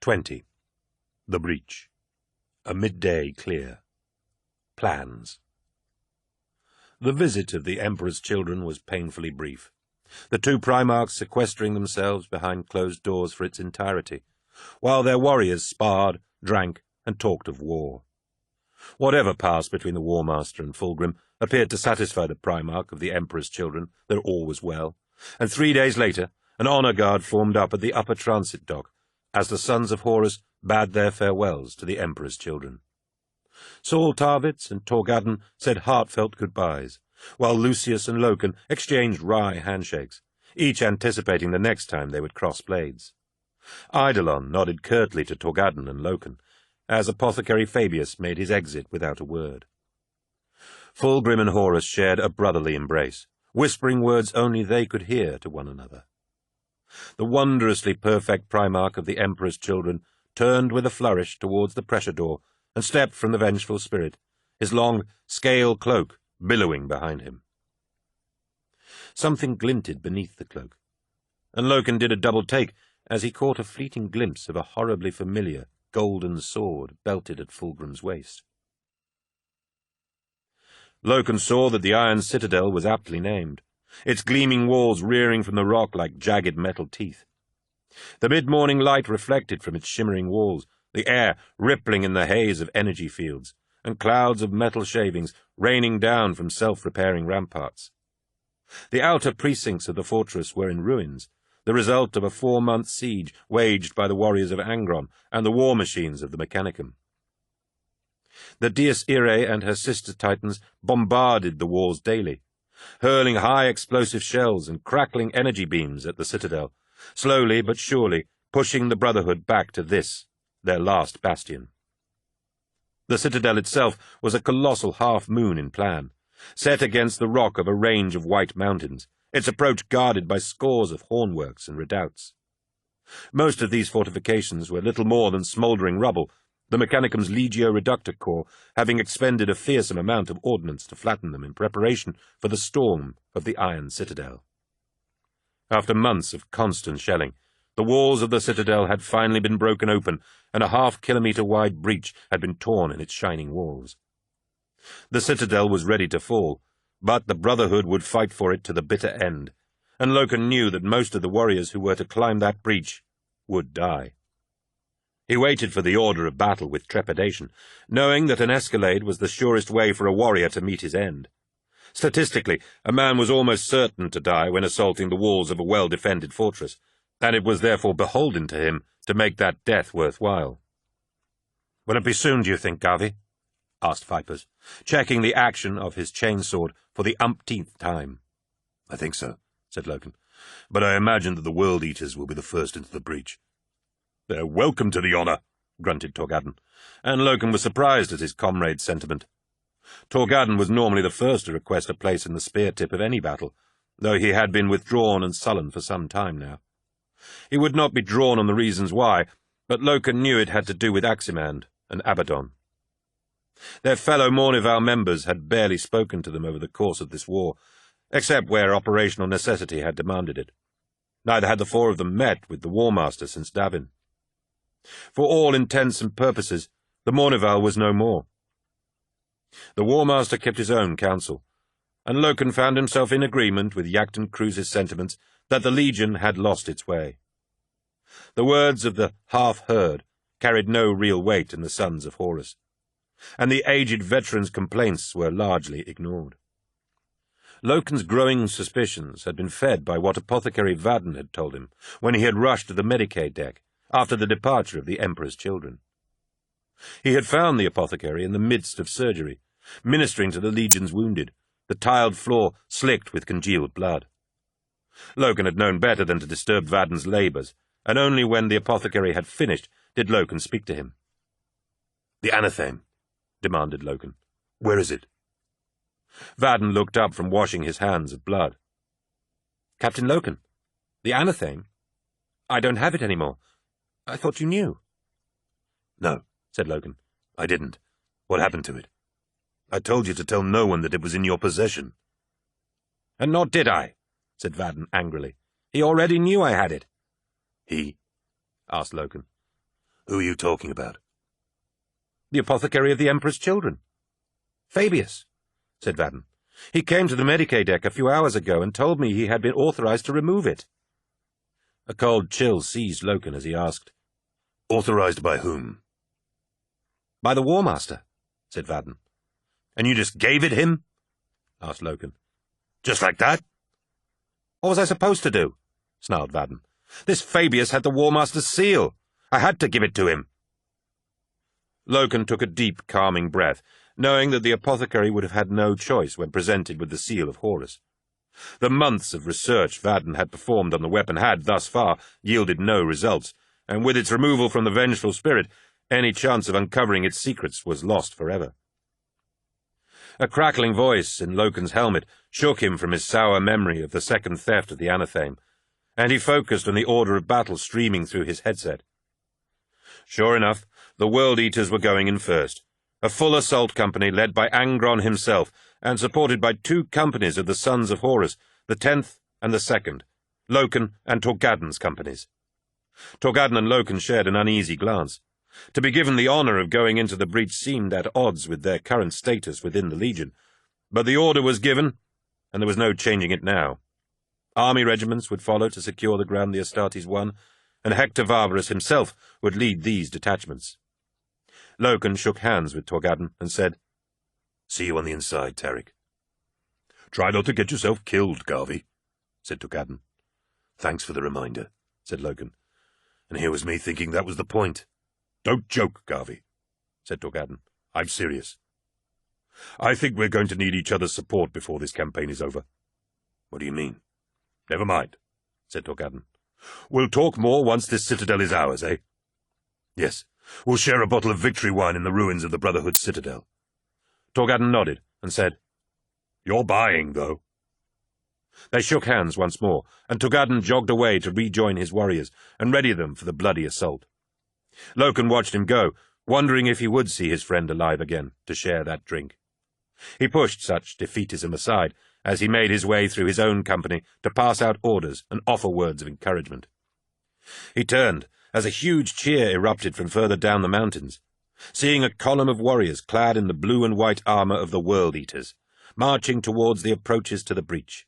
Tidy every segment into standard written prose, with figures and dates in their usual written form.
20. The Breach. A midday clear. Plans. The visit of the Emperor's children was painfully brief, the two Primarchs sequestering themselves behind closed doors for its entirety, while their warriors sparred, drank, and talked of war. Whatever passed between the War Master and Fulgrim appeared to satisfy the Primarch of the Emperor's children that all was well, and 3 days later an honour guard formed up at the upper transit dock as the sons of Horus bade their farewells to the Emperor's children. Saul Tarvitz and Torgadden said heartfelt goodbyes, while Lucius and Loken exchanged wry handshakes, each anticipating the next time they would cross blades. Eidolon nodded curtly to Torgadden and Loken, as Apothecary Fabius made his exit without a word. Fulgrim and Horus shared a brotherly embrace, whispering words only they could hear to one another. The wondrously perfect Primarch of the Emperor's children turned with a flourish towards the pressure door and stepped from the vengeful spirit, his long, scale cloak billowing behind him. Something glinted beneath the cloak, and Loken did a double take as he caught a fleeting glimpse of a horribly familiar golden sword belted at Fulgrim's waist. Loken saw that the Iron Citadel was aptly named, its gleaming walls rearing from the rock like jagged metal teeth. The mid-morning light reflected from its shimmering walls, the air rippling in the haze of energy fields, and clouds of metal shavings raining down from self-repairing ramparts. The outer precincts of the fortress were in ruins, the result of a 4-month siege waged by the warriors of Angron and the war machines of the Mechanicum. The Dies Irae and her sister titans bombarded the walls daily, hurling high explosive shells and crackling energy beams at the citadel, slowly but surely pushing the Brotherhood back to this, their last bastion. The citadel itself was a colossal half-moon in plan, set against the rock of a range of white mountains, its approach guarded by scores of hornworks and redoubts. Most of these fortifications were little more than smouldering rubble, the Mechanicum's Legio Reductor Corps having expended a fearsome amount of ordnance to flatten them in preparation for the storm of the Iron Citadel. After months of constant shelling, the walls of the citadel had finally been broken open, and a half-kilometre-wide breach had been torn in its shining walls. The citadel was ready to fall, but the Brotherhood would fight for it to the bitter end, and Loken knew that most of the warriors who were to climb that breach would die. He waited for the order of battle with trepidation, knowing that an escalade was the surest way for a warrior to meet his end. Statistically, a man was almost certain to die when assaulting the walls of a well-defended fortress, and it was therefore beholden to him to make that death worthwhile. "Will it be soon, do you think, Garvey?" asked Vipers, checking the action of his chainsword for the umpteenth time. "I think so," said Loken, "but I imagine that the World Eaters will be the first into the breach." "They're welcome to the honour," grunted Torgadden, and Loken was surprised at his comrade's sentiment. Torgadden was normally the first to request a place in the spear-tip of any battle, though he had been withdrawn and sullen for some time now. He would not be drawn on the reasons why, but Loken knew it had to do with Aximand and Abaddon. Their fellow Mournival members had barely spoken to them over the course of this war, except where operational necessity had demanded it. Neither had the four of them met with the War Master since Davin. For all intents and purposes, the Mournival was no more. The War Master kept his own counsel, and Loken found himself in agreement with Yacton Cruz's sentiments that the Legion had lost its way. The words of the half-herd carried no real weight in the sons of Horus, and the aged veteran's complaints were largely ignored. Loken's growing suspicions had been fed by what Apothecary Vadden had told him when he had rushed to the Medicae deck after the departure of the Emperor's children. He had found the apothecary in the midst of surgery, ministering to the Legion's wounded, the tiled floor slicked with congealed blood. Loken had known better than to disturb Vadden's labours, and only when the apothecary had finished did Loken speak to him. "The anatheme," demanded Loken. "Where is it?" Vadden looked up from washing his hands of blood. "Captain Loken, the anatheme? I don't have it any more. I thought you knew." "No," said Loken. "I didn't. What happened to it? I told you to tell no one that it was in your possession." "And nor did I," said Vadden angrily. "He already knew I had it." "He?" asked Loken. Who are you talking about? The apothecary of the Emperor's children. Fabius, said Vadden. He came to the Medicae deck a few hours ago and told me he had been authorized to remove it. A cold chill seized Loken as he asked, Authorized by whom? By the War Master, said Vadden. And you just gave it him? Asked Loken. Just like that? What was I supposed to do? Snarled Vadden. This Fabius had the War Master's seal. I had to give it to him. Loken took a deep, calming breath, knowing that the apothecary would have had no choice when presented with the seal of Horus. The months of research Vadden had performed on the weapon had, thus far, yielded no results, and with its removal from the vengeful spirit, any chance of uncovering its secrets was lost forever. A crackling voice in Loken's helmet shook him from his sour memory of the second theft of the anatheme, and he focused on the order of battle streaming through his headset. Sure enough, the World-Eaters were going in first, a full assault company led by Angron himself, and supported by 2 companies of the Sons of Horus, the 10th and the 2nd, Loken and Torgadden's companies. Torgadden and Loken shared an uneasy glance. To be given the honor of going into the breach seemed at odds with their current status within the Legion, but the order was given, and there was no changing it now. Army regiments would follow to secure the ground the Astartes won, and Hector Varvarus himself would lead these detachments. Loken shook hands with Torgadden and said, See you on the inside, Tarek. Try not to get yourself killed, Garvey, said Torgadden. Thanks for the reminder, said Loken. And here was me thinking that was the point. Don't joke, Garvey, said Torgadden. I'm serious. I think we're going to need each other's support before this campaign is over. What do you mean? Never mind, said Torgadden. We'll talk more once this citadel is ours, eh? Yes, we'll share a bottle of victory wine in the ruins of the Brotherhood's citadel. Torgadden nodded and said, You're buying, though. They shook hands once more, and Torgadden jogged away to rejoin his warriors and ready them for the bloody assault. Loken watched him go, wondering if he would see his friend alive again to share that drink. He pushed such defeatism aside as he made his way through his own company to pass out orders and offer words of encouragement. He turned as a huge cheer erupted from further down the mountains, seeing a column of warriors clad in the blue and white armor of the World-Eaters, marching towards the approaches to the breach.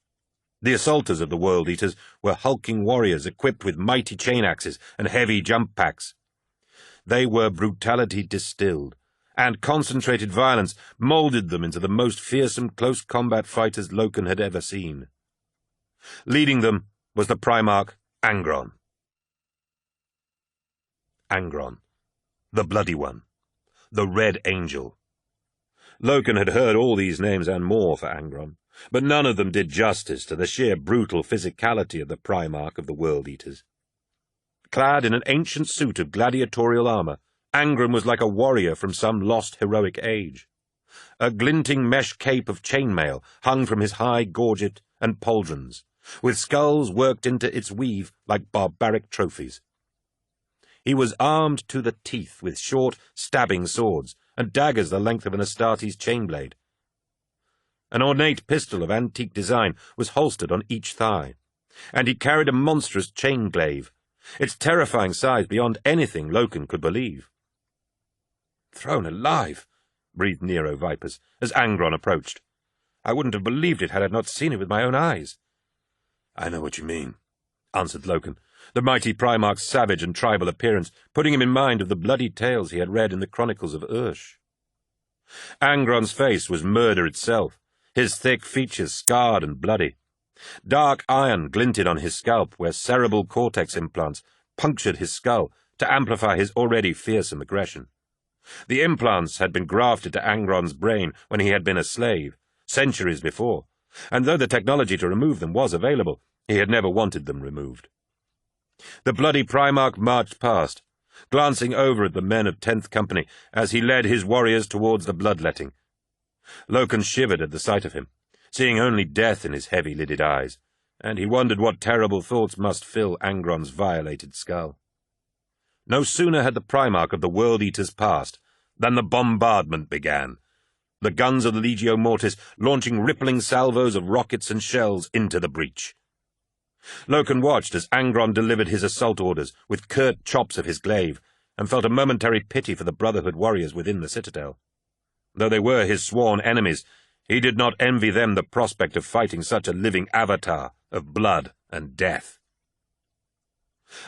The assaulters of the World-Eaters were hulking warriors equipped with mighty chain axes and heavy jump packs. They were brutality distilled, and concentrated violence moulded them into the most fearsome close combat fighters Loken had ever seen. Leading them was the Primarch Angron. Angron, the Bloody One, the Red Angel. Loken had heard all these names and more for Angron, but none of them did justice to the sheer brutal physicality of the Primarch of the World-Eaters. Clad in an ancient suit of gladiatorial armor, Angron was like a warrior from some lost heroic age. A glinting mesh cape of chainmail hung from his high gorget and pauldrons, with skulls worked into its weave like barbaric trophies. He was armed to the teeth with short, stabbing swords and daggers the length of an Astartes chain-blade. An ornate pistol of antique design was holstered on each thigh, and he carried a monstrous chain-glaive, its terrifying size beyond anything Loken could believe. "Thrown alive," breathed Nero Vipers, as Angron approached. "I wouldn't have believed it had I not seen it with my own eyes." "I know what you mean," answered Loken, the mighty Primarch's savage and tribal appearance putting him in mind of the bloody tales he had read in the chronicles of Ursh. Angron's face was murder itself, his thick features scarred and bloody. Dark iron glinted on his scalp where cerebral cortex implants punctured his skull to amplify his already fearsome aggression. The implants had been grafted to Angron's brain when he had been a slave, centuries before, and though the technology to remove them was available, he had never wanted them removed. The bloody Primarch marched past, glancing over at the men of 10th Company as he led his warriors towards the bloodletting. Loken shivered at the sight of him, seeing only death in his heavy-lidded eyes, and he wondered what terrible thoughts must fill Angron's violated skull. No sooner had the Primarch of the World-Eaters passed than the bombardment began, the guns of the Legio Mortis launching rippling salvos of rockets and shells into the breach. Loken watched as Angron delivered his assault orders with curt chops of his glaive, and felt a momentary pity for the Brotherhood warriors within the citadel. Though they were his sworn enemies, he did not envy them the prospect of fighting such a living avatar of blood and death.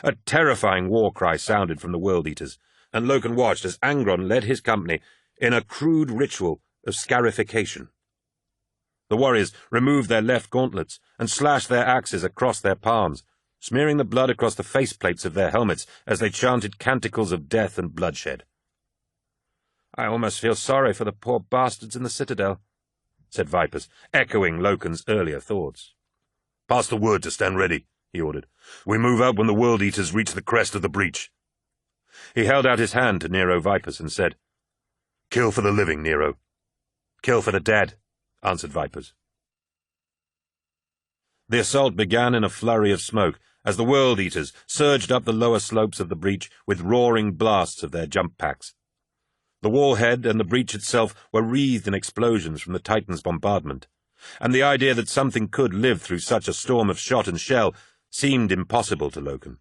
A terrifying war cry sounded from the World-Eaters, and Loken watched as Angron led his company in a crude ritual of scarification. The warriors removed their left gauntlets and slashed their axes across their palms, smearing the blood across the faceplates of their helmets as they chanted canticles of death and bloodshed. "I almost feel sorry for the poor bastards in the citadel," said Vipers, echoing Loken's earlier thoughts. "Pass the word to stand ready," he ordered. "We move out when the World-Eaters reach the crest of the breach." He held out his hand to Nero Vipers and said, "Kill for the living, Nero." "Kill for the dead," answered Vipers. The assault began in a flurry of smoke as the World-Eaters surged up the lower slopes of the breach with roaring blasts of their jump packs. The wallhead and the breach itself were wreathed in explosions from the Titan's bombardment, and the idea that something could live through such a storm of shot and shell seemed impossible to Loken.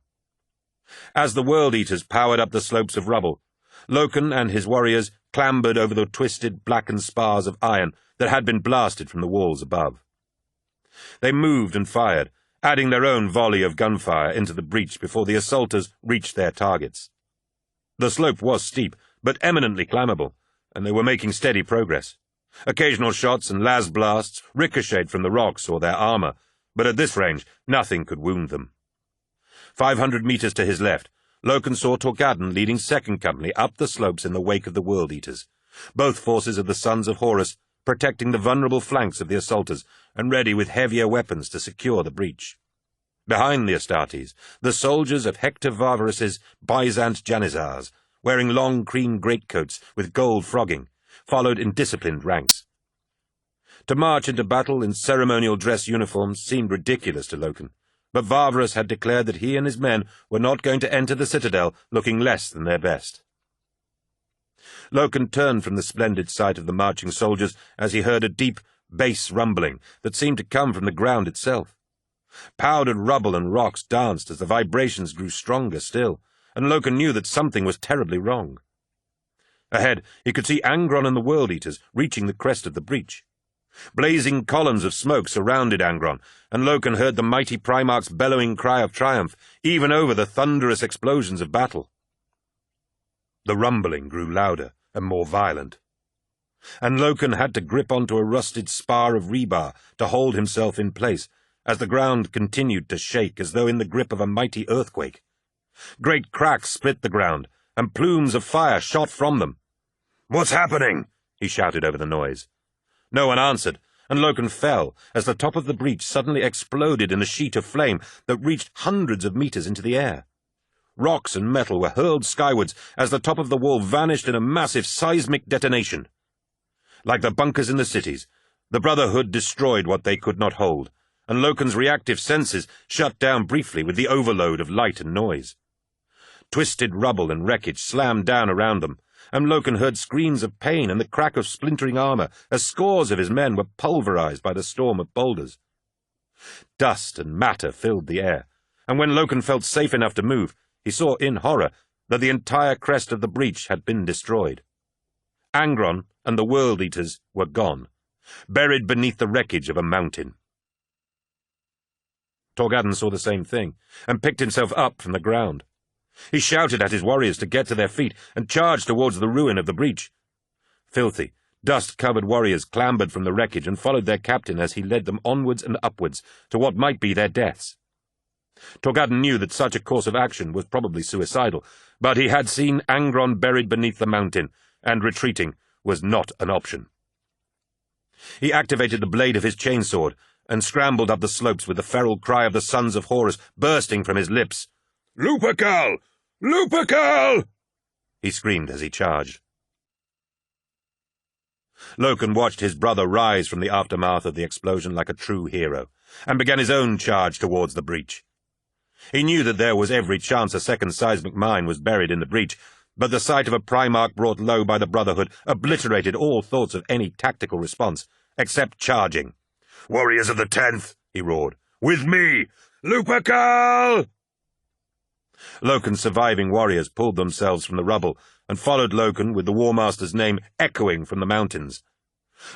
As the World-Eaters powered up the slopes of rubble, Loken and his warriors clambered over the twisted, blackened spars of iron that had been blasted from the walls above. They moved and fired, adding their own volley of gunfire into the breach before the assaulters reached their targets. The slope was steep, but eminently climbable, and they were making steady progress. Occasional shots and las blasts ricocheted from the rocks or their armor, but at this range nothing could wound them. 500 meters to his left, Loken saw Torgadden leading Second Company up the slopes in the wake of the World-Eaters, both forces of the Sons of Horus protecting the vulnerable flanks of the assaulters and ready with heavier weapons to secure the breach. Behind the Astartes, the soldiers of Hector Varvarus's Byzant Janizars, wearing long cream greatcoats with gold frogging, followed in disciplined ranks. To march into battle in ceremonial dress uniforms seemed ridiculous to Loken, but Varvarus had declared that he and his men were not going to enter the citadel looking less than their best. Loken turned from the splendid sight of the marching soldiers as he heard a deep, bass rumbling that seemed to come from the ground itself. Powdered rubble and rocks danced as the vibrations grew stronger still, and Loken knew that something was terribly wrong. Ahead, he could see Angron and the World-Eaters reaching the crest of the breach. Blazing columns of smoke surrounded Angron, and Loken heard the mighty Primarch's bellowing cry of triumph, even over the thunderous explosions of battle. The rumbling grew louder and more violent, and Loken had to grip onto a rusted spar of rebar to hold himself in place as the ground continued to shake as though in the grip of a mighty earthquake. Great cracks split the ground, and plumes of fire shot from them. "What's happening?" he shouted over the noise. No one answered, and Loken fell as the top of the breach suddenly exploded in a sheet of flame that reached hundreds of meters into the air. Rocks and metal were hurled skywards as the top of the wall vanished in a massive seismic detonation. Like the bunkers in the cities, the Brotherhood destroyed what they could not hold, and Loken's reactive senses shut down briefly with the overload of light and noise. Twisted rubble and wreckage slammed down around them, and Loken heard screams of pain and the crack of splintering armor as scores of his men were pulverized by the storm of boulders. Dust and matter filled the air, and when Loken felt safe enough to move, he saw in horror that the entire crest of the breach had been destroyed. Angron and the World-Eaters were gone, buried beneath the wreckage of a mountain. Torgadden saw the same thing, and picked himself up from the ground. He shouted at his warriors to get to their feet and charged towards the ruin of the breach. Filthy, dust-covered warriors clambered from the wreckage and followed their captain as he led them onwards and upwards to what might be their deaths. Torgadden knew that such a course of action was probably suicidal, but he had seen Angron buried beneath the mountain, and retreating was not an option. He activated the blade of his chainsword and scrambled up the slopes with the feral cry of the Sons of Horus bursting from his lips. "Lupercal! Lupercal!" he screamed as he charged. Loken watched his brother rise from the aftermath of the explosion like a true hero, and began his own charge towards the breach. He knew that there was every chance a second seismic mine was buried in the breach, but the sight of a Primarch brought low by the Brotherhood obliterated all thoughts of any tactical response, except charging. "Warriors of the 10th, he roared. "With me! Lupercal!" Loken's surviving warriors pulled themselves from the rubble and followed Loken with the War Master's name echoing from the mountains.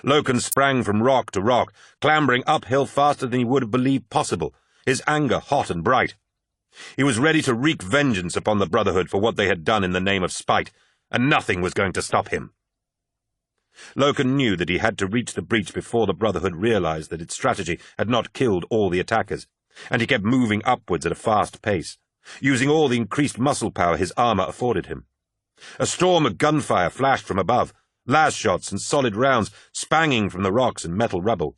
Loken sprang from rock to rock, clambering uphill faster than he would have believed possible, his anger hot and bright. He was ready to wreak vengeance upon the Brotherhood for what they had done in the name of spite, and nothing was going to stop him. Loken knew that he had to reach the breach before the Brotherhood realized that its strategy had not killed all the attackers, and he kept moving upwards at a fast pace, using all the increased muscle power his armor afforded him. A storm of gunfire flashed from above, las shots and solid rounds spanging from the rocks and metal rubble.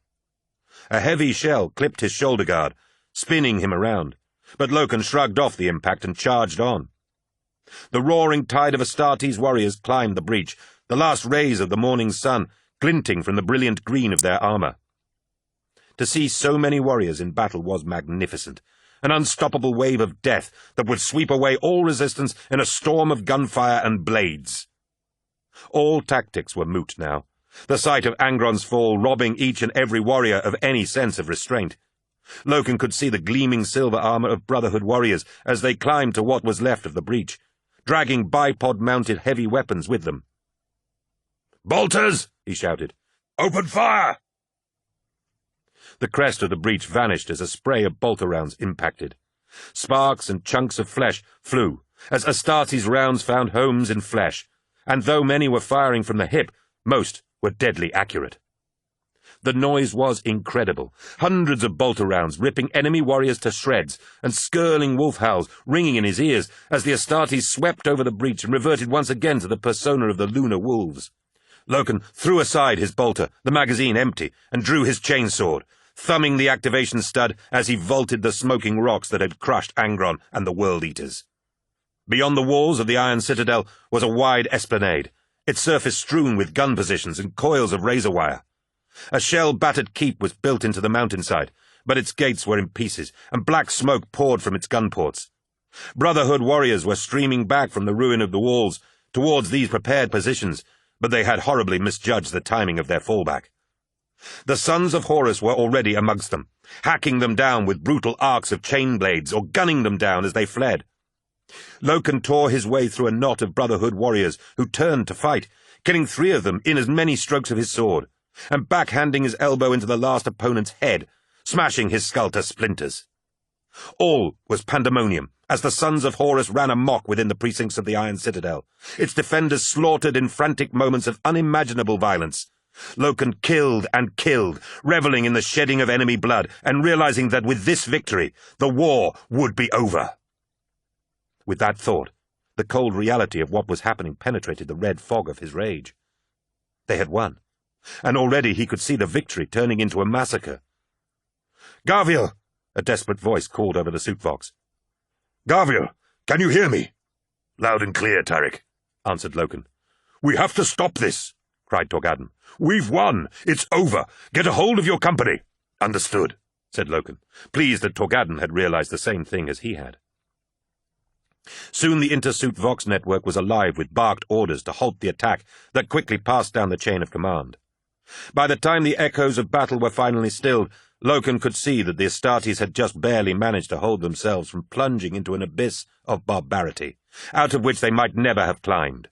A heavy shell clipped his shoulder guard, spinning him around, but Loken shrugged off the impact and charged on. The roaring tide of Astartes' warriors climbed the breach, the last rays of the morning sun glinting from the brilliant green of their armor. To see so many warriors in battle was magnificent, an unstoppable wave of death that would sweep away all resistance in a storm of gunfire and blades. All tactics were moot now, the sight of Angron's fall robbing each and every warrior of any sense of restraint. Loken could see the gleaming silver armor of Brotherhood warriors as they climbed to what was left of the breach, dragging bipod-mounted heavy weapons with them. "Bolters!" he shouted. "Open fire!" The crest of the breach vanished as a spray of bolter rounds impacted. Sparks and chunks of flesh flew, as Astartes' rounds found homes in flesh, and though many were firing from the hip, most were deadly accurate. The noise was incredible, hundreds of bolter rounds ripping enemy warriors to shreds, and skirling wolf howls ringing in his ears as the Astartes swept over the breach and reverted once again to the persona of the lunar wolves. Loken threw aside his bolter, the magazine empty, and drew his chainsword, thumbing the activation stud as he vaulted the smoking rocks that had crushed Angron and the World Eaters. Beyond the walls of the Iron Citadel was a wide esplanade, its surface strewn with gun positions and coils of razor wire. A shell-battered keep was built into the mountainside, but its gates were in pieces, and black smoke poured from its gun ports. Brotherhood warriors were streaming back from the ruin of the walls towards these prepared positions, but they had horribly misjudged the timing of their fallback. The sons of Horus were already amongst them, hacking them down with brutal arcs of chain blades or gunning them down as they fled. Loken tore his way through a knot of Brotherhood warriors who turned to fight, killing 3 of them in as many strokes of his sword, and backhanding his elbow into the last opponent's head, smashing his skull to splinters. All was pandemonium as the sons of Horus ran amok within the precincts of the Iron Citadel, its defenders slaughtered in frantic moments of unimaginable violence. Loken killed and killed, reveling in the shedding of enemy blood, and realizing that with this victory, the war would be over. With that thought, the cold reality of what was happening penetrated the red fog of his rage. They had won, and already he could see the victory turning into a massacre. "Garviel!" a desperate voice called over the sootvox. "Garviel, can you hear me?" "Loud and clear, Tarik," answered Loken. "We have to stop this," cried Torgadden. "We've won! It's over! Get a hold of your company!" "Understood," said Loken, pleased that Torgadden had realized the same thing as he had. Soon the Intersuit Vox network was alive with barked orders to halt the attack that quickly passed down the chain of command. By the time the echoes of battle were finally stilled, Loken could see that the Astartes had just barely managed to hold themselves from plunging into an abyss of barbarity, out of which they might never have climbed.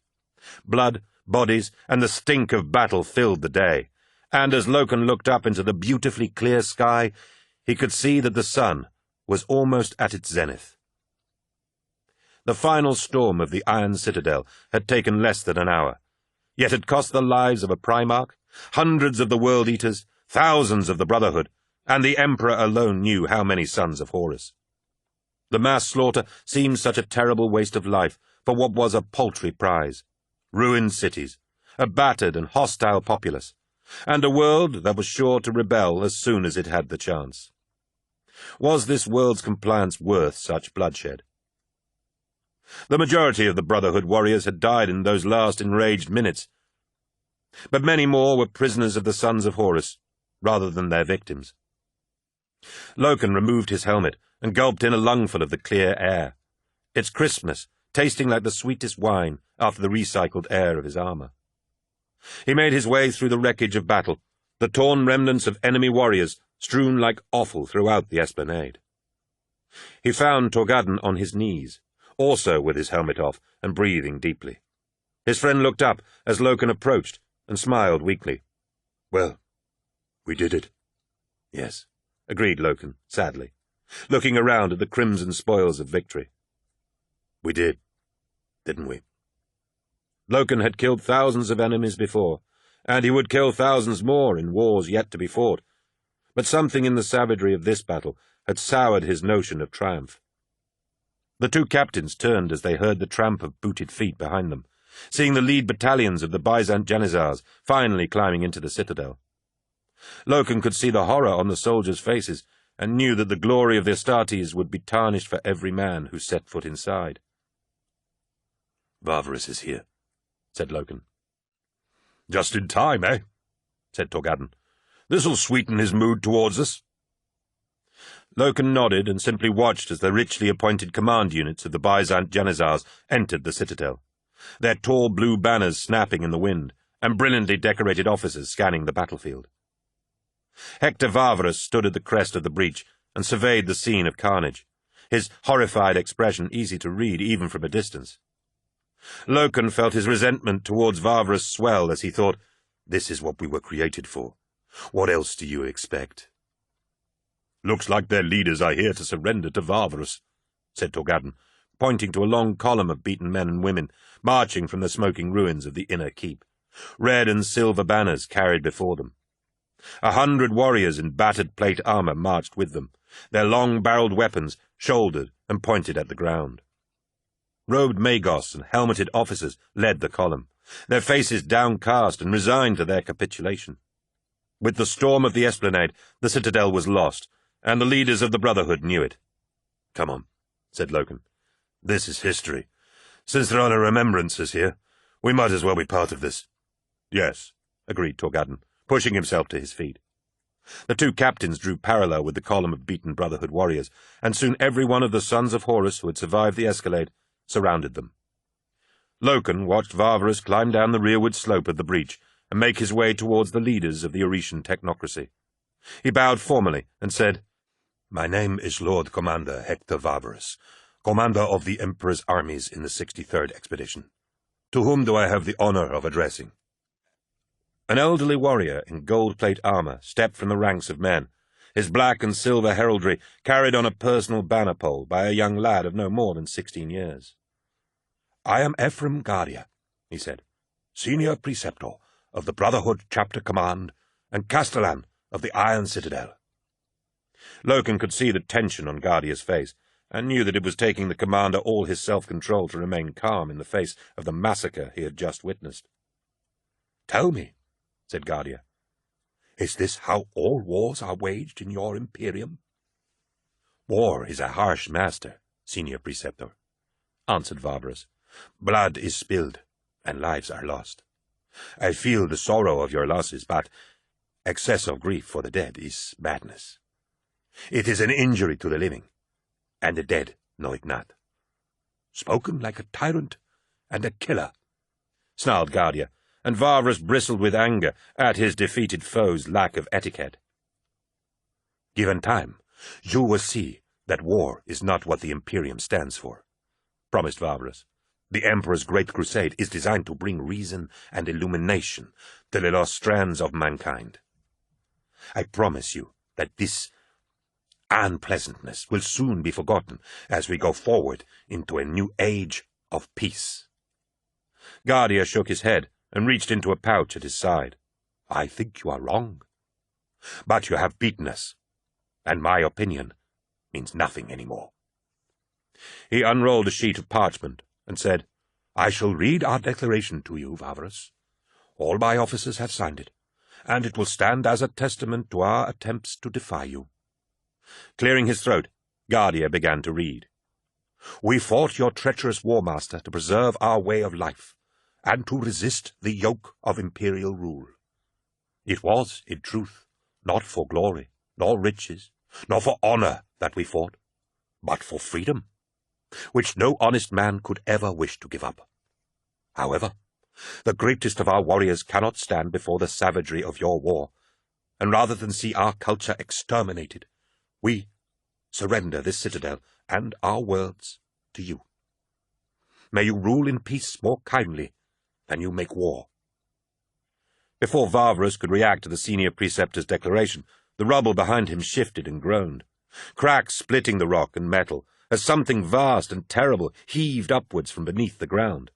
Blood, bodies, and the stink of battle filled the day, and as Loken looked up into the beautifully clear sky, he could see that the sun was almost at its zenith. The final storm of the Iron Citadel had taken less than an hour, yet had cost the lives of a Primarch, hundreds of the World Eaters, thousands of the Brotherhood, and the Emperor alone knew how many sons of Horus. The mass slaughter seemed such a terrible waste of life for what was a paltry prize: ruined cities, a battered and hostile populace, and a world that was sure to rebel as soon as it had the chance. Was this world's compliance worth such bloodshed? The majority of the Brotherhood warriors had died in those last enraged minutes, but many more were prisoners of the sons of Horus, rather than their victims. Loken removed his helmet and gulped in a lungful of the clear air, its crispness tasting like the sweetest wine after the recycled air of his armor. He made his way through the wreckage of battle, the torn remnants of enemy warriors strewn like offal throughout the esplanade. He found Torgadden on his knees, also with his helmet off and breathing deeply. His friend looked up as Loken approached and smiled weakly. "Well, we did it." "Yes," agreed Loken, sadly, looking around at the crimson spoils of victory. "We did, didn't we?" Loken had killed thousands of enemies before, and he would kill thousands more in wars yet to be fought, but something in the savagery of this battle had soured his notion of triumph. The two captains turned as they heard the tramp of booted feet behind them, seeing the lead battalions of the Byzant Janizars finally climbing into the citadel. Loken could see the horror on the soldiers' faces, and knew that the glory of the Astartes would be tarnished for every man who set foot inside. "Varvarus is here," said Loken. "Just in time, eh?" said Torgadden. "This'll sweeten his mood towards us." Loken nodded and simply watched as the richly appointed command units of the Byzant Janizars entered the citadel, their tall blue banners snapping in the wind, and brilliantly decorated officers scanning the battlefield. Hector Varvarus stood at the crest of the breach and surveyed the scene of carnage, his horrified expression easy to read even from a distance. Loken felt his resentment towards Varvarus swell as he thought, "This is what we were created for. What else do you expect?" "Looks like their leaders are here to surrender to Varvarus," said Torgadden, pointing to a long column of beaten men and women marching from the smoking ruins of the inner keep, red and silver banners carried before them. 100 warriors in battered plate armor marched with them, their long-barreled weapons shouldered and pointed at the ground. Robed magos and helmeted officers led the column, their faces downcast and resigned to their capitulation. With the storm of the esplanade, the citadel was lost, and the leaders of the Brotherhood knew it. "Come on," said Loken. "This is history. Since there are no remembrances here, we might as well be part of this." "Yes," agreed Torgadden, pushing himself to his feet. The two captains drew parallel with the column of beaten Brotherhood warriors, and soon every one of the sons of Horus who had survived the escalade surrounded them. Loken watched Varvarus climb down the rearward slope of the breach and make his way towards the leaders of the Oretian technocracy. He bowed formally and said, "My name is Lord Commander Hector Varvarus, commander of the Emperor's armies in the 63rd expedition. To whom do I have the honor of addressing?" An elderly warrior in gold-plate armor stepped from the ranks of men, his black and silver heraldry carried on a personal banner pole by a young lad of no more than 16 years. "I am Ephraim Guardia," he said, "Senior Preceptor of the Brotherhood Chapter Command and Castellan of the Iron Citadel." Loken could see the tension on Guardia's face, and knew that it was taking the commander all his self-control to remain calm in the face of the massacre he had just witnessed. "Tell me," said Guardia, "is this how all wars are waged in your Imperium?" "War is a harsh master, Senior Preceptor," answered Varvarus. "Blood is spilled, and lives are lost. I feel the sorrow of your losses, but excess of grief for the dead is madness. It is an injury to the living, and the dead know it not." "Spoken like a tyrant and a killer," snarled Guardia, and Varvarus bristled with anger at his defeated foe's lack of etiquette. "Given time, you will see that war is not what the Imperium stands for," promised Varvarus. "The Emperor's great crusade is designed to bring reason and illumination to the lost strands of mankind. I promise you that this unpleasantness will soon be forgotten as we go forward into a new age of peace." Guardia shook his head and reached into a pouch at his side. "I think you are wrong. But you have beaten us, and my opinion means nothing anymore." He unrolled a sheet of parchment and said, "I shall read our declaration to you, Varvarus. All my officers have signed it, and it will stand as a testament to our attempts to defy you." Clearing his throat, Guardia began to read. "We fought your treacherous war master to preserve our way of life, and to resist the yoke of imperial rule. It was, in truth, not for glory, nor riches, nor for honor that we fought, but for freedom, which no honest man could ever wish to give up. However, the greatest of our warriors cannot stand before the savagery of your war, and rather than see our culture exterminated, we surrender this citadel and our worlds to you. May you rule in peace more kindly than you make war." Before Varvarus could react to the senior preceptor's declaration, the rubble behind him shifted and groaned, cracks splitting the rock and metal as something vast and terrible heaved upwards from beneath the ground.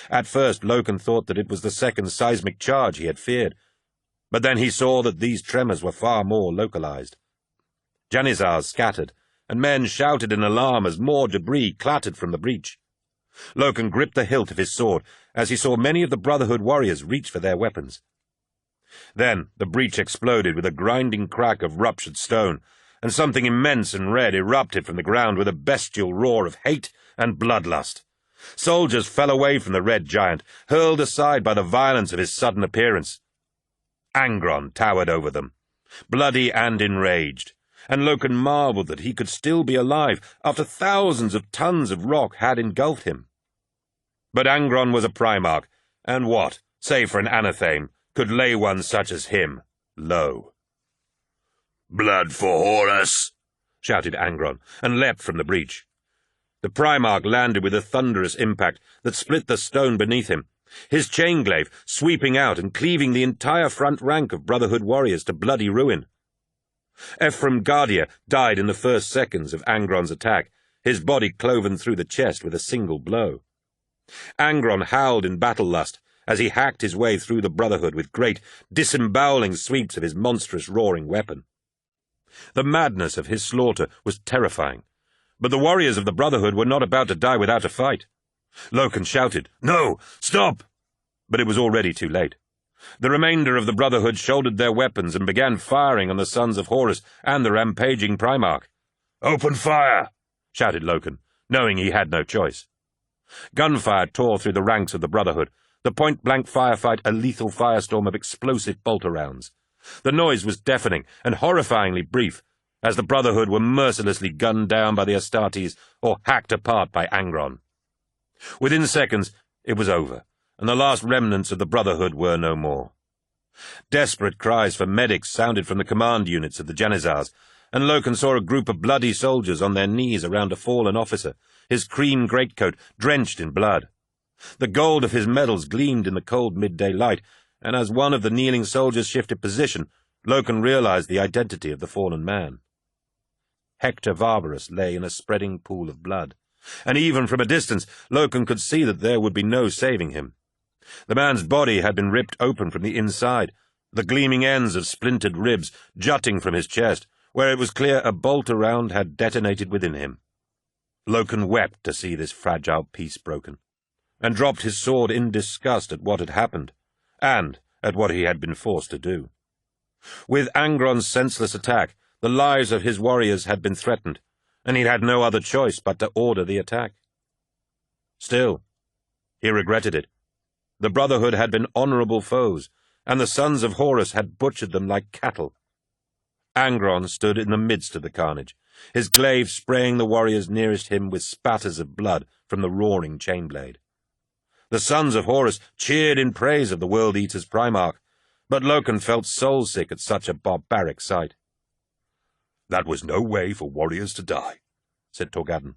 At first Loken thought that it was the second seismic charge he had feared, but then he saw that these tremors were far more localized. Janizars scattered, and men shouted in alarm as more debris clattered from the breach. Loken gripped the hilt of his sword as he saw many of the Brotherhood warriors reach for their weapons. Then the breach exploded with a grinding crack of ruptured stone, and something immense and red erupted from the ground with a bestial roar of hate and bloodlust. Soldiers fell away from the red giant, hurled aside by the violence of his sudden appearance. Angron towered over them, bloody and enraged, and Loken marveled that he could still be alive after thousands of tons of rock had engulfed him. But Angron was a Primarch, and what, save for an anatheme, could lay one such as him low? "Blood for Horus!" shouted Angron, and leapt from the breach. The Primarch landed with a thunderous impact that split the stone beneath him, his chainglaive sweeping out and cleaving the entire front rank of Brotherhood warriors to bloody ruin. Ephraim Guardia died in the first seconds of Angron's attack, his body cloven through the chest with a single blow. Angron howled in battle lust as he hacked his way through the Brotherhood with great, disemboweling sweeps of his monstrous roaring weapon. The madness of his slaughter was terrifying, but the warriors of the Brotherhood were not about to die without a fight. Loken shouted, "No! Stop!" But it was already too late. The remainder of the Brotherhood shouldered their weapons and began firing on the sons of Horus and the rampaging Primarch. "Open fire!" shouted Loken, knowing he had no choice. Gunfire tore through the ranks of the Brotherhood, the point-blank firefight a lethal firestorm of explosive bolter rounds. The noise was deafening and horrifyingly brief, as the Brotherhood were mercilessly gunned down by the Astartes or hacked apart by Angron. Within seconds, it was over, and the last remnants of the Brotherhood were no more. Desperate cries for medics sounded from the command units of the Janizars, and Loken saw a group of bloody soldiers on their knees around a fallen officer, his cream greatcoat drenched in blood. The gold of his medals gleamed in the cold midday light, and as one of the kneeling soldiers shifted position, Loken realized the identity of the fallen man. Hector Varvarus lay in a spreading pool of blood, and even from a distance Loken could see that there would be no saving him. The man's body had been ripped open from the inside, the gleaming ends of splintered ribs jutting from his chest, where it was clear a bolter round had detonated within him. Loken wept to see this fragile piece broken, and dropped his sword in disgust at what had happened, and at what he had been forced to do. With Angron's senseless attack, the lives of his warriors had been threatened, and he had no other choice but to order the attack. Still, he regretted it. The Brotherhood had been honorable foes, and the sons of Horus had butchered them like cattle. Angron stood in the midst of the carnage, his glaive spraying the warriors nearest him with spatters of blood from the roaring chainblade. The sons of Horus cheered in praise of the World-Eater's Primarch, but Loken felt soul-sick at such a barbaric sight. "That was no way for warriors to die," said Torgadden.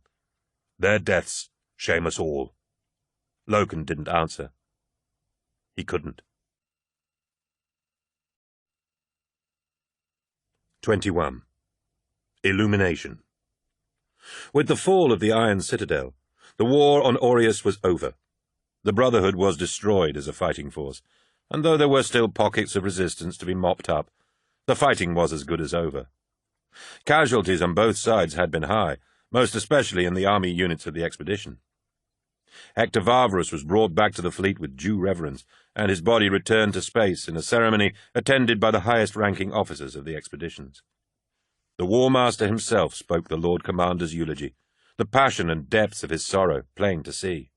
"Their deaths shame us all." Loken didn't answer. He couldn't. 21. Illumination. With the fall of the Iron Citadel, the war on Aureus was over. The Brotherhood was destroyed as a fighting force, and though there were still pockets of resistance to be mopped up, the fighting was as good as over. Casualties on both sides had been high, most especially in the army units of the expedition. Hector Varvarus was brought back to the fleet with due reverence, and his body returned to space in a ceremony attended by the highest-ranking officers of the expeditions. The War Master himself spoke the Lord Commander's eulogy, the passion and depths of his sorrow plain to see.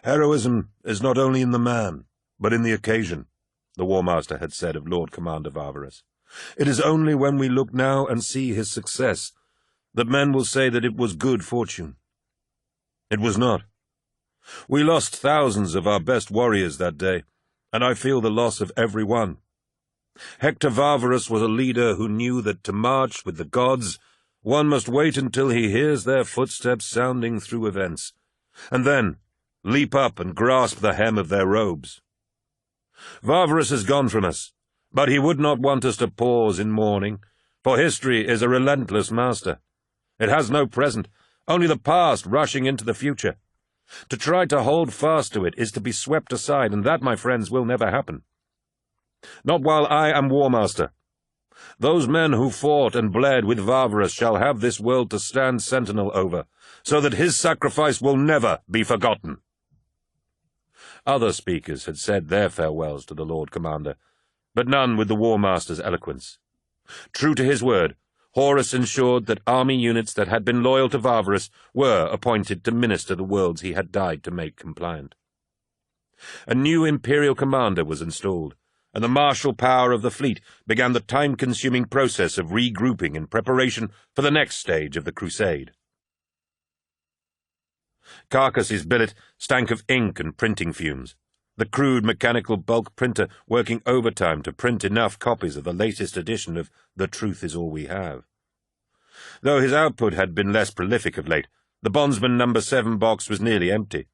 "Heroism is not only in the man, but in the occasion," the War Master had said of Lord Commander Varvarus. "It is only when we look now and see his success that men will say that it was good fortune. It was not. We lost thousands of our best warriors that day, and I feel the loss of every one. Hector Varvarus was a leader who knew that to march with the gods, one must wait until he hears their footsteps sounding through events, and then leap up and grasp the hem of their robes. Varvarus has gone from us, but he would not want us to pause in mourning, for history is a relentless master. It has no present, only the past rushing into the future. To try to hold fast to it is to be swept aside, and that, my friends, will never happen. Not while I am War Master. Those men who fought and bled with Varvarus shall have this world to stand sentinel over, so that his sacrifice will never be forgotten. Other speakers had said their farewells to the Lord Commander, but none with the War Master's eloquence. True to his word, Horus ensured that army units that had been loyal to Varvarus were appointed to minister the worlds he had died to make compliant. A new imperial commander was installed, and the martial power of the fleet began the time-consuming process of regrouping in preparation for the next stage of the crusade. Carcass's billet stank of ink and printing fumes, the crude mechanical bulk printer working overtime to print enough copies of the latest edition of The Truth Is All We Have. Though his output had been less prolific of late, the Bondsman No. 7 box was nearly empty.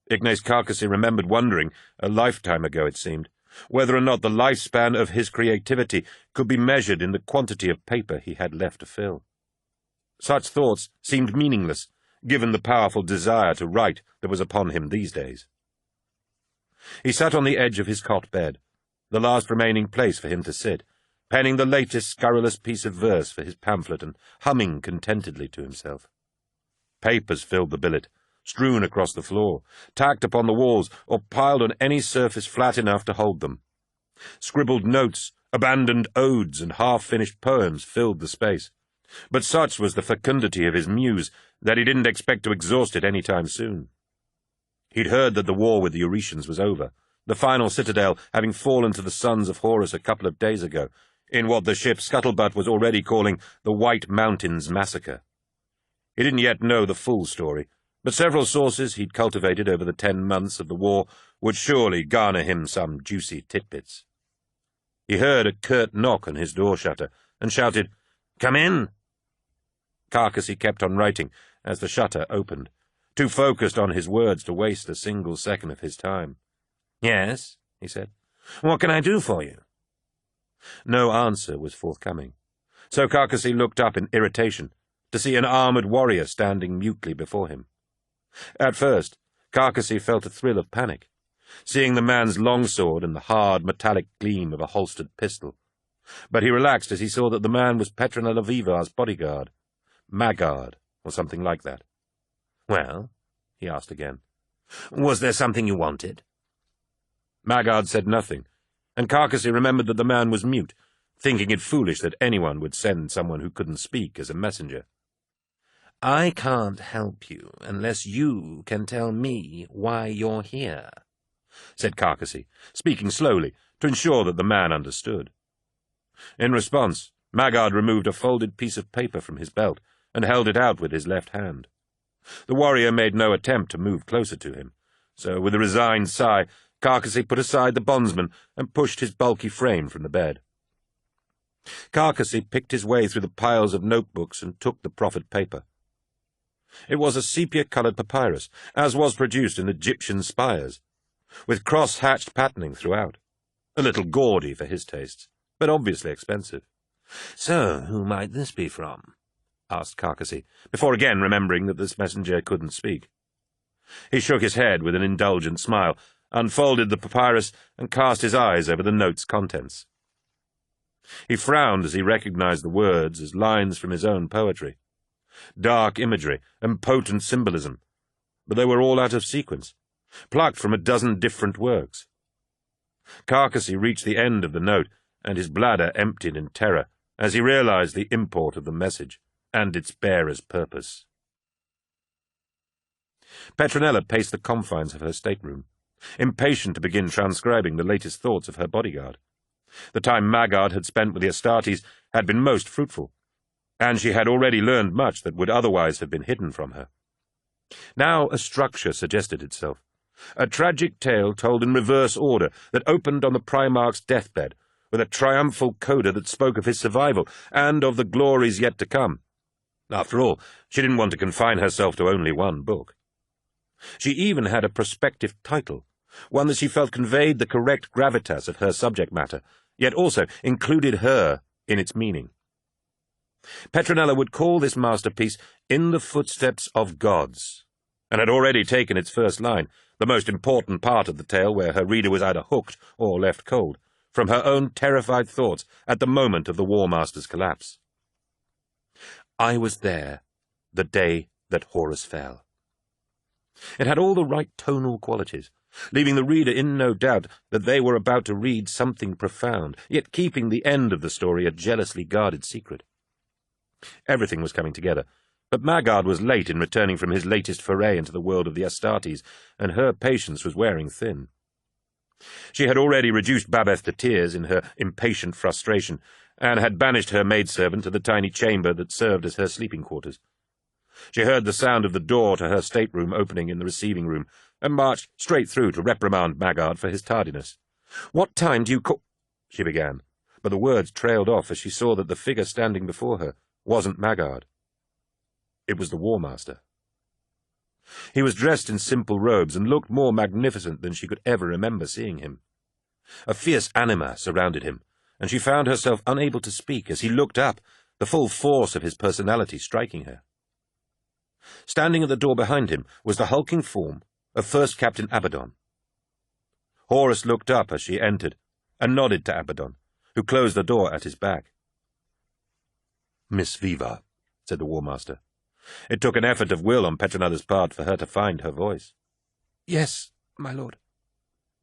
Ignace Carcassy remembered wondering, a lifetime ago it seemed, whether or not the lifespan of his creativity could be measured in the quantity of paper he had left to fill. Such thoughts seemed meaningless, given the powerful desire to write that was upon him these days. He sat on the edge of his cot bed, the last remaining place for him to sit, penning the latest scurrilous piece of verse for his pamphlet and humming contentedly to himself. Papers filled the billet, strewn across the floor, tacked upon the walls, or piled on any surface flat enough to hold them. Scribbled notes, abandoned odes, and half-finished poems filled the space, but such was the fecundity of his muse that he didn't expect to exhaust it any time soon. He'd heard that the war with the Euretians was over, the final citadel having fallen to the sons of Horus a couple of days ago, in what the ship Scuttlebutt was already calling the White Mountains Massacre. He didn't yet know the full story, but several sources he'd cultivated over the 10 months of the war would surely garner him some juicy titbits. He heard a curt knock on his door shutter, and shouted, "Come in!" Carcassy kept on writing as the shutter opened, too focused on his words to waste a single second of his time. "Yes," he said. "What can I do for you?" No answer was forthcoming, so Carcassy looked up in irritation to see an armoured warrior standing mutely before him. At first, Carcassy felt a thrill of panic, seeing the man's longsword and the hard, metallic gleam of a holstered pistol, but he relaxed as he saw that the man was Petronella Vivar's bodyguard, Maggard, or something like that. "Well?" he asked again. "Was there something you wanted?" Maggard said nothing, and Carcassy remembered that the man was mute, thinking it foolish that anyone would send someone who couldn't speak as a messenger. "I can't help you unless you can tell me why you're here," said Carcassy, speaking slowly to ensure that the man understood. In response, Maggard removed a folded piece of paper from his belt and held it out with his left hand. The warrior made no attempt to move closer to him, so with a resigned sigh, Carcassy put aside the bondsman and pushed his bulky frame from the bed. Carcassy picked his way through the piles of notebooks and took the proffered paper. It was a sepia-coloured papyrus, as was produced in Egyptian spires, with cross-hatched patterning throughout, a little gaudy for his tastes, but obviously expensive. "So, who might this be from?" asked Carcassy, before again remembering that this messenger couldn't speak. He shook his head with an indulgent smile, unfolded the papyrus, and cast his eyes over the note's contents. He frowned as he recognized the words as lines from his own poetry. Dark imagery and potent symbolism, but they were all out of sequence, plucked from a dozen different works. Carcassy reached the end of the note, and his bladder emptied in terror as he realized the import of the message and its bearer's purpose. Petronella paced the confines of her stateroom, impatient to begin transcribing the latest thoughts of her bodyguard. The time Maggard had spent with the Astartes had been most fruitful, and she had already learned much that would otherwise have been hidden from her. Now a structure suggested itself, a tragic tale told in reverse order that opened on the Primarch's deathbed, with a triumphal coda that spoke of his survival and of the glories yet to come. After all, she didn't want to confine herself to only one book. She even had a prospective title, one that she felt conveyed the correct gravitas of her subject matter, yet also included her in its meaning. Petronella would call this masterpiece In the Footsteps of Gods, and had already taken its first line, the most important part of the tale where her reader was either hooked or left cold, from her own terrified thoughts at the moment of the War Master's collapse. I was there the day that Horus fell. It had all the right tonal qualities, leaving the reader in no doubt that they were about to read something profound, yet keeping the end of the story a jealously guarded secret. Everything was coming together, but Maggard was late in returning from his latest foray into the world of the Astartes, and her patience was wearing thin. She had already reduced Babeth to tears in her impatient frustration, and had banished her maidservant to the tiny chamber that served as her sleeping quarters. She heard the sound of the door to her stateroom opening in the receiving room, and marched straight through to reprimand Maggard for his tardiness. "What time do you call—" she began, but the words trailed off as she saw that the figure standing before her wasn't Maggard. It was the War Master. He was dressed in simple robes and looked more magnificent than she could ever remember seeing him. A fierce anima surrounded him, and she found herself unable to speak as he looked up, the full force of his personality striking her. Standing at the door behind him was the hulking form of First Captain Abaddon. Horus looked up as she entered, and nodded to Abaddon, who closed the door at his back. "Miss Viva," said the War Master. It took an effort of will on Petronella's part for her to find her voice. "Yes, my lord,"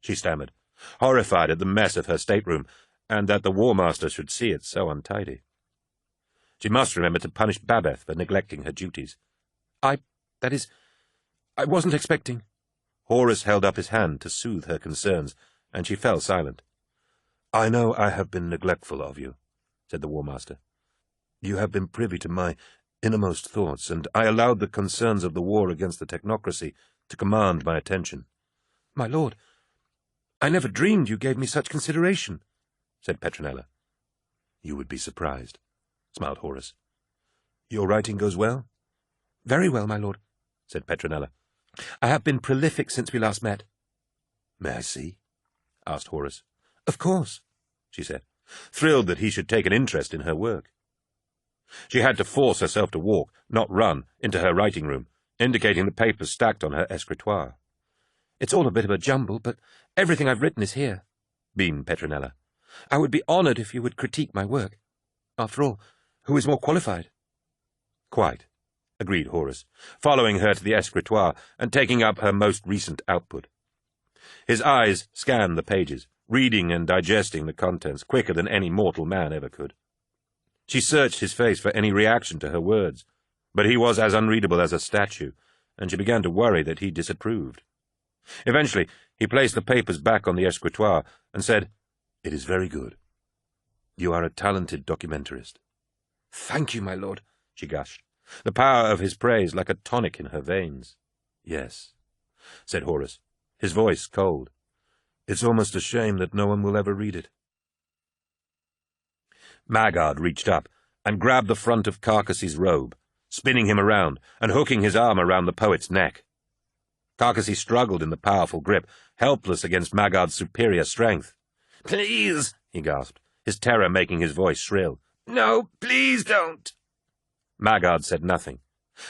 she stammered, horrified at the mess of her stateroom, and that the War Master should see it so untidy. She must remember to punish Babeth for neglecting her duties. I wasn't expecting—" Horus held up his hand to soothe her concerns, and she fell silent. "I know I have been neglectful of you," said the War Master. "You have been privy to my innermost thoughts, and I allowed the concerns of the war against the technocracy to command my attention." "My lord, I never dreamed you gave me such consideration," said Petronella. "You would be surprised," smiled Horus. "Your writing goes well?" "Very well, my lord," said Petronella. "I have been prolific since we last met." "May I see?" asked Horus. "Of course," she said, thrilled that he should take an interest in her work. She had to force herself to walk, not run, into her writing room, indicating the papers stacked on her escritoire. "It's all a bit of a jumble, but everything I've written is here," beamed Petronella. "I would be honoured if you would critique my work. After all, who is more qualified?" "Quite," agreed Horus, following her to the escritoire and taking up her most recent output. His eyes scanned the pages, reading and digesting the contents quicker than any mortal man ever could. She searched his face for any reaction to her words, but he was as unreadable as a statue, and she began to worry that he disapproved. Eventually, he placed the papers back on the escritoire and said, "It is very good. You are a talented documentarist." "Thank you, my lord," she gushed, the power of his praise like a tonic in her veins. "Yes," said Horus, his voice cold. "It's almost a shame that no one will ever read it." Maggard reached up and grabbed the front of Carcassie's robe, spinning him around and hooking his arm around the poet's neck. Carcassie struggled in the powerful grip, helpless against Maggard's superior strength. "Please," he gasped, his terror making his voice shrill. "No, please don't." Maggard said nothing,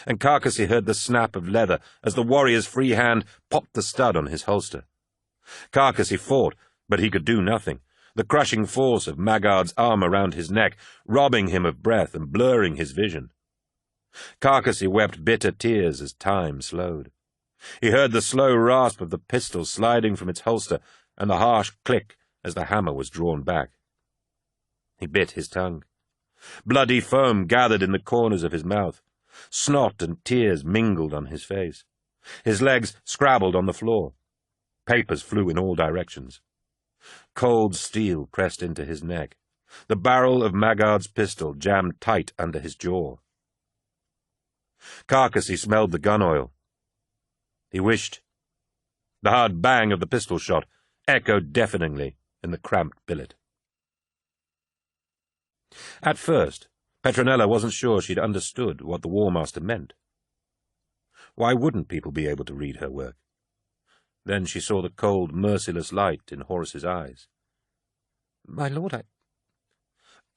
and Carcassie heard the snap of leather as the warrior's free hand popped the stud on his holster. Carcassie fought, but he could do nothing, the crushing force of Maggard's arm around his neck, robbing him of breath and blurring his vision. Carcassie wept bitter tears as time slowed. He heard the slow rasp of the pistol sliding from its holster and the harsh click as the hammer was drawn back. He bit his tongue. Bloody foam gathered in the corners of his mouth. Snot and tears mingled on his face. His legs scrabbled on the floor. Papers flew in all directions. Cold steel pressed into his neck. The barrel of Maggard's pistol jammed tight under his jaw. Carcassie smelled the gun oil. He wished. The hard bang of the pistol shot echoed deafeningly in the cramped billet. At first, Petronella wasn't sure she'd understood what the War Master meant. Why wouldn't people be able to read her work? Then she saw the cold, merciless light in Horace's eyes. "My lord,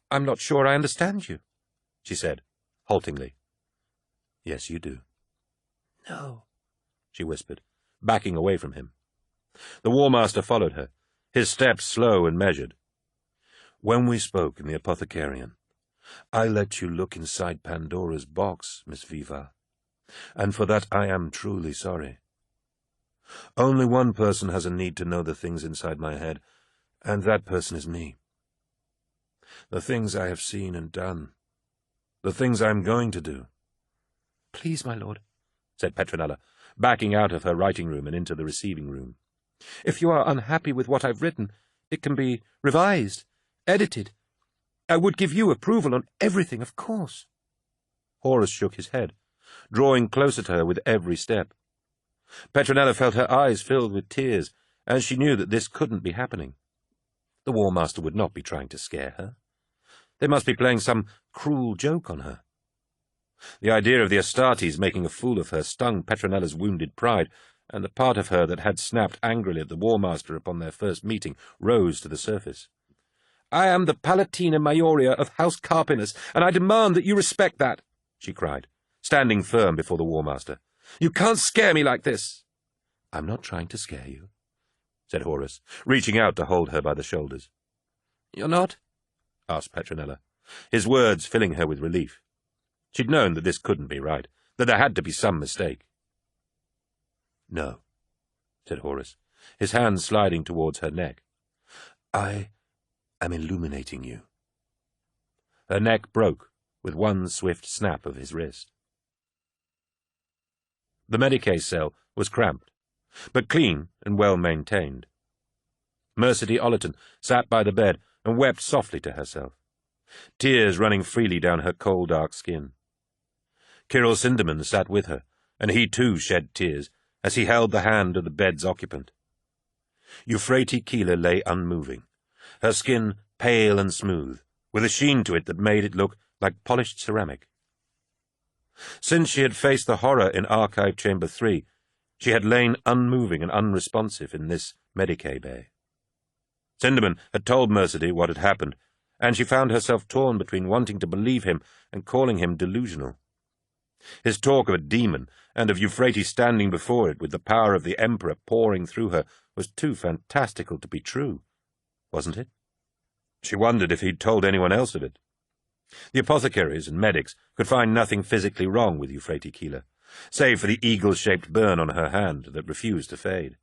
I'm not sure I understand you," she said, haltingly. "Yes, you do." "No," she whispered, backing away from him. The War Master followed her, his steps slow and measured. "When we spoke in the Apothecarian, I let you look inside Pandora's box, Miss Viva, and for that I am truly sorry. Only one person has a need to know the things inside my head, and that person is me. The things I have seen and done, the things I am going to do." "Please, my lord," said Petronella, backing out of her writing-room and into the receiving-room. "If you are unhappy with what I've written, it can be revised, edited. I would give you approval on everything, of course." Horace shook his head, drawing closer to her with every step. Petronella felt her eyes filled with tears, and she knew that this couldn't be happening. The War Master would not be trying to scare her. They must be playing some cruel joke on her. The idea of the Astartes making a fool of her stung Petronella's wounded pride, and the part of her that had snapped angrily at the War Master upon their first meeting rose to the surface. "I am the Palatina Maioria of House Carpinus, and I demand that you respect that," she cried, standing firm before the War Master. "You can't scare me like this." "I'm not trying to scare you," said Horace, reaching out to hold her by the shoulders. "You're not?" asked Petronella, his words filling her with relief. She'd known that this couldn't be right, that there had to be some mistake. "No," said Horace, his hand sliding towards her neck. "I am illuminating you." Her neck broke with one swift snap of his wrist. The Medicae cell was cramped, but clean and well-maintained. Mercedes Ollerton sat by the bed and wept softly to herself, tears running freely down her coal dark skin. Kyril Sinderman sat with her, and he too shed tears as he held the hand of the bed's occupant. Euphrates Keeler lay unmoving, her skin pale and smooth, with a sheen to it that made it look like polished ceramic. Since she had faced the horror in Archive Chamber 3, she had lain unmoving and unresponsive in this Medicae bay. Sinderman had told Mercedes what had happened, and she found herself torn between wanting to believe him and calling him delusional. His talk of a demon, and of Euphrates standing before it with the power of the Emperor pouring through her, was too fantastical to be true, wasn't it? She wondered if he'd told anyone else of it. The apothecaries and medics could find nothing physically wrong with Euphrates Keeler, save for the eagle-shaped burn on her hand that refused to fade.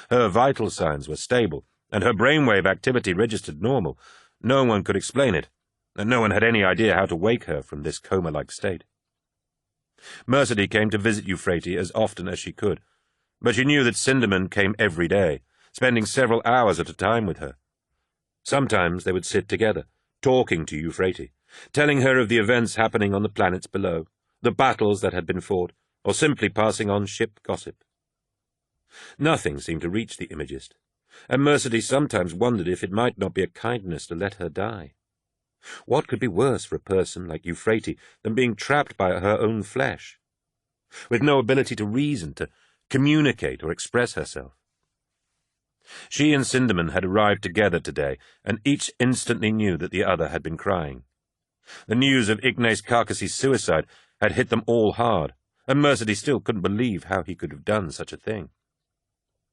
Her vital signs were stable, and her brainwave activity registered normal. No one could explain it, and no one had any idea how to wake her from this coma-like state. Mercedes came to visit Euphrates as often as she could, but she knew that Sinderman came every day, spending several hours at a time with her. Sometimes they would sit together, talking to Euphrates, telling her of the events happening on the planets below, the battles that had been fought, or simply passing on ship gossip. Nothing seemed to reach the Imagist, and Mercedes sometimes wondered if it might not be a kindness to let her die. What could be worse for a person like Euphrates than being trapped by her own flesh, with no ability to reason, to communicate or express herself? She and Sinderman had arrived together today, and each instantly knew that the other had been crying. The news of Ignace Carcass's suicide had hit them all hard, and Mercedes still couldn't believe how he could have done such a thing.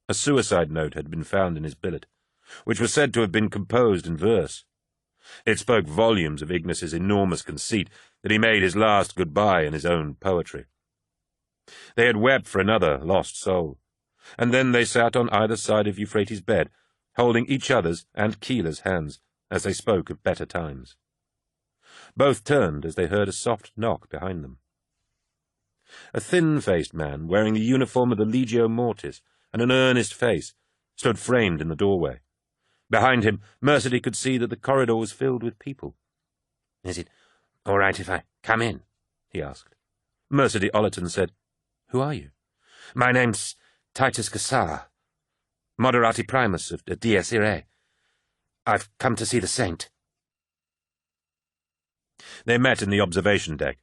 A suicide note had been found in his billet, which was said to have been composed in verse. It spoke volumes of Ignace's enormous conceit that he made his last goodbye in his own poetry. They had wept for another lost soul, and then they sat on either side of Euphrates' bed, holding each other's and Keeler's hands as they spoke of better times. Both turned as they heard a soft knock behind them. A thin-faced man, wearing the uniform of the Legio Mortis and an earnest face, stood framed in the doorway. Behind him, Mercedes could see that the corridor was filled with people. "Is it all right if I come in?" he asked. Mercedes Ollerton said, "Who are you?" "My name's Titus Cassar, Moderati Primus of the Dies Irae. I've come to see the saint." They met in the observation deck,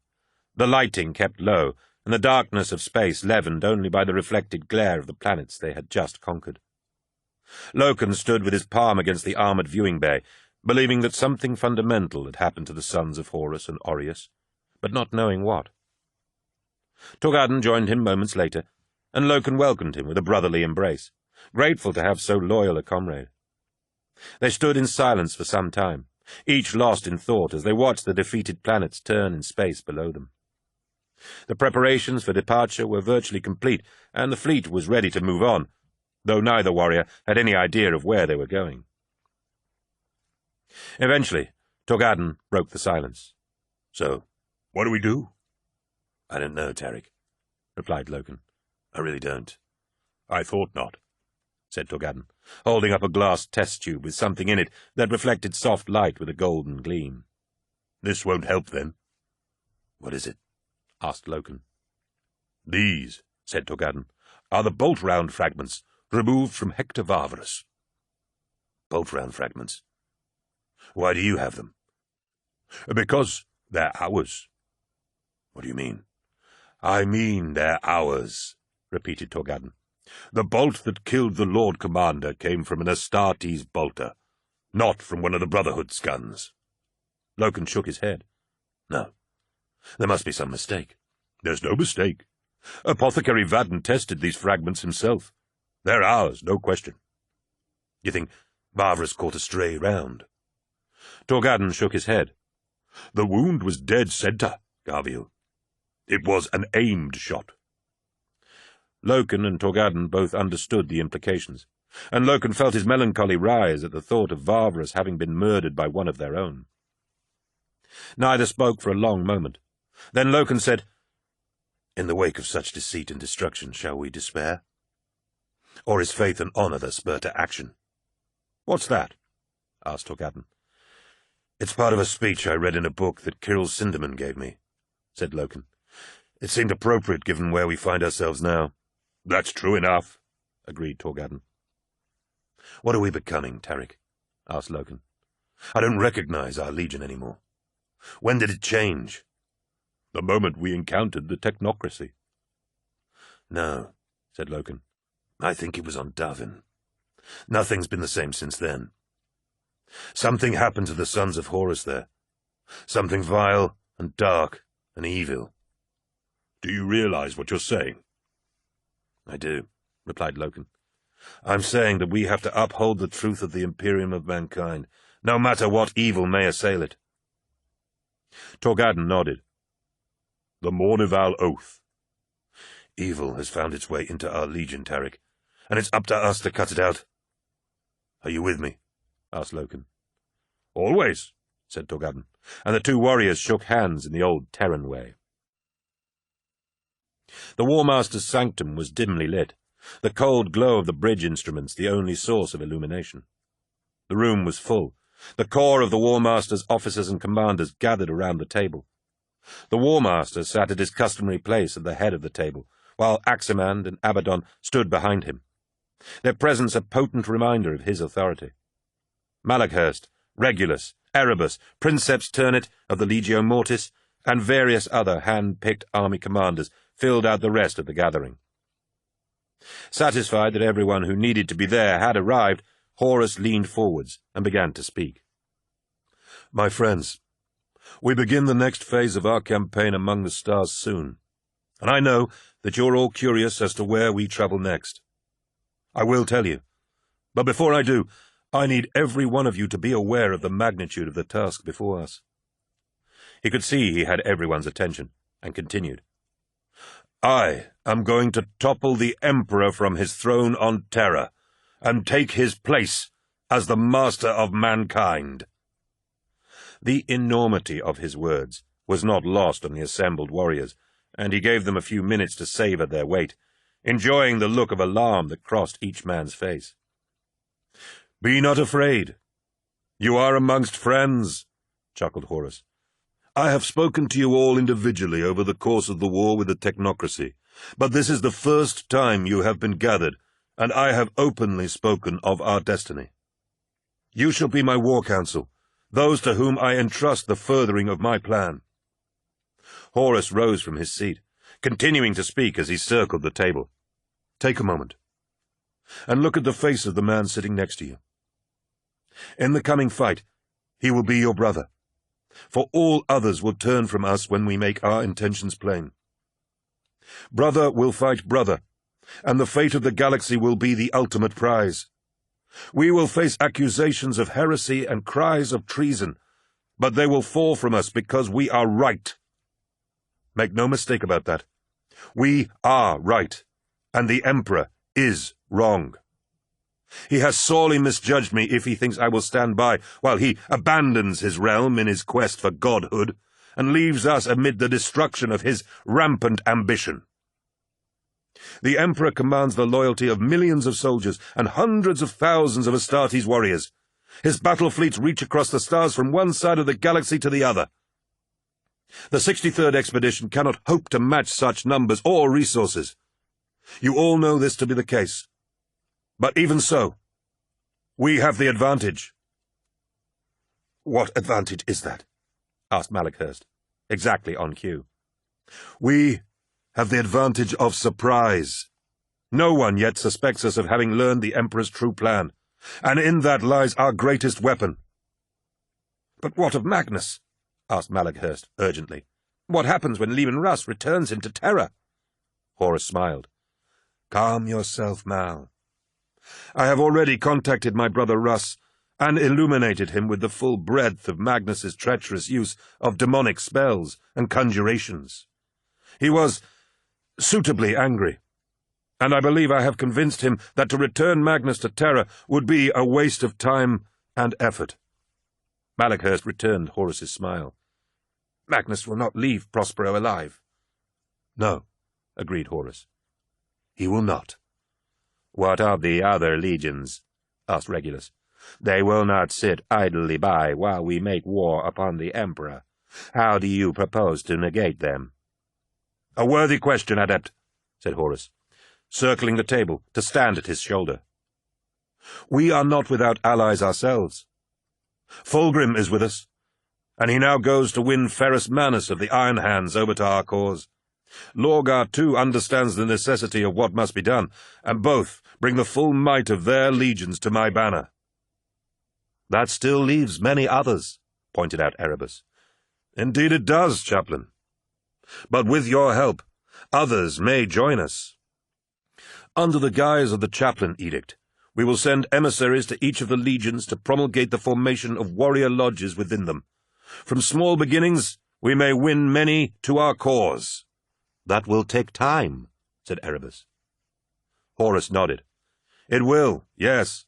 the lighting kept low, and the darkness of space leavened only by the reflected glare of the planets they had just conquered. Loken stood with his palm against the armoured viewing bay, believing that something fundamental had happened to the sons of Horus and Aureus, but not knowing what. Torgadden joined him moments later, and Loken welcomed him with a brotherly embrace, grateful to have so loyal a comrade. They stood in silence for some time, each lost in thought as they watched the defeated planets turn in space below them. The preparations for departure were virtually complete, and the fleet was ready to move on, though neither warrior had any idea of where they were going. Eventually, Torgadden broke the silence. "So, what do we do?" "I don't know, Tarik," replied Loken. "I really don't." "I thought not," said Torgadden, holding up a glass test tube with something in it that reflected soft light with a golden gleam. "This won't help, then." "What is it?" asked Loken. "These," said Torgadden, "are the bolt-round fragments removed from Hector Varvarus." "Bolt-round fragments? Why do you have them?" "Because they're ours." "What do you mean?" "I mean they're ours," repeated Torgadden. "The bolt that killed the Lord Commander came from an Astartes bolter, not from one of the Brotherhood's guns." Loken shook his head. "No. There must be some mistake." "There's no mistake. Apothecary Vadden tested these fragments himself. They're ours, no question." "You think Varvarus caught a stray round?" Torgadden shook his head. "The wound was dead center, Garviel. It was an aimed shot." Loken and Torgadden both understood the implications, and Loken felt his melancholy rise at the thought of Varvarus having been murdered by one of their own. Neither spoke for a long moment. Then Loken said, "In the wake of such deceit and destruction, shall we despair? Or is faith and honour the spur to action?" "What's that?" asked Torgadden. "It's part of a speech I read in a book that Kirill Sinderman gave me," said Loken. "It seemed appropriate given where we find ourselves now." "That's true enough," agreed Torgadden. "What are we becoming, Tarik?" asked Loken. "I don't recognize our legion anymore. When did it change?" "The moment we encountered the technocracy." "No," said Loken. "I think it was on Davin. Nothing's been the same since then. Something happened to the sons of Horus there. Something vile and dark and evil." "Do you realize what you're saying?" "I do," replied Loken. "I'm saying that we have to uphold the truth of the Imperium of mankind, no matter what evil may assail it." Torgadden nodded. "The Mournival Oath." "Evil has found its way into our legion, Tarik, and it's up to us to cut it out. Are you with me?" asked Loken. "Always," said Torgadden, and the two warriors shook hands in the old Terran way. The War Master's sanctum was dimly lit, the cold glow of the bridge instruments the only source of illumination. The room was full, the core of the War Master's officers and commanders gathered around the table. The War Master sat at his customary place at the head of the table, while Aximand and Abaddon stood behind him, their presence a potent reminder of his authority. Malakhurst, Regulus, Erebus, Princeps Turnit of the Legio Mortis, and various other hand-picked army commanders filled out the rest of the gathering. Satisfied that everyone who needed to be there had arrived, Horus leaned forwards and began to speak. "My friends, we begin the next phase of our campaign among the stars soon, and I know that you're all curious as to where we travel next. I will tell you, but before I do, I need every one of you to be aware of the magnitude of the task before us." He could see he had everyone's attention, and continued. "I am going to topple the Emperor from his throne on Terra, and take his place as the master of mankind." The enormity of his words was not lost on the assembled warriors, and he gave them a few minutes to savour their weight, enjoying the look of alarm that crossed each man's face. "Be not afraid. You are amongst friends," chuckled Horus. "I have spoken to you all individually over the course of the war with the technocracy, but this is the first time you have been gathered, and I have openly spoken of our destiny. You shall be my war council, those to whom I entrust the furthering of my plan." Horus rose from his seat, continuing to speak as he circled the table. "Take a moment, and look at the face of the man sitting next to you. In the coming fight, he will be your brother, for all others will turn from us when we make our intentions plain. Brother will fight brother, and the fate of the galaxy will be the ultimate prize. We will face accusations of heresy and cries of treason, but they will fall from us because we are right. Make no mistake about that. We are right, and the Emperor is wrong. He has sorely misjudged me if he thinks I will stand by while he abandons his realm in his quest for godhood and leaves us amid the destruction of his rampant ambition. The Emperor commands the loyalty of millions of soldiers and hundreds of thousands of Astartes warriors. His battle fleets reach across the stars from one side of the galaxy to the other. The 63rd Expedition cannot hope to match such numbers or resources. You all know this to be the case. But even so, we have the advantage." "What advantage is that?" asked Malachhurst, exactly on cue. "We have the advantage of surprise. No one yet suspects us of having learned the Emperor's true plan, and in that lies our greatest weapon." "But what of Magnus?" asked Malachhurst urgently. "What happens when Leman Russ returns him to Terra?" Horus smiled. "Calm yourself, Mal. I have already contacted my brother Russ and illuminated him with the full breadth of Magnus's treacherous use of demonic spells and conjurations. He was suitably angry, and I believe I have convinced him that to return Magnus to Terra would be a waste of time and effort." Malachhurst returned Horus's smile. "Magnus will not leave Prospero alive." "No," agreed Horus. "He will not." "What of the other legions?" asked Regulus. "They will not sit idly by while we make war upon the Emperor. How do you propose to negate them?" "A worthy question, Adept," said Horus, circling the table to stand at his shoulder. "We are not without allies ourselves. Fulgrim is with us, and he now goes to win Ferrus Manus of the Iron Hands over to our cause. Lorgar, too, understands the necessity of what must be done, and both bring the full might of their legions to my banner." "That still leaves many others," pointed out Erebus. "Indeed it does, Chaplain. But with your help, others may join us. Under the guise of the Chaplain Edict, we will send emissaries to each of the legions to promulgate the formation of warrior lodges within them. From small beginnings, we may win many to our cause." "That will take time," said Erebus. Horus nodded. "It will, yes,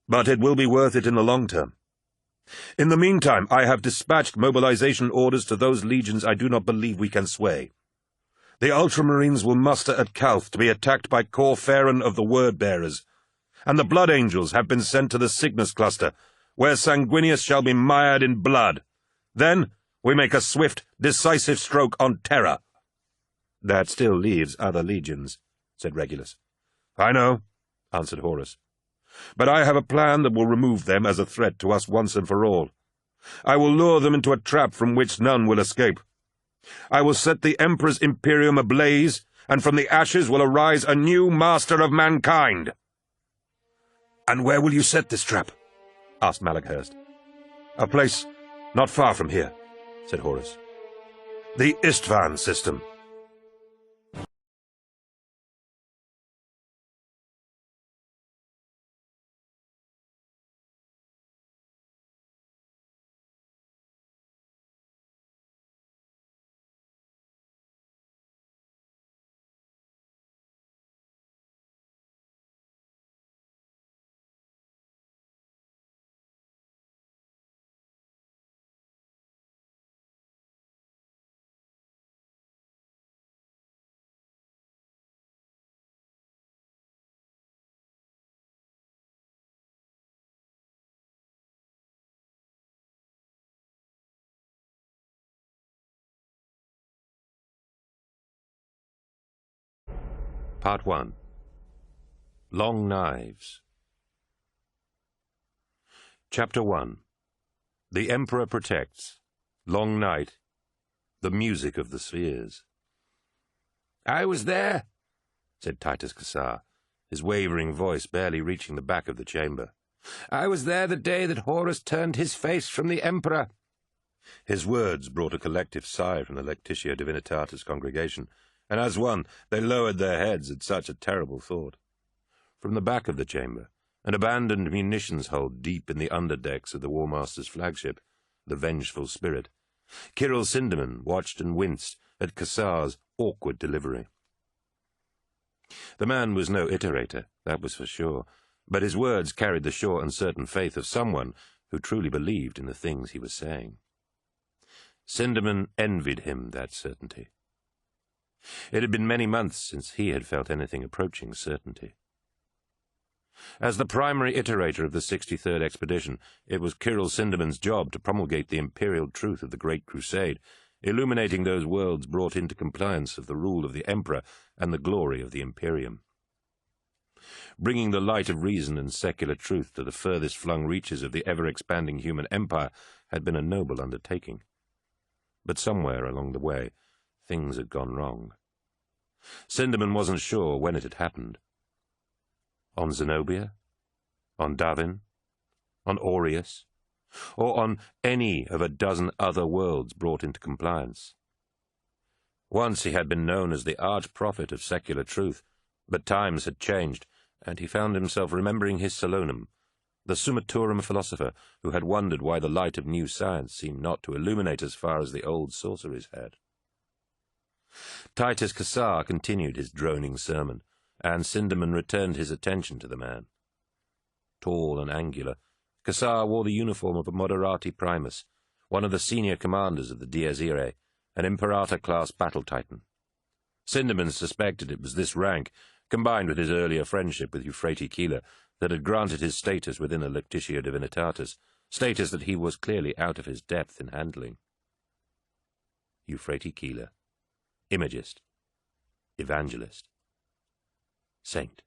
but it will be worth it in the long term. In the meantime, I have dispatched mobilization orders to those legions I do not believe we can sway. The Ultramarines will muster at Calth to be attacked by Cor Phaeron of the Word-Bearers, and the Blood Angels have been sent to the Cygnus Cluster, where Sanguinius shall be mired in blood. Then we make a swift, decisive stroke on Terra." "That still leaves other legions," said Regulus. "I know," answered Horus. "But I have a plan that will remove them as a threat to us once and for all. I will lure them into a trap from which none will escape. I will set the Emperor's Imperium ablaze, and from the ashes will arise a new master of mankind." "And where will you set this trap?" asked Malachhurst. "A place not far from here," said Horus. "The Istvan system." Part 1. Long Knives. Chapter 1. The Emperor Protects. Long Night. The Music of the Spheres. "I was there," said Titus Cassar, his wavering voice barely reaching the back of the chamber. "I was there the day that Horus turned his face from the Emperor." His words brought a collective sigh from the Lectitio Divinitatis congregation, and as one they lowered their heads at such a terrible thought. From the back of the chamber, an abandoned munitions hold deep in the underdecks of the War Master's flagship, the Vengeful Spirit, Kirill Sinderman watched and winced at Cassar's awkward delivery. The man was no iterator, that was for sure, but his words carried the sure and certain faith of someone who truly believed in the things he was saying. Sinderman envied him that certainty. It had been many months since he had felt anything approaching certainty. As the primary iterator of the 63rd Expedition, it was Kirill Sinderman's job to promulgate the imperial truth of the Great Crusade, illuminating those worlds brought into compliance of the rule of the Emperor and the glory of the Imperium. Bringing the light of reason and secular truth to the furthest flung reaches of the ever-expanding human empire had been a noble undertaking. But somewhere along the way, things had gone wrong. Sinderman wasn't sure when it had happened. On Zenobia? On Davin? On Aureus? Or on any of a dozen other worlds brought into compliance? Once he had been known as the arch-prophet of secular truth, but times had changed, and he found himself remembering his Solonum, the Summatorum philosopher who had wondered why the light of new science seemed not to illuminate as far as the old sorceries had. Titus Cassar continued his droning sermon, and Sinderman returned his attention to the man. Tall and angular, Cassar wore the uniform of a Moderati Primus, one of the senior commanders of the Dies Irae, an Imperator-class battle titan. Sinderman suspected it was this rank, combined with his earlier friendship with Euphrates Keeler, that had granted his status within the Lectitio Divinitatis, status that he was clearly out of his depth in handling. Euphrates Keeler, imagist, evangelist, saint.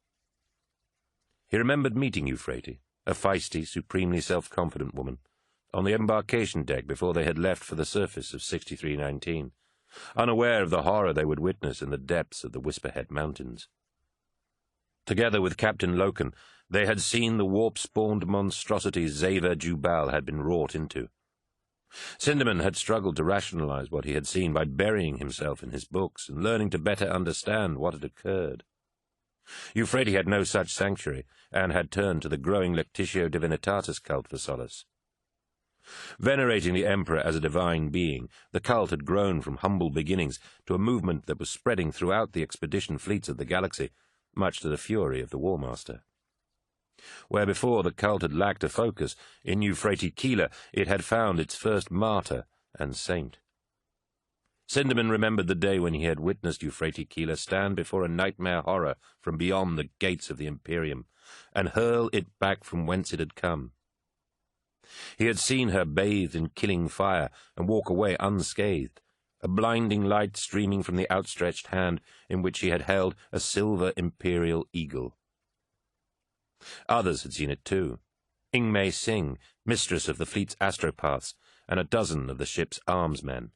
He remembered meeting Euphrates, a feisty, supremely self-confident woman, on the embarkation deck before they had left for the surface of 6319, unaware of the horror they would witness in the depths of the Whisperhead Mountains. Together with Captain Loken, they had seen the warp-spawned monstrosity Xaver Jubal had been wrought into. Sinderman had struggled to rationalize what he had seen by burying himself in his books and learning to better understand what had occurred. Euphrates had no such sanctuary, and had turned to the growing Lectitio Divinitatis cult for solace. Venerating the Emperor as a divine being, the cult had grown from humble beginnings to a movement that was spreading throughout the expedition fleets of the galaxy, much to the fury of the War Master. Where before the cult had lacked a focus, in Euphrates Keeler it had found its first martyr and saint. Sinderman remembered the day when he had witnessed Euphrates Keeler stand before a nightmare horror from beyond the gates of the Imperium, and hurl it back from whence it had come. He had seen her bathed in killing fire and walk away unscathed, a blinding light streaming from the outstretched hand in which she had held a silver imperial eagle. Others had seen it too. Ingmei Singh, mistress of the fleet's astropaths, and a dozen of the ship's armsmen.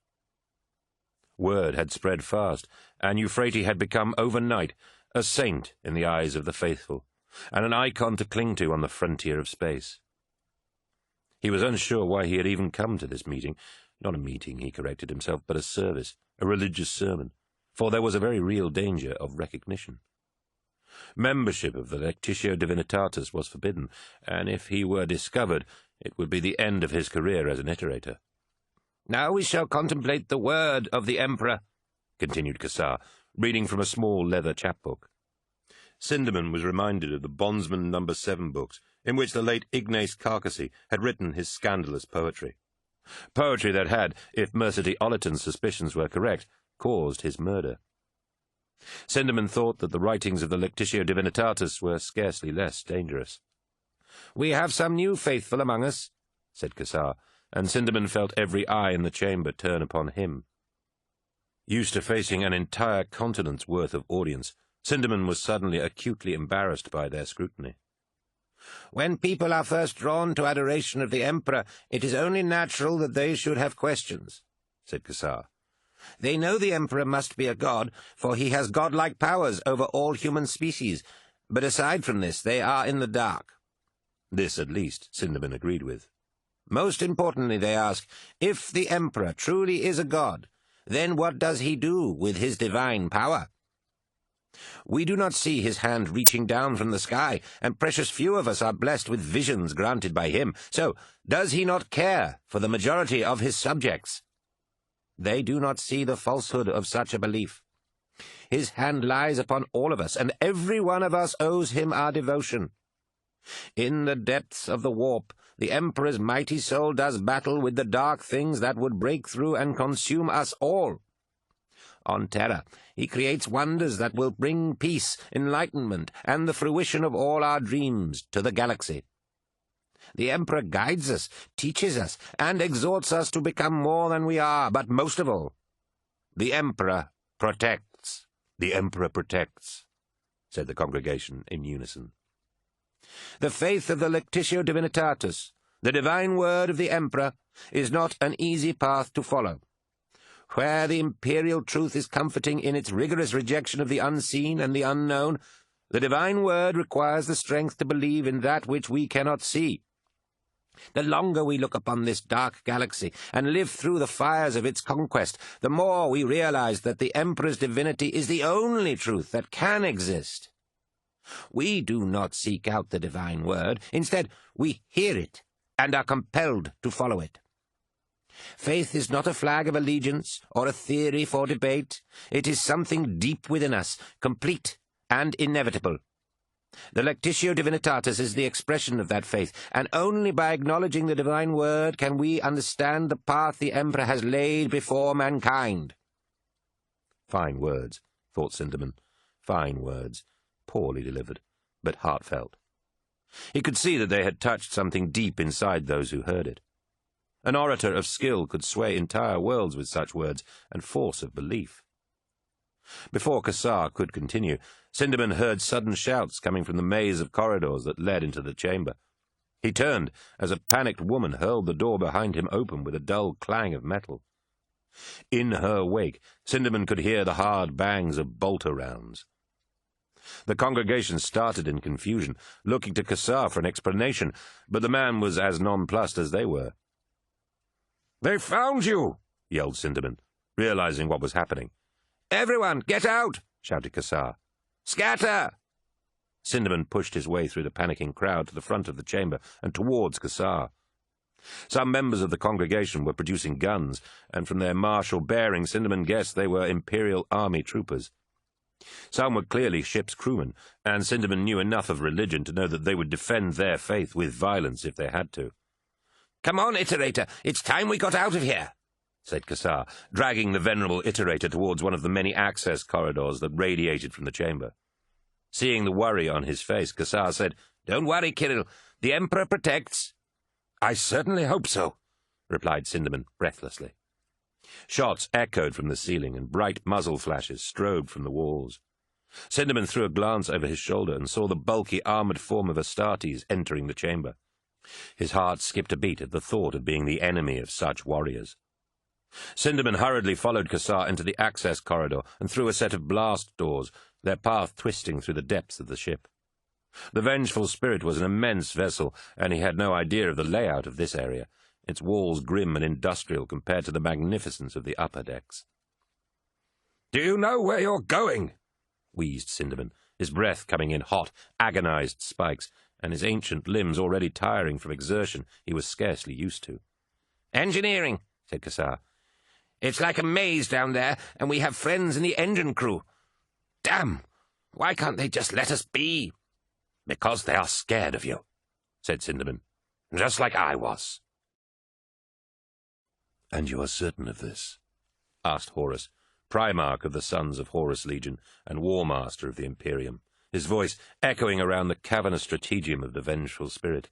Word had spread fast, and Euphrates had become overnight a saint in the eyes of the faithful, and an icon to cling to on the frontier of space. He was unsure why he had even come to this meeting. Not a meeting, he corrected himself, but a service, a religious sermon, for there was a very real danger of recognition. Membership of the Lectitio Divinitatis was forbidden, and if he were discovered, it would be the end of his career as an iterator. "Now we shall contemplate the word of the Emperor," continued Cassar, reading from a small leather chapbook. Sinderman was reminded of the Bondsman No. 7 books, in which the late Ignace Carcassy had written his scandalous poetry. Poetry that had, if Mercety Ollerton's suspicions were correct, caused his murder. Sinderman thought that the writings of the Lectitio Divinitatis were scarcely less dangerous. "We have some new faithful among us," said Cassar, and Sinderman felt every eye in the chamber turn upon him. Used to facing an entire continent's worth of audience, Sinderman was suddenly acutely embarrassed by their scrutiny. "When people are first drawn to adoration of the Emperor, it is only natural that they should have questions," said Cassar. They know the Emperor must be a god, for he has godlike powers over all human species. But aside from this, they are in the dark. This, at least, Sindamin agreed with. Most importantly, they ask, if the Emperor truly is a god, then what does he do with his divine power? We do not see his hand reaching down from the sky, and precious few of us are blessed with visions granted by him. So, does he not care for the majority of his subjects? They do not see the falsehood of such a belief. His hand lies upon all of us, and every one of us owes him our devotion. In the depths of the warp, the Emperor's mighty soul does battle with the dark things that would break through and consume us all. On Terra, he creates wonders that will bring peace, enlightenment, and the fruition of all our dreams to the galaxy. The Emperor guides us, teaches us, and exhorts us to become more than we are, but most of all, the Emperor protects. The Emperor protects, said the congregation in unison. The faith of the Lectitio Divinitatus, the divine word of the Emperor, is not an easy path to follow. Where the imperial truth is comforting in its rigorous rejection of the unseen and the unknown, the divine word requires the strength to believe in that which we cannot see. The longer we look upon this dark galaxy and live through the fires of its conquest, the more we realize that the Emperor's divinity is the only truth that can exist. We do not seek out the divine word. Instead, we hear it and are compelled to follow it. Faith is not a flag of allegiance or a theory for debate. It is something deep within us, complete and inevitable. The Lectitio Divinitatis is the expression of that faith, and only by acknowledging the divine word can we understand the path the Emperor has laid before mankind. Fine words, thought Sindamin. Fine words. Poorly delivered, but heartfelt. He could see that they had touched something deep inside those who heard it. An orator of skill could sway entire worlds with such words and force of belief. Before Kassar could continue, Sindamin heard sudden shouts coming from the maze of corridors that led into the chamber. He turned as a panicked woman hurled the door behind him open with a dull clang of metal. In her wake, Sindamin could hear the hard bangs of bolter rounds. The congregation started in confusion, looking to Kassar for an explanation, but the man was as nonplussed as they were. "They found you!" yelled Sindamin, realizing what was happening. "Everyone, get out!" shouted Kassar. "Scatter!" Sindamin pushed his way through the panicking crowd to the front of the chamber and towards Kassar. Some members of the congregation were producing guns, and from their martial bearing Sindamin guessed they were Imperial Army troopers. Some were clearly ship's crewmen, and Sindamin knew enough of religion to know that they would defend their faith with violence if they had to. "Come on, Iterator, it's time we got out of here," said Kassar, dragging the venerable Iterator towards one of the many access corridors that radiated from the chamber. Seeing the worry on his face, Kassar said, "Don't worry, Kirill, the Emperor protects." "I certainly hope so," replied Sindamin breathlessly. Shots echoed from the ceiling, and bright muzzle flashes strobed from the walls. Sindamin threw a glance over his shoulder and saw the bulky armoured form of Astartes entering the chamber. His heart skipped a beat at the thought of being the enemy of such warriors. Sindamin hurriedly followed Kassar into the access corridor and through a set of blast doors, their path twisting through the depths of the ship. The Vengeful Spirit was an immense vessel, and he had no idea of the layout of this area, its walls grim and industrial compared to the magnificence of the upper decks. "Do you know where you're going?" wheezed Sindamin, his breath coming in hot, agonized spikes, and his ancient limbs already tiring from exertion he was scarcely used to. "Engineering," said Kassar. "It's like a maze down there, and we have friends in the engine crew. Damn! Why can't they just let us be?" "Because they are scared of you," said Sindamin, "just like I was." "And you are certain of this?" asked Horus, Primarch of the Sons of Horus Legion and War Master of the Imperium, his voice echoing around the cavernous strategium of the Vengeful Spirit.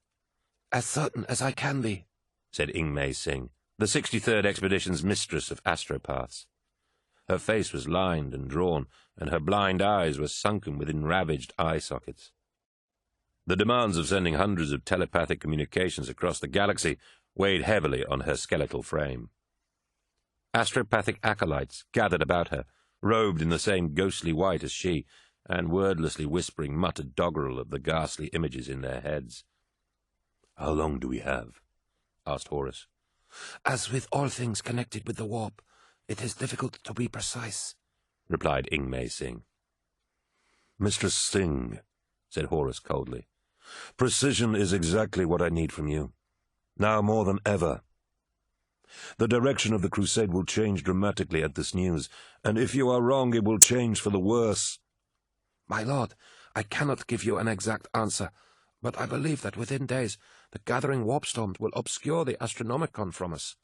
"As certain as I can be," said Ingmei Singh, the 63rd Expedition's mistress of astropaths. Her face was lined and drawn, and her blind eyes were sunken within ravaged eye sockets. The demands of sending hundreds of telepathic communications across the galaxy weighed heavily on her skeletal frame. Astropathic acolytes gathered about her, robed in the same ghostly white as she, and wordlessly whispering muttered doggerel of the ghastly images in their heads. "How long do we have?" asked Horus. "As with all things connected with the warp, it is difficult to be precise," replied Ing-Mei Sing. "Mistress Sing," said Horus coldly, "precision is exactly what I need from you, now more than ever. The direction of the crusade will change dramatically at this news, and if you are wrong, it will change for the worse." "My lord, I cannot give you an exact answer, but I believe that within days the gathering warp storms will obscure the Astronomicon from us,"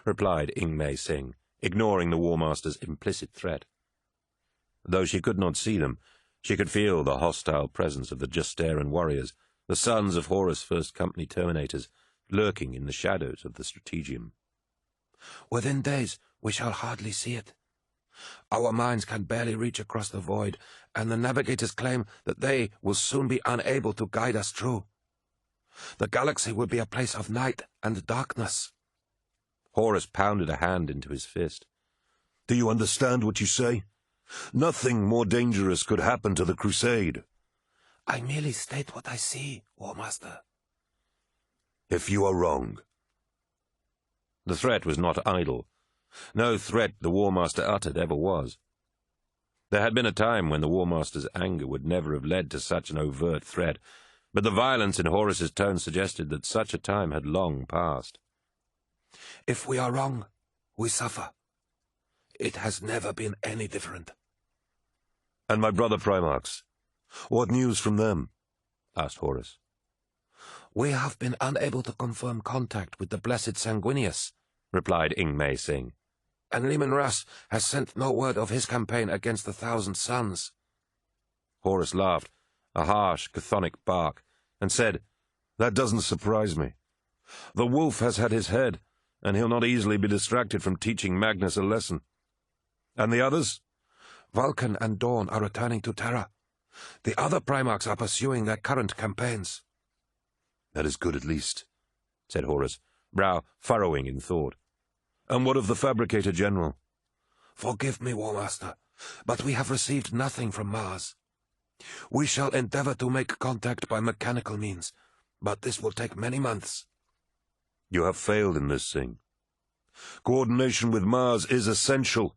replied Ing-Mei Sing, ignoring the War Master's implicit threat. Though she could not see them, she could feel the hostile presence of the Justaran warriors, the sons of Horus' First Company Terminators, lurking in the shadows of the Strategium. "Within days we shall hardly see it. Our minds can barely reach across the void, and the navigators claim that they will soon be unable to guide us through. The galaxy will be a place of night and darkness." Horus pounded a hand into his fist. "Do you understand what you say? Nothing more dangerous could happen to the crusade." "I merely state what I see, War Master." "If you are wrong." The threat was not idle. No threat the War Master uttered ever was. There had been a time when the War Master's anger would never have led to such an overt threat, but the violence in Horus's tone suggested that such a time had long passed. "If we are wrong, we suffer. It has never been any different." "And my brother Primarchs? What news from them?" asked Horus. "We have been unable to confirm contact with the blessed Sanguinius," replied Ing-Mei Sing. "and Leman Russ has sent no word of his campaign against the Thousand Suns." Horus laughed, a harsh, chthonic bark, and said, "That doesn't surprise me. The wolf has had his head, and he'll not easily be distracted from teaching Magnus a lesson. And the others?" "Vulcan and Dawn are returning to Terra. The other Primarchs are pursuing their current campaigns." "That is good at least," said Horus, brow furrowing in thought. "And what of the Fabricator General?" "Forgive me, War Master, but we have received nothing from Mars. We shall endeavor to make contact by mechanical means, but this will take many months." "You have failed in this thing. Coordination with Mars is essential."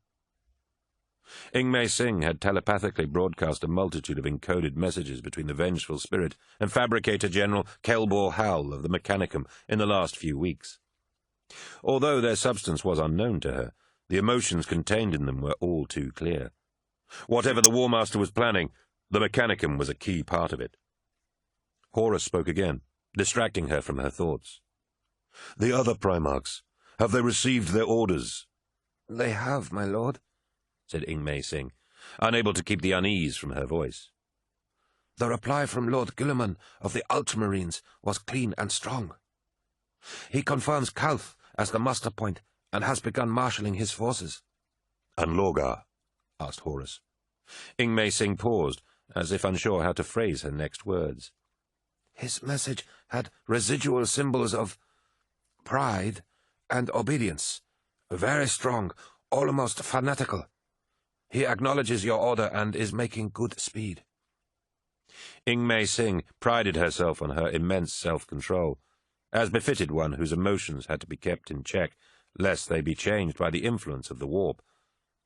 Ing-Mei Sing had telepathically broadcast a multitude of encoded messages between the Vengeful Spirit and Fabricator General Kelbor Howell of the Mechanicum in the last few weeks. Although their substance was unknown to her, the emotions contained in them were all too clear. Whatever the War Master was planning, the Mechanicum was a key part of it. Horus spoke again, distracting her from her thoughts. "The other Primarchs, have they received their orders?" "They have, my lord," said Ing-Mei Sing, unable to keep the unease from her voice. "The reply from Lord Guilliman of the Ultramarines was clean and strong. He confirms Calth as the muster point and has begun marshalling his forces." "And Lorgar?" asked Horus. Ing-Mei Sing paused, as if unsure how to phrase her next words. "His message had residual symbols of pride and obedience, very strong, almost fanatical. He acknowledges your order and is making good speed." Ing-Mei Sing prided herself on her immense self-control, as befitted one whose emotions had to be kept in check, lest they be changed by the influence of the warp.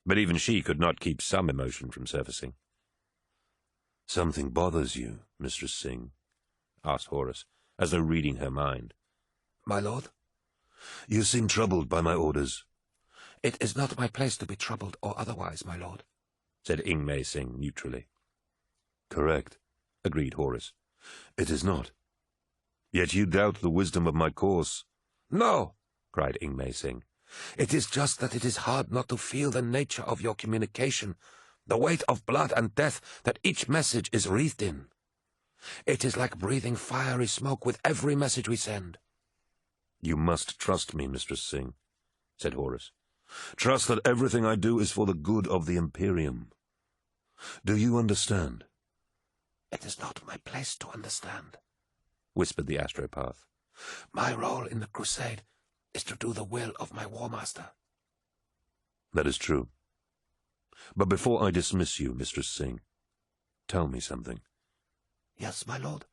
But even she could not keep some emotion from surfacing. "Something bothers you, Mistress Sing?" asked Horus, as though reading her mind. "My lord?" "You seem troubled by my orders." "It is not my place to be troubled or otherwise, my lord," said Ing-Mei Sing neutrally. "Correct," agreed Horus. "It is not. Yet you doubt the wisdom of my course." "No!" cried Ing-Mei Sing. "It is just that it is hard not to feel the nature of your communication, the weight of blood and death that each message is wreathed in. It is like breathing fiery smoke with every message we send." "You must trust me, Mistress Sing," said Horus. "Trust that everything I do is for the good of the Imperium. Do you understand?" "It is not my place to understand," whispered the astropath. "My role in the crusade is to do the will of my War Master." That is true. But before I dismiss you, Mistress Singh, tell me something. Yes, my lord.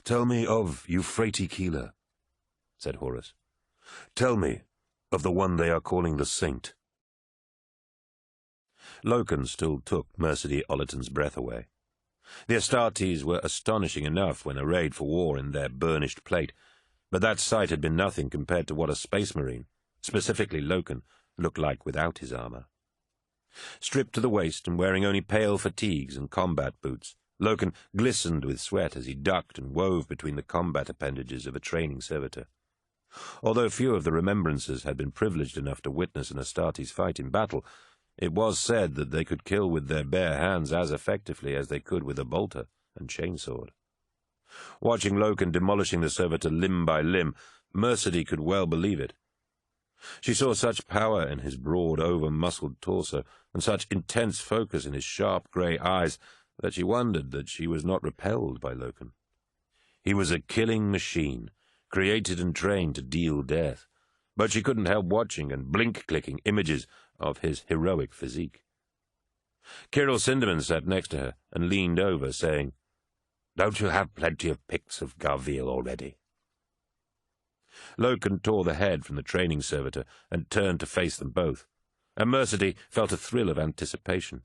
Tell me of Euphrates Keeler, said Horus. Tell me of the one they are calling the Saint. Loken still took Mercedy Ollerton's breath away. The Astartes were astonishing enough when arrayed for war in their burnished plate, but that sight had been nothing compared to what a space marine, specifically Loken, looked like without his armor. Stripped to the waist and wearing only pale fatigues and combat boots, Loken glistened with sweat as he ducked and wove between the combat appendages of a training servitor. Although few of the remembrancers had been privileged enough to witness an Astartes fight in battle, it was said that they could kill with their bare hands as effectively as they could with a bolter and chainsword. Watching Loken demolishing the servitor limb by limb, Mercedy could well believe it. She saw such power in his broad, over-muscled torso, and such intense focus in his sharp grey eyes, that she wondered that she was not repelled by Loken. He was a killing machine, created and trained to deal death, but she couldn't help watching and blink-clicking images of his heroic physique. Kirill Sinderman sat next to her and leaned over, saying, "Don't you have plenty of pics of Garville already?" Loken tore the head from the training servitor and turned to face them both, and Mercedy felt a thrill of anticipation.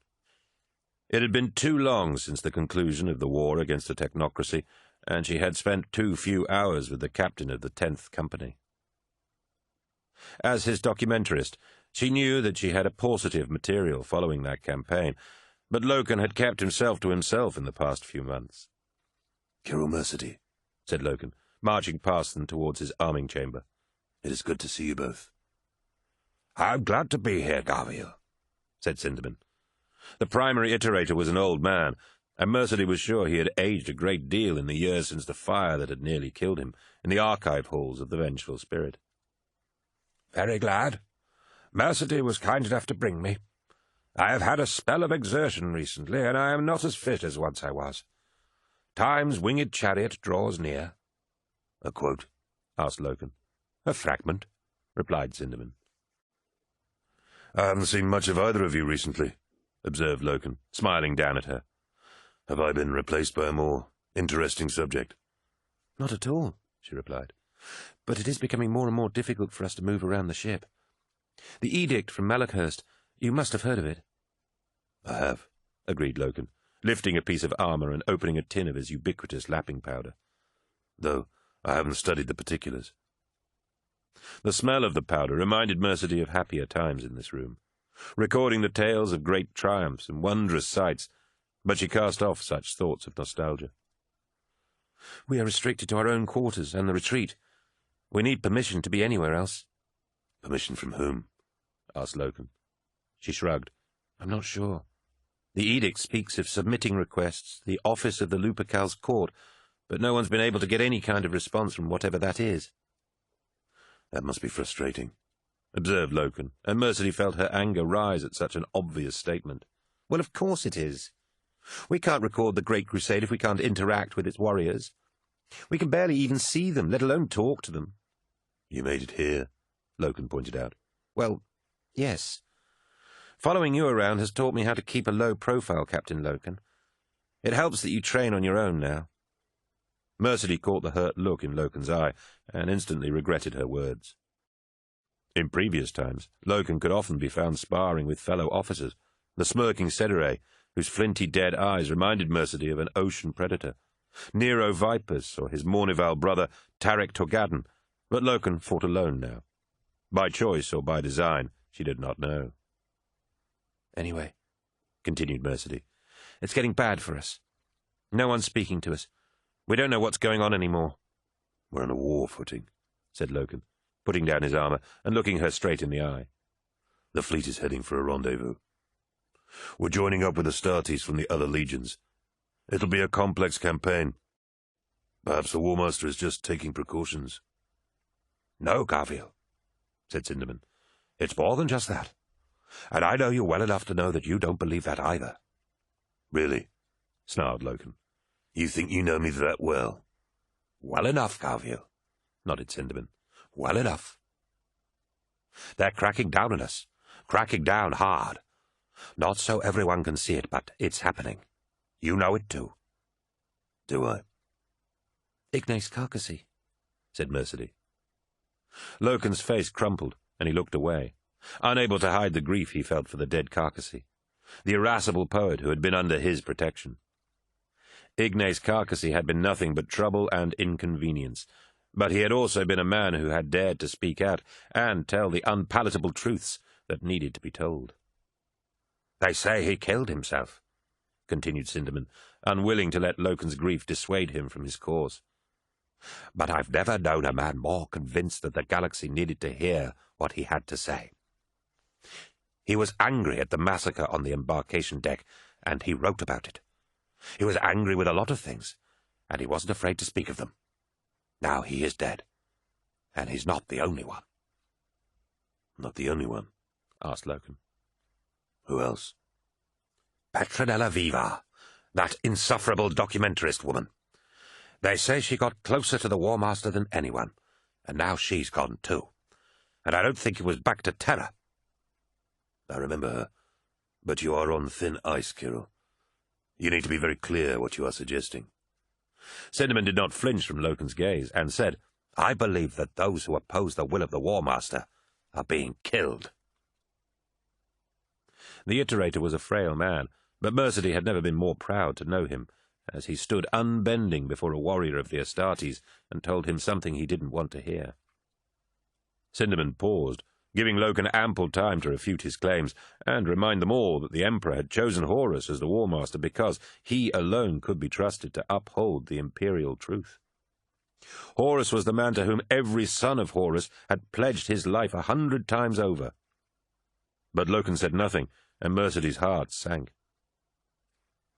It had been too long since the conclusion of the war against the technocracy, and she had spent too few hours with the captain of the 10th Company. As his documentarist, she knew that she had a paucity of material following that campaign, but Loken had kept himself to himself in the past few months. "Kirill Mercedy," said Loken, marching past them towards his arming chamber. "It is good to see you both." "I'm glad to be here, Garville," said Sinderman. The primary iterator was an old man, and Mercedy was sure he had aged a great deal in the years since the fire that had nearly killed him in the archive halls of the Vengeful Spirit. "Very glad. Mercedy was kind enough to bring me. I have had a spell of exertion recently, and I am not as fit as once I was. Time's winged chariot draws near." "A quote?" asked Loken. "A fragment," replied Sinderman. "I haven't seen much of either of you recently," observed Loken, smiling down at her. "Have I been replaced by a more interesting subject?" "Not at all," she replied. "But it is becoming more and more difficult for us to move around the ship. The edict from Malachhurst, you must have heard of it." "I have," agreed Loken, lifting a piece of armor and opening a tin of his ubiquitous lapping powder. "Though I haven't studied the particulars." The smell of the powder reminded Mercedy of happier times in this room, recording the tales of great triumphs and wondrous sights, but she cast off such thoughts of nostalgia. "We are restricted to our own quarters and the retreat. We need permission to be anywhere else." "Permission from whom?" asked Loken. She shrugged. "I'm not sure. The edict speaks of submitting requests to the office of the Lupercal's court, but no one's been able to get any kind of response from whatever that is." "That must be frustrating," observed Loken, and Mercedy felt her anger rise at such an obvious statement. "Well, of course it is. We can't record the Great Crusade if we can't interact with its warriors. We can barely even see them, let alone talk to them." "You made it here," Loken pointed out. "Well, yes. Following you around has taught me how to keep a low profile, Captain Loken. It helps that you train on your own now." Mercedy caught the hurt look in Loken's eye and instantly regretted her words. In previous times, Loken could often be found sparring with fellow officers, the smirking Sedere, whose flinty dead eyes reminded Mercedy of an ocean predator, Nero Vipers, or his Mournival brother Tarek Torgadon, but Loken fought alone now. By choice or by design, she did not know. "Anyway," continued Mercedy, "it's getting bad for us. No one's speaking to us. We don't know what's going on anymore." "We're on a war footing," said Loken, putting down his armor and looking her straight in the eye. "The fleet is heading for a rendezvous. We're joining up with Astartes from the other legions. It'll be a complex campaign. Perhaps the War Master is just taking precautions." "No, Garville," said Sinderman. "It's more than just that. And I know you well enough to know that you don't believe that either." "Really?" snarled Loken. "You think you know me that well?" "Well enough, Garville," nodded Sinderman. "Well enough. They're cracking down on us, cracking down hard. Not so everyone can see it, but it's happening. You know it too. Do I? Ignace Carcassy, said Mercedy. Loken's face crumpled, and he looked away, unable to hide the grief he felt for the dead Carcassy, the irascible poet who had been under his protection. Ignace Carcassy had been nothing but trouble and inconvenience, but he had also been a man who had dared to speak out and tell the unpalatable truths that needed to be told. "They say he killed himself," continued Cinderman, unwilling to let Loken's grief dissuade him from his cause. "But I've never known a man more convinced that the galaxy needed to hear what he had to say. He was angry at the massacre on the embarkation deck, and he wrote about it. He was angry with a lot of things, and he wasn't afraid to speak of them. Now he is dead, and he's not the only one." "Not the only one?" asked Loken. "Who else?" "Petronella Viva, that insufferable documentarist woman. They say she got closer to the War Master than anyone, and now she's gone too. And I don't think it was back to Terra." "I remember her. But you are on thin ice, Kirill. You need to be very clear what you are suggesting." Cinderman did not flinch from Loken's gaze, and said, "I believe that those who oppose the will of the War Master are being killed." The Iterator was a frail man, but Mercedy had never been more proud to know him, as he stood unbending before a warrior of the Astartes and told him something he didn't want to hear. Cinderman paused, giving Loken ample time to refute his claims, and remind them all that the Emperor had chosen Horus as the War Master because he alone could be trusted to uphold the imperial truth. Horus was the man to whom every son of Horus had pledged his life 100 times over. But Loken said nothing, and Mercedy's heart sank.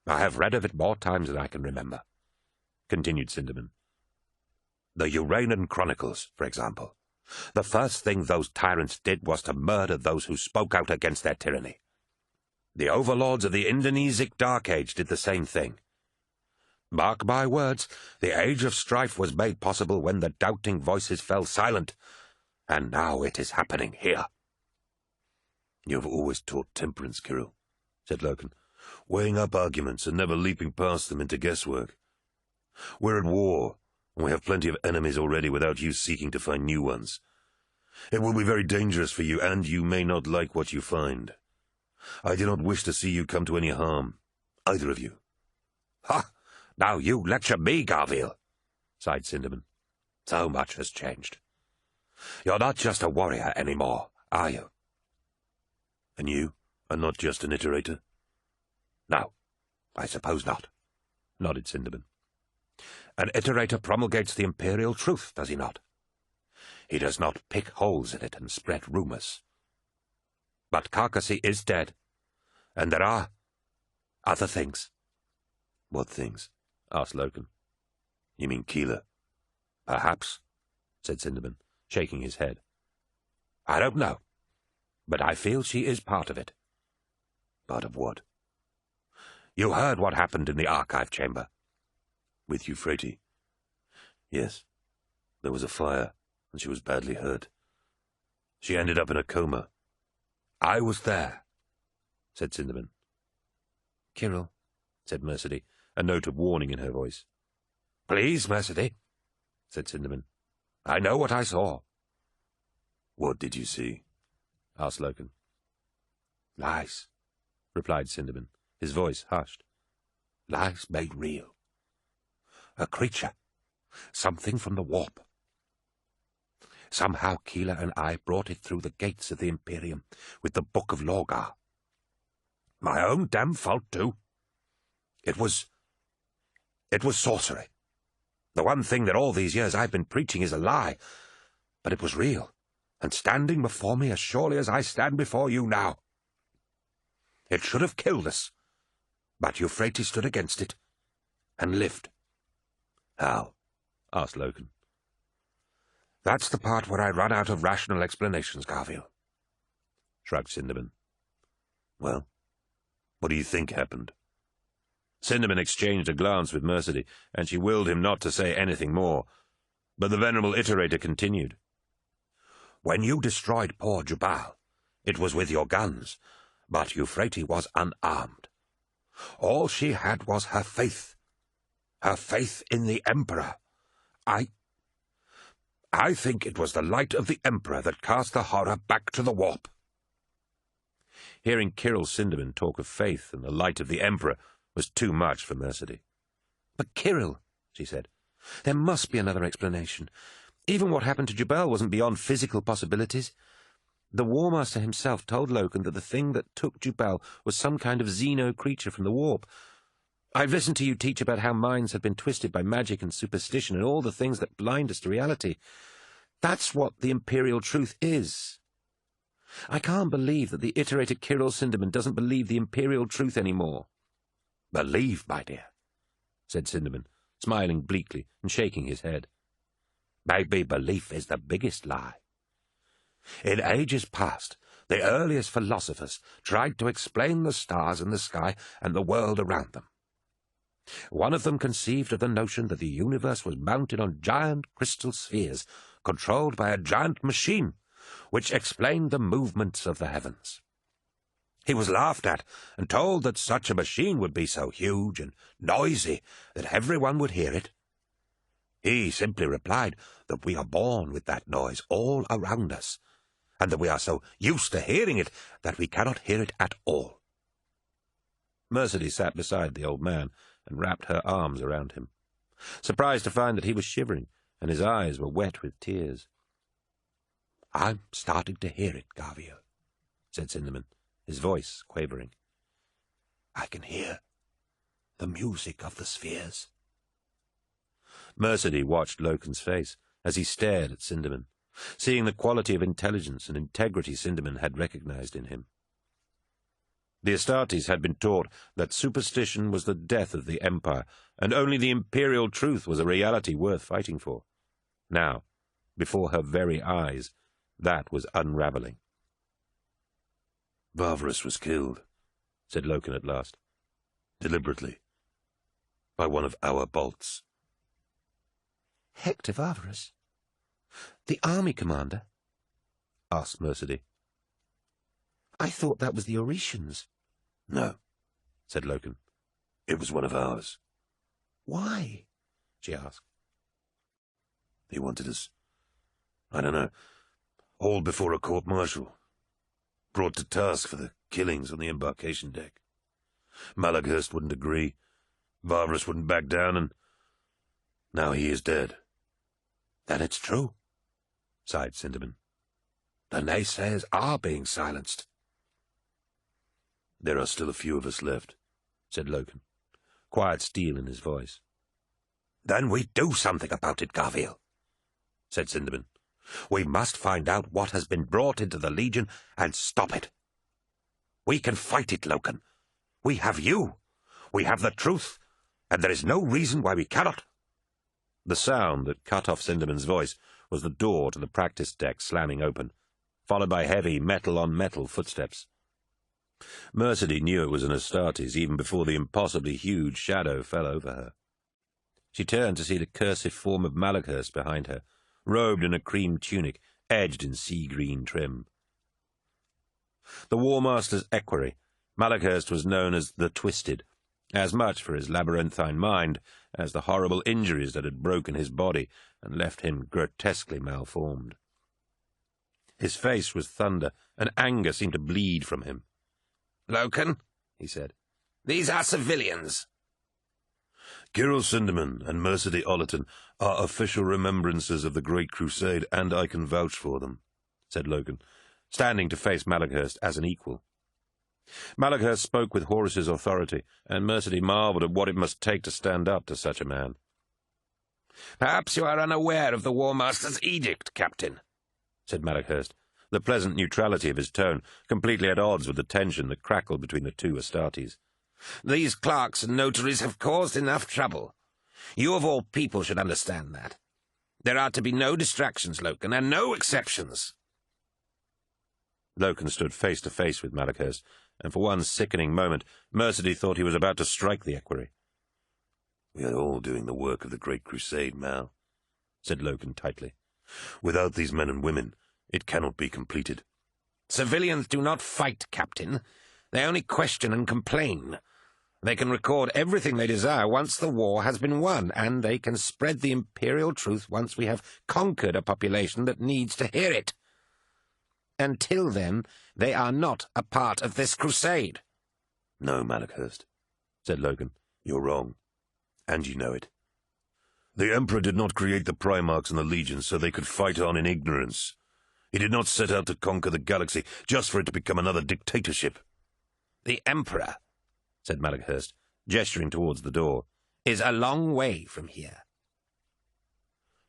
"I have read of it more times than I can remember," continued Cinderman. "The Uranian Chronicles, for example. The first thing those tyrants did was to murder those who spoke out against their tyranny. The overlords of the Indonesic Dark Age did the same thing. Mark my words, the age of strife was made possible when the doubting voices fell silent, and now it is happening here." "You have always taught temperance, Kirill," said Loken, "weighing up arguments and never leaping past them into guesswork. We're at war, and we have plenty of enemies already without you seeking to find new ones. It will be very dangerous for you, and you may not like what you find. I do not wish to see you come to any harm, either of you." "Ha! Now you lecture me, Garville," sighed Cinderman. "So much has changed. You're not just a warrior anymore, are you?" "And you are not just an Iterator?" "No, I suppose not," nodded Cinderman. "An Iterator promulgates the imperial truth, does he not? He does not pick holes in it and spread rumors. But Carcassy is dead, and there are other things." "What things?" asked Loken. "You mean Keeler?" "Perhaps," said Cinderman, shaking his head. "I don't know, but I feel she is part of it." "Part of what?" "You heard what happened in the archive chamber." "With Euphrates?" "Yes. There was a fire, and she was badly hurt. She ended up in a coma." "I was there," said Cinderman. "Kirill," said Mercedy, a note of warning in her voice. "Please, Mercedy," said Cinderman. "I know what I saw." "What did you see?" asked Loken. "Lies," replied Cinderman, his voice hushed. "Lies made real. A creature, something from the warp. Somehow Keeler and I brought it through the gates of the Imperium with the Book of Lorgar. My own damn fault, too. It was sorcery. The one thing that all these years I've been preaching is a lie, but it was real, and standing before me as surely as I stand before you now. It should have killed us, but Euphrates stood against it, and lived." "How?" asked Loken. "That's the part where I run out of rational explanations, Garville," shrugged Cinderman. "Well, what do you think happened?" Cinderman exchanged a glance with Mercedy, and she willed him not to say anything more. But the venerable Iterator continued. "When you destroyed poor Jubal, It was with your guns, but Euphrates was unarmed. All she had was her faith in the Emperor. I think it was the light of the Emperor that cast the horror back to the warp." Hearing Kirill Sinderman talk of faith and the light of the Emperor was too much for Mercedy. "But Kirill," she said, "there must be another explanation. Even what happened to Jubal wasn't beyond physical possibilities. The War Master himself told Loken that the thing that took Jubal was some kind of xeno creature from the warp. I've listened to you teach about how minds had been twisted by magic and superstition and all the things that blind us to reality. That's what the Imperial truth is. I can't believe that the iterated Kirill Sinderman doesn't believe the Imperial truth anymore." "Believe, my dear," said Sinderman, smiling bleakly and shaking his head. "Maybe belief is the biggest lie. In ages past, the earliest philosophers tried to explain the stars in the sky and the world around them. One of them conceived of the notion that the universe was mounted on giant crystal spheres, controlled by a giant machine, which explained the movements of the heavens. He was laughed at and told that such a machine would be so huge and noisy that everyone would hear it. He simply replied that we are born with that noise all around us, and that we are so used to hearing it that we cannot hear it at all." Mercedy sat beside the old man and wrapped her arms around him, surprised to find that he was shivering and his eyes were wet with tears. "I'm starting to hear it, Garvio," said Sinderman, his voice quavering. "I can hear the music of the spheres." Mercedy watched Loken's face as he stared at Sinderman, seeing the quality of intelligence and integrity Sinderman had recognized in him. The Astartes had been taught that superstition was the death of the Empire, and only the Imperial truth was a reality worth fighting for. Now, before her very eyes, that was unraveling. "Varvarus was killed," said Loken at last. "Deliberately. By one of our bolts." "Hector Varvarus? The army commander?" asked Mercedy. "I thought that was the Oretians." "No," said Loken. "It was one of ours." "Why?" she asked. "He wanted us, I don't know, hauled before a court-martial, brought to task for the killings on the embarkation deck. Malaghurst wouldn't agree, Varvarus wouldn't back down, and now he is dead." "Then it's true," sighed Sinderman. "The naysayers are being silenced." "There are still a few of us left," said Loken, quiet steel in his voice. "Then we do something about it, Garville," said Sinderman. "We must find out what has been brought into the Legion and stop it. We can fight it, Loken. We have you. We have the truth, and there is no reason why we cannot." The sound that cut off Sinderman's voice was the door to the practice deck slamming open, followed by heavy metal-on-metal footsteps. Mercedy knew it was an Astartes even before the impossibly huge shadow fell over her. She turned to see the cursive form of Malaghurst behind her, robed in a cream tunic, edged in sea-green trim. The War Master's equerry, Malaghurst was known as the Twisted, as much for his labyrinthine mind as the horrible injuries that had broken his body and left him grotesquely malformed. His face was thunder, and anger seemed to bleed from him. "Loken," he said, "these are civilians." "Kirill Sinderman and Mercedy Ollerton are official remembrances of the Great Crusade, and I can vouch for them," said Loken, standing to face Malaghurst as an equal. Malaghurst spoke with Horus's authority, and Mercedy marvelled at what it must take to stand up to such a man. "Perhaps you are unaware of the War Master's edict, Captain," said Malaghurst, the pleasant neutrality of his tone completely at odds with the tension that crackled between the two Astartes. "These clerks and notaries have caused enough trouble. You of all people should understand that. There are to be no distractions, Loken, and no exceptions." Loken stood face to face with Malaghurst, and for one sickening moment Mercedy thought he was about to strike the equerry. "We are all doing the work of the Great Crusade, Mal," said Loken tightly. "Without these men and women, it cannot be completed. Civilians do not fight, Captain. They only question and complain. They can record everything they desire once the war has been won, and they can spread the imperial truth once we have conquered a population that needs to hear it. Until then, they are not a part of this crusade. No, Malachhurst, said Logan. You're wrong. And you know it. The Emperor did not create the Primarchs and the Legions so they could fight on in ignorance. He did not set out to conquer the galaxy just for it to become another dictatorship. The Emperor, said Malachhurst, gesturing towards the door, is a long way from here.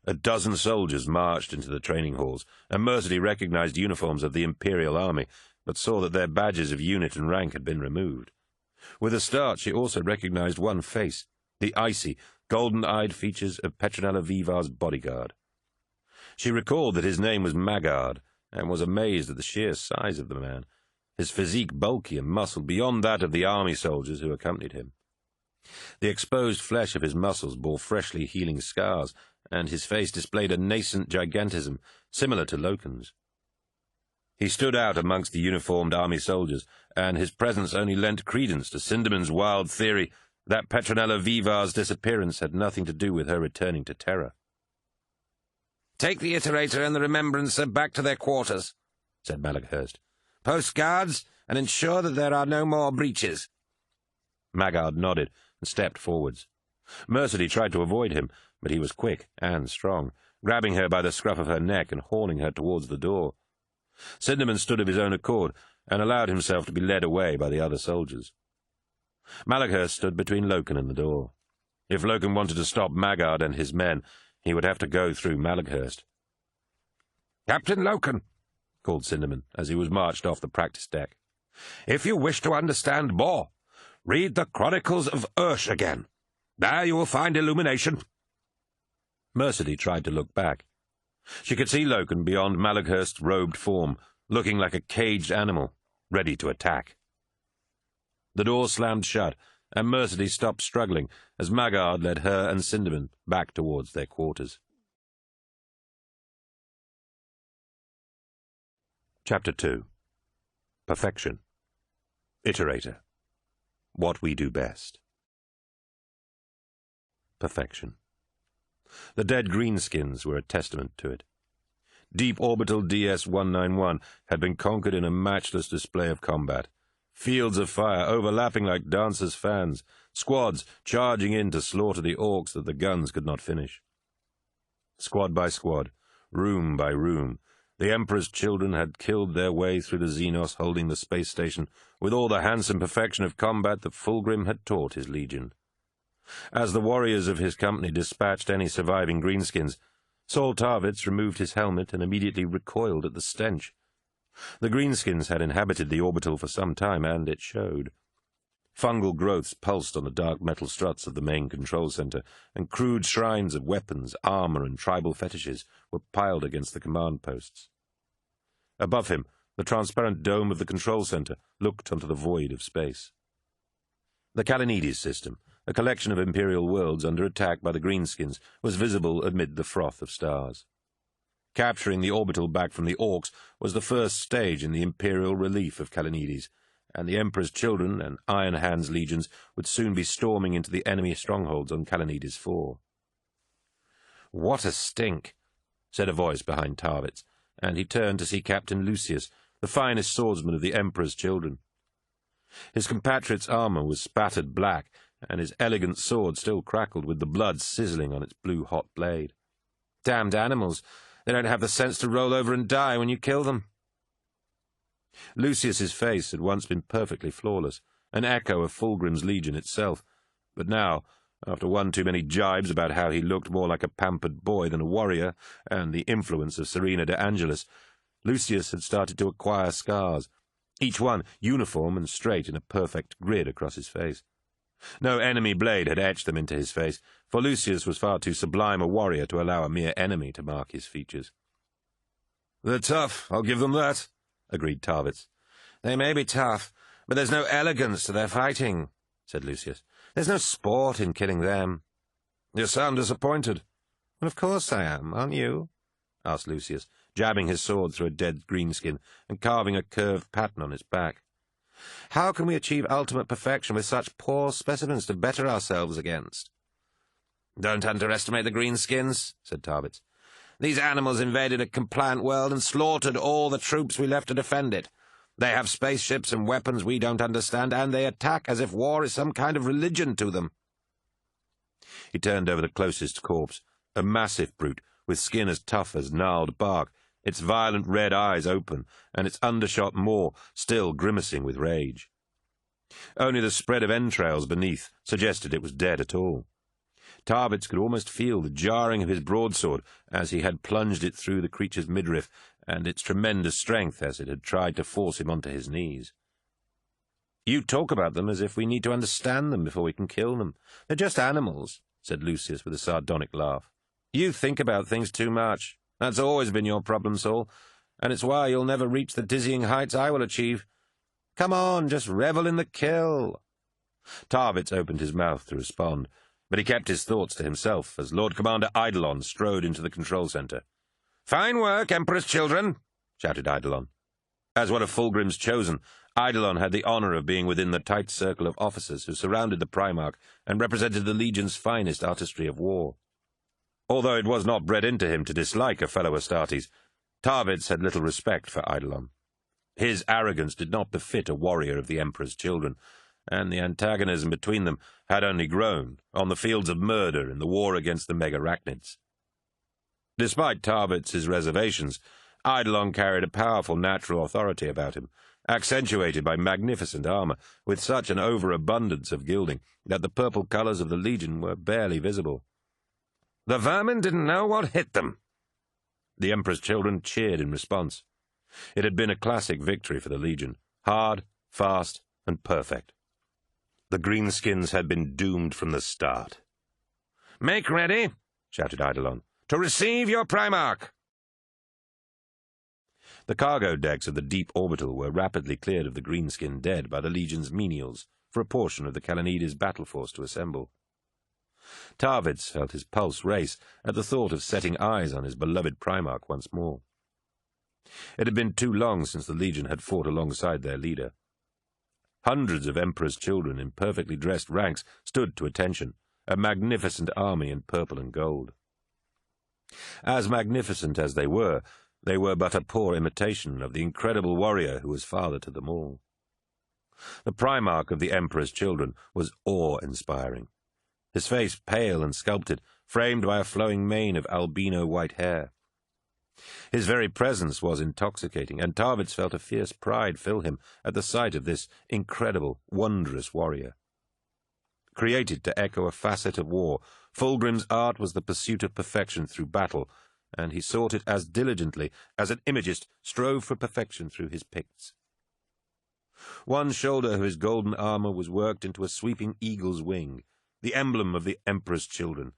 A dozen soldiers marched into the training halls, and Mercedy recognized uniforms of the Imperial Army, but saw that their badges of unit and rank had been removed. With a start, she also recognized one face, the icy, golden-eyed features of Petronella Vivar's bodyguard. She recalled that his name was Maggard, and was amazed at the sheer size of the man, his physique bulky and muscled beyond that of the army soldiers who accompanied him. The exposed flesh of his muscles bore freshly healing scars, and his face displayed a nascent gigantism similar to Loken's. He stood out amongst the uniformed army soldiers, and his presence only lent credence to Cinderman's wild theory that Petronella Vivar's disappearance had nothing to do with her returning to Terra. "Take the Iterator and the Remembrancer back to their quarters," said Malachhurst. "Post guards, and ensure that there are no more breaches." Maggard nodded and stepped forwards. Mercedy tried to avoid him, but he was quick and strong, grabbing her by the scruff of her neck and hauling her towards the door. Cinderman stood of his own accord and allowed himself to be led away by the other soldiers. Malachhurst stood between Loken and the door. If Loken wanted to stop Maggard and his men, he would have to go through Malachhurst. "Captain Loken," called Cinderman as he was marched off the practice deck, "if you wish to understand more, read the Chronicles of Ursh again. There you will find illumination." Mercedy tried to look back. She could see Loken beyond Malachhurst's robed form, looking like a caged animal, ready to attack. The door slammed shut, and Mercedy stopped struggling as Maggard led her and Cinderman back towards their quarters. Chapter 2. Perfection. Iterator. What we do best. Perfection. The dead greenskins were a testament to it. Deep Orbital DS-191 had been conquered in a matchless display of combat. Fields of fire overlapping like dancers' fans, squads charging in to slaughter the orcs that the guns could not finish. Squad by squad, room by room, the Emperor's children had killed their way through the Xenos holding the space station with all the handsome perfection of combat that Fulgrim had taught his legion. As the warriors of his company dispatched any surviving greenskins, Saul Tarvitz removed his helmet and immediately recoiled at the stench. The greenskins had inhabited the orbital for some time, and it showed. Fungal growths pulsed on the dark metal struts of the main control center, and crude shrines of weapons, armor, and tribal fetishes were piled against the command posts. Above him, the transparent dome of the control center looked onto the void of space. The Kalanides system, a collection of Imperial worlds under attack by the greenskins, was visible amid the froth of stars. Capturing the orbital back from the orcs was the first stage in the Imperial relief of Kalanides, and the Emperor's children and Iron Hand's legions would soon be storming into the enemy strongholds on Kalanides 4. "What a stink," said a voice behind Tarvitz, and he turned to see Captain Lucius, the finest swordsman of the Emperor's children. His compatriot's armor was spattered black, and his elegant sword still crackled with the blood sizzling on its blue-hot blade. "Damned animals! They don't have the sense to roll over and die when you kill them." Lucius's face had once been perfectly flawless, an echo of Fulgrim's legion itself, but now, after one too many jibes about how he looked more like a pampered boy than a warrior, and the influence of Serena de Angelis, Lucius had started to acquire scars, each one uniform and straight in a perfect grid across his face. No enemy blade had etched them into his face, for Lucius was far too sublime a warrior to allow a mere enemy to mark his features. "They're tough, I'll give them that," agreed Tarvitz. "They may be tough, but there's no elegance to their fighting," said Lucius. "There's no sport in killing them." "You sound disappointed." "Well, of course I am, aren't you?" asked Lucius, jabbing his sword through a dead greenskin and carving a curved pattern on its back. "How can we achieve ultimate perfection with such poor specimens to better ourselves against?" "Don't underestimate the greenskins," said Tarvitz. "These animals invaded a compliant world and slaughtered all the troops we left to defend it. They have spaceships and weapons we don't understand, and they attack as if war is some kind of religion to them." He turned over the closest corpse, a massive brute with skin as tough as gnarled bark, its violent red eyes open, and its undershot maw still grimacing with rage. Only the spread of entrails beneath suggested it was dead at all. Tarvitz could almost feel the jarring of his broadsword as he had plunged it through the creature's midriff, and its tremendous strength as it had tried to force him onto his knees. "You talk about them as if we need to understand them before we can kill them. They're just animals," said Lucius with a sardonic laugh. "You think about things too much. That's always been your problem, Saul, and it's why you'll never reach the dizzying heights I will achieve. Come on, just revel in the kill." Tarvitz opened his mouth to respond, but he kept his thoughts to himself as Lord Commander Eidolon strode into the control center. "Fine work, Emperor's children," shouted Eidolon. As one of Fulgrim's chosen, Eidolon had the honor of being within the tight circle of officers who surrounded the Primarch and represented the Legion's finest artistry of war. Although it was not bred into him to dislike a fellow Astartes, Tarvitz had little respect for Eidolon. His arrogance did not befit a warrior of the Emperor's children, and the antagonism between them had only grown on the fields of murder in the war against the Megarachnids. Despite Tarvitz's reservations, Eidolon carried a powerful natural authority about him, accentuated by magnificent armor, with such an overabundance of gilding that the purple colors of the Legion were barely visible. "The vermin didn't know what hit them." The Emperor's children cheered in response. It had been a classic victory for the Legion, hard, fast, and perfect. The greenskins had been doomed from the start. "Make ready," shouted Eidolon, "to receive your Primarch." The cargo decks of the deep orbital were rapidly cleared of the greenskin dead by the Legion's menials for a portion of the Kalanides battle force to assemble. Tarvitz felt his pulse race at the thought of setting eyes on his beloved Primarch once more. It had been too long since the Legion had fought alongside their leader. Hundreds of Emperor's children in perfectly dressed ranks stood to attention, a magnificent army in purple and gold. As magnificent as they were but a poor imitation of the incredible warrior who was father to them all. The Primarch of the Emperor's children was awe-inspiring, his face pale and sculpted, framed by a flowing mane of albino white hair. His very presence was intoxicating, and Tarvitz felt a fierce pride fill him at the sight of this incredible, wondrous warrior. Created to echo a facet of war, Fulgrim's art was the pursuit of perfection through battle, and he sought it as diligently as an imagist strove for perfection through his Picts. One shoulder of his golden armor was worked into a sweeping eagle's wing, the emblem of the Emperor's children,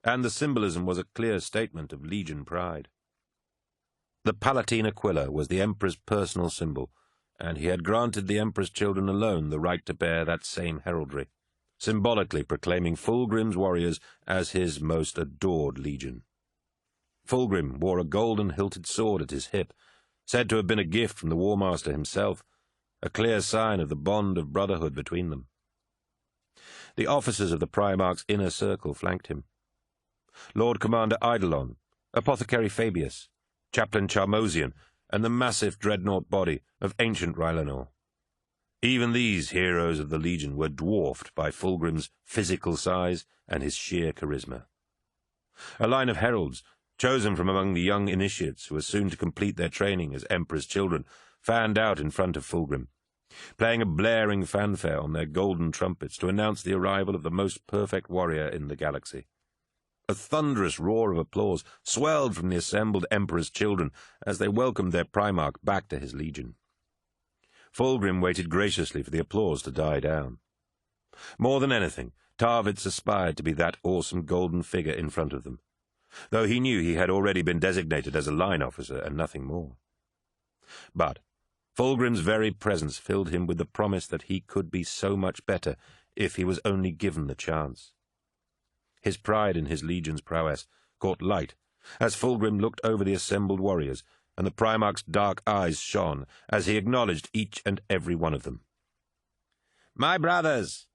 and the symbolism was a clear statement of Legion pride. The Palatine Aquila was the Emperor's personal symbol, and he had granted the Emperor's children alone the right to bear that same heraldry, symbolically proclaiming Fulgrim's warriors as his most adored Legion. Fulgrim wore a golden-hilted sword at his hip, said to have been a gift from the War Master himself, a clear sign of the bond of brotherhood between them. The officers of the Primarch's inner circle flanked him. Lord Commander Eidolon, Apothecary Fabius, Chaplain Charmosian, and the massive dreadnought body of ancient Rylanor. Even these heroes of the Legion were dwarfed by Fulgrim's physical size and his sheer charisma. A line of heralds, chosen from among the young initiates who were soon to complete their training as Emperor's children, fanned out in front of Fulgrim, playing a blaring fanfare on their golden trumpets to announce the arrival of the most perfect warrior in the galaxy. A thunderous roar of applause swelled from the assembled Emperor's children as they welcomed their Primarch back to his Legion. Fulgrim waited graciously for the applause to die down. More than anything, Tarvitz aspired to be that awesome golden figure in front of them, though he knew he had already been designated as a line officer and nothing more. But Fulgrim's very presence filled him with the promise that he could be so much better if he was only given the chance. His pride in his Legion's prowess caught light as Fulgrim looked over the assembled warriors and the Primarch's dark eyes shone as he acknowledged each and every one of them. "My brothers,"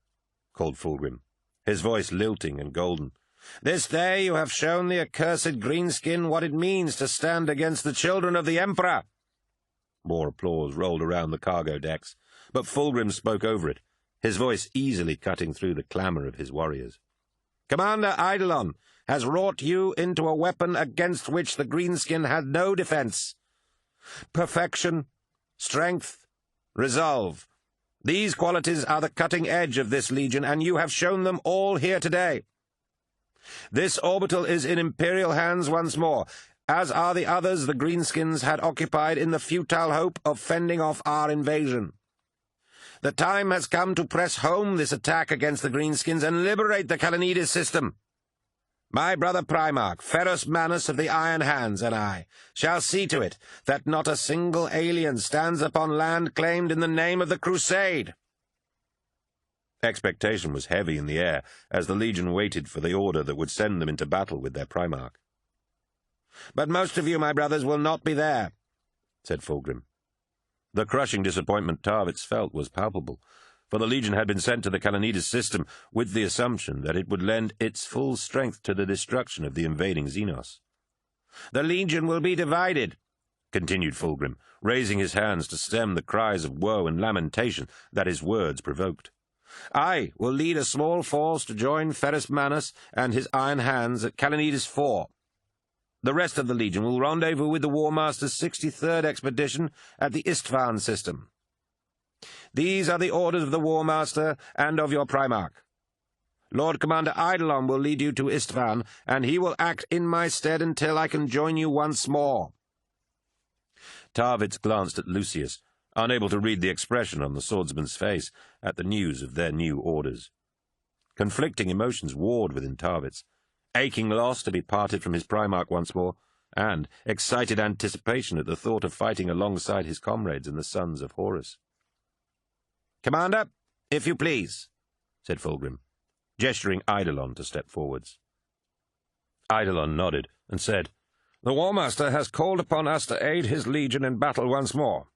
called Fulgrim, his voice lilting and golden, "this day you have shown the accursed greenskin what it means to stand against the children of the Emperor." More applause rolled around the cargo decks, but Fulgrim spoke over it, his voice easily cutting through the clamour of his warriors. "Commander Eidolon has wrought you into a weapon against which the greenskin had no defence. Perfection, strength, resolve. These qualities are the cutting edge of this legion, and you have shown them all here today. This orbital is in Imperial hands once more, as are the others the greenskins had occupied in the futile hope of fending off our invasion. The time has come to press home this attack against the greenskins and liberate the Kalanides system. My brother Primarch, Ferrus Manus of the Iron Hands, and I shall see to it that not a single alien stands upon land claimed in the name of the Crusade." Expectation was heavy in the air as the Legion waited for the order that would send them into battle with their Primarch. "But most of you, my brothers, will not be there," said Fulgrim. The crushing disappointment Tarvitz felt was palpable, for the Legion had been sent to the Kalanides system with the assumption that it would lend its full strength to the destruction of the invading Xenos. "The Legion will be divided," continued Fulgrim, raising his hands to stem the cries of woe and lamentation that his words provoked. "I will lead a small force to join Ferrus Manus and his Iron Hands at Kalanides 4. The rest of the Legion will rendezvous with the War Master's 63rd expedition at the Istvan system. These are the orders of the War Master and of your Primarch. Lord Commander Eidolon will lead you to Istvan, and he will act in my stead until I can join you once more." Tarvitz glanced at Lucius, unable to read the expression on the swordsman's face at the news of their new orders. Conflicting emotions warred within Tarvitz, aching loss to be parted from his Primarch once more, and excited anticipation at the thought of fighting alongside his comrades and the sons of Horus. "Commander, if you please," said Fulgrim, gesturing Eidolon to step forwards. Eidolon nodded and said, "The War Master has called upon us to aid his legion in battle once more.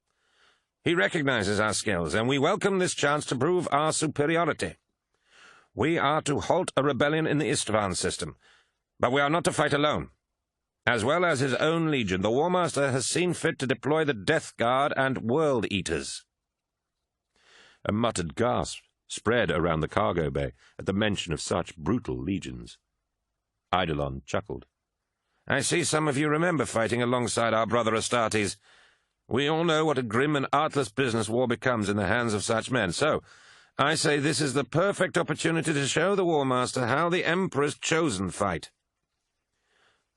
He recognizes our skills, and we welcome this chance to prove our superiority. We are to halt a rebellion in the Istvan system, but we are not to fight alone. As well as his own legion, the War Master has seen fit to deploy the Death Guard and World Eaters." A muttered gasp spread around the cargo bay at the mention of such brutal legions. Eidolon chuckled. "I see some of you remember fighting alongside our brother Astartes. We all know what a grim and artless business war becomes in the hands of such men, so I say this is the perfect opportunity to show the War Master how the Emperor's chosen fight."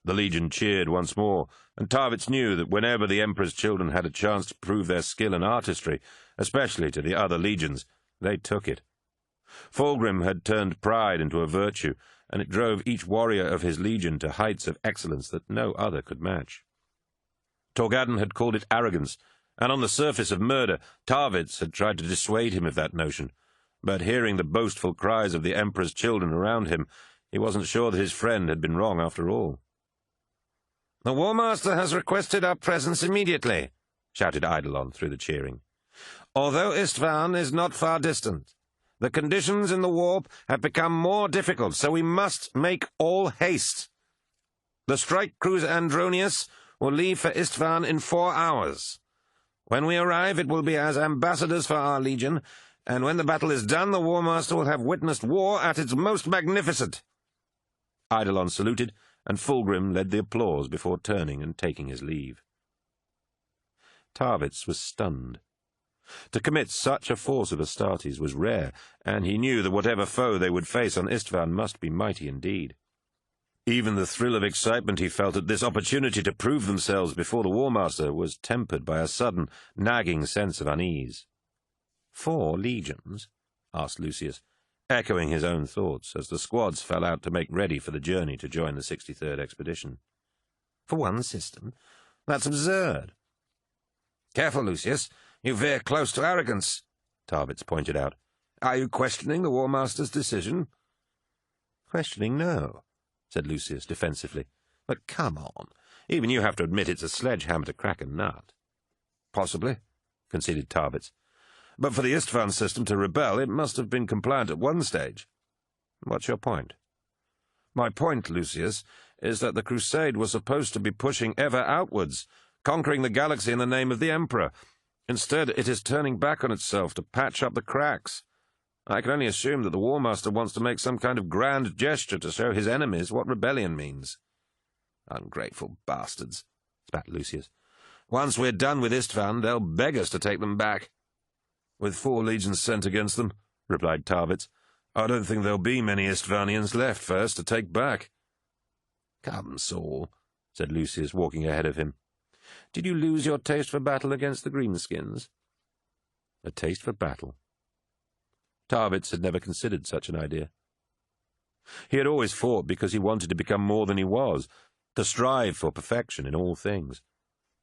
The Legion cheered once more, and Tarvitz knew that whenever the Emperor's children had a chance to prove their skill and artistry, especially to the other legions, they took it. Fulgrim had turned pride into a virtue, and it drove each warrior of his legion to heights of excellence that no other could match. Torgadon had called it arrogance, and on the surface of murder, Tarvitz had tried to dissuade him of that notion, but hearing the boastful cries of the Emperor's children around him, he wasn't sure that his friend had been wrong after all. "The War Master has requested our presence immediately," shouted Eidolon through the cheering. "Although Istvan is not far distant, the conditions in the warp have become more difficult, so we must make all haste. The strike cruiser Andronius will leave for Istvan in 4 hours. When we arrive, it will be as ambassadors for our legion, and when the battle is done, the War Master will have witnessed war at its most magnificent." Eidolon saluted, and Fulgrim led the applause before turning and taking his leave. Tarvitz was stunned. To commit such a force of Astartes was rare, and he knew that whatever foe they would face on Istvan must be mighty indeed. Even the thrill of excitement he felt at this opportunity to prove themselves before the War Master was tempered by a sudden, nagging sense of unease. 4 legions? Asked Lucius, echoing his own thoughts as the squads fell out to make ready for the journey to join the 63rd expedition. "For one system? That's absurd." "Careful, Lucius. You veer close to arrogance," Tarvitz pointed out. "Are you questioning the War Master's decision?" "Questioning, no," said Lucius defensively. "But come on. Even you have to admit it's a sledgehammer to crack a nut. Possibly, conceded Tarvitz. but for the Istvan system to rebel, it must have been compliant at one stage. What's your point? My point, Lucius, is that the Crusade was supposed to be pushing ever outwards, conquering the galaxy in the name of the Emperor. Instead, it is turning back on itself to patch up the cracks. I can only assume that the War Master wants to make some kind of grand gesture to show his enemies what rebellion means. Ungrateful bastards, spat Lucius. Once we're done with Istvan, they'll beg us to take them back. With 4 legions sent against them, replied Tarvitz, I don't think there'll be many Istvanians left first to take back. Come, Saul, said Lucius, walking ahead of him. Did you lose your taste for battle against the Greenskins? A taste for battle? Tarvitz had never considered such an idea. He had always fought because he wanted to become more than he was, to strive for perfection in all things.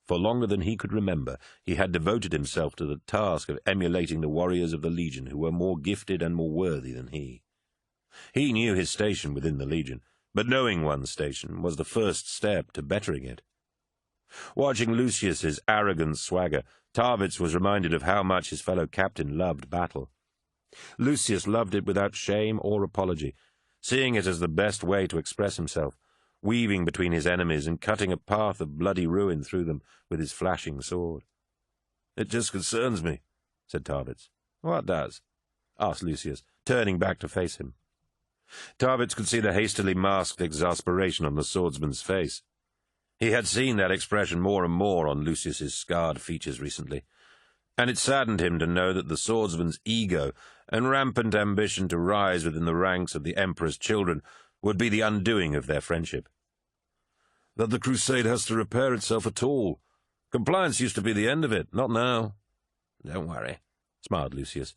For longer than he could remember, he had devoted himself to the task of emulating the warriors of the Legion who were more gifted and more worthy than he. He knew his station within the Legion, but knowing one's station was the first step to bettering it. Watching Lucius's arrogant swagger, Tarvitz was reminded of how much his fellow captain loved battle. Lucius loved it without shame or apology, seeing it as the best way to express himself, weaving between his enemies and cutting a path of bloody ruin through them with his flashing sword. It just concerns me, said Tarvitz. What does? Asked Lucius, turning back to face him. Tarvitz could see the hastily masked exasperation on the swordsman's face. He had seen that expression more and more on Lucius's scarred features recently, and it saddened him to know that the swordsman's ego and rampant ambition to rise within the ranks of the Emperor's children would be the undoing of their friendship. That the Crusade has to repair itself at all. Compliance used to be the end of it, not now. Don't worry, smiled Lucius.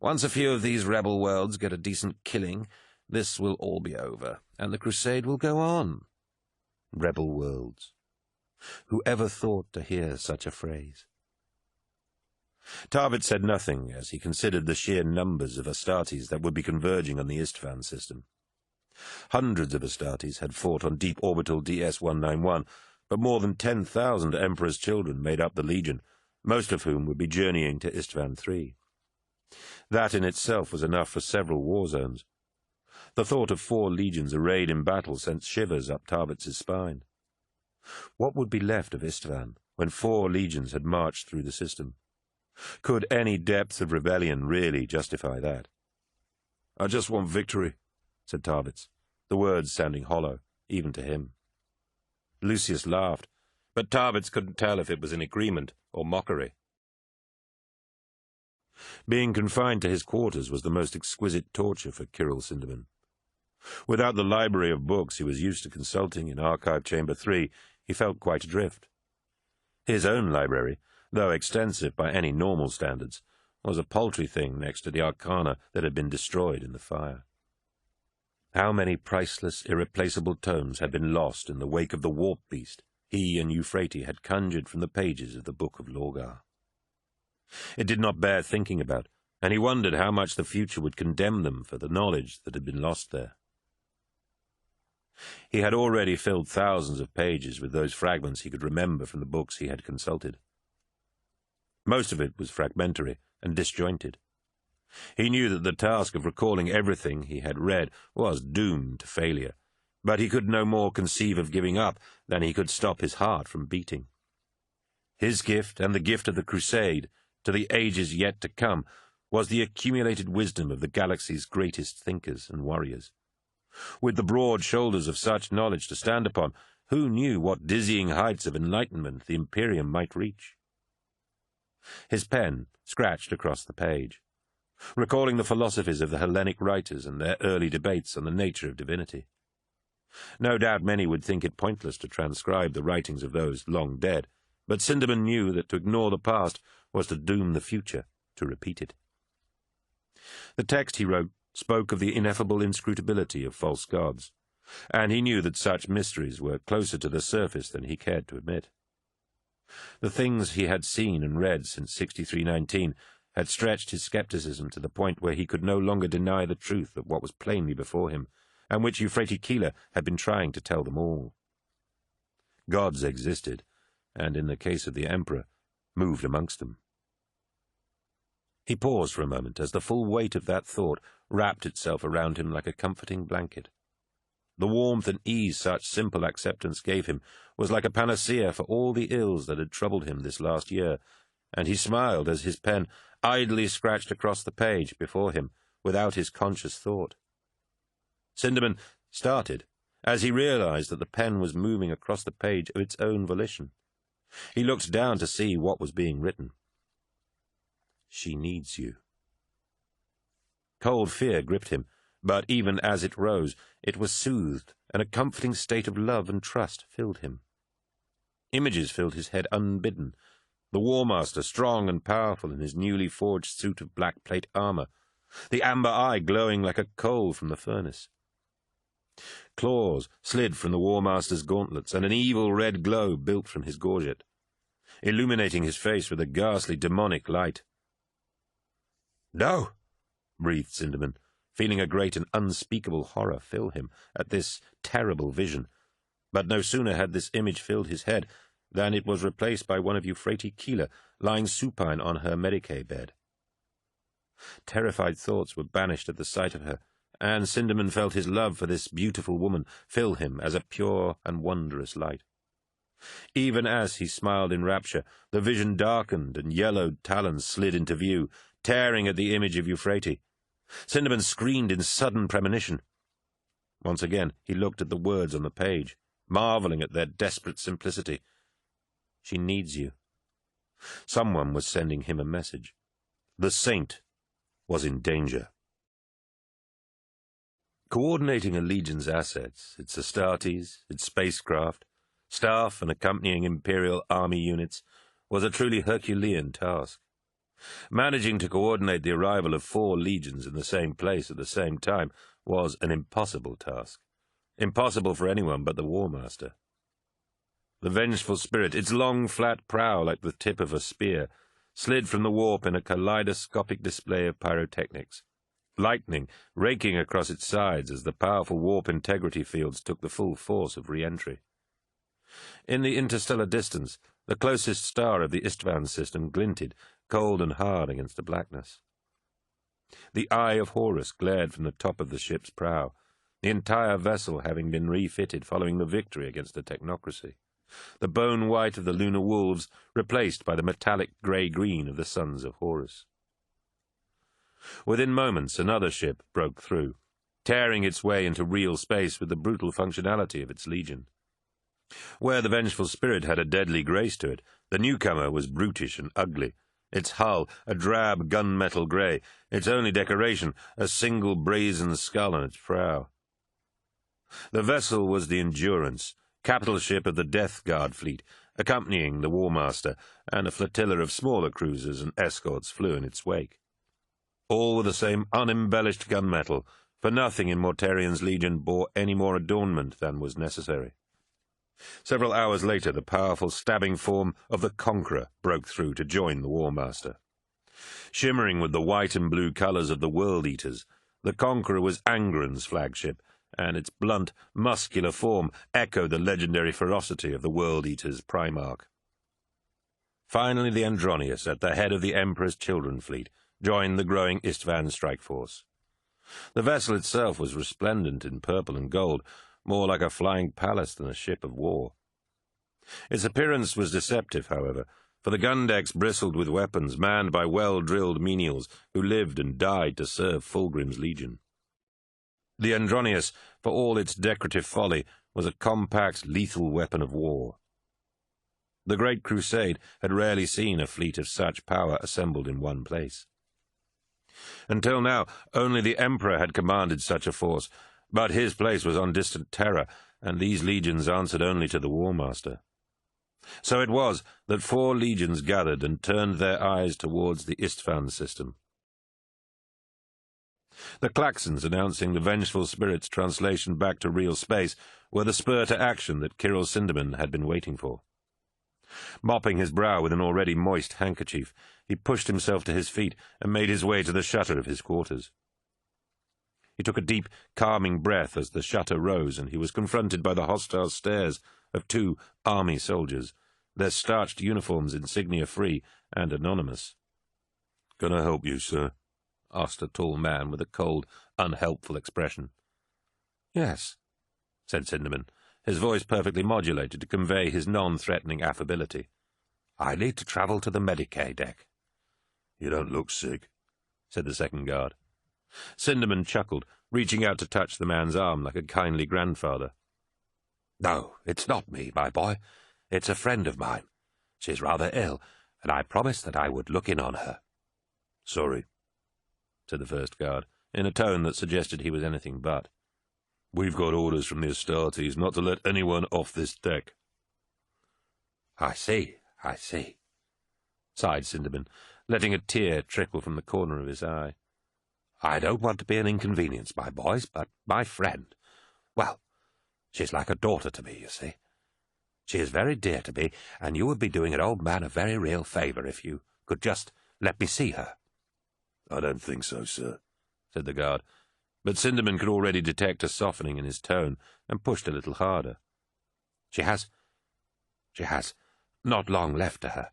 Once a few of these rebel worlds get a decent killing, this will all be over, and the Crusade will go on. Rebel worlds. Who ever thought to hear such a phrase? Tarvitz said nothing as he considered the sheer numbers of Astartes that would be converging on the Istvan system. Hundreds of Astartes had fought on deep orbital DS-191, but more than 10,000 Emperor's children made up the Legion, most of whom would be journeying to Istvan III. That in itself was enough for several war zones. The thought of 4 legions arrayed in battle sent shivers up Tarvitz's spine. What would be left of Istvan when 4 legions had marched through the system? Could any depth of rebellion really justify that? I just want victory, said Tarvitz, the words sounding hollow, even to him. Lucius laughed, but Tarvitz couldn't tell if it was in agreement or mockery. Being confined to his quarters was the most exquisite torture for Kirill Sinderman. Without the library of books he was used to consulting in Archive Chamber 3, he felt quite adrift. His own library, though extensive by any normal standards, was a paltry thing next to the arcana that had been destroyed in the fire. How many priceless, irreplaceable tomes had been lost in the wake of the warp beast he and Euphrates had conjured from the pages of the Book of Lorgar? It did not bear thinking about, and he wondered how much the future would condemn them for the knowledge that had been lost there. He had already filled thousands of pages with those fragments he could remember from the books he had consulted. Most of it was fragmentary and disjointed. He knew that the task of recalling everything he had read was doomed to failure, but he could no more conceive of giving up than he could stop his heart from beating. His gift, and the gift of the Crusade, to the ages yet to come, was the accumulated wisdom of the galaxy's greatest thinkers and warriors. With the broad shoulders of such knowledge to stand upon, who knew what dizzying heights of enlightenment the Imperium might reach? His pen scratched across the page, recalling the philosophies of the Hellenic writers and their early debates on the nature of divinity. No doubt many would think it pointless to transcribe the writings of those long dead, but Sinderman knew that to ignore the past was to doom the future to repeat it. The text he wrote spoke of the ineffable inscrutability of false gods, and he knew that such mysteries were closer to the surface than he cared to admit. The things he had seen and read since 6319 had stretched his skepticism to the point where he could no longer deny the truth of what was plainly before him, and which Euphrates Keeler had been trying to tell them all. Gods existed, and in the case of the Emperor, moved amongst them. He paused for a moment as the full weight of that thought wrapped itself around him like a comforting blanket. The warmth and ease such simple acceptance gave him was like a panacea for all the ills that had troubled him this last year, and he smiled as his pen idly scratched across the page before him without his conscious thought. Sinderman started as he realized that the pen was moving across the page of its own volition. He looked down to see what was being written. "She needs you." Cold fear gripped him, but even as it rose, it was soothed, and a comforting state of love and trust filled him. Images filled his head unbidden. The War Master, strong and powerful in his newly forged suit of black plate armor, the amber eye glowing like a coal from the furnace. Claws slid from the War Master's gauntlets, and an evil red glow built from his gorget, illuminating his face with a ghastly demonic light. "No!" breathed Sinderman, feeling a great and unspeakable horror fill him at this terrible vision. But no sooner had this image filled his head than it was replaced by one of Euphrates Keeler lying supine on her Medicae bed. Terrified thoughts were banished at the sight of her, and Sinderman felt his love for this beautiful woman fill him as a pure and wondrous light. Even as he smiled in rapture, the vision darkened and yellowed talons slid into view, tearing at the image of Euphrates. Sinderman screamed in sudden premonition. Once again he looked at the words on the page, marveling at their desperate simplicity. "She needs you." Someone was sending him a message. The Saint was in danger. Coordinating a Legion's assets, its Astartes, its spacecraft, staff and accompanying Imperial Army units, was a truly Herculean task. Managing to coordinate the arrival of 4 legions in the same place at the same time was an impossible task. Impossible for anyone but the War Master. The vengeful spirit, its long flat prow like the tip of a spear, slid from the warp in a kaleidoscopic display of pyrotechnics, lightning raking across its sides as the powerful warp integrity fields took the full force of re-entry. In the interstellar distance, the closest star of the Istvan system glinted, cold and hard against the blackness. The Eye of Horus glared from the top of the ship's prow, the entire vessel having been refitted following the victory against the technocracy, the bone white of the lunar wolves replaced by the metallic grey-green of the sons of Horus. Within moments another ship broke through, tearing its way into real space with the brutal functionality of its legion. Where the vengeful spirit had a deadly grace to it, the newcomer was brutish and ugly, its hull a drab gunmetal grey, its only decoration a single brazen skull on its prow. The vessel was the Endurance, capital ship of the Death Guard fleet, accompanying the War Master, and a flotilla of smaller cruisers and escorts flew in its wake. All were the same unembellished gunmetal, for nothing in Mortarian's legion bore any more adornment than was necessary. Several hours later, the powerful stabbing form of the Conqueror broke through to join the War Master. Shimmering with the white and blue colours of the World Eaters, the Conqueror was Angren's flagship, and its blunt, muscular form echoed the legendary ferocity of the World Eaters' Primarch. Finally, the Andronius, at the head of the Emperor's Children fleet, joined the growing Istvan strike force. The vessel itself was resplendent in purple and gold, more like a flying palace than a ship of war. Its appearance was deceptive, however, for the gun decks bristled with weapons manned by well-drilled menials who lived and died to serve Fulgrim's legion. The Andronius, for all its decorative folly, was a compact, lethal weapon of war. The Great Crusade had rarely seen a fleet of such power assembled in one place. Until now, only the Emperor had commanded such a force, but his place was on distant Terra, and these legions answered only to the War Master. So it was that 4 legions gathered and turned their eyes towards the Istvan system. The klaxons announcing the vengeful spirit's translation back to real space were the spur to action that Kirill Sinderman had been waiting for. Mopping his brow with an already moist handkerchief, he pushed himself to his feet and made his way to the shutter of his quarters. He took a deep, calming breath as the shutter rose, and he was confronted by the hostile stares of 2 army soldiers, their starched uniforms insignia-free and anonymous. "Can I help you, sir?" asked a tall man with a cold, unhelpful expression. "Yes," said Cinderman, his voice perfectly modulated to convey his non-threatening affability. "I need to travel to the Medicaid deck." "You don't look sick," said the second guard. Cinderman chuckled, reaching out to touch the man's arm like a kindly grandfather. "No, it's not me, my boy. It's a friend of mine. She's rather ill, and I promised that I would look in on her." "Sorry," said the first guard, in a tone that suggested he was anything but. "We've got orders from the Astartes not to let anyone off this deck." I see, sighed Cinderman, letting a tear trickle from the corner of his eye. "I don't want to be an inconvenience, my boys, but my friend, well, she's like a daughter to me, you see. She is very dear to me, and you would be doing an old man a very real favour if you could just let me see her." "I don't think so, sir," said the guard, but Cinderman could already detect a softening in his tone, and pushed a little harder. She has not long left to her,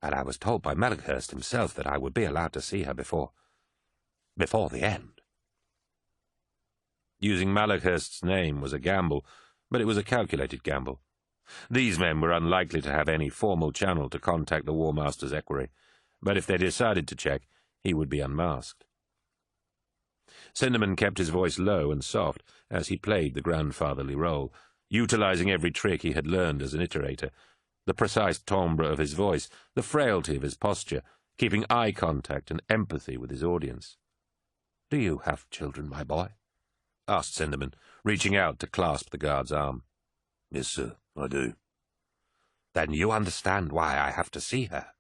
and I was told by Mellinghurst himself that I would be allowed to see her before the end." Using Malachurst's name was a gamble, but it was a calculated gamble. These men were unlikely to have any formal channel to contact the War Master's equerry, but if they decided to check, he would be unmasked. Cinderman kept his voice low and soft as he played the grandfatherly role, utilizing every trick he had learned as an iterator, the precise timbre of his voice, the frailty of his posture, keeping eye contact and empathy with his audience. "Do you have children, my boy?" asked Cinderman, reaching out to clasp the guard's arm. "Yes, sir, I do." "Then you understand why I have to see her?"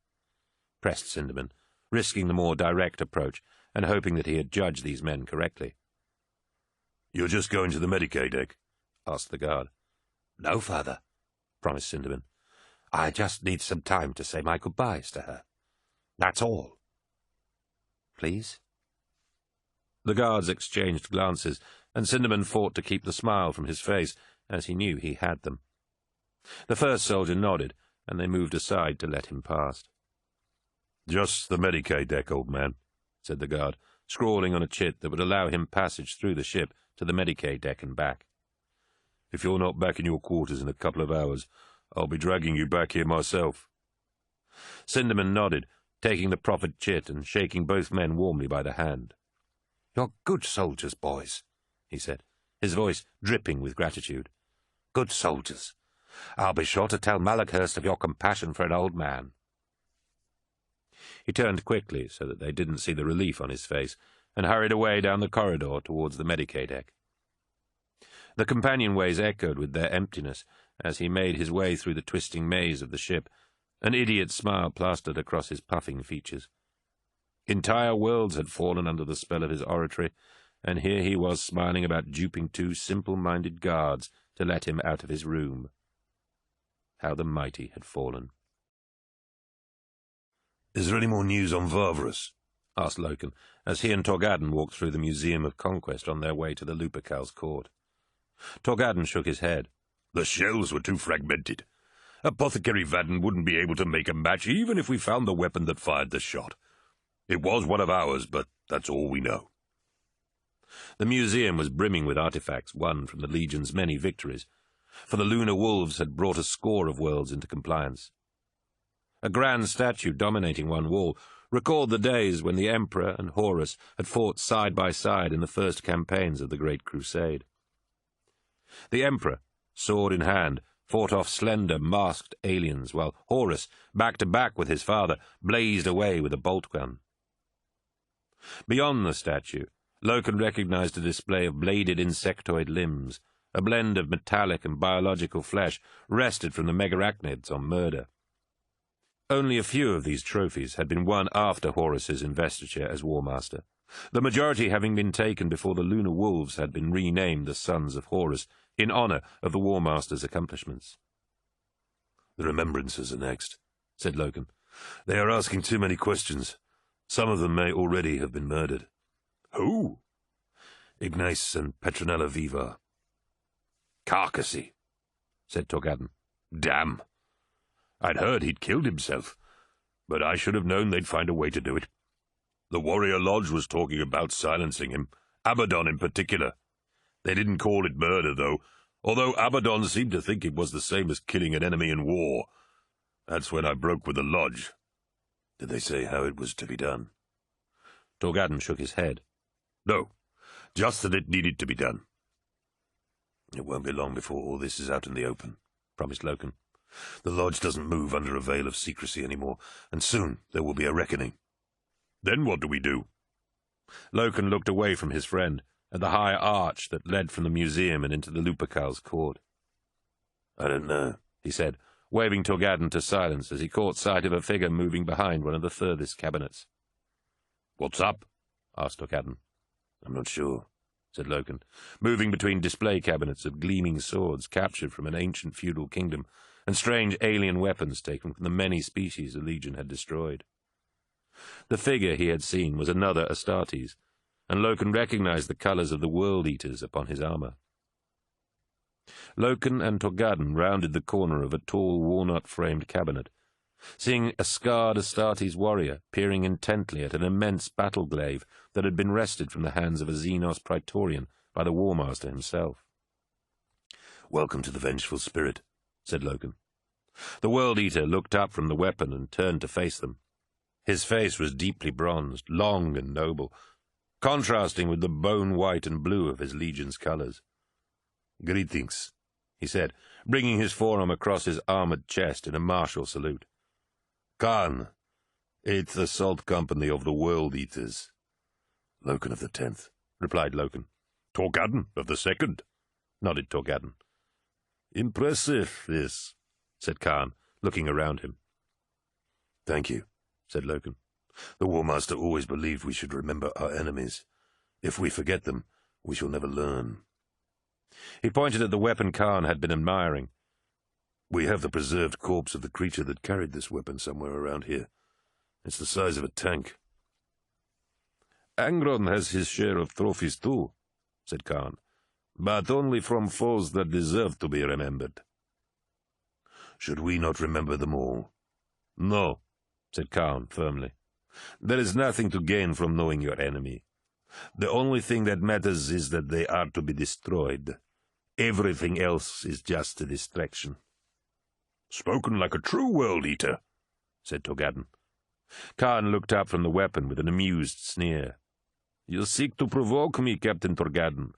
pressed Cinderman, risking the more direct approach and hoping that he had judged these men correctly. "You're just going to the Medicaid deck?" asked the guard. "No further," promised Cinderman. "I just need some time to say my goodbyes to her. That's all." "Please?" The guards exchanged glances, and Cinderman fought to keep the smile from his face, as he knew he had them. The first soldier nodded, and they moved aside to let him pass. "Just the Medicaid deck, old man," said the guard, scrawling on a chit that would allow him passage through the ship to the Medicaid deck and back. "If you're not back in your quarters in a couple of hours, I'll be dragging you back here myself." Cinderman nodded, taking the proffered chit and shaking both men warmly by the hand. "You're good soldiers, boys," he said, his voice dripping with gratitude. "Good soldiers. I'll be sure to tell Malachurst of your compassion for an old man." He turned quickly so that they didn't see the relief on his face, and hurried away down the corridor towards the Medicaid deck. The companionways echoed with their emptiness as he made his way through the twisting maze of the ship, an idiot smile plastered across his puffing features. Entire worlds had fallen under the spell of his oratory, and here he was smiling about duping 2 simple-minded guards to let him out of his room. How the mighty had fallen. "Is there any more news on Varvarus?" asked Loken, as he and Torgadden walked through the Museum of Conquest on their way to the Lupercal's court. Torgadden shook his head. "The shells were too fragmented. Apothecary Vadden wouldn't be able to make a match even if we found the weapon that fired the shot. It was one of ours, but that's all we know." The museum was brimming with artifacts won from the Legion's many victories, for the Lunar Wolves had brought a score of worlds into compliance. A grand statue dominating one wall recalled the days when the Emperor and Horus had fought side by side in the first campaigns of the Great Crusade. The Emperor, sword in hand, fought off slender, masked aliens, while Horus, back to back with his father, blazed away with a bolt gun. Beyond the statue, Loken recognized a display of bladed insectoid limbs, a blend of metallic and biological flesh wrested from the megarachnids on Murder. Only a few of these trophies had been won after Horus's investiture as War Master, the majority having been taken before the Lunar Wolves had been renamed the Sons of Horus, in honor of the War Master's accomplishments. "The remembrances are next," said Loken. "They are asking too many questions. Some of them may already have been murdered." "Who?" "Ignace and Petronella Vivar." "Carcassy," said Torgadden. Damn. I'd heard he'd killed himself, but I should have known they'd find a way to do it. The Warrior Lodge was talking about silencing him, Abaddon in particular. They didn't call it murder, though, although Abaddon seemed to think it was the same as killing an enemy in war. That's when I broke with the Lodge. Did they say how it was to be done? Torgadden shook his head. No, just that it needed to be done. It won't be long before all this is out in the open, promised Loken. The Lodge doesn't move under a veil of secrecy anymore, and soon there will be a reckoning. Then what do we do? Loken looked away from his friend, at the high arch that led from the museum and into the Lupercal's court. I don't know, he said, waving Torgadden to silence as he caught sight of a figure moving behind one of the furthest cabinets. What's up? asked Torgadden. I'm not sure, said Loken, moving between display cabinets of gleaming swords captured from an ancient feudal kingdom and strange alien weapons taken from the many species the Legion had destroyed. The figure he had seen was another Astartes, and Loken recognized the colors of the World-Eaters upon his armor. Loken and Torgadden rounded the corner of a tall walnut-framed cabinet, seeing a scarred Astartes warrior peering intently at an immense battle-glaive that had been wrested from the hands of a Xenos Praetorian by the War Master himself. "Welcome to the Vengeful Spirit," said Loken. The World-Eater looked up from the weapon and turned to face them. His face was deeply bronzed, long and noble, contrasting with the bone-white and blue of his Legion's colors. "Greetings," he said, bringing his forearm across his armored chest in a martial salute. "Khan, 8th Assault Company of the World-Eaters." "Loken of the 10th, replied Loken. "Torgadden of the 2nd, nodded Torgadden. "Impressive, this," said Khan, looking around him. "Thank you," said Loken. "The War Master always believed we should remember our enemies. If we forget them, we shall never learn." He pointed at the weapon Khan had been admiring. "We have the preserved corpse of the creature that carried this weapon somewhere around here. It's the size of a tank." "Angron has his share of trophies too," said Khan, "but only from foes that deserve to be remembered." "Should we not remember them all?" "No," said Khan firmly. "There is nothing to gain from knowing your enemy. The only thing that matters is that they are to be destroyed. Everything else is just a distraction." "Spoken like a true World-Eater," said Torgadden. Khan looked up from the weapon with an amused sneer. "You seek to provoke me, Captain Torgadden,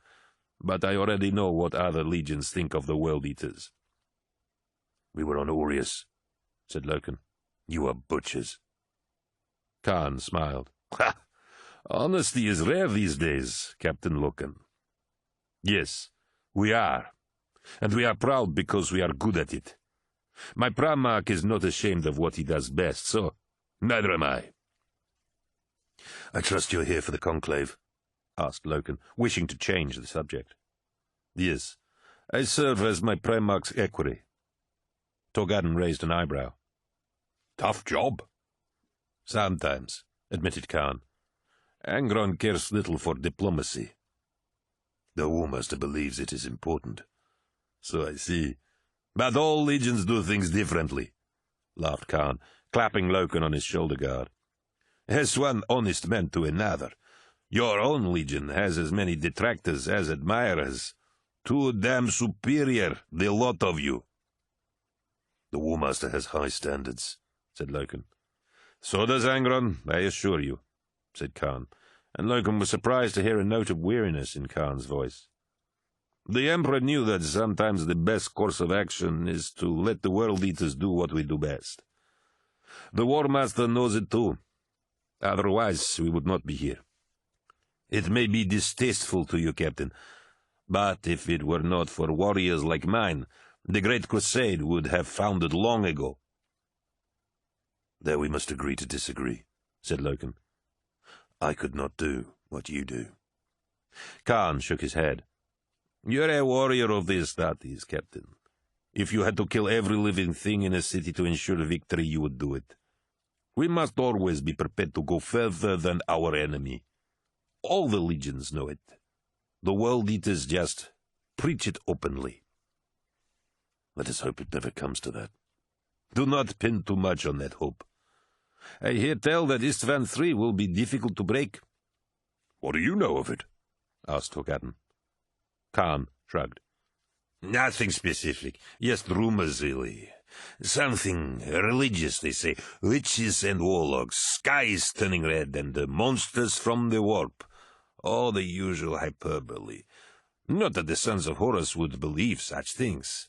but I already know what other legions think of the World-Eaters." "We were on Aureus," said Loken. "You are butchers." Khan smiled. "Ha! Honesty is rare these days, Captain Loken." "Yes, we are, and we are proud because we are good at it. My Primarch is not ashamed of what he does best, so neither am I." "I trust you're here for the conclave?" asked Loken, wishing to change the subject. "Yes, I serve as my Primarch's equerry." Torgadden raised an eyebrow. "Tough job." "Sometimes," admitted Khan. "Angron cares little for diplomacy." "The War Master believes it is important." "So I see. But all legions do things differently," laughed Khan, clapping Loken on his shoulder guard. "As one honest man to another, your own legion has as many detractors as admirers. Too damn superior, the lot of you." "The War Master has high standards," said Loken. "So does Angron, I assure you," said Khan, and Loken was surprised to hear a note of weariness in Khan's voice. "The Emperor knew that sometimes the best course of action is to let the World-Eaters do what we do best. The War Master knows it too. Otherwise, we would not be here. It may be distasteful to you, Captain, but if it were not for warriors like mine, the Great Crusade would have foundered long ago." "There we must agree to disagree," said Loken. "I could not do what you do." Khan shook his head. "You're a warrior of the Astartes, Captain. If you had to kill every living thing in a city to ensure victory, you would do it. We must always be prepared to go further than our enemy. All the legions know it. The World-Eaters just preach it openly." Let us hope it never comes to that. Do not pin too much on that hope. I hear tell that Istvan III will be difficult to break. What do you know of it? asked Torgadden. Khan shrugged. Nothing specific, just rumors, really. Something religious, they say. Witches and warlocks, skies turning red, and monsters from the warp. All the usual hyperbole. Not that the sons of Horus would believe such things.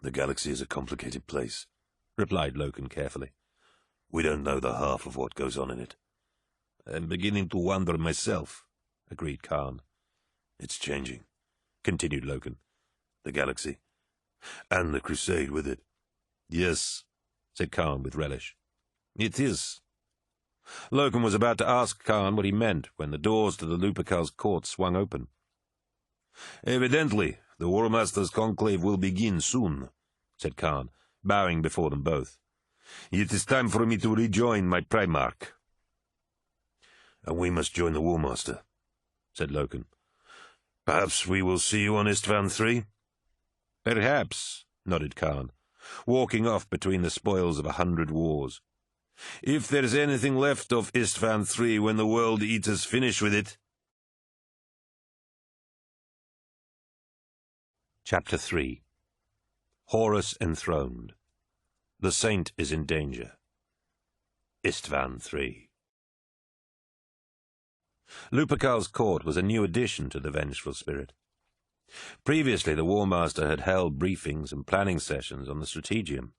The galaxy is a complicated place, replied Loken carefully. We don't know the half of what goes on in it. I'm beginning to wonder myself, agreed Khan. It's changing, continued Loken. The galaxy, and the crusade with it. Yes, said Khan with relish. It is. Loken was about to ask Khan what he meant when the doors to the Lupercal's court swung open. Evidently, the War Master's conclave will begin soon, said Khan, bowing before them both. It is time for me to rejoin my Primarch. And we must join the War Master, said Loken. Perhaps we will see you on Istvan III? Perhaps, nodded Khan, walking off between the spoils of 100 wars. If there's anything left of Istvan III when the World Eaters finish with it. Chapter 3. Horus enthroned. The Saint is in danger. Istvan III. Lupercal's court was a new addition to the vengeful spirit. Previously, the War Master had held briefings and planning sessions on the Strategium,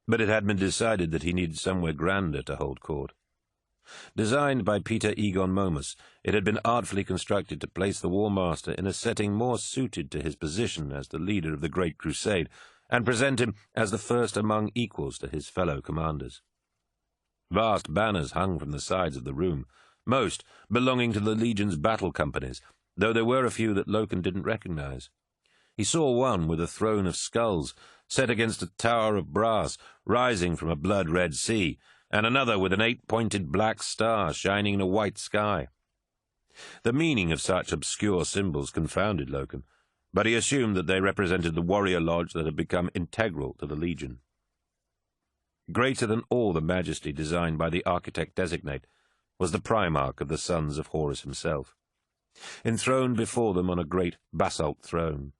but it had been decided that he needed somewhere grander to hold court. Designed by Peter Egon Momus, it had been artfully constructed to place the War Master in a setting more suited to his position as the leader of the Great Crusade, and present him as the first among equals to his fellow commanders. Vast banners hung from the sides of the room, most belonging to the Legion's battle companies, though there were a few that Loken didn't recognize. He saw one with a throne of skulls, set against a tower of brass, rising from a blood-red sea, and another with an 8-pointed black star shining in a white sky. The meaning of such obscure symbols confounded Loken, but he assumed that they represented the warrior lodge that had become integral to the Legion. Greater than all the majesty designed by the architect-designate was the Primarch of the sons of Horus himself, enthroned before them on a great basalt throne.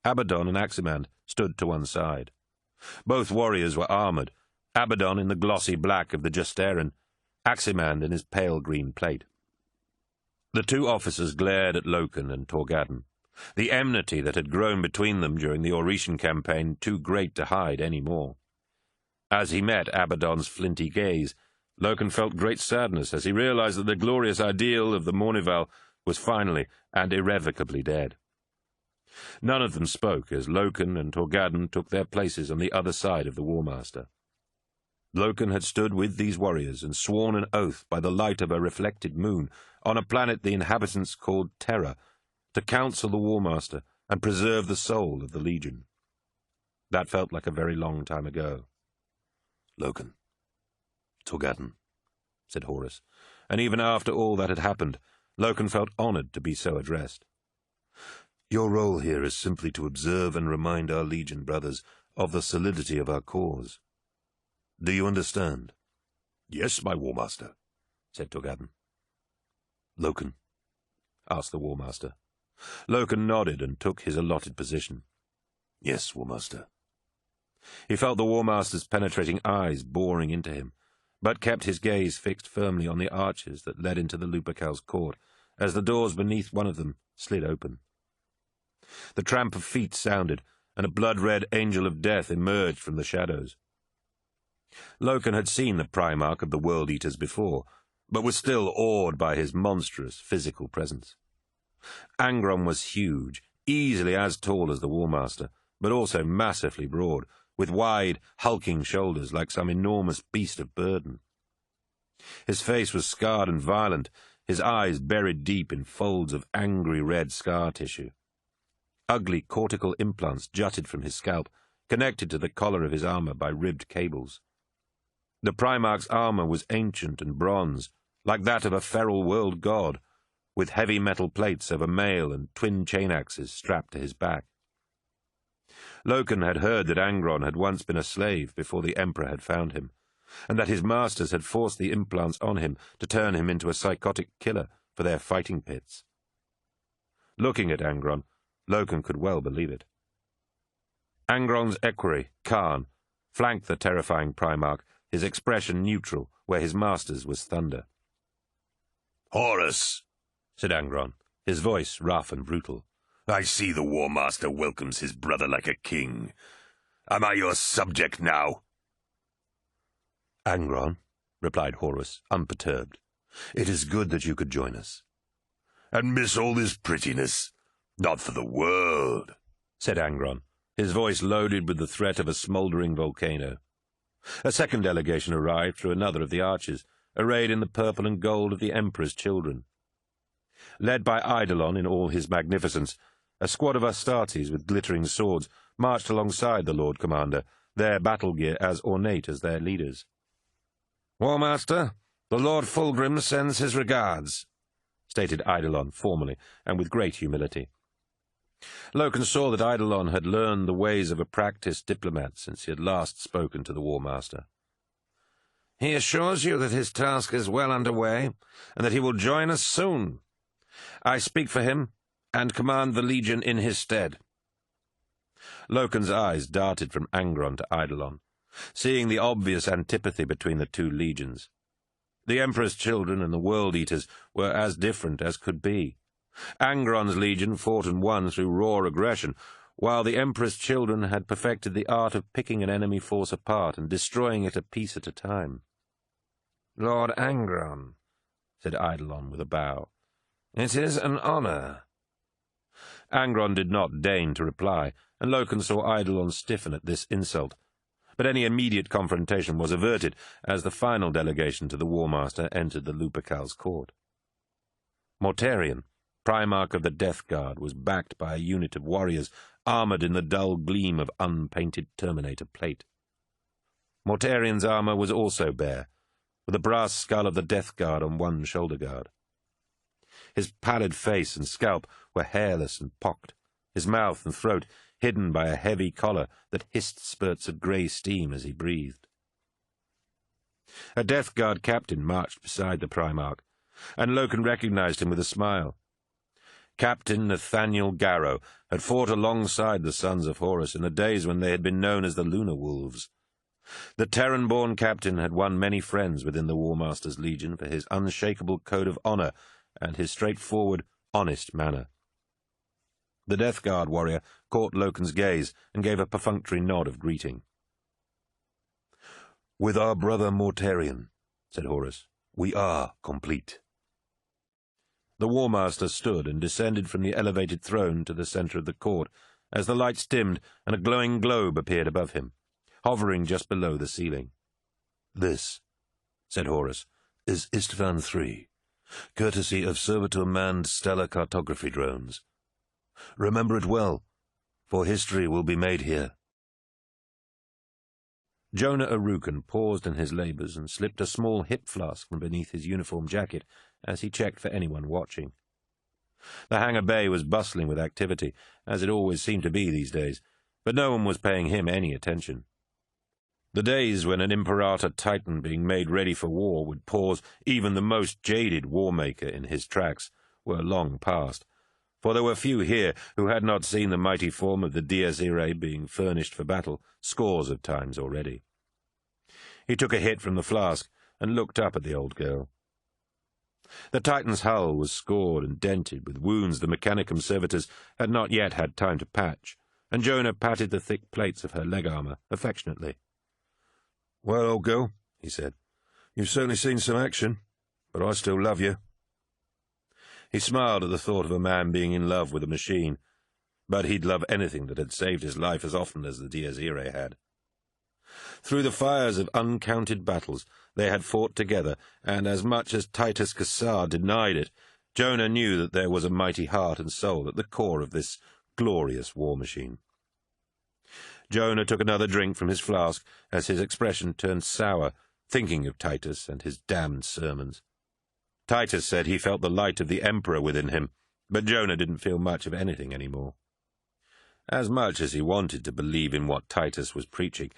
Abaddon and Aximand stood to one side. Both warriors were armoured, Abaddon in the glossy black of the Justaerin, Aximand in his pale green plate. The two officers glared at Loken and Torgadden, the enmity that had grown between them during the Orician campaign too great to hide any more. As he met Abaddon's flinty gaze, Loken felt great sadness as he realized that the glorious ideal of the Mournival was finally and irrevocably dead. None of them spoke as Loken and Torgadden took their places on the other side of the War Master. Loken had stood with these warriors and sworn an oath by the light of a reflected moon on a planet the inhabitants called Terra to counsel the War Master and preserve the soul of the Legion. That felt like a very long time ago. Loken, Torgadden, said Horus, and even after all that had happened, Loken felt honored to be so addressed. Your role here is simply to observe and remind our Legion brothers of the solidity of our cause. Do you understand? Yes, my War Master, said Torgadden. Loken, asked the War Master. Loken nodded and took his allotted position. Yes, War Master. He felt the War Master's penetrating eyes boring into him, but kept his gaze fixed firmly on the arches that led into the Lupercal's court, as the doors beneath one of them slid open. The tramp of feet sounded, and a blood-red angel of death emerged from the shadows. Loken had seen the Primarch of the World Eaters before, but was still awed by his monstrous physical presence. Angron was huge, easily as tall as the War Master, but also massively broad, with wide, hulking shoulders like some enormous beast of burden. His face was scarred and violent, his eyes buried deep in folds of angry red scar tissue. Ugly cortical implants jutted from his scalp, connected to the collar of his armor by ribbed cables. The Primarch's armor was ancient and bronze, like that of a feral world god, with heavy metal plates over mail and twin chain axes strapped to his back. Loken had heard that Angron had once been a slave before the Emperor had found him, and that his masters had forced the implants on him to turn him into a psychotic killer for their fighting pits. Looking at Angron, Loken could well believe it. Angron's equerry, Khan, flanked the terrifying Primarch, his expression neutral where his master's was thunder. "Horus," said Angron, his voice rough and brutal. "I see the War Master welcomes his brother like a king. Am I your subject now?" "Angron," replied Horus, unperturbed, "it is good that you could join us." "And miss all this prettiness? Not for the world," said Angron, his voice loaded with the threat of a smouldering volcano. A second delegation arrived through another of the arches, arrayed in the purple and gold of the Emperor's children. Led by Eidolon in all his magnificence, a squad of Astartes with glittering swords marched alongside the Lord Commander, their battle gear as ornate as their leaders. "War Master, the Lord Fulgrim sends his regards," stated Eidolon formally and with great humility. Loken saw that Eidolon had learned the ways of a practiced diplomat since he had last spoken to the War Master. "He assures you that his task is well underway, and that he will join us soon. I speak for him, and command the Legion in his stead." Loken's eyes darted from Angron to Eidolon, seeing the obvious antipathy between the two legions. The Emperor's children and the World-Eaters were as different as could be. Angron's legion fought and won through raw aggression, while the Emperor's children had perfected the art of picking an enemy force apart and destroying it a piece at a time. "Lord Angron," said Eidolon with a bow, "it is an honor." Angron did not deign to reply, and Loken saw Eidolon stiffen at this insult. But any immediate confrontation was averted as the final delegation to the War Master entered the Lupercal's court. Mortarion, Primarch of the Death Guard, was backed by a unit of warriors armoured in the dull gleam of unpainted Terminator plate. Mortarion's armour was also bare, with the brass skull of the Death Guard on one shoulder guard. His pallid face and scalp were hairless and pocked, his mouth and throat hidden by a heavy collar that hissed spurts of grey steam as he breathed. A Death Guard captain marched beside the Primarch, and Loken recognized him with a smile. Captain Nathaniel Garrow had fought alongside the sons of Horus in the days when they had been known as the Lunar Wolves. The Terran-born captain had won many friends within the War Master's Legion for his unshakable code of honor and his straightforward, honest manner. The Death Guard warrior caught Loken's gaze and gave a perfunctory nod of greeting. "With our brother Mortarion," said Horus, "we are complete." The War Master stood and descended from the elevated throne to the center of the court as the lights dimmed and a glowing globe appeared above him, hovering just below the ceiling. "This," said Horus, "is Istvan III, courtesy of servitor-manned stellar cartography drones. Remember it well, for history will be made here." Jonah Arukan paused in his labours and slipped a small hip flask from beneath his uniform jacket as he checked for anyone watching. The hangar bay was bustling with activity, as it always seemed to be these days, but no one was paying him any attention. The days when an Imperator Titan being made ready for war would pause even the most jaded war-maker in his tracks were long past, for there were few here who had not seen the mighty form of the Dies Irae being furnished for battle scores of times already. He took a hit from the flask and looked up at the old girl. The Titan's hull was scored and dented with wounds the Mechanicum servitors had not yet had time to patch, and Jonah patted the thick plates of her leg armour affectionately. "Well, old girl," he said, "you've certainly seen some action, but I still love you." He smiled at the thought of a man being in love with a machine, but he'd love anything that had saved his life as often as the Dies Irae had. Through the fires of uncounted battles they had fought together, and as much as Titus Cassar denied it, Jonah knew that there was a mighty heart and soul at the core of this glorious war machine. Jonah took another drink from his flask as his expression turned sour, thinking of Titus and his damned sermons. Titus said he felt the light of the Emperor within him, but Jonah didn't feel much of anything any more. As much as he wanted to believe in what Titus was preaching,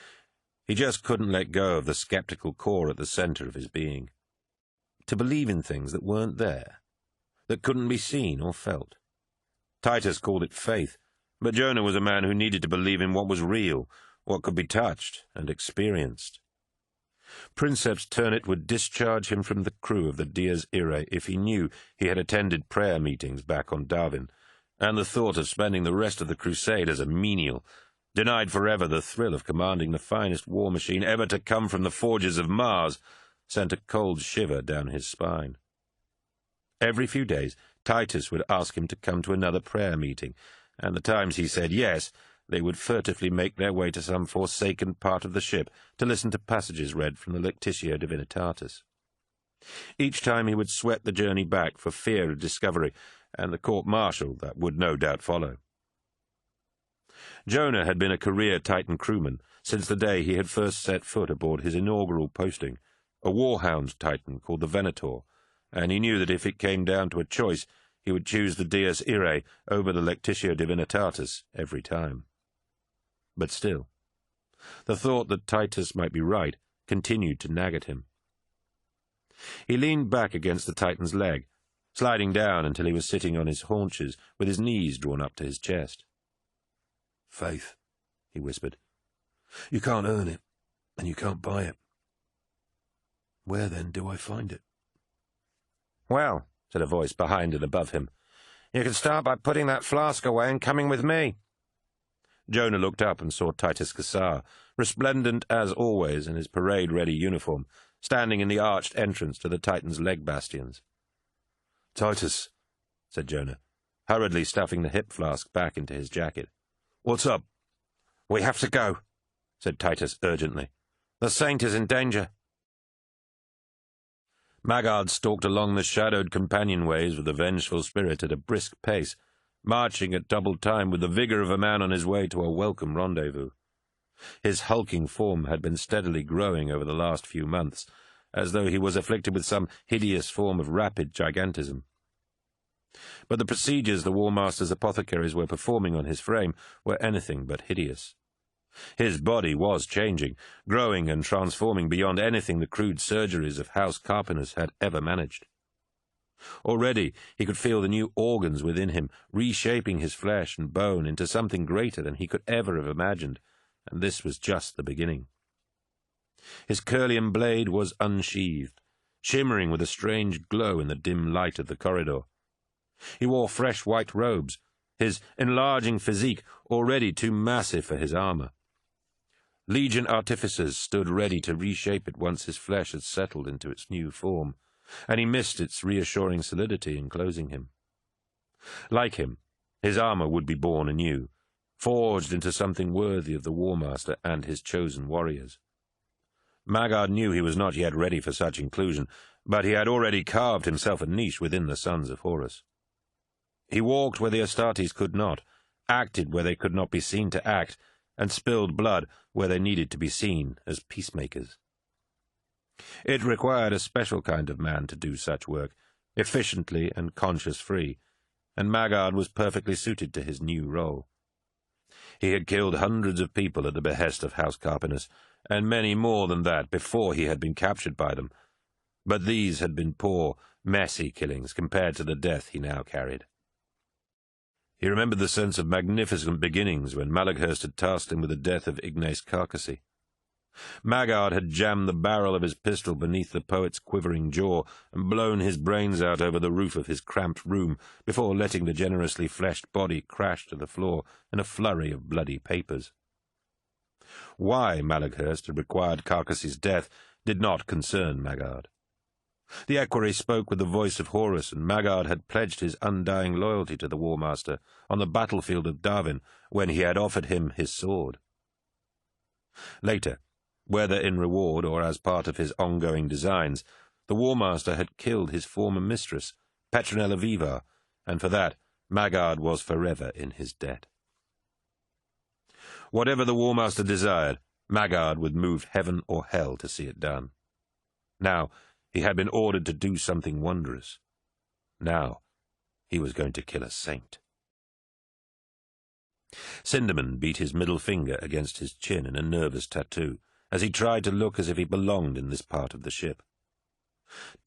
he just couldn't let go of the skeptical core at the center of his being. To believe in things that weren't there, that couldn't be seen or felt. Titus called it faith, but Jonah was a man who needed to believe in what was real, what could be touched and experienced. Princeps Turnit would discharge him from the crew of the Dies Irae if he knew he had attended prayer meetings back on Darwin, and the thought of spending the rest of the crusade as a menial, denied forever the thrill of commanding the finest war machine ever to come from the forges of Mars, sent a cold shiver down his spine. Every few days, Titus would ask him to come to another prayer meeting, and the times he said yes, they would furtively make their way to some forsaken part of the ship to listen to passages read from the Lectitio Divinitatis. Each time he would sweat the journey back for fear of discovery and the court-martial that would no doubt follow. Jonah had been a career Titan crewman since the day he had first set foot aboard his inaugural posting, a warhound Titan called the Venator, and he knew that if it came down to a choice, he would choose the Dies Irae over the Lectitio Divinitatis every time. But still, the thought that Titus might be right continued to nag at him. He leaned back against the Titan's leg, sliding down until he was sitting on his haunches with his knees drawn up to his chest. "Faith," he whispered. "You can't earn it, and you can't buy it. Where, then, do I find it?" "Well," said a voice behind and above him, "you can start by putting that flask away and coming with me." Jonah looked up and saw Titus Cassar, resplendent as always in his parade-ready uniform, standing in the arched entrance to the Titan's leg bastions. "Titus," said Jonah, hurriedly stuffing the hip flask back into his jacket. "What's up?" "We have to go," said Titus urgently. "The saint is in danger." Maggard stalked along the shadowed companionways with the vengeful spirit at a brisk pace, marching at double time with the vigor of a man on his way to a welcome rendezvous. His hulking form had been steadily growing over the last few months, as though he was afflicted with some hideous form of rapid gigantism. But the procedures the War Master's apothecaries were performing on his frame were anything but hideous. His body was changing, growing and transforming beyond anything the crude surgeries of House Carpenters had ever managed. Already he could feel the new organs within him, reshaping his flesh and bone into something greater than he could ever have imagined, and this was just the beginning. His Curlium blade was unsheathed, shimmering with a strange glow in the dim light of the corridor. He wore fresh white robes, his enlarging physique already too massive for his armor. Legion artificers stood ready to reshape it once his flesh had settled into its new form, and he missed its reassuring solidity enclosing him. Like him, his armor would be born anew, forged into something worthy of the War Master and his chosen warriors. Maggard knew he was not yet ready for such inclusion, but he had already carved himself a niche within the sons of Horus. He walked where the Astartes could not, acted where they could not be seen to act, and spilled blood where they needed to be seen as peacemakers. It required a special kind of man to do such work, efficiently and conscience-free, and Maggard was perfectly suited to his new role. He had killed hundreds of people at the behest of House Carpenters, and many more than that before he had been captured by them, but these had been poor, messy killings compared to the death he now carried. He remembered the sense of magnificent beginnings when Malaghurst had tasked him with the death of Ignace Carcassy. Maggard had jammed the barrel of his pistol beneath the poet's quivering jaw and blown his brains out over the roof of his cramped room before letting the generously fleshed body crash to the floor in a flurry of bloody papers. Why Malaghurst had required Carcassy's death did not concern Maggard. The equerry spoke with the voice of Horus, and Maggard had pledged his undying loyalty to the War Master on the battlefield of Darwin when he had offered him his sword. Later, whether in reward or as part of his ongoing designs, the War Master had killed his former mistress, Petronella Vivar, and for that Maggard was forever in his debt. Whatever the War Master desired, Maggard would move heaven or hell to see it done. Now he had been ordered to do something wondrous. Now he was going to kill a saint. Sinderman beat his middle finger against his chin in a nervous tattoo as he tried to look as if he belonged in this part of the ship.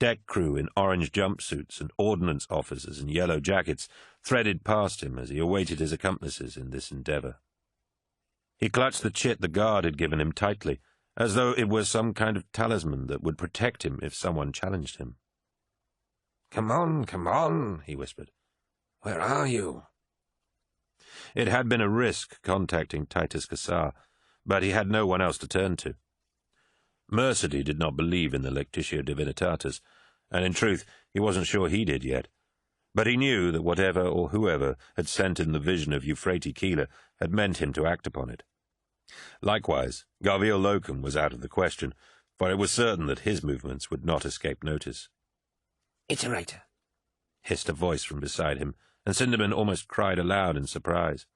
Deck crew in orange jumpsuits and ordnance officers in yellow jackets threaded past him as he awaited his accomplices in this endeavour. He clutched the chit the guard had given him tightly, as though it were some kind of talisman that would protect him if someone challenged him. Come on, he whispered. Where are you? It had been a risk contacting Titus Cassar, but he had no one else to turn to. Mercedy did not believe in the Lectitio Divinitatis, and in truth he wasn't sure he did yet. But he knew that whatever or whoever had sent him the vision of Euphrates Keeler had meant him to act upon it. Likewise, Garviel Locum was out of the question, for it was certain that his movements would not escape notice. Iterator, hissed a voice from beside him, and Sinderman almost cried aloud in surprise.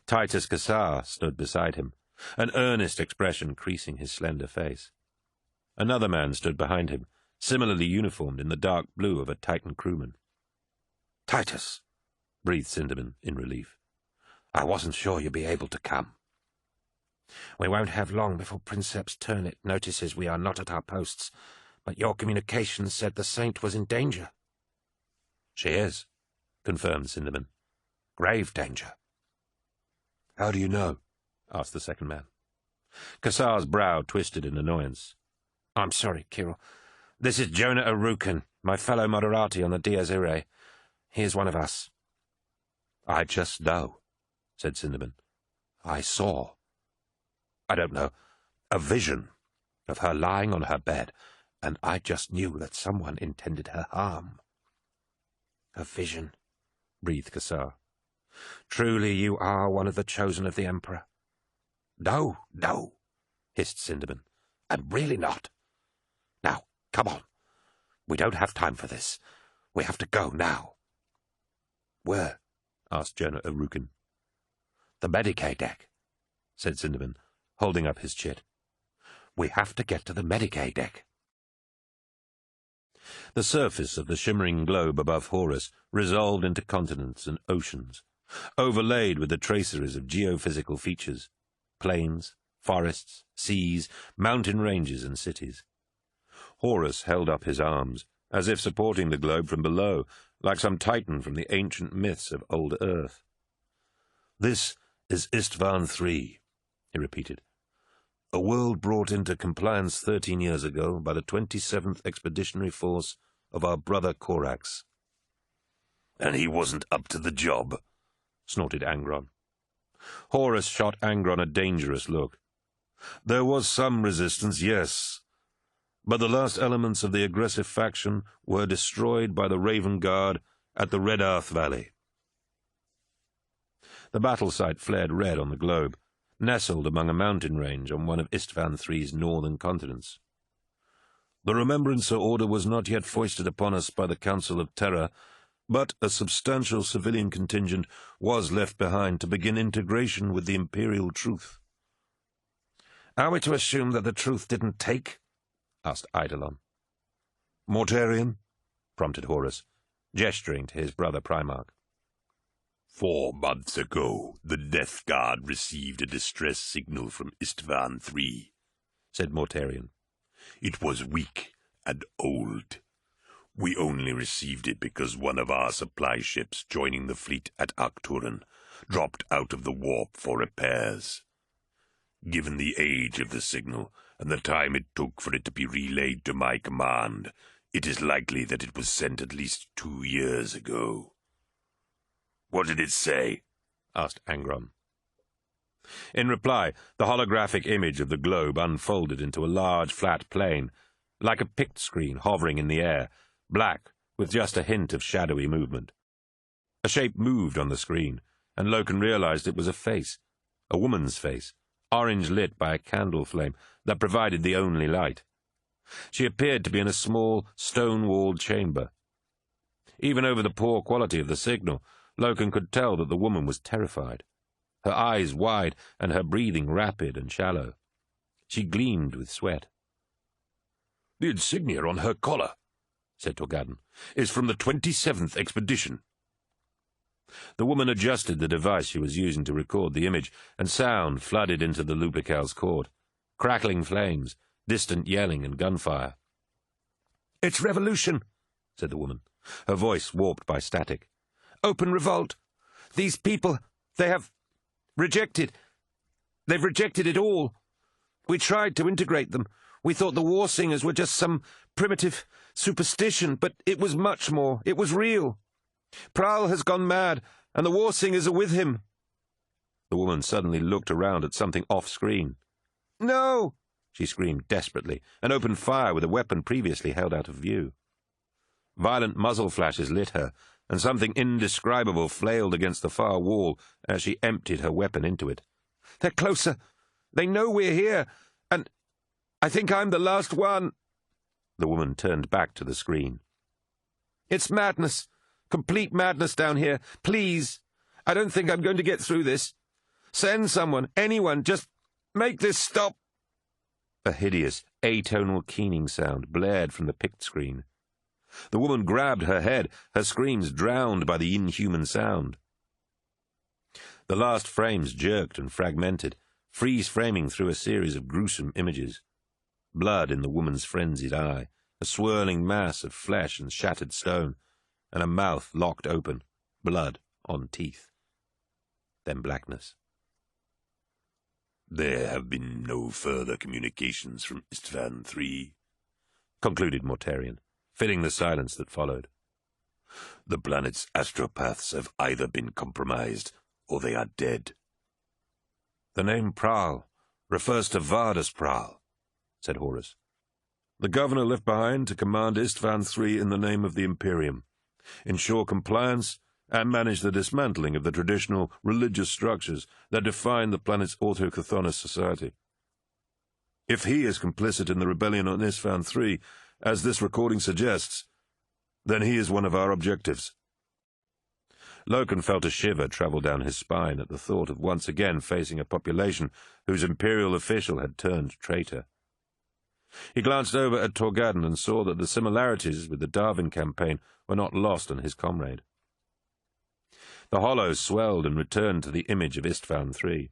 Titus Cassar stood beside him, an earnest expression creasing his slender face. Another man stood behind him, similarly uniformed in the dark blue of a Titan crewman. Titus, breathed Sinderman in relief. I wasn't sure you'd be able to come. We won't have long before Princeps Turnit notices we are not at our posts, but your communications said the Saint was in danger. She is, confirmed Sinderman. Grave danger. How do you know? Asked the second man. Cassar's brow twisted in annoyance. I'm sorry, Kirill. This is Jonah Arukin, my fellow Moderati on the Dies Irae. He is one of us. I just know, said Sinderman. I saw, I don't know, a vision of her lying on her bed, and I just knew that someone intended her harm. A vision, breathed Cassar. Truly you are one of the chosen of the Emperor. No, hissed Sinderman. I'm really not. Now, come on. We don't have time for this. We have to go now. Where? Asked Jonah Arukin. The Medicae deck, said Sinderman, holding up his chit. We have to get to the Medicae deck. The surface of the shimmering globe above Horus resolved into continents and oceans, overlaid with the traceries of geophysical features, plains, forests, seas, mountain ranges, and cities. Horus held up his arms, as if supporting the globe from below, like some titan from the ancient myths of old Earth. This is Istvan III, he repeated. A world brought into compliance 13 years ago by the 27th Expeditionary Force of our brother Korax. And he wasn't up to the job, snorted Angron. Horus shot Angron a dangerous look. There was some resistance, yes, but the last elements of the aggressive faction were destroyed by the Raven Guard at the Red Earth Valley. The battle site flared red on the globe, nestled among a mountain range on one of Istvan III's northern continents. The Remembrancer Order was not yet foisted upon us by the Council of Terra, but a substantial civilian contingent was left behind to begin integration with the Imperial Truth. Are we to assume that the Truth didn't take? Asked Eidolon. Mortarion? Prompted Horus, gesturing to his brother Primarch. 4 months ago, the Death Guard received a distress signal from Istvan III, said Mortarion. It was weak and old. We only received it because one of our supply ships joining the fleet at Arcturus dropped out of the warp for repairs. Given the age of the signal and the time it took for it to be relayed to my command, it is likely that it was sent at least 2 years ago. What did it say? Asked Angron. In reply, the holographic image of the globe unfolded into a large flat plane, like a pict screen hovering in the air, black, with just a hint of shadowy movement. A shape moved on the screen, and Loken realized it was a face, a woman's face, orange lit by a candle flame that provided the only light. She appeared to be in a small, stone-walled chamber. Even over the poor quality of the signal, Loken could tell that the woman was terrified, her eyes wide and her breathing rapid and shallow. She gleamed with sweat. The insignia on her collar, said Torgadon, is from the 27th expedition. The woman adjusted the device she was using to record the image, and sound flooded into the Lupercal's court. Crackling flames, distant yelling and gunfire. "It's revolution," said the woman, her voice warped by static. "Open revolt. These people, they've rejected it all. We tried to integrate them. We thought the war singers were just some primitive superstition, but it was much more. It was real. Pral has gone mad, and the war singers are with him." The woman suddenly looked around at something off-screen. "No!" she screamed desperately, and opened fire with a weapon previously held out of view. Violent muzzle flashes lit her, and something indescribable flailed against the far wall as she emptied her weapon into it. "They're closer. They know we're here, and I think I'm the last one." The woman turned back to the screen. "It's madness. Complete madness down here. Please. I don't think I'm going to get through this. Send someone, anyone, just make this stop." A hideous, atonal keening sound blared from the pict screen. The woman grabbed her head, her screams drowned by the inhuman sound. The last frames jerked and fragmented, freeze-framing through a series of gruesome images. Blood in the woman's frenzied eye, a swirling mass of flesh and shattered stone, and a mouth locked open, blood on teeth. Then blackness. "There have been no further communications from Istvan III," concluded Mortarion, filling the silence that followed. "The planet's astropaths have either been compromised or they are dead." "The name Pral refers to Vardus Pral," said Horus. "The governor left behind to command Istvan III in the name of the Imperium, ensure compliance, and manage the dismantling of the traditional religious structures that define the planet's autochthonous society. If he is complicit in the rebellion on Istvan III, as this recording suggests, then he is one of our objectives." Loken felt a shiver travel down his spine at the thought of once again facing a population whose imperial official had turned traitor. He glanced over at Torgadon and saw that the similarities with the Darwin campaign were not lost on his comrade. The hollows swelled and returned to the image of Istvan III.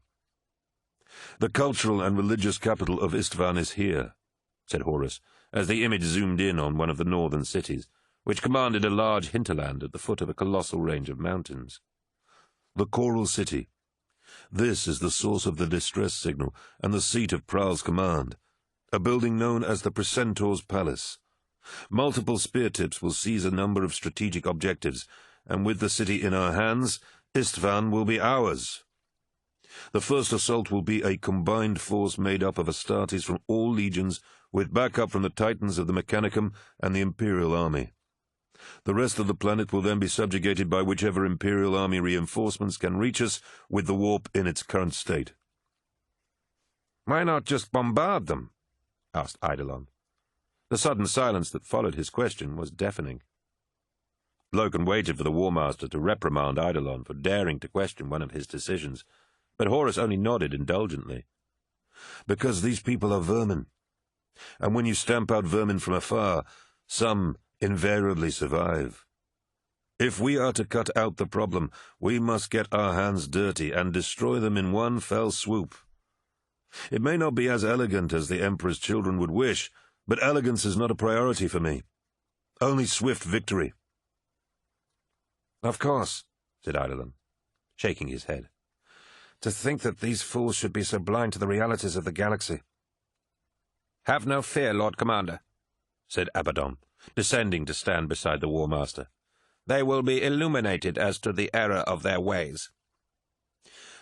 "The cultural and religious capital of Istvan is here," said Horus, as the image zoomed in on one of the northern cities, which commanded a large hinterland at the foot of a colossal range of mountains. "The Coral City. This is the source of the distress signal and the seat of Pral's command, a building known as the Precentor's Palace. Multiple spear tips will seize a number of strategic objectives, and with the city in our hands, Istvan will be ours. The first assault will be a combined force made up of Astartes from all legions, with backup from the Titans of the Mechanicum and the Imperial Army. The rest of the planet will then be subjugated by whichever Imperial Army reinforcements can reach us with the warp in its current state." "Why not just bombard them?" asked Eidolon. The sudden silence that followed his question was deafening. Loken waited for the War Master to reprimand Eidolon for daring to question one of his decisions, but Horus only nodded indulgently. "Because these people are vermin, and when you stamp out vermin from afar, some invariably survive. If we are to cut out the problem, we must get our hands dirty and destroy them in one fell swoop. It may not be as elegant as the Emperor's children would wish, but elegance is not a priority for me. Only swift victory." "Of course," said Eidolon, shaking his head. "To think that these fools should be so blind to the realities of the galaxy." "Have no fear, Lord Commander," said Abaddon, descending to stand beside the War Master. "They will be illuminated as to the error of their ways."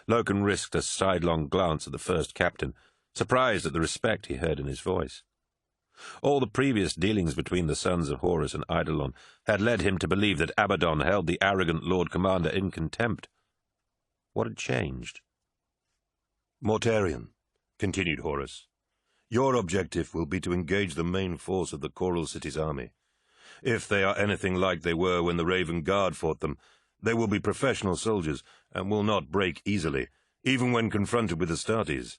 Loken risked a sidelong glance at the first captain, surprised at the respect he heard in his voice. All the previous dealings between the sons of Horus and Eidolon had led him to believe that Abaddon held the arrogant Lord Commander in contempt. What had changed? "Mortarion," continued Horus, "your objective will be to engage the main force of the Coral City's army. If they are anything like they were when the Raven Guard fought them, they will be professional soldiers and will not break easily, even when confronted with Astartes."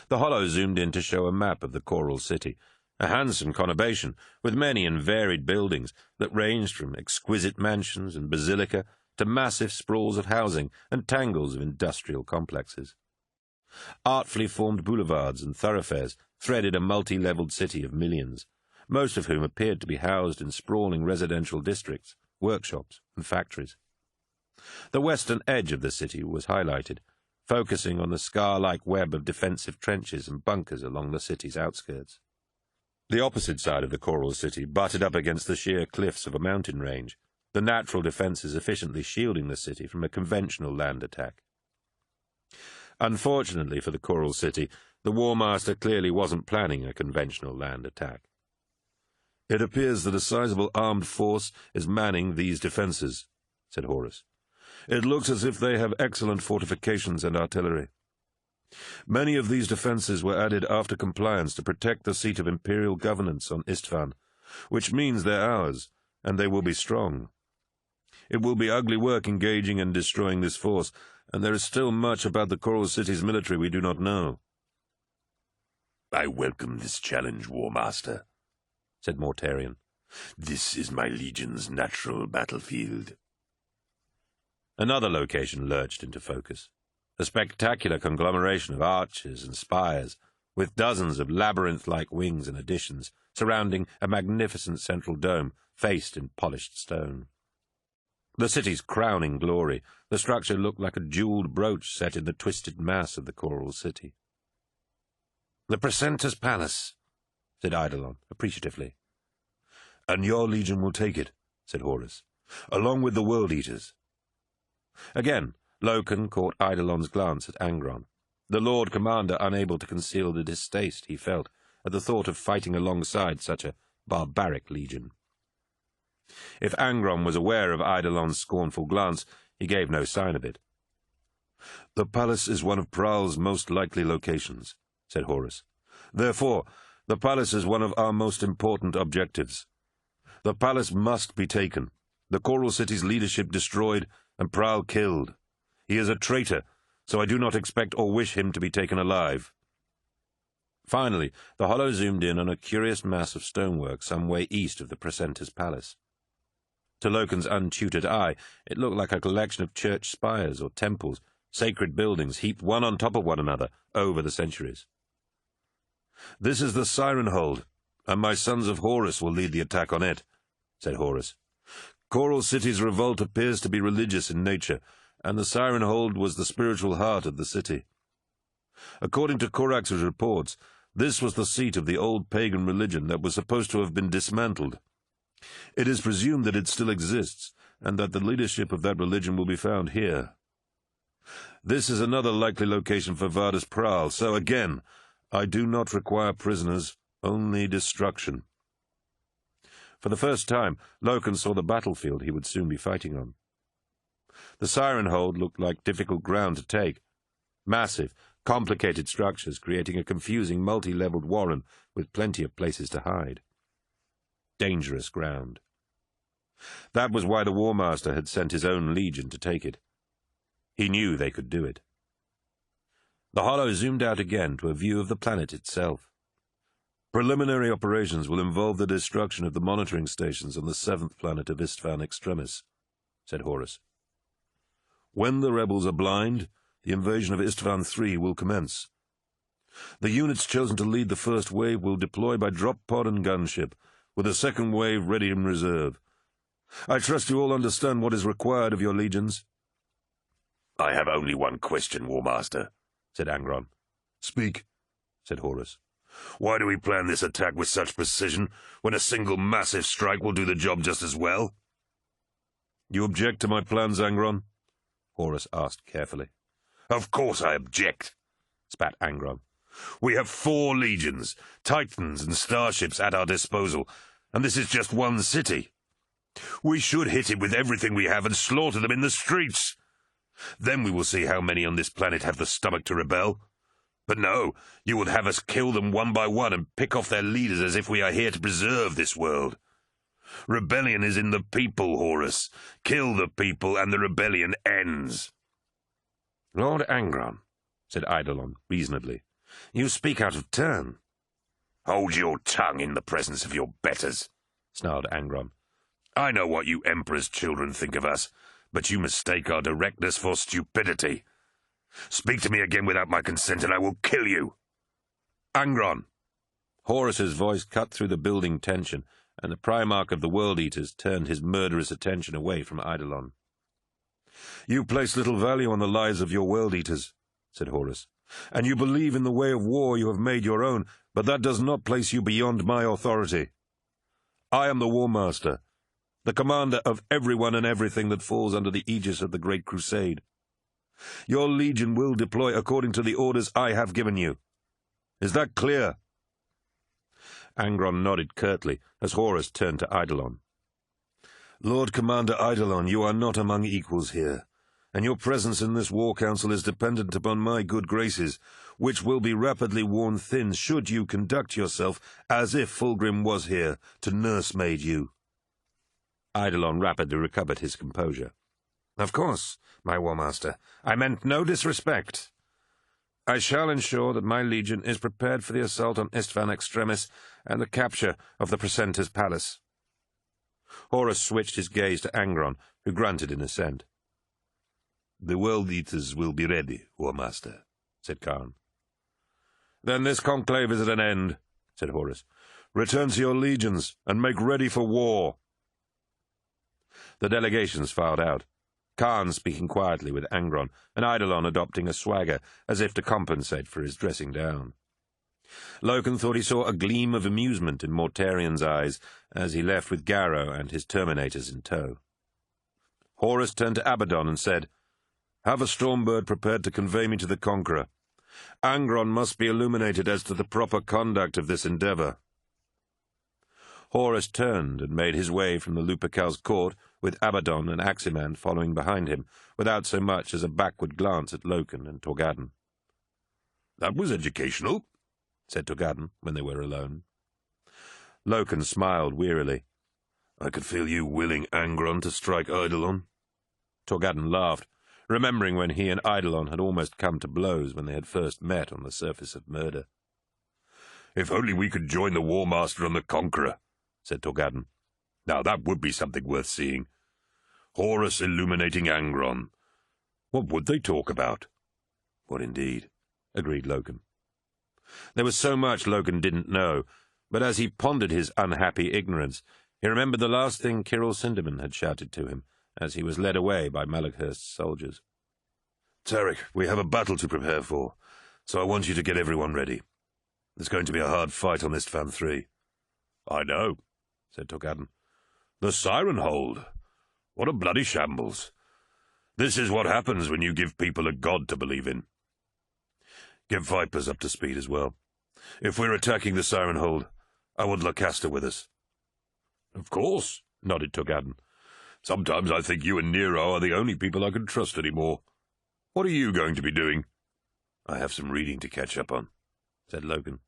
The hollow zoomed in to show a map of the Coral City, a handsome conurbation with many and varied buildings that ranged from exquisite mansions and basilica to massive sprawls of housing and tangles of industrial complexes. Artfully formed boulevards and thoroughfares threaded a multi-levelled city of millions, most of whom appeared to be housed in sprawling residential districts, workshops and factories. The western edge of the city was highlighted, focusing on the scar-like web of defensive trenches and bunkers along the city's outskirts. The opposite side of the coral city butted up against the sheer cliffs of a mountain range, the natural defences efficiently shielding the city from a conventional land attack. Unfortunately for the coral city, the War Master clearly wasn't planning a conventional land attack. "It appears that a sizable armed force is manning these defences," said Horus. "It looks as if they have excellent fortifications and artillery. Many of these defences were added after compliance to protect the seat of imperial governance on Istvan, which means they're ours, and they will be strong. It will be ugly work engaging and destroying this force, and there is still much about the Coral City's military we do not know." "I welcome this challenge, War Master," said Mortarion. "This is my legion's natural battlefield." Another location lurched into focus, a spectacular conglomeration of arches and spires, with dozens of labyrinth-like wings and additions, surrounding a magnificent central dome faced in polished stone. The city's crowning glory, the structure looked like a jewelled brooch set in the twisted mass of the coral city. "The Precentor's Palace," said Eidolon, appreciatively. "And your legion will take it," said Horus, "along with the World Eaters." Again, Loken caught Eidolon's glance at Angron, the Lord Commander unable to conceal the distaste he felt at the thought of fighting alongside such a barbaric legion. If Angron was aware of Eidolon's scornful glance, he gave no sign of it. "The palace is one of Praal's most likely locations," said Horus. "Therefore, the palace is one of our most important objectives. The palace must be taken, the Coral City's leadership destroyed, and Praal killed. He is a traitor, so I do not expect or wish him to be taken alive." Finally, the Hollow zoomed in on a curious mass of stonework some way east of the Precentor's Palace. To Loken's untutored eye, it looked like a collection of church spires or temples, sacred buildings heaped one on top of one another over the centuries. "This is the Siren Hold, and my sons of Horus will lead the attack on it," said Horus. "Coral City's revolt appears to be religious in nature, and the Siren Hold was the spiritual heart of the city. According to Korax's reports, this was the seat of the old pagan religion that was supposed to have been dismantled. It is presumed that it still exists, and that the leadership of that religion will be found here. This is another likely location for Vardis Praal, so again, I do not require prisoners, only destruction." For the first time, Loken saw the battlefield he would soon be fighting on. The Siren Hold looked like difficult ground to take. Massive, complicated structures creating a confusing multi-levelled warren with plenty of places to hide. Dangerous ground. That was why the War Master had sent his own legion to take it. He knew they could do it. The Hollow zoomed out again to a view of the planet itself. "Preliminary operations will involve the destruction of the monitoring stations on the 7th planet of Istvan Extremis," said Horus. "When the rebels are blind, the invasion of Istvan III will commence. The units chosen to lead the first wave will deploy by drop pod and gunship, with a second wave ready in reserve. I trust you all understand what is required of your legions." "I have only one question, War Master," said Angron. "Speak," said Horus. "Why do we plan this attack with such precision, when a single massive strike will do the job just as well?" "You object to my plans, Angron?" Horus asked carefully. "Of course I object," spat Angron. "We have 4 legions, titans and starships at our disposal, and this is just one city. We should hit it with everything we have and slaughter them in the streets. Then we will see how many on this planet have the stomach to rebel. But no, you would have us kill them one by one and pick off their leaders as if we are here to preserve this world. Rebellion is in the people, Horus. Kill the people and the rebellion ends." "Lord Angron," said Eidolon reasonably, "you speak out of turn." "Hold your tongue in the presence of your betters," snarled Angron. "I know what you Emperor's children think of us, but you mistake our directness for stupidity. Speak to me again without my consent, and I will kill you. Angron! Horus's voice cut through the building tension, and the Primarch of the World-Eaters turned his murderous attention away from Eidolon. You place little value on the lives of your World-Eaters, said Horus, and you believe in the way of war you have made your own, but that does not place you beyond my authority. I am the War Master, the commander of everyone and everything that falls under the aegis of the Great Crusade. Your legion will deploy according to the orders I have given you. Is that clear? Angron nodded curtly as Horus turned to Eidolon. Lord Commander Eidolon, you are not among equals here, and your presence in this war council is dependent upon my good graces, which will be rapidly worn thin should you conduct yourself as if Fulgrim was here to nursemaid you. Eidolon rapidly recovered his composure. Of course, my War Master. I meant no disrespect. I shall ensure that my legion is prepared for the assault on Istvan Extremis and the capture of the Precentor's palace. Horus switched his gaze to Angron, who grunted in assent. The World-Eaters will be ready, War Master, said Khan. Then this conclave is at an end, said Horus. Return to your legions and make ready for war. The delegations filed out, Khan speaking quietly with Angron, and Eidolon adopting a swagger as if to compensate for his dressing down. Loken thought he saw a gleam of amusement in Mortarian's eyes as he left with Garrow and his Terminators in tow. Horus turned to Abaddon and said, Have a Stormbird prepared to convey me to the Conqueror. Angron must be illuminated as to the proper conduct of this endeavour. Horus turned and made his way from the Lupercal's court, with Abaddon and Aximand following behind him, without so much as a backward glance at Loken and Torgadon. That was educational, said Torgadon when they were alone. Loken smiled wearily. I could feel you willing Angron to strike Eidolon. Torgadon laughed, remembering when he and Eidolon had almost come to blows when they had first met on the surface of murder. If only we could join the War Master and the Conqueror, said Torgadon. Now that would be something worth seeing. Horus illuminating Angron. What would they talk about? What indeed, agreed Loken. There was so much Loken didn't know, but as he pondered his unhappy ignorance, he remembered the last thing Kyril Sinderman had shouted to him as he was led away by Malakhurst's soldiers. Tarek, we have a battle to prepare for, so I want you to get everyone ready. There's going to be a hard fight on Istvan 3. I know, said Torgadon. The Siren Hold. What a bloody shambles. This is what happens when you give people a god to believe in. Get Vipers up to speed as well. If we're attacking the Siren Hold, I want Locaster with us. Of course, nodded Torgadon. Sometimes I think you and Nero are the only people I can trust anymore. What are you going to be doing? I have some reading to catch up on, said Loken.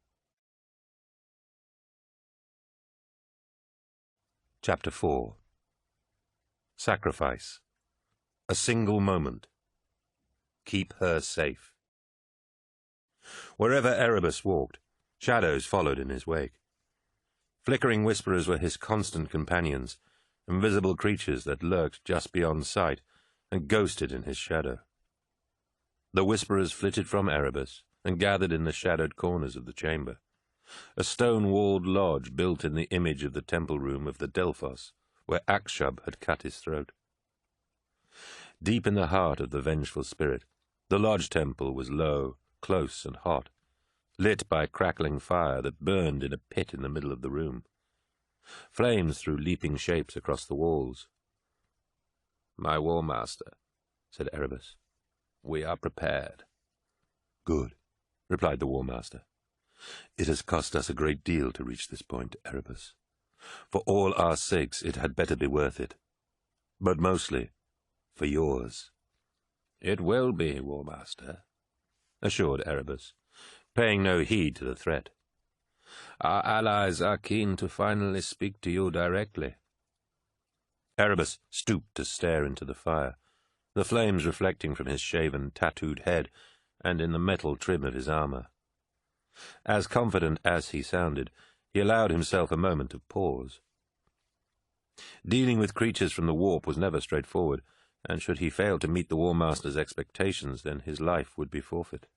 Chapter 4. Sacrifice. A single moment. Keep her safe. Wherever Erebus walked, shadows followed in his wake. Flickering whisperers were his constant companions, invisible creatures that lurked just beyond sight and ghosted in his shadow. The whisperers flitted from Erebus and gathered in the shadowed corners of the chamber, a stone-walled lodge built in the image of the temple room of the Delphos, where Akshub had cut his throat. Deep in the heart of the vengeful spirit, the lodge temple was low, close and hot, lit by crackling fire that burned in a pit in the middle of the room. Flames threw leaping shapes across the walls. "My War Master," said Erebus, "we are prepared." "Good," replied the War Master. "It has cost us a great deal to reach this point, Erebus. For all our sakes it had better be worth it. But mostly for yours." "It will be, War Master," assured Erebus, paying no heed to the threat. "Our allies are keen to finally speak to you directly." Erebus stooped to stare into the fire, the flames reflecting from his shaven, tattooed head and in the metal trim of his armor. As confident as he sounded, he allowed himself a moment of pause. Dealing with creatures from the warp was never straightforward, and should he fail to meet the War Master's expectations, then his life would be forfeit.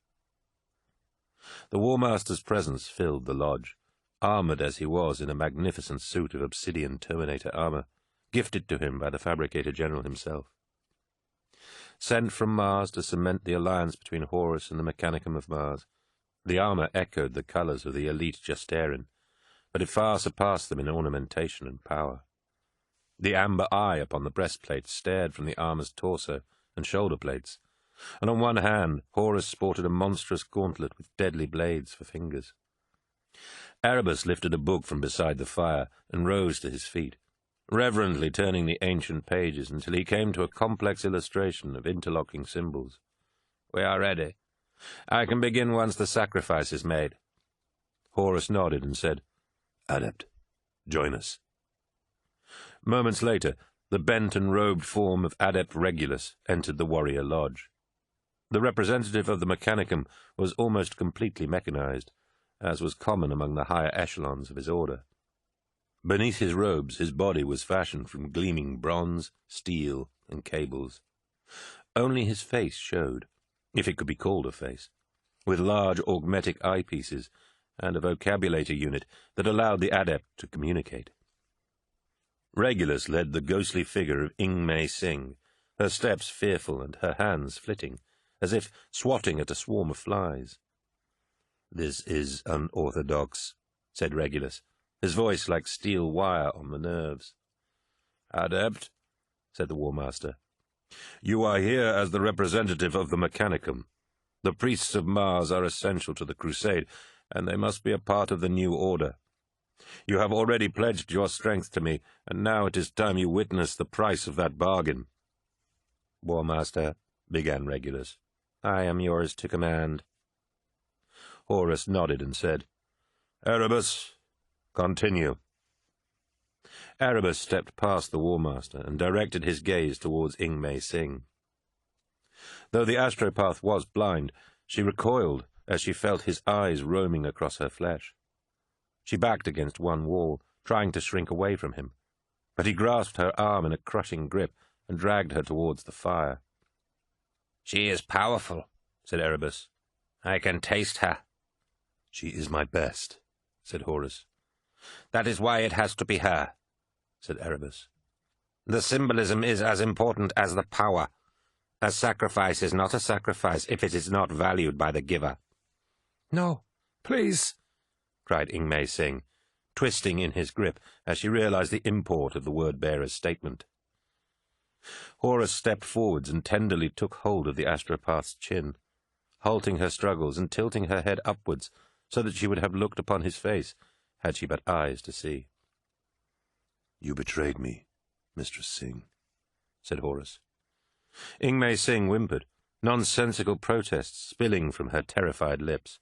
The War Master's presence filled the lodge, armoured as he was in a magnificent suit of obsidian Terminator armour, gifted to him by the Fabricator General himself. Sent from Mars to cement the alliance between Horus and the Mechanicum of Mars, the armour echoed the colours of the elite Justarin, but it far surpassed them in ornamentation and power. The amber eye upon the breastplate stared from the armour's torso and shoulder plates, and on one hand Horus sported a monstrous gauntlet with deadly blades for fingers. Erebus lifted a book from beside the fire and rose to his feet, reverently turning the ancient pages until he came to a complex illustration of interlocking symbols. "We are ready. I can begin once the sacrifice is made." Horus nodded and said, "Adept, join us." Moments later, the bent and robed form of Adept Regulus entered the warrior lodge. The representative of the Mechanicum was almost completely mechanized, as was common among the higher echelons of his order. Beneath his robes, his body was fashioned from gleaming bronze, steel, and cables. Only his face showed, if it could be called a face, with large augmetic eyepieces and a vocabulator unit that allowed the adept to communicate. Regulus led the ghostly figure of Ing-Mei Sing, her steps fearful and her hands flitting, as if swatting at a swarm of flies. "This is unorthodox," said Regulus, his voice like steel wire on the nerves. "Adept," said the War Master, "you are here as the representative of the Mechanicum. The priests of Mars are essential to the crusade, and they must be a part of the new order. You have already pledged your strength to me, and now it is time you witness the price of that bargain." "War Master," began Regulus, "I am yours to command." Horus nodded and said, "Erebus, continue." Erebus stepped past the War Master and directed his gaze towards Ing-Mei Sing. Though the astropath was blind, she recoiled as she felt his eyes roaming across her flesh. She backed against one wall, trying to shrink away from him, but he grasped her arm in a crushing grip and dragged her towards the fire. "She is powerful," said Erebus. "I can taste her." "She is my best," said Horus. "That is why it has to be her," said Erebus. "The symbolism is as important as the power. A sacrifice is not a sacrifice if it is not valued by the giver." "No, please," cried Ing-Mei Sing, twisting in his grip as she realized the import of the word-bearer's statement. Horus stepped forwards and tenderly took hold of the astropath's chin, halting her struggles and tilting her head upwards so that she would have looked upon his face had she but eyes to see. "You betrayed me, Mistress Sing," said Horus. Ing-Mei Sing whimpered, nonsensical protests spilling from her terrified lips.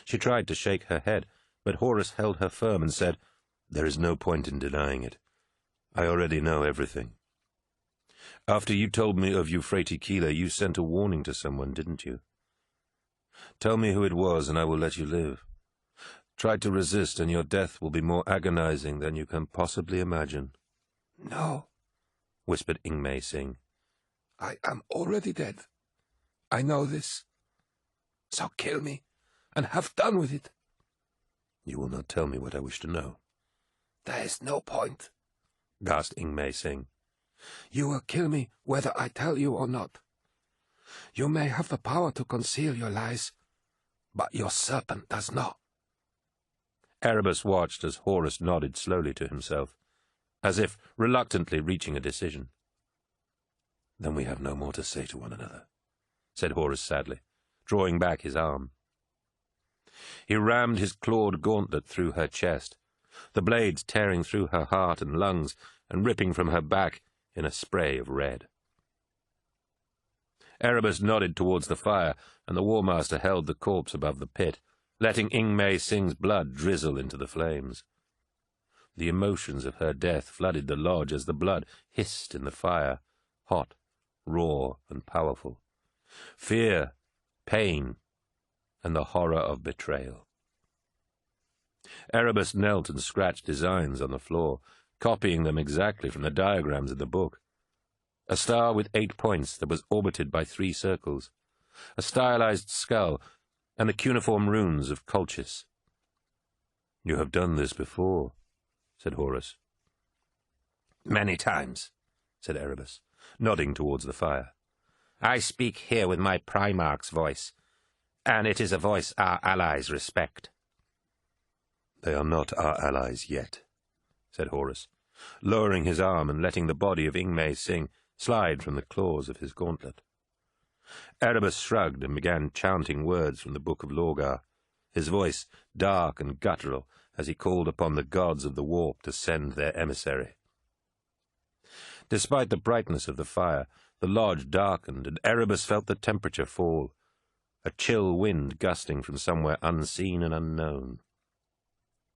She tried to shake her head, but Horus held her firm and said, "There is no point in denying it. I already know everything. After you told me of Euphrates-Kila, you sent a warning to someone, didn't you? Tell me who it was, and I will let you live. Try to resist, and your death will be more agonizing than you can possibly imagine." "No," whispered Ing-Mei Sing. "I am already dead. I know this. So kill me, and have done with it." "You will not tell me what I wish to know." "There is no point," gasped Ing-Mei Sing. "You will kill me whether I tell you or not. You may have the power to conceal your lies, but your serpent does not." Erebus watched as Horus nodded slowly to himself, as if reluctantly reaching a decision. "Then we have no more to say to one another," said Horus sadly, drawing back his arm. He rammed his clawed gauntlet through her chest, the blades tearing through her heart and lungs and ripping from her back in a spray of red. Erebus nodded towards the fire, and the War Master held the corpse above the pit, letting Ing-Mei Sing's blood drizzle into the flames. The emotions of her death flooded the lodge as the blood hissed in the fire, hot, raw, and powerful. Fear, pain, and the horror of betrayal. Erebus knelt and scratched designs on the floor, copying them exactly from the diagrams in the book. a star with 8 points that was orbited by 3 circles, a stylized skull, and the cuneiform runes of Colchis. "You have done this before," said Horus. "Many times," said Erebus, nodding towards the fire. "I speak here with my Primarch's voice, and it is a voice our allies respect." "They are not our allies yet," said Horus, lowering his arm and letting the body of Ingmei Singh slide from the claws of his gauntlet. Erebus shrugged and began chanting words from the Book of Lorgar, his voice dark and guttural as he called upon the gods of the warp to send their emissary. Despite the brightness of the fire, the lodge darkened, and Erebus felt the temperature fall, a chill wind gusting from somewhere unseen and unknown.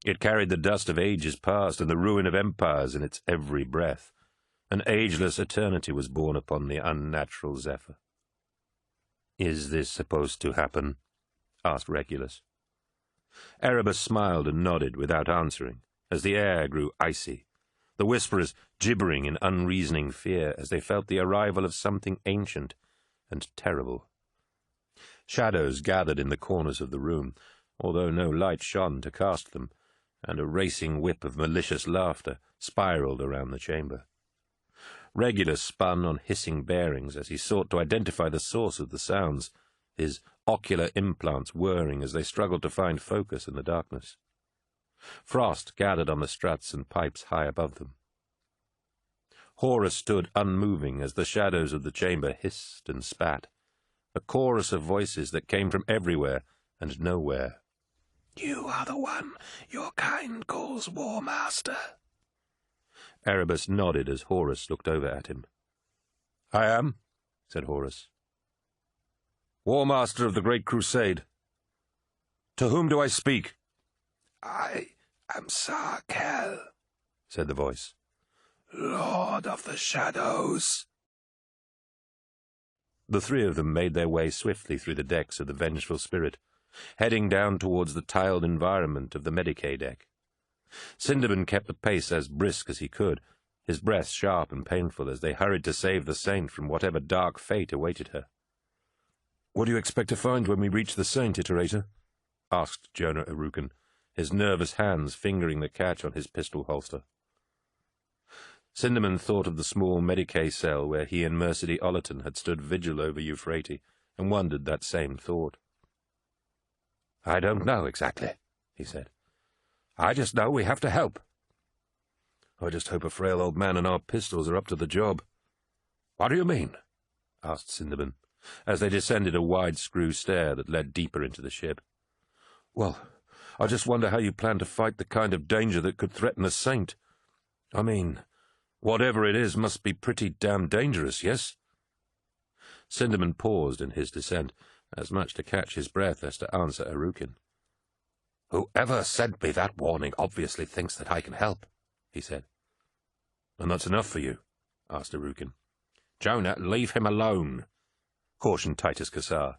It carried the dust of ages past and the ruin of empires in its every breath. An ageless eternity was born upon the unnatural zephyr. "Is this supposed to happen?" asked Regulus. Erebus smiled and nodded without answering, as the air grew icy, the whisperers gibbering in unreasoning fear as they felt the arrival of something ancient and terrible. Shadows gathered in the corners of the room, although no light shone to cast them, and a racing whip of malicious laughter spiraled around the chamber. Regulus spun on hissing bearings as he sought to identify the source of the sounds, his ocular implants whirring as they struggled to find focus in the darkness. Frost gathered on the struts and pipes high above them. Horus stood unmoving as the shadows of the chamber hissed and spat, a chorus of voices that came from everywhere and nowhere. "You are the one your kind calls War Master." Erebus nodded as Horus looked over at him. "I am," said Horus. "War Master of the Great Crusade. To whom do I speak?" "I am Sarkel," said the voice. "Lord of the Shadows." The 3 of them made their way swiftly through the decks of the Vengeful Spirit, heading down towards the tiled environment of the Medicae deck. Sindaman kept the pace as brisk as he could, his breath sharp and painful as they hurried to save the Saint from whatever dark fate awaited her. "What do you expect to find when we reach the Saint, Iterator?" asked Jonah Arukin, his nervous hands fingering the catch on his pistol holster. Sindaman thought of the small Medicae cell where he and Mercedes Ollerton had stood vigil over Euphrates, and wondered that same thought. "I don't know exactly," he said. "I just know we have to help." "I just hope a frail old man and our pistols are up to the job." "What do you mean?" asked Sindaman, as they descended a wide screw stair that led deeper into the ship. "Well, I just wonder how you plan to fight the kind of danger that could threaten the Saint. I mean, whatever it is must be pretty damn dangerous, yes?" Sindaman paused in his descent, as much to catch his breath as to answer Arukin. "Whoever sent me that warning obviously thinks that I can help," he said. "And that's enough for you?" asked Arukin. "Jonah, leave him alone," cautioned Titus Cassar.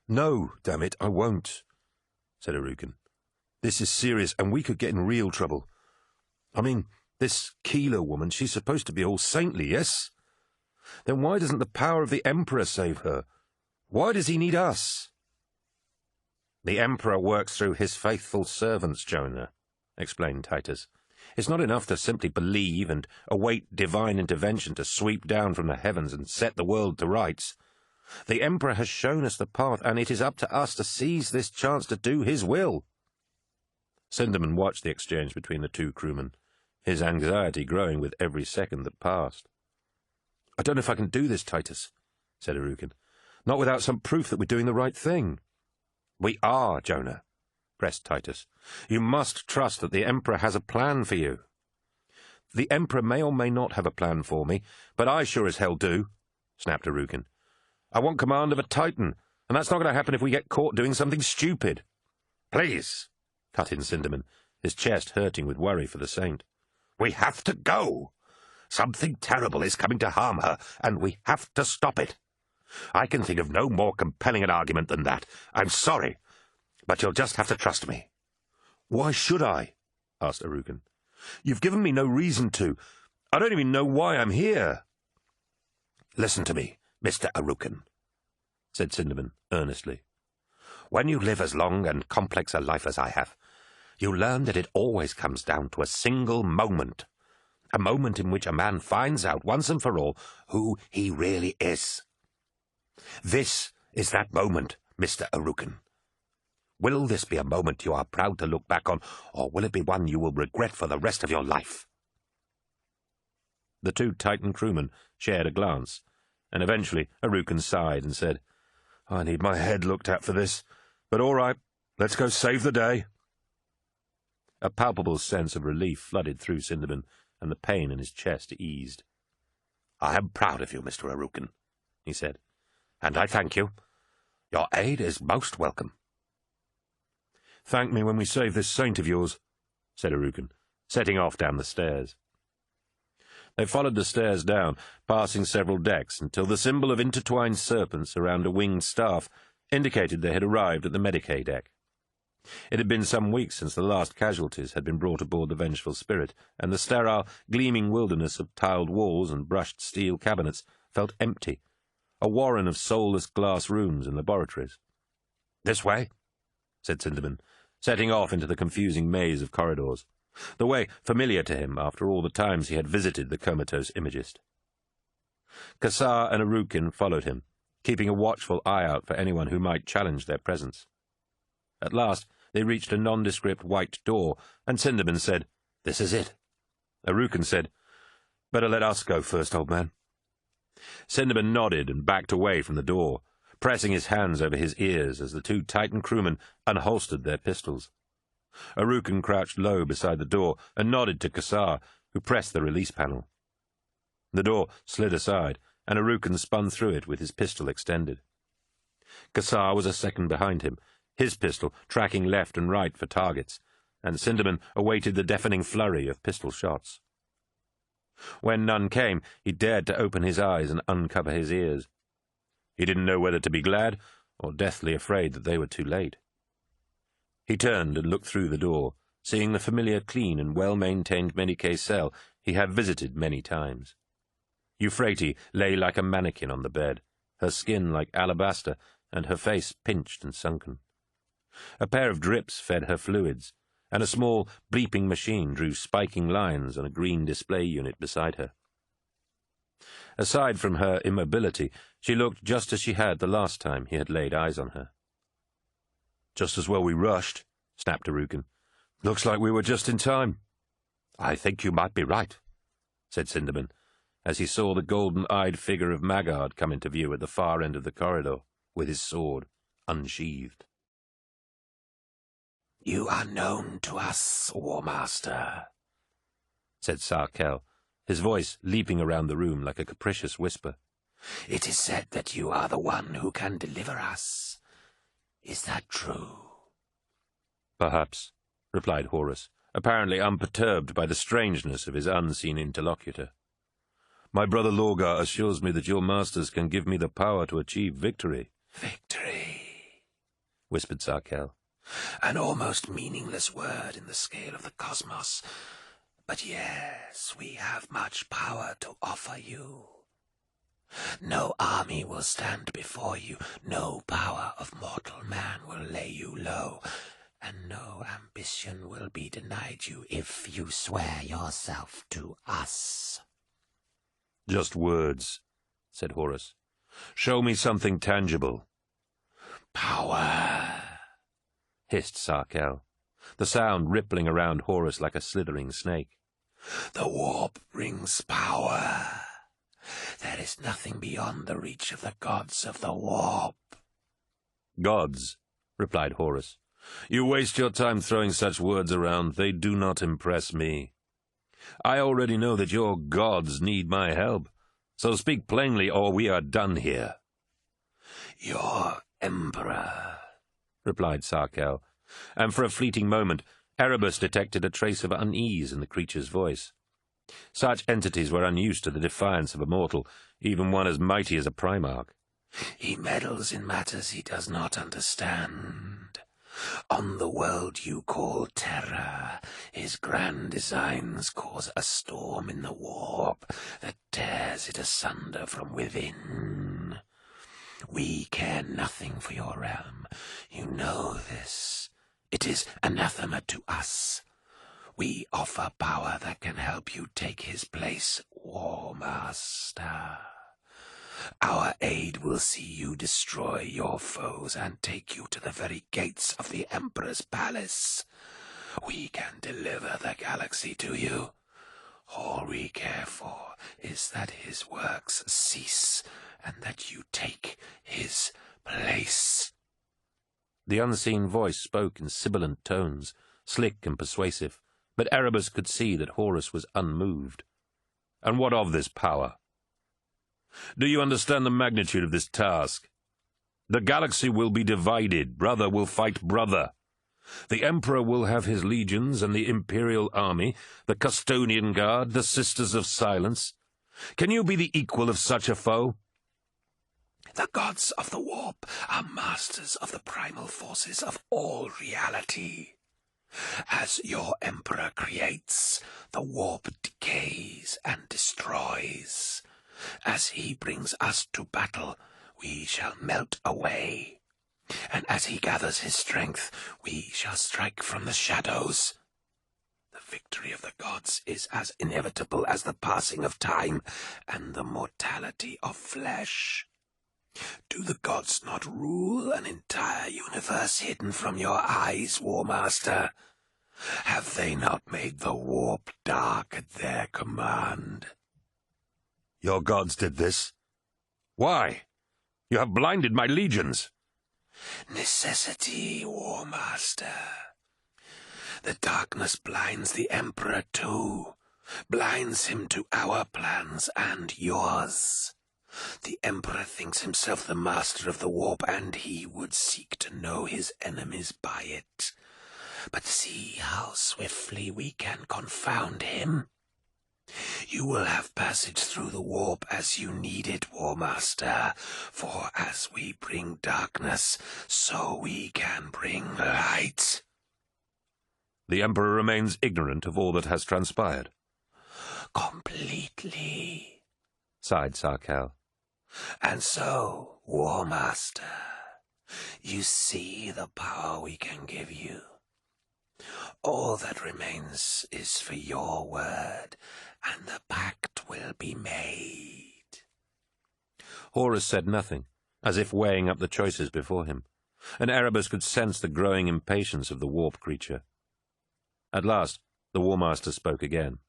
"No, damn it, I won't," said Arukin. "This is serious, and we could get in real trouble. I mean, this Keeler woman, she's supposed to be all saintly, yes? Then why doesn't the power of the Emperor save her? Why does he need us?" "The Emperor works through his faithful servants, Jonah," explained Titus. "It's not enough to simply believe and await divine intervention to sweep down from the heavens and set the world to rights. The Emperor has shown us the path, and it is up to us to seize this chance to do his will." Sindaman watched the exchange between the 2 crewmen, his anxiety growing with every second that passed. "I don't know if I can do this, Titus," said Arukin. "Not without some proof that we're doing the right thing." "We are, Jonah," pressed Titus. "You must trust that the Emperor has a plan for you." "The Emperor may or may not have a plan for me, but I sure as hell do," snapped Arukin. "I want command of a Titan, and that's not going to happen if we get caught doing something stupid." "Please," cut in Sindaman, his chest hurting with worry for the Saint. "We have to go. Something terrible is coming to harm her, and we have to stop it. I can think of no more compelling an argument than that. I'm sorry, but you'll just have to trust me." "Why should I?" asked Arukin. "You've given me no reason to. I don't even know why I'm here." Listen to me, Mr. Arukin, said Cinderman earnestly. When you live as long and complex a life as I have, you learn that it always comes down to a single moment. A moment in which a man finds out once and for all who he really is. This is that moment, Mr. Arukin. Will this be a moment you are proud to look back on, or will it be one you will regret for the rest of your life? The two Titan crewmen shared a glance, and eventually Arukin sighed and said, "I need my head looked at for this, but all right, let's go save the day." A palpable sense of relief flooded through Cinderman, and the pain in his chest eased. "I am proud of you, Mr. Arukin," he said, "and I thank you. Your aid is most welcome." "Thank me when we save this saint of yours," said Arukin, setting off down the stairs. They followed the stairs down, passing several decks, until the symbol of intertwined serpents around a winged staff indicated they had arrived at the Medicae deck. It had been some weeks since the last casualties had been brought aboard the Vengeful Spirit, and the sterile, gleaming wilderness of tiled walls and brushed steel cabinets felt empty, a warren of soulless glass rooms and laboratories. "This way," said Cinderman, setting off into the confusing maze of corridors, the way familiar to him after all the times he had visited the comatose imagist. Kassar and Arukin followed him, keeping a watchful eye out for anyone who might challenge their presence. At last they reached a nondescript white door, and Cinderman said, "This is it." Arukin said, "Better let us go first, old man." Cinderman nodded and backed away from the door, pressing his hands over his ears as the two Titan crewmen unholstered their pistols. Arukin crouched low beside the door and nodded to Kassar, who pressed the release panel. The door slid aside, and Arukin spun through it with his pistol extended. Kassar was a second behind him, his pistol tracking left and right for targets, and Cinderman awaited the deafening flurry of pistol shots. When none came, he dared to open his eyes and uncover his ears. He didn't know whether to be glad or deathly afraid that they were too late. He turned and looked through the door, seeing the familiar clean and well-maintained Medicae cell he had visited many times. Euphrates lay like a mannequin on the bed, her skin like alabaster and her face pinched and sunken. A pair of drips fed her fluids, and a small bleeping machine drew spiking lines on a green display unit beside her. Aside from her immobility, she looked just as she had the last time he had laid eyes on her. "Just as well we rushed," snapped Arukin. "Looks like we were just in time." "I think you might be right," said Cinderman, as he saw the golden-eyed figure of Maggard come into view at the far end of the corridor, with his sword unsheathed. "You are known to us, War Master," said Sarkel, his voice leaping around the room like a capricious whisper. "It is said that you are the one who can deliver us. Is that true?" "Perhaps," replied Horus, apparently unperturbed by the strangeness of his unseen interlocutor. "My brother Lorgar assures me that your masters can give me the power to achieve victory." "Victory," whispered Sarkel. "An almost meaningless word in the scale of the cosmos. But yes, we have much power to offer you. No army will stand before you, no power of mortal man will lay you low, and no ambition will be denied you if you swear yourself to us." "Just words," said Horus. "Show me something tangible." "Power," hissed Sarkel, the sound rippling around Horus like a slithering snake. "The warp brings power. There is nothing beyond the reach of the gods of the warp." "Gods," replied Horus. "You waste your time throwing such words around. They do not impress me. I already know that your gods need my help, so speak plainly or we are done here." "Your Emperor," replied Sarkel, and for a fleeting moment Erebus detected a trace of unease in the creature's voice. Such entities were unused to the defiance of a mortal, even one as mighty as a Primarch. "He meddles in matters he does not understand. On the world you call Terra, his grand designs cause a storm in the warp that tears it asunder from within. We care nothing for your realm. You know this. It is anathema to us. We offer power that can help you take his place, War Master. Our aid will see you destroy your foes and take you to the very gates of the Emperor's palace. We can deliver the galaxy to you. All we care for is that his works cease and that you take his place. The unseen voice spoke in sibilant tones, slick and persuasive, but Erebus could see that Horus was unmoved. And what of this power? Do you understand the magnitude of this task? The galaxy will be divided. Brother will fight brother. The Emperor will have his legions and the Imperial Army, the Custodian Guard, the Sisters of Silence. Can you be the equal of such a foe? The gods of the warp are masters of the primal forces of all reality. As your Emperor creates, the warp decays and destroys. As he brings us to battle, we shall melt away. And as he gathers his strength, we shall strike from the shadows. The victory of the gods is as inevitable as the passing of time and the mortality of flesh. Do the gods not rule an entire universe hidden from your eyes, War Master? Have they not made the warp dark at their command? Your gods did this. Why? You have blinded my legions. Necessity, War Master. The darkness blinds the Emperor too, blinds him to our plans and yours. The Emperor thinks himself the master of the warp, and he would seek to know his enemies by it. But see how swiftly we can confound him. You will have passage through the warp as you need it, War Master, for as we bring darkness, so we can bring light. The Emperor remains ignorant of all that has transpired. Completely, sighed Sarkel. And so, War Master, you see the power we can give you. All that remains is for your word, and the pact will be made. Horus said nothing, as if weighing up the choices before him, and Erebus could sense the growing impatience of the warp creature. At last, the War Master spoke again.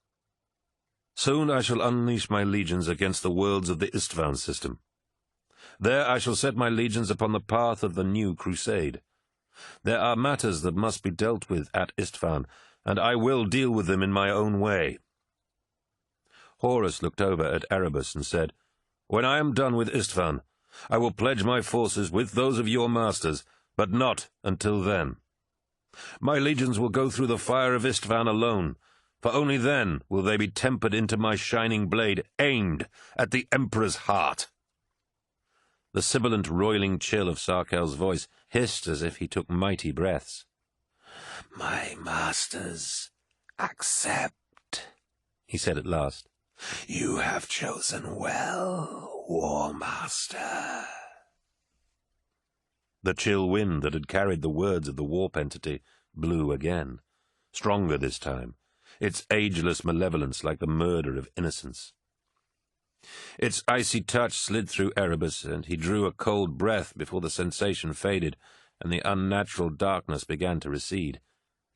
Soon I shall unleash my legions against the worlds of the Istvan system. There I shall set my legions upon the path of the new crusade. There are matters that must be dealt with at Istvan, and I will deal with them in my own way. Horus looked over at Erebus and said, When I am done with Istvan, I will pledge my forces with those of your masters, but not until then. My legions will go through the fire of Istvan alone, for only then will they be tempered into my shining blade, aimed at the Emperor's heart. The sibilant, roiling chill of Sarkel's voice hissed as if he took mighty breaths. My masters, accept, he said at last. You have chosen well, War Master. The chill wind that had carried the words of the warp entity blew again, stronger this time, its ageless malevolence like the murder of innocence. Its icy touch slid through Erebus, and he drew a cold breath before the sensation faded and the unnatural darkness began to recede,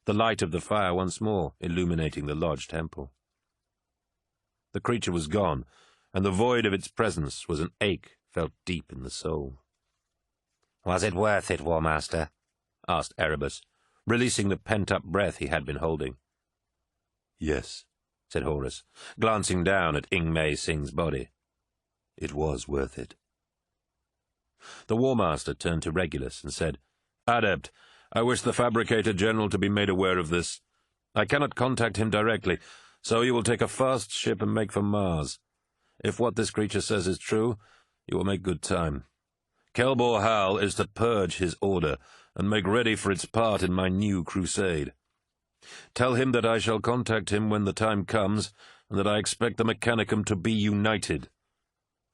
the light of the fire once more illuminating the lodge temple. The creature was gone, and the void of its presence was an ache felt deep in the soul. Was it worth it, War Master? Asked Erebus, releasing the pent-up breath he had been holding. Yes, said Horus, glancing down at Ing-Mei Singh's body. It was worth it. The War Master turned to Regulus and said, Adept, I wish the Fabricator General to be made aware of this. I cannot contact him directly, so you will take a fast ship and make for Mars. If what this creature says is true, you will make good time. Kelbor Hal is to purge his order, and make ready for its part in my new crusade. Tell him that I shall contact him when the time comes, and that I expect the Mechanicum to be united."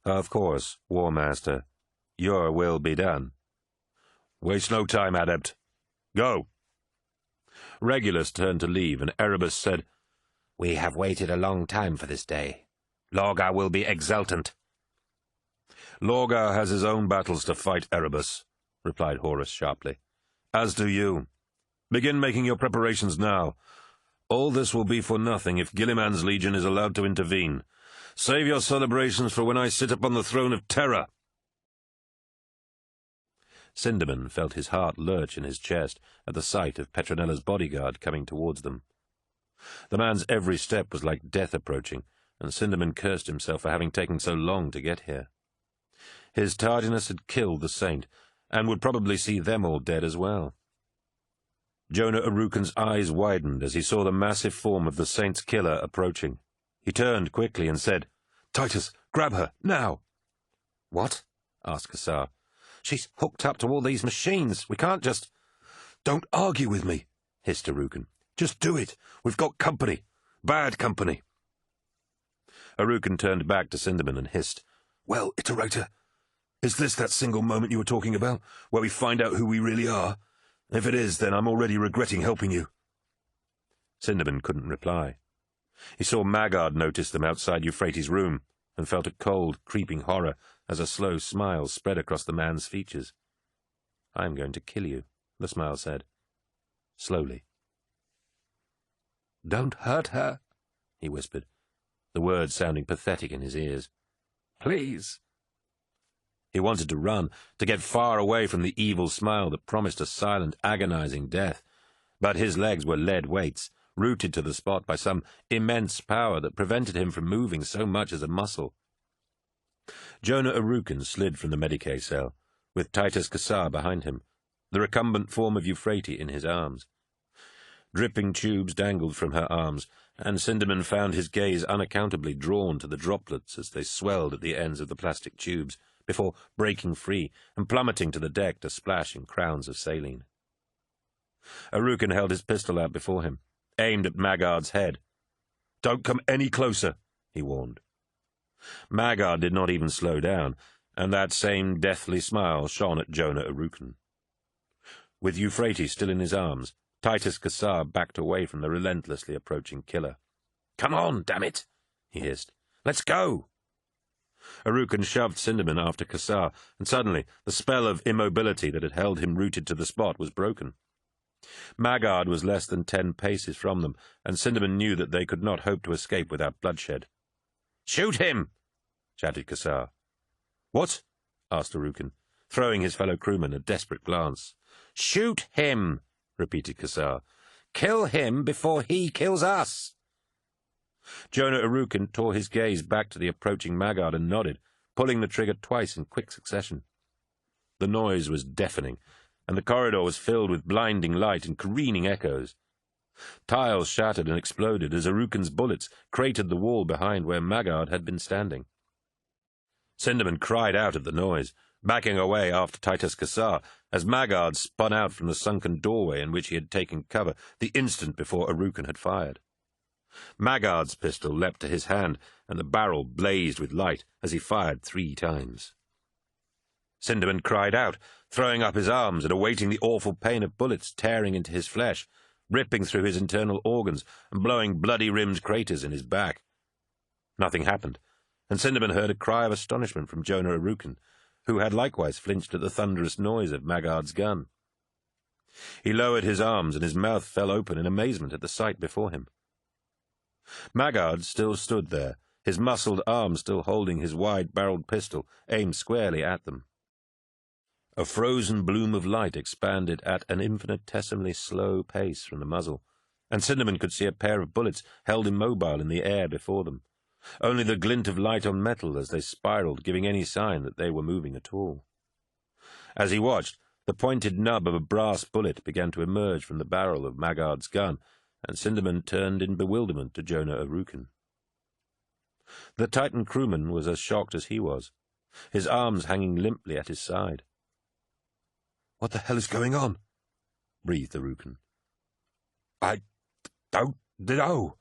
"Of course, War Master. Your will be done." "Waste no time, Adept. Go." Regulus turned to leave, and Erebus said, "We have waited a long time for this day. Lorgar will be exultant." "Lorgar has his own battles to fight, Erebus," replied Horus sharply. "As do you. Begin making your preparations now. All this will be for nothing if Gilliman's legion is allowed to intervene. Save your celebrations for when I sit upon the throne of terror." Sindaman felt his heart lurch in his chest at the sight of Petronella's bodyguard coming towards them. The man's every step was like death approaching, and Sindaman cursed himself for having taken so long to get here. His tardiness had killed the saint, and would probably see them all dead as well. Jonah Arukan's eyes widened as he saw the massive form of the saint's killer approaching. He turned quickly and said, "Titus, grab her, now!" "What?" asked Kassar. "She's hooked up to all these machines. We can't just—" "Don't argue with me," hissed Arukan. "Just do it. We've got company. Bad company." Arukan turned back to Sindaman and hissed, "Well, Iterator, is this that single moment you were talking about, where we find out who we really are? If it is, then I'm already regretting helping you." Sindaman couldn't reply. He saw Maggard notice them outside Euphrates' room, and felt a cold, creeping horror as a slow smile spread across the man's features. "I'm going to kill you," the smile said. Slowly. "Don't hurt her," he whispered, the words sounding pathetic in his ears. "Please." He wanted to run, to get far away from the evil smile that promised a silent, agonizing death, but his legs were lead weights, rooted to the spot by some immense power that prevented him from moving so much as a muscle. Jonah Arukan slid from the Medicae cell, with Titus Kassar behind him, the recumbent form of Euphrates in his arms. Dripping tubes dangled from her arms, and Sindaman found his gaze unaccountably drawn to the droplets as they swelled at the ends of the plastic tubes, before breaking free and plummeting to the deck to splash in crowns of saline. Arukan held his pistol out before him, aimed at Maggard's head. "Don't come any closer," he warned. Maggard did not even slow down, and that same deathly smile shone at Jonah Arukan. With Euphrates still in his arms, Titus Kassar backed away from the relentlessly approaching killer. "Come on, damn it!" he hissed. "Let's go!" Arukan shoved Sindaman after Kassar, and suddenly the spell of immobility that had held him rooted to the spot was broken. Maggard was less than 10 paces from them, and Sindaman knew that they could not hope to escape without bloodshed. "Shoot him!" shouted Kassar. "What?" asked Arukan, throwing his fellow crewman a desperate glance. "Shoot him!" repeated Kassar. "Kill him before he kills us!" Jonah Arukan tore his gaze back to the approaching Maggard and nodded, pulling the trigger twice in quick succession. The noise was deafening, and the corridor was filled with blinding light and careening echoes. Tiles shattered and exploded as Arukan's bullets cratered the wall behind where Maggard had been standing. Sindaman cried out at the noise, backing away after Titus Kassar, as Maggard spun out from the sunken doorway in which he had taken cover the instant before Arukan had fired. Maggard's pistol leapt to his hand, and the barrel blazed with light as he fired 3 times. Sindaman cried out, throwing up his arms and awaiting the awful pain of bullets tearing into his flesh, ripping through his internal organs and blowing bloody-rimmed craters in his back. Nothing happened, and Sindaman heard a cry of astonishment from Jonah Arukan, who had likewise flinched at the thunderous noise of Maggard's gun. He lowered his arms, and his mouth fell open in amazement at the sight before him. Maggard still stood there, his muscled arm still holding his wide-barreled pistol, aimed squarely at them. A frozen bloom of light expanded at an infinitesimally slow pace from the muzzle, and Sindaman could see a pair of bullets held immobile in the air before them, only the glint of light on metal as they spiraled giving any sign that they were moving at all. As he watched, the pointed nub of a brass bullet began to emerge from the barrel of Maggard's gun, and Sindaman turned in bewilderment to Jonah Arukan. The Titan crewman was as shocked as he was, his arms hanging limply at his side. "What the hell is going on?" breathed Arukin. "I don't know,"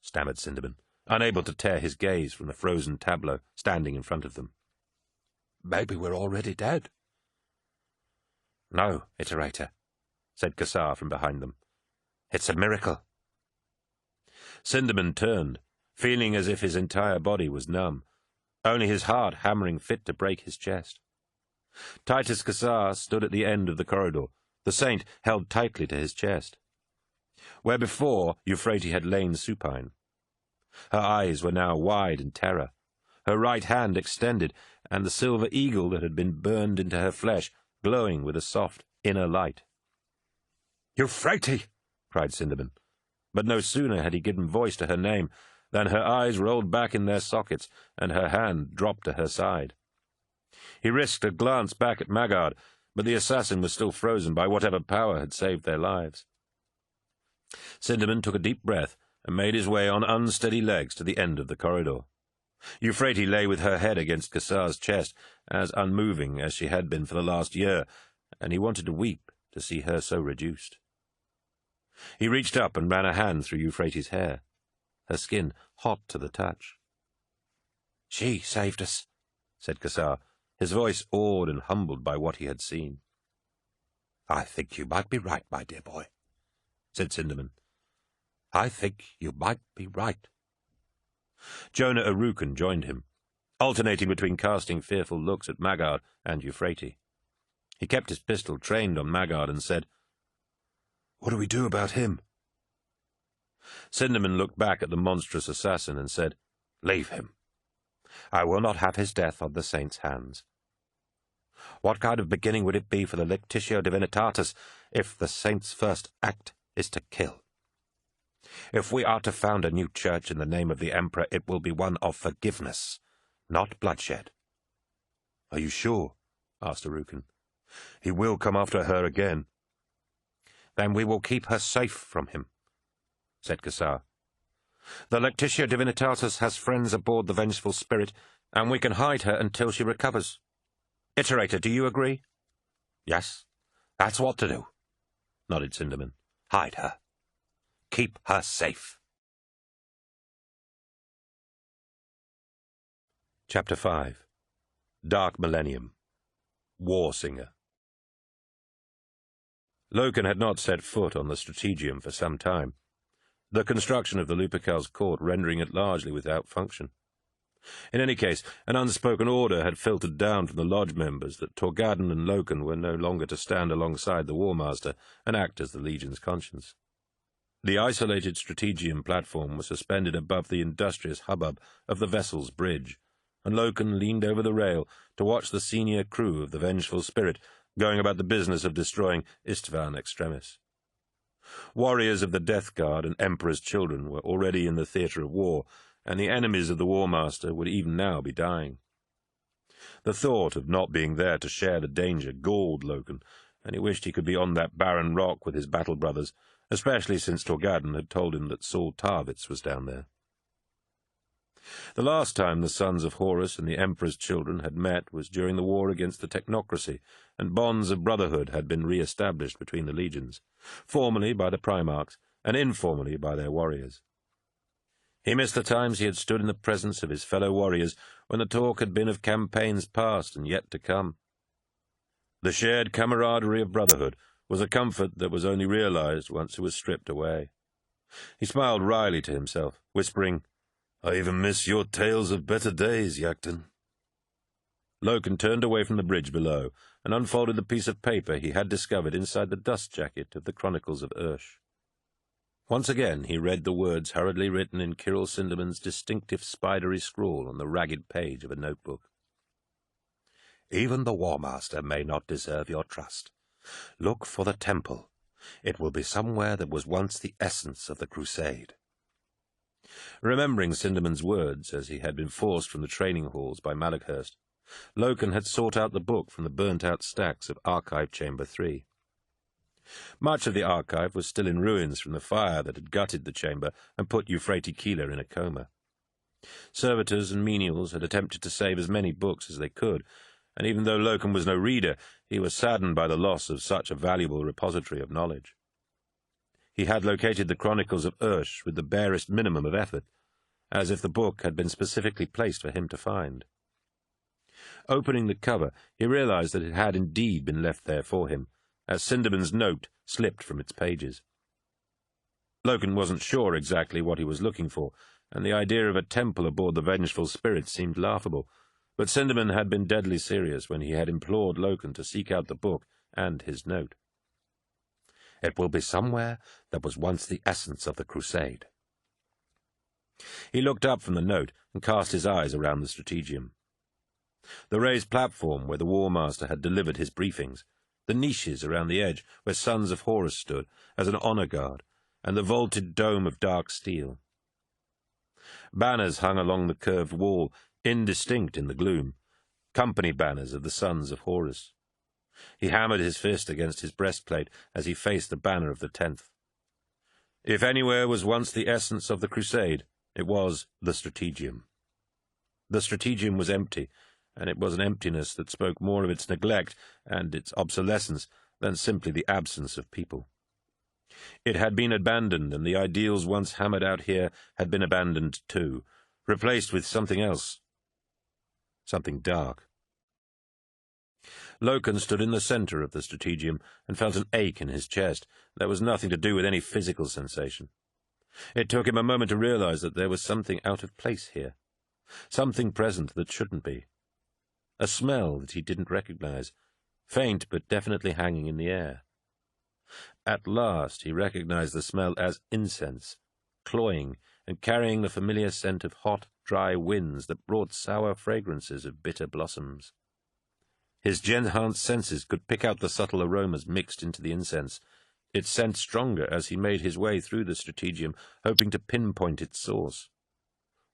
stammered Cinderman, unable to tear his gaze from the frozen tableau standing in front of them. "Maybe we're already dead." "No, Iterator," said Kassar from behind them. "It's a miracle." Cinderman turned, feeling as if his entire body was numb, only his heart hammering fit to break his chest. Titus Kassar stood at the end of the corridor, the saint held tightly to his chest. Where before Euphrates had lain supine. Her eyes were now wide in terror, her right hand extended, and the silver eagle that had been burned into her flesh glowing with a soft inner light. "Euphrates!" cried Cinderman, but no sooner had he given voice to her name than her eyes rolled back in their sockets and her hand dropped to her side. He risked a glance back at Maggard, but the assassin was still frozen by whatever power had saved their lives. Cinderman took a deep breath and made his way on unsteady legs to the end of the corridor. Euphrates lay with her head against Kassar's chest, as unmoving as she had been for the last year, and he wanted to weep to see her so reduced. He reached up and ran a hand through Euphrates' hair, her skin hot to the touch. "She saved us," said Kassar, his voice awed and humbled by what he had seen. "I think you might be right, my dear boy," said Cinderman. "I think you might be right." Jonah Arukin joined him, alternating between casting fearful looks at Maggard and Euphrates. He kept his pistol trained on Maggard and said, "What do we do about him?" Cinderman looked back at the monstrous assassin and said, "Leave him. I will not have his death on the saint's hands. What kind of beginning would it be for the Lectitio Divinitatis if the saint's first act is to kill? If we are to found a new church in the name of the Emperor, it will be one of forgiveness, not bloodshed." "Are you sure?" asked Arukin. "He will come after her again." "Then we will keep her safe from him," said Kassar. "The Lectitio Divinitatis has friends aboard the Vengeful Spirit, and we can hide her until she recovers. Iterator, do you agree?" "Yes, that's what to do," nodded Cinderman. "Hide her. Keep her safe." Chapter 5. Dark Millennium. War Singer. Loken had not set foot on the Strategium for some time, the construction of the Lupercal's court rendering it largely without function. In any case, an unspoken order had filtered down from the lodge members that Torgadden and Loken were no longer to stand alongside the War Master and act as the Legion's conscience. The isolated Strategium platform was suspended above the industrious hubbub of the vessel's bridge, and Loken leaned over the rail to watch the senior crew of the Vengeful Spirit going about the business of destroying Istvan Extremis. Warriors of the Death Guard and Emperor's children were already in the theatre of war, and the enemies of the War Master would even now be dying. The thought of not being there to share the danger galled Loken, and he wished he could be on that barren rock with his battle brothers, especially since Torgadden had told him that Saul Tarvitz was down there. The last time the sons of Horus and the Emperor's children had met was during the war against the technocracy, and bonds of brotherhood had been re-established between the legions, formally by the Primarchs and informally by their warriors. He missed the times he had stood in the presence of his fellow warriors when the talk had been of campaigns past and yet to come. The shared camaraderie of brotherhood was a comfort that was only realized once it was stripped away. He smiled wryly to himself, whispering, "I even miss your tales of better days, Yakton." Loken turned away from the bridge below and unfolded the piece of paper he had discovered inside the dust jacket of the Chronicles of Ursh. Once again he read the words hurriedly written in Kirill Cinderman's distinctive spidery scrawl on the ragged page of a notebook. "Even the War Master may not deserve your trust. Look for the temple. It will be somewhere that was once the essence of the crusade." Remembering Cinderman's words as he had been forced from the training halls by Malachhurst, Loken had sought out the book from the burnt-out stacks of Archive Chamber 3. Much of the archive was still in ruins from the fire that had gutted the chamber and put Euphrates Keeler in a coma. Servitors and menials had attempted to save as many books as they could, and even though Loken was no reader, he was saddened by the loss of such a valuable repository of knowledge. He had located the Chronicles of Ursh with the barest minimum of effort, as if the book had been specifically placed for him to find. Opening the cover, he realized that it had indeed been left there for him, as Cinderman's note slipped from its pages. Loken wasn't sure exactly what he was looking for, and the idea of a temple aboard the Vengeful Spirit seemed laughable, but Cinderman had been deadly serious when he had implored Loken to seek out the book and his note. It will be somewhere that was once the essence of the crusade. He looked up from the note and cast his eyes around the strategium. The raised platform where the War Master had delivered his briefings, the niches around the edge where Sons of Horus stood as an honor guard, and the vaulted dome of dark steel. Banners hung along the curved wall, indistinct in the gloom, company banners of the Sons of Horus. He hammered his fist against his breastplate as he faced the banner of the 10th. If anywhere was once the essence of the crusade, it was the strategium. The strategium was empty, and it was an emptiness that spoke more of its neglect and its obsolescence than simply the absence of people. It had been abandoned, and the ideals once hammered out here had been abandoned too, replaced with something else, something dark. Loken stood in the center of the strategium and felt an ache in his chest that was nothing to do with any physical sensation. It took him a moment to realize that there was something out of place here, something present that shouldn't be. A smell that he didn't recognize, faint but definitely hanging in the air. At last he recognized the smell as incense, cloying and carrying the familiar scent of hot, dry winds that brought sour fragrances of bitter blossoms. His enhanced senses could pick out the subtle aromas mixed into the incense, its scent stronger as he made his way through the strategium, hoping to pinpoint its source.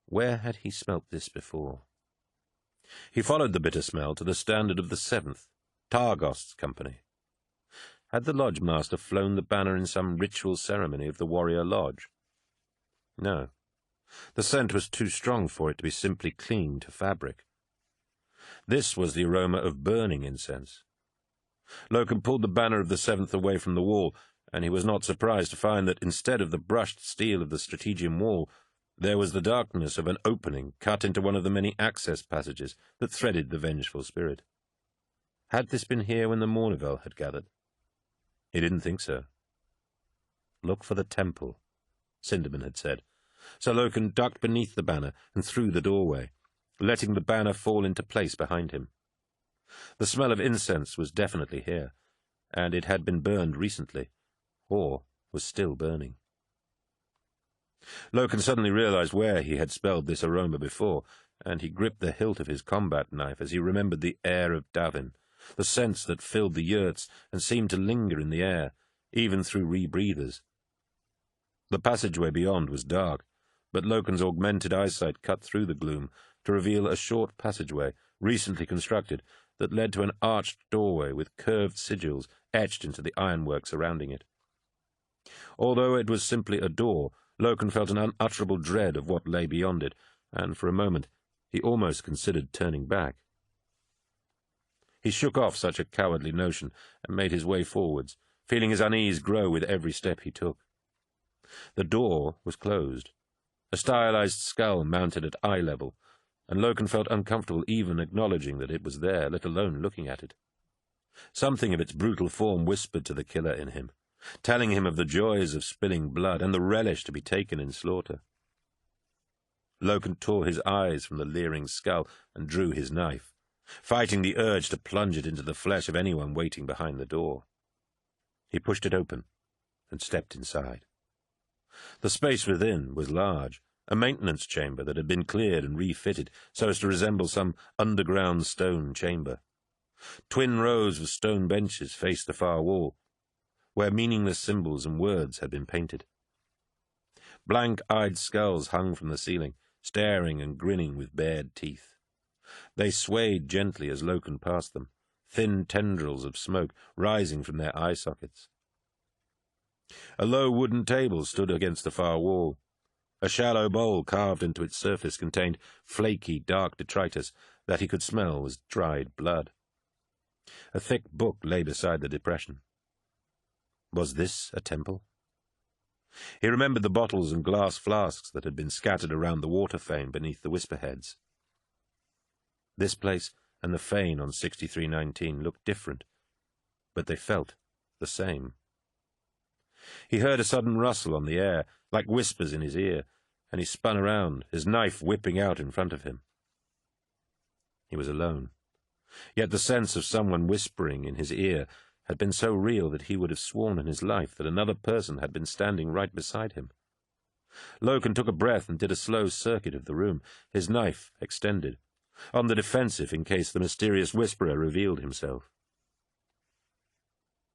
Where had he smelt this before? He followed the bitter smell to the standard of the 7th, Targost's company. Had the lodge master flown the banner in some ritual ceremony of the warrior lodge? No. The scent was too strong for it to be simply clinging to fabric. This was the aroma of burning incense. Loken pulled the banner of the 7th away from the wall, and he was not surprised to find that instead of the brushed steel of the strategium wall, there was the darkness of an opening cut into one of the many access passages that threaded the Vengeful Spirit. Had this been here when the Mournivel had gathered? He didn't think so. Look for the temple, Cinderman had said, so Loken ducked beneath the banner and through the doorway, letting the banner fall into place behind him. The smell of incense was definitely here, and it had been burned recently, or was still burning. Loken suddenly realized where he had smelled this aroma before, and he gripped the hilt of his combat knife as he remembered the air of Davin, the scents that filled the yurts and seemed to linger in the air, even through rebreathers. The passageway beyond was dark, but Loken's augmented eyesight cut through the gloom to reveal a short passageway, recently constructed, that led to an arched doorway with curved sigils etched into the ironwork surrounding it. Although it was simply a door, Loken felt an unutterable dread of what lay beyond it, and for a moment he almost considered turning back. He shook off such a cowardly notion and made his way forwards, feeling his unease grow with every step he took. The door was closed. A stylized skull mounted at eye level, and Loken felt uncomfortable even acknowledging that it was there, let alone looking at it. Something of its brutal form whispered to the killer in him, telling him of the joys of spilling blood and the relish to be taken in slaughter. Loken tore his eyes from the leering skull and drew his knife, fighting the urge to plunge it into the flesh of anyone waiting behind the door. He pushed it open and stepped inside. The space within was large, a maintenance chamber that had been cleared and refitted so as to resemble some underground stone chamber. Twin rows of stone benches faced the far wall, where meaningless symbols and words had been painted. Blank-eyed skulls hung from the ceiling, staring and grinning with bared teeth. They swayed gently as Loken passed them, thin tendrils of smoke rising from their eye sockets. A low wooden table stood against the far wall. A shallow bowl carved into its surface contained flaky, dark detritus, That he could smell was dried blood. A thick book lay beside the depression. Was this a temple? He remembered the bottles and glass flasks that had been scattered around the water fane beneath the whisperheads. This place and the fane on 6319 looked different, but they felt the same. He heard a sudden rustle on the air, like whispers in his ear, and he spun around, his knife whipping out in front of him. He was alone, yet the sense of someone whispering in his ear had been so real that he would have sworn in his life that another person had been standing right beside him. Loken took a breath and did a slow circuit of the room, his knife extended, on the defensive in case the mysterious whisperer revealed himself.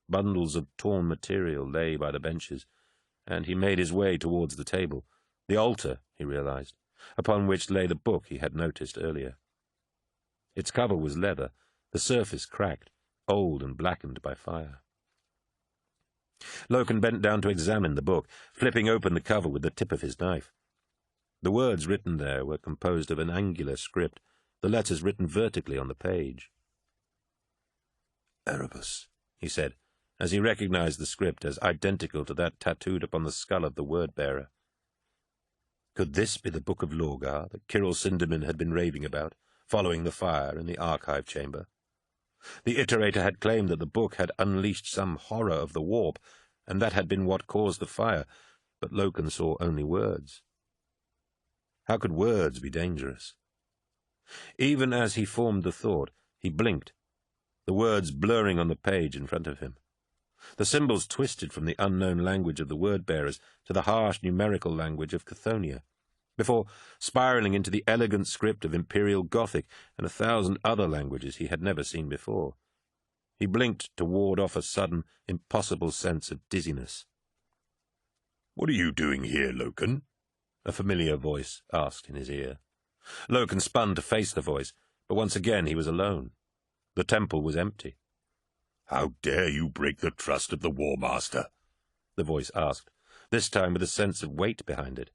Bundles of torn material lay by the benches, and he made his way towards the table, the altar, he realized, upon which lay the book he had noticed earlier. Its cover was leather, the surface cracked, old and blackened by fire. Loken bent down to examine the book, flipping open the cover with the tip of his knife. The words written there were composed of an angular script, the letters written vertically on the page. Erebus, he said, as he recognized the script as identical to that tattooed upon the skull of the word-bearer. Could this be the Book of Lorgar that Kirill Sinderman had been raving about, following the fire in the archive chamber? The Iterator had claimed that the book had unleashed some horror of the warp, and that had been what caused the fire, but Loken saw only words. How could words be dangerous? Even as he formed the thought, he blinked, the words blurring on the page in front of him. The symbols twisted from the unknown language of the word-bearers to the harsh numerical language of Chthonian, before spiraling into the elegant script of Imperial Gothic and 1,000 other languages he had never seen before. He blinked to ward off a sudden, impossible sense of dizziness. "What are you doing here, Loken?" a familiar voice asked in his ear. Loken spun to face the voice, but once again he was alone. The temple was empty. "How dare you break the trust of the War Master?" the voice asked, this time with a sense of weight behind it.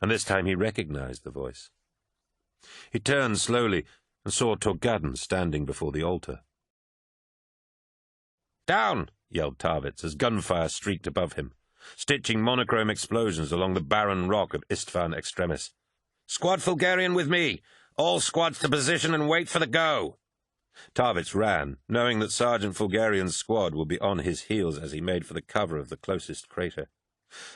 And this time he recognized the voice. He turned slowly and saw Torgadden standing before the altar. "Down!" yelled Tarvitz as gunfire streaked above him, stitching monochrome explosions along the barren rock of Istvan Extremis. "Squad Fulgarian with me! All squads to position and wait for the go!" Tarvitz ran, knowing that Sergeant Fulgarian's squad would be on his heels as he made for the cover of the closest crater.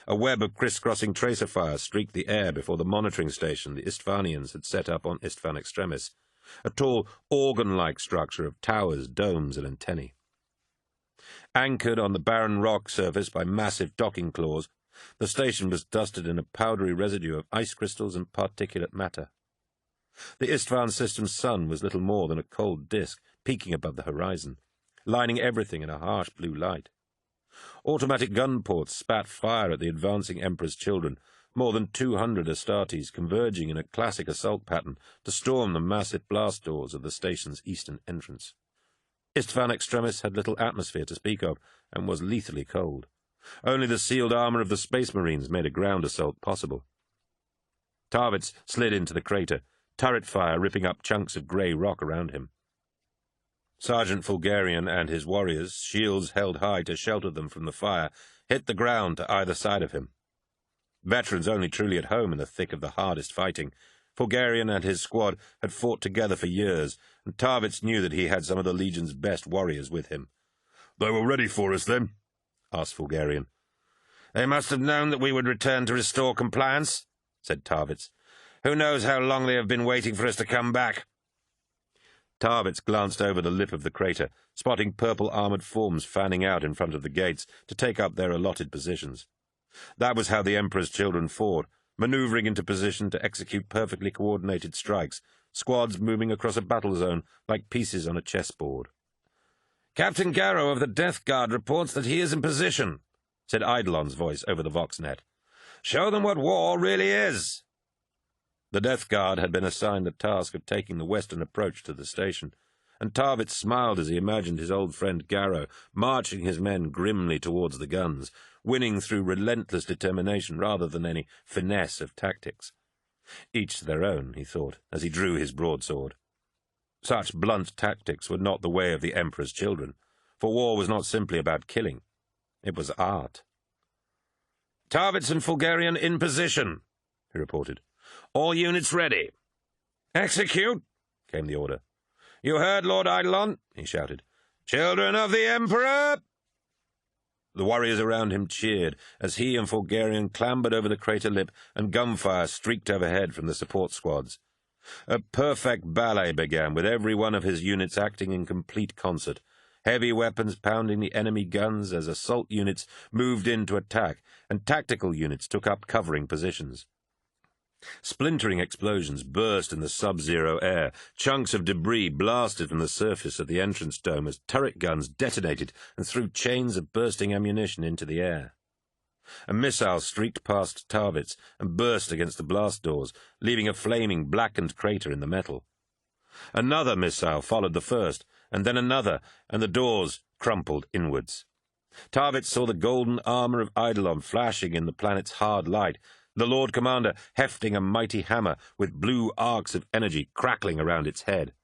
A web of crisscrossing tracer fire streaked the air before the monitoring station the Istvanians had set up on Istvan Extremis, a tall, organ-like structure of towers, domes, and antennae. Anchored on the barren rock surface by massive docking claws, the station was dusted in a powdery residue of ice crystals and particulate matter. The Istvan system's sun was little more than a cold disk peeking above the horizon, lining everything in a harsh blue light. Automatic gun ports spat fire at the advancing Emperor's children, more than 200 Astartes converging in a classic assault pattern to storm the massive blast doors of the station's eastern entrance. Istvan Extremis had little atmosphere to speak of, and was lethally cold. Only the sealed armor of the Space Marines made a ground assault possible. Tarvitz slid into the crater, turret fire ripping up chunks of grey rock around him. Sergeant Fulgarian and his warriors, shields held high to shelter them from the fire, hit the ground to either side of him. Veterans only truly at home in the thick of the hardest fighting, Fulgarian and his squad had fought together for years, and Tarvitz knew that he had some of the Legion's best warriors with him. "They were ready for us, then?" asked Fulgarian. "They must have known that we would return to restore compliance," said Tarvitz. "Who knows how long they have been waiting for us to come back?" Tarvitz glanced over the lip of the crater, spotting purple-armoured forms fanning out in front of the gates to take up their allotted positions. That was how the Emperor's children fought, manoeuvring into position to execute perfectly coordinated strikes, squads moving across a battle zone like pieces on a chessboard. "Captain Garrow of the Death Guard reports that he is in position," said Eidolon's voice over the Voxnet. "Show them what war really is." The Death Guard had been assigned the task of taking the western approach to the station, and Tarvitz smiled as he imagined his old friend Garrow marching his men grimly towards the guns, winning through relentless determination rather than any finesse of tactics. Each to their own, he thought, as he drew his broadsword. Such blunt tactics were not the way of the Emperor's children, for war was not simply about killing. It was art. "Tarvitz and Fulgarian in position," he reported. "All units ready." "Execute," came the order. "You heard, Lord Eidolon," he shouted. "Children of the Emperor!" The warriors around him cheered as he and Fulgarian clambered over the crater lip and gunfire streaked overhead from the support squads. A perfect ballet began, with every one of his units acting in complete concert, heavy weapons pounding the enemy guns as assault units moved in to attack, and tactical units took up covering positions. Splintering explosions burst in the sub-zero air. Chunks of debris blasted from the surface of the entrance dome as turret guns detonated and threw chains of bursting ammunition into the air. A missile streaked past Tarvitz and burst against the blast doors, leaving a flaming, blackened crater in the metal. Another missile followed the first, and then another, and the doors crumpled inwards. Tarvitz saw the golden armor of Eidolon flashing in the planet's hard light, the Lord Commander hefting a mighty hammer with blue arcs of energy crackling around its head.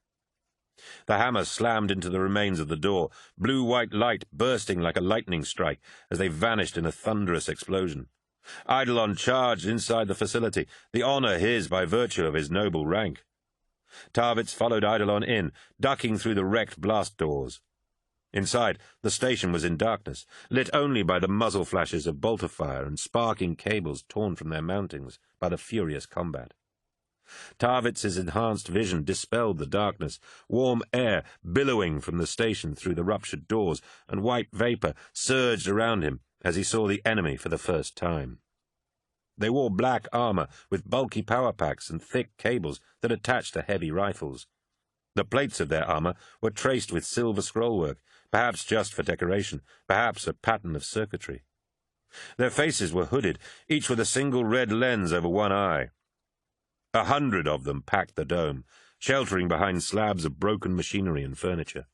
The hammer slammed into the remains of the door, blue-white light bursting like a lightning strike as they vanished in a thunderous explosion. Eidolon charged inside the facility, the honor his by virtue of his noble rank. Tarvitz followed Eidolon in, ducking through the wrecked blast doors. Inside, the station was in darkness, lit only by the muzzle flashes of bolter fire and sparking cables torn from their mountings by the furious combat. Tarvitz's enhanced vision dispelled the darkness, warm air billowing from the station through the ruptured doors, and white vapor surged around him as he saw the enemy for the first time. They wore black armor with bulky power packs and thick cables that attached to heavy rifles. The plates of their armor were traced with silver scrollwork, perhaps just for decoration, perhaps a pattern of circuitry. Their faces were hooded, each with a single red lens over one eye. 100 of them packed the dome, sheltering behind slabs of broken machinery and furniture.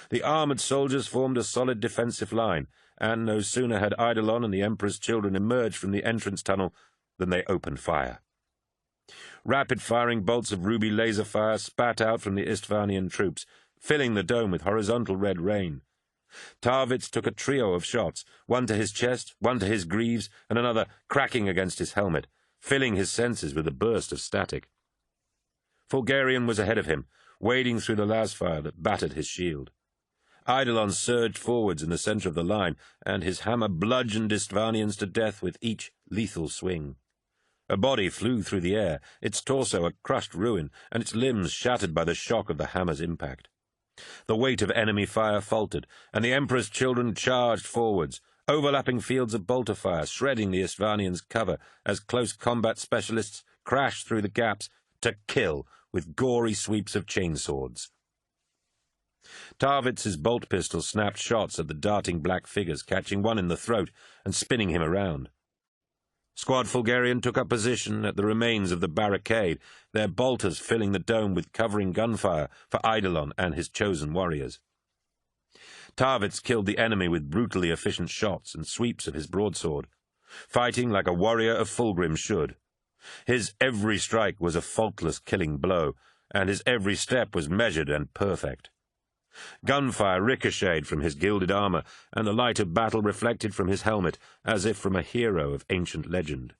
The armored soldiers formed a solid defensive line, and no sooner had Eidolon and the Emperor's children emerged from the entrance tunnel than they opened fire. Rapid-firing bolts of ruby laser fire spat out from the Istvanian troops, filling the dome with horizontal red rain. Tarvitz took a trio of shots, one to his chest, one to his greaves, and another cracking against his helmet, filling his senses with a burst of static. Fulgarian was ahead of him, wading through the lasfire that battered his shield. Eidolon surged forwards in the center of the line, and his hammer bludgeoned Istvanians to death with each lethal swing. A body flew through the air, its torso a crushed ruin, and its limbs shattered by the shock of the hammer's impact. The weight of enemy fire faltered, and the Emperor's children charged forwards, overlapping fields of bolter fire shredding the Istvanians' cover as close combat specialists crashed through the gaps to kill with gory sweeps of chainswords. Tarvitz's bolt pistol snapped shots at the darting black figures, catching one in the throat and spinning him around. Squad Fulgarian took up position at the remains of the barricade, their bolters filling the dome with covering gunfire for Eidolon and his chosen warriors. Tarvitz killed the enemy with brutally efficient shots and sweeps of his broadsword, fighting like a warrior of Fulgrim should. His every strike was a faultless killing blow, and his every step was measured and perfect. Gunfire ricocheted from his gilded armor, and the light of battle reflected from his helmet, as if from a hero of ancient legend.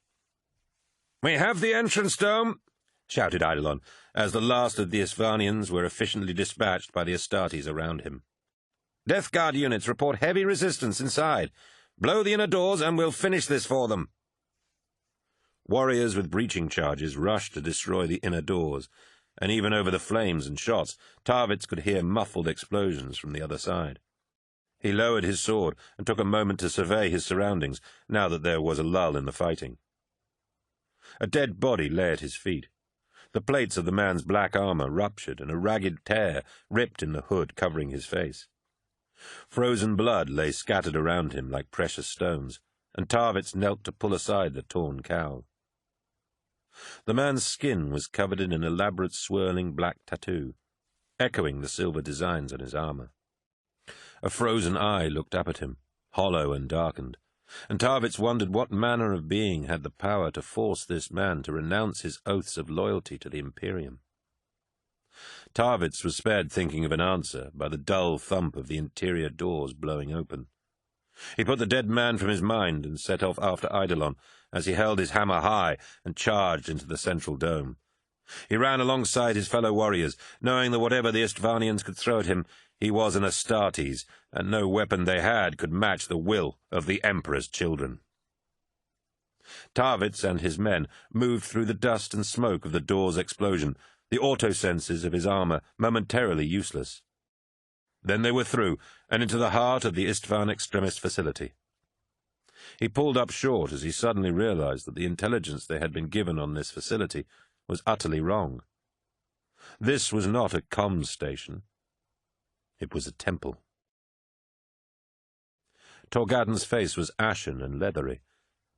"We have the entrance dome!" shouted Eidolon, as the last of the Istvanians were efficiently dispatched by the Astartes around him. "Death Guard units report heavy resistance inside. Blow the inner doors, and we'll finish this for them." Warriors with breaching charges rushed to destroy the inner doors, and even over the flames and shots, Tarvitz could hear muffled explosions from the other side. He lowered his sword and took a moment to survey his surroundings, now that there was a lull in the fighting. A dead body lay at his feet. The plates of the man's black armor ruptured, and a ragged tear ripped in the hood covering his face. Frozen blood lay scattered around him like precious stones, and Tarvitz knelt to pull aside the torn cowl. The man's skin was covered in an elaborate swirling black tattoo, echoing the silver designs on his armor. A frozen eye looked up at him, hollow and darkened, and Tarvitz wondered what manner of being had the power to force this man to renounce his oaths of loyalty to the Imperium. Tarvitz was spared thinking of an answer by the dull thump of the interior doors blowing open. He put the dead man from his mind and set off after Eidolon as he held his hammer high and charged into the central dome. He ran alongside his fellow warriors, knowing that whatever the Istvanians could throw at him, he was an Astartes, and no weapon they had could match the will of the Emperor's children. Tarvitz and his men moved through the dust and smoke of the door's explosion, the auto-senses of his armor momentarily useless. Then they were through, and into the heart of the Istvan extremist facility. He pulled up short as he suddenly realized that the intelligence they had been given on this facility was utterly wrong. This was not a comms station. It was a temple. Torgadon's face was ashen and leathery,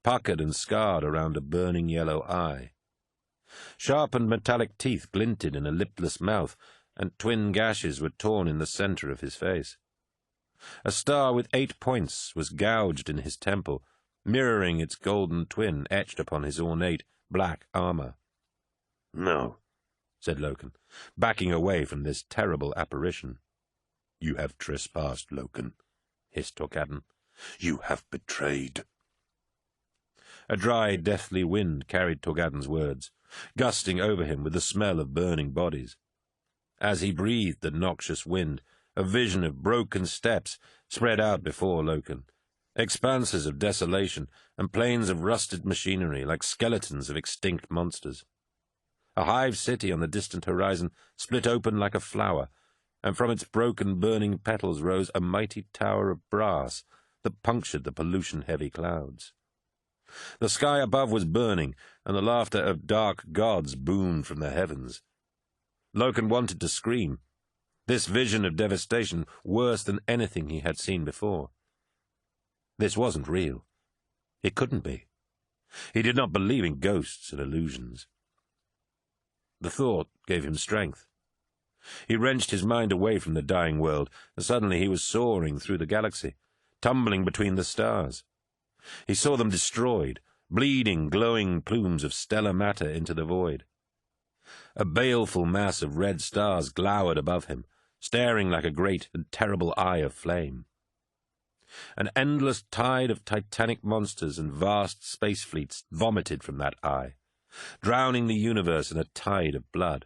puckered and scarred around a burning yellow eye. Sharpened metallic teeth glinted in a lipless mouth, and twin gashes were torn in the center of his face. A star with 8 points was gouged in his temple, mirroring its golden twin etched upon his ornate black armor. "No," said Loken, backing away from this terrible apparition. "You have trespassed, Loken," hissed Torgadon. "You have betrayed." A dry, deathly wind carried Torgadon's words, gusting over him with the smell of burning bodies. As he breathed the noxious wind, a vision of broken steps spread out before Loken, expanses of desolation and plains of rusted machinery like skeletons of extinct monsters. A hive city on the distant horizon split open like a flower, and from its broken, burning petals rose a mighty tower of brass that punctured the pollution-heavy clouds. The sky above was burning, and the laughter of dark gods boomed from the heavens. Loken wanted to scream. This vision of devastation worse than anything he had seen before. This wasn't real. It couldn't be. He did not believe in ghosts and illusions. The thought gave him strength. He wrenched his mind away from the dying world, and suddenly he was soaring through the galaxy, tumbling between the stars. He saw them destroyed, bleeding, glowing plumes of stellar matter into the void. A baleful mass of red stars glowered above him, staring like a great and terrible eye of flame. An endless tide of titanic monsters and vast space fleets vomited from that eye, drowning the universe in a tide of blood.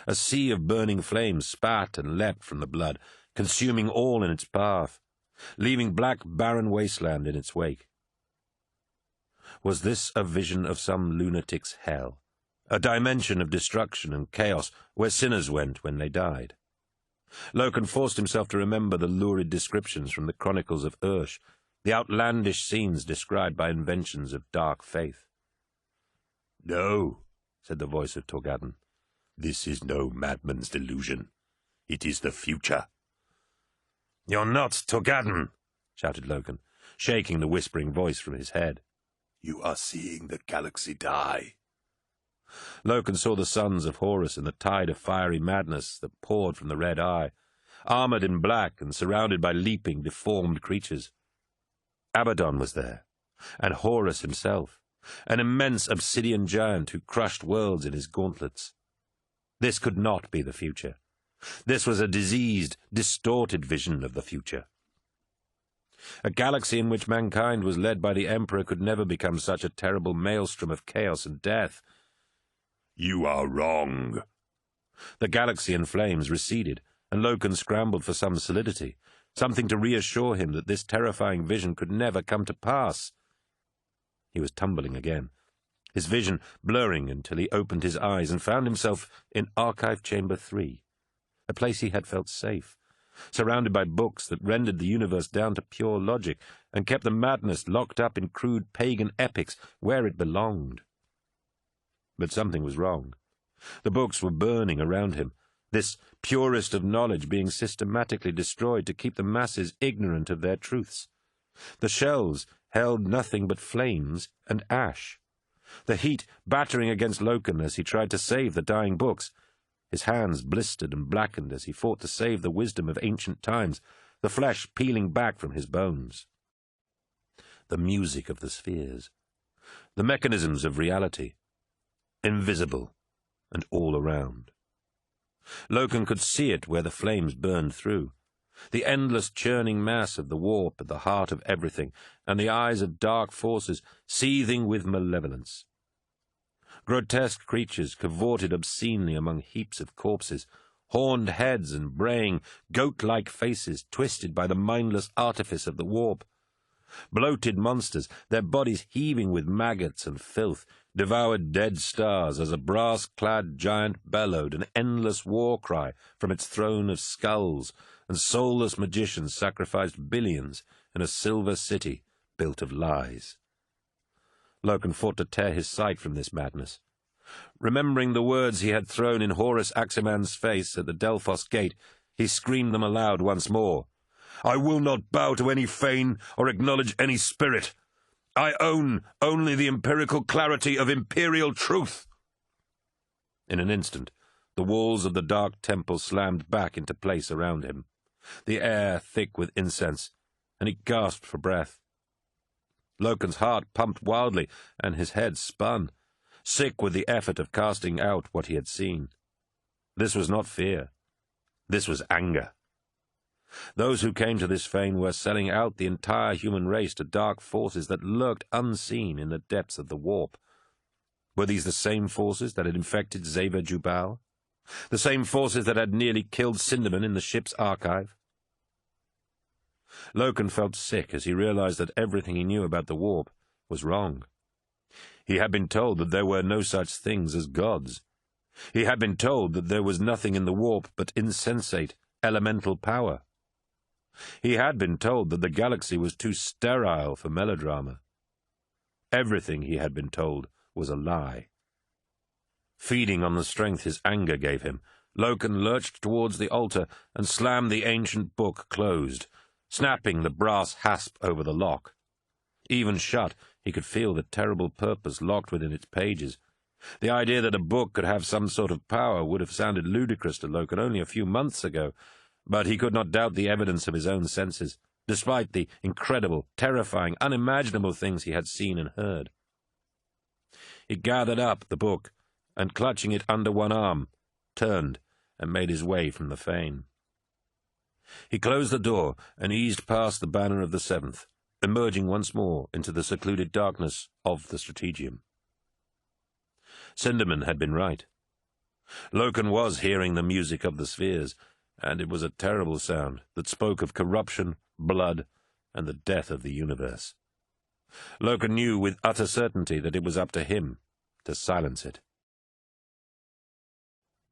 A sea of burning flames spat and leapt from the blood, consuming all in its path, leaving black, barren wasteland in its wake. Was this a vision of some lunatic's hell, a dimension of destruction and chaos where sinners went when they died? Loken forced himself to remember the lurid descriptions from the chronicles of Ursh, the outlandish scenes described by inventions of dark faith. "No," said the voice of Torgadon. "This is no madman's delusion. It is the future." "You're not Torgadon!" shouted Loken, shaking the whispering voice from his head. "You are seeing the galaxy die." Loken saw the sons of Horus in the tide of fiery madness that poured from the red eye, armored in black and surrounded by leaping, deformed creatures. Abaddon was there, and Horus himself, an immense obsidian giant who crushed worlds in his gauntlets. This could not be the future. This was a diseased, distorted vision of the future. A galaxy in which mankind was led by the Emperor could never become such a terrible maelstrom of chaos and death. "You are wrong." The galaxy in flames receded, and Loken scrambled for some solidity, something to reassure him that this terrifying vision could never come to pass. He was tumbling again, his vision blurring until he opened his eyes and found himself in Archive Chamber 3, a place he had felt safe, surrounded by books that rendered the universe down to pure logic and kept the madness locked up in crude pagan epics where it belonged. But something was wrong. The books were burning around him, this purest of knowledge being systematically destroyed to keep the masses ignorant of their truths. The shelves held nothing but flames and ash, the heat battering against Loken as he tried to save the dying books. His hands blistered and blackened as he fought to save the wisdom of ancient times, the flesh peeling back from his bones. The music of the spheres, the mechanisms of reality, invisible and all around. Loken could see it where the flames burned through. The endless churning mass of the warp at the heart of everything, and the eyes of dark forces seething with malevolence. Grotesque creatures cavorted obscenely among heaps of corpses, horned heads and braying, goat-like faces twisted by the mindless artifice of the warp. Bloated monsters, their bodies heaving with maggots and filth, devoured dead stars as a brass-clad giant bellowed an endless war cry from its throne of skulls, and soulless magicians sacrificed billions in a silver city built of lies. Loken fought to tear his sight from this madness. Remembering the words he had thrown in Horus Aximan's face at the Delphos gate, he screamed them aloud once more. "I will not bow to any fane or acknowledge any spirit. I own only the empirical clarity of imperial truth." In an instant, the walls of the dark temple slammed back into place around him, the air thick with incense, and he gasped for breath. Loken's heart pumped wildly, and his head spun, sick with the effort of casting out what he had seen. This was not fear. This was anger. Those who came to this fane were selling out the entire human race to dark forces that lurked unseen in the depths of the warp. Were these the same forces that had infected Zeva Jubal? The same forces that had nearly killed Sindaman in the ship's archive? Loken felt sick as he realized that everything he knew about the warp was wrong. He had been told that there were no such things as gods. He had been told that there was nothing in the warp but insensate, elemental power. He had been told that the galaxy was too sterile for melodrama. Everything he had been told was a lie. Feeding on the strength his anger gave him, Loken lurched towards the altar and slammed the ancient book closed, snapping the brass hasp over the lock. Even shut, he could feel the terrible purpose locked within its pages. The idea that a book could have some sort of power would have sounded ludicrous to Loken only a few months ago, but he could not doubt the evidence of his own senses, despite the incredible, terrifying, unimaginable things he had seen and heard. He gathered up the book, and clutching it under one arm, turned and made his way from the fane. He closed the door and eased past the banner of the Seventh, emerging once more into the secluded darkness of the Strategium. Sindaman had been right. Loken was hearing the music of the spheres, and it was a terrible sound that spoke of corruption, blood, and the death of the universe. Loken knew with utter certainty that it was up to him to silence it.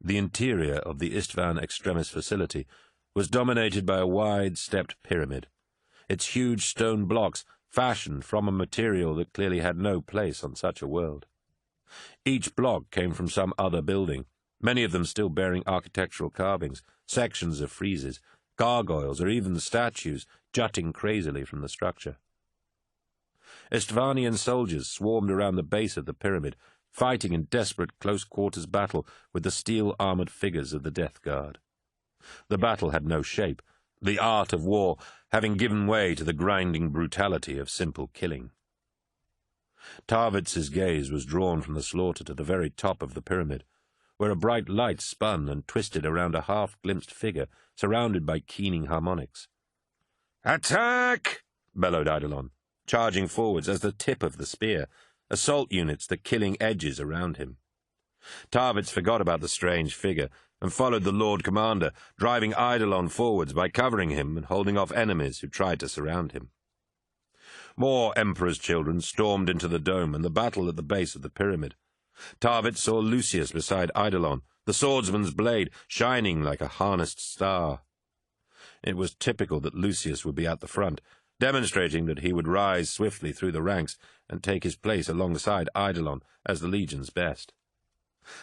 The interior of the Istvan Extremis facility was dominated by a wide, stepped pyramid, its huge stone blocks fashioned from a material that clearly had no place on such a world. Each block came from some other building, many of them still bearing architectural carvings, sections of friezes, gargoyles, or even statues jutting crazily from the structure. Istvanian soldiers swarmed around the base of the pyramid, fighting in desperate close-quarters battle with the steel-armored figures of the Death Guard. The battle had no shape, the art of war having given way to the grinding brutality of simple killing. Tarvitz's gaze was drawn from the slaughter to the very top of the pyramid, where a bright light spun and twisted around a half-glimpsed figure surrounded by keening harmonics. "Attack!" bellowed Eidolon, charging forwards as the tip of the spear, assault units the killing edges around him. Tarvitz forgot about the strange figure and followed the Lord Commander, driving Eidolon forwards by covering him and holding off enemies who tried to surround him. More Emperor's children stormed into the dome and the battle at the base of the pyramid. Tarvitz saw Lucius beside Eidolon, the swordsman's blade shining like a harnessed star. It was typical that Lucius would be at the front, demonstrating that he would rise swiftly through the ranks and take his place alongside Eidolon as the Legion's best.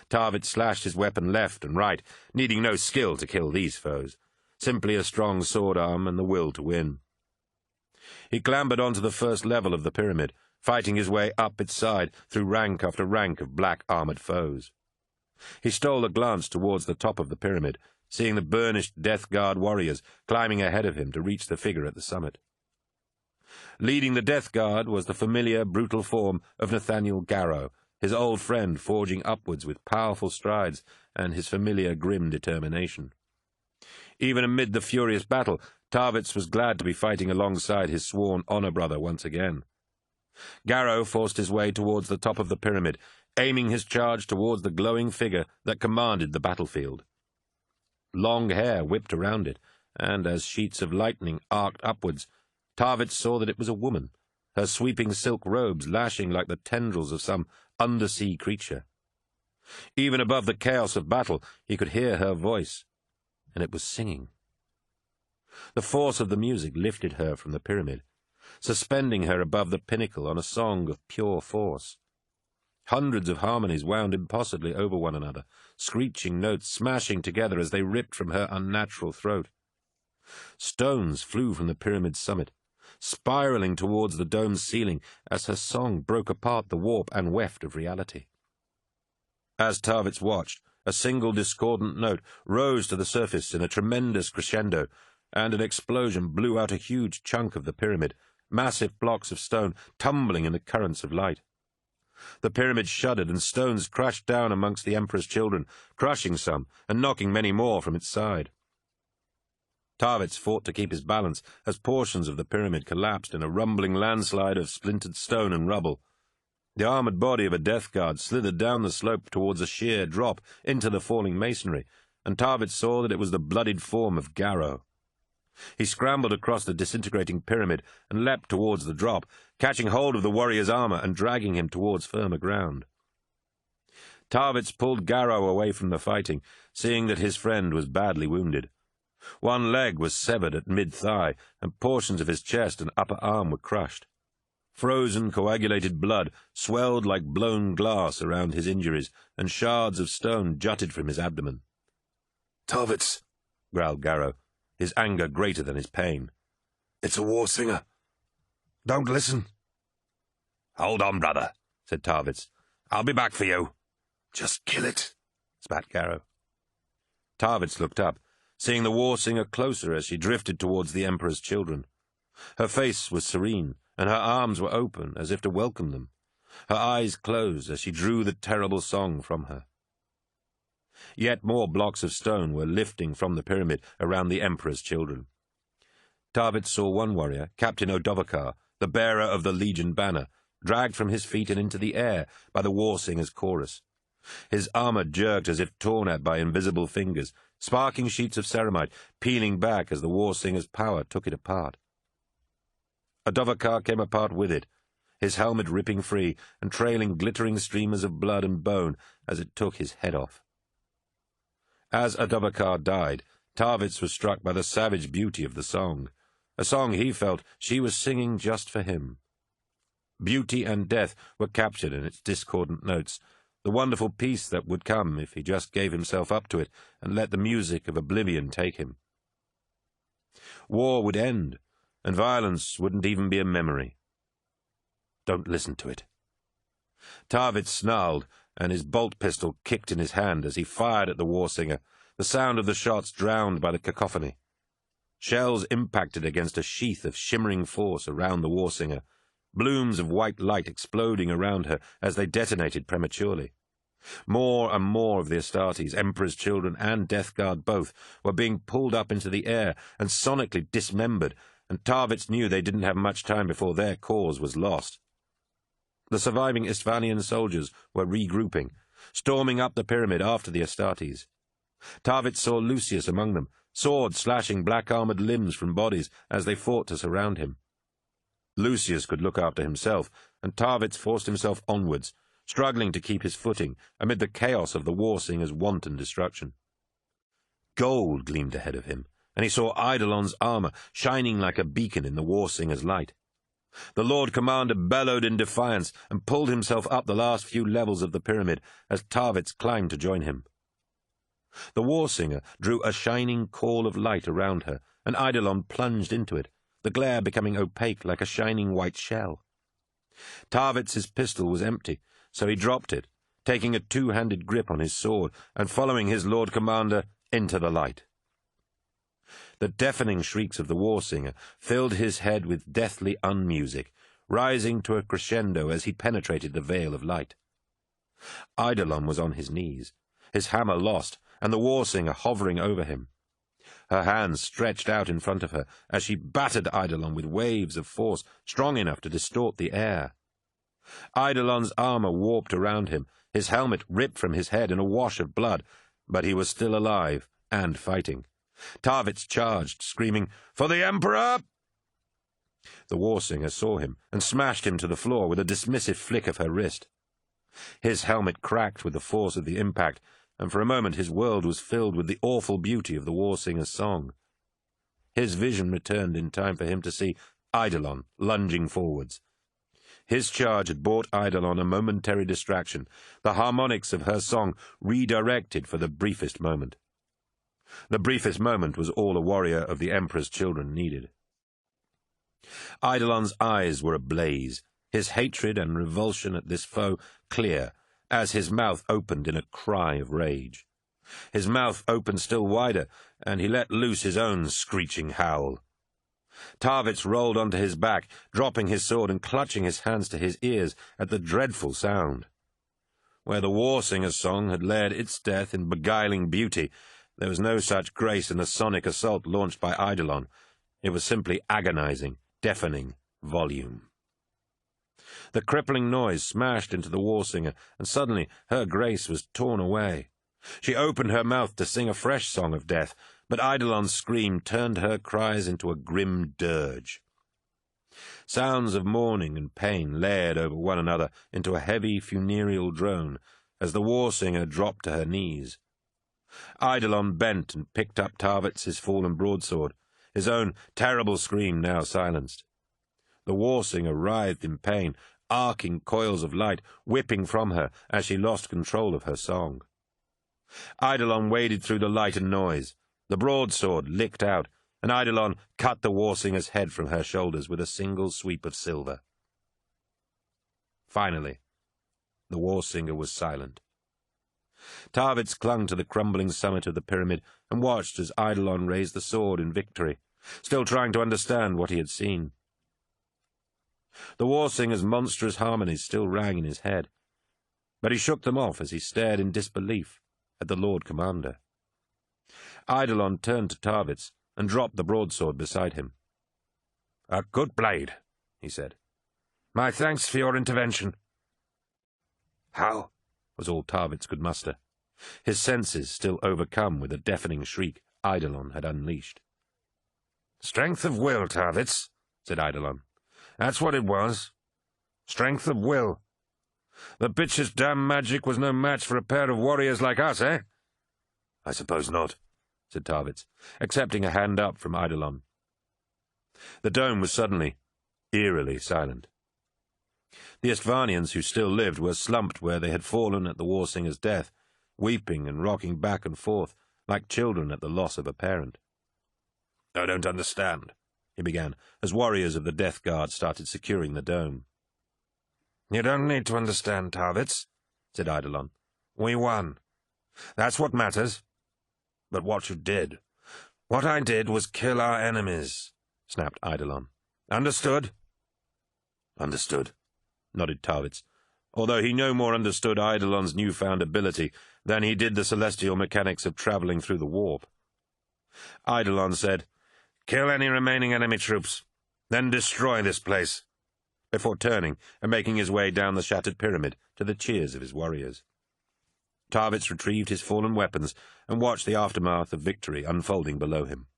Tarvitz slashed his weapon left and right, needing no skill to kill these foes, simply a strong sword arm and the will to win. He clambered onto the first level of the pyramid, fighting his way up its side through rank after rank of black-armored foes. He stole a glance towards the top of the pyramid, seeing the burnished Death Guard warriors climbing ahead of him to reach the figure at the summit. Leading the Death Guard was the familiar, brutal form of Nathaniel Garrow, his old friend forging upwards with powerful strides and his familiar grim determination. Even amid the furious battle, Tarvitz was glad to be fighting alongside his sworn honor brother once again. Garrow forced his way towards the top of the pyramid, aiming his charge towards the glowing figure that commanded the battlefield. Long hair whipped around it, and as sheets of lightning arced upwards, Tarvitz saw that it was a woman, her sweeping silk robes lashing like the tendrils of some undersea creature. Even above the chaos of battle, he could hear her voice, and it was singing. The force of the music lifted her from the pyramid, suspending her above the pinnacle on a song of pure force. Hundreds of harmonies wound impossibly over one another, screeching notes smashing together as they ripped from her unnatural throat. Stones flew from the pyramid's summit, spiraling towards the dome's ceiling as her song broke apart the warp and weft of reality. As Tarvitz watched, a single discordant note rose to the surface in a tremendous crescendo, and an explosion blew out a huge chunk of the pyramid, massive blocks of stone tumbling in the currents of light. The pyramid shuddered, and stones crashed down amongst the Emperor's children, crushing some and knocking many more from its side. Tarvitz fought to keep his balance as portions of the pyramid collapsed in a rumbling landslide of splintered stone and rubble. The armored body of a death guard slithered down the slope towards a sheer drop into the falling masonry, and Tarvitz saw that it was the bloodied form of Garrow. He scrambled across the disintegrating pyramid and leapt towards the drop, catching hold of the warrior's armor and dragging him towards firmer ground. Tarvitz pulled Garrow away from the fighting, seeing that his friend was badly wounded. One leg was severed at mid-thigh, and portions of his chest and upper arm were crushed. Frozen, coagulated blood swelled like blown glass around his injuries, and shards of stone jutted from his abdomen. "Tarvitz," growled Garrow, his anger greater than his pain. "It's a war singer. Don't listen." "Hold on, brother," said Tarvitz. "I'll be back for you." "Just kill it," spat Garrow. Tarvitz looked up, seeing the war singer closer as she drifted towards the Emperor's children. Her face was serene, and her arms were open as if to welcome them. Her eyes closed as she drew the terrible song from her. Yet more blocks of stone were lifting from the pyramid around the Emperor's children. Tarvitz saw one warrior, Captain Odovakar, the bearer of the Legion banner, dragged from his feet and into the air by the war singer's chorus. His armor jerked as if torn at by invisible fingers, sparking sheets of ceramite peeling back as the war singer's power took it apart. Odovakar came apart with it, his helmet ripping free and trailing glittering streamers of blood and bone as it took his head off. As Odovakar died, Tarvitz was struck by the savage beauty of the song, a song he felt she was singing just for him. Beauty and death were captured in its discordant notes, the wonderful peace that would come if he just gave himself up to it and let the music of oblivion take him. War would end, and violence wouldn't even be a memory. Don't listen to it. Tarvitz snarled, and his bolt pistol kicked in his hand as he fired at the war singer, the sound of the shots drowned by the cacophony. Shells impacted against a sheath of shimmering force around the war singer, blooms of white light exploding around her as they detonated prematurely. More and more of the Astartes, Emperor's children and Death Guard both, were being pulled up into the air and sonically dismembered, and Tarvitz knew they didn't have much time before their cause was lost. The surviving Istvanian soldiers were regrouping, storming up the pyramid after the Astartes. Tarvitz saw Lucius among them, swords slashing black-armored limbs from bodies as they fought to surround him. Lucius could look after himself, and Tarvitz forced himself onwards, struggling to keep his footing amid the chaos of the war singer's wanton destruction. Gold gleamed ahead of him, and he saw Eidolon's armor shining like a beacon in the war singer's light. The Lord Commander bellowed in defiance and pulled himself up the last few levels of the pyramid as Tarvitz climbed to join him. The war singer drew a shining call of light around her, and Eidolon plunged into it, the glare becoming opaque like a shining white shell. Tarvitz's pistol was empty, so he dropped it, taking a two-handed grip on his sword and following his Lord Commander into the light. The deafening shrieks of the war singer filled his head with deathly unmusic, rising to a crescendo as he penetrated the veil of light. Eidolon was on his knees, his hammer lost, and the war-singer hovering over him. Her hands stretched out in front of her as she battered Eidolon with waves of force strong enough to distort the air. Eidolon's armor warped around him, his helmet ripped from his head in a wash of blood, but he was still alive and fighting. Tarvitz charged, screaming, "For the Emperor!" The war-singer saw him and smashed him to the floor with a dismissive flick of her wrist. His helmet cracked with the force of the impact, and for a moment his world was filled with the awful beauty of the war-singer's song. His vision returned in time for him to see Eidolon lunging forwards. His charge had brought Eidolon a momentary distraction, the harmonics of her song redirected for the briefest moment. The briefest moment was all a warrior of the Emperor's children needed. Eidolon's eyes were ablaze, his hatred and revulsion at this foe clear, as his mouth opened in a cry of rage. His mouth opened still wider, and he let loose his own screeching howl. Tarvitz rolled onto his back, dropping his sword and clutching his hands to his ears at the dreadful sound. Where the war-singer's song had led its death in beguiling beauty, there was no such grace in the sonic assault launched by Eidolon. It was simply agonizing, deafening volume. The crippling noise smashed into the war-singer, and suddenly her grace was torn away. She opened her mouth to sing a fresh song of death, but Eidolon's scream turned her cries into a grim dirge. Sounds of mourning and pain layered over one another into a heavy funereal drone as the war-singer dropped to her knees. Eidolon bent and picked up Tarvitz's fallen broadsword, his own terrible scream now silenced. The war-singer writhed in pain, arcing coils of light whipping from her as she lost control of her song. Eidolon waded through the light and noise. The broadsword licked out, and Eidolon cut the war-singer's head from her shoulders with a single sweep of silver. Finally, the war-singer was silent. Tarvitz clung to the crumbling summit of the pyramid and watched as Eidolon raised the sword in victory, still trying to understand what he had seen. The war-singer's monstrous harmonies still rang in his head, but he shook them off as he stared in disbelief at the Lord Commander. Eidolon turned to Tarvitz and dropped the broadsword beside him. "A good blade," he said. "My thanks for your intervention." "How?" was all Tarvitz could muster, his senses still overcome with the deafening shriek Eidolon had unleashed. "Strength of will, Tarvitz," said Eidolon. "That's what it was. Strength of will. The bitch's damn magic was no match for a pair of warriors like us, eh?" "I suppose not," said Tarvitz, accepting a hand up from Eidolon. The dome was suddenly, eerily silent. The Estvanians who still lived were slumped where they had fallen at the war-singer's death, weeping and rocking back and forth like children at the loss of a parent. "I don't understand," he began, as warriors of the Death Guard started securing the dome. "You don't need to understand, Tarvitz," said Eidolon. "We won. That's what matters. But what you did, what I did was kill our enemies," snapped Eidolon. "Understood?" "Understood," nodded Tarvitz, although he no more understood Eidolon's newfound ability than he did the celestial mechanics of travelling through the warp. Eidolon said, "Kill any remaining enemy troops, then destroy this place," before turning and making his way down the shattered pyramid to the cheers of his warriors. Tarvitz retrieved his fallen weapons and watched the aftermath of victory unfolding below him.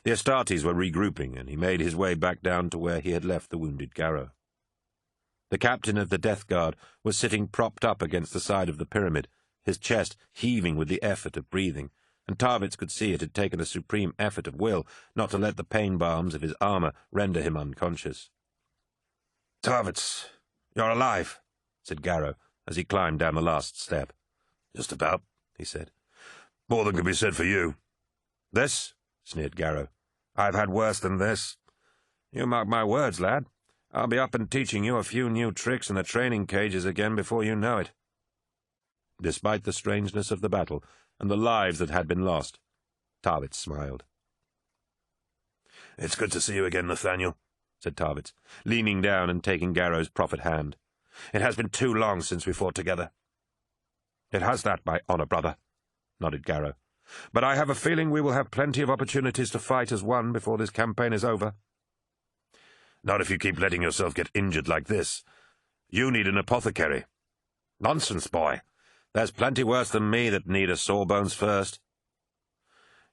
The Astartes were regrouping, and he made his way back down to where he had left the wounded Garrow. The captain of the Death Guard was sitting propped up against the side of the pyramid, his chest heaving with the effort of breathing, and Tarvitz could see it had taken a supreme effort of will not to let the pain balms of his armor render him unconscious. "Tarvitz, you're alive," said Garrow as he climbed down the last step. "Just about," he said. "More than can be said for you." "This?" sneered Garrow. "I've had worse than this. You mark my words, lad. I'll be up and teaching you a few new tricks in the training cages again before you know it." Despite the strangeness of the battle and the lives that had been lost, Tarvitz smiled. "It's good to see you again, Nathaniel," said Tarvitz, leaning down and taking Garrow's proffered hand. "It has been too long since we fought together." "It has that, by honour, brother," nodded Garrow. "But I have a feeling we will have plenty of opportunities to fight as one before this campaign is over." "Not if you keep letting yourself get injured like this. You need an apothecary." "Nonsense, boy. There's plenty worse than me that need a sore bones first."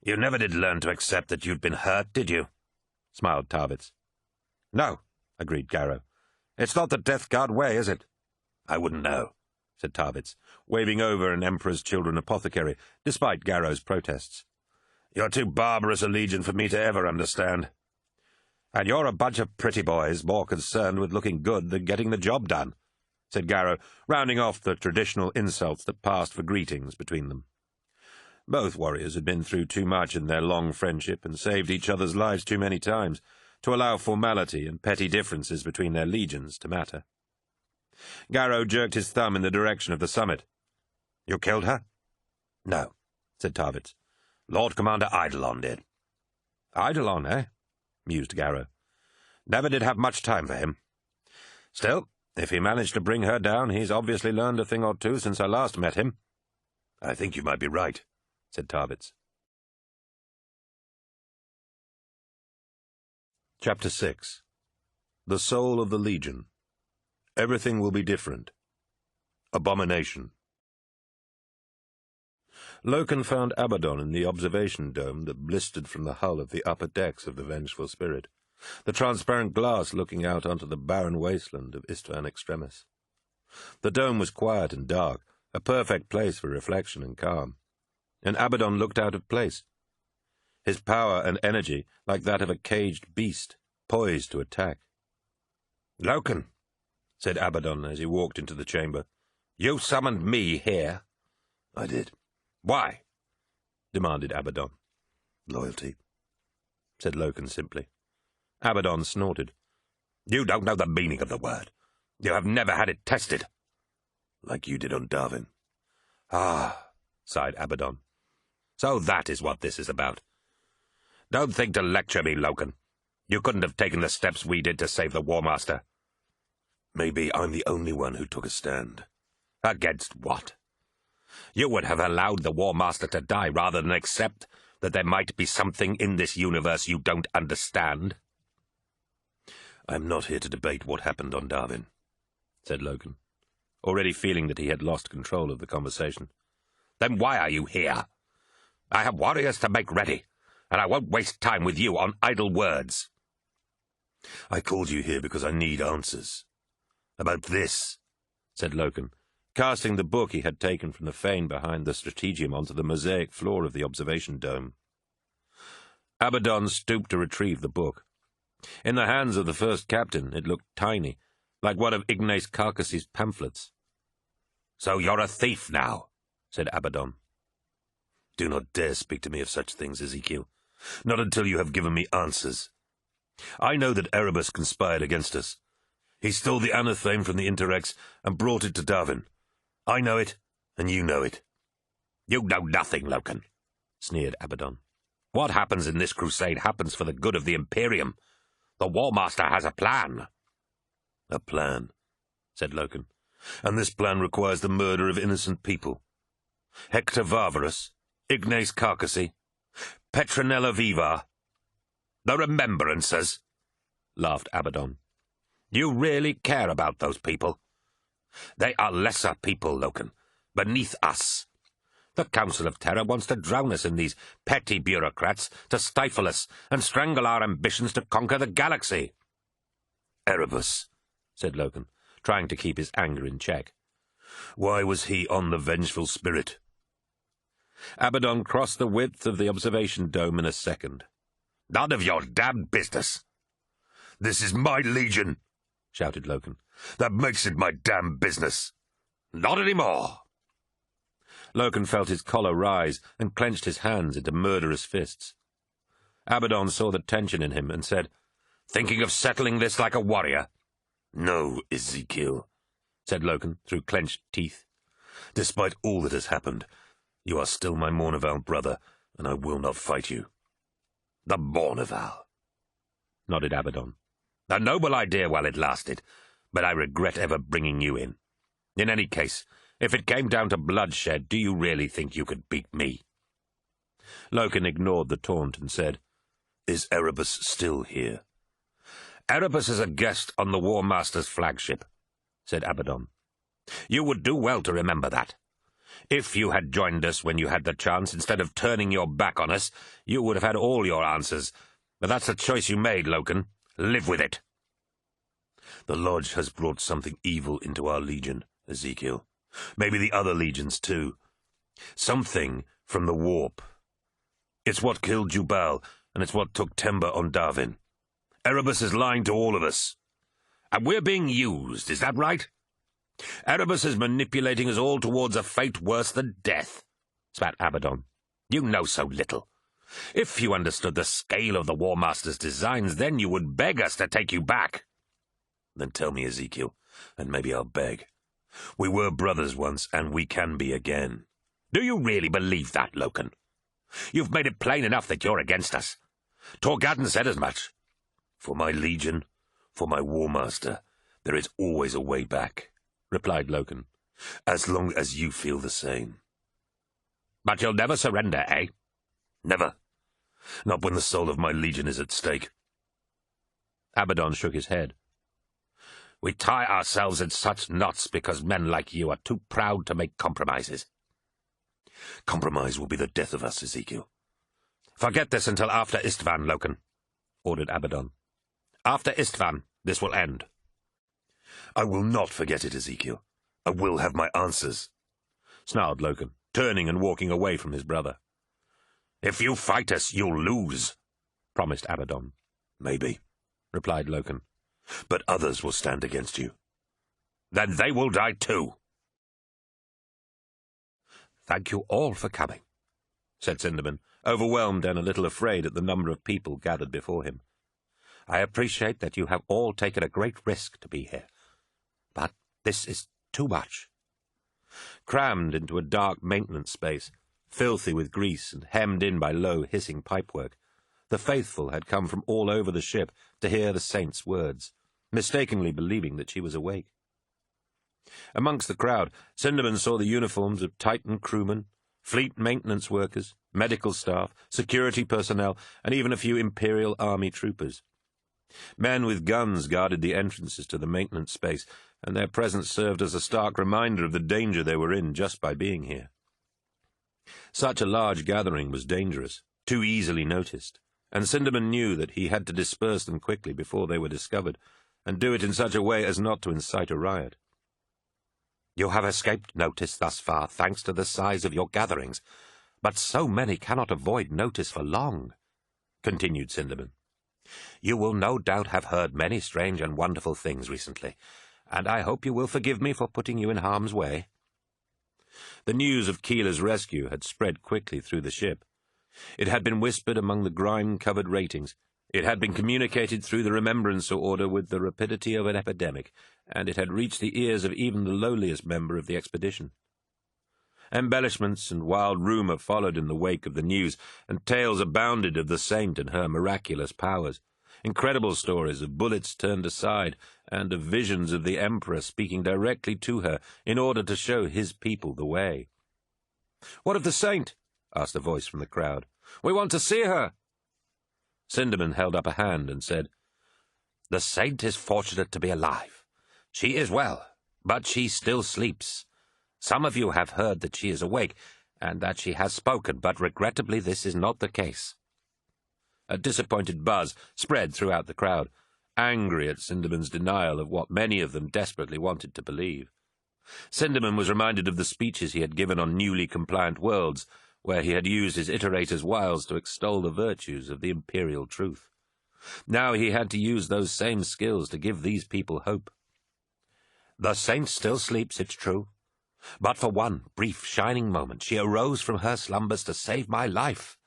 "You never did learn to accept that you'd been hurt, did you?" smiled Tarvitz. "No," agreed Garrow. "It's not the Death Guard way, is it?" "I wouldn't know," said Tarvitz, waving over an Emperor's Children apothecary, despite Garrow's protests. "You're too barbarous a legion for me to ever understand." "And you're a bunch of pretty boys more concerned with looking good than getting the job done," said Garrow, rounding off the traditional insults that passed for greetings between them. Both warriors had been through too much in their long friendship and saved each other's lives too many times to allow formality and petty differences between their legions to matter. Garrow jerked his thumb in the direction of the summit. "You killed her?" "No," said Tarvitz. "Lord Commander Eidolon did." "Eidolon, eh?" mused Garrow. "Never did have much time for him. Still, if he managed to bring her down, he's obviously learned a thing or two since I last met him." "I think you might be right," said Tarvitz. Chapter 6. The Soul of the Legion. Everything will be different. Abomination. Loken found Abaddon in the observation dome that blistered from the hull of the upper decks of the Vengeful Spirit, the transparent glass looking out onto the barren wasteland of Istvan Extremis. The dome was quiet and dark, a perfect place for reflection and calm, and Abaddon looked out of place, his power and energy like that of a caged beast, poised to attack. "Loken," said Abaddon as he walked into the chamber, "you summoned me here." "I did." "Why?" demanded Abaddon. "Loyalty," said Loken simply. Abaddon snorted. "You don't know the meaning of the word. You have never had it tested." "Like you did on Darwin." "Ah," sighed Abaddon. "So that is what this is about. Don't think to lecture me, Loken. You couldn't have taken the steps we did to save the War Master." "Maybe I'm the only one who took a stand." "Against what? You would have allowed the War Master to die rather than accept that there might be something in this universe you don't understand." "I'm not here to debate what happened on Darwin," said Loken, already feeling that he had lost control of the conversation. "Then why are you here? I have warriors to make ready, and I won't waste time with you on idle words." "I called you here because I need answers. About this," said Loken, casting the book he had taken from the fane behind the strategium onto the mosaic floor of the observation dome. Abaddon stooped to retrieve the book. In the hands of the first captain it looked tiny, like one of Ignace Carcass's pamphlets. "So you're a thief now," said Abaddon. "Do not dare speak to me of such things, Ezekiel. Not until you have given me answers. I know that Erebus conspired against us. He stole the anatheme from the Interrex and brought it to Darwin. I know it, and you know it." "You know nothing, Loken," sneered Abaddon. "What happens in this crusade happens for the good of the Imperium. The War Master has a plan." "A plan," said Loken. "And this plan requires the murder of innocent people. Hector Varvarus, Ignace Carcassy, Petronella Vivar." "The Remembrancers," laughed Abaddon. "You really care about those people? They are lesser people, Loken, beneath us. The Council of Terror wants to drown us in these petty bureaucrats, to stifle us and strangle our ambitions to conquer the galaxy." "Erebus," said Loken, trying to keep his anger in check. "Why was he on the Vengeful Spirit?" Abaddon crossed the width of the observation dome in a second. "None of your damned business." "This is my legion," shouted Loken. "That makes it my damn business." "Not anymore." Loken felt his collar rise and clenched his hands into murderous fists. Abaddon saw the tension in him and said, "Thinking of settling this like a warrior?" "No, Ezekiel," said Loken through clenched teeth. "Despite all that has happened, you are still my Mournival brother, and I will not fight you." "The Mournival," nodded Abaddon. "A noble idea while it lasted, but I regret ever bringing you in. In any case, If it came down to bloodshed, do you really think you could beat me?" Loken ignored the taunt and said, "Is Erebus still here?" "Erebus is a guest on the War Master's flagship," said Abaddon. "You would do well to remember that. If you had joined us when you had the chance, instead of turning your back on us, you would have had all your answers. But that's the choice you made, Loken. Live with it." "The Lodge has brought something evil into our legion, Ezekiel. Maybe the other legions, too. Something from the warp. It's what killed Jubal, and it's what took Temba on Darwin. Erebus is lying to all of us." "And we're being used, is that right? Erebus is manipulating us all towards a fate worse than death," spat Abaddon. "You know so little. If you understood the scale of the War Master's designs, then you would beg us to take you back." "Then tell me, Ezekiel, and maybe I'll beg. We were brothers once, and we can be again." "Do you really believe that, Loken? You've made it plain enough that you're against us. Torgadden said as much." "For my legion, for my War Master, there is always a way back," replied Loken, "as long as you feel the same." "But you'll never surrender, eh?" "Never. Not when the soul of my legion is at stake." Abaddon shook his head. "We tie ourselves in such knots because men like you are too proud to make compromises." "Compromise will be the death of us, Ezekiel." "Forget this until after Istvan, Loken," ordered Abaddon. "After Istvan, this will end." "I will not forget it, Ezekiel. I will have my answers," snarled Loken, turning and walking away from his brother. "If you fight us, you'll lose," promised Abaddon. "Maybe," replied Loken. "but others will stand against you." "Then they will die too." "Thank you all for coming," said Cinderman, overwhelmed and a little afraid at the number of people gathered before him. "I appreciate that you have all taken a great risk to be here. But this is too much." Crammed into a dark maintenance space, filthy with grease and hemmed in by low, hissing pipework, the faithful had come from all over the ship to hear the saint's words, mistakenly believing that she was awake. Amongst the crowd, Cinderman saw the uniforms of Titan crewmen, fleet maintenance workers, medical staff, security personnel, and even a few Imperial Army troopers. Men with guns guarded the entrances to the maintenance space, and their presence served as a stark reminder of the danger they were in just by being here. Such a large gathering was dangerous, too easily noticed, and Cinderman knew that he had to disperse them quickly before they were discovered, and do it in such a way as not to incite a riot. "You have escaped notice thus far, thanks to the size of your gatherings, but so many cannot avoid notice for long," continued Cinderman. "You will no doubt have heard many strange and wonderful things recently, and I hope you will forgive me for putting you in harm's way." The news of Keeler's rescue had spread quickly through the ship. It had been whispered among the grime-covered ratings. It had been communicated through the remembrancer order with the rapidity of an epidemic, and it had reached the ears of even the lowliest member of the expedition. Embellishments and wild rumour followed in the wake of the news, and tales abounded of the saint and her miraculous powers. Incredible stories of bullets turned aside, and of visions of the Emperor speaking directly to her in order to show his people the way. "What of the saint?" asked a voice from the crowd. "We want to see her." Cinderman held up a hand and said, "The saint is fortunate to be alive. She is well, but she still sleeps. Some of you have heard that she is awake, and that she has spoken, but regrettably this is not the case." A disappointed buzz spread throughout the crowd, angry at Cinderman's denial of what many of them desperately wanted to believe. Cinderman was reminded of the speeches he had given on newly compliant worlds, where he had used his iterator's wiles to extol the virtues of the imperial truth. Now he had to use those same skills to give these people hope. "The saint still sleeps, it's true, but for one brief shining moment she arose from her slumbers to save my life.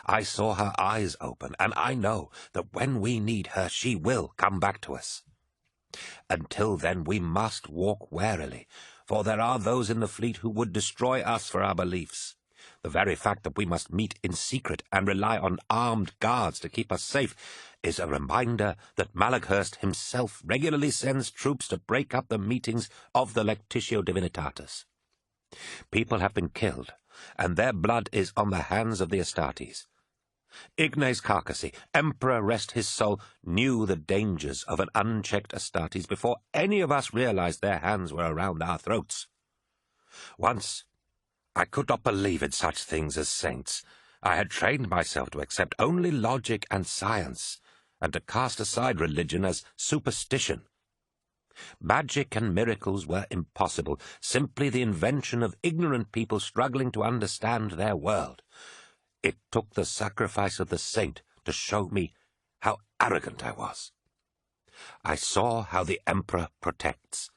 I saw her eyes open, and I know that when we need her she will come back to us. Until then we must walk warily, for there are those in the fleet who would destroy us for our beliefs. The very fact that we must meet in secret and rely on armed guards to keep us safe is a reminder that Malakhurst himself regularly sends troops to break up the meetings of the Lectitio Divinitatis. People have been killed, and their blood is on the hands of the Astartes. Ignes Carcassy, Emperor rest his soul, knew the dangers of an unchecked Astartes before any of us realized their hands were around our throats. Once, I could not believe in such things as saints. I had trained myself to accept only logic and science, and to cast aside religion as superstition. Magic and miracles were impossible, simply the invention of ignorant people struggling to understand their world. It took the sacrifice of the saint to show me how arrogant I was. I saw how the Emperor protects,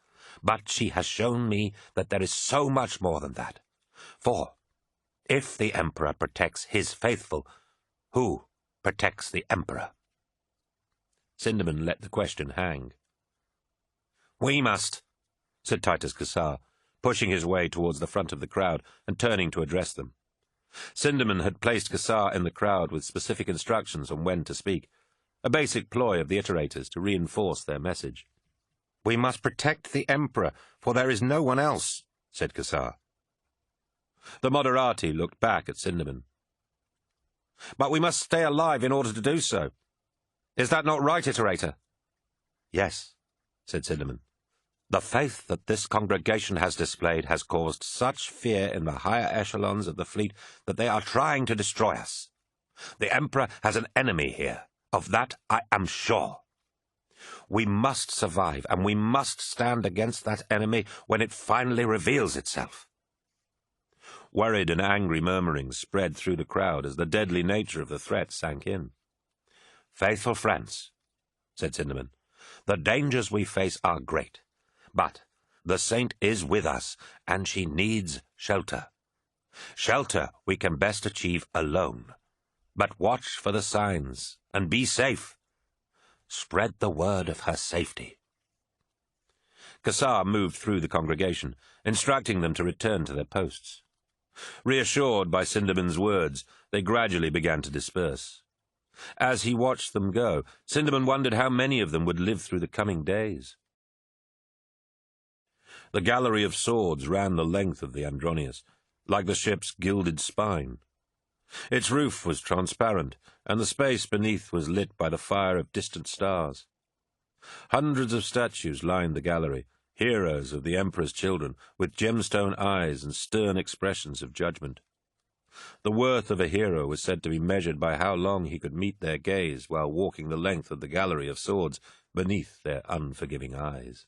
but she has shown me that there is so much more than that. For, if the Emperor protects his faithful, who protects the Emperor? Sindaman let the question hang. "We must," said Titus Cassar, pushing his way towards the front of the crowd and turning to address them. Sindaman had placed Cassar in the crowd with specific instructions on when to speak, a basic ploy of the iterators to reinforce their message. "We must protect the Emperor, for there is no one else," said Cassar. The Moderati looked back at Sindaman. "But we must stay alive in order to do so. Is that not right, Iterator?" "Yes," said Sindaman. "The faith that this congregation has displayed has caused such fear in the higher echelons of the fleet that they are trying to destroy us. The Emperor has an enemy here. Of that I am sure. We must survive, and we must stand against that enemy when it finally reveals itself." Worried and angry murmurings spread through the crowd as the deadly nature of the threat sank in. "Faithful friends," said Sindaman, "the dangers we face are great, but the saint is with us, and she needs shelter. Shelter we can best achieve alone, but watch for the signs, and be safe. Spread the word of her safety." Cassar moved through the congregation, instructing them to return to their posts. Reassured by Sindaman's words, they gradually began to disperse. As he watched them go, Sindaman wondered how many of them would live through the coming days. The gallery of swords ran the length of the Andronius, like the ship's gilded spine. Its roof was transparent, and the space beneath was lit by the fire of distant stars. Hundreds of statues lined the gallery, heroes of the Emperor's children, with gemstone eyes and stern expressions of judgment. The worth of a hero was said to be measured by how long he could meet their gaze while walking the length of the gallery of swords beneath their unforgiving eyes.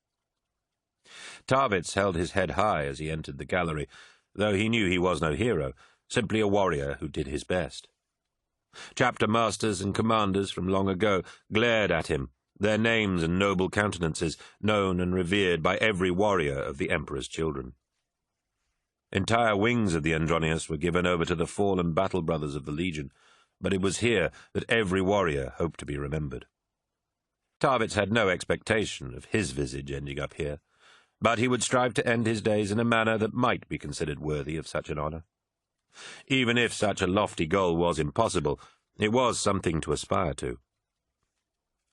Tarvitz held his head high as he entered the gallery, though he knew he was no hero, simply a warrior who did his best. Chapter masters and commanders from long ago glared at him, their names and noble countenances known and revered by every warrior of the Emperor's children. Entire wings of the Andronius were given over to the fallen battle brothers of the Legion, but it was here that every warrior hoped to be remembered. Tarvitz had no expectation of his visage ending up here, but he would strive to end his days in a manner that might be considered worthy of such an honor. Even if such a lofty goal was impossible, it was something to aspire to.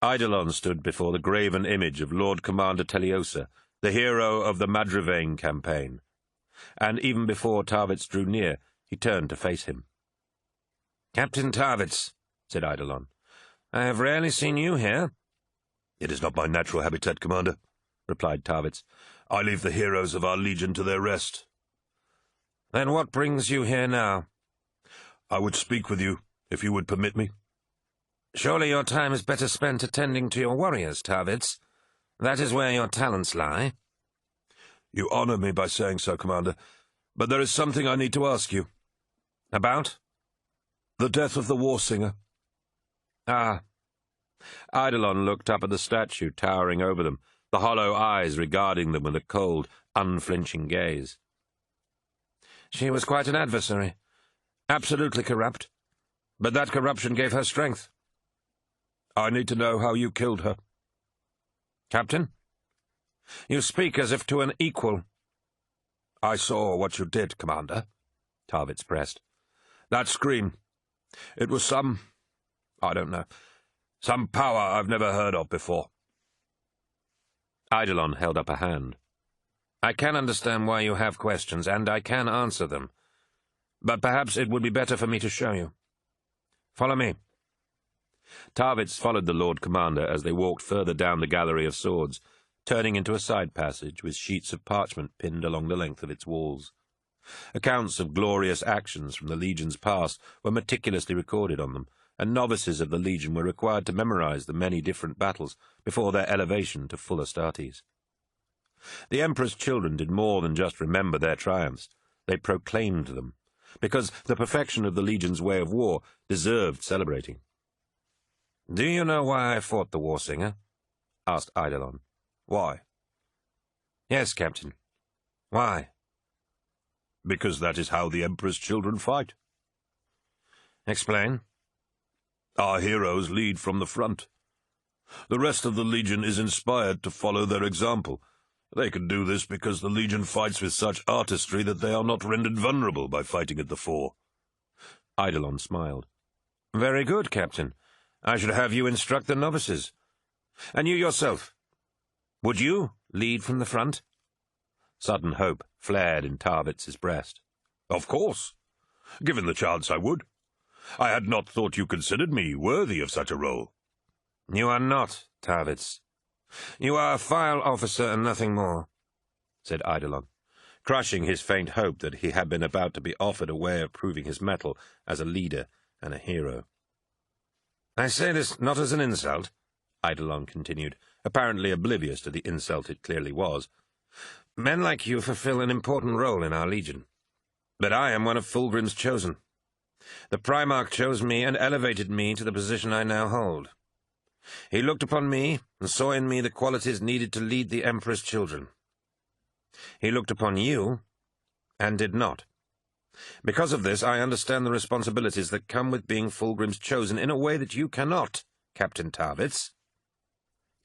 Eidolon stood before the graven image of Lord Commander Teliosa, the hero of the Madrivain campaign, and even before Tarvitz drew near, he turned to face him. "Captain Tarvitz," said Eidolon, "I have rarely seen you here." "It is not my natural habitat, Commander," replied Tarvitz. "I leave the heroes of our legion to their rest." "Then what brings you here now?" "I would speak with you, if you would permit me." "Surely your time is better spent attending to your warriors, Tarvitz. That is where your talents lie." "You honor me by saying so, Commander, but there is something I need to ask you." "About?" "The death of the war singer." "Ah." Eidolon looked up at the statue towering over them, the hollow eyes regarding them with a cold, unflinching gaze. "She was quite an adversary. Absolutely corrupt. But that corruption gave her strength." "I need to know how you killed her." "Captain? You speak as if to an equal." "I saw what you did, Commander," Tarvitz pressed. "That scream. It was I don't know, some power I've never heard of before." Eidolon held up a hand. I can understand why you have questions, and I can answer them. But perhaps it would be better for me to show you. Follow me. Tarvitz followed the Lord Commander as they walked further down the gallery of swords, turning into a side passage with sheets of parchment pinned along the length of its walls. Accounts of glorious actions from the Legion's past were meticulously recorded on them, and novices of the Legion were required to memorize the many different battles before their elevation to full Astartes. The Emperor's children did more than just remember their triumphs. They proclaimed them, because the perfection of the Legion's way of war deserved celebrating. "Do you know why I fought the Warsinger?" asked Eidolon. "Why?" "Yes, Captain. Why?" "Because that is how the Emperor's children fight." "Explain." "Our heroes lead from the front. The rest of the Legion is inspired to follow their example. They can do this because the Legion fights with such artistry that they are not rendered vulnerable by fighting at the fore." Eidolon smiled. "Very good, Captain. I should have you instruct the novices. And you yourself, would you lead from the front?" Sudden hope flared in Tarvitz's breast. "Of course. Given the chance, I would. I had not thought you considered me worthy of such a role." "You are not, Tarvitz. You are a file officer and nothing more," said Eidolon, crushing his faint hope that he had been about to be offered a way of proving his mettle as a leader and a hero. "I say this not as an insult," Eidolon continued, apparently oblivious to the insult it clearly was. "Men like you fulfill an important role in our Legion. But I am one of Fulgrim's chosen. The Primarch chose me and elevated me to the position I now hold. He looked upon me and saw in me the qualities needed to lead the Emperor's children. He looked upon you and did not. Because of this, I understand the responsibilities that come with being Fulgrim's chosen in a way that you cannot, Captain Tarvitz."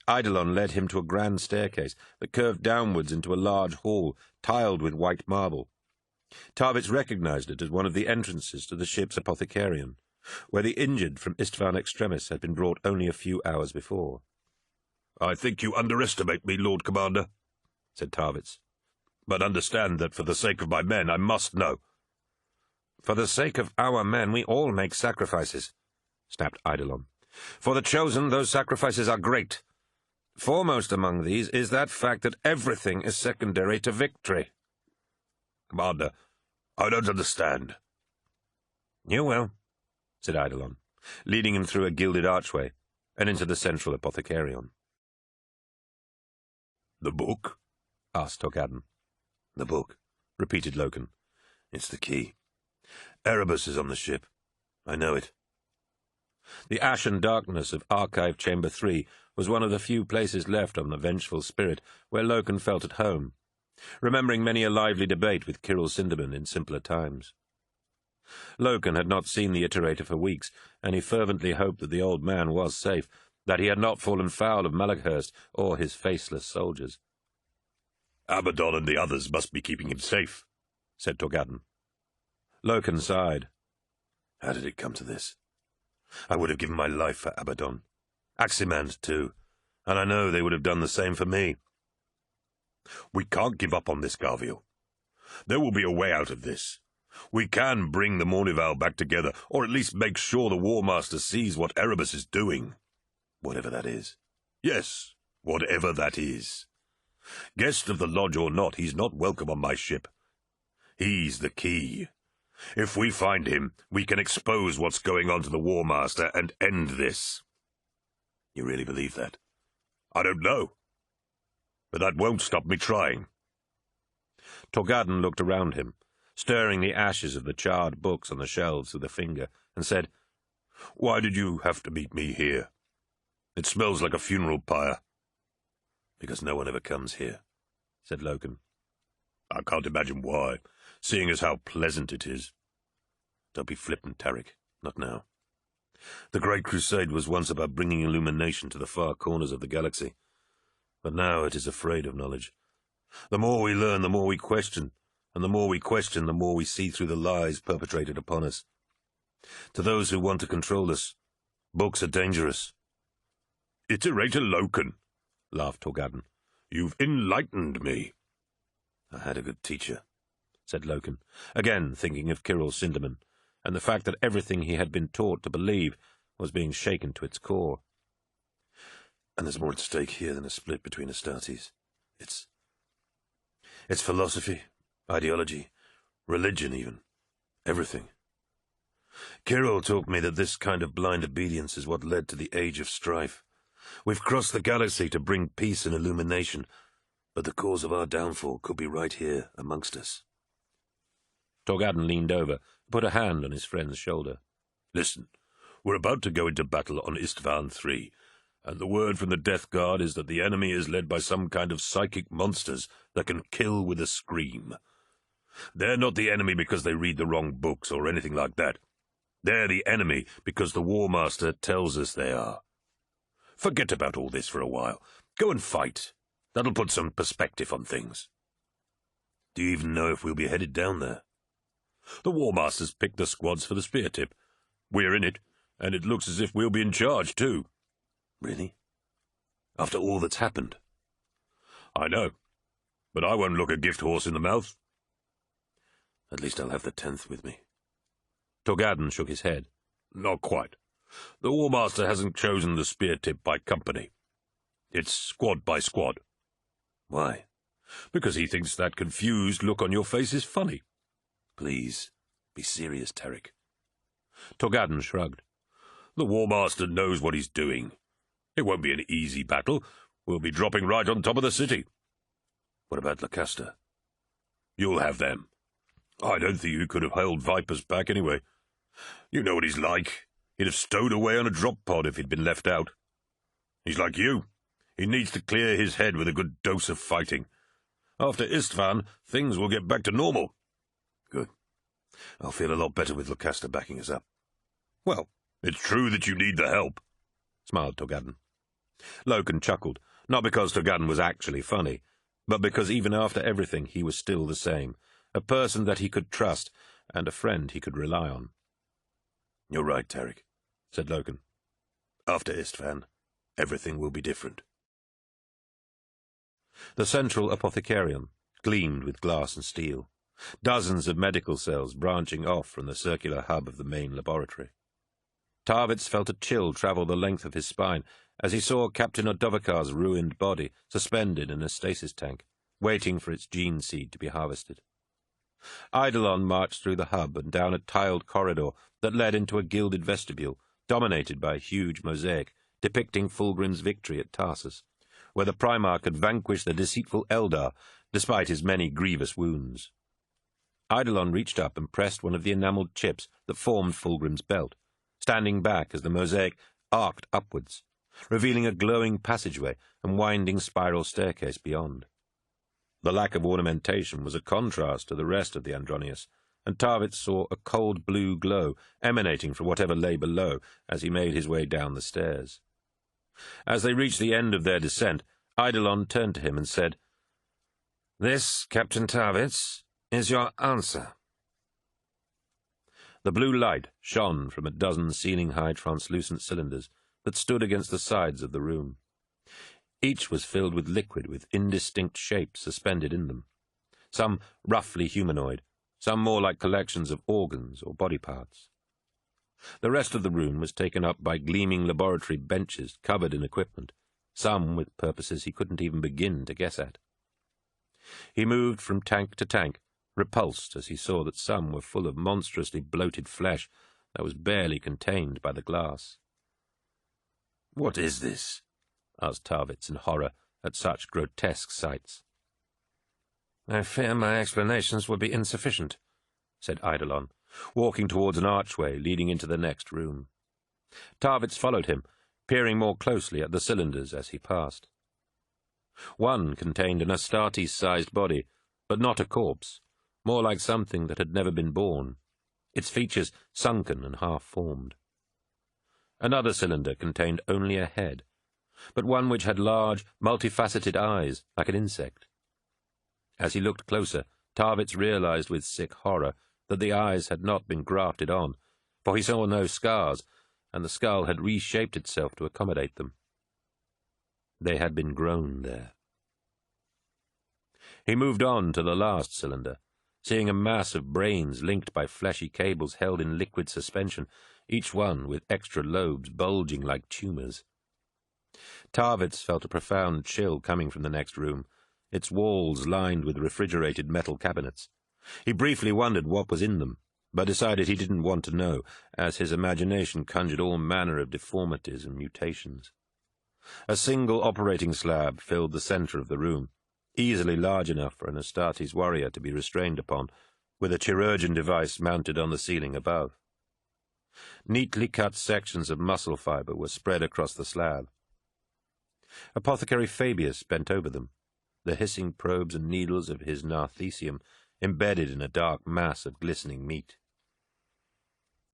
Eidolon led him to a grand staircase that curved downwards into a large hall, tiled with white marble. Tarvitz recognized it as one of the entrances to the ship's apothecarium, where the injured from Istvan Extremis had been brought only a few hours before. "I think you underestimate me, Lord Commander," said Tarvitz. "But understand that for the sake of my men I must know." "For the sake of our men we all make sacrifices," snapped Eidolon. "For the chosen those sacrifices are great. Foremost among these is that fact that everything is secondary to victory." "Commander, I don't understand." "You will," said Eidolon, leading him through a gilded archway and into the central apothecarium. "The book?" asked Torgadden. "The book," repeated Loken. "It's the key. Erebus is on the ship. I know it." The ashen darkness of Archive Chamber 3 was one of the few places left on the vengeful spirit where Loken felt at home, remembering many a lively debate with Kyril Sinderman in simpler times. Loken had not seen the Iterator for weeks, and he fervently hoped that the old man was safe, that he had not fallen foul of Malaghurst or his faceless soldiers. "Abaddon and the others must be keeping him safe," said Torgadden. Loken sighed. "How did it come to this? I would have given my life for Abaddon. Aximand, too, and I know they would have done the same for me. We can't give up on this, Garviel. There will be a way out of this. We can bring the Mournival back together, or at least make sure the War Master sees what Erebus is doing. Whatever that is. Yes, whatever that is. Guest of the Lodge or not, he's not welcome on my ship. He's the key. If we find him, we can expose what's going on to the War Master and end this." "You really believe that?" "I don't know. But that won't stop me trying." Torgadden looked around him, stirring the ashes of the charred books on the shelves with a finger, and said, "Why did you have to meet me here? It smells like a funeral pyre." "Because no one ever comes here," said Loken. "I can't imagine why, seeing as how pleasant it is." "Don't be flippant, Tarik. Not now. The Great Crusade was once about bringing illumination to the far corners of the galaxy. But now it is afraid of knowledge. The more we learn, the more we question, and the more we question, the more we see through the lies perpetrated upon us. To those who want to control us, books are dangerous." "Iterator Loken," laughed Torgadden. "You've enlightened me." I had a good teacher, said Loken, again thinking of Kirill Sinderman, and the fact that everything he had been taught to believe was being shaken to its core. And there's more at stake here than a split between Astartes. It's philosophy, ideology, religion even, everything. Kirill taught me that this kind of blind obedience is what led to the Age of Strife. We've crossed the galaxy to bring peace and illumination, but the cause of our downfall could be right here amongst us. Torgadden leaned over, put a hand on his friend's shoulder. Listen, we're about to go into battle on Istvan III, and the word from the Death Guard is that the enemy is led by some kind of psychic monsters that can kill with a scream. They're not the enemy because they read the wrong books or anything like that. They're the enemy because the War Master tells us they are. Forget about all this for a while. Go and fight. That'll put some perspective on things. Do you even know if we'll be headed down there? The War Master's picked the squads for the spear tip. We're in it, and it looks as if we'll be in charge, too. Really? After all that's happened? I know, but I won't look a gift horse in the mouth. At least I'll have the 10th with me. Torgadden shook his head. Not quite. The War Master hasn't chosen the spear tip by company. It's squad by squad. Why? Because he thinks that confused look on your face is funny. Please, be serious, Tarek. Torgadden shrugged. The War Master knows what he's doing. It won't be an easy battle. We'll be dropping right on top of the city. What about Lacaster? You'll have them. I don't think you could have held Vipers back anyway. You know what he's like. He'd have stowed away on a drop pod if he'd been left out. He's like you. He needs to clear his head with a good dose of fighting. After Istvan, things will get back to normal. Good. I'll feel a lot better with Lacaster backing us up. Well, it's true that you need the help, smiled Torgadden. Loken chuckled, not because Torgadden was actually funny, but because even after everything he was still the same, a person that he could trust and a friend he could rely on. You're right, Tarek, said Loken. After Istvan, everything will be different. The central apothecarium gleamed with glass and steel, dozens of medical cells branching off from the circular hub of the main laboratory. Tarvitz felt a chill travel the length of his spine as he saw Captain Odovakar's ruined body suspended in a stasis tank, waiting for its gene seed to be harvested. Eidolon marched through the hub and down a tiled corridor that led into a gilded vestibule, dominated by a huge mosaic depicting Fulgrim's victory at Tarsus, where the Primarch had vanquished the deceitful Eldar despite his many grievous wounds. Eidolon reached up and pressed one of the enamelled chips that formed Fulgrim's belt, standing back as the mosaic arced upwards, revealing a glowing passageway and winding spiral staircase beyond. The lack of ornamentation was a contrast to the rest of the Andronius, and Tarvitz saw a cold blue glow emanating from whatever lay below as he made his way down the stairs. As they reached the end of their descent, Eidolon turned to him and said, "This, Captain Tarvitz, is your answer." The blue light shone from a dozen ceiling-high translucent cylinders that stood against the sides of the room. Each was filled with liquid with indistinct shapes suspended in them, some roughly humanoid, some more like collections of organs or body parts. The rest of the room was taken up by gleaming laboratory benches covered in equipment, some with purposes he couldn't even begin to guess at. He moved from tank to tank, repulsed as he saw that some were full of monstrously bloated flesh that was barely contained by the glass. "What is this?" asked Tarvitz in horror at such grotesque sights. "I fear my explanations will be insufficient," said Eidolon, walking towards an archway leading into the next room. Tarvitz followed him, peering more closely at the cylinders as he passed. One contained an Astartes-sized body, but not a corpse, more like something that had never been born, its features sunken and half-formed. Another cylinder contained only a head, but one which had large, multifaceted eyes, like an insect. As he looked closer, Tarvitz realized with sick horror that the eyes had not been grafted on, for he saw no scars, and the skull had reshaped itself to accommodate them. They had been grown there. He moved on to the last cylinder, seeing a mass of brains linked by fleshy cables held in liquid suspension, each one with extra lobes bulging like tumours. Tarvitz felt a profound chill coming from the next room, its walls lined with refrigerated metal cabinets. He briefly wondered what was in them, but decided he didn't want to know, as his imagination conjured all manner of deformities and mutations. A single operating slab filled the centre of the room, easily large enough for an Astartes warrior to be restrained upon, with a chirurgeon device mounted on the ceiling above. Neatly cut sections of muscle fibre were spread across the slab. Apothecary Fabius bent over them, the hissing probes and needles of his narthecium embedded in a dark mass of glistening meat.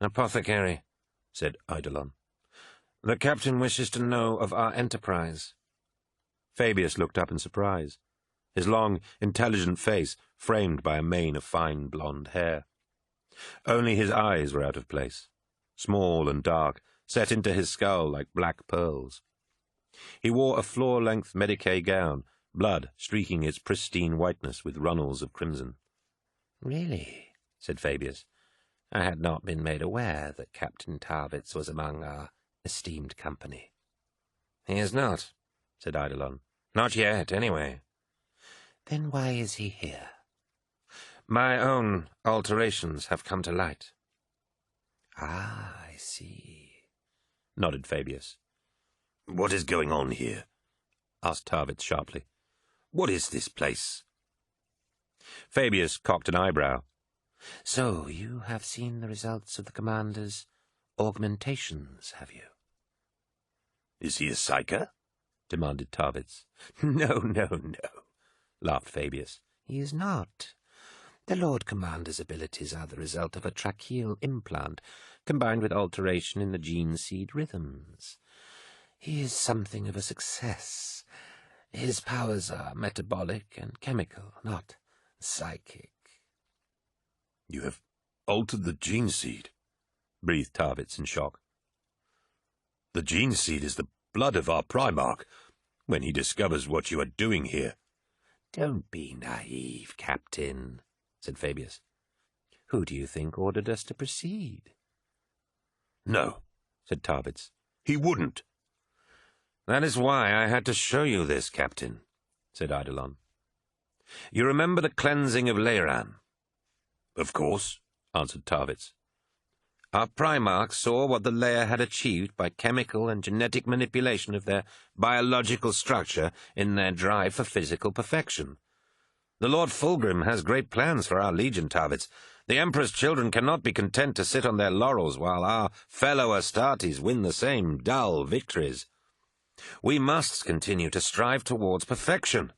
"Apothecary," said Eidolon, "the captain wishes to know of our enterprise." Fabius looked up in surprise, his long, intelligent face framed by a mane of fine blonde hair. Only his eyes were out of place, small and dark, set into his skull like black pearls. He wore a floor-length Medicae gown, blood streaking its pristine whiteness with runnels of crimson. "Really?" said Fabius. "I had not been made aware that Captain Tarvitz was among our esteemed company." "He is not," said Eidolon. "Not yet, anyway." "Then why is he here?" "My own alterations have come to light." "Ah, I see," nodded Fabius. "What is going on here?" asked Tarvitz sharply. "What is this place?" Fabius cocked an eyebrow. "So you have seen the results of the commander's augmentations, have you?" "Is he a psyker?" demanded Tarvitz. No, laughed Fabius. "He is not. The Lord Commander's abilities are the result of a tracheal implant combined with alteration in the gene seed rhythms. He is something of a success. His powers are metabolic and chemical, not psychic." "You have altered the gene seed," breathed Tarvitz in shock. "The gene seed is the blood of our Primarch. When he discovers what you are doing here—" "Don't be naive, Captain," said Fabius. "Who do you think ordered us to proceed?" "No," said Tarvitz. "he wouldn't." "That is why I had to show you this, Captain," said Eidolon. "You remember the cleansing of Leiran?" "Of course," answered Tarvitz. "Our Primarch saw what the Leia had achieved by chemical and genetic manipulation of their biological structure in their drive for physical perfection. The Lord Fulgrim has great plans for our Legion, Tarvitz. The Emperor's children cannot be content to sit on their laurels while our fellow Astartes win the same dull victories. We must continue to strive towards perfection.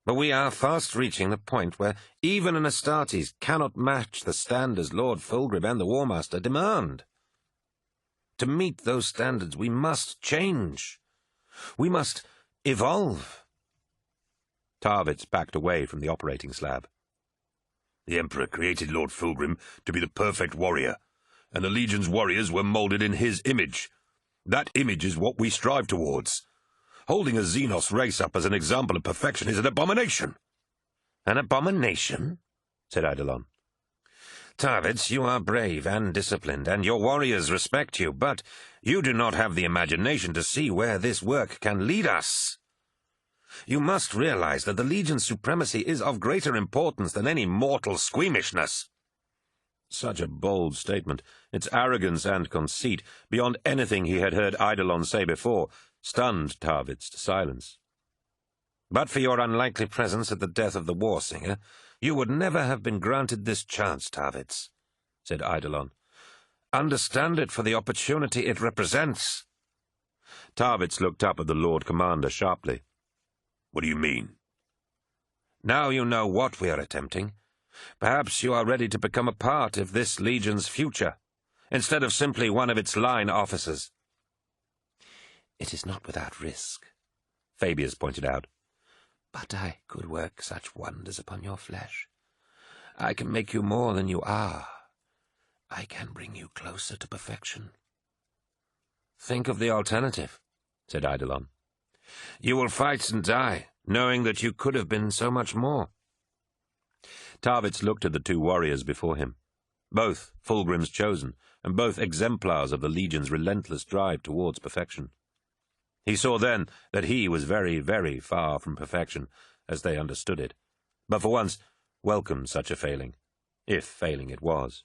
But we are fast reaching the point where even an Astartes cannot match the standards Lord Fulgrim and the War Master demand. To meet those standards, we must change. We must evolve." Tarvitz backed away from the operating slab. "The Emperor created Lord Fulgrim to be the perfect warrior, and the Legion's warriors were moulded in his image. That image is what we strive towards. Holding a Xenos race up as an example of perfection is an abomination." "An abomination?" said Eidolon. "Tarvitz, you are brave and disciplined, and your warriors respect you, but you do not have the imagination to see where this work can lead us. You must realize that the Legion's supremacy is of greater importance than any mortal squeamishness." Such a bold statement, its arrogance and conceit, beyond anything he had heard Eidolon say before, stunned Tarvitz to silence. "But for your unlikely presence at the death of the war singer, you would never have been granted this chance, Tarvitz," said Eidolon. "Understand it for the opportunity it represents." Tarvitz looked up at the Lord Commander sharply. "What do you mean?" "Now you know what we are attempting. Perhaps you are ready to become a part of this Legion's future, instead of simply one of its line officers." "It is not without risk," Fabius pointed out. "But I could work such wonders upon your flesh. I can make you more than you are. I can bring you closer to perfection." "Think of the alternative," said Eidolon. "You will fight and die, knowing that you could have been so much more. Tarvitz looked at the two warriors before him, both Fulgrim's chosen, and both exemplars of the Legion's relentless drive towards perfection. He saw then that he was very, very far from perfection, as they understood it, but for once welcomed such a failing, if failing it was.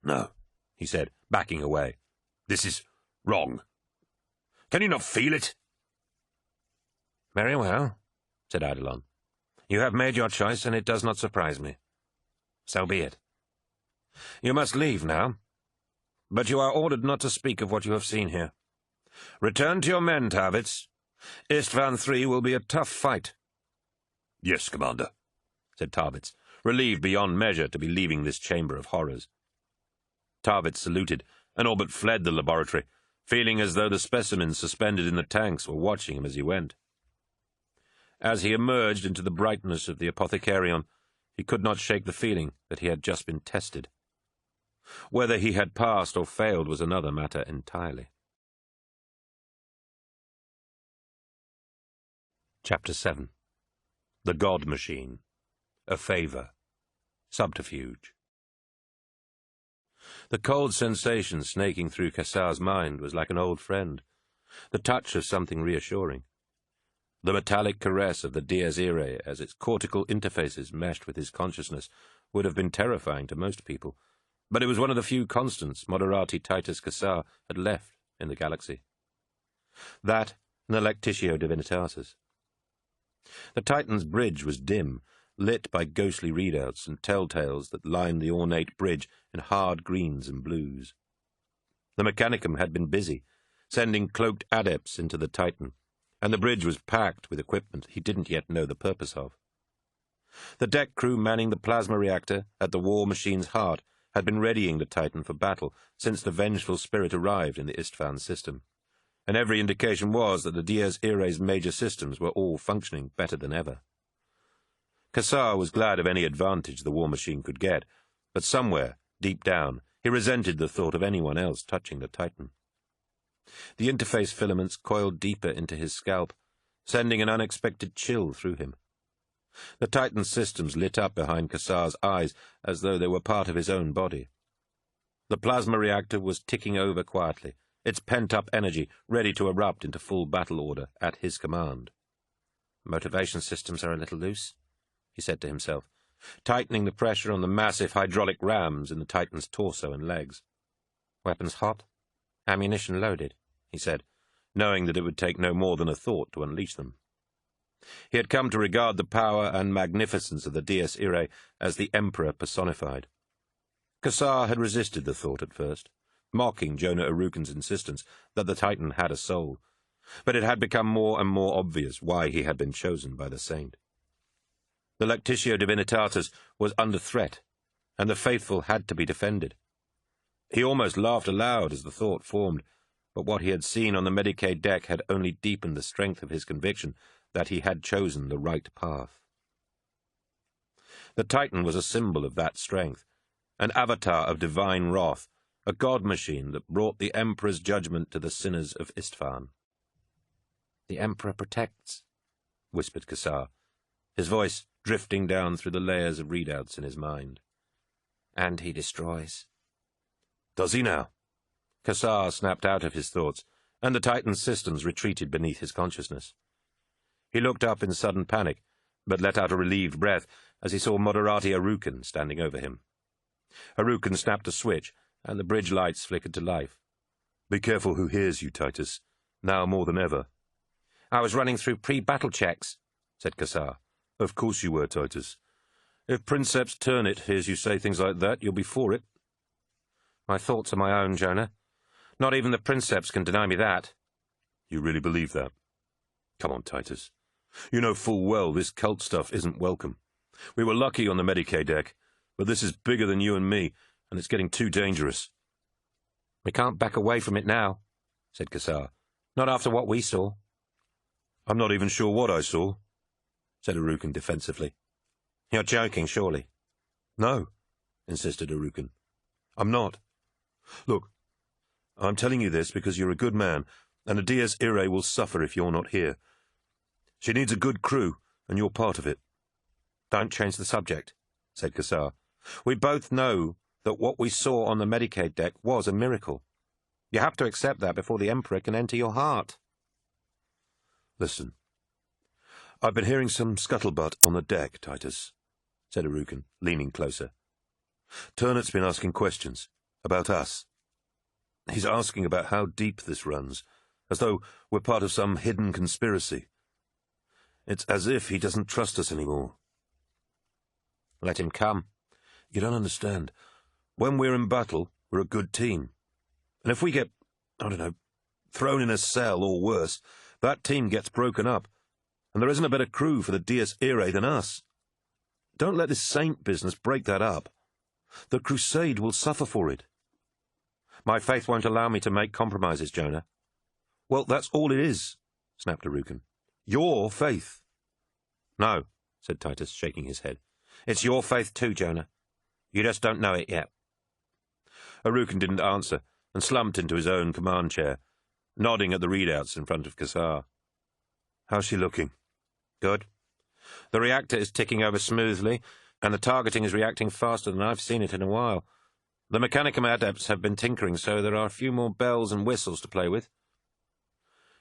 "No," he said, backing away. "This is wrong. Can you not feel it?" "Very well," said Eidolon. "You have made your choice, and it does not surprise me. So be it. You must leave now, but you are ordered not to speak of what you have seen here. Return to your men, Tarvitz. Istvan III will be a tough fight." "Yes, Commander," said Tarvitz, relieved beyond measure to be leaving this chamber of horrors. Tarvitz saluted, and all but fled the laboratory, feeling as though the specimens suspended in the tanks were watching him as he went. As he emerged into the brightness of the apothecarion, he could not shake the feeling that he had just been tested. Whether he had passed or failed was another matter entirely. Chapter 7. The God Machine. A Favor. Subterfuge. The cold sensation snaking through Cassar's mind was like an old friend, the touch of something reassuring. The metallic caress of the Dies Irae as its cortical interfaces meshed with his consciousness would have been terrifying to most people, but it was one of the few constants Moderati Titus Cassar had left in the galaxy. That and the Lactitio Divinitatis. The Titan's bridge was dim, lit by ghostly readouts and telltales that lined the ornate bridge in hard greens and blues. The Mechanicum had been busy, sending cloaked adepts into the Titan, and the bridge was packed with equipment he didn't yet know the purpose of. The deck crew manning the plasma reactor at the war machine's heart had been readying the Titan for battle since the vengeful spirit arrived in the Istvan system, and every indication was that the Dies Irae's major systems were all functioning better than ever. Cassar was glad of any advantage the war machine could get, but somewhere, deep down, he resented the thought of anyone else touching the Titan. The interface filaments coiled deeper into his scalp, sending an unexpected chill through him. The Titan's systems lit up behind Cassar's eyes as though they were part of his own body. The plasma reactor was ticking over quietly, its pent-up energy ready to erupt into full battle order at his command. "Motivation systems are a little loose," he said to himself, tightening the pressure on the massive hydraulic rams in the Titan's torso and legs. "Weapons hot? Ammunition loaded," he said, knowing that it would take no more than a thought to unleash them. He had come to regard the power and magnificence of the Dies Irae as the Emperor personified. Cassar had resisted the thought at first, mocking Jonah Arukan's insistence that the Titan had a soul, but it had become more and more obvious why he had been chosen by the saint. The Lactitio Divinitatis was under threat, and the faithful had to be defended. He almost laughed aloud as the thought formed, but what he had seen on the Medicaid deck had only deepened the strength of his conviction that he had chosen the right path. The Titan was a symbol of that strength, an avatar of divine wrath, a god machine that brought the Emperor's judgment to the sinners of Istvan. "The Emperor protects," whispered Cassar, his voice drifting down through the layers of readouts in his mind. "And he destroys." "Does he now?" Cassar snapped out of his thoughts, and the Titan's systems retreated beneath his consciousness. He looked up in sudden panic, but let out a relieved breath as he saw Moderati Arukan standing over him. Arukan snapped a switch, and the bridge lights flickered to life. "Be careful who hears you, Titus, now more than ever." "I was running through pre-battle checks," said Cassar. "Of course you were, Titus. If Princeps Turnit hears you say things like that, you'll be for it." "My thoughts are my own, Jonah. Not even the Princeps can deny me that." "You really believe that? Come on, Titus. You know full well this cult stuff isn't welcome. We were lucky on the Medicaid deck, but this is bigger than you and me, and it's getting too dangerous." "We can't back away from it now," said Cassar. "Not after what we saw." "I'm not even sure what I saw," said Arukan defensively. "You're joking, surely." "No," insisted Arukan. "I'm not. Look, I'm telling you this because you're a good man, and the Dies Irae will suffer if you're not here. She needs a good crew, and you're part of it. Don't change the subject, said Cassar. We both know that what we saw on the Medicaid deck was a miracle. You have to accept that before the Emperor can enter your heart. Listen. I've been hearing some scuttlebutt on the deck, Titus, said Arukin, leaning closer. Turnet's been asking questions about us. He's asking about how deep this runs, as though we're part of some hidden conspiracy. It's as if he doesn't trust us anymore. Let him come. You don't understand. When we're in battle, we're a good team. And if we get, thrown in a cell or worse, that team gets broken up, and there isn't a better crew for the Dies Irae than us. Don't let this saint business break that up. The crusade will suffer for it. My faith won't allow me to make compromises, Jonah. Well, that's all it is, snapped Arukin. Your faith. No, said Titus, shaking his head. It's your faith too, Jonah. You just don't know it yet. Arukin didn't answer, and slumped into his own command chair, nodding at the readouts in front of Cassar. How's she looking? Good. The reactor is ticking over smoothly, and the targeting is reacting faster than I've seen it in a while. The Mechanicum adepts have been tinkering, so there are a few more bells and whistles to play with.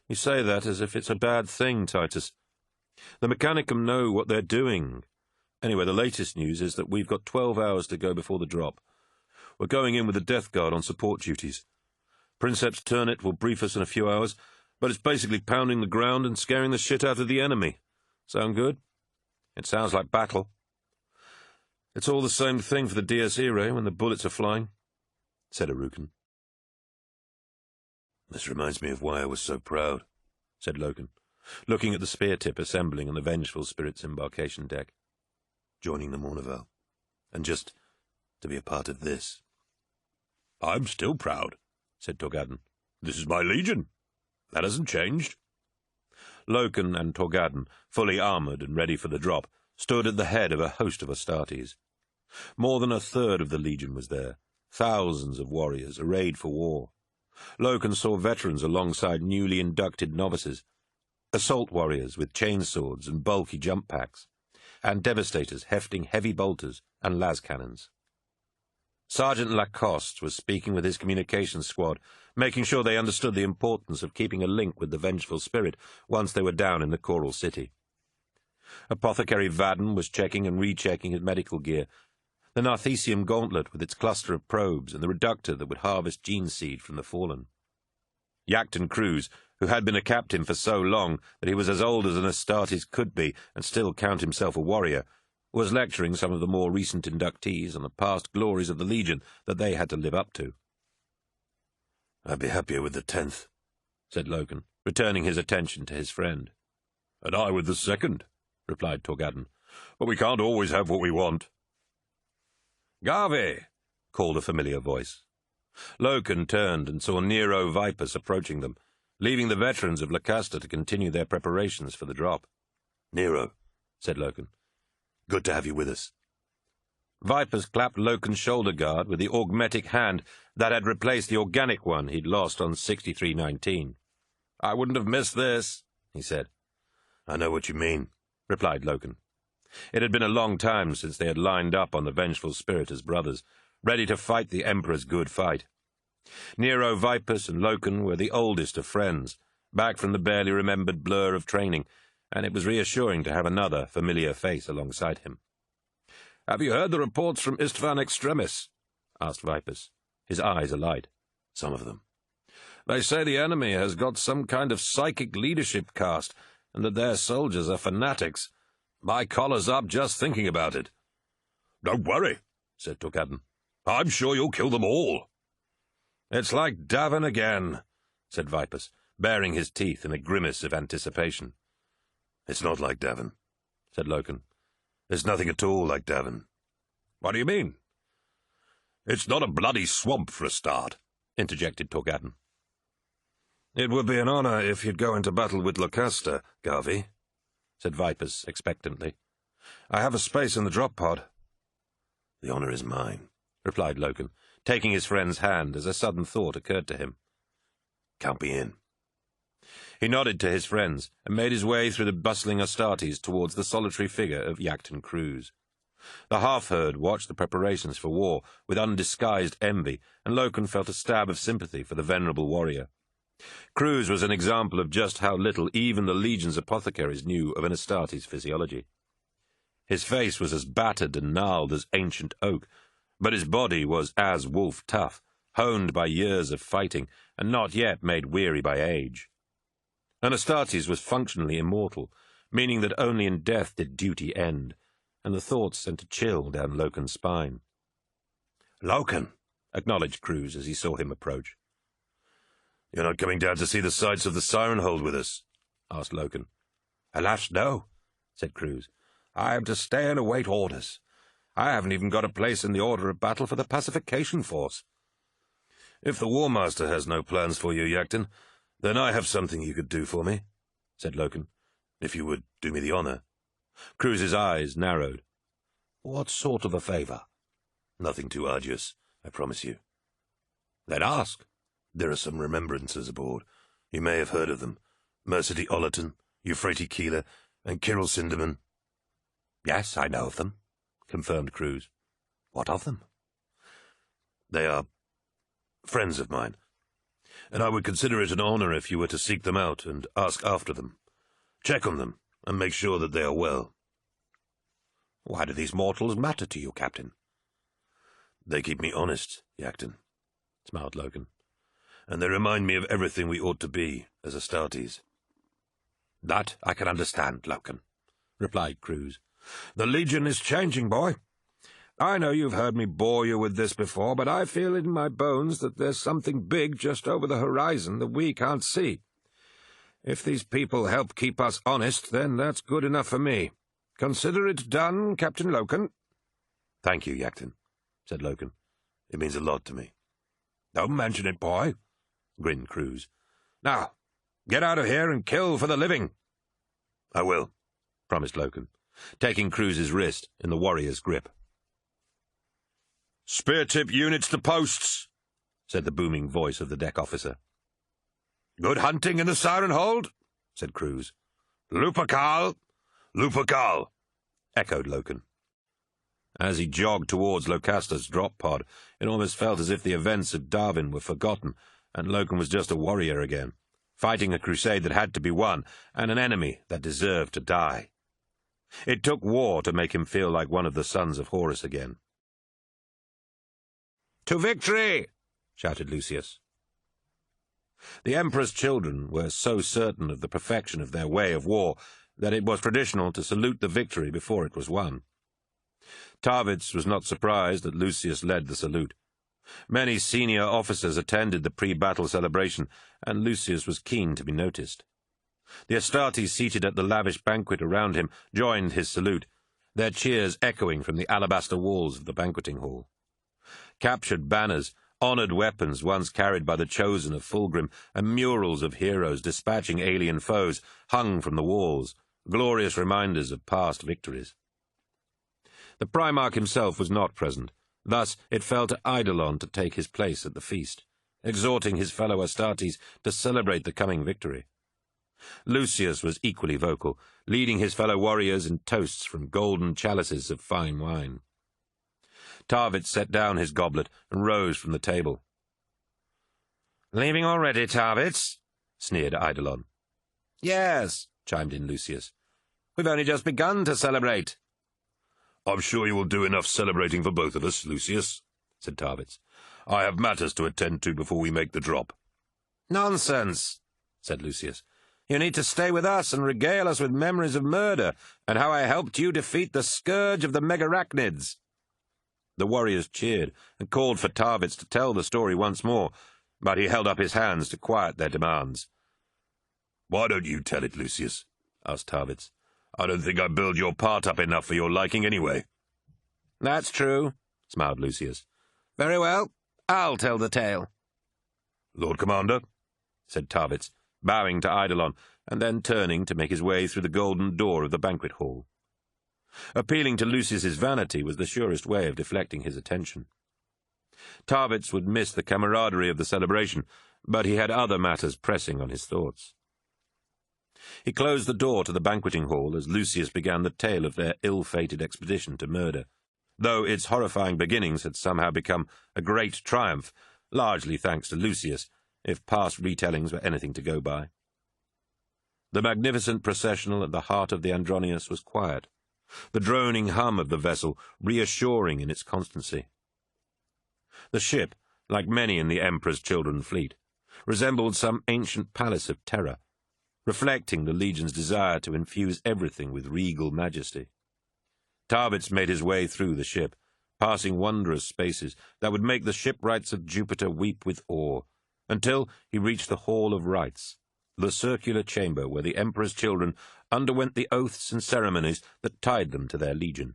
You say that as if it's a bad thing, Titus. The Mechanicum know what they're doing. Anyway, the latest news is that we've got 12 hours to go before the drop. We're going in with the Death Guard on support duties. Princeps Turnet will brief us in a few hours, but it's basically pounding the ground and scaring the shit out of the enemy. Sound good? It sounds like battle. It's all the same thing for the Dies Irae when the bullets are flying, said Arukin. This reminds me of why I was so proud, said Loken, looking at the spear tip assembling on the Vengeful Spirit's embarkation deck. Joining the Mournival, and just to be a part of this. I'm still proud, said Torgadden. This is my legion. That hasn't changed. Loken and Torgadden, fully armoured and ready for the drop, stood at the head of a host of Astartes. More than a third of the legion was there, thousands of warriors arrayed for war. Loken saw veterans alongside newly inducted novices, assault warriors with chainswords and bulky jump packs, and devastators hefting heavy bolters and las cannons. Sergeant Lacoste was speaking with his communications squad, making sure they understood the importance of keeping a link with the Vengeful Spirit once they were down in the Choral City. Apothecary Vadden was checking and rechecking his medical gear, the Narthesium gauntlet with its cluster of probes and the reductor that would harvest gene seed from the fallen. Yacton Cruz, who had been a captain for so long that he was as old as an Astartes could be and still count himself a warrior, was lecturing some of the more recent inductees on the past glories of the Legion that they had to live up to. "I'd be happier with the 10th, said Loken, returning his attention to his friend. "And I with the 2nd, replied Torgadden. "But we can't always have what we want." "Garvey!" called a familiar voice. Loken turned and saw Nero Vipers approaching them, leaving the veterans of Lacaster to continue their preparations for the drop. "Nero," said Loken. "good to have you with us." Vipers clapped Loken's shoulder guard with the augmetic hand that had replaced the organic one he'd lost on 6319. "I wouldn't have missed this," he said. "I know what you mean," replied Loken. It had been a long time since they had lined up on the Vengeful Spirit as brothers, ready to fight the Emperor's good fight. Nero Vipers and Loken were the oldest of friends, back from the barely remembered blur of training, and it was reassuring to have another familiar face alongside him. "Have you heard the reports from Istvan Extremis?" asked Vipers, his eyes alight. "Some of them." "They say the enemy has got some kind of psychic leadership caste, and that their soldiers are fanatics. My collar's up just thinking about it." "Don't worry," said Torgadden. "I'm sure you'll kill them all." "It's like Davin again," said Vipers, baring his teeth in a grimace of anticipation. "It's not like Davin," said Loken. "There's nothing at all like Davin." "What do you mean?" "It's not a bloody swamp for a start," interjected Torgadden. "It would be an honor if you'd go into battle with Lacaster, Garvey," said Vipers expectantly. "I have a space in the drop pod." "The honor is mine," replied Loken, taking his friend's hand as a sudden thought occurred to him. "Count me in." He nodded to his friends and made his way through the bustling Astartes towards the solitary figure of Yachten Cruz. The half-herd watched the preparations for war with undisguised envy, and Loken felt a stab of sympathy for the venerable warrior. Cruz was an example of just how little even the Legion's apothecaries knew of an Astartes physiology. His face was as battered and gnarled as ancient oak, but his body was as wolf-tough, honed by years of fighting, and not yet made weary by age. An Astartes was functionally immortal, meaning that only in death did duty end, and the thought sent a chill down Loken's spine. "Loken," acknowledged Cruz as he saw him approach. "You're not coming down to see the sights of the Siren Hold with us?" asked Loken. "Alas, no," said Cruz. "I am to stay and await orders. I haven't even got a place in the order of battle for the pacification force." "If the War Master has no plans for you, Yachten, then I have something you could do for me," said Loken, "if you would do me the honor." Cruz's eyes narrowed. "What sort of a favor?" "Nothing too arduous, I promise you." "Then ask." "There are some remembrances aboard. You may have heard of them. Mercedy Ollerton, Euphrates Keeler, and Kirill Sinderman." "Yes, I know of them," confirmed Cruz. "What of them?" "They are friends of mine, and I would consider it an honor if you were to seek them out and ask after them. Check on them, and make sure that they are well." "Why do these mortals matter to you, Captain?" "They keep me honest, Yachten," smiled Loken. "and they remind me of everything we ought to be as Astartes." "That I can understand, Loken," replied Cruz. "The Legion is changing, boy. I know you've heard me bore you with this before, but I feel in my bones that there's something big just over the horizon that we can't see. If these people help keep us honest, then that's good enough for me. Consider it done, Captain Loken." "Thank you, Yachten," said Loken. "It means a lot to me." "Don't mention it, boy," grinned Cruz. "Now, get out of here and kill for the living." "I will," promised Loken, taking Cruz's wrist in the warrior's grip. "Spear-tip units to posts," said the booming voice of the deck officer. "Good hunting in the Siren Hold," said Cruz. "Lupercal!" "Lupercal!" echoed Loken. As he jogged towards Locasta's drop pod, it almost felt as if the events of Darwin were forgotten, and Loken was just a warrior again, fighting a crusade that had to be won, and an enemy that deserved to die. It took war to make him feel like one of the sons of Horus again. "To victory!" shouted Lucius. The Emperor's children were so certain of the perfection of their way of war that it was traditional to salute the victory before it was won. Tarvitz was not surprised that Lucius led the salute. Many senior officers attended the pre-battle celebration, and Lucius was keen to be noticed. The Astartes seated at the lavish banquet around him joined his salute, their cheers echoing from the alabaster walls of the banqueting hall. Captured banners, honored weapons once carried by the chosen of Fulgrim, and murals of heroes dispatching alien foes hung from the walls, glorious reminders of past victories. The Primarch himself was not present, thus it fell to Eidolon to take his place at the feast, exhorting his fellow Astartes to celebrate the coming victory. Lucius was equally vocal, leading his fellow warriors in toasts from golden chalices of fine wine. Tarvitz set down his goblet and rose from the table. "Leaving already, Tarvitz?" sneered Eidolon. "Yes," chimed in Lucius. "We've only just begun to celebrate." "I'm sure you will do enough celebrating for both of us, Lucius," said Tarvitz. "I have matters to attend to before we make the drop." "Nonsense," said Lucius. "You need to stay with us and regale us with memories of murder and how I helped you defeat the scourge of the Megarachnids." The warriors cheered and called for Tarvitz to tell the story once more, but he held up his hands to quiet their demands. "Why don't you tell it, Lucius?" asked Tarvitz. "I don't think I build your part up enough for your liking anyway." "That's true," smiled Lucius. "Very well, I'll tell the tale." "Lord Commander," said Tarvitz, bowing to Eidolon, and then turning to make his way through the golden door of the banquet hall. Appealing to Lucius's vanity was the surest way of deflecting his attention. Tarvitz would miss the camaraderie of the celebration, but he had other matters pressing on his thoughts. He closed the door to the banqueting hall as Lucius began the tale of their ill-fated expedition to murder, though its horrifying beginnings had somehow become a great triumph, largely thanks to Lucius, if past retellings were anything to go by. The magnificent processional at the heart of the Andronius was quiet, the droning hum of the vessel reassuring in its constancy. The ship, like many in the Emperor's Children fleet, resembled some ancient palace of terror, reflecting the Legion's desire to infuse everything with regal majesty. Tarvitz made his way through the ship, passing wondrous spaces that would make the shipwrights of Jupiter weep with awe, until he reached the Hall of Rites, the circular chamber where the Emperor's children underwent the oaths and ceremonies that tied them to their legion.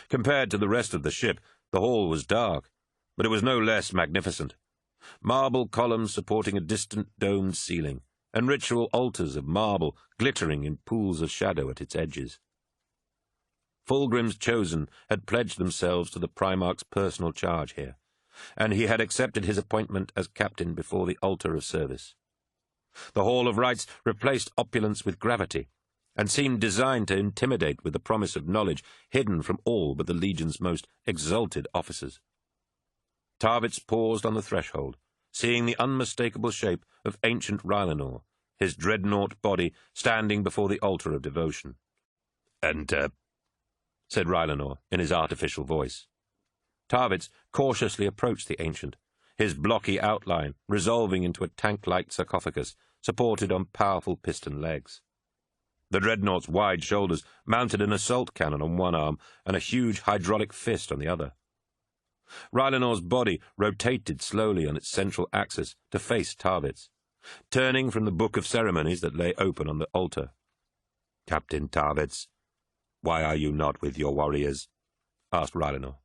Compared to the rest of the ship, the hall was dark, but it was no less magnificent. Marble columns supporting a distant domed ceiling, and ritual altars of marble glittering in pools of shadow at its edges. Fulgrim's chosen had pledged themselves to the Primarch's personal charge here, and he had accepted his appointment as captain before the altar of service. The Hall of Rites replaced opulence with gravity, and seemed designed to intimidate with the promise of knowledge hidden from all but the Legion's most exalted officers. Tarvitz paused on the threshold, seeing the unmistakable shape of ancient Rylanor, his dreadnought body standing before the altar of devotion. "And, said Rylanor in his artificial voice. Tarvitz cautiously approached the ancient, his blocky outline resolving into a tank-like sarcophagus supported on powerful piston legs. The dreadnought's wide shoulders mounted an assault cannon on one arm and a huge hydraulic fist on the other. Rylanor's body rotated slowly on its central axis to face Tarvitz, turning from the book of ceremonies that lay open on the altar. "Captain Tarvitz, why are you not with your warriors?" asked Rylanor.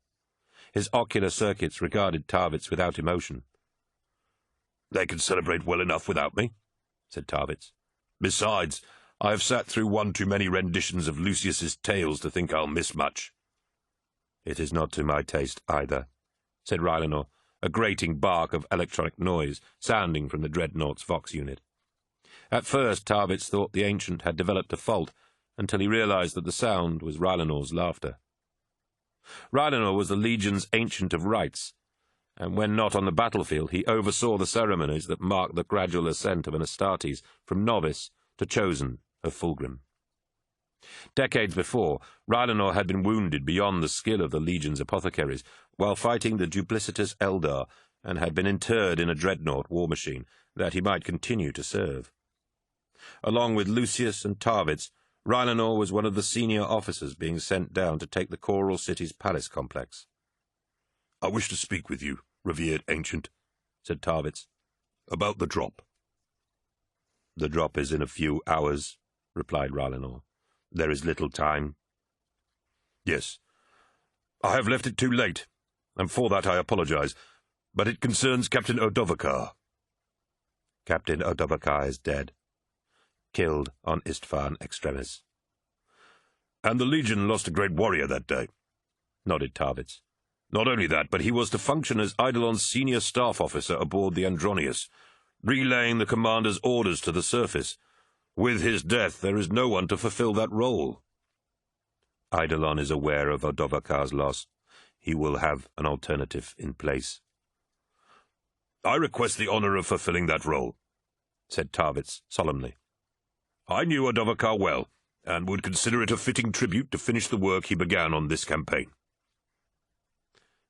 His ocular circuits regarded Tarvitz without emotion. "They can celebrate well enough without me," said Tarvitz. "Besides, I have sat through one too many renditions of Lucius's tales to think I'll miss much." "It is not to my taste either," said Rylanor, a grating bark of electronic noise sounding from the dreadnought's Vox unit. At first Tarvitz thought the ancient had developed a fault, until he realized that the sound was Rylanor's laughter. Rylanor was the Legion's Ancient of Rites, and when not on the battlefield he oversaw the ceremonies that marked the gradual ascent of an Astartes from novice to chosen of Fulgrim. Decades before, Rylanor had been wounded beyond the skill of the Legion's apothecaries while fighting the duplicitous Eldar, and had been interred in a dreadnought war machine that he might continue to serve. Along with Lucius and Tarvitz, Rylanor was one of the senior officers being sent down to take the Choral City's palace complex. "I wish to speak with you, revered ancient," said Tarvitz, "about the drop." "The drop is in a few hours," replied Rylanor. "There is little time." "Yes. I have left it too late, and for that I apologize, but it concerns Captain Odovacar." "Captain Odovacar is dead. Killed on Istvan Extremis." "And the Legion lost a great warrior that day," nodded Tarvitz. "Not only that, but he was to function as Eidolon's senior staff officer aboard the Andronius, relaying the commander's orders to the surface. With his death, there is no one to fulfill that role." "Eidolon is aware of Odovacar's loss. He will have an alternative in place." "I request the honor of fulfilling that role," said Tarvitz solemnly. "I knew Odovacar well, and would consider it a fitting tribute to finish the work he began on this campaign."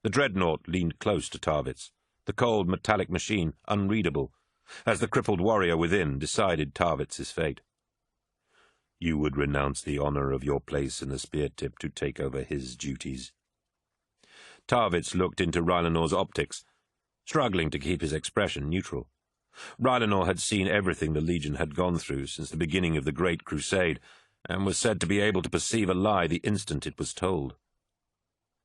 The dreadnought leaned close to Tarvitz, the cold metallic machine unreadable, as the crippled warrior within decided Tarvitz's fate. "You would renounce the honor of your place in the spear tip to take over his duties." Tarvitz looked into Rylanor's optics, struggling to keep his expression neutral. Rylanor had seen everything the Legion had gone through since the beginning of the Great Crusade, and was said to be able to perceive a lie the instant it was told.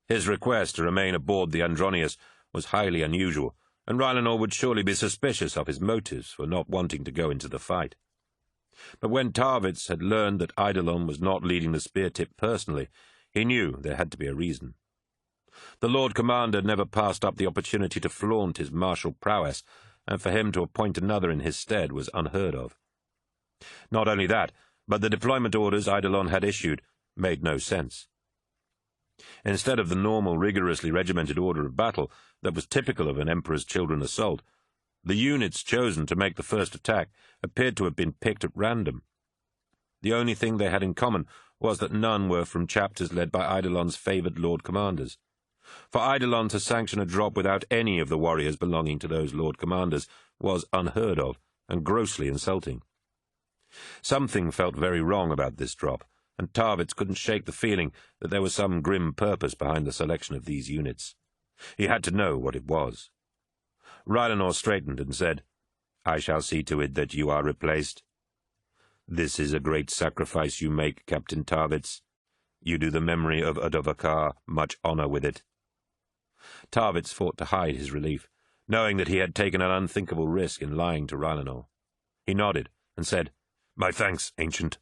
His request to remain aboard the Andronius was highly unusual, and Rylanor would surely be suspicious of his motives for not wanting to go into the fight. But when Tarvitz had learned that Eidolon was not leading the spear tip personally, he knew there had to be a reason. The Lord Commander never passed up the opportunity to flaunt his martial prowess, and for him to appoint another in his stead was unheard of. Not only that, but the deployment orders Eidolon had issued made no sense. Instead of the normal, rigorously regimented order of battle that was typical of an Emperor's Children assault, the units chosen to make the first attack appeared to have been picked at random. The only thing they had in common was that none were from chapters led by Eidolon's favoured Lord Commanders. For Eidolon to sanction a drop without any of the warriors belonging to those Lord Commanders was unheard of and grossly insulting. Something felt very wrong about this drop, and Tarvitz couldn't shake the feeling that there was some grim purpose behind the selection of these units. He had to know what it was. Rylanor straightened and said, "I shall see to it that you are replaced. This is a great sacrifice you make, Captain Tarvitz. You do the memory of Udovakar much honour with it." Tarvitz fought to hide his relief, knowing that he had taken an unthinkable risk in lying to Rylanor. He nodded and said, "My thanks, Ancient."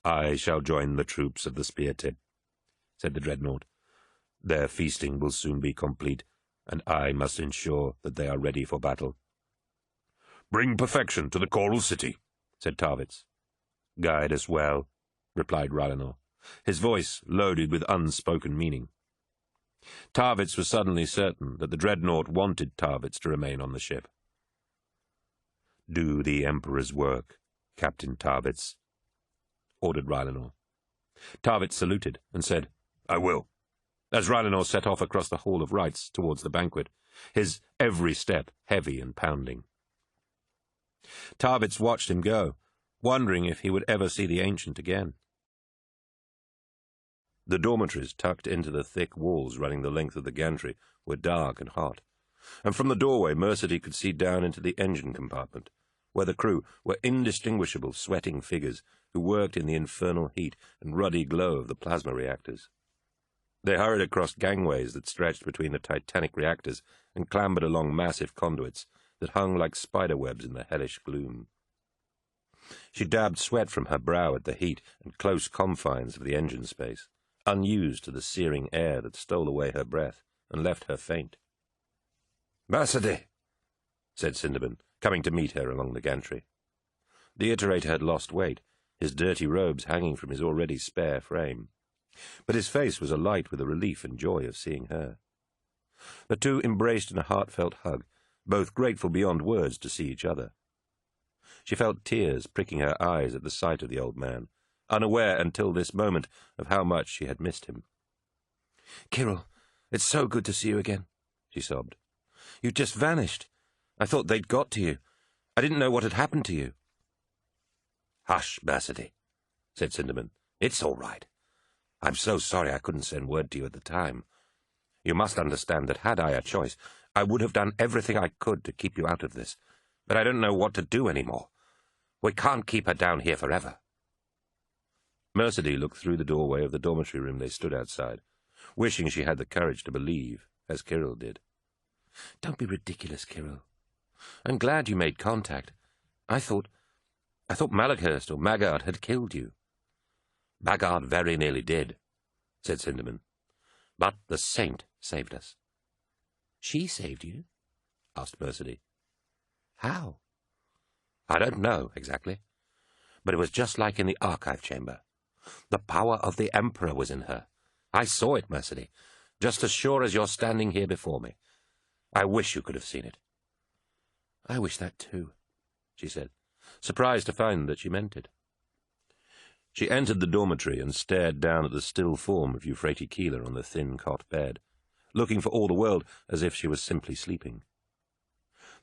"I shall join the troops of the Spear-Tip," said the Dreadnought. "Their feasting will soon be complete, and I must ensure that they are ready for battle." "Bring perfection to the Coral City," said Tarvitz. "Guide us well," replied Rylanor, his voice loaded with unspoken meaning. Tarvitz was suddenly certain that the Dreadnought wanted Tarvitz to remain on the ship. "Do the Emperor's work, Captain Tarvitz," ordered Rylanor. Tarvitz saluted and said, "I will," as Rylanor set off across the Hall of Rites towards the banquet, his every step heavy and pounding. Tarvitz watched him go, wondering if he would ever see the Ancient again. The dormitories tucked into the thick walls running the length of the gantry were dark and hot, and from the doorway Mercedy could see down into the engine compartment, where the crew were indistinguishable sweating figures who worked in the infernal heat and ruddy glow of the plasma reactors. They hurried across gangways that stretched between the titanic reactors and clambered along massive conduits that hung like spider-webs in the hellish gloom. She dabbed sweat from her brow at the heat and close confines of the engine space, unused to the searing air that stole away her breath and left her faint. "Mercedy," said Cinderman, coming to meet her along the gantry. The Iterator had lost weight, his dirty robes hanging from his already spare frame, but his face was alight with the relief and joy of seeing her. The two embraced in a heartfelt hug, both grateful beyond words to see each other. She felt tears pricking her eyes at the sight of the old man, unaware until this moment of how much she had missed him. "Kyril, it's so good to see you again," she sobbed. "You just vanished. I thought they'd got to you. I didn't know what had happened to you." "Hush, Mercedy," said Cinderman. "It's all right. I'm so sorry I couldn't send word to you at the time. You must understand that had I a choice, I would have done everything I could to keep you out of this, but I don't know what to do anymore. We can't keep her down here forever." Mercedy looked through the doorway of the dormitory room they stood outside, wishing she had the courage to believe, as Kyril did. "Don't be ridiculous, Kyril. I'm glad you made contact. I thought Malakhurst or Maggard had killed you." "Maggard very nearly did," said Cinderman. "But the Saint saved us." "She saved you?" asked Mercedy. "How?" "I don't know, exactly. But it was just like in the archive chamber. The power of the Emperor was in her. I saw it, Mercedy, just as sure as you're standing here before me. I wish you could have seen it." "I wish that too," she said, surprised to find that she meant it. She entered the dormitory and stared down at the still form of Euphrates Keeler on the thin cot bed, looking for all the world as if she was simply sleeping.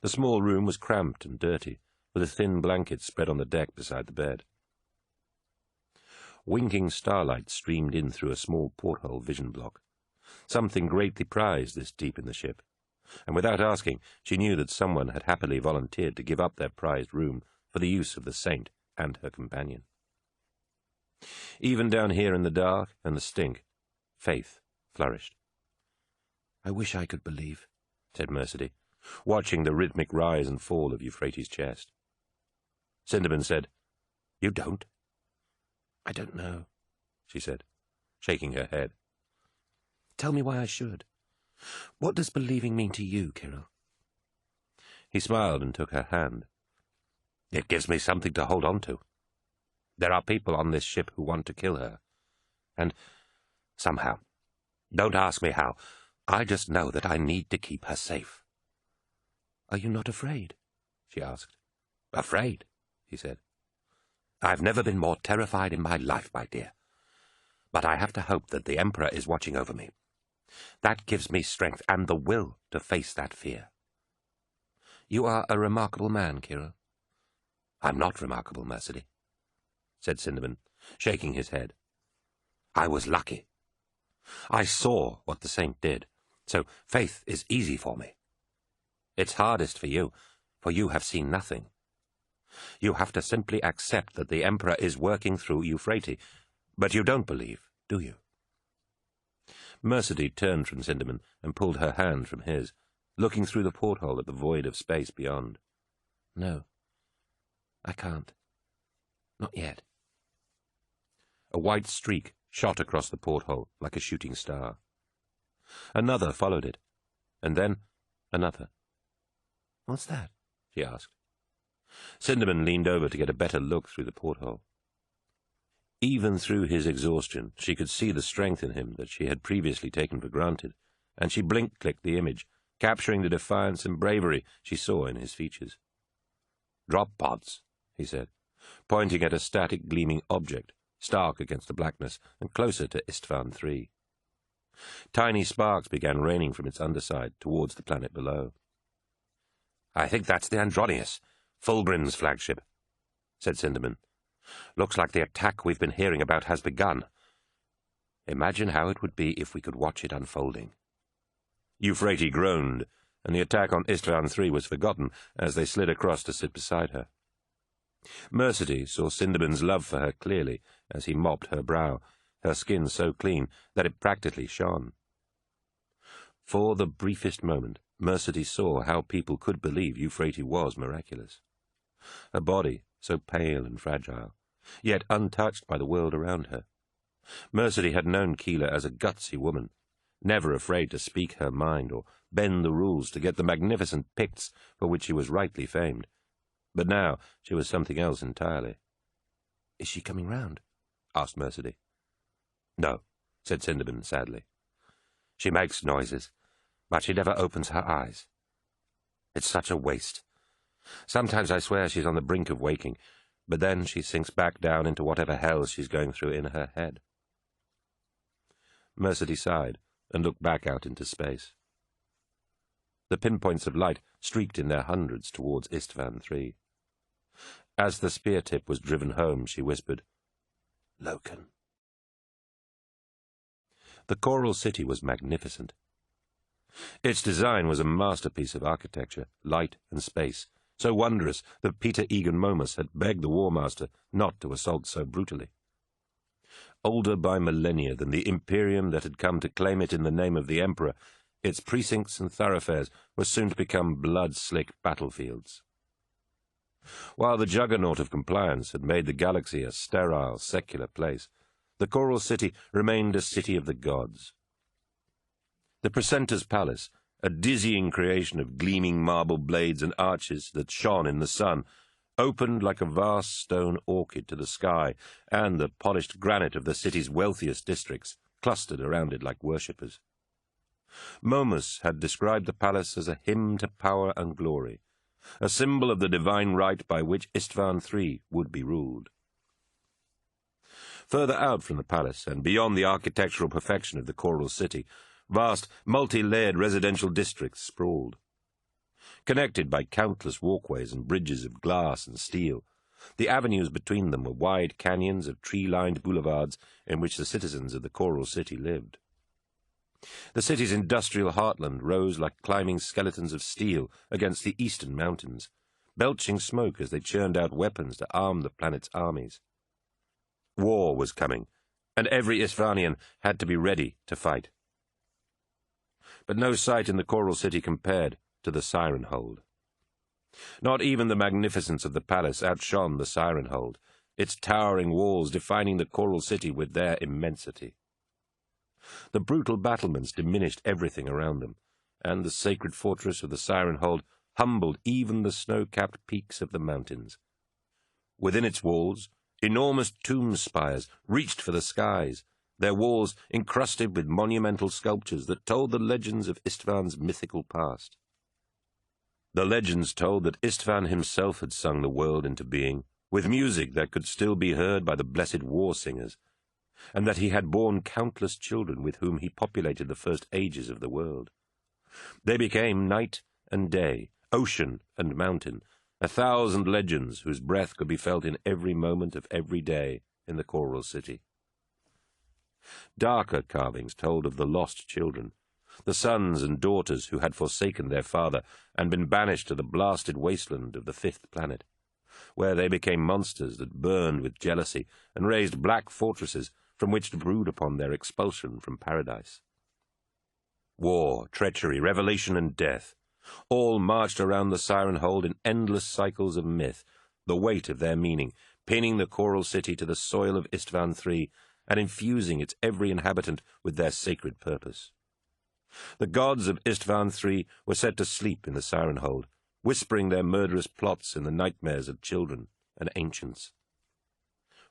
The small room was cramped and dirty, with a thin blanket spread on the deck beside the bed. Winking starlight streamed in through a small porthole vision block, something greatly prized this deep in the ship, and without asking she knew that someone had happily volunteered to give up their prized room for the use of the Saint and her companion. Even down here in the dark and the stink, faith flourished. "I wish I could believe," said Mercedy, watching the rhythmic rise and fall of Euphrates' chest. Cinderman said, "You don't?" "I don't know," she said, shaking her head. "Tell me why I should. What does believing mean to you, Kyril?" He smiled and took her hand. It gives me something to hold on to. There are people on this ship who want to kill her. And somehow, don't ask me how, I just know that I need to keep her safe. Are you not afraid? She asked. Afraid, he said. I've never been more terrified in my life, my dear. But I have to hope that the Emperor is watching over me. That gives me strength and the will to face that fear. You are a remarkable man, Kira. I'm not remarkable, Mercedy, said Cinnamon, shaking his head. I was lucky. I saw what the saint did, so faith is easy for me. It's hardest for you have seen nothing. You have to simply accept that the Emperor is working through Euphrates, but you don't believe, do you? Mercedy turned from Cinnamon and pulled her hand from his, looking through the porthole at the void of space beyond. No, I can't. Not yet. A white streak shot across the porthole like a shooting star. Another followed it, and then another. What's that? She asked. Cinnamon leaned over to get a better look through the porthole. Even through his exhaustion, she could see the strength in him that she had previously taken for granted, and she blink-clicked the image, capturing the defiance and bravery she saw in his features. "Drop pods," he said, pointing at a static gleaming object, stark against the blackness and closer to Istvan III. Tiny sparks began raining from its underside towards the planet below. "I think that's the Andronius, Fulgrin's flagship," said Cinnamon. "Looks like the attack we've been hearing about has begun. Imagine how it would be if we could watch it unfolding." Euphrates groaned, and the attack on Istvan III was forgotten as they slid across to sit beside her. Mercedy saw Cinnamon's love for her clearly as he mopped her brow, her skin so clean that it practically shone. For the briefest moment, Mercedy saw how people could believe Euphrates was miraculous. Her body, so pale and fragile, yet untouched by the world around her. Mercedy had known Keeler as a gutsy woman, never afraid to speak her mind or bend the rules to get the magnificent picts for which she was rightly famed. But now she was something else entirely. "Is she coming round?" asked Mercedy. "No," said Cinnamon sadly. "She makes noises, but she never opens her eyes. It's such a waste. Sometimes I swear she's on the brink of waking, but then she sinks back down into whatever hell she's going through in her head." Mercedy sighed and looked back out into space. The pinpoints of light streaked in their hundreds towards Istvan III. As the spear tip was driven home, she whispered, "Loken." The coral city was magnificent. Its design was a masterpiece of architecture, light and space, so wondrous that Peter Egan Momus had begged the War Master not to assault so brutally. Older by millennia than the Imperium that had come to claim it in the name of the Emperor, its precincts and thoroughfares were soon to become blood-slick battlefields. While the juggernaut of compliance had made the galaxy a sterile, secular place, the Coral City remained a city of the gods. The Precentor's Palace, a dizzying creation of gleaming marble blades and arches that shone in the sun, opened like a vast stone orchid to the sky, and the polished granite of the city's wealthiest districts clustered around it like worshippers. Momus had described the palace as a hymn to power and glory, a symbol of the divine right by which Istvan III would be ruled. Further out from the palace, and beyond the architectural perfection of the Coral City, vast, multi-layered residential districts sprawled. Connected by countless walkways and bridges of glass and steel, the avenues between them were wide canyons of tree-lined boulevards in which the citizens of the Coral City lived. The city's industrial heartland rose like climbing skeletons of steel against the eastern mountains, belching smoke as they churned out weapons to arm the planet's armies. War was coming, and every Istvanian had to be ready to fight. But no sight in the Coral City compared to the Siren Hold. Not even the magnificence of the palace outshone the Siren Hold, its towering walls defining the Coral City with their immensity. The brutal battlements diminished everything around them, and the sacred fortress of the Siren Hold humbled even the snow-capped peaks of the mountains, Within its walls, enormous tomb spires reached for the skies, their walls encrusted with monumental sculptures that told the legends of Istvan's mythical past. The legends told that Istvan himself had sung the world into being, with music that could still be heard by the blessed war singers, and that he had borne countless children with whom he populated the first ages of the world. They became night and day, ocean and mountain, 1,000 legends whose breath could be felt in every moment of every day in the Coral City. Darker carvings told of the lost children, the sons and daughters who had forsaken their father and been banished to the blasted wasteland of the 5th planet, where they became monsters that burned with jealousy and raised black fortresses from which to brood upon their expulsion from paradise. War, treachery, revelation, and death all marched around the Siren Hold in endless cycles of myth, the weight of their meaning pinning the Coral City to the soil of Istvan III and infusing its every inhabitant with their sacred purpose. The gods of Istvan III were set to sleep in the Siren Hold, whispering their murderous plots in the nightmares of children and ancients.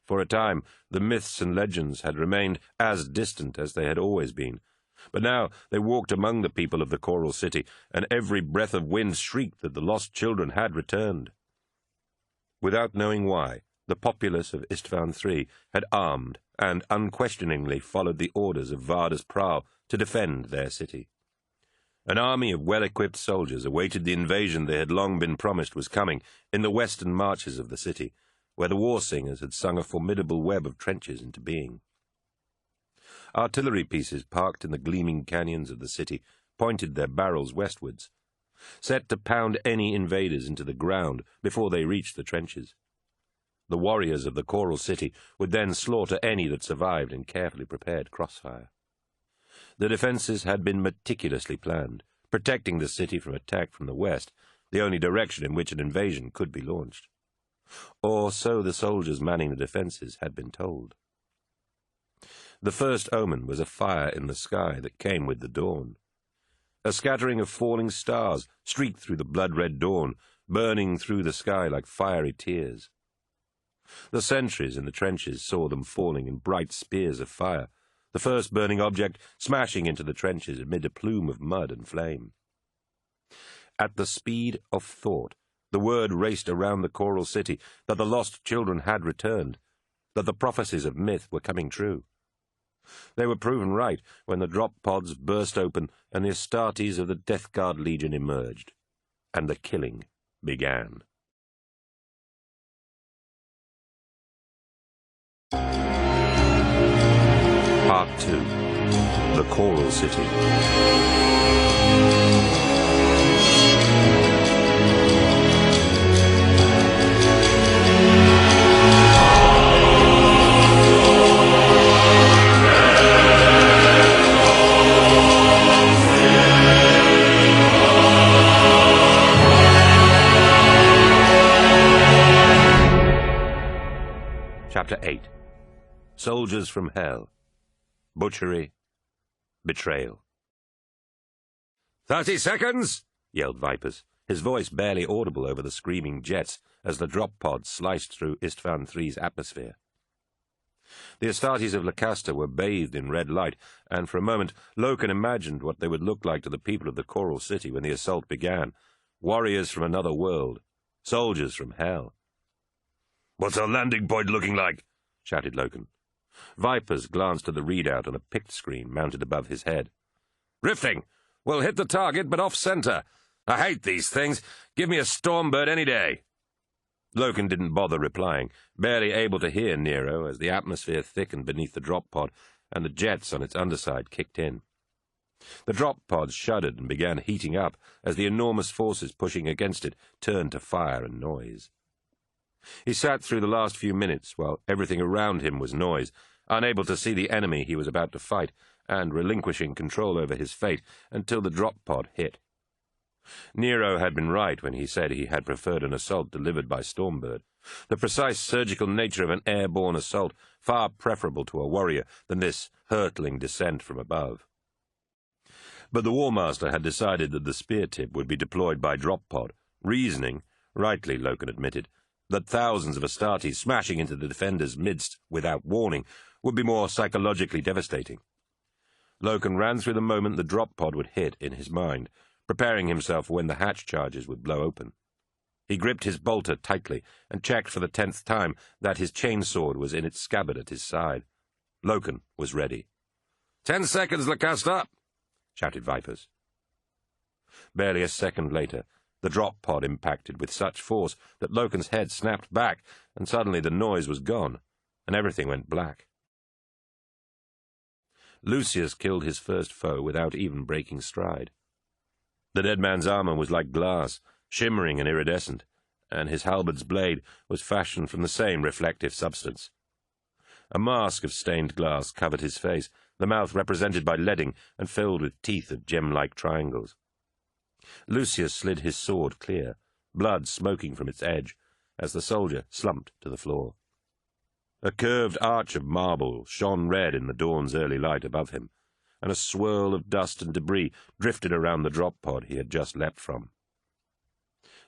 For a time, the myths and legends had remained as distant as they had always been, but now they walked among the people of the Coral City, and every breath of wind shrieked that the lost children had returned. Without knowing why, the populace of Istvan III had armed and unquestioningly followed the orders of Varda's Prow to defend their city. An army of well-equipped soldiers awaited the invasion they had long been promised was coming in the western marches of the city, where the war singers had sung a formidable web of trenches into being. Artillery pieces parked in the gleaming canyons of the city pointed their barrels westwards, set to pound any invaders into the ground before they reached the trenches. The warriors of the Coral City would then slaughter any that survived in carefully prepared crossfire. The defences had been meticulously planned, protecting the city from attack from the west, the only direction in which an invasion could be launched. Or so the soldiers manning the defences had been told. The first omen was a fire in the sky that came with the dawn. A scattering of falling stars streaked through the blood-red dawn, burning through the sky like fiery tears. The sentries in the trenches saw them falling in bright spears of fire, the first burning object smashing into the trenches amid a plume of mud and flame. At the speed of thought, the word raced around the Coral City that the lost children had returned, that the prophecies of myth were coming true. They were proven right when the drop pods burst open and the Astartes of the Death Guard Legion emerged, and the killing began. Part 2. The Coral City. Chapter 8. Soldiers from Hell. Butchery. Betrayal. 30 seconds! Yelled Vipers, his voice barely audible over the screaming jets as the drop pods sliced through Istvan III's atmosphere. The Astartes of Lacasta were bathed in red light, and for a moment Loken imagined what they would look like to the people of the Coral City when the assault began. Warriors from another world. Soldiers from Hell. "What's our landing point looking like?" shouted Loken. Vipers glanced at the readout on a pict screen mounted above his head. "Rifting! We'll hit the target, but off-center. I hate these things. Give me a Stormbird any day." Loken didn't bother replying, barely able to hear Nero as the atmosphere thickened beneath the drop pod and the jets on its underside kicked in. The drop pods shuddered and began heating up as the enormous forces pushing against it turned to fire and noise. He sat through the last few minutes while everything around him was noise, unable to see the enemy he was about to fight, and relinquishing control over his fate until the drop pod hit. Nero had been right when he said he had preferred an assault delivered by Stormbird, the precise surgical nature of an airborne assault far preferable to a warrior than this hurtling descent from above. But the War Master had decided that the spear tip would be deployed by drop pod, reasoning, rightly Loken admitted, That thousands of Astartes smashing into the defenders' midst without warning would be more psychologically devastating. Loken ran through the moment the drop pod would hit in his mind, preparing himself for when the hatch charges would blow open. He gripped his bolter tightly and checked for the 10th time that his chainsword was in its scabbard at his side. Loken was ready. 10 seconds, Lacosta! shouted Vipers. Barely a second later, the drop pod impacted with such force that Loken's head snapped back, and suddenly the noise was gone, and everything went black. Lucius killed his first foe without even breaking stride. The dead man's armor was like glass, shimmering and iridescent, and his halberd's blade was fashioned from the same reflective substance. A mask of stained glass covered his face, the mouth represented by leading and filled with teeth of gem-like triangles. Lucius slid his sword clear, blood smoking from its edge, as the soldier slumped to the floor. A curved arch of marble shone red in the dawn's early light above him, and a swirl of dust and debris drifted around the drop pod he had just leapt from.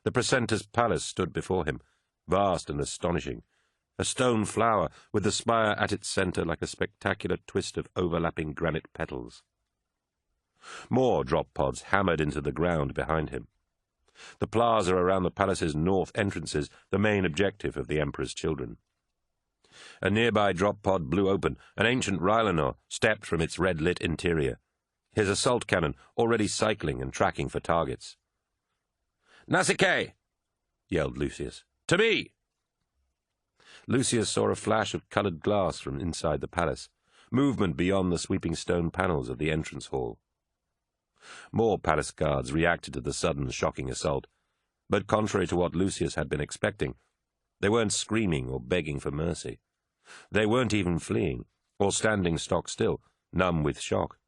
The precentor's palace stood before him, vast and astonishing, a stone flower with the spire at its centre like a spectacular twist of overlapping granite petals. More drop pods hammered into the ground behind him. The plaza around the palace's north entrances, the main objective of the Emperor's children. A nearby drop pod blew open. An ancient Rylanor stepped from its red-lit interior, his assault cannon already cycling and tracking for targets. "Nausicaa!" yelled Lucius. "To me!" Lucius saw a flash of coloured glass from inside the palace, movement beyond the sweeping stone panels of the entrance hall. More palace guards reacted to the sudden, shocking assault, but contrary to what Lucius had been expecting, they weren't screaming or begging for mercy. They weren't even fleeing, or standing stock still, numb with shock.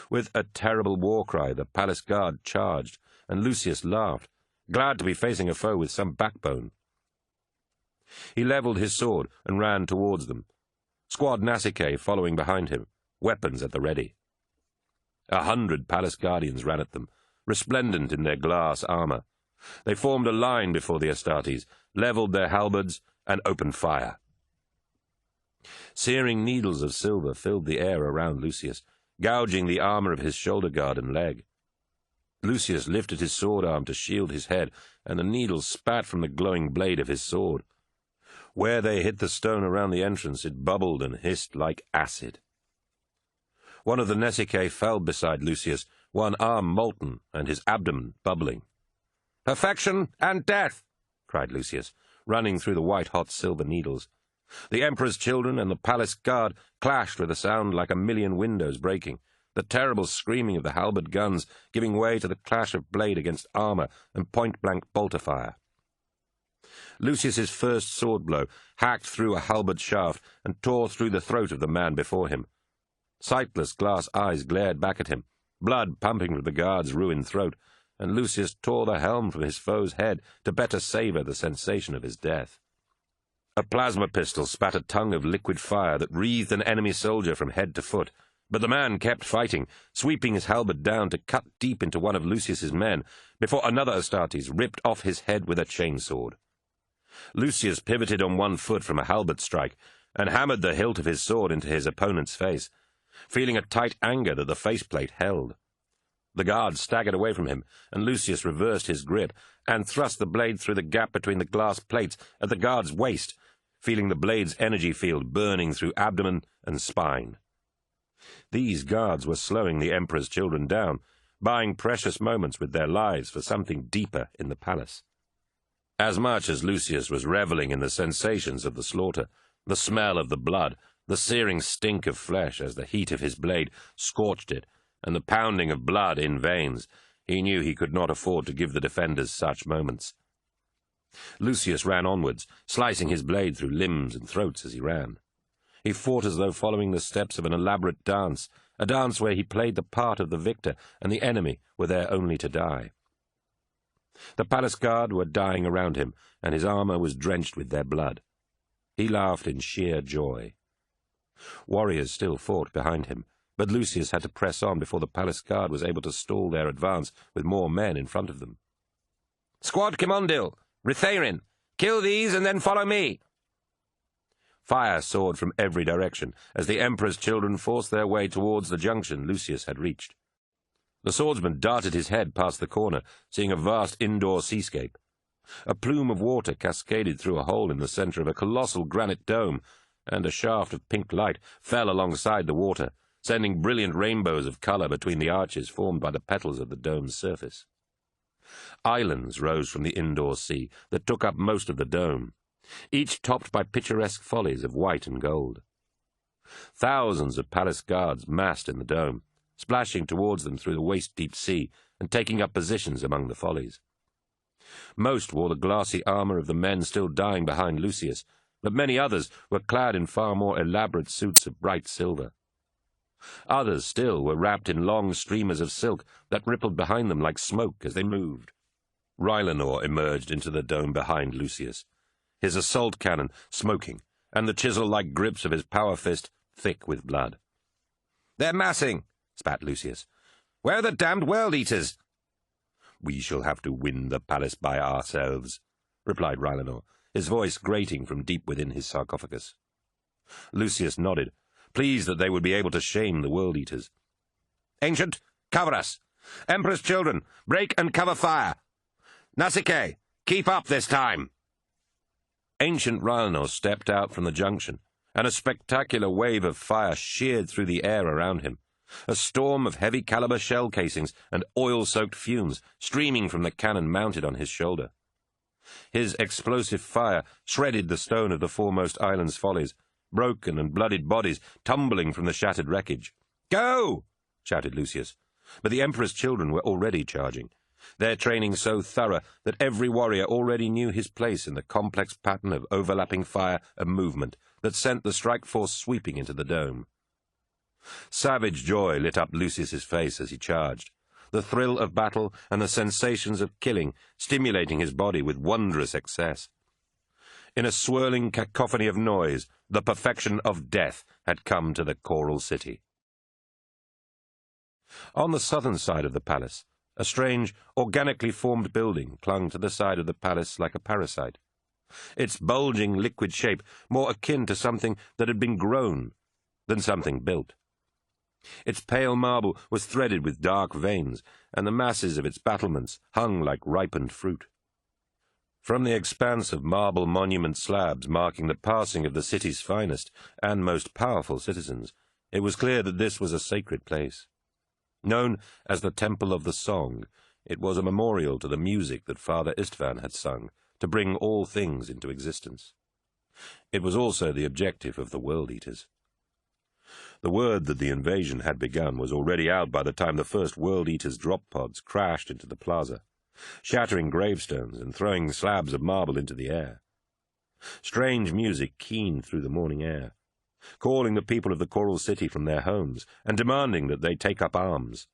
With a terrible war cry, the palace guard charged, and Lucius laughed, glad to be facing a foe with some backbone. He levelled his sword and ran towards them, Squad Nausicaa following behind him, weapons at the ready. 100 palace guardians ran at them, resplendent in their glass armour. They formed a line before the Astartes, levelled their halberds, and opened fire. Searing needles of silver filled the air around Lucius, gouging the armour of his shoulder guard and leg. Lucius lifted his sword arm to shield his head, and the needles spat from the glowing blade of his sword. Where they hit the stone around the entrance, it bubbled and hissed like acid. One of the Nausicaa fell beside Lucius, one arm molten and his abdomen bubbling. "Perfection and death!" cried Lucius, running through the white-hot silver needles. The Emperor's children and the palace guard clashed with a sound like a million windows breaking, the terrible screaming of the halberd guns giving way to the clash of blade against armour and point-blank bolter fire. Lucius's first sword blow hacked through a halberd shaft and tore through the throat of the man before him. Sightless glass eyes glared back at him, blood pumping from the guard's ruined throat, and Lucius tore the helm from his foe's head to better savour the sensation of his death. A plasma pistol spat a tongue of liquid fire that wreathed an enemy soldier from head to foot, but the man kept fighting, sweeping his halberd down to cut deep into one of Lucius's men, before another Astartes ripped off his head with a chainsword. Lucius pivoted on one foot from a halberd strike, and hammered the hilt of his sword into his opponent's face, feeling a tight anger that the faceplate held. The guard staggered away from him, and Lucius reversed his grip and thrust the blade through the gap between the glass plates at the guard's waist, feeling the blade's energy field burning through abdomen and spine. These guards were slowing the Emperor's children down, buying precious moments with their lives for something deeper in the palace. As much as Lucius was revelling in the sensations of the slaughter, the smell of the blood, the searing stink of flesh as the heat of his blade scorched it, and the pounding of blood in veins, he knew he could not afford to give the defenders such moments. Lucius ran onwards, slicing his blade through limbs and throats as he ran. He fought as though following the steps of an elaborate dance, a dance where he played the part of the victor and the enemy were there only to die. The palace guard were dying around him, and his armour was drenched with their blood. He laughed in sheer joy. Warriors still fought behind him, but Lucius had to press on before the palace guard was able to stall their advance with more men in front of them. "Squad Kimondil! Ritharin! Kill these and then follow me. Fire soared from every direction as the Emperor's children forced their way towards the junction Lucius had reached. The swordsman darted his head past the corner, seeing a vast indoor seascape. A plume of water cascaded through a hole in the center of a colossal granite dome, and a shaft of pink light fell alongside the water, sending brilliant rainbows of color between the arches formed by the petals of the dome's surface. Islands rose from the indoor sea that took up most of the dome, each topped by picturesque follies of white and gold. Thousands of palace guards massed in the dome, splashing towards them through the waist-deep sea and taking up positions among the follies. Most wore the glassy armor of the men still dying behind Lucius, but many others were clad in far more elaborate suits of bright silver. Others still were wrapped in long streamers of silk that rippled behind them like smoke as they moved. Rylanor emerged into the dome behind Lucius, his assault cannon smoking, and the chisel-like grips of his power fist thick with blood. "They're massing," spat Lucius. "Where are the damned world-eaters?" "We shall have to win the palace by ourselves," replied Rylanor, his voice grating from deep within his sarcophagus. Lucius nodded, pleased that they would be able to shame the world-eaters. "Ancient, cover us! Emperor's children, break and cover fire! Nausicaa, keep up this time!" Ancient Rylanor stepped out from the junction, and a spectacular wave of fire sheared through the air around him, a storm of heavy-caliber shell casings and oil-soaked fumes streaming from the cannon mounted on his shoulder. His explosive fire shredded the stone of the foremost island's follies, broken and bloodied bodies tumbling from the shattered wreckage. "Go!" shouted Lucius, but the Emperor's children were already charging, their training so thorough that every warrior already knew his place in the complex pattern of overlapping fire and movement that sent the strike force sweeping into the dome. Savage joy lit up Lucius's face as he charged, the thrill of battle and the sensations of killing stimulating his body with wondrous excess. In a swirling cacophony of noise, the perfection of death had come to the Coral City. On the southern side of the palace, a strange, organically formed building clung to the side of the palace like a parasite, its bulging liquid shape more akin to something that had been grown than something built. Its pale marble was threaded with dark veins, and the masses of its battlements hung like ripened fruit. From the expanse of marble monument slabs marking the passing of the city's finest and most powerful citizens, it was clear that this was a sacred place. Known as the Temple of the Song, it was a memorial to the music that Father Istvan had sung to bring all things into existence. It was also the objective of the World-Eaters. The word that the invasion had begun was already out by the time the first World-Eaters' drop pods crashed into the plaza, shattering gravestones and throwing slabs of marble into the air. Strange music keened through the morning air, calling the people of the Coral City from their homes and demanding that they take up arms.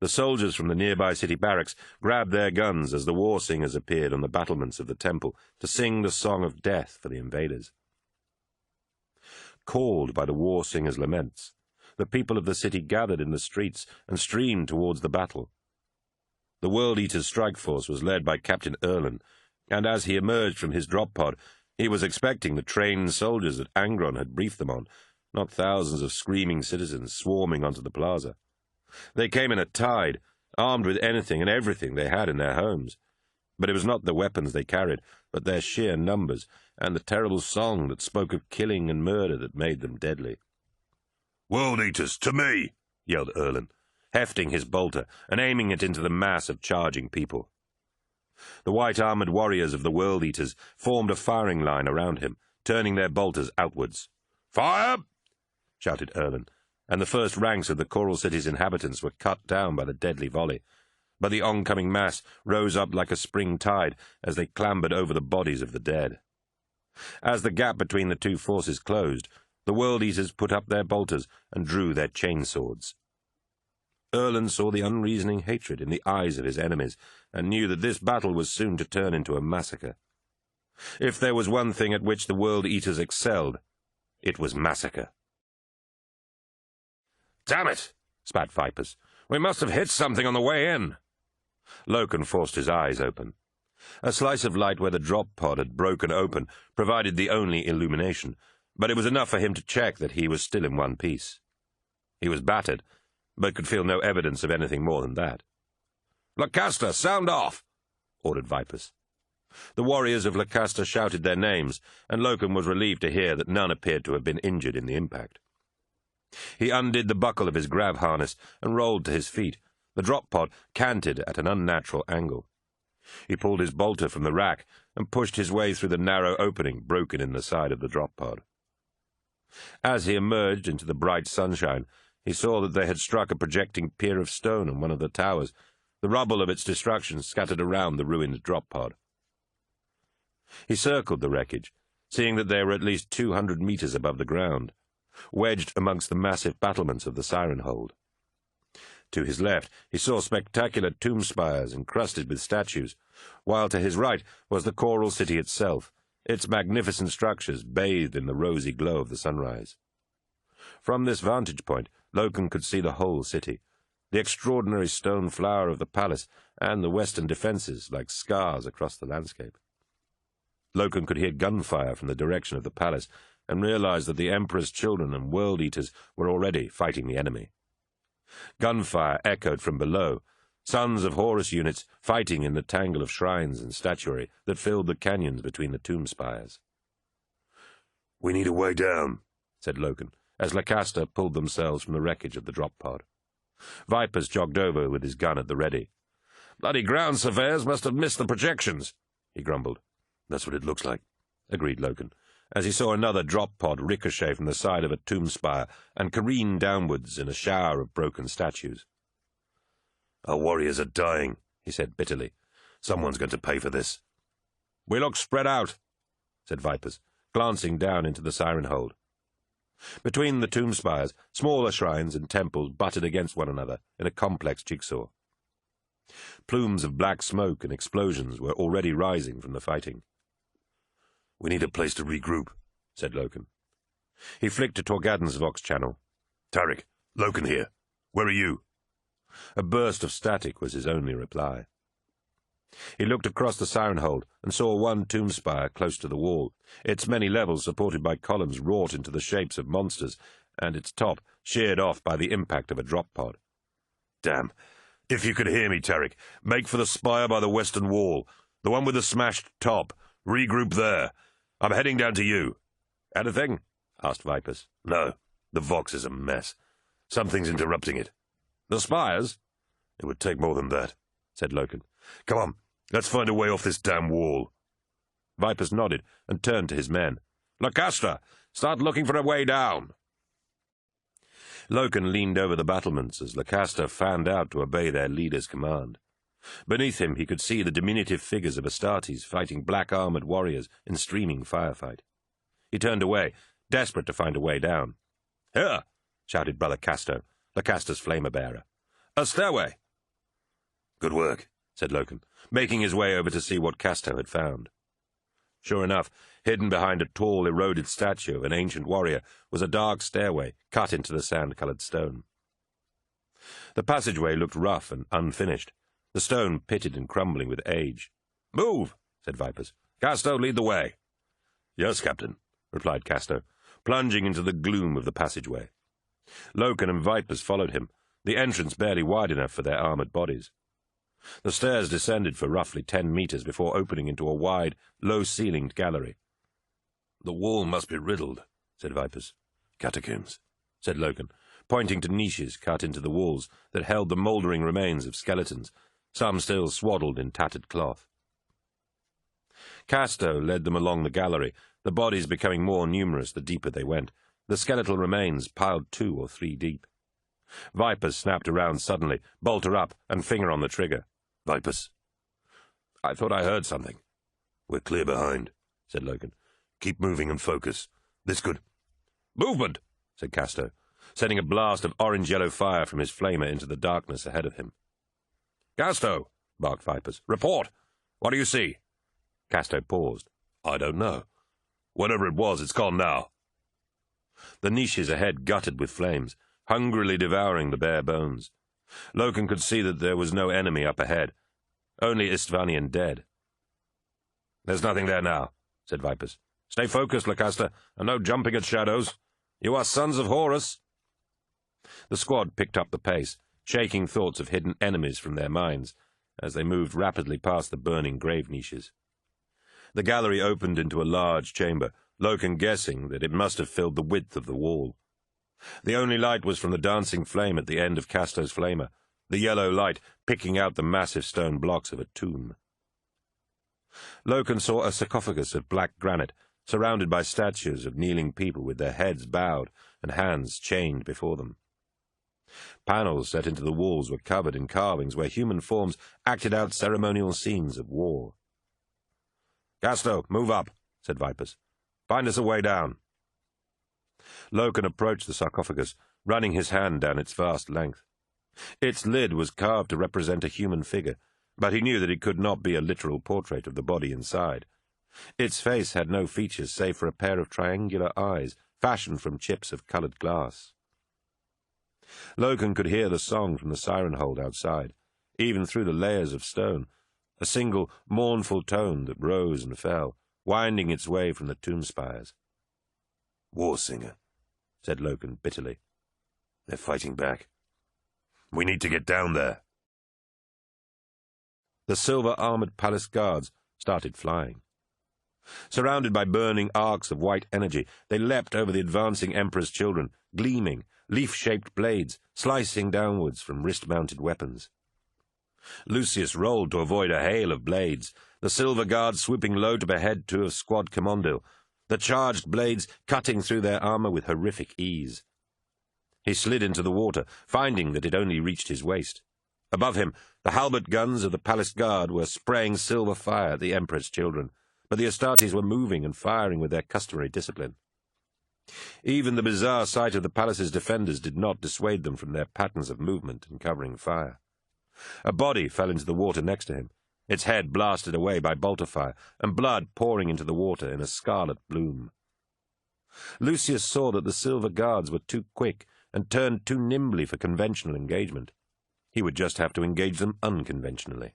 The soldiers from the nearby city barracks grabbed their guns as the war singers appeared on the battlements of the temple to sing the song of death for the invaders. Called by the war singers' laments, the people of the city gathered in the streets and streamed towards the battle. The World-Eaters' strike force was led by Captain Erlen, and as he emerged from his drop pod, he was expecting the trained soldiers that Angron had briefed them on, not thousands of screaming citizens swarming onto the plaza. They came in a tide, armed with anything and everything they had in their homes. But it was not the weapons they carried, but their sheer numbers, and the terrible song that spoke of killing and murder that made them deadly. "World-Eaters, to me!" yelled Erlen, hefting his bolter and aiming it into the mass of charging people. The white-armored warriors of the World-Eaters formed a firing line around him, turning their bolters outwards. "Fire!" shouted Erlen, and the first ranks of the Coral City's inhabitants were cut down by the deadly volley. But the oncoming mass rose up like a spring tide as they clambered over the bodies of the dead. As the gap between the two forces closed, the World-Eaters put up their bolters and drew their chainswords. Erlen saw the unreasoning hatred in the eyes of his enemies, and knew that this battle was soon to turn into a massacre. If there was one thing at which the World-Eaters excelled, it was massacre. "Damn it!" spat Vipers. "We must have hit something on the way in." Loken forced his eyes open. A slice of light where the drop pod had broken open provided the only illumination, but it was enough for him to check that he was still in one piece. He was battered, but could feel no evidence of anything more than that. "Lacaster, sound off!" ordered Vipers. The warriors of Lacaster shouted their names, and Locum was relieved to hear that none appeared to have been injured in the impact. He undid the buckle of his grav harness and rolled to his feet. The drop pod canted at an unnatural angle. He pulled his bolter from the rack and pushed his way through the narrow opening broken in the side of the drop pod. As he emerged into the bright sunshine, he saw that they had struck a projecting pier of stone on one of the towers, the rubble of its destruction scattered around the ruined drop pod. He circled the wreckage, seeing that they were at least 200 meters above the ground, wedged amongst the massive battlements of the siren hold. To his left he saw spectacular tomb spires encrusted with statues, while to his right was the choral city itself, its magnificent structures bathed in the rosy glow of the sunrise. From this vantage point, Locum could see the whole city, the extraordinary stone flower of the palace, and the western defences like scars across the landscape. Locum could hear gunfire from the direction of the palace, and realized that the Emperor's children and world-eaters were already fighting the enemy. Gunfire echoed from below, sons of Horus units fighting in the tangle of shrines and statuary that filled the canyons between the tomb spires. "We need a way down," said Locum, as Lacaster pulled themselves from the wreckage of the drop pod. Vipers jogged over with his gun at the ready. "Bloody ground surveyors must have missed the projections," he grumbled. "That's what it looks like," agreed Locum, as he saw another drop pod ricochet from the side of a tomb spire and careen downwards in a shower of broken statues. "Our warriors are dying," he said bitterly. "Someone's going to pay for this." "We look spread out," said Vipers, glancing down into the siren hold. Between the tomb spires, smaller shrines and temples butted against one another in a complex jigsaw. Plumes of black smoke and explosions were already rising from the fighting. "We need a place to regroup," said Locum. He flicked to Torgadon's Vox channel. "Tarik, Loken here. Where are you?" A burst of static was his only reply. He looked across the siren hold and saw one tomb spire close to the wall, its many levels supported by columns wrought into the shapes of monsters, and its top sheared off by the impact of a drop pod. "Damn. If you could hear me, Tarik, make for the spire by the western wall, the one with the smashed top. Regroup there. I'm heading down to you." "Anything?" asked Vipers. "No. The Vox is a mess. Something's interrupting it." "The spires?" "It would take more than that," said Loken. "Come on, let's find a way off this damn wall." Vipers nodded and turned to his men. "Lacaster, start looking for a way down." Loken leaned over the battlements as Lacaster fanned out to obey their leader's command. Beneath him he could see the diminutive figures of Astartes fighting black-armored warriors in streaming firefight. He turned away, desperate to find a way down. "Here!" shouted Brother Casto, Lacaster's flamer-bearer. "A stairway!" "Good work," said Loken, making his way over to see what Casto had found. Sure enough, hidden behind a tall, eroded statue of an ancient warrior was a dark stairway cut into the sand-coloured stone. The passageway looked rough and unfinished, the stone pitted and crumbling with age. "Move," said Vipers. "Casto, lead the way." "Yes, Captain," replied Casto, plunging into the gloom of the passageway. Loken and Vipers followed him, the entrance barely wide enough for their armoured bodies. The stairs descended for roughly 10 meters before opening into a wide, low-ceilinged gallery. "The wall must be riddled," said Vipers. "Catacombs," said Loken, pointing to niches cut into the walls that held the mouldering remains of skeletons, some still swaddled in tattered cloth. Casto led them along the gallery, the bodies becoming more numerous the deeper they went, the skeletal remains piled 2 or 3 deep. Vipers snapped around suddenly, bolter up, and finger on the trigger. "Vipers." "I thought I heard something." "We're clear behind," said Loken. "Keep moving and focus. This could—" "Movement," said Casto, sending a blast of orange-yellow fire from his flamer into the darkness ahead of him. "Casto," barked Vipers. "Report. What do you see?" Casto paused. "I don't know. Whatever it was, it's gone now." The niches ahead guttered with flames, hungrily devouring the bare bones. Loken could see that there was no enemy up ahead, only Istvanian dead. "There's nothing there now," said Vipers. "Stay focused, Lacaster, and no jumping at shadows. You are sons of Horus." The squad picked up the pace, shaking thoughts of hidden enemies from their minds as they moved rapidly past the burning grave niches. The gallery opened into a large chamber, Loken guessing that it must have filled the width of the wall. The only light was from the dancing flame at the end of Casto's flamer, the yellow light picking out the massive stone blocks of a tomb. Loken saw a sarcophagus of black granite, surrounded by statues of kneeling people with their heads bowed and hands chained before them. Panels set into the walls were covered in carvings where human forms acted out ceremonial scenes of war. "Casto, move up," said Vipers. "Find us a way down." Loken approached the sarcophagus, running his hand down its vast length. Its lid was carved to represent a human figure, but he knew that it could not be a literal portrait of the body inside. Its face had no features save for a pair of triangular eyes, fashioned from chips of coloured glass. Loken could hear the song from the siren hold outside, even through the layers of stone, a single mournful tone that rose and fell, winding its way from the tomb spires. "War singer," said Loken bitterly. "They're fighting back. We need to get down there." The silver-armoured palace guards started flying. Surrounded by burning arcs of white energy, they leapt over the advancing Emperor's children, gleaming, leaf-shaped blades slicing downwards from wrist-mounted weapons. Lucius rolled to avoid a hail of blades, the silver guards swooping low to behead two of Squad Commando, the charged blades cutting through their armour with horrific ease. He slid into the water, finding that it only reached his waist. Above him, the halberd guns of the palace guard were spraying silver fire at the Emperor's children, but the Astartes were moving and firing with their customary discipline. Even the bizarre sight of the palace's defenders did not dissuade them from their patterns of movement and covering fire. A body fell into the water next to him, its head blasted away by bolter fire, and blood pouring into the water in a scarlet bloom. Lucius saw that the silver guards were too quick and turned too nimbly for conventional engagement. He would just have to engage them unconventionally.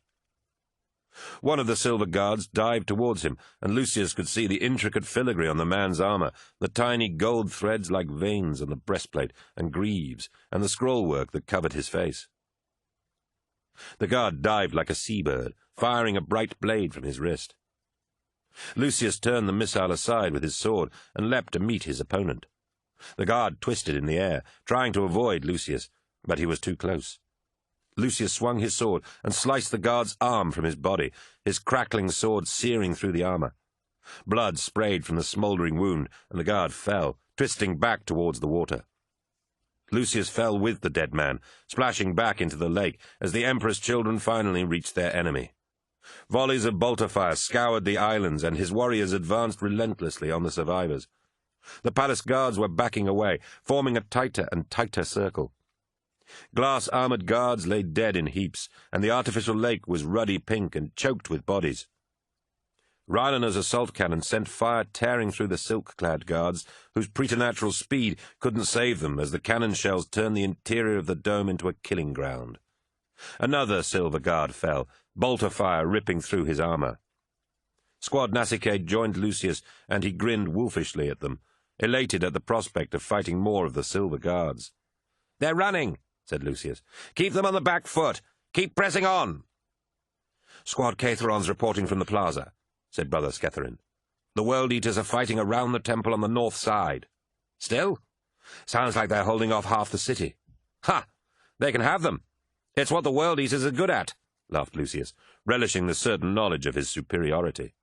One of the silver guards dived towards him, and Lucius could see the intricate filigree on the man's armour, the tiny gold threads like veins on the breastplate and greaves, and the scrollwork that covered his face. The guard dived like a seabird, firing a bright blade from his wrist. Lucius turned the missile aside with his sword and leapt to meet his opponent. The guard twisted in the air, trying to avoid Lucius, but he was too close. Lucius swung his sword and sliced the guard's arm from his body, his crackling sword searing through the armour. Blood sprayed from the smouldering wound, and the guard fell, twisting back towards the water. Lucius fell with the dead man, splashing back into the lake as the Emperor's children finally reached their enemy. Volleys of bolter fire scoured the islands, and his warriors advanced relentlessly on the survivors. The palace guards were backing away, forming a tighter and tighter circle. Glass-armoured guards lay dead in heaps, and the artificial lake was ruddy pink and choked with bodies. Rylander's assault cannon sent fire tearing through the silk-clad guards, whose preternatural speed couldn't save them as the cannon shells turned the interior of the dome into a killing ground. Another silver guard fell, bolter fire ripping through his armour. Squad Nassicade joined Lucius, and he grinned wolfishly at them, elated at the prospect of fighting more of the silver guards. "They're running," said Lucius. "Keep them on the back foot. Keep pressing on." "Squad Catheron's reporting from the plaza," said Brother Sketherin. "The World Eaters are fighting around the temple on the north side." "Still? Sounds like they're holding off half the city." "Ha! They can have them. It's what the World Eaters are good at," laughed Lucius, relishing the certain knowledge of his superiority.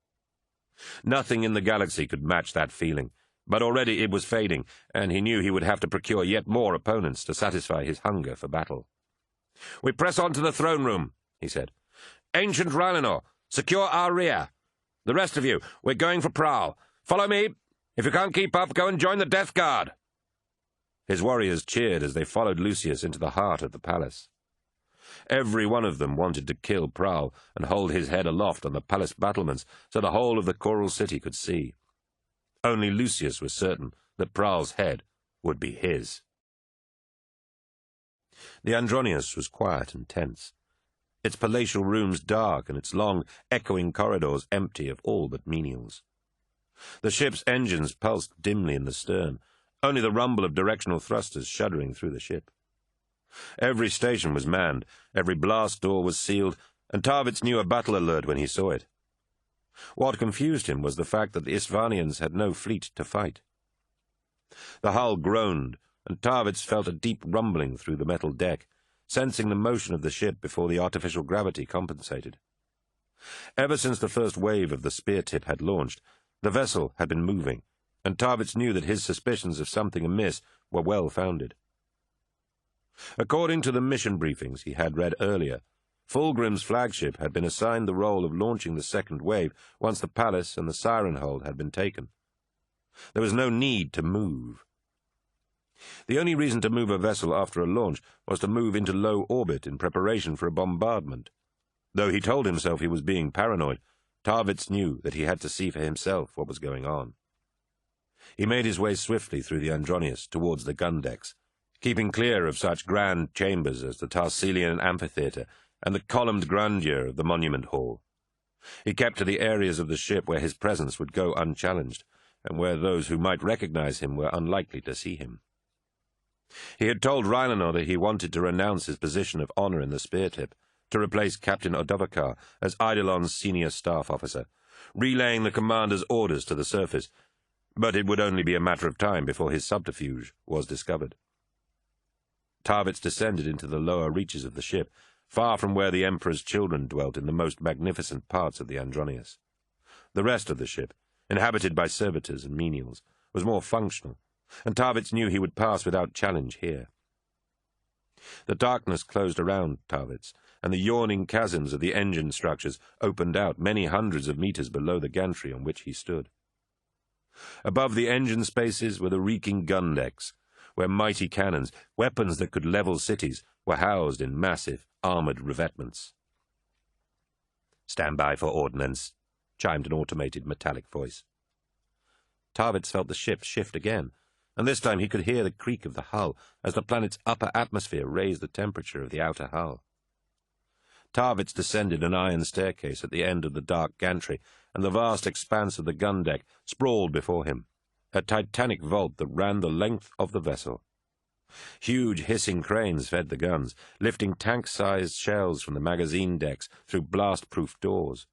Nothing in the galaxy could match that feeling, but already it was fading, and he knew he would have to procure yet more opponents to satisfy his hunger for battle. "We press on to the throne room," he said. "Ancient Rylanor, secure our rear. The rest of you, we're going for prowl. Follow me. If you can't keep up, go and join the Death Guard." His warriors cheered as they followed Lucius into the heart of the palace. Every one of them wanted to kill Prowl and hold his head aloft on the palace battlements so the whole of the Coral City could see. Only Lucius was certain that Prowl's head would be his. The Andronius was quiet and tense. its palatial rooms dark and its long, echoing corridors empty of all but menials. The ship's engines pulsed dimly in the stern, only the rumble of directional thrusters shuddering through the ship. Every station was manned, every blast door was sealed, and Tarvitz knew a battle alert when he saw it. What confused him was the fact that the Istvanians had no fleet to fight. The hull groaned, and Tarvitz felt a deep rumbling through the metal deck, sensing the motion of the ship before the artificial gravity compensated. Ever since the first wave of the spear tip had launched, the vessel had been moving, and Tarvitz knew that his suspicions of something amiss were well founded. According to the mission briefings he had read earlier, Fulgrim's flagship had been assigned the role of launching the second wave once the palace and the siren hold had been taken. There was no need to move. The only reason to move a vessel after a launch was to move into low orbit in preparation for a bombardment. Though he told himself he was being paranoid, Tarvitz knew that he had to see for himself what was going on. He made his way swiftly through the Andronius towards the gun decks, keeping clear of such grand chambers as the Tarsilian amphitheatre and the columned grandeur of the monument hall. He kept to the areas of the ship where his presence would go unchallenged, and where those who might recognize him were unlikely to see him. He had told Rylanor that he wanted to renounce his position of honor in the spear tip, to replace Captain Odovacar as Eidolon's senior staff officer, relaying the commander's orders to the surface, but it would only be a matter of time before his subterfuge was discovered. Tarvitz descended into the lower reaches of the ship, far from where the Emperor's children dwelt in the most magnificent parts of the Andronius. The rest of the ship, inhabited by servitors and menials, was more functional, and Tarvitz knew he would pass without challenge here. The darkness closed around Tarvitz, and the yawning chasms of the engine structures opened out many hundreds of meters below the gantry on which he stood. Above the engine spaces were the reeking gun decks, where mighty cannons, weapons that could level cities, were housed in massive, armoured revetments. "Stand by for ordnance," chimed an automated metallic voice. Tarvitz felt the ship shift again, and this time he could hear the creak of the hull as the planet's upper atmosphere raised the temperature of the outer hull. Tarvitz descended an iron staircase at the end of the dark gantry, and the vast expanse of the gun deck sprawled before him, a titanic vault that ran the length of the vessel. Huge hissing cranes fed the guns, lifting tank-sized shells from the magazine decks through blast-proof doors.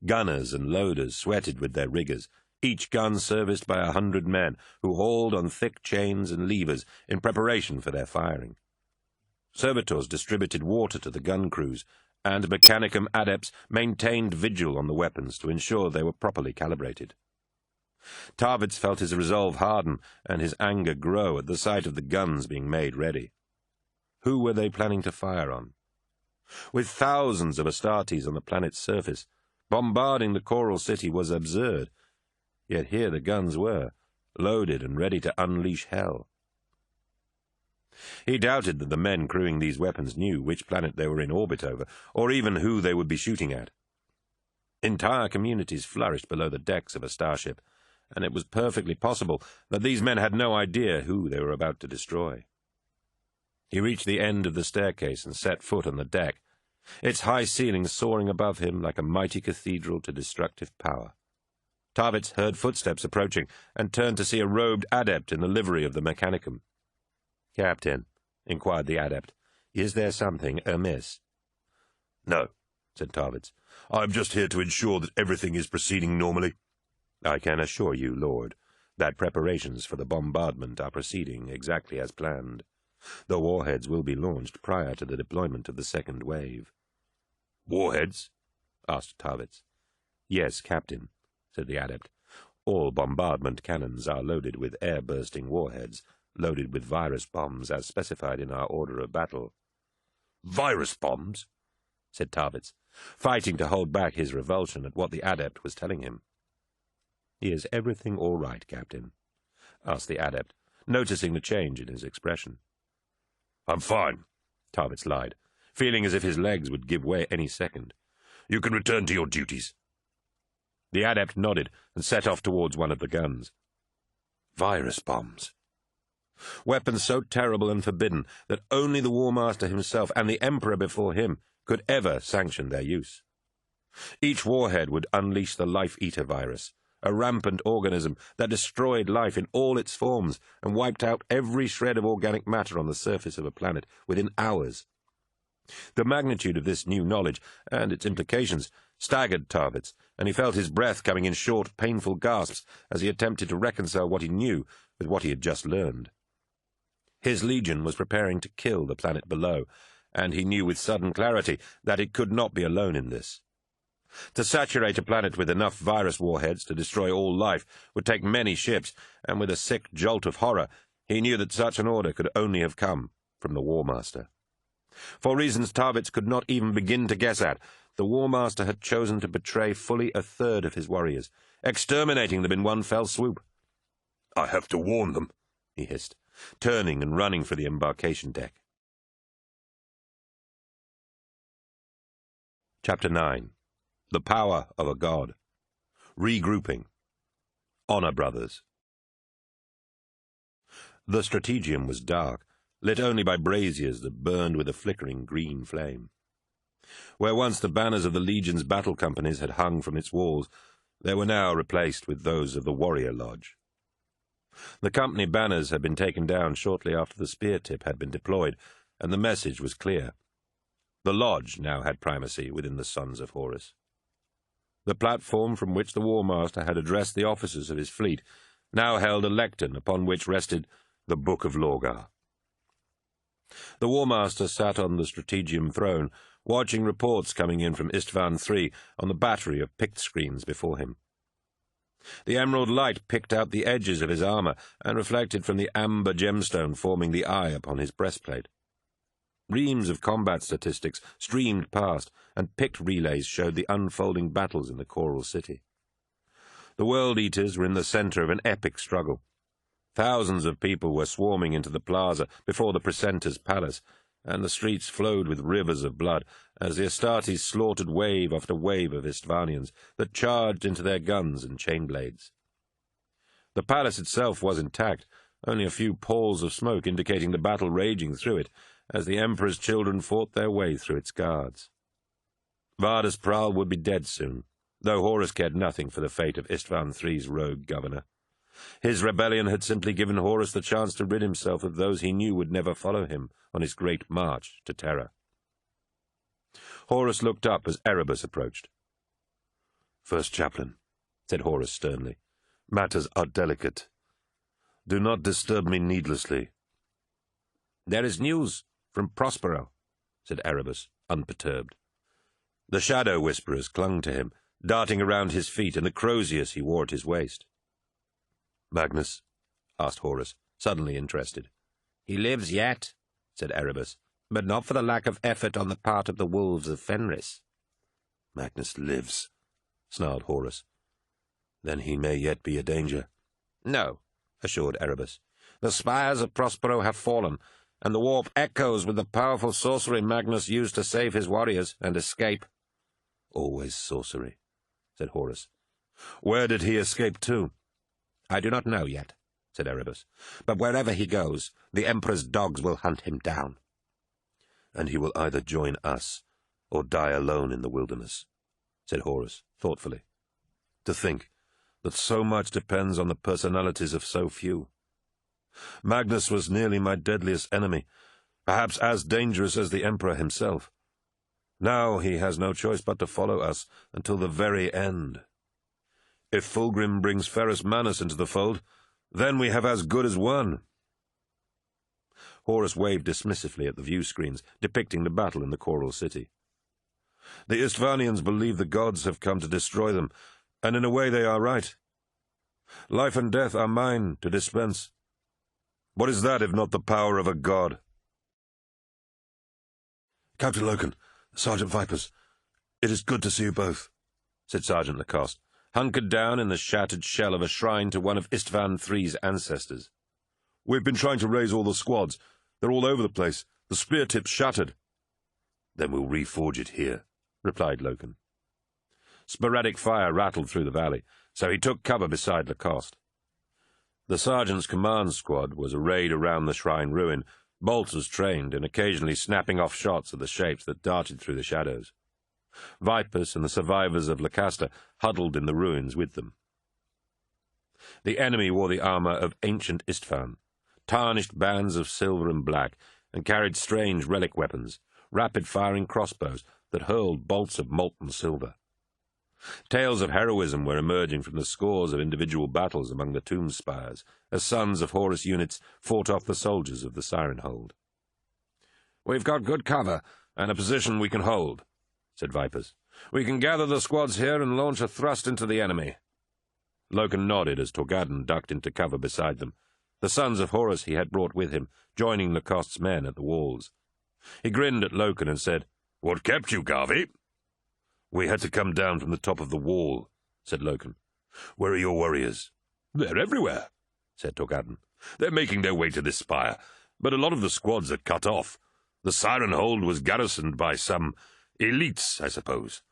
Gunners and loaders sweated with their riggers, each gun serviced by 100 men who hauled on thick chains and levers in preparation for their firing. Servitors distributed water to the gun crews, and Mechanicum adepts maintained vigil on the weapons to ensure they were properly calibrated. Tarvitz felt his resolve harden and his anger grow at the sight of the guns being made ready. Who were they planning to fire on? With thousands of Astartes on the planet's surface, bombarding the Coral City was absurd, yet here the guns were, loaded and ready to unleash hell. He doubted that the men crewing these weapons knew which planet they were in orbit over, or even who they would be shooting at. Entire communities flourished below the decks of a starship, and it was perfectly possible that these men had no idea who they were about to destroy. He reached the end of the staircase and set foot on the deck, its high ceiling soaring above him like a mighty cathedral to destructive power. Tarvitz heard footsteps approaching and turned to see a robed adept in the livery of the Mechanicum. "Captain," inquired the adept, "is there something amiss?" "No," said Tarvitz. "I'm just here to ensure that everything is proceeding normally." "I can assure you, Lord, that preparations for the bombardment are proceeding exactly as planned. The warheads will be launched prior to the deployment of the second wave." "Warheads?" asked Tarvitz. "Yes, Captain," said the adept. "All bombardment cannons are loaded with air-bursting warheads, loaded with virus bombs as specified in our order of battle." "Virus bombs?" said Tarvitz, fighting to hold back his revulsion at what the adept was telling him. "Is everything all right, Captain?" asked the adept, noticing the change in his expression. "I'm fine," Tarvitz lied, feeling as if his legs would give way any second. "You can return to your duties." The adept nodded and set off towards one of the guns. "Virus bombs," Weapons so terrible and forbidden that only the War Master himself and the Emperor before him could ever sanction their use. Each warhead would unleash the Life-Eater virus, a rampant organism that destroyed life in all its forms and wiped out every shred of organic matter on the surface of a planet within hours. The magnitude of this new knowledge and its implications staggered Tarvitz, and he felt his breath coming in short, painful gasps as he attempted to reconcile what he knew with what he had just learned. His legion was preparing to kill the planet below, and he knew with sudden clarity that it could not be alone in this. To saturate a planet with enough virus warheads to destroy all life would take many ships, and with a sick jolt of horror, he knew that such an order could only have come from the War Master. For reasons Tarvitz could not even begin to guess at, the War Master had chosen to betray fully a third of his warriors, exterminating them in one fell swoop. "I have to warn them," he hissed, turning and running for the embarkation deck. Chapter 9. The Power of a God. Regrouping. Honor Brothers. The strategium was dark, lit only by braziers that burned with a flickering green flame. Where once the banners of the Legion's battle companies had hung from its walls, they were now replaced with those of the Warrior Lodge. The company banners had been taken down shortly after the spear tip had been deployed, and the message was clear. The Lodge now had primacy within the Sons of Horus. The platform from which the War Master had addressed the officers of his fleet now held a lectern upon which rested the Book of Lorgar. The War Master sat on the strategium throne, watching reports coming in from Istvan III on the battery of pict screens before him. The emerald light picked out the edges of his armor and reflected from the amber gemstone forming the eye upon his breastplate. Reams of combat statistics streamed past, and pict relays showed the unfolding battles in the Coral City. The World Eaters were in the center of an epic struggle. Thousands of people were swarming into the plaza before the Precentor's palace, and the streets flowed with rivers of blood as the Astartes slaughtered wave after wave of Istvanians that charged into their guns and chain blades. The palace itself was intact, only a few palls of smoke indicating the battle raging through it, as the Emperor's children fought their way through its guards. Vardus Pral would be dead soon, though Horus cared nothing for the fate of Istvan III's rogue governor. His rebellion had simply given Horus the chance to rid himself of those he knew would never follow him on his great march to terror. Horus looked up as Erebus approached. "First Chaplain," said Horus sternly, "matters are delicate. Do not disturb me needlessly." "There is news from Prospero," said Erebus, unperturbed. The shadow whisperers clung to him, darting around his feet and the croziers he wore at his waist. "Magnus?" asked Horus, suddenly interested. "He lives yet," said Erebus, "but not for the lack of effort on the part of the wolves of Fenris." "Magnus lives," snarled Horus. "Then he may yet be a danger." "No," assured Erebus. "The spires of Prospero have fallen, and the warp echoes with the powerful sorcery Magnus used to save his warriors and escape." "Always sorcery," said Horus. "Where did he escape to?" "I do not know yet," said Erebus, "but wherever he goes, the Emperor's dogs will hunt him down." "And he will either join us or die alone in the wilderness," said Horus, thoughtfully. "To think that so much depends on the personalities of so few. Magnus was nearly my deadliest enemy, perhaps as dangerous as the Emperor himself. Now he has no choice but to follow us until the very end. If Fulgrim brings Ferrus Manus into the fold, then we have as good as won." Horus waved dismissively at the view screens depicting the battle in the Coral City. "The Istvanians believe the gods have come to destroy them, and in a way they are right. Life and death are mine to dispense. What is that if not the power of a god?" "Captain Loken, Sergeant Vipers, it is good to see you both," said Sergeant Lacoste, hunkered down in the shattered shell of a shrine to one of Istvan III's ancestors. "We've been trying to raise all the squads. They're all over the place. The spear tip's shattered." "Then we'll reforge it here," replied Loken. Sporadic fire rattled through the valley, so he took cover beside Lacoste. The sergeant's command squad was arrayed around the shrine ruin, bolters trained and occasionally snapping off shots at the shapes that darted through the shadows. Vipers and the survivors of Lacaster huddled in the ruins with them. The enemy wore the armour of ancient Istvan, tarnished bands of silver and black, and carried strange relic weapons, rapid-firing crossbows that hurled bolts of molten silver. Tales of heroism were emerging from the scores of individual battles among the tomb spires, as sons of Horus units fought off the soldiers of the Siren Hold. "We've got good cover, and a position we can hold," said Vipers. "We can gather the squads here and launch a thrust into the enemy." Loken nodded as Torgadden ducked into cover beside them, the sons of Horus he had brought with him, joining Lacoste's men at the walls. He grinned at Loken and said, "What kept you, Garvey?" "We had to come down from the top of the wall," said Loken. "Where are your warriors?" "They're everywhere," said Torgadden. "They're making their way to this spire, but a lot of the squads are cut off. The Siren Hold was garrisoned by some elites, I suppose.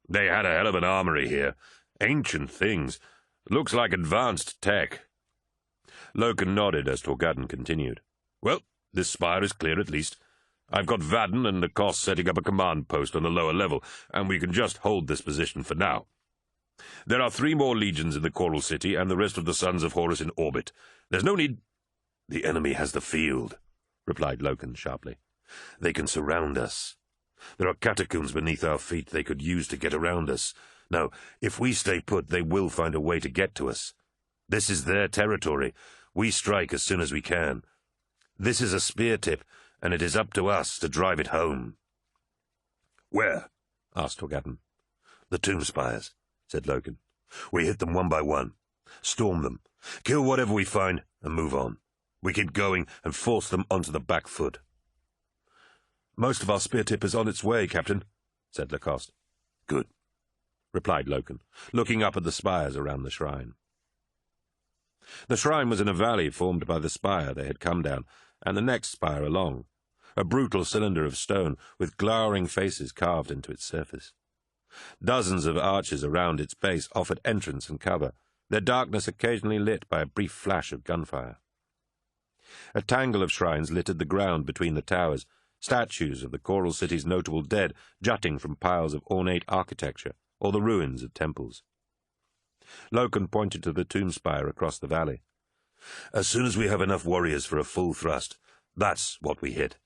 They had a hell of an armory here. Ancient things. Looks like advanced tech." Loken nodded as Torgadden continued. "Well, this spire is clear at least. I've got Vadden and Lacoste setting up a command post on the lower level, and we can just hold this position for now. There are 3 more legions in the Coral City and the rest of the Sons of Horus in orbit. There's no need—" "The enemy has the field," replied Loken sharply. "They can surround us. There are catacombs beneath our feet they could use to get around us. Now, if we stay put, they will find a way to get to us. This is their territory. We strike as soon as we can. This is a spear tip, and it is up to us to drive it home." "Where?" asked Torgadden. "The tomb spires," said Loken. "We hit them one by one, storm them, kill whatever we find, and move on. We keep going and force them onto the back foot." "Most of our spear tip is on its way, Captain," said Lacoste. "Good," replied Loken, looking up at the spires around the shrine. The shrine was in a valley formed by the spire they had come down, and the next spire along, a brutal cylinder of stone with glowering faces carved into its surface. Dozens of arches around its base offered entrance and cover, their darkness occasionally lit by a brief flash of gunfire. A tangle of shrines littered the ground between the towers, statues of the Coral City's notable dead jutting from piles of ornate architecture or the ruins of temples. Loken pointed to the tomb spire across the valley. "As soon as we have enough warriors for a full thrust, that's what we hit.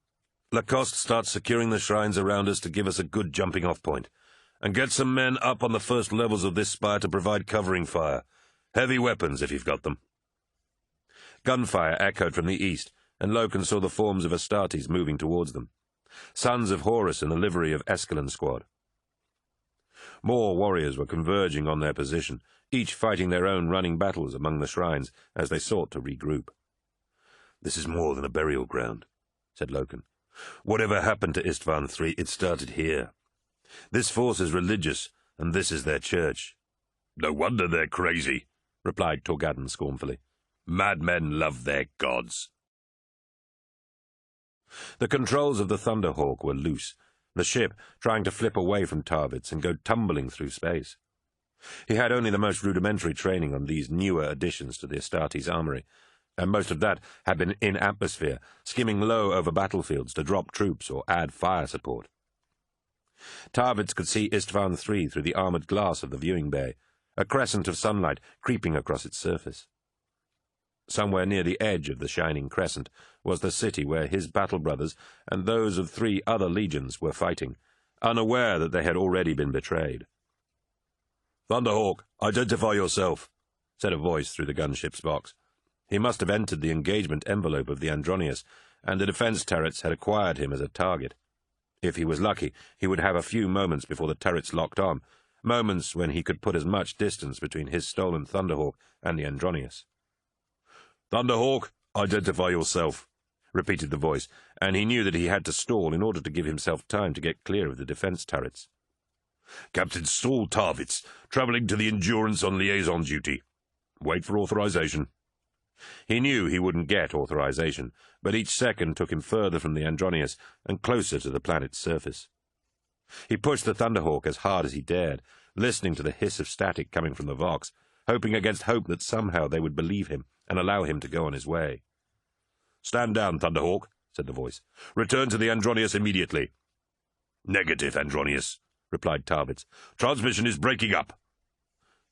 Lacoste starts securing the shrines around us to give us a good jumping-off point, and get some men up on the first levels of this spire to provide covering fire. Heavy weapons, if you've got them." Gunfire echoed from the east, and Loken saw the forms of Astartes moving towards them, sons of Horus in the livery of Escalon's squad. More warriors were converging on their position, each fighting their own running battles among the shrines as they sought to regroup. "This is more than a burial ground," said Loken. "Whatever happened to Istvan III, it started here. This force is religious, and this is their church." "No wonder they're crazy," replied Torgadden scornfully. "Madmen love their gods." The controls of the Thunderhawk were loose, the ship trying to flip away from targets and go tumbling through space. He had only the most rudimentary training on these newer additions to the Astartes armory, and most of that had been in atmosphere, skimming low over battlefields to drop troops or add fire support. Tarvitz could see Istvan III through the armoured glass of the viewing bay, a crescent of sunlight creeping across its surface. Somewhere near the edge of the shining crescent was the city where his battle brothers and those of 3 other legions were fighting, unaware that they had already been betrayed. "Thunderhawk, identify yourself," said a voice through the gunship's box. He must have entered the engagement envelope of the Andronius, and the defence turrets had acquired him as a target. If he was lucky, he would have a few moments before the turrets locked on, moments when he could put as much distance between his stolen Thunderhawk and the Andronius. "Thunderhawk, identify yourself," repeated the voice, and he knew that he had to stall in order to give himself time to get clear of the defence turrets. "Captain Saul Tarvitz, travelling to the Endurance on liaison duty. Wait for authorization." He knew he wouldn't get authorization, but each second took him further from the Andronius and closer to the planet's surface. He pushed the Thunderhawk as hard as he dared, listening to the hiss of static coming from the Vox, hoping against hope that somehow they would believe him and allow him to go on his way. "Stand down, Thunderhawk," said the voice. "Return to the Andronius immediately." "Negative, Andronius," replied Tarvitz. "Transmission is breaking up."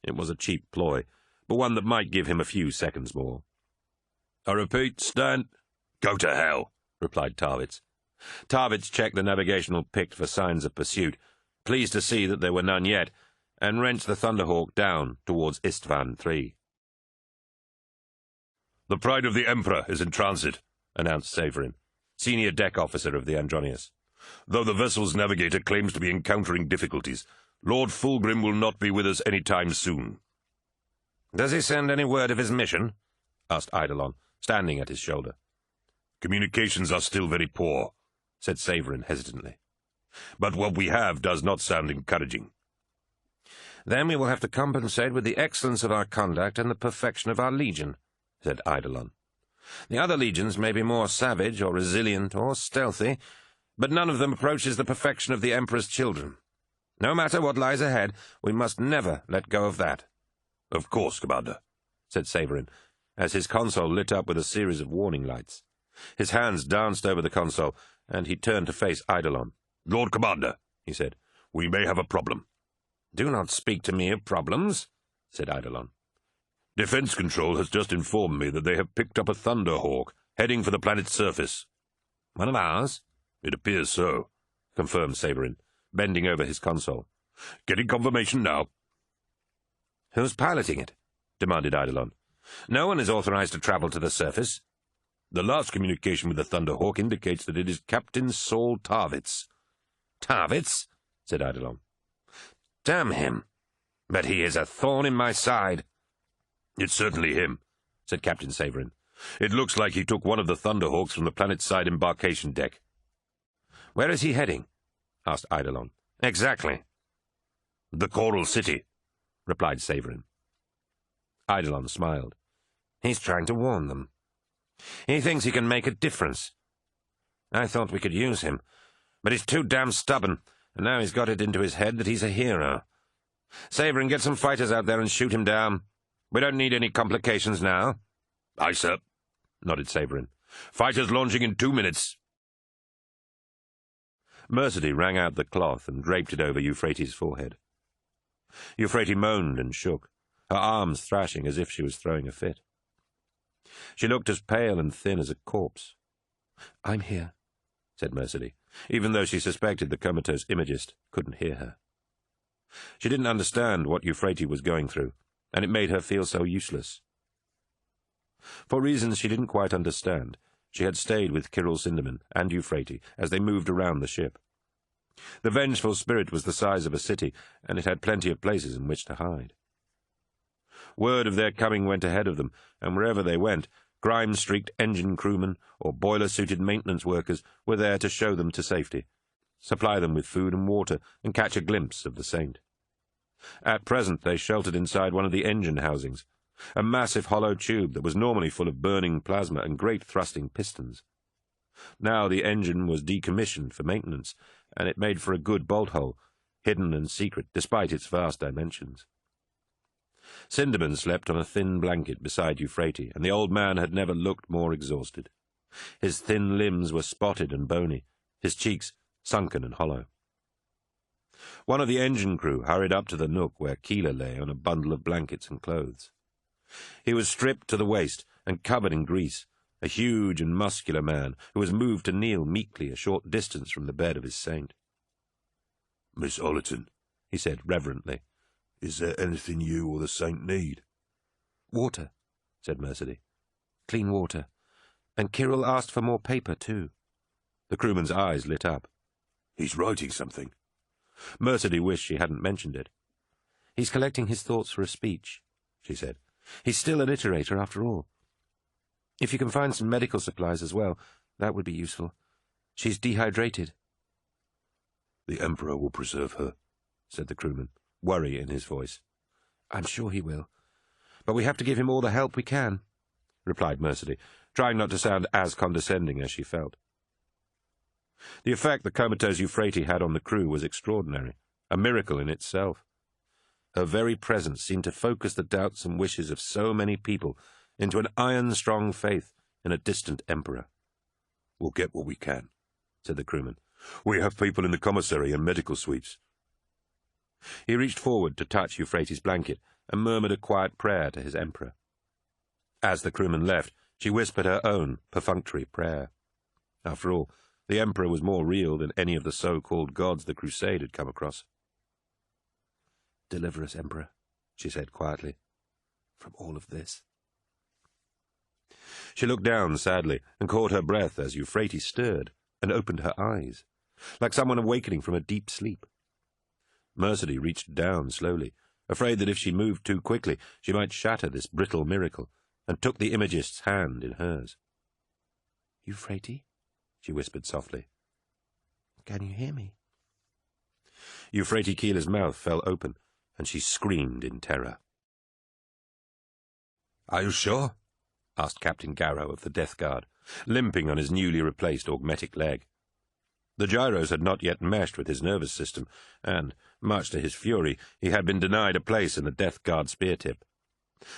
It was a cheap ploy, but one that might give him a few seconds more. "I repeat, stand—" "Go to hell," replied Tarvitz. Tarvitz checked the navigational pict for signs of pursuit, pleased to see that there were none yet, and wrenched the Thunderhawk down towards Istvan III. "The Pride of the Emperor is in transit," announced Severin, senior deck officer of the Andronius. "Though the vessel's navigator claims to be encountering difficulties, Lord Fulgrim will not be with us any time soon." "Does he send any word of his mission?" asked Eidolon, standing at his shoulder. "Communications are still very poor," said Severin hesitantly. "But what we have does not sound encouraging." "Then we will have to compensate with the excellence of our conduct and the perfection of our legion," said Eidolon. "The other legions may be more savage or resilient or stealthy, but none of them approaches the perfection of the Emperor's children. No matter what lies ahead, we must never let go of that." "Of course, Commander," said Severin, as his console lit up with a series of warning lights. His hands danced over the console, and he turned to face Eidolon. "Lord Commander," he said, "we may have a problem." "Do not speak to me of problems," said Eidolon. "Defense Control has just informed me that they have picked up a Thunderhawk, heading for the planet's surface." "One of ours?" "It appears so," confirmed Severin, bending over his console. "Getting confirmation now." "Who's piloting it?" demanded Eidolon. "No one is authorized to travel to the surface." "The last communication with the Thunderhawk indicates that it is Captain Saul Tarvitz." "Tarvitz?" said Eidolon. "Damn him! But he is a thorn in my side." "It's certainly him," said Captain Severin. "It looks like he took one of the Thunderhawks from the planet's side embarkation deck." "Where is he heading?" asked Eidolon. "Exactly." "The Coral City," replied Severin. Eidolon smiled. "He's trying to warn them. He thinks he can make a difference. I thought we could use him, but he's too damn stubborn, and now he's got it into his head that he's a hero. Severin, get some fighters out there and shoot him down. We don't need any complications now." "Aye, sir," nodded Severin. "Fighters launching in 2 minutes." Mercedy rang out the cloth and draped it over Euphrates' forehead. Euphrates moaned and shook, her arms thrashing as if she was throwing a fit. She looked as pale and thin as a corpse. "I'm here," said Mercedy, even though she suspected the comatose imagist couldn't hear her. She didn't understand what Euphrates was going through, and it made her feel so useless. For reasons she didn't quite understand, she had stayed with Kirill Sinderman and Euphrates as they moved around the ship. The vengeful spirit was the size of a city, and it had plenty of places in which to hide. Word of their coming went ahead of them, and wherever they went, grime-streaked engine crewmen or boiler-suited maintenance workers were there to show them to safety, supply them with food and water, and catch a glimpse of the saint. At present they sheltered inside one of the engine housings, a massive hollow tube that was normally full of burning plasma and great thrusting pistons. Now the engine was decommissioned for maintenance, and it made for a good bolt hole, hidden and secret despite its vast dimensions. Sinderman slept on a thin blanket beside Euphrates, and the old man had never looked more exhausted. His thin limbs were spotted and bony, his cheeks sunken and hollow. One of the engine crew hurried up to the nook where Keeler lay on a bundle of blankets and clothes. He was stripped to the waist and covered in grease, a huge and muscular man who was moved to kneel meekly a short distance from the bed of his saint. "Miss Ollerton," he said reverently, "is there anything you or the saint need?" "Water," said Mercedy. "Clean water. And Kirill asked for more paper, too." The crewman's eyes lit up. "He's writing something." Mercedy wished she hadn't mentioned it. "He's collecting his thoughts for a speech," she said. "He's still a literator, after all. If you can find some medical supplies as well, that would be useful. She's dehydrated." "The Emperor will preserve her," said the crewman, worry in his voice. "I'm sure he will. But we have to give him all the help we can," replied Mercedy, trying not to sound as condescending as she felt. The effect the comatose Euphrates had on the crew was extraordinary, a miracle in itself. Her very presence seemed to focus the doubts and wishes of so many people into an iron-strong faith in a distant emperor. "We'll get what we can," said the crewman. "We have people in the commissary and medical suites." He reached forward to touch Euphrates' blanket and murmured a quiet prayer to his emperor. As the crewman left, she whispered her own perfunctory prayer. After all, the emperor was more real than any of the so-called gods the crusade had come across. "Deliver us, Emperor," she said quietly, "from all of this." She looked down sadly and caught her breath as Euphrates stirred and opened her eyes, like someone awakening from a deep sleep. Mercedy reached down slowly, afraid that if she moved too quickly she might shatter this brittle miracle, and took the imagist's hand in hers. "Euphrates," she whispered softly, "can you hear me?" Euphrates Keeler's mouth fell open, and she screamed in terror. "Are you sure?" asked Captain Garrow of the Death Guard, limping on his newly replaced augmetic leg. The gyros had not yet meshed with his nervous system, and, much to his fury, he had been denied a place in the Death Guard spear tip.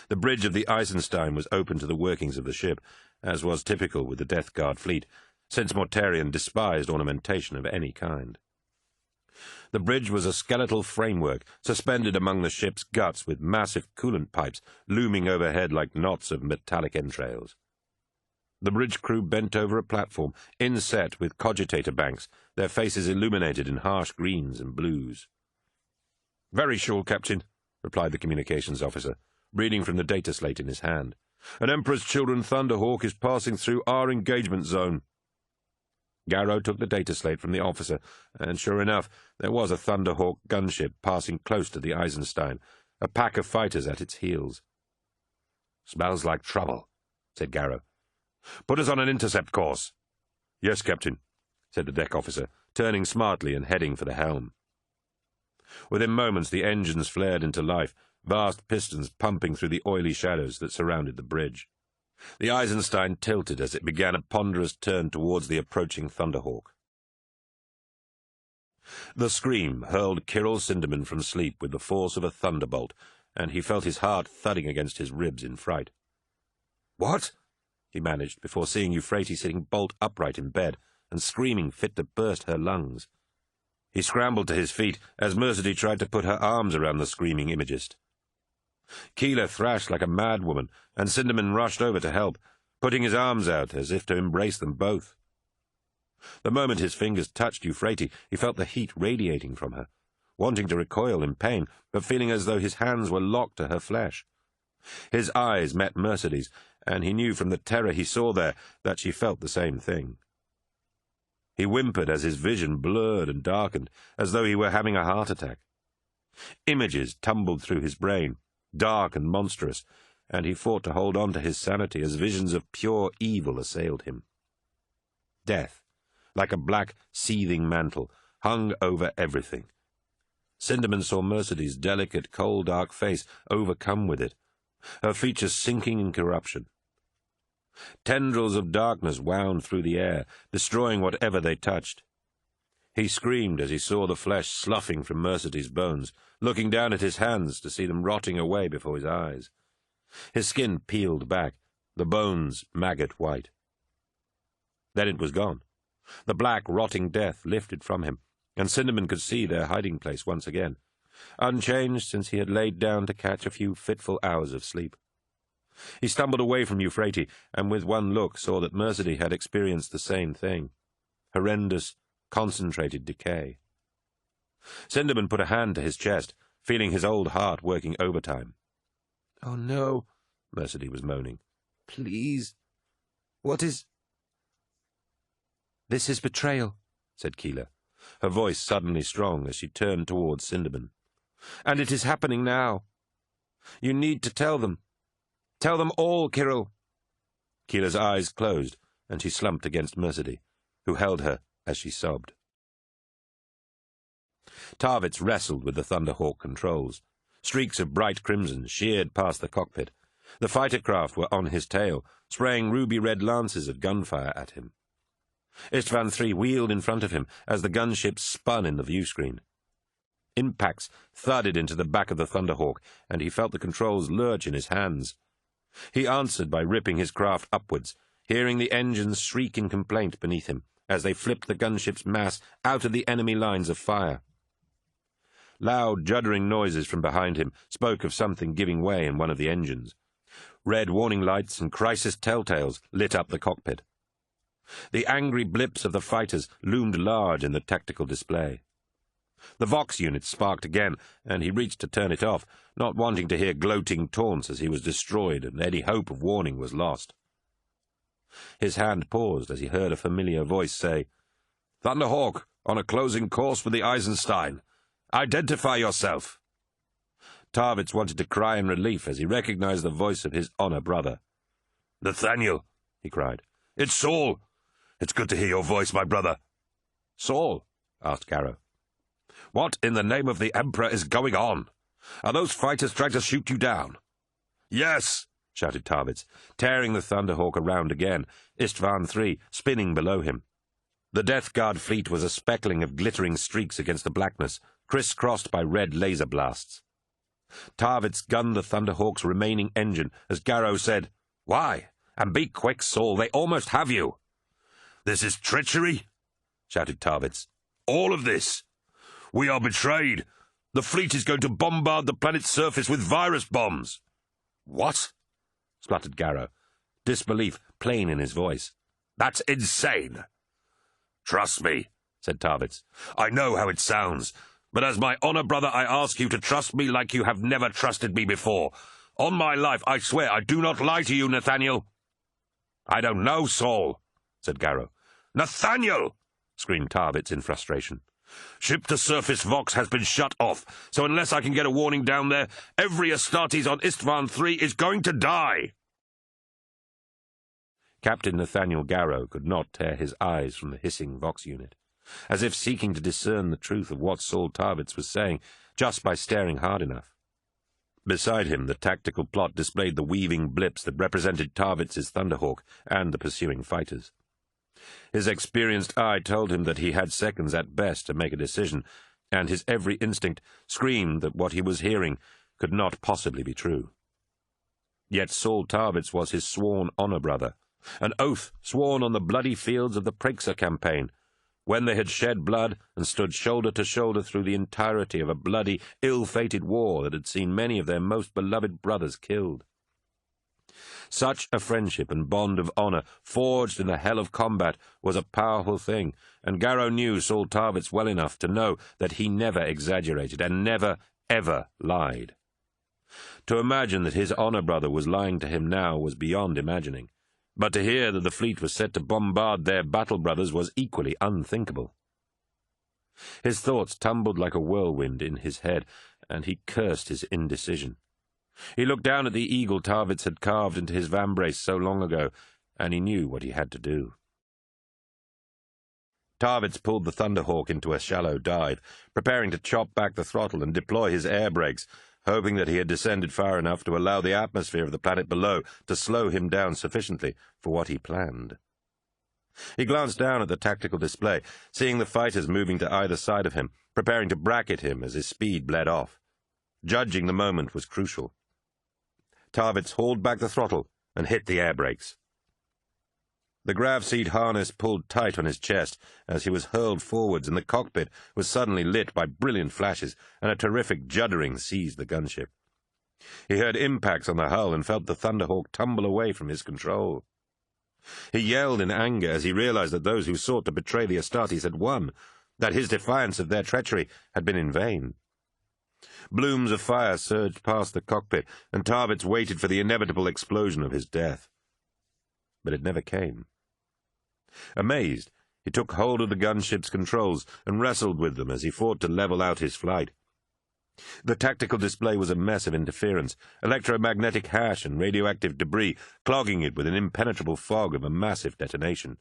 The bridge of the Eisenstein was open to the workings of the ship, as was typical with the Death Guard fleet, since Mortarion despised ornamentation of any kind. The bridge was a skeletal framework suspended among the ship's guts with massive coolant pipes looming overhead like knots of metallic entrails. The bridge crew bent over a platform inset with cogitator banks, their faces illuminated in harsh greens and blues. "Very sure, Captain," replied the communications officer, reading from the data slate in his hand. "An Emperor's Children Thunderhawk is passing through our engagement zone." Garrow took the data slate from the officer, and sure enough, there was a Thunderhawk gunship passing close to the Eisenstein, a pack of fighters at its heels. "Smells like trouble," said Garrow. "Put us on an intercept course." "Yes, Captain," said the deck officer, turning smartly and heading for the helm. Within moments the engines flared into life, vast pistons pumping through the oily shadows that surrounded the bridge. The Eisenstein tilted as it began a ponderous turn towards the approaching Thunderhawk. The scream hurled Kirill Sinderman from sleep with the force of a thunderbolt, and he felt his heart thudding against his ribs in fright. "What?" he managed, before seeing Euphrates sitting bolt upright in bed and screaming fit to burst her lungs. He scrambled to his feet as Mercedy tried to put her arms around the screaming imagist. Keeler thrashed like a madwoman, and Sinderman rushed over to help, putting his arms out as if to embrace them both. The moment his fingers touched Euphrates, he felt the heat radiating from her, wanting to recoil in pain, but feeling as though his hands were locked to her flesh. His eyes met Mercedes, and he knew from the terror he saw there that she felt the same thing. He whimpered as his vision blurred and darkened, as though he were having a heart attack. Images tumbled through his brain, dark and monstrous, and he fought to hold on to his sanity as visions of pure evil assailed him. Death, like a black, seething mantle, hung over everything. Sinderman saw Mercedes' delicate, coal dark face overcome with it, her features sinking in corruption. Tendrils of darkness wound through the air, destroying whatever they touched. He screamed as he saw the flesh sloughing from Mercedes' bones, looking down at his hands to see them rotting away before his eyes. His skin peeled back, the bones maggot white. Then it was gone. The black, rotting death lifted from him, and Sinderman could see their hiding place once again, unchanged since he had laid down to catch a few fitful hours of sleep. He stumbled away from Euphrates, and with one look saw that Mercedy had experienced the same thing, horrendous, concentrated decay. Sinderman put a hand to his chest, feeling his old heart working overtime. "Oh, no," Mercedy was moaning. "Please. What is—" "This is betrayal," said Keeler, her voice suddenly strong as she turned towards Sinderman. "And it is happening now. You need to tell them. Tell them all, Kirill." Keeler's eyes closed, and she slumped against Mercedy, who held her as she sobbed. Tarvitz wrestled with the Thunderhawk controls. Streaks of bright crimson sheared past the cockpit. The fighter craft were on his tail, spraying ruby-red lances of gunfire at him. Istvan III wheeled in front of him as the gunship spun in the viewscreen. Impacts thudded into the back of the Thunderhawk, and he felt the controls lurch in his hands. He answered by ripping his craft upwards, hearing the engines shriek in complaint beneath him as they flipped the gunship's mass out of the enemy lines of fire. Loud, juddering noises from behind him spoke of something giving way in one of the engines. Red warning lights and crisis telltales lit up the cockpit. The angry blips of the fighters loomed large in the tactical display. The Vox unit sparked again, and he reached to turn it off, not wanting to hear gloating taunts as he was destroyed and any hope of warning was lost. His hand paused as he heard a familiar voice say, "Thunderhawk, on a closing course for the Eisenstein. Identify yourself." Tarvitz wanted to cry in relief as he recognized the voice of his honor brother. "Nathaniel," he cried. "It's Saul. It's good to hear your voice, my brother." "Saul?" asked Garrow. "What in the name of the Emperor is going on? Are those fighters trying to shoot you down?" "Yes," shouted Tarvitz, tearing the Thunderhawk around again, Istvan III spinning below him. The Death Guard fleet was a speckling of glittering streaks against the blackness, criss-crossed by red laser blasts. Tarvitz gunned the Thunderhawk's remaining engine as Garrow said, "Why? And be quick, Saul, they almost have you." "This is treachery," shouted Tarvitz. "All of this. We are betrayed. The fleet is going to bombard the planet's surface with virus bombs." "What?" spluttered Garrow, disbelief plain in his voice. "That's insane." "Trust me," said Tarvitz. "I know how it sounds, but as my honor brother I ask you to trust me like you have never trusted me before. On my life, I swear I do not lie to you, Nathaniel." "I don't know, Saul," said Garrow. "Nathaniel!" screamed Tarvitz in frustration. "Ship-to-surface Vox has been shut off, so unless I can get a warning down there, every Astartes on Istvan III is going to die." Captain Nathaniel Garrow could not tear his eyes from the hissing Vox unit, as if seeking to discern the truth of what Saul Tarvitz was saying just by staring hard enough. Beside him, the tactical plot displayed the weaving blips that represented Tarvitz's Thunderhawk and the pursuing fighters. His experienced eye told him that he had seconds at best to make a decision, and his every instinct screamed that what he was hearing could not possibly be true. Yet Saul Tarvitz was his sworn honor brother, an oath sworn on the bloody fields of the Praxer campaign, when they had shed blood and stood shoulder to shoulder through the entirety of a bloody, ill-fated war that had seen many of their most beloved brothers killed. Such a friendship and bond of honor, forged in the hell of combat, was a powerful thing, and Garrow knew Saul Tarvitz well enough to know that he never exaggerated and never, ever lied. To imagine that his honor brother was lying to him now was beyond imagining, but to hear that the fleet was set to bombard their battle brothers was equally unthinkable. His thoughts tumbled like a whirlwind in his head, and he cursed his indecision. He looked down at the eagle Tarvitz had carved into his vambrace so long ago, and he knew what he had to do. Tarvitz pulled the Thunderhawk into a shallow dive, preparing to chop back the throttle and deploy his air brakes, hoping that he had descended far enough to allow the atmosphere of the planet below to slow him down sufficiently for what he planned. He glanced down at the tactical display, seeing the fighters moving to either side of him, preparing to bracket him as his speed bled off. Judging the moment was crucial. Tarvitz hauled back the throttle and hit the air brakes. The grav seat harness pulled tight on his chest as he was hurled forwards, and the cockpit was suddenly lit by brilliant flashes, and a terrific juddering seized the gunship. He heard impacts on the hull and felt the Thunderhawk tumble away from his control. He yelled in anger as he realized that those who sought to betray the Astartes had won, that his defiance of their treachery had been in vain. Blooms of fire surged past the cockpit, and Tarvitz waited for the inevitable explosion of his death. But it never came. Amazed, he took hold of the gunship's controls and wrestled with them as he fought to level out his flight. The tactical display was a mess of interference, electromagnetic hash and radioactive debris, clogging it with an impenetrable fog of a massive detonation.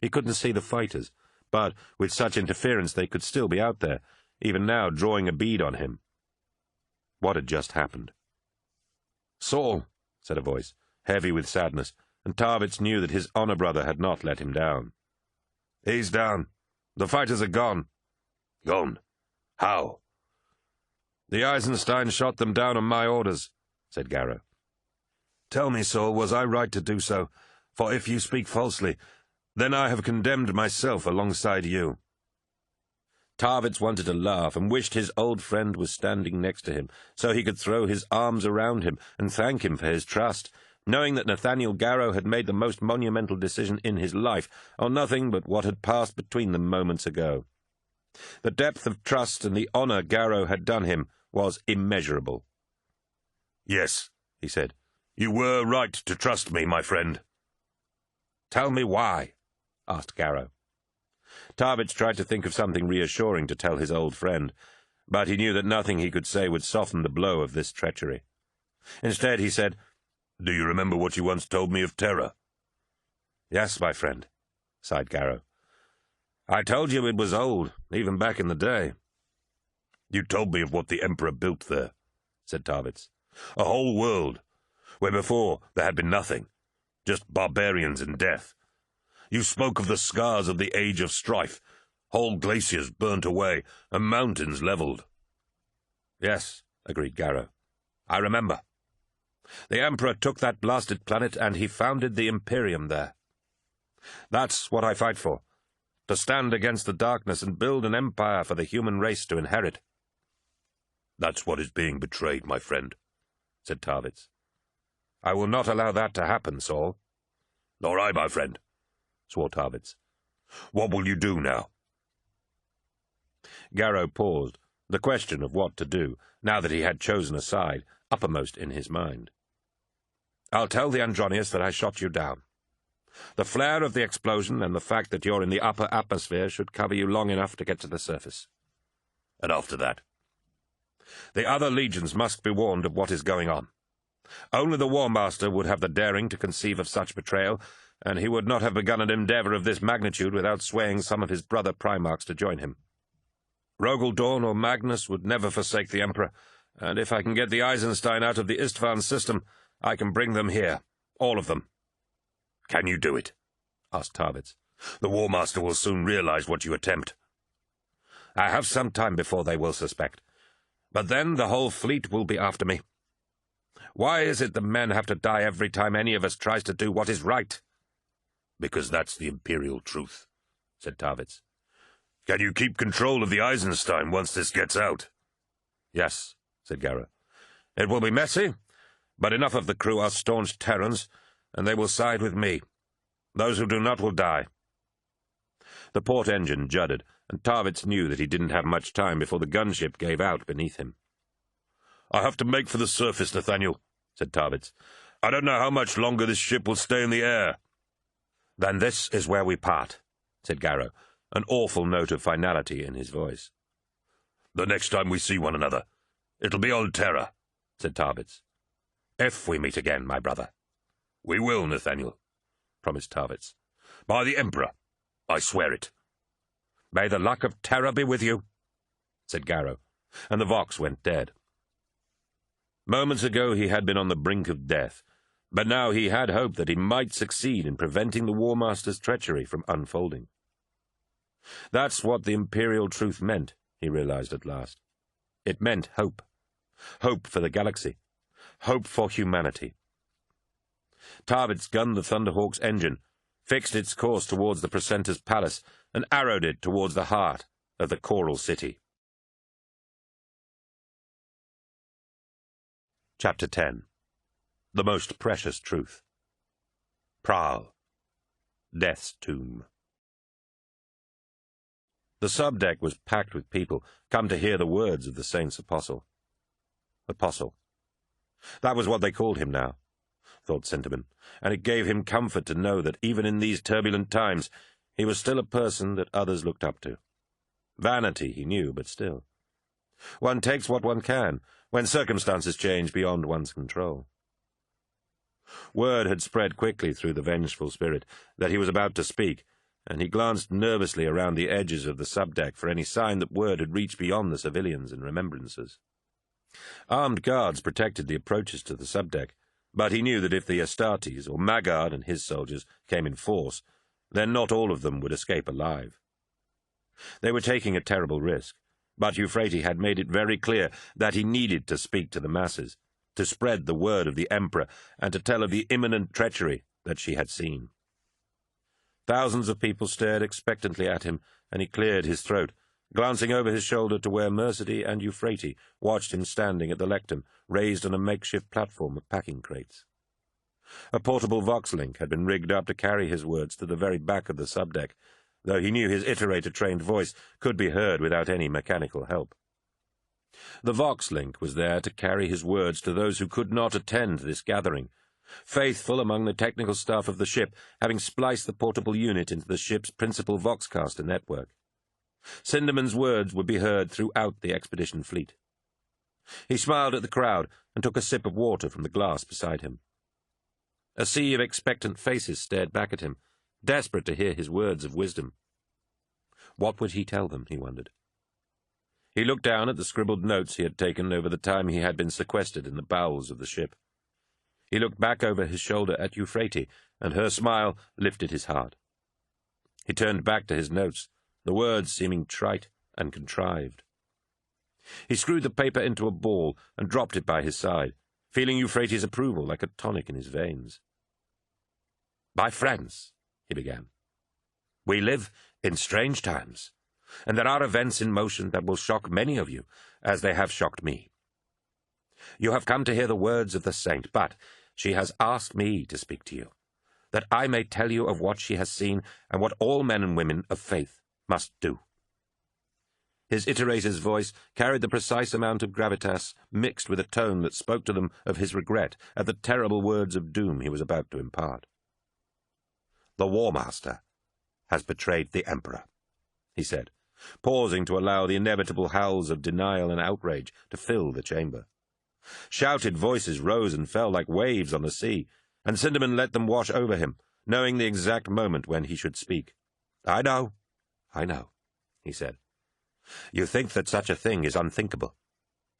He couldn't see the fighters, but with such interference they could still be out there, even now drawing a bead on him. What had just happened? "Saul," said a voice, heavy with sadness, and Tarvitz knew that his honor brother had not let him down. "He's down. The fighters are gone." "Gone? How?" The Eisenstein shot them down on my orders, said Garrow. Tell me, Saul, was I right to do so? For if you speak falsely, then I have condemned myself alongside you. Tarvitz wanted to laugh and wished his old friend was standing next to him, so he could throw his arms around him and thank him for his trust, knowing that Nathaniel Garrow had made the most monumental decision in his life on nothing but what had passed between them moments ago. The depth of trust and the honour Garrow had done him was immeasurable. Yes, he said. You were right to trust me, my friend. Tell me why, asked Garrow. Tarvitz tried to think of something reassuring to tell his old friend, but he knew that nothing he could say would soften the blow of this treachery. Instead, he said, Do you remember what you once told me of terror? Yes, my friend, sighed Garrow. I told you it was old, even back in the day. You told me of what the Emperor built there, said Tarvitz. A whole world, where before there had been nothing, just barbarians and death. You spoke of the scars of the age of strife, whole glaciers burnt away, and mountains levelled. Yes, agreed Garrow. I remember. The Emperor took that blasted planet and he founded the Imperium there. That's what I fight for, to stand against the darkness and build an empire for the human race to inherit. That's what is being betrayed, my friend, said Tarvitz. I will not allow that to happen, Saul. Nor I, my friend, swore Tarvitz. What will you do now? Garrow paused, the question of what to do, now that he had chosen a side, uppermost in his mind. I'll tell the Andronius that I shot you down. The flare of the explosion and the fact that you're in the upper atmosphere should cover you long enough to get to the surface. And after that? The other legions must be warned of what is going on. Only the War Master would have the daring to conceive of such betrayal, and he would not have begun an endeavour of this magnitude without swaying some of his brother Primarchs to join him. Rogaldorn or Magnus would never forsake the Emperor, and if I can get the Eisenstein out of the Istvan system, I can bring them here, all of them. Can you do it? Asked Tarvitz. The War Master will soon realize what you attempt. I have some time before they will suspect, but then the whole fleet will be after me. Why is it the men have to die every time any of us tries to do what is right? Because that's the Imperial truth, said Tarvitz. Can you keep control of the Eisenstein once this gets out? Yes, said Garrow. It will be messy, but enough of the crew are staunch Terrans, and they will side with me. Those who do not will die. The port engine juddered, and Tarvitz knew that he didn't have much time before the gunship gave out beneath him. I have to make for the surface, Nathaniel, said Tarvitz. I don't know how much longer this ship will stay in the air. Then this is where we part, said Garrow, an awful note of finality in his voice. The next time we see one another, it'll be on Terra, said Tarvitz. If we meet again, my brother. We will, Nathaniel, promised Tarvitz. By the Emperor, I swear it. May the luck of Terra be with you, said Garrow, and the Vox went dead. Moments ago he had been on the brink of death, but now he had hoped that he might succeed in preventing the War Master's treachery from unfolding. That's what the Imperial truth meant, he realized at last. It meant hope. Hope for the galaxy. Hope for humanity. Tarvitz gunned the Thunderhawk's engine, fixed its course towards the Precentor's palace, and arrowed it towards the heart of the Choral City. Chapter 10. The Most Precious Truth. Praal. Death's Tomb. The subdeck was packed with people, come to hear the words of the Saint's apostle. Apostle. That was what they called him now, thought Sinterman, and it gave him comfort to know that even in these turbulent times he was still a person that others looked up to. Vanity, he knew, but still. One takes what one can, when circumstances change beyond one's control. Word had spread quickly through the vengeful spirit that he was about to speak, and he glanced nervously around the edges of the subdeck for any sign that word had reached beyond the civilians and remembrances. Armed guards protected the approaches to the subdeck, but he knew that if the Astartes, or Maggard and his soldiers, came in force, then not all of them would escape alive. They were taking a terrible risk, But Euphrates had made it very clear that he needed to speak to the masses, to spread the word of the Emperor, and to tell of the imminent treachery that she had seen. Thousands of people stared expectantly at him, and he cleared his throat, glancing over his shoulder to where Mercedy and Euphrates watched him standing at the lectern, raised on a makeshift platform of packing crates. A portable vox-link had been rigged up to carry his words to the very back of the subdeck, though he knew his iterator-trained voice could be heard without any mechanical help. The vox-link was there to carry his words to those who could not attend this gathering, faithful among the technical staff of the ship, having spliced the portable unit into the ship's principal voxcaster network. Cinderman's words would be heard throughout the expedition fleet. He smiled at the crowd and took a sip of water from the glass beside him. A sea of expectant faces stared back at him, desperate to hear his words of wisdom. What would he tell them, he wondered. He looked down at the scribbled notes he had taken over the time he had been sequestered in the bowels of the ship. He looked back over his shoulder at Euphrates, and her smile lifted his heart. He turned back to his notes, the words seeming trite and contrived. He screwed the paper into a ball and dropped it by his side, feeling Euphrates' approval like a tonic in his veins. "My friends," he began, "we live in strange times, and there are events in motion that will shock many of you, as they have shocked me. You have come to hear the words of the saint, but she has asked me to speak to you, that I may tell you of what she has seen and what all men and women of faith must do." His iterator's voice carried the precise amount of gravitas mixed with a tone that spoke to them of his regret at the terrible words of doom he was about to impart. "The War Master has betrayed the Emperor," he said, pausing to allow the inevitable howls of denial and outrage to fill the chamber. Shouted voices rose and fell like waves on the sea, and Cinderman let them wash over him, knowing the exact moment when he should speak. I know, he said. "You think that such a thing is unthinkable,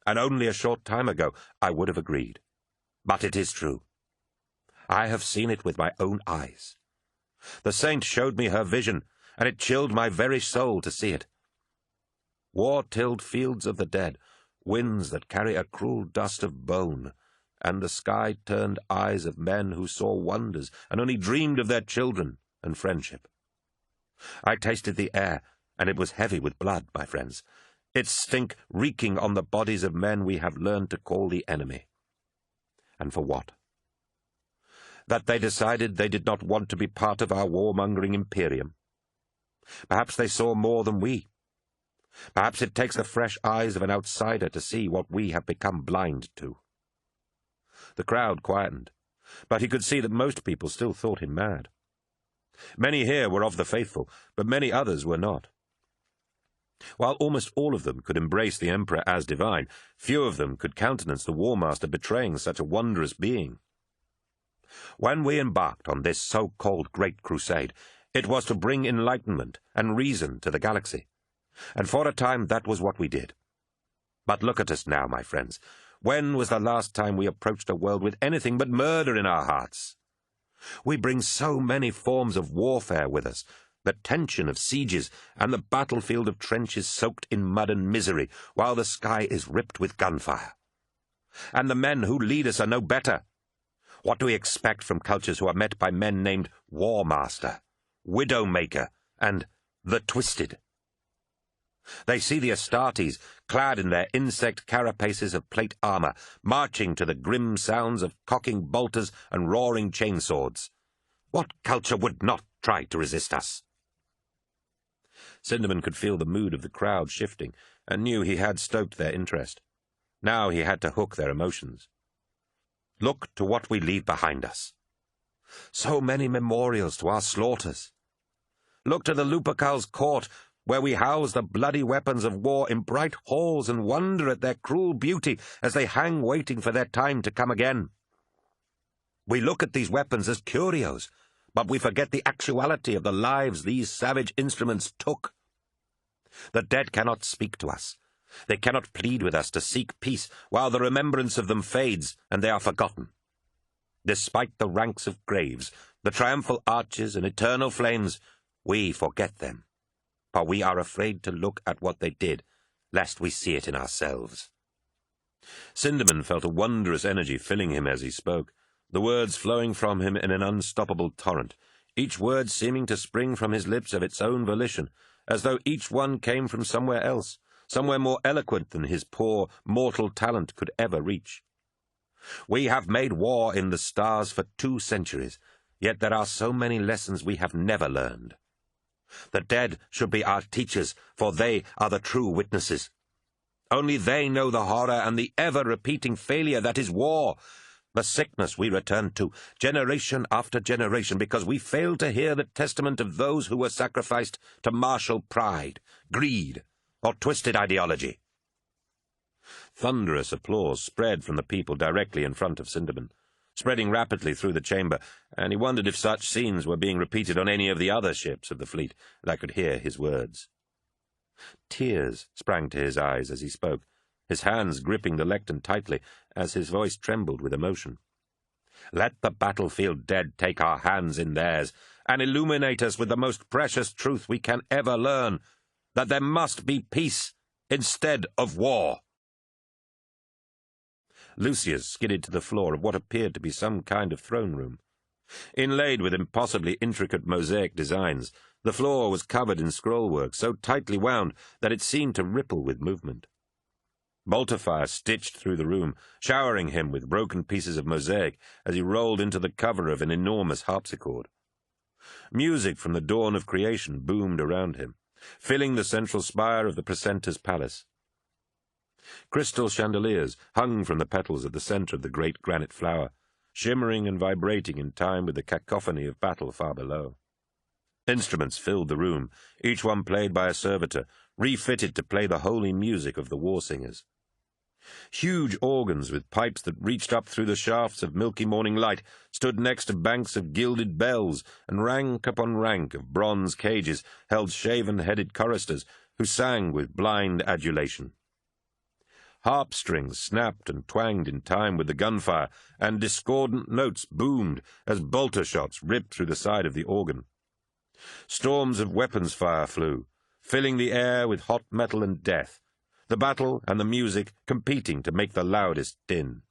and only a short time ago I would have agreed. But it is true. I have seen it with my own eyes. The saint showed me her vision, and it chilled my very soul to see it. War-tilled fields of the dead, winds that carry a cruel dust of bone, and the sky-turned eyes of men who saw wonders and only dreamed of their children and friendship. I tasted the air, and it was heavy with blood, my friends, its stink reeking on the bodies of men we have learned to call the enemy. And for what? That they decided they did not want to be part of our warmongering imperium. Perhaps they saw more than we. Perhaps it takes the fresh eyes of an outsider to see what we have become blind to." The crowd quietened, but he could see that most people still thought him mad. Many here were of the faithful, but many others were not. While almost all of them could embrace the Emperor as divine, few of them could countenance the War Master betraying such a wondrous being. "When we embarked on this so-called Great Crusade, it was to bring enlightenment and reason to the galaxy, and for a time that was what we did. But look at us now, my friends. When was the last time we approached a world with anything but murder in our hearts? We bring so many forms of warfare with us, the tension of sieges and the battlefield of trenches soaked in mud and misery, while the sky is ripped with gunfire. And the men who lead us are no better. What do we expect from cultures who are met by men named War Master, Widowmaker, and the Twisted? They see the Astartes, clad in their insect carapaces of plate armor, marching to the grim sounds of cocking bolters and roaring chainswords. What culture would not try to resist us?" Cinderman could feel the mood of the crowd shifting, and knew he had stoked their interest. Now he had to hook their emotions. "Look to what we leave behind us. So many memorials to our slaughters. Look to the Lupercal's court, where we house the bloody weapons of war in bright halls and wonder at their cruel beauty as they hang waiting for their time to come again. We look at these weapons as curios, but we forget the actuality of the lives these savage instruments took. The dead cannot speak to us. They cannot plead with us to seek peace while the remembrance of them fades and they are forgotten. Despite the ranks of graves, the triumphal arches and eternal flames, we forget them. For we are afraid to look at what they did, lest we see it in ourselves." Sinderman felt a wondrous energy filling him as he spoke, the words flowing from him in an unstoppable torrent, each word seeming to spring from his lips of its own volition, as though each one came from somewhere else, somewhere more eloquent than his poor, mortal talent could ever reach. "We have made war in the stars for 2 centuries, yet there are so many lessons we have never learned. The dead should be our teachers, for they are the true witnesses. Only they know the horror and the ever-repeating failure that is war, the sickness we return to, generation after generation, because we fail to hear the testament of those who were sacrificed to martial pride, greed, or twisted ideology." Thunderous applause spread from the people directly in front of Sinderman, spreading rapidly through the chamber, and he wondered if such scenes were being repeated on any of the other ships of the fleet that could hear his words. Tears sprang to his eyes as he spoke, his hands gripping the lectern tightly as his voice trembled with emotion. "Let the battlefield dead take our hands in theirs and illuminate us with the most precious truth we can ever learn, that there must be peace instead of war." Lucius skidded to the floor of what appeared to be some kind of throne room. Inlaid with impossibly intricate mosaic designs, the floor was covered in scrollwork so tightly wound that it seemed to ripple with movement. Bolterfire stitched through the room, showering him with broken pieces of mosaic as he rolled into the cover of an enormous harpsichord. Music from the dawn of creation boomed around him, filling the central spire of the precentor's palace. Crystal chandeliers hung from the petals at the center of the great granite flower, shimmering and vibrating in time with the cacophony of battle far below. Instruments filled the room, each one played by a servitor, refitted to play the holy music of the war singers. Huge organs with pipes that reached up through the shafts of milky morning light stood next to banks of gilded bells, and rank upon rank of bronze cages held shaven-headed choristers who sang with blind adulation. Harp strings snapped and twanged in time with the gunfire, and discordant notes boomed as bolter shots ripped through the side of the organ. Storms of weapons fire flew, filling the air with hot metal and death, the battle and the music competing to make the loudest din.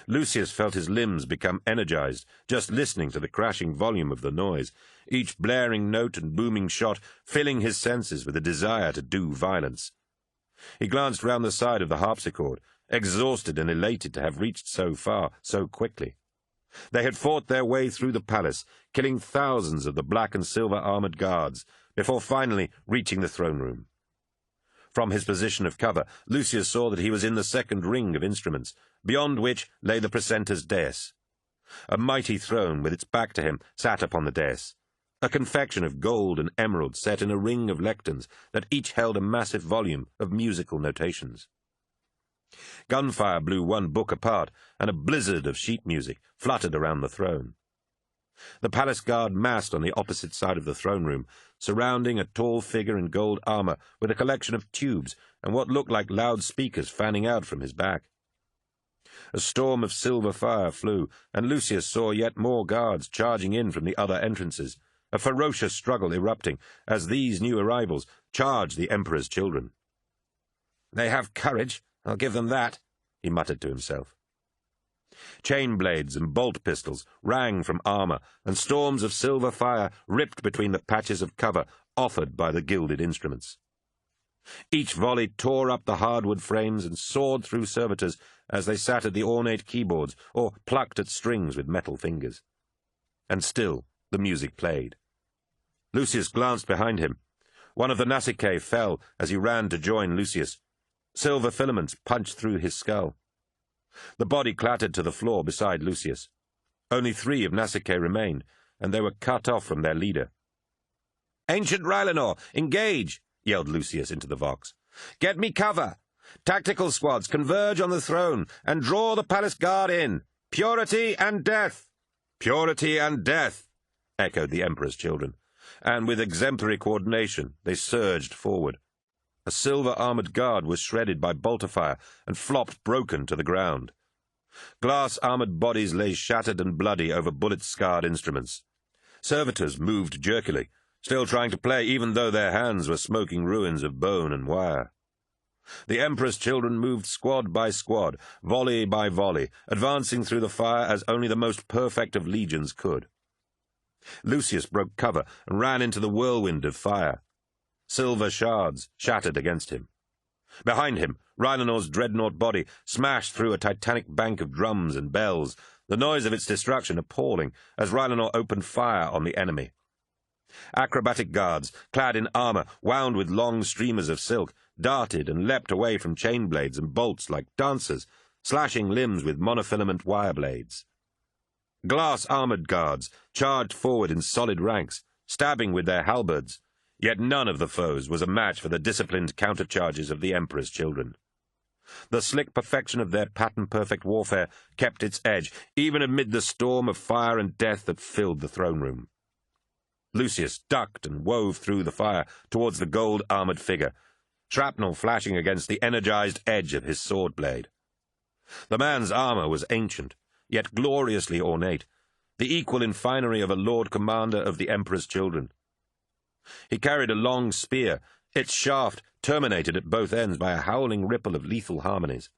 Lucius felt his limbs become energized just listening to the crashing volume of the noise, each blaring note and booming shot filling his senses with a desire to do violence. He glanced round the side of the harpsichord, exhausted and elated to have reached so far so quickly. They had fought their way through the palace, killing thousands of the black and silver armored guards, before finally reaching the throne room. From his position of cover, Lucius saw that he was in the second ring of instruments, beyond which lay the precentor's dais. A mighty throne with its back to him sat upon the dais, a confection of gold and emerald set in a ring of lecterns that each held a massive volume of musical notations. Gunfire blew one book apart, and a blizzard of sheet music fluttered around the throne. The palace guard massed on the opposite side of the throne room, surrounding a tall figure in gold armor with a collection of tubes and what looked like loudspeakers fanning out from his back. A storm of silver fire flew, and Lucius saw yet more guards charging in from the other entrances, a ferocious struggle erupting as these new arrivals charged the Emperor's children. "They have courage, I'll give them that," he muttered to himself. Chain blades and bolt pistols rang from armor, and storms of silver fire ripped between the patches of cover offered by the gilded instruments. Each volley tore up the hardwood frames and soared through servitors as they sat at the ornate keyboards or plucked at strings with metal fingers. And still the music played. Lucius glanced behind him. One of the Nasicae fell as he ran to join Lucius. Silver filaments punched through his skull. The body clattered to the floor beside Lucius. Only 3 of Nasicae remained, and they were cut off from their leader. "Ancient Rylanor, engage!" yelled Lucius into the Vox. "Get me cover! Tactical squads, converge on the throne, and draw the palace guard in! Purity and death!" "Purity and death!" echoed the Emperor's children, and with exemplary coordination they surged forward. A silver-armored guard was shredded by bolter fire and flopped broken to the ground. Glass-armored bodies lay shattered and bloody over bullet-scarred instruments. Servitors moved jerkily, still trying to play even though their hands were smoking ruins of bone and wire. The Emperor's children moved squad by squad, volley by volley, advancing through the fire as only the most perfect of legions could. Lucius broke cover and ran into the whirlwind of fire. Silver shards shattered against him. Behind him, Rhinonor's dreadnought body smashed through a titanic bank of drums and bells, the noise of its destruction appalling as Rhinonor opened fire on the enemy. Acrobatic guards, clad in armor wound with long streamers of silk, darted and leapt away from chain blades and bolts like dancers, slashing limbs with monofilament wire blades. Glass-armored guards charged forward in solid ranks, stabbing with their halberds, yet none of the foes was a match for the disciplined countercharges of the Emperor's children. The slick perfection of their pattern-perfect warfare kept its edge, even amid the storm of fire and death that filled the throne room. Lucius ducked and wove through the fire towards the gold-armored figure, shrapnel flashing against the energized edge of his sword blade. The man's armor was ancient, yet gloriously ornate, the equal in finery of a Lord Commander of the Emperor's children. He carried a long spear, its shaft terminated at both ends by a howling ripple of lethal harmonies.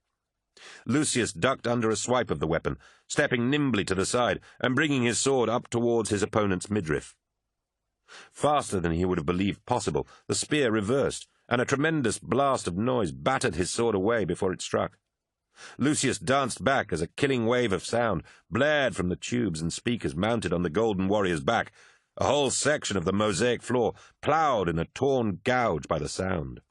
Lucius ducked under a swipe of the weapon, stepping nimbly to the side and bringing his sword up towards his opponent's midriff. Faster than he would have believed possible, the spear reversed, and a tremendous blast of noise battered his sword away before it struck. Lucius danced back as a killing wave of sound blared from the tubes and speakers mounted on the Golden Warrior's back, a whole section of the mosaic floor ploughed in a torn gouge by the sound.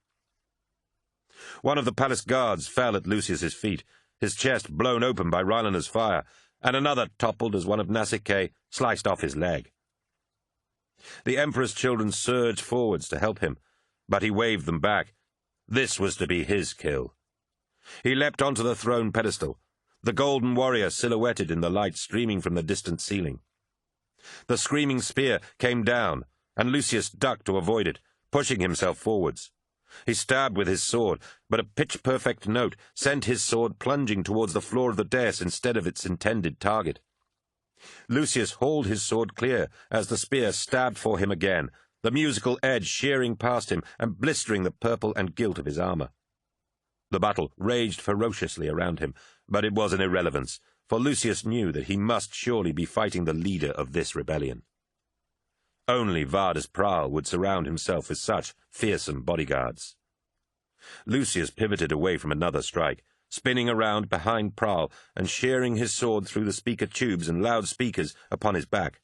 One of the palace guards fell at Lucius's feet, his chest blown open by Rylander's fire, and another toppled as one of Nassicay sliced off his leg. The Emperor's children surged forwards to help him, but he waved them back. This was to be his kill. He leapt onto the throne pedestal, the Golden Warrior silhouetted in the light streaming from the distant ceiling. The screaming spear came down, and Lucius ducked to avoid it, pushing himself forwards. He stabbed with his sword, but a pitch-perfect note sent his sword plunging towards the floor of the dais instead of its intended target. Lucius hauled his sword clear as the spear stabbed for him again, the musical edge shearing past him and blistering the purple and gilt of his armor. The battle raged ferociously around him, but it was an irrelevance, for Lucius knew that he must surely be fighting the leader of this rebellion. Only Vardus Pral would surround himself with such fearsome bodyguards. Lucius pivoted away from another strike, spinning around behind Pral and shearing his sword through the speaker tubes and loudspeakers upon his back.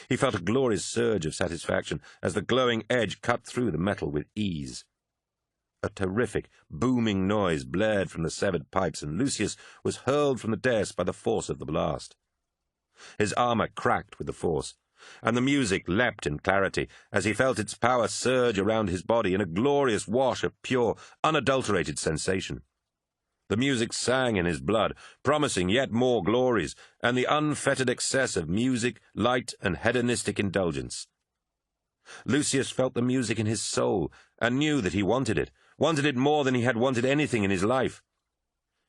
He felt a glorious surge of satisfaction as the glowing edge cut through the metal with ease. A terrific, booming noise blared from the severed pipes, and Lucius was hurled from the dais by the force of the blast. His armor cracked with the force, and the music leapt in clarity as he felt its power surge around his body in a glorious wash of pure, unadulterated sensation. The music sang in his blood, promising yet more glories, and the unfettered excess of music, light, and hedonistic indulgence. Lucius felt the music in his soul, and knew that he wanted it more than he had wanted anything in his life.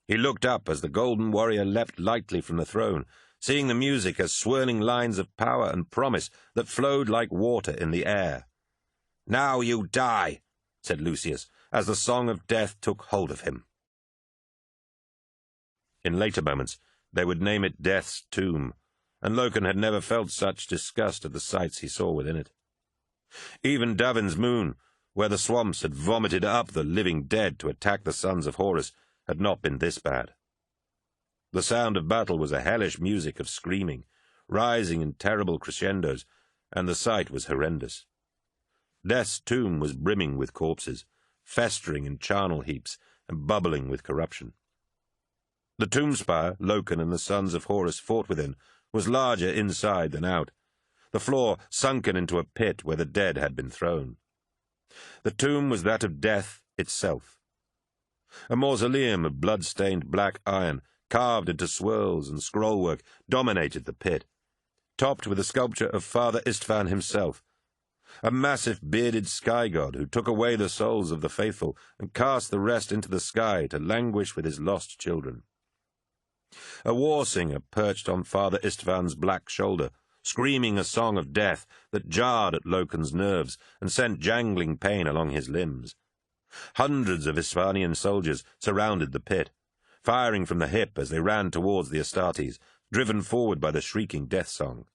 He looked up as the Golden Warrior leapt lightly from the throne, seeing the music as swirling lines of power and promise that flowed like water in the air. "Now you die," said Lucius, as the song of death took hold of him. In later moments, they would name it Death's Tomb, and Loken had never felt such disgust at the sights he saw within it. Even Davin's Moon, where the swamps had vomited up the living dead to attack the sons of Horus, had not been this bad. The sound of battle was a hellish music of screaming, rising in terrible crescendos, and the sight was horrendous. Death's Tomb was brimming with corpses, festering in charnel heaps and bubbling with corruption. The tomb spire Loken and the sons of Horus fought within was larger inside than out, the floor sunken into a pit where the dead had been thrown. The tomb was that of death itself. A mausoleum of blood-stained black iron, carved into swirls and scrollwork, dominated the pit, topped with a sculpture of Father Istvan himself, a massive bearded sky god who took away the souls of the faithful and cast the rest into the sky to languish with his lost children. A war-singer perched on Father Istvan's black shoulder, screaming a song of death that jarred at Loken's nerves and sent jangling pain along his limbs. Hundreds of Hispanian soldiers surrounded the pit, firing from the hip as they ran towards the Astartes, driven forward by the shrieking death song.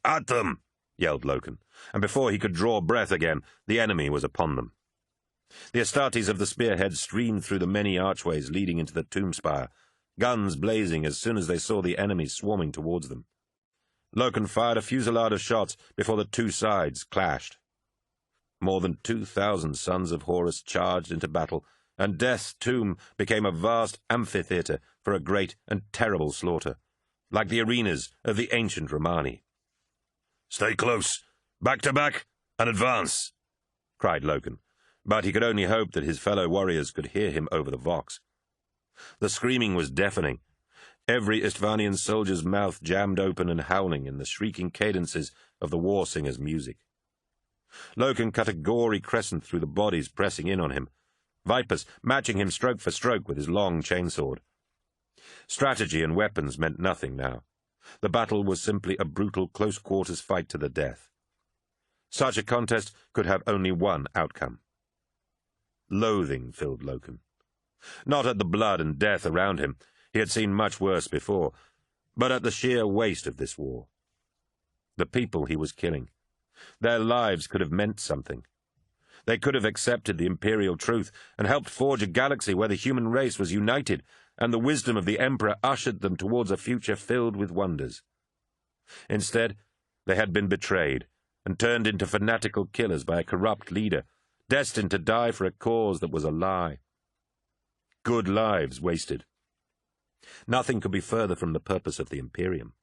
"At them!" yelled Loken, and before he could draw breath again, the enemy was upon them. The Astartes of the spearhead streamed through the many archways leading into the tomb spire, guns blazing as soon as they saw the enemy swarming towards them. Loken fired a fusillade of shots before the two sides clashed. More than 2,000 sons of Horus charged into battle, and Death's tomb became a vast amphitheatre for a great and terrible slaughter, like the arenas of the ancient Romani. "Stay close, back to back, and advance," cried Loken, but he could only hope that his fellow warriors could hear him over the vox. The screaming was deafening. Every Istvanian soldier's mouth jammed open and howling in the shrieking cadences of the war singer's music. Loken cut a gory crescent through the bodies pressing in on him, Vipers matching him stroke for stroke with his long chainsword. Strategy and weapons meant nothing now. The battle was simply a brutal close-quarters fight to the death. Such a contest could have only one outcome. Loathing filled Loken. Not at the blood and death around him, he had seen much worse before, but at the sheer waste of this war. The people he was killing. Their lives could have meant something. They could have accepted the imperial truth and helped forge a galaxy where the human race was united, and the wisdom of the Emperor ushered them towards a future filled with wonders. Instead, they had been betrayed and turned into fanatical killers by a corrupt leader, destined to die for a cause that was a lie. Good lives wasted. Nothing could be further from the purpose of the Imperium.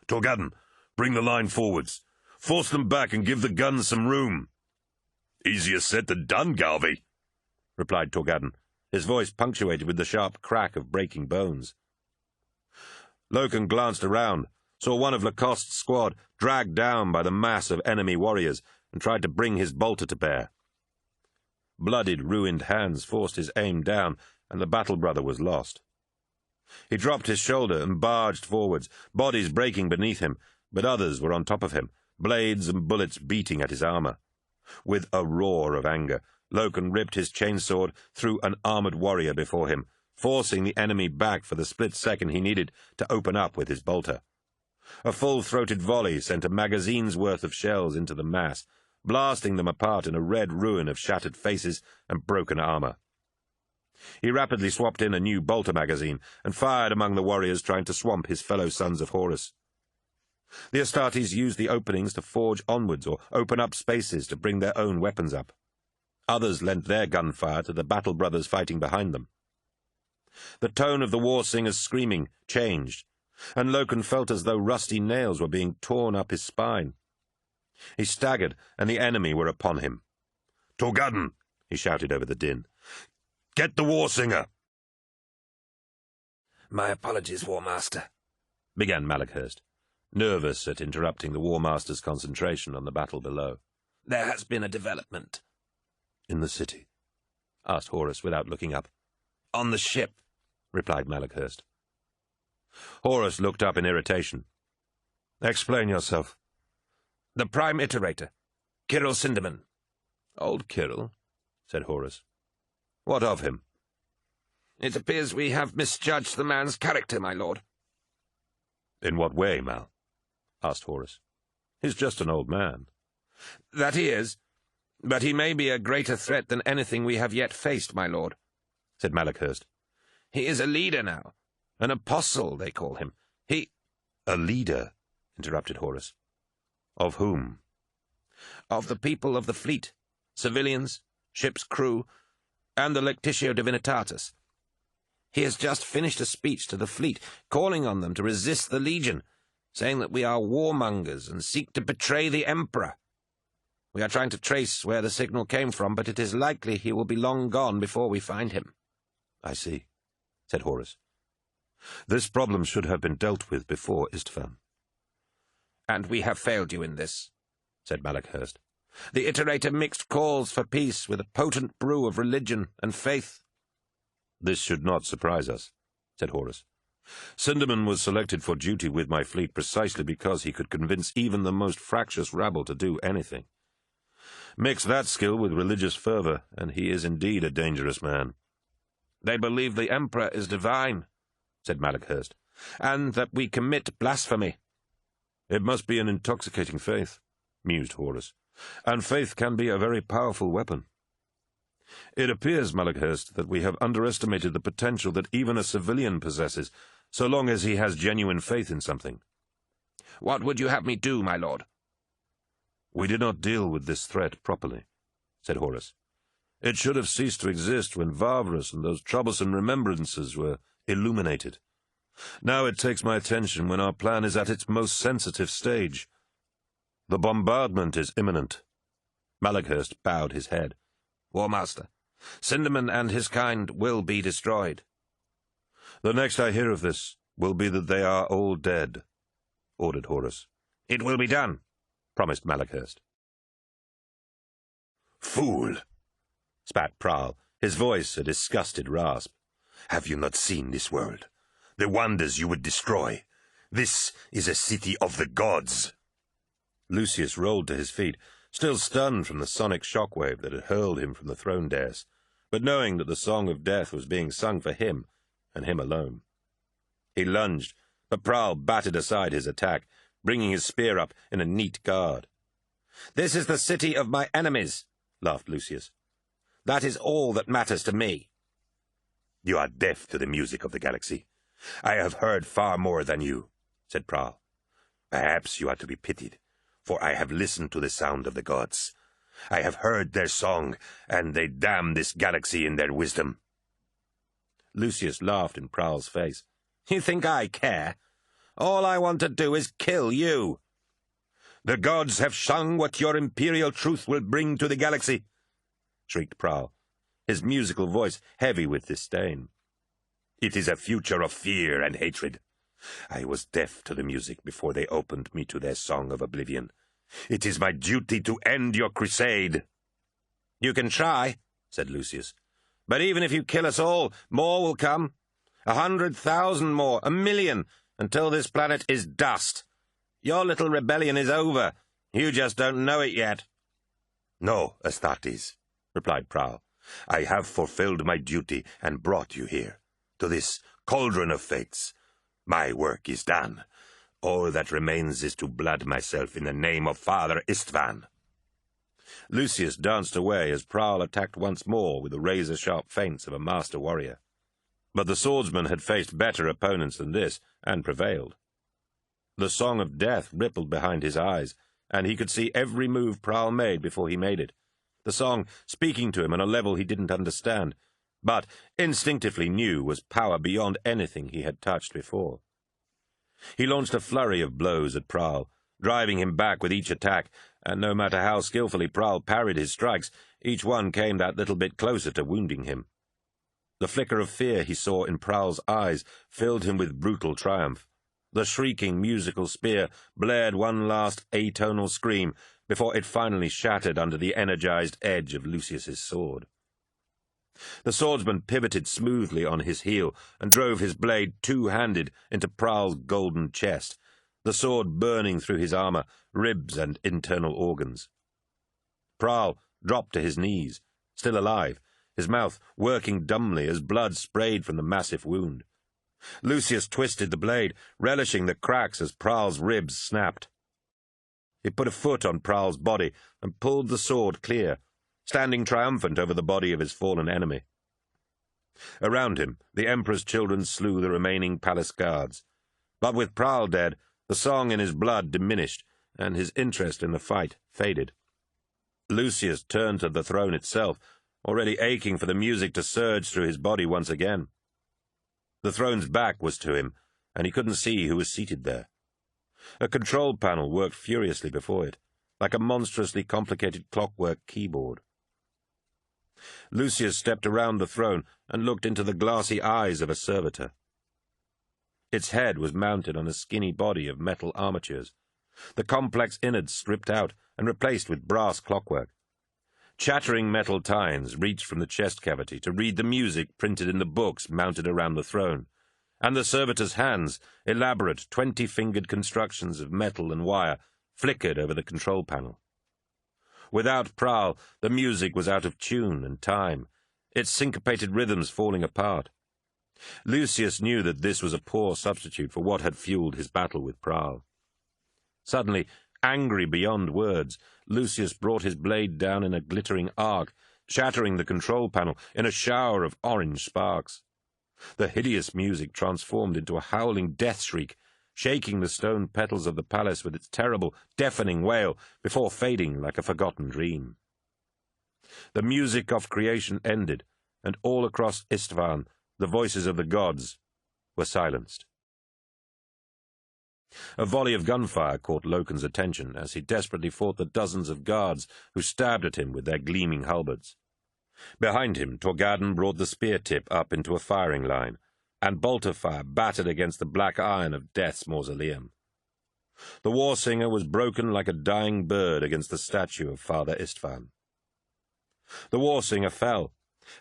"Torgadden, bring the line forwards. Force them back and give the guns some room." "Easier said than done, Garvey," replied Torgadden, his voice punctuated with the sharp crack of breaking bones. Loken glanced around, saw one of Lacoste's squad dragged down by the mass of enemy warriors, and tried to bring his bolter to bear. Blooded, ruined hands forced his aim down, and the battle brother was lost. He dropped his shoulder and barged forwards, bodies breaking beneath him, but others were on top of him, blades and bullets beating at his armor. With a roar of anger, Loken ripped his chainsword through an armored warrior before him, forcing the enemy back for the split second he needed to open up with his bolter. A full-throated volley sent a magazine's worth of shells into the mass, blasting them apart in a red ruin of shattered faces and broken armor. He rapidly swapped in a new bolter magazine and fired among the warriors trying to swamp his fellow sons of Horus. The Astartes used the openings to forge onwards or open up spaces to bring their own weapons up. Others lent their gunfire to the battle brothers fighting behind them. The tone of the war singer's screaming changed, and Loken felt as though rusty nails were being torn up his spine. He staggered, and the enemy were upon him. "Torgadden," he shouted over the din, "get the war singer." "My apologies, War Master," began Malachhurst, nervous at interrupting the War Master's concentration on the battle below. "There has been a development." "In the city?" asked Horus without looking up. "On the ship," replied Malachhurst. Horus looked up in irritation. "Explain yourself." "The Prime Iterator, Kirill Sinderman." "Old Kirill," said Horus. "What of him?" "It appears we have misjudged the man's character, my lord." "In what way, Mal?" asked Horus. "He's just an old man." "That he is, but he may be a greater threat than anything we have yet faced, my lord," said Malachhurst. "He is a leader now. An apostle, they call him. He—" "A leader?" interrupted Horus. "Of whom?" "Of the people of the fleet, civilians, ship's crew, and the Lectitio Divinitatis. He has just finished a speech to the fleet, calling on them to resist the Legion, saying that we are warmongers and seek to betray the Emperor. We are trying to trace where the signal came from, but it is likely he will be long gone before we find him." "I see," said Horus. "This problem should have been dealt with before Istvan." "And we have failed you in this," said Malachhurst. "The Iterator mixed calls for peace with a potent brew of religion and faith." "This should not surprise us," said Horus. Sinderman was selected for duty with my fleet precisely because he could convince even the most fractious rabble to do anything. Mix that skill with religious fervour, and he is indeed a dangerous man. They believe the Emperor is divine, said Malachhurst, and that we commit blasphemy. It must be an intoxicating faith, mused Horus, and faith can be a very powerful weapon. It appears, Malachhurst, that we have underestimated the potential that even a civilian possesses, so long as he has genuine faith in something. What would you have me do, my lord? We did not deal with this threat properly, said Horus. It should have ceased to exist when Varvarus and those troublesome remembrances were illuminated. Now it takes my attention when our plan is at its most sensitive stage. The bombardment is imminent. Malachhurst bowed his head. War Master, Sinderman and his kind will be destroyed. The next I hear of this will be that they are all dead, ordered Horus. It will be done, promised Malachhurst. Fool, spat Prowl, his voice a disgusted rasp. Have you not seen this world? The wonders you would destroy. This is a city of the gods. Lucius rolled to his feet, still stunned from the sonic shockwave that had hurled him from the throne dais, but knowing that the song of death was being sung for him, and him alone. He lunged, but Prowl batted aside his attack, bringing his spear up in a neat guard. "This is the city of my enemies," laughed Lucius. "That is all that matters to me." You are deaf to the music of the galaxy. I have heard far more than you, said Prowl. Perhaps you are to be pitied, for I have listened to the sound of the gods. I have heard their song, and they damn this galaxy in their wisdom. Lucius laughed in Prowl's face. "You think I care? All I want to do is kill you." "The gods have sung what your imperial truth will bring to the galaxy," shrieked Prowl, his musical voice heavy with disdain. It is a future of fear and hatred. I was deaf to the music before they opened me to their song of oblivion. It is my duty to end your crusade. "You can try," said Lucius. "But even if you kill us all, more will come. 100,000 more, 1,000,000, until this planet is dust. Your little rebellion is over. You just don't know it yet." "No, Astartes," replied Prowl. "I have fulfilled my duty and brought you here, to this cauldron of fates. My work is done. All that remains is to blood myself in the name of Father Istvan." Lucius danced away as Prowl attacked once more with the razor-sharp feints of a master warrior. But the swordsman had faced better opponents than this, and prevailed. The song of death rippled behind his eyes, and he could see every move Prowl made before he made it, the song speaking to him on a level he didn't understand, but instinctively knew was power beyond anything he had touched before. He launched a flurry of blows at Prowl, driving him back with each attack, and no matter how skillfully Prowl parried his strikes, each one came that little bit closer to wounding him. The flicker of fear he saw in Prowl's eyes filled him with brutal triumph. The shrieking musical spear blared one last atonal scream before it finally shattered under the energized edge of Lucius's sword. The swordsman pivoted smoothly on his heel and drove his blade two-handed into Prowl's golden chest, the sword burning through his armor, ribs, and internal organs. Prowl dropped to his knees, still alive, his mouth working dumbly as blood sprayed from the massive wound. Lucius twisted the blade, relishing the cracks as Prowl's ribs snapped. He put a foot on Prowl's body and pulled the sword clear, standing triumphant over the body of his fallen enemy. Around him, the Emperor's children slew the remaining palace guards. But with Prowl dead, the song in his blood diminished, and his interest in the fight faded. Lucius turned to the throne itself, already aching for the music to surge through his body once again. The throne's back was to him, and he couldn't see who was seated there. A control panel worked furiously before it, like a monstrously complicated clockwork keyboard. Lucius stepped around the throne and looked into the glassy eyes of a servitor. Its head was mounted on a skinny body of metal armatures, the complex innards stripped out and replaced with brass clockwork. Chattering metal tines reached from the chest cavity to read the music printed in the books mounted around the throne, and the servitor's hands, elaborate 20-fingered constructions of metal and wire, flickered over the control panel. Without Prowl, the music was out of tune and time, its syncopated rhythms falling apart. Lucius knew that this was a poor substitute for what had fueled his battle with Prowl. Suddenly, angry beyond words, Lucius brought his blade down in a glittering arc, shattering the control panel in a shower of orange sparks. The hideous music transformed into a howling death shriek, shaking the stone petals of the palace with its terrible, deafening wail before fading like a forgotten dream. The music of creation ended, and all across Istvan the voices of the gods were silenced. A volley of gunfire caught Loken's attention as he desperately fought the dozens of guards who stabbed at him with their gleaming halberds. Behind him, Torgadden brought the spear tip up into a firing line, and bolter fire battered against the black iron of Death's mausoleum. The war singer was broken like a dying bird against the statue of Father Istvan. The war singer fell,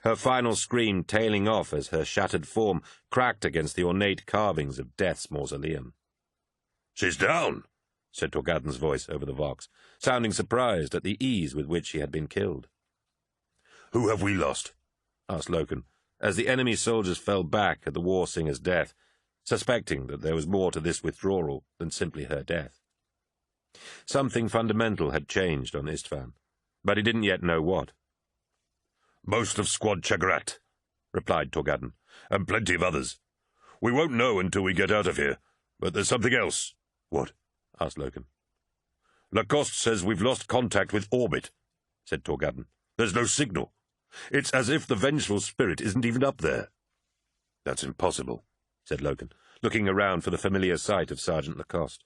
her final scream tailing off as her shattered form cracked against the ornate carvings of Death's mausoleum. "She's down," said Torgadden's voice over the vox, sounding surprised at the ease with which she had been killed. "Who have we lost?" asked Loken, as the enemy soldiers fell back at the war singer's death, suspecting that there was more to this withdrawal than simply her death. Something fundamental had changed on Istvan, but he didn't yet know what. "Most of Squad Chagrat," replied Torgadden, "and plenty of others. We won't know until we get out of here, but there's something else." "What?" asked Loken. "Lacoste says we've lost contact with orbit," said Torgadden. "There's no signal. It's as if the vengeful spirit isn't even up there." "That's impossible," said Loken, looking around for the familiar sight of Sergeant Lacoste.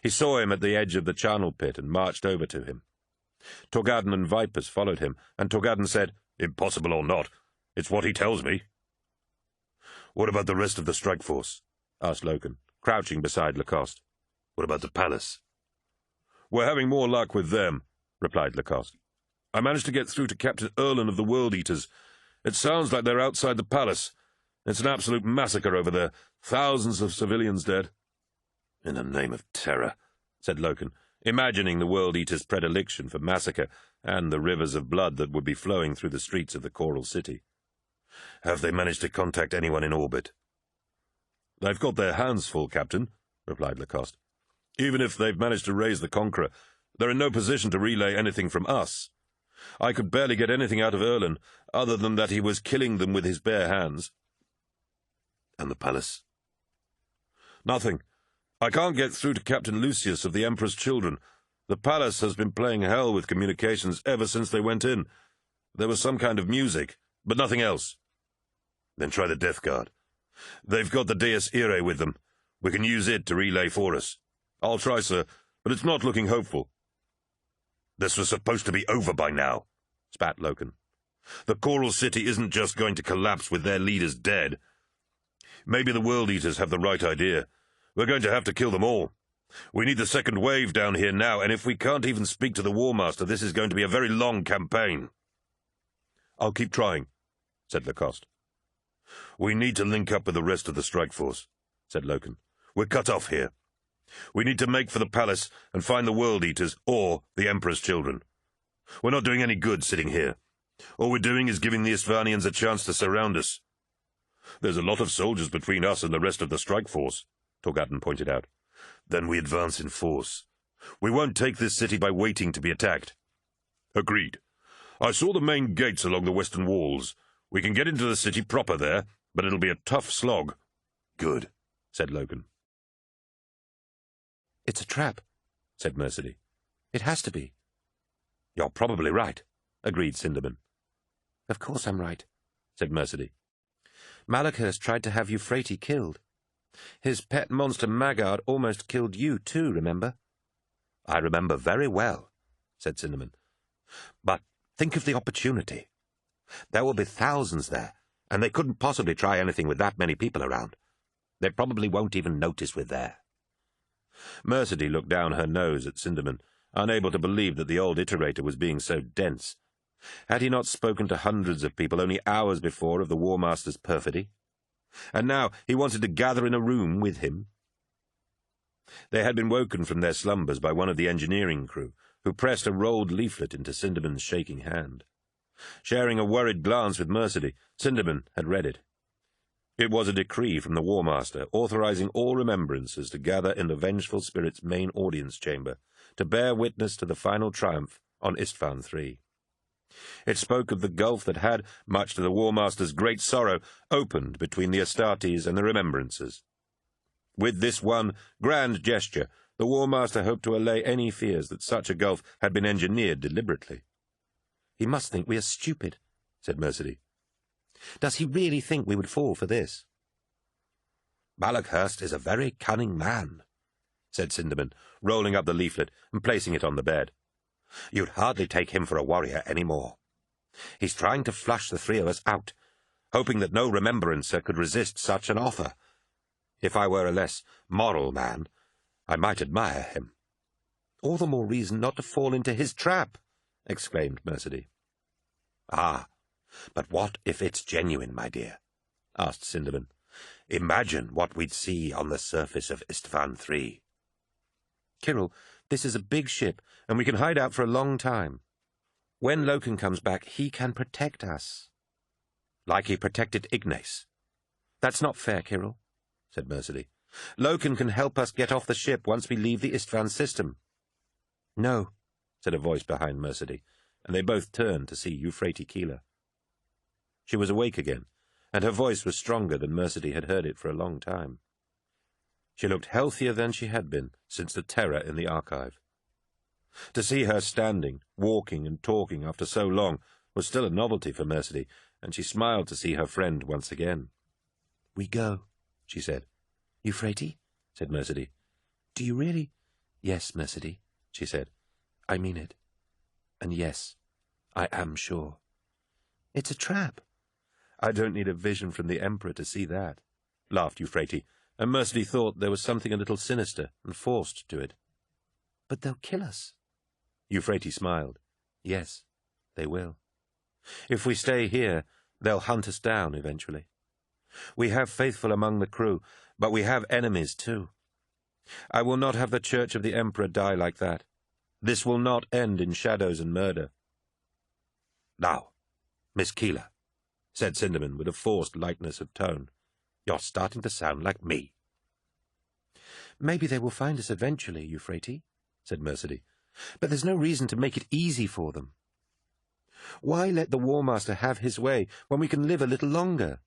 He saw him at the edge of the charnel pit and marched over to him. Torgadden and Vipers followed him, and Torgadden said, "Impossible or not, it's what he tells me." "What about the rest of the strike force?" asked Loken, crouching beside Lacoste. "What about the palace?" "We're having more luck with them," replied Lacoste. "I managed to get through to Captain Erlin of the World Eaters. It sounds like they're outside the palace. It's an absolute massacre over there. Thousands of civilians dead." "In the name of terror," said Loken, imagining the World Eaters' predilection for massacre and the rivers of blood that would be flowing through the streets of the Coral City. "Have they managed to contact anyone in orbit?" "They've got their hands full, Captain," replied Lacoste. "Even if they've managed to raise the Conqueror, they're in no position to relay anything from us. I could barely get anything out of Erlin, other than that he was killing them with his bare hands." "And the palace?" "Nothing. I can't get through to Captain Lucius of the Emperor's Children. The palace has been playing hell with communications ever since they went in. There was some kind of music, but nothing else." "Then try the Death Guard." "They've got the Deus Irae with them. We can use it to relay for us." "I'll try, sir, but it's not looking hopeful." "This was supposed to be over by now," spat Loken. "The Coral City isn't just going to collapse with their leaders dead. Maybe the World Eaters have the right idea. We're going to have to kill them all. We need the second wave down here now, and if we can't even speak to the War Master, this is going to be a very long campaign." "I'll keep trying," said Lacoste. "We need to link up with the rest of the strike force," said Loken. "We're cut off here. We need to make for the palace and find the World Eaters or the Emperor's Children. We're not doing any good sitting here. All we're doing is giving the Istvanians a chance to surround us." "There's a lot of soldiers between us and the rest of the strike force," Torgadden pointed out. "Then we advance in force. We won't take this city by waiting to be attacked." "Agreed. I saw the main gates along the western walls. We can get into the city proper there, but it'll be a tough slog." "Good," said Loken. "It's a trap," said Mercedy. "It has to be." "You're probably right," agreed Cinderman. "Of course I'm right," said Mercedy. "Malachurst tried to have Euphrates killed. His pet monster Maggard almost killed you too, remember?" "I remember very well," said Cinnamon. "But think of the opportunity. There will be thousands there, and they couldn't possibly try anything with that many people around. They probably won't even notice we're there." Mercedy looked down her nose at Cinderman, unable to believe that the old iterator was being so dense. Had he not spoken to hundreds of people only hours before of the War Master's perfidy? And now he wanted to gather in a room with him. They had been woken from their slumbers by one of the engineering crew, who pressed a rolled leaflet into Cinderman's shaking hand. Sharing a worried glance with Mercedy, Cinderman had read it. It was a decree from the War Master, authorizing all remembrancers to gather in the Vengeful Spirit's main audience chamber, to bear witness to the final triumph on Istvan III. It spoke of the gulf that had, much to the War Master's great sorrow, opened between the Astartes and the remembrancers. With this one grand gesture, the War Master hoped to allay any fears that such a gulf had been engineered deliberately. "He must think we are stupid," said Mercedy. "Does he really think we would fall for this?" "Malakhurst is a very cunning man," said Cinderman, rolling up the leaflet and placing it on the bed. "You'd hardly take him for a warrior any more. He's trying to flush the three of us out, hoping that no remembrancer could resist such an offer. If I were a less moral man, I might admire him." "All the more reason not to fall into his trap," exclaimed Mercedy. "Ah, but what if it's genuine, my dear?" asked Cinderman. "Imagine what we'd see on the surface of Istvan III. "Kyril, this is a big ship, and we can hide out for a long time. When Loken comes back, he can protect us." Like he protected Ignace. "That's not fair, Kyril," said Mercedy. "Loken can help us get off the ship once we leave the Istvan system." "No," said a voice behind Mercedy, and they both turned to see Euphrates Keeler. She was awake again, and her voice was stronger than Mercedy had heard it for a long time. She looked healthier than she had been since the terror in the archive. To see her standing, walking and talking after so long was still a novelty for Mercedy, and she smiled to see her friend once again. "We go," she said. "Euphrates?" said Mercedy. "Do you really?" "Yes, Mercedy," she said. "I mean it. And yes, I am sure." "It's a trap." "I don't need a vision from the Emperor to see that," laughed Euphrates, and Mercedy thought there was something a little sinister and forced to it. "But they'll kill us." Euphrates smiled. "Yes, they will. If we stay here, they'll hunt us down eventually. We have faithful among the crew, but we have enemies too. I will not have the Church of the Emperor die like that. This will not end in shadows and murder." "Now, Miss Keeler," said Cinderman with a forced lightness of tone, "you're starting to sound like me." "Maybe they will find us eventually, Euphrates," said Mercedy, "but there's no reason to make it easy for them. Why let the War Master have his way when we can live a little longer?"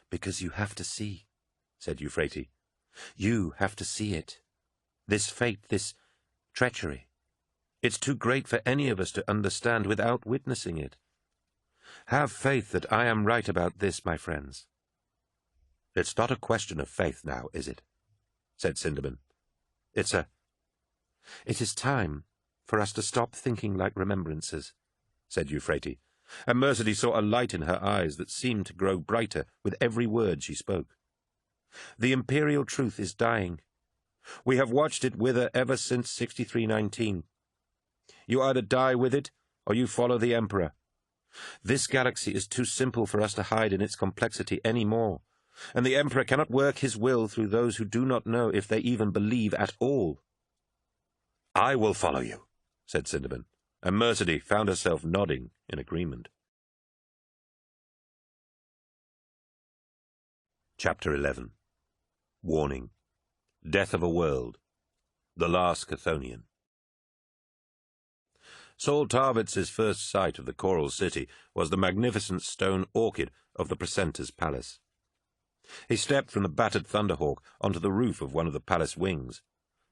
"Because you have to see," said Euphrates. "You have to see it. This fate, this treachery. It's too great for any of us to understand without witnessing it. Have faith that I am right about this, my friends." "It's not a question of faith now, is it?" said Cinderman. "It is time for us to stop thinking like remembrancers," said Euphrates, and Mercedy saw a light in her eyes that seemed to grow brighter with every word she spoke. "The imperial truth is dying. We have watched it wither ever since 6319. You either die with it, or you follow the Emperor. This galaxy is too simple for us to hide in its complexity any more, and the Emperor cannot work his will through those who do not know if they even believe at all." "I will follow you," said Cinderman, and Mercedy found herself nodding in agreement. Chapter 11. Warning. Death of a World. The Last Chthonian. Saul Tarvitz's first sight of the Coral City was the magnificent stone orchid of the precentor's palace. He stepped from the battered Thunderhawk onto the roof of one of the palace wings,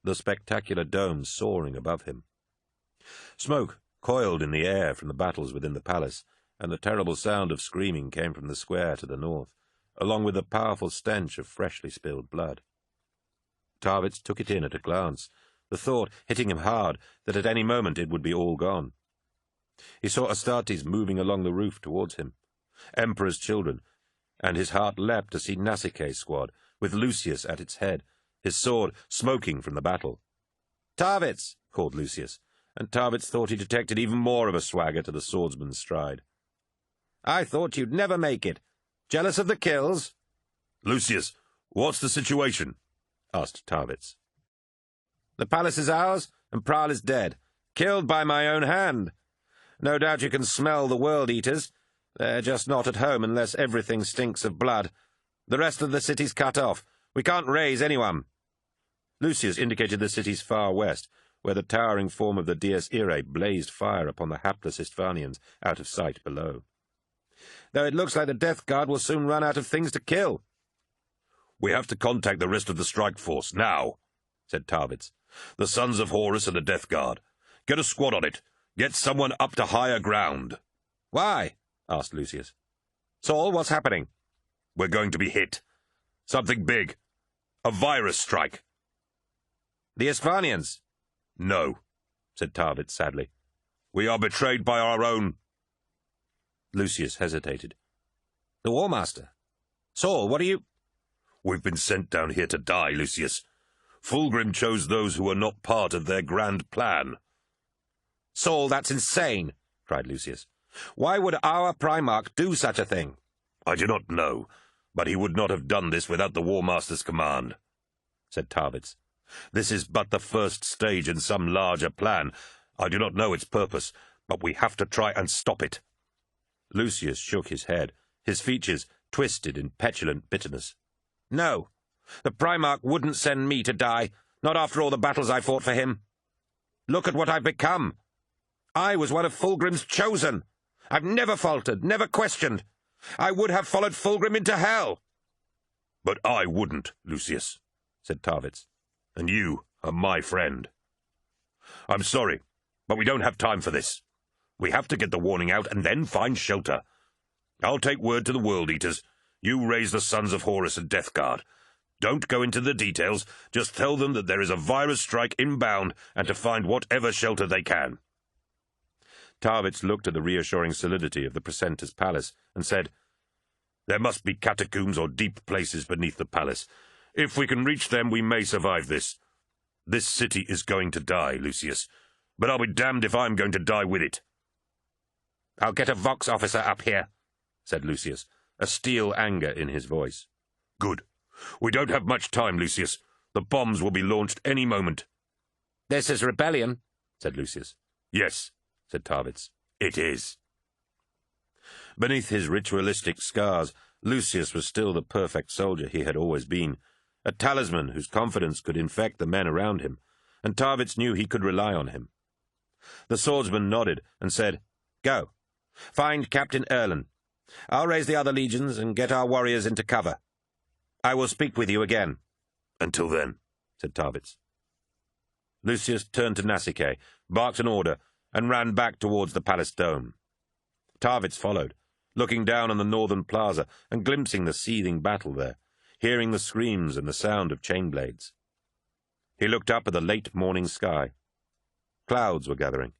the spectacular dome soaring above him. Smoke coiled in the air from the battles within the palace, and the terrible sound of screaming came from the square to the north, along with the powerful stench of freshly spilled blood. Tarvitz took it in at a glance, the thought hitting him hard that at any moment it would be all gone. He saw Astartes moving along the roof towards him, Emperor's children, and his heart leapt to see Nasica's squad, with Lucius at its head, his sword smoking from the battle. "Tarvitz!" called Lucius, and Tarvitz thought he detected even more of a swagger to the swordsman's stride. "I thought you'd never make it. Jealous of the kills?" Lucius, what's the situation? Asked Tarvitz. The palace is ours, and Pral is dead, killed by my own hand. No doubt you can smell the world-eaters. They're just not at home unless everything stinks of blood. The rest of the city's cut off. We can't raise anyone. Lucius indicated the city's far west, where the towering form of the Dies Irae blazed fire upon the hapless Istvanians out of sight below. Though it looks like the Death Guard will soon run out of things to kill. We have to contact the rest of the strike force, now, said Tarvitz. The Sons of Horus and the Death Guard. Get a squad on it. Get someone up to higher ground. Why? Asked Lucius. Saul, what's happening? We're going to be hit. Something big. A virus strike. The Istvanians? No, said Tarvitz sadly. We are betrayed by our own. Lucius hesitated. The War Master? Saul, what are you... We've been sent down here to die, Lucius. Fulgrim chose those who were not part of their grand plan. Saul, that's insane, cried Lucius. Why would our Primarch do such a thing? I do not know, but he would not have done this without the War Master's command, said Tarvitz. This is but the first stage in some larger plan. I do not know its purpose, but we have to try and stop it. Lucius shook his head, his features twisted in petulant bitterness. No, the Primarch wouldn't send me to die, not after all the battles I fought for him. Look at what I've become. I was one of Fulgrim's chosen. I've never faltered, never questioned. I would have followed Fulgrim into hell. But I wouldn't, Lucius, said Tarvitz. And you are my friend. I'm sorry, but we don't have time for this. We have to get the warning out and then find shelter. I'll take word to the World-Eaters. You raise the Sons of Horus and Death Guard. Don't go into the details. Just tell them that there is a virus strike inbound and to find whatever shelter they can. Tarvitz looked at the reassuring solidity of the precentor's palace and said, There must be catacombs or deep places beneath the palace. If we can reach them, we may survive this. This city is going to die, Lucius, but I'll be damned if I'm going to die with it. I'll get a Vox officer up here, said Lucius, a steel anger in his voice. Good. We don't have much time, Lucius. The bombs will be launched any moment. This is rebellion, said Lucius. Yes, said Tarvitz. It is. Beneath his ritualistic scars, Lucius was still the perfect soldier he had always been, a talisman whose confidence could infect the men around him, and Tarvitz knew he could rely on him. The swordsman nodded and said, Go. Find Captain Erlen. I'll raise the other legions and get our warriors into cover. I will speak with you again. Until then, said Tarvitz. Lucius turned to Nassike, barked an order, and ran back towards the palace dome. Tarvitz followed, looking down on the northern plaza and glimpsing the seething battle there, hearing the screams and the sound of chain blades. He looked up at the late morning sky. Clouds were gathering.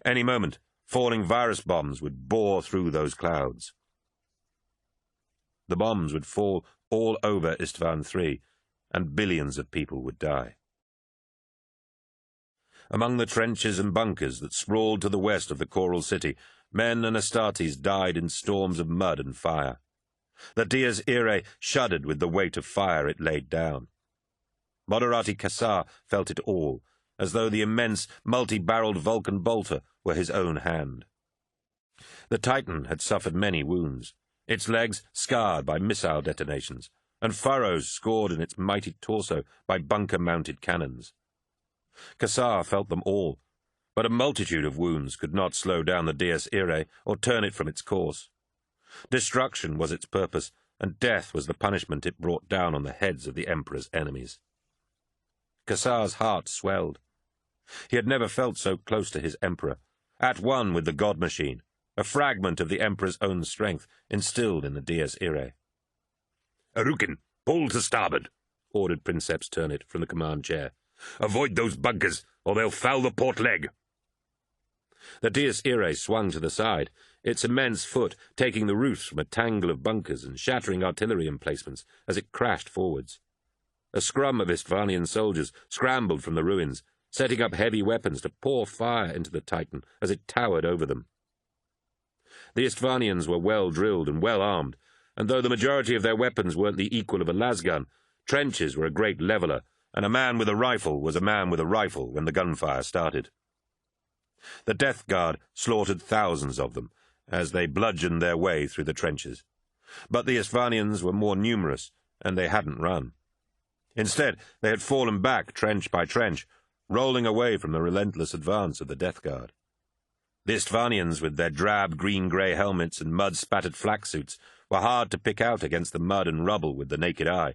Any moment, falling virus bombs would bore through those clouds. The bombs would fall all over Istvan III, and billions of people would die. Among the trenches and bunkers that sprawled to the west of the Choral City, men and Astartes died in storms of mud and fire. The Dies Irae shuddered with the weight of fire it laid down. Moderati Cassar felt it all, as though the immense, multi-barreled Vulcan bolter were his own hand. The Titan had suffered many wounds, its legs scarred by missile detonations, and furrows scored in its mighty torso by bunker-mounted cannons. Cassar felt them all, but a multitude of wounds could not slow down the Dies Irae or turn it from its course. Destruction was its purpose, and death was the punishment it brought down on the heads of the Emperor's enemies. Cassar's heart swelled. He had never felt so close to his Emperor, at one with the God Machine, a fragment of the Emperor's own strength instilled in the Dies Irae. Arukin, pull to starboard, ordered Princeps Turnit from the command chair. Avoid those bunkers, or they'll foul the port leg. The Dies Irae swung to the side, its immense foot taking the roofs from a tangle of bunkers and shattering artillery emplacements as it crashed forwards. A scrum of Istvanian soldiers scrambled from the ruins, setting up heavy weapons to pour fire into the Titan as it towered over them. The Istvanians were well drilled and well armed, and though the majority of their weapons weren't the equal of a lasgun, trenches were a great leveller, and a man with a rifle was a man with a rifle when the gunfire started. The Death Guard slaughtered thousands of them as they bludgeoned their way through the trenches. But the Istvanians were more numerous, and they hadn't run. Instead, they had fallen back trench by trench, rolling away from the relentless advance of the Death Guard. The Istvanians, with their drab green-grey helmets and mud-spattered flak suits, were hard to pick out against the mud and rubble with the naked eye,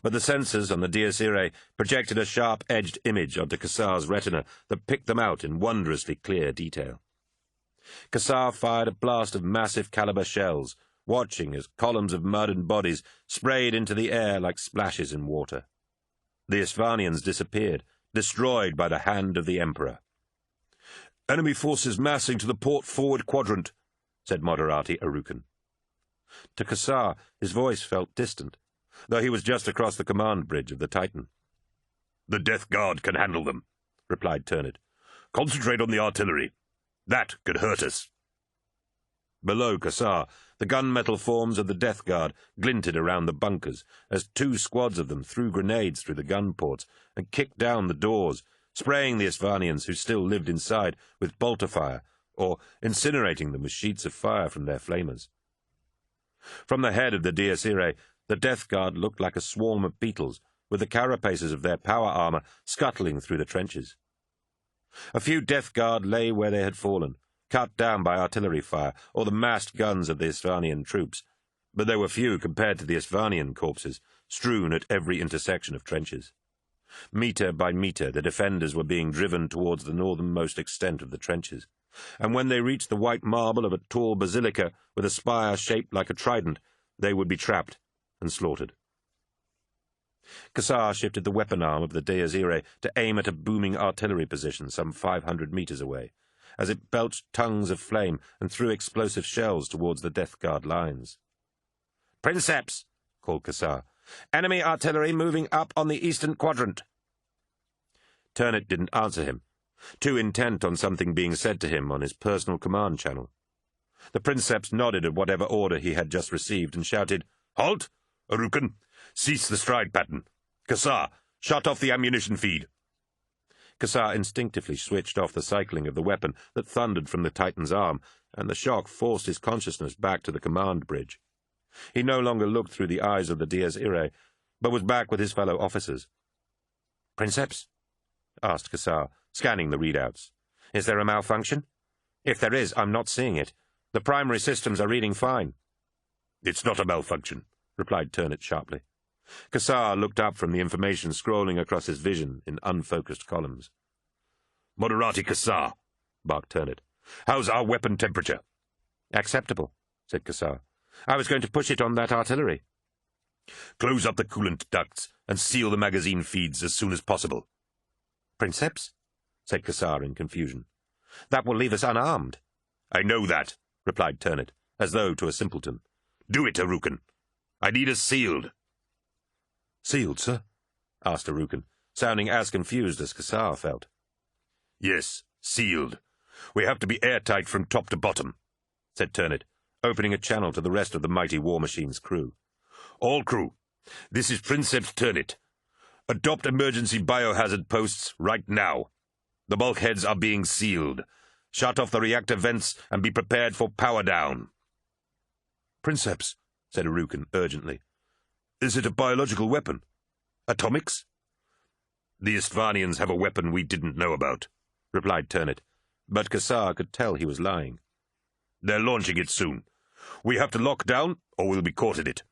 but the sensors on the Dies Irae projected a sharp-edged image onto Kassar's retina that picked them out in wondrously clear detail. Kassar fired a blast of massive caliber shells, watching as columns of mud and bodies sprayed into the air like splashes in water. The Istvanians disappeared, destroyed by the hand of the Emperor. "Enemy forces massing to the port forward quadrant," said Moderati Arukan. To Kassar, his voice felt distant, though he was just across the command bridge of the Titan. "The Death Guard can handle them," replied Turnit. "Concentrate on the artillery. That could hurt us." Below Kassar, the gunmetal forms of the Death Guard glinted around the bunkers as 2 squads of them threw grenades through the gun ports and kicked down the doors, spraying the Istvanians who still lived inside with bolter fire, or incinerating them with sheets of fire from their flamers. From the head of the Dies Irae, the Death Guard looked like a swarm of beetles, with the carapaces of their power armor scuttling through the trenches. A few Death Guard lay where they had fallen, cut down by artillery fire or the massed guns of the Istvanian troops, but they were few compared to the Istvanian corpses, strewn at every intersection of trenches. Metre by metre, the defenders were being driven towards the northernmost extent of the trenches, and when they reached the white marble of a tall basilica with a spire shaped like a trident, they would be trapped and slaughtered. Kassar shifted the weapon arm of the Dies Irae to aim at a booming artillery position some 500 metres away, as it belched tongues of flame and threw explosive shells towards the Death Guard lines. "Princeps!" called Kassar. "Enemy artillery moving up on the eastern quadrant." Turnit didn't answer him, too intent on something being said to him on his personal command channel. The Princeps nodded at whatever order he had just received and shouted, "Halt! Arukan! Cease the stride pattern! Kassar, shut off the ammunition feed!" Kassar instinctively switched off the cycling of the weapon that thundered from the Titan's arm, and the shock forced his consciousness back to the command bridge. He no longer looked through the eyes of the Dies Irae, but was back with his fellow officers. "Princeps?" asked Kassar, scanning the readouts. "Is there a malfunction? If there is, I'm not seeing it. The primary systems are reading fine." "It's not a malfunction," replied Turnit sharply. Kassar looked up from the information scrolling across his vision in unfocused columns. "Moderati Kassar," barked Turnit. "How's our weapon temperature?" "Acceptable," said Kassar. "I was going to push it on that artillery." "Close up the coolant ducts and seal the magazine feeds as soon as possible." "Princeps?" said Kassar in confusion. "That will leave us unarmed." "I know that," replied Turnit, as though to a simpleton. "Do it, Arukan. I need us sealed." "Sealed, sir?" asked Arukan, sounding as confused as Kassar felt. "Yes, sealed. We have to be airtight from top to bottom," said Turnit, opening a channel to the rest of the mighty war machine's crew. "All crew, this is Princeps Turnit. Adopt emergency biohazard posts right now. The bulkheads are being sealed. Shut off the reactor vents and be prepared for power down." "Princeps," said Arukan urgently. "Is it a biological weapon? Atomics?" "The Istvanians have a weapon we didn't know about," replied Turnit, but Kassar could tell he was lying. "They're launching it soon. We have to lock down, or we'll be caught at it."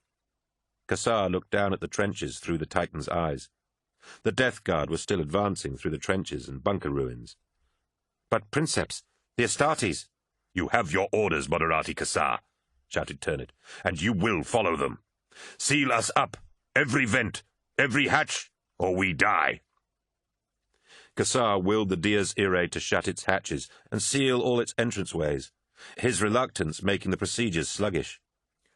Kassar looked down at the trenches through the Titan's eyes. The Death Guard was still advancing through the trenches and bunker ruins. "But, Princeps, the Astartes—" "You have your orders, Moderati Kassar," shouted Turnit, "and you will follow them. Seal us up, every vent, every hatch, or we die." Kassar willed the Dies Irae to shut its hatches and seal all its entranceways, his reluctance making the procedures sluggish.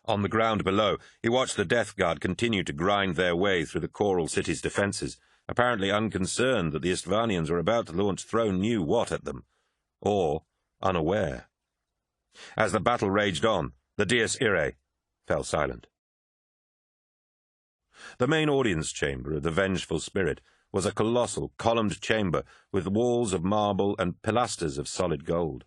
On the ground below, he watched the Death Guard continue to grind their way through the Choral City's defences, apparently unconcerned that the Istvanians were about to launch Throne knew what at them, or unaware. As the battle raged on, the Dies Irae, fell silent. The main audience chamber of the Vengeful Spirit was a colossal, columned chamber with walls of marble and pilasters of solid gold.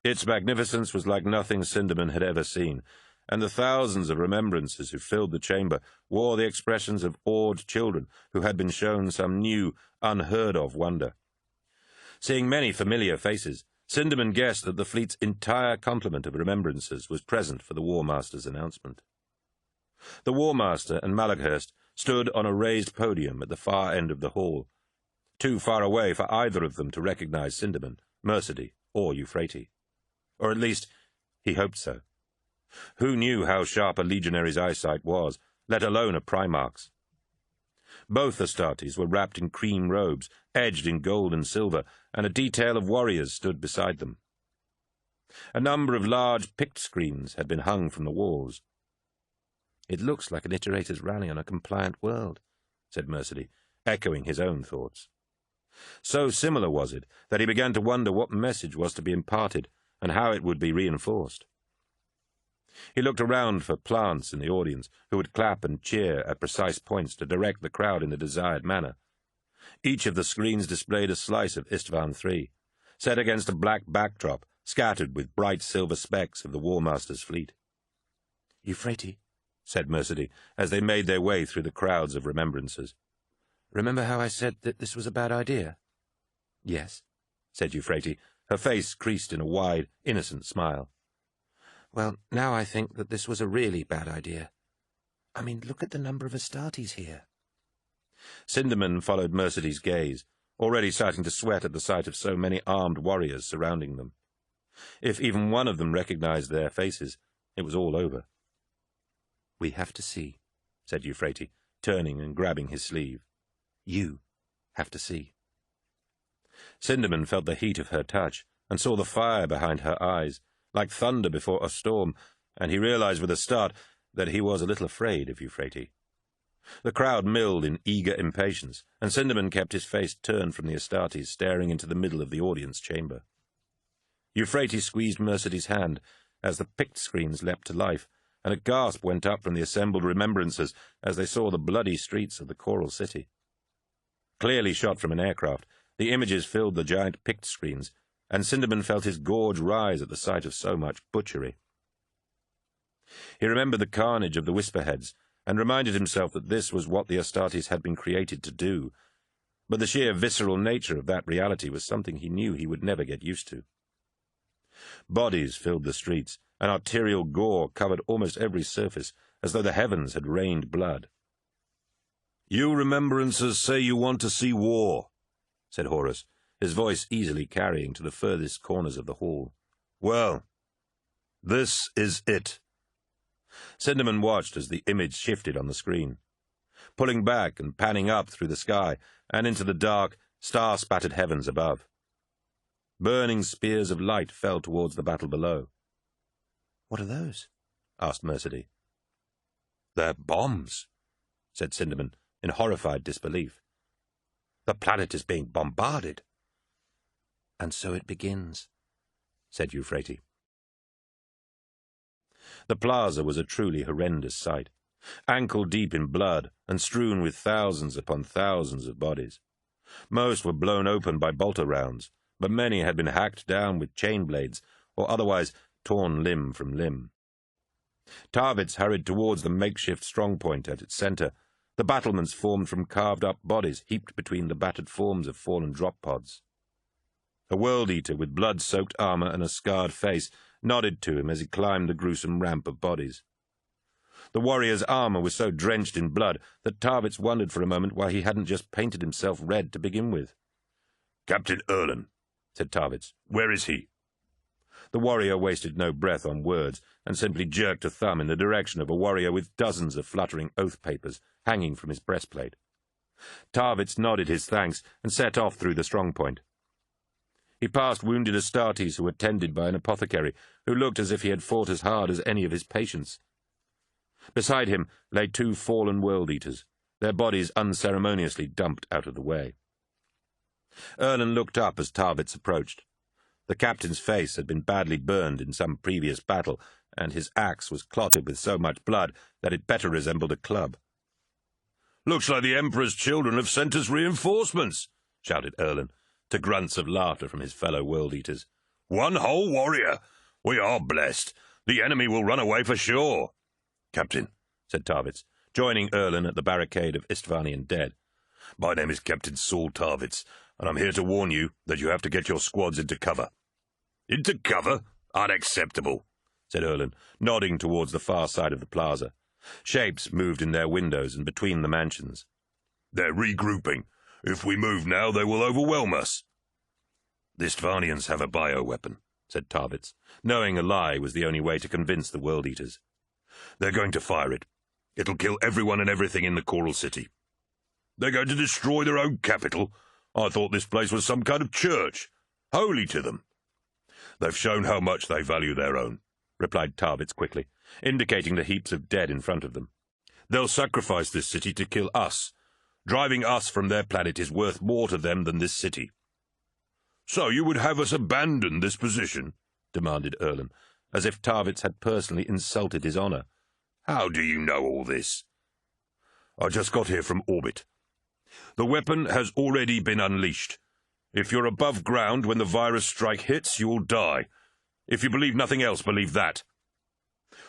Its magnificence was like nothing Cinderman had ever seen, and the thousands of remembrances who filled the chamber wore the expressions of awed children who had been shown some new, unheard-of wonder. Seeing many familiar faces, Cinderman guessed that the fleet's entire complement of remembrances was present for the War Master's announcement. The War Master and Malaghurst stood on a raised podium at the far end of the hall, too far away for either of them to recognize Cinderman, Mercedy, or Euphrates. Or at least, he hoped so. Who knew how sharp a legionary's eyesight was, let alone a Primarch's? Both Astartes were wrapped in cream robes, edged in gold and silver, and a detail of warriors stood beside them. A number of large pict screens had been hung from the walls. "It looks like an iterator's rally on a compliant world," said Mercedy, echoing his own thoughts. So similar was it that he began to wonder what message was to be imparted and how it would be reinforced. He looked around for plants in the audience who would clap and cheer at precise points to direct the crowd in the desired manner. Each of the screens displayed a slice of Istvan III, set against a black backdrop scattered with bright silver specks of the War Master's fleet. "Euphrates," said Mercedy, as they made their way through the crowds of remembrances. "Remember how I said that this was a bad idea?" "Yes," said Euphrates, her face creased in a wide, innocent smile. "Well, now I think that this was a really bad idea. I mean, look at the number of Astartes here." Cinderman followed Mercedy's gaze, already starting to sweat at the sight of so many armed warriors surrounding them. If even one of them recognized their faces, it was all over. "We have to see," said Euphrates, turning and grabbing his sleeve. "You have to see." Cinderman felt the heat of her touch and saw the fire behind her eyes, like thunder before a storm, and he realized with a start that he was a little afraid of Euphrates. The crowd milled in eager impatience, and Cinderman kept his face turned from the Astartes, staring into the middle of the audience chamber. Euphrates squeezed Mercedy's hand as the pict screens leapt to life, and a gasp went up from the assembled remembrances as they saw the bloody streets of the Choral City. Clearly shot from an aircraft, the images filled the giant pict screens, and Cinderman felt his gorge rise at the sight of so much butchery. He remembered the carnage of the Whisperheads, and reminded himself that this was what the Astartes had been created to do, but the sheer visceral nature of that reality was something he knew he would never get used to. Bodies filled the streets, and arterial gore covered almost every surface, as though the heavens had rained blood. "You remembrancers say you want to see war," said Horus, his voice easily carrying to the furthest corners of the hall. "Well, this is it." Cinderman watched as the image shifted on the screen, pulling back and panning up through the sky and into the dark, star-spattered heavens above. Burning spears of light fell towards the battle below. "What are those?" asked Mercedy. "They're bombs," said Cinderman, in horrified disbelief. "The planet is being bombarded." "And so it begins," said Euphrates. The plaza was a truly horrendous sight, ankle-deep in blood and strewn with thousands upon thousands of bodies. Most were blown open by bolter rounds, but many had been hacked down with chain blades or otherwise torn limb from limb. Tarvitz hurried towards the makeshift strongpoint at its center, the battlements formed from carved-up bodies heaped between the battered forms of fallen drop pods. A world-eater with blood-soaked armor and a scarred face nodded to him as he climbed the gruesome ramp of bodies. The warrior's armor was so drenched in blood that Tarvitz wondered for a moment why he hadn't just painted himself red to begin with. "Captain Erlen," said Tarvitz. "Where is he?" The warrior wasted no breath on words, and simply jerked a thumb in the direction of a warrior with dozens of fluttering oath papers hanging from his breastplate. Tarvitz nodded his thanks and set off through the strongpoint. He passed wounded Astartes who were tended by an apothecary, who looked as if he had fought as hard as any of his patients. Beside him lay two fallen world-eaters, their bodies unceremoniously dumped out of the way. Erlen looked up as Tarvitz approached. The captain's face had been badly burned in some previous battle, and his axe was clotted with so much blood that it better resembled a club. "Looks like the Emperor's children have sent us reinforcements," shouted Erlin, to grunts of laughter from his fellow world-eaters. "One whole warrior! We are blessed. The enemy will run away for sure." "Captain," said Tarvitz, joining Erlin at the barricade of Istvanian dead. "My name is Captain Saul Tarvitz, and I'm here to warn you that you have to get your squads into cover." "Into cover? Unacceptable," said Erlin, nodding towards the far side of the plaza. Shapes moved in their windows and between the mansions. "They're regrouping. If we move now, they will overwhelm us." "The Istvanians have a bioweapon," said Tarvitz, knowing a lie was the only way to convince the World-Eaters. "They're going to fire it. It'll kill everyone and everything in the Coral City." "They're going to destroy their own capital? I thought this place was some kind of church, holy to them." "They've shown how much they value their own," replied Tarvitz quickly, indicating the heaps of dead in front of them. "They'll sacrifice this city to kill us. Driving us from their planet is worth more to them than this city." "So you would have us abandon this position?" demanded Erlin, as if Tarvitz had personally insulted his honor. "How do you know all this?" "I just got here from orbit. The weapon has already been unleashed. If you're above ground when the virus strike hits, you'll die. If you believe nothing else, believe that."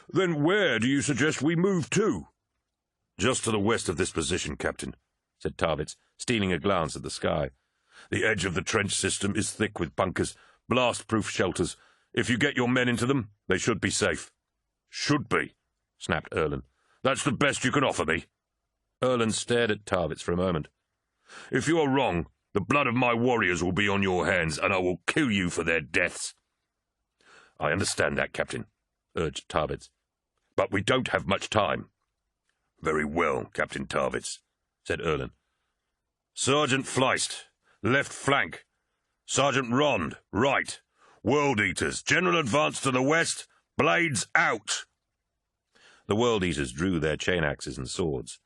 "Then where do you suggest we move to?" "Just to the west of this position, Captain," said Tarvitz, stealing a glance at the sky. "The edge of the trench system is thick with bunkers, blast-proof shelters. If you get your men into them, they should be safe." "Should be," snapped Erlin. "That's the best you can offer me." Erlin stared at Tarvitz for a moment. "If you are wrong, the blood of my warriors will be on your hands, and I will kill you for their deaths." "I understand that, Captain," urged Tarvitz. "But we don't have much time." "Very well, Captain Tarvitz," said Erlin. "Sergeant Fleist, left flank. Sergeant Rond, right. World-Eaters, general advance to the west. Blades out." The World-Eaters drew their chain-axes and swords.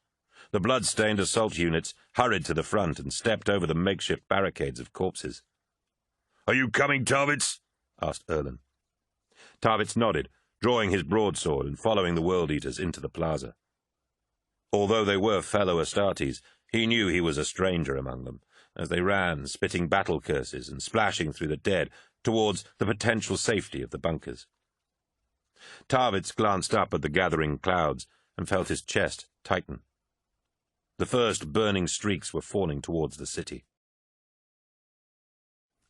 The blood-stained assault units hurried to the front and stepped over the makeshift barricades of corpses. "Are you coming, Tarvitz?" asked Erlin. Tarvitz nodded, drawing his broadsword and following the World-Eaters into the plaza. Although they were fellow Astartes, he knew he was a stranger among them, as they ran, spitting battle curses and splashing through the dead towards the potential safety of the bunkers. Tarvitz glanced up at the gathering clouds and felt his chest tighten. The first burning streaks were falling towards the city.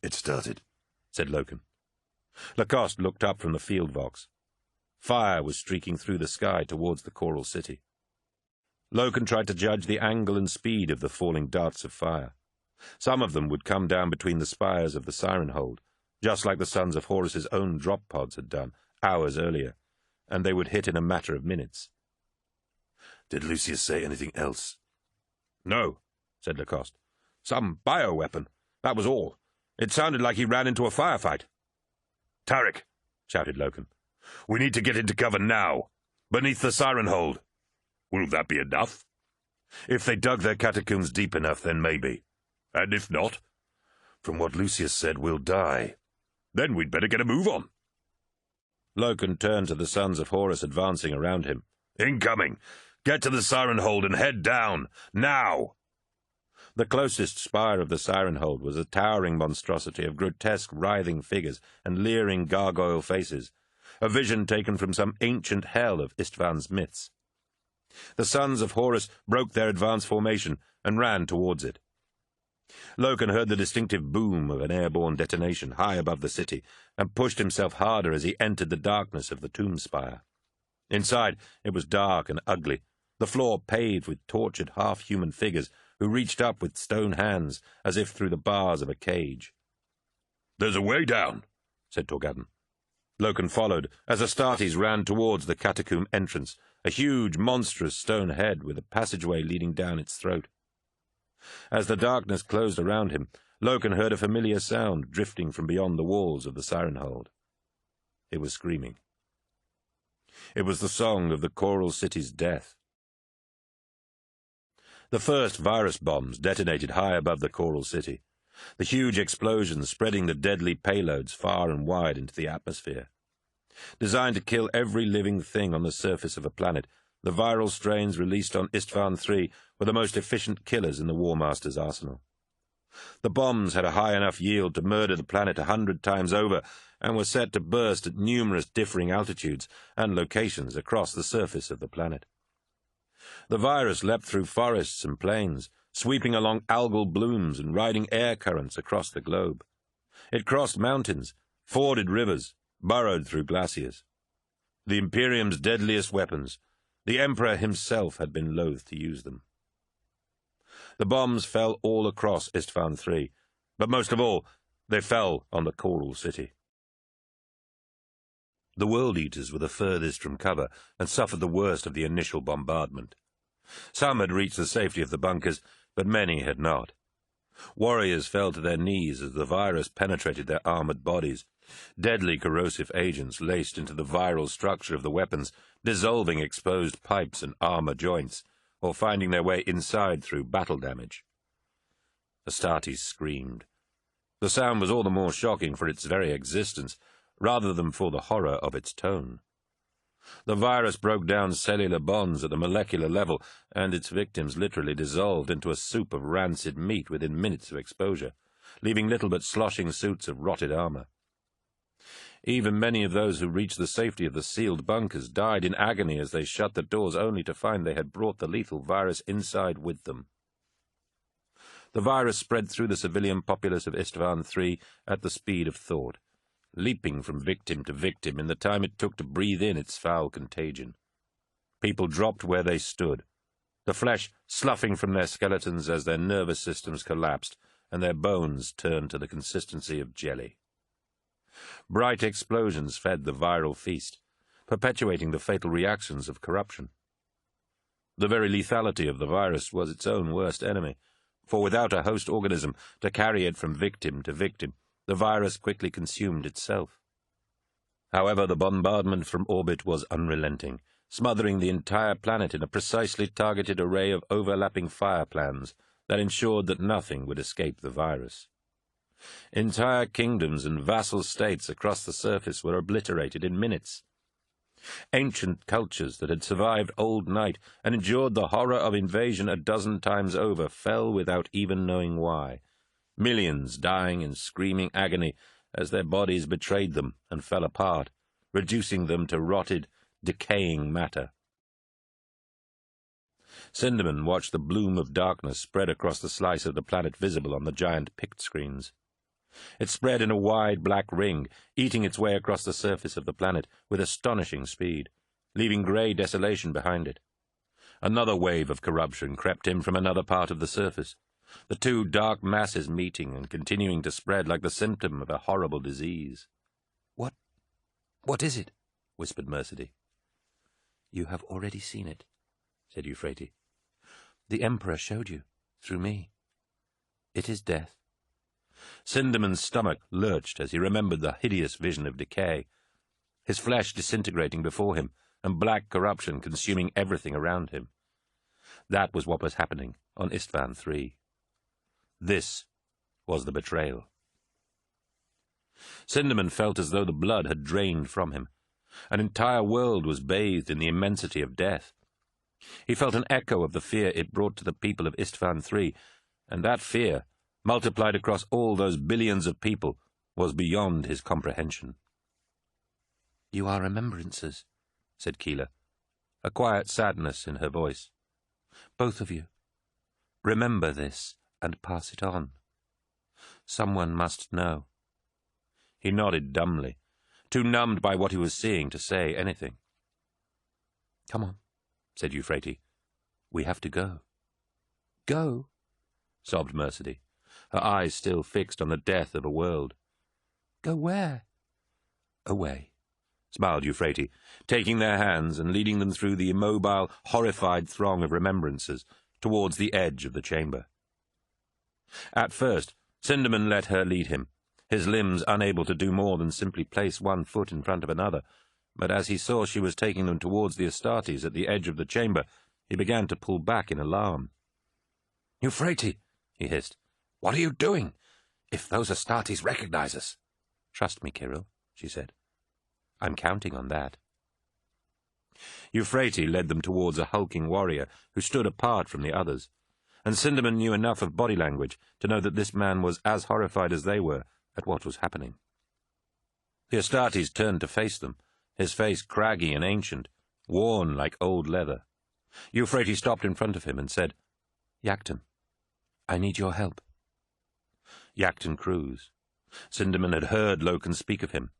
"It started," said Loken. Lacoste looked up from the field vox. Fire was streaking through the sky towards the Coral City. Loken tried to judge the angle and speed of the falling darts of fire. Some of them would come down between the spires of the siren hold, just like the sons of Horus's own drop pods had done hours earlier, and they would hit in a matter of minutes. "Did Lucius say anything else?" "No," said Lacoste. "Some bioweapon, that was all. It sounded like he ran into a firefight." "Tarek," shouted Loken. "we need to get into cover now, beneath the siren hold. Will that be enough?" "If they dug their catacombs deep enough, then maybe." "And if not?" "From what Lucius said, we'll die." "Then we'd better get a move on." Loken turned to the sons of Horus advancing around him. "Incoming! Get to the siren hold and head down, now!" The closest spire of the siren hold was a towering monstrosity of grotesque writhing figures and leering gargoyle faces, a vision taken from some ancient hell of Istvan's myths. The sons of Horus broke their advance formation and ran towards it. Loken heard the distinctive boom of an airborne detonation high above the city and pushed himself harder as he entered the darkness of the tomb spire. Inside, it was dark and ugly, the floor paved with tortured half-human figures who reached up with stone hands as if through the bars of a cage. "There's a way down," said Torgadden. Loken followed as Astartes ran towards the catacomb entrance, a huge, monstrous stone head with a passageway leading down its throat. As the darkness closed around him, Loken heard a familiar sound drifting from beyond the walls of the siren hold. It was screaming. It was the song of the Coral City's death. The first virus bombs detonated high above the Coral City, the huge explosions spreading the deadly payloads far and wide into the atmosphere. Designed to kill every living thing on the surface of a planet, the viral strains released on Istvan III were the most efficient killers in the War Master's arsenal. The bombs had a high enough yield to murder the planet 100 times over, and were set to burst at numerous differing altitudes and locations across the surface of the planet. The virus leapt through forests and plains, sweeping along algal blooms and riding air currents across the globe. It crossed mountains, forded rivers, burrowed through glaciers. The Imperium's deadliest weapons, the Emperor himself had been loath to use them. The bombs fell all across Istvan III, but most of all, they fell on the Coral City. The World Eaters were the furthest from cover and suffered the worst of the initial bombardment. Some had reached the safety of the bunkers, but many had not. Warriors fell to their knees as the virus penetrated their armored bodies. Deadly corrosive agents laced into the viral structure of the weapons, dissolving exposed pipes and armor joints, or finding their way inside through battle damage. Astartes screamed. The sound was all the more shocking for its very existence, rather than for the horror of its tone. The virus broke down cellular bonds at the molecular level, and its victims literally dissolved into a soup of rancid meat within minutes of exposure, leaving little but sloshing suits of rotted armor. Even many of those who reached the safety of the sealed bunkers died in agony as they shut the doors, only to find they had brought the lethal virus inside with them. The virus spread through the civilian populace of Istvan III at the speed of thought, leaping from victim to victim in the time it took to breathe in its foul contagion. People dropped where they stood, the flesh sloughing from their skeletons as their nervous systems collapsed and their bones turned to the consistency of jelly. Bright explosions fed the viral feast, perpetuating the fatal reactions of corruption. The very lethality of the virus was its own worst enemy, for without a host organism to carry it from victim to victim, the virus quickly consumed itself. However, the bombardment from orbit was unrelenting, smothering the entire planet in a precisely targeted array of overlapping fire plans that ensured that nothing would escape the virus. Entire kingdoms and vassal states across the surface were obliterated in minutes. Ancient cultures that had survived old night and endured the horror of invasion a dozen times over fell without even knowing why, millions dying in screaming agony as their bodies betrayed them and fell apart, reducing them to rotted, decaying matter. Sinderman watched the bloom of darkness spread across the slice of the planet visible on the giant pict screens. It spread in a wide black ring, eating its way across the surface of the planet with astonishing speed, leaving grey desolation behind it. Another wave of corruption crept in from another part of the surface, the two dark masses meeting and continuing to spread like the symptom of a horrible disease. What is it?" whispered Mercedy. "You have already seen it," said Euphrates. "The Emperor showed you, through me. It is death." Sinderman's stomach lurched as he remembered the hideous vision of decay, his flesh disintegrating before him, and black corruption consuming everything around him. That was what was happening on Istvan III. This was the betrayal. Sinderman felt as though the blood had drained from him. An entire world was bathed in the immensity of death. He felt an echo of the fear it brought to the people of Istvan III, and that fear, multiplied across all those billions of people, was beyond his comprehension. "You are remembrances," said Keeler, a quiet sadness in her voice. "Both of you. Remember this and pass it on. Someone must know." He nodded dumbly, too numbed by what he was seeing to say anything. "Come on," said Euphrates. "We have to go." "Go?" sobbed Mercedy, her eyes still fixed on the death of a world. "Go where?" "Away," smiled Euphrates, taking their hands and leading them through the immobile, horrified throng of remembrances towards the edge of the chamber. At first, Sinderman let her lead him, his limbs unable to do more than simply place one foot in front of another, but as he saw she was taking them towards the Astartes at the edge of the chamber, he began to pull back in alarm. "Euphrates," he hissed, "what are you doing? If those Astartes recognize us—" "Trust me, Kirill," she said. I'm counting on that. Euphrates led them towards a hulking warrior who stood apart from the others, and Sindaman knew enough of body language to know that this man was as horrified as they were at what was happening. The Astartes turned to face them, his face craggy and ancient, worn like old leather. Euphrates stopped in front of him and said, "Yakton, I need your help." Yakton Cruz. Sindaman had heard Loken speak of him.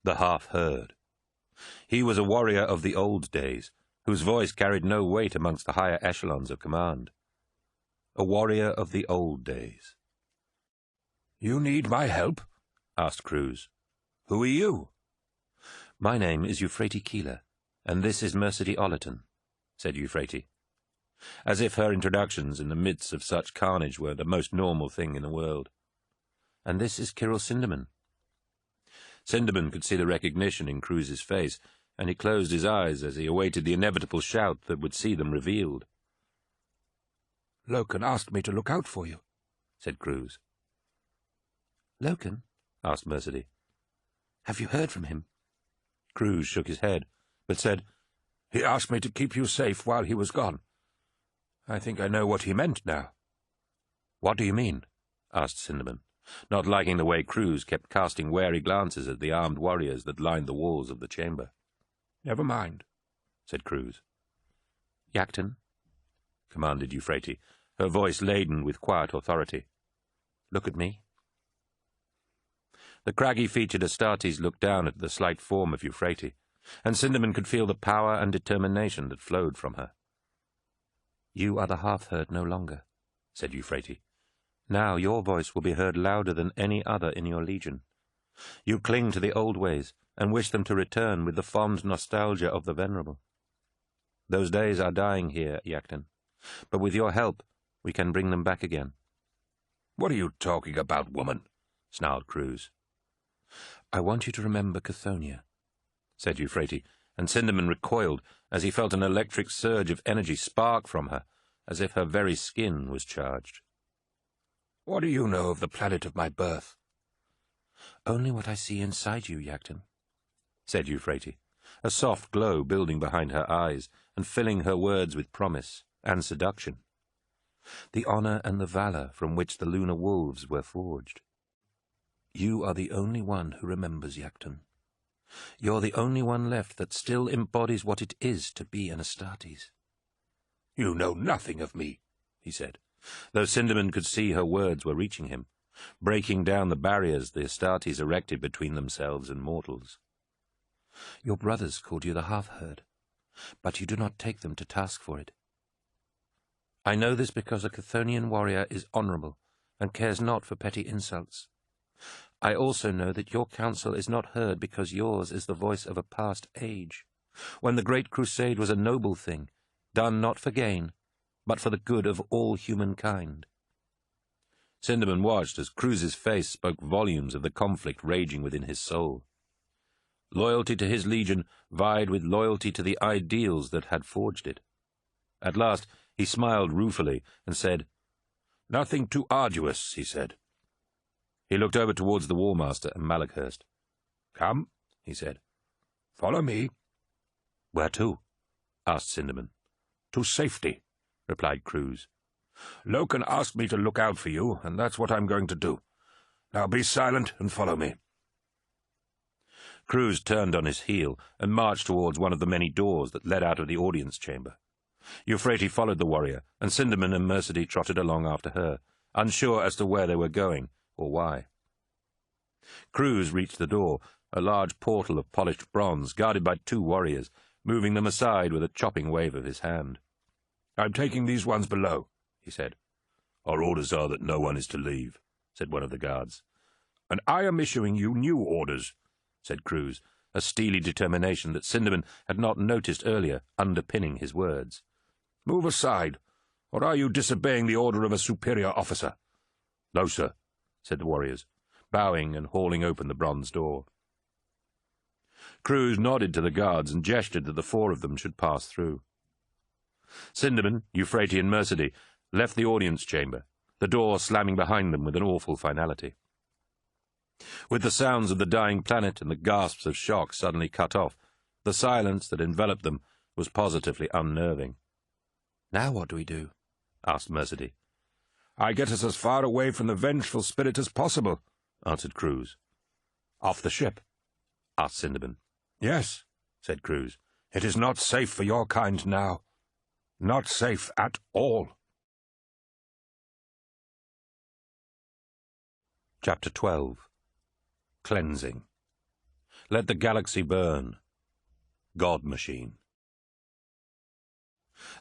The half-heard. He was a warrior of the old days, whose voice carried no weight amongst the higher echelons of command. A warrior of the old days. "You need my help?" asked Cruz. "Who are you?" "My name is Euphrates Keeler, and this is Mercedy Ollerton," said Euphrates, as if her introductions in the midst of such carnage were the most normal thing in the world. "And this is Kirill Sindaman." Sindaman could see the recognition in Cruz's face, and he closed his eyes as he awaited the inevitable shout that would see them revealed. "Loken asked me to look out for you," said Cruz. "Loken?" asked Mercedy. "Have you heard from him?" Cruz shook his head, but said, "He asked me to keep you safe while he was gone. I think I know what he meant now." "What do you mean?" asked Sindaman, not liking the way Cruz kept casting wary glances at the armed warriors that lined the walls of the chamber. "Never mind," said Cruz. "Yakton," commanded Euphrates, her voice laden with quiet authority. "Look at me." The craggy-featured Astartes looked down at the slight form of Euphrates, and Sindaman could feel the power and determination that flowed from her. "You are the half-heard no longer," said Euphrates. "Now your voice will be heard louder than any other in your legion. You cling to the old ways, and wish them to return with the fond nostalgia of the venerable. Those days are dying here, Yakton, but with your help we can bring them back again." "What are you talking about, woman?" snarled Cruz. "I want you to remember Chthoniya," said Euphrates, and Sindaman recoiled as he felt an electric surge of energy spark from her, as if her very skin was charged. "What do you know of the planet of my birth?" "Only what I see inside you, Yakton," said Euphrates, a soft glow building behind her eyes and filling her words with promise and seduction. "The honor and the valor from which the lunar wolves were forged. You are the only one who remembers, Yakton. You're the only one left that still embodies what it is to be an Astartes." "You know nothing of me," he said, though Sindaman could see her words were reaching him, breaking down the barriers the Astartes erected between themselves and mortals. "Your brothers called you the half-heard, but you do not take them to task for it. I know this because a Chthonian warrior is honorable and cares not for petty insults. I also know that your counsel is not heard because yours is the voice of a past age, when the great crusade was a noble thing, done not for gain, but for the good of all humankind." Sindaman watched as Cruz's face spoke volumes of the conflict raging within his soul. Loyalty to his legion vied with loyalty to the ideals that had forged it. At last he smiled ruefully and said, "Nothing too arduous," he said. He looked over towards the War Master and Malakhurst. "Come," he said. "Follow me." "Where to?" asked Sindaman. "To safety," replied Cruz. "Loken asked me to look out for you, and that's what I'm going to do. Now be silent and follow me." Cruz turned on his heel and marched towards one of the many doors that led out of the audience chamber. Euphrates followed the warrior, and Sindaman and Mercedy trotted along after her, unsure as to where they were going or why. Cruz reached the door, a large portal of polished bronze guarded by 2 warriors, moving them aside with a chopping wave of his hand. "I'm taking these ones below," he said. "Our orders are that no one is to leave," said one of the guards. "And I am issuing you new orders," said Cruz, a steely determination that Sindaman had not noticed earlier underpinning his words. "Move aside, or are you disobeying the order of a superior officer?" "No, sir," said the warriors, bowing and hauling open the bronze door. Cruz nodded to the guards and gestured that the 4 of them should pass through. Sindaman, Euphrates, and Mercedy left the audience chamber, the door slamming behind them with an awful finality. With the sounds of the dying planet and the gasps of shock suddenly cut off, the silence that enveloped them was positively unnerving. "Now what do we do?" asked Mercedy. "I get us as far away from the vengeful spirit as possible," answered Cruz. "Off the ship?" asked Cinderman. "Yes," said Cruz. "It is not safe for your kind now. Not safe at all." Chapter 12. Cleansing. Let the galaxy burn. God Machine.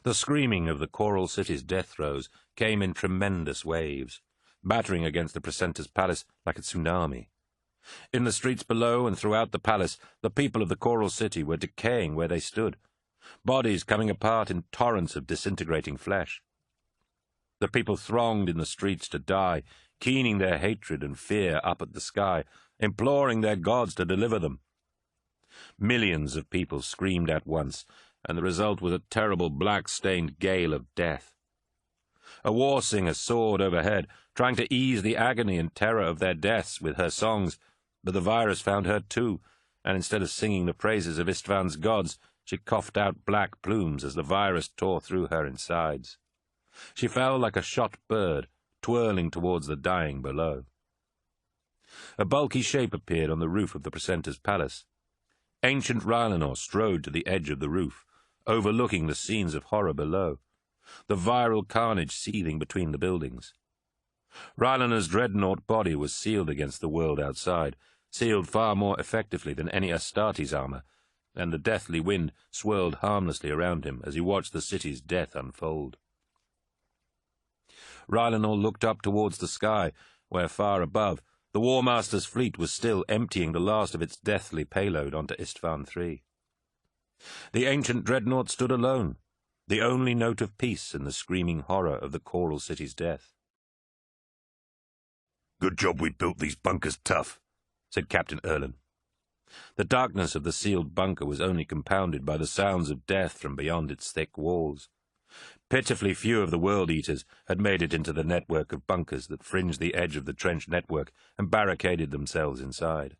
The screaming of the Coral City's death throes came in tremendous waves, battering against the Precentor's palace like a tsunami. In the streets below and throughout the palace, the people of the Coral City were decaying where they stood, bodies coming apart in torrents of disintegrating flesh. The people thronged in the streets to die, keening their hatred and fear up at the sky, imploring their gods to deliver them. Millions of people screamed at once, and the result was a terrible black-stained gale of death. A war singer soared overhead, trying to ease the agony and terror of their deaths with her songs, but the virus found her too, and instead of singing the praises of Istvan's gods, she coughed out black plumes as the virus tore through her insides. She fell like a shot bird, twirling towards the dying below. A bulky shape appeared on the roof of the Precentor's palace. Ancient Rylanor strode to the edge of the roof, overlooking the scenes of horror below, the viral carnage seething between the buildings. Rylanor's dreadnought body was sealed against the world outside, sealed far more effectively than any Astartes' armor, and the deathly wind swirled harmlessly around him as he watched the city's death unfold. Rylanor looked up towards the sky, where far above, the War Master's fleet was still emptying the last of its deathly payload onto Istvan III. The ancient dreadnought stood alone, the only note of peace in the screaming horror of the Coral City's death. "Good job we built these bunkers tough," said Captain Erlin. The darkness of the sealed bunker was only compounded by the sounds of death from beyond its thick walls. Pitifully few of the World-Eaters had made it into the network of bunkers that fringed the edge of the trench network and barricaded themselves inside.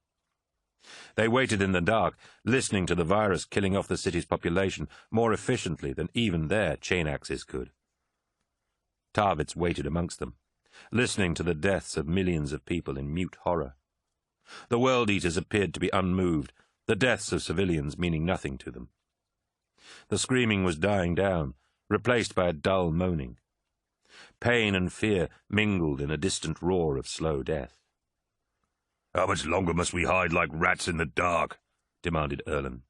They waited in the dark, listening to the virus killing off the city's population more efficiently than even their chain axes could. Tarvitz waited amongst them, listening to the deaths of millions of people in mute horror. The World-Eaters appeared to be unmoved, the deaths of civilians meaning nothing to them. The screaming was dying down, replaced by a dull moaning. Pain and fear mingled in a distant roar of slow death. "How much longer must we hide like rats in the dark?" demanded Erlin.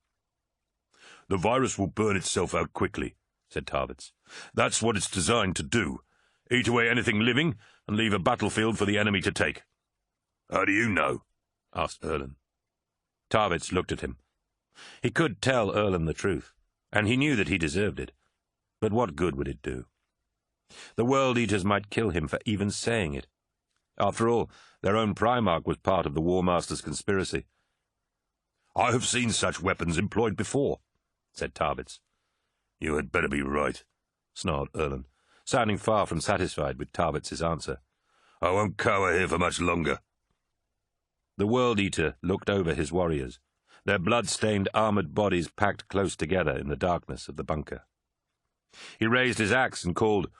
"The virus will burn itself out quickly," said Tarvitz. "That's what it's designed to do. Eat away anything living and leave a battlefield for the enemy to take." "How do you know?" asked Erlin. Tarvitz looked at him. He could tell Erlin the truth, and he knew that he deserved it. But what good would it do? The World-Eaters might kill him for even saying it. After all, their own Primarch was part of the War Master's conspiracy. "I have seen such weapons employed before," said Tarvitz. "You had better be right," snarled Erlin, sounding far from satisfied with Tarvitz's answer. "I won't cower here for much longer." The World-Eater looked over his warriors, their blood-stained armored bodies packed close together in the darkness of the bunker. He raised his axe and called,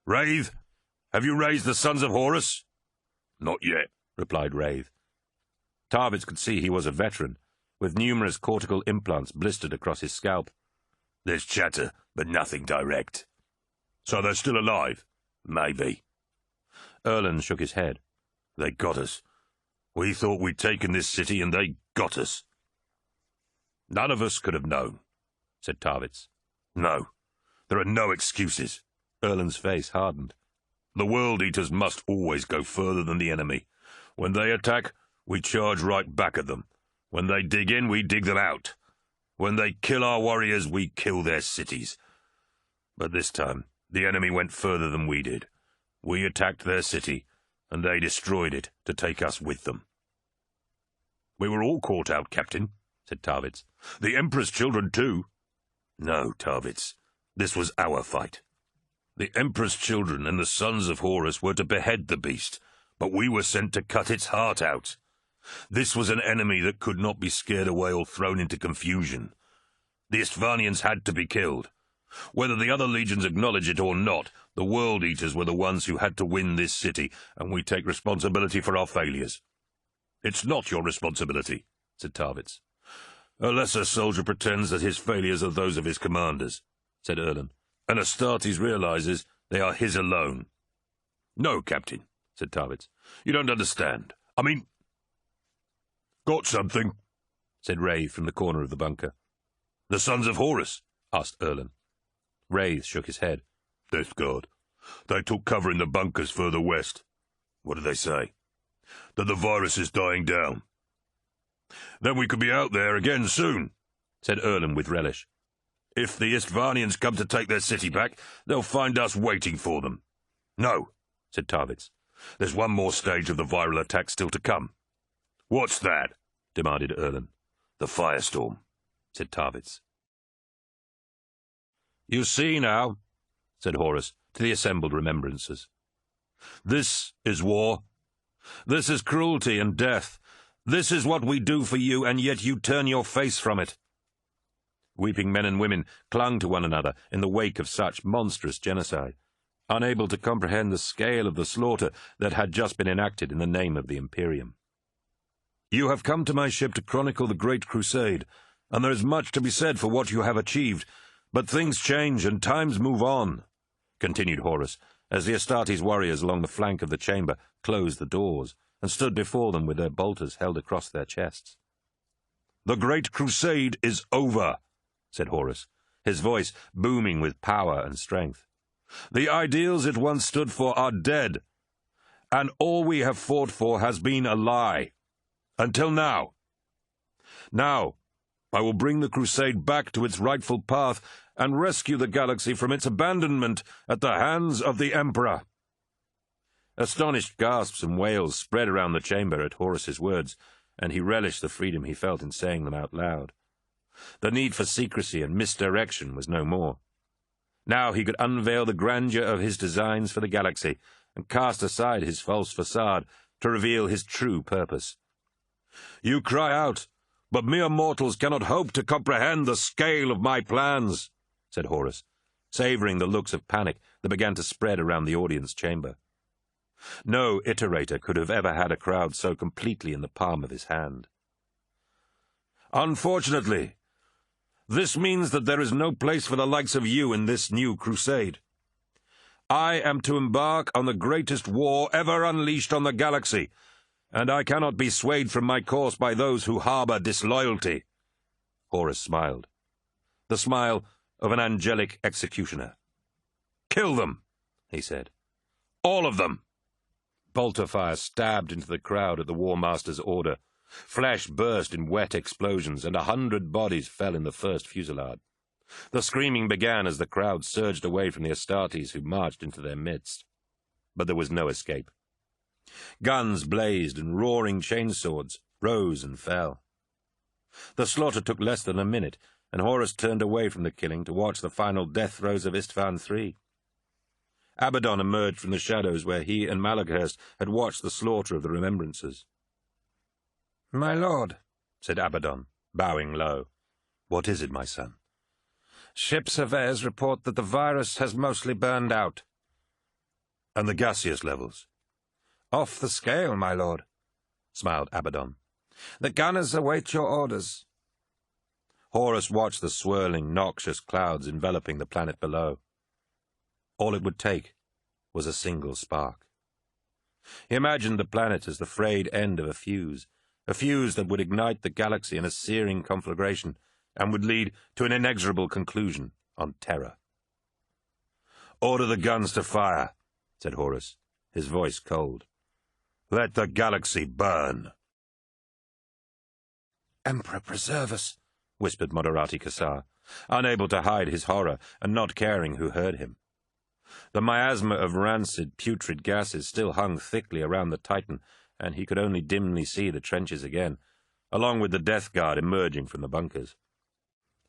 "Wraith, have you raised the Sons of Horus?" "Not yet," replied Wraith. Tarvitz could see he was a veteran, with numerous cortical implants blistered across his scalp. "There's chatter, but nothing direct." "So they're still alive?" "Maybe." Erlin shook his head. "They got us. We thought we'd taken this city, and they got us." "None of us could have known," said Tarvitz. "No. There are no excuses." Erlin's face hardened. "The World-Eaters must always go further than the enemy. When they attack, we charge right back at them. When they dig in, we dig them out. When they kill our warriors, we kill their cities. But this time, the enemy went further than we did. We attacked their city, and they destroyed it to take us with them." "We were all caught out, Captain," said Tarvitz. "The Emperor's children, too." "No, Tarvitz. This was our fight. The Emperor's children and the Sons of Horus were to behead the beast, but we were sent to cut its heart out. This was an enemy that could not be scared away or thrown into confusion. The Istvanians had to be killed. Whether the other legions acknowledge it or not, the World Eaters were the ones who had to win this city, and we take responsibility for our failures. It's not your responsibility, said Tarvitz. A lesser soldier pretends that his failures are those of his commanders, said Erlen, and Astartes realizes they are his alone. No, Captain, said Tarvitz. You don't understand. I mean... Got something, said Wraith from the corner of the bunker. The Sons of Horus, asked Erlen. Wraith shook his head. Death Guard. They took cover in the bunkers further west. What did they say? That the virus is dying down. Then we could be out there again soon, said Erlen with relish. If the Istvanians come to take their city back, they'll find us waiting for them. No, said Tarvitz. There's one more stage of the viral attack still to come. What's that? Demanded Erlen. The firestorm, said Tarvitz. You see now, said Horus to the assembled remembrancers. This is war. This is cruelty and death. This is what we do for you, and yet you turn your face from it. Weeping men and women clung to one another in the wake of such monstrous genocide, unable to comprehend the scale of the slaughter that had just been enacted in the name of the Imperium. You have come to my ship to chronicle the Great Crusade, and there is much to be said for what you have achieved, but things change and times move on, continued Horus, as the Astartes warriors along the flank of the chamber closed the doors and stood before them with their bolters held across their chests. The Great Crusade is over, said Horus, his voice booming with power and strength. The ideals it once stood for are dead, and all we have fought for has been a lie. Until now. Now, I will bring the crusade back to its rightful path and rescue the galaxy from its abandonment at the hands of the Emperor. Astonished gasps and wails spread around the chamber at Horus's words, and he relished the freedom he felt in saying them out loud. The need for secrecy and misdirection was no more. Now he could unveil the grandeur of his designs for the galaxy and cast aside his false facade to reveal his true purpose. You cry out, but mere mortals cannot hope to comprehend the scale of my plans, said Horus, savouring the looks of panic that began to spread around the audience chamber. No iterator could have ever had a crowd so completely in the palm of his hand. Unfortunately, this means that there is no place for the likes of you in this new crusade. I am to embark on the greatest war ever unleashed on the galaxy, and I cannot be swayed from my course by those who harbour disloyalty. Horus smiled, the smile of an angelic executioner. Kill them, he said. All of them. Bolter fire stabbed into the crowd at the War Master's order. Flesh burst in wet explosions, and 100 bodies fell in the first fusillade. The screaming began as the crowd surged away from the Astartes who marched into their midst. But there was no escape. Guns blazed and roaring chainswords rose and fell. The slaughter took less than a minute, and Horus turned away from the killing to watch the final death throes of Istvan III. Abaddon emerged from the shadows where he and Malakhurst had watched the slaughter of the remembrancers. "My lord," said Abaddon, bowing low. "What is it, my son?" "Ship surveyors report that the virus has mostly burned out." "And the gaseous levels?" "Off the scale, my lord," smiled Abaddon. "The gunners await your orders." Horus watched the swirling, noxious clouds enveloping the planet below. All it would take was a single spark. He imagined the planet as the frayed end of a fuse that would ignite the galaxy in a searing conflagration and would lead to an inexorable conclusion on Terra. "Order the guns to fire," said Horus, his voice cold. "Let the galaxy burn." "Emperor preserve us," whispered Moderati Cassar, unable to hide his horror and not caring who heard him. The miasma of rancid, putrid gases still hung thickly around the Titan, and he could only dimly see the trenches again, along with the Death Guard emerging from the bunkers.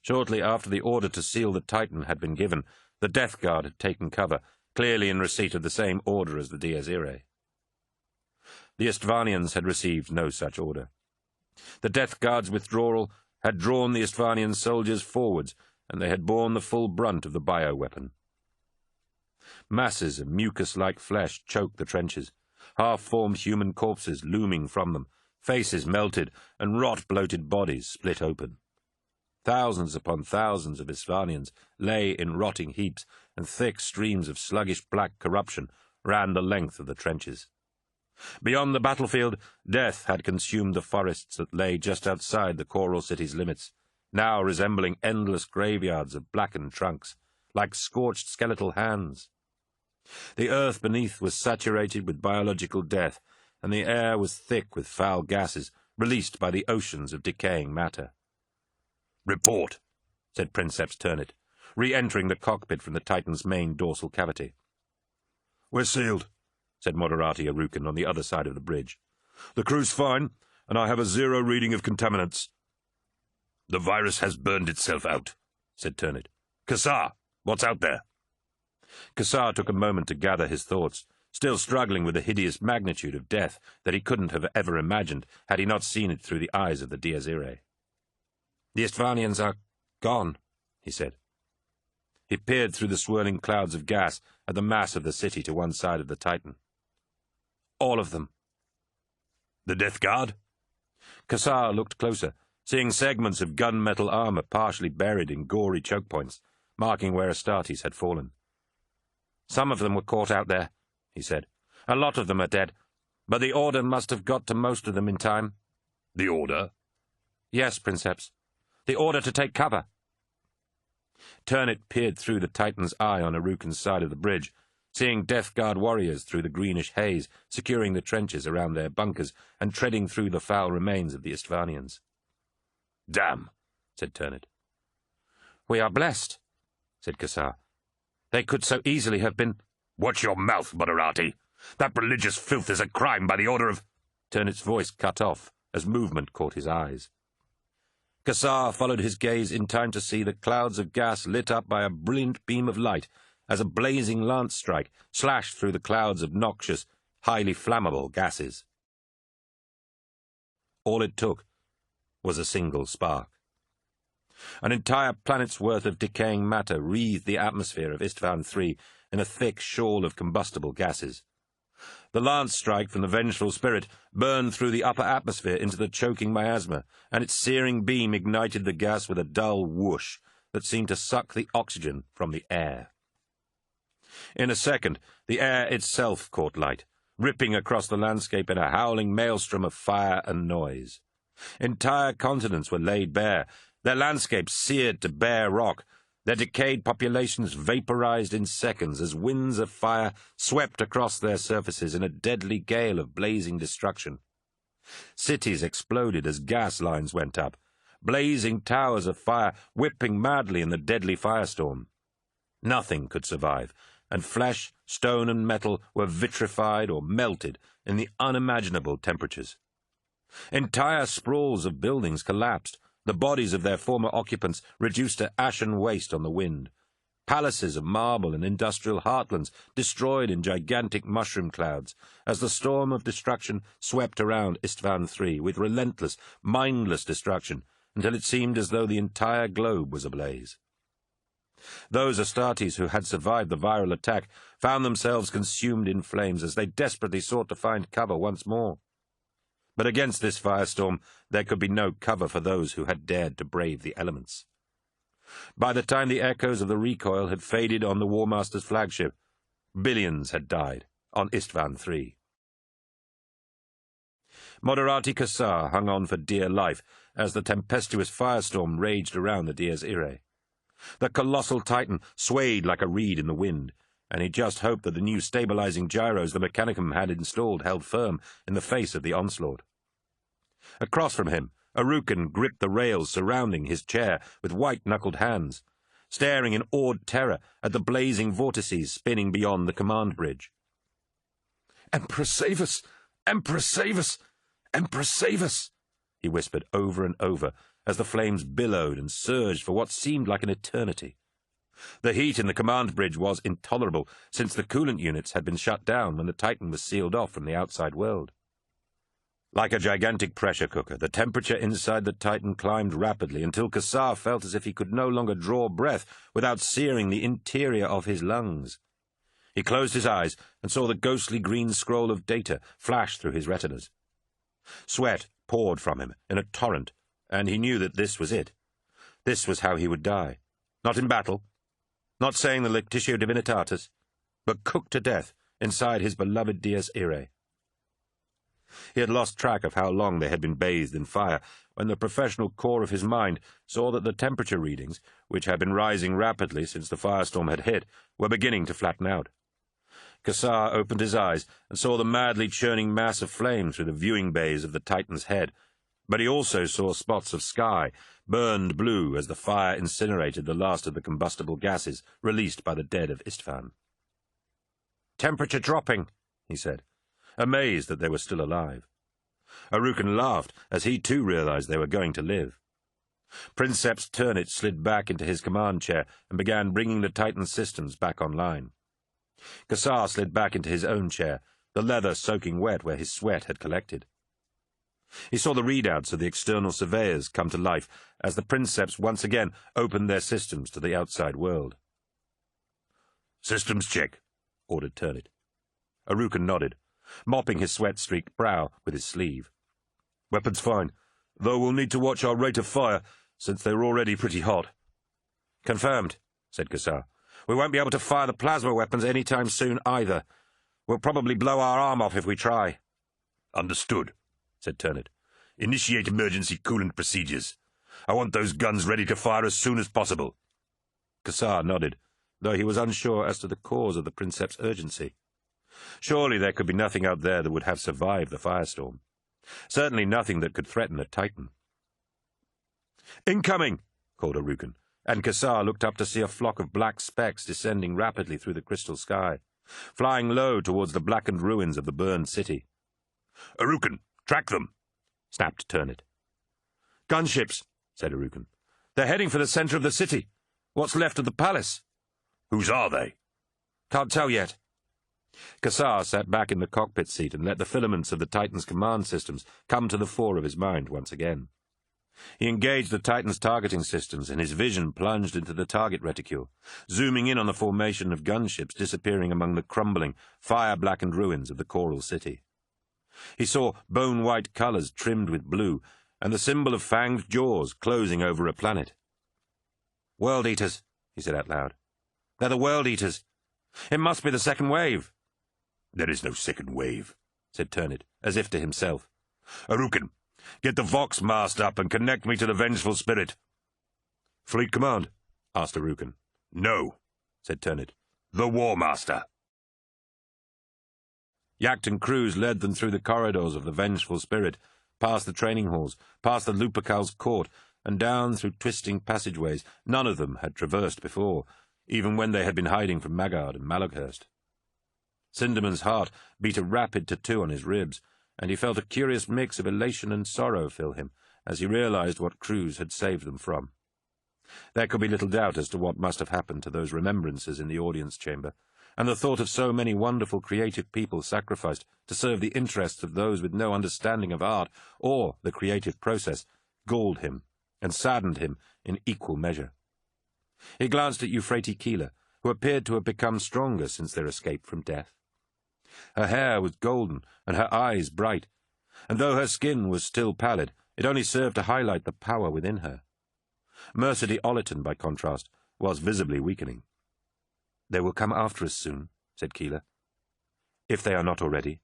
Shortly after the order to seal the Titan had been given, the Death Guard had taken cover, clearly in receipt of the same order as the Dies Irae. The Istvanians had received no such order. The Death Guard's withdrawal had drawn the Istvanian soldiers forwards, and they had borne the full brunt of the bioweapon. Masses of mucus-like flesh choked the trenches, half-formed human corpses looming from them, faces melted, and rot-bloated bodies split open. Thousands upon thousands of Istvanians lay in rotting heaps, and thick streams of sluggish black corruption ran the length of the trenches. Beyond the battlefield, death had consumed the forests that lay just outside the choral city's limits, now resembling endless graveyards of blackened trunks, like scorched skeletal hands. The earth beneath was saturated with biological death, and the air was thick with foul gases released by the oceans of decaying matter. "Report," said Princeps Turnit, re-entering the cockpit from the Titan's main dorsal cavity. "We're sealed," said Moderati Arukin on the other side of the bridge. "The crew's fine, and I have a 0 reading of contaminants." "The virus has burned itself out," said Turnit. "Kassar, what's out there?" Kassar took a moment to gather his thoughts, still struggling with the hideous magnitude of death that he couldn't have ever imagined had he not seen it through the eyes of the Dies Irae. "The Istvanians are gone," he said. He peered through the swirling clouds of gas at the mass of the city to one side of the Titan. "All of them." "The Death Guard?" Kassar looked closer, seeing segments of gunmetal armor partially buried in gory choke points, marking where Astartes had fallen. "Some of them were caught out there," he said. "A lot of them are dead, but the Order must have got to most of them in time." "The Order?" "Yes, Princeps. The order to take cover." Turnit peered through the Titan's eye on Arukin's side of the bridge, seeing Death Guard warriors through the greenish haze, securing the trenches around their bunkers and treading through the foul remains of the Istvanians. "Damn," said Turnit. "We are blessed," said Kassar. "They could so easily have been—" "Watch your mouth, Moderati. That religious filth is a crime by the order of—" Turnit's voice cut off as movement caught his eyes. Kassar followed his gaze in time to see the clouds of gas lit up by a brilliant beam of light as a blazing lance strike slashed through the clouds of noxious, highly flammable gases. All it took was a single spark. An entire planet's worth of decaying matter wreathed the atmosphere of Istvan III in a thick shawl of combustible gases. The lance strike from the vengeful spirit burned through the upper atmosphere into the choking miasma, and its searing beam ignited the gas with a dull whoosh that seemed to suck the oxygen from the air. In a second, the air itself caught light, ripping across the landscape in a howling maelstrom of fire and noise. Entire continents were laid bare, their landscapes seared to bare rock, their decayed populations vaporized in seconds as winds of fire swept across their surfaces in a deadly gale of blazing destruction. Cities exploded as gas lines went up, blazing towers of fire whipping madly in the deadly firestorm. Nothing could survive, and flesh, stone, and metal were vitrified or melted in the unimaginable temperatures. Entire sprawls of buildings collapsed, the bodies of their former occupants reduced to ashen waste on the wind. Palaces of marble and industrial heartlands destroyed in gigantic mushroom clouds, as the storm of destruction swept around Istvan III with relentless, mindless destruction, until it seemed as though the entire globe was ablaze. Those Astartes who had survived the viral attack found themselves consumed in flames as they desperately sought to find cover once more. But against this firestorm there could be no cover for those who had dared to brave the elements. By the time the echoes of the recoil had faded on the War Master's flagship, billions had died on Istvan III. Moderati Kassar hung on for dear life as the tempestuous firestorm raged around the Dies Irae. The colossal Titan swayed like a reed in the wind, and he just hoped that the new stabilizing gyros the Mechanicum had installed held firm in the face of the onslaught. Across from him, Arukin gripped the rails surrounding his chair with white-knuckled hands, staring in awed terror at the blazing vortices spinning beyond the command bridge. "Emperor, save us! Emperor, save us! Emperor, save us!" he whispered over and over as the flames billowed and surged for what seemed like an eternity. The heat in the command bridge was intolerable, since the coolant units had been shut down when the Titan was sealed off from the outside world. Like a gigantic pressure cooker, the temperature inside the Titan climbed rapidly until Kassar felt as if he could no longer draw breath without searing the interior of his lungs. He closed his eyes and saw the ghostly green scroll of data flash through his retinas. Sweat poured from him in a torrent, and he knew that this was it. This was how he would die. Not in battle, not saying the Lectitio Divinitatis, but cooked to death inside his beloved Dies Irae. He had lost track of how long they had been bathed in fire when the professional core of his mind saw that the temperature readings, which had been rising rapidly since the firestorm had hit, were beginning to flatten out. Kassar opened his eyes and saw the madly churning mass of flame through the viewing bays of the Titan's head, but he also saw spots of sky burned blue as the fire incinerated the last of the combustible gases released by the dead of Istvan. "Temperature dropping," he said, amazed that they were still alive. Arukin laughed as he too realized they were going to live. Princeps Turnit slid back into his command chair and began bringing the Titan's systems back online. Kassar slid back into his own chair, the leather soaking wet where his sweat had collected. He saw the readouts of the external surveyors come to life as the Princeps once again opened their systems to the outside world. "Systems check," ordered Turnit. Arukin nodded, mopping his sweat-streaked brow with his sleeve. "Weapons fine, though we'll need to watch our rate of fire, since they're already pretty hot." "Confirmed," said Kassar. "We won't be able to fire the plasma weapons any time soon either. We'll probably blow our arm off if we try." "Understood," said Turnit. "Initiate emergency coolant procedures. I want those guns ready to fire as soon as possible." Kassar nodded, though he was unsure as to the cause of the Princeps' urgency. Surely there could be nothing out there that would have survived the firestorm. Certainly nothing that could threaten a Titan. "Incoming!" called Arukin, and Kassar looked up to see a flock of black specks descending rapidly through the crystal sky, flying low towards the blackened ruins of the burned city. "Arukin, track them!" snapped Turnit. "Gunships," said Arukin. "They're heading for the center of the city. What's left of the palace?" "Whose are they?" "Can't tell yet." Kassar sat back in the cockpit seat and let the filaments of the Titan's command systems come to the fore of his mind once again. He engaged the Titan's targeting systems, and his vision plunged into the target reticule, zooming in on the formation of gunships disappearing among the crumbling, fire-blackened ruins of the coral city. He saw bone-white colors trimmed with blue, and the symbol of fanged jaws closing over a planet. "World-eaters," he said out loud. "They're the World-eaters. It must be the second wave." "There is no second wave," said Turnit, as if to himself. "Arukin, get the Vox mast up and connect me to the Vengeful Spirit." "Fleet Command?" asked Arukin. "No," said Turnit. "The War Master." Yacht and Cruz led them through the corridors of the Vengeful Spirit, past the training halls, past the Lupercal's court, and down through twisting passageways none of them had traversed before, even when they had been hiding from Maggard and Malaghurst. Cinderman's heart beat a rapid tattoo on his ribs, and he felt a curious mix of elation and sorrow fill him as he realized what Cruz had saved them from. There could be little doubt as to what must have happened to those remembrances in the audience chamber, and the thought of so many wonderful creative people sacrificed to serve the interests of those with no understanding of art or the creative process galled him and saddened him in equal measure. He glanced at Euphrates Keeler, who appeared to have become stronger since their escape from death. Her hair was golden and her eyes bright, and though her skin was still pallid, it only served to highlight the power within her. Mercedes Ollerton, by contrast, was visibly weakening. "They will come after us soon," said Keeler. "If they are not already."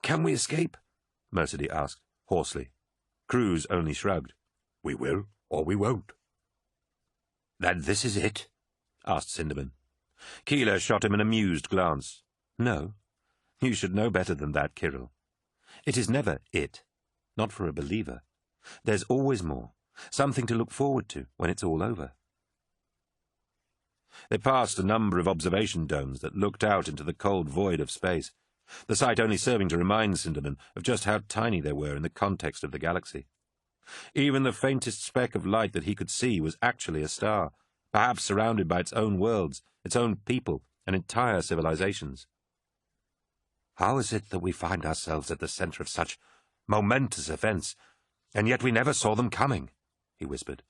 "Can we escape?" Mercedes asked, hoarsely. Cruz only shrugged. "We will, or we won't." "Then this is it?" asked Cinderman. Keeler shot him an amused glance. "No, you should know better than that, Kirill. It is never it, not for a believer. There's always more, something to look forward to when it's all over." They passed a number of observation domes that looked out into the cold void of space, the sight only serving to remind Cinderman of just how tiny they were in the context of the galaxy. Even the faintest speck of light that he could see was actually a star, perhaps surrounded by its own worlds, its own people, and entire civilizations. "How is it that we find ourselves at the center of such Momentous events, and yet we never saw them coming, he whispered.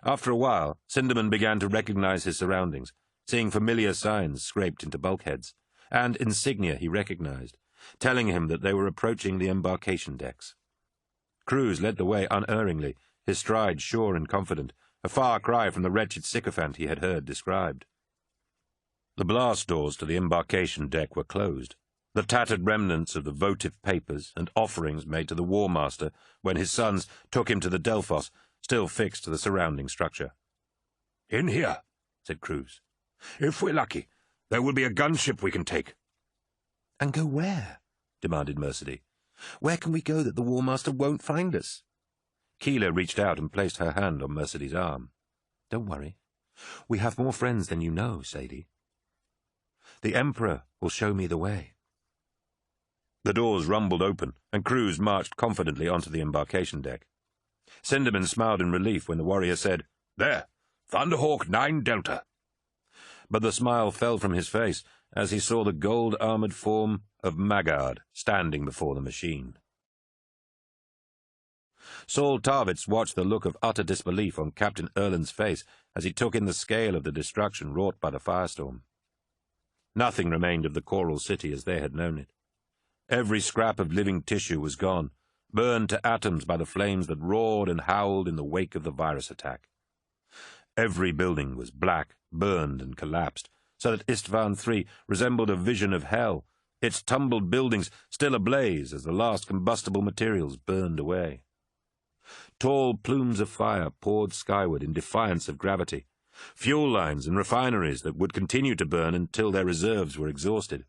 After a while, Cinderman began to recognize his surroundings, seeing familiar signs scraped into bulkheads, and insignia he recognized, telling him that they were approaching the embarkation decks. Cruz led the way unerringly, his stride sure and confident, a far cry from the wretched sycophant he had heard described. The blast doors to the embarkation deck were closed, the tattered remnants of the votive papers and offerings made to the War Master when his sons took him to the Delphos still fixed to the surrounding structure. "In here," said Cruz. "If we're lucky, there will be a gunship we can take." "And go where?" demanded Mercedy. "Where can we go that the War Master won't find us?" Keeler reached out and placed her hand on Mercedy's arm. "Don't worry. We have more friends than you know, Sadie. The Emperor will show me the way." The doors rumbled open, and Cruz marched confidently onto the embarkation deck. Cinderman smiled in relief when the warrior said, "There, Thunderhawk 9 Delta." But the smile fell from his face as he saw the gold-armored form of Maggard standing before the machine. Saul Tarvitz watched the look of utter disbelief on Captain Erland's face as he took in the scale of the destruction wrought by the firestorm. Nothing remained of the Coral City as they had known it. Every scrap of living tissue was gone, burned to atoms by the flames that roared and howled in the wake of the virus attack. Every building was black, burned and collapsed, so that Istvan III resembled a vision of hell, its tumbled buildings still ablaze as the last combustible materials burned away. Tall plumes of fire poured skyward in defiance of gravity, fuel lines and refineries that would continue to burn until their reserves were exhausted.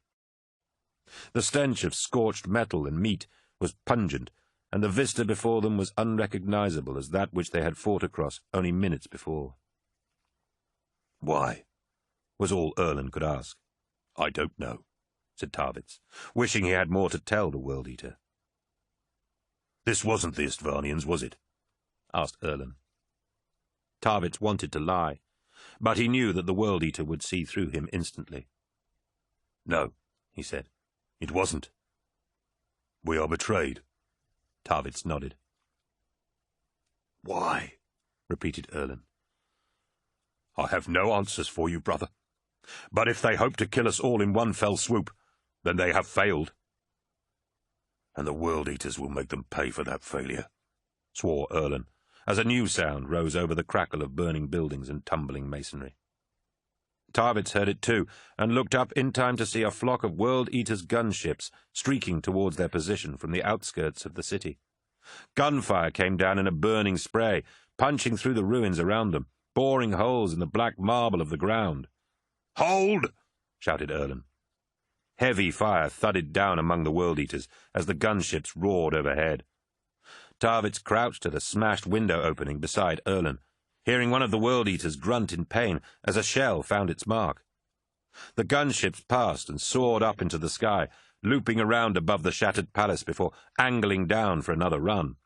The stench of scorched metal and meat was pungent, and the vista before them was unrecognizable as that which they had fought across only minutes before. "Why?" was all Erland could ask. "I don't know," said Tarvitz, wishing he had more to tell the World-Eater. "This wasn't the Istvanians, was it?" asked Erland. Tarvitz wanted to lie, but he knew that the World-Eater would see through him instantly. "No," he said. "It wasn't. We are betrayed." Tarvitz nodded. "Why?" repeated Erland. "I have no answers for you, brother. But if they hope to kill us all in one fell swoop, then they have failed. And the World-Eaters will make them pay for that failure," swore Erland, as a new sound rose over the crackle of burning buildings and tumbling masonry. Tarvitz heard it too, and looked up in time to see a flock of World-Eaters' gunships streaking towards their position from the outskirts of the city. Gunfire came down in a burning spray, punching through the ruins around them, boring holes in the black marble of the ground. "Hold!" shouted Erland. Heavy fire thudded down among the World-Eaters as the gunships roared overhead. Tarvitz crouched at a smashed window opening beside Erland, hearing one of the World-Eaters grunt in pain as a shell found its mark. The gunships passed and soared up into the sky, looping around above the shattered palace before angling down for another run.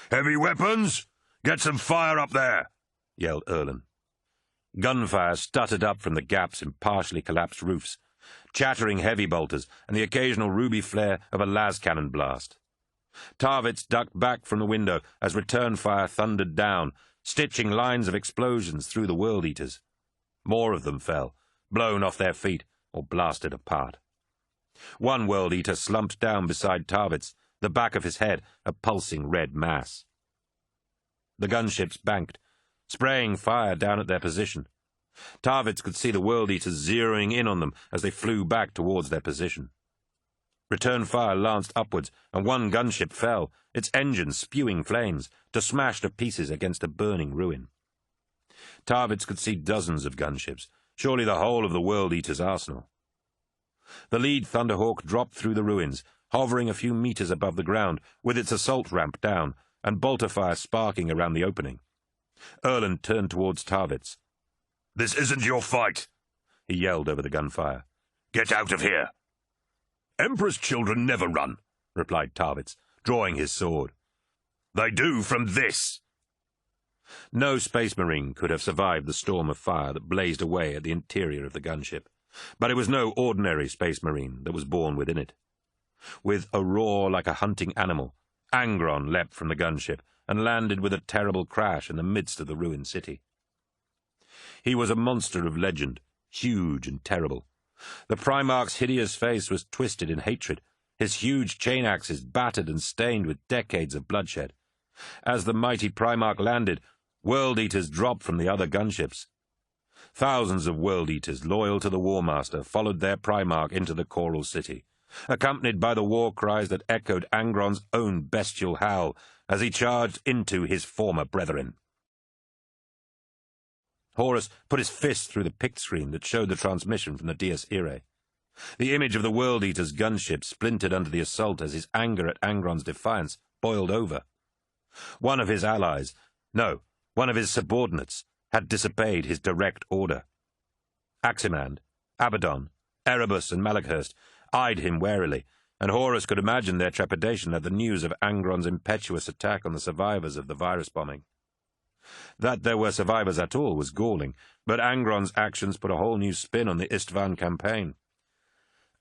"Heavy weapons! Get some fire up there!" yelled Erland. Gunfire stuttered up from the gaps in partially collapsed roofs, chattering heavy bolters and the occasional ruby flare of a las cannon blast. Tarvitz ducked back from the window as return fire thundered down, stitching lines of explosions through the World-Eaters. More of them fell, blown off their feet or blasted apart. One World-Eater slumped down beside Tarvitz, the back of his head a pulsing red mass. The gunships banked, spraying fire down at their position. Tarvitz could see the World-Eaters zeroing in on them as they flew back towards their position. Return fire lanced upwards, and one gunship fell, its engine spewing flames, to smash to pieces against a burning ruin. Tarvitz could see dozens of gunships, surely the whole of the World-Eater's arsenal. The lead Thunderhawk dropped through the ruins, hovering a few meters above the ground, with its assault ramp down, and bolter fire sparking around the opening. Erland turned towards Tarvitz. "This isn't your fight," he yelled over the gunfire. "Get out of here." "Emperor's children never run," replied Tarvitz, drawing his sword. "They do from this." No Space Marine could have survived the storm of fire that blazed away at the interior of the gunship, but it was no ordinary Space Marine that was born within it. With a roar like a hunting animal, Angron leapt from the gunship and landed with a terrible crash in the midst of the ruined city. He was a monster of legend, huge and terrible. The Primarch's hideous face was twisted in hatred, his huge chain axes battered and stained with decades of bloodshed. As the mighty Primarch landed, World-Eaters dropped from the other gunships. Thousands of World-Eaters loyal to the War Master followed their Primarch into the Coral City, accompanied by the war cries that echoed Angron's own bestial howl as he charged into his former brethren. Horus put his fist through the pict screen that showed the transmission from the Dies Irae. The image of the World-Eater's gunship splintered under the assault as his anger at Angron's defiance boiled over. One of his allies, no, one of his subordinates, had disobeyed his direct order. Aximand, Abaddon, Erebus, and Malakhurst eyed him warily, and Horus could imagine their trepidation at the news of Angron's impetuous attack on the survivors of the virus bombing. That there were survivors at all was galling, but Angron's actions put a whole new spin on the Istvan campaign.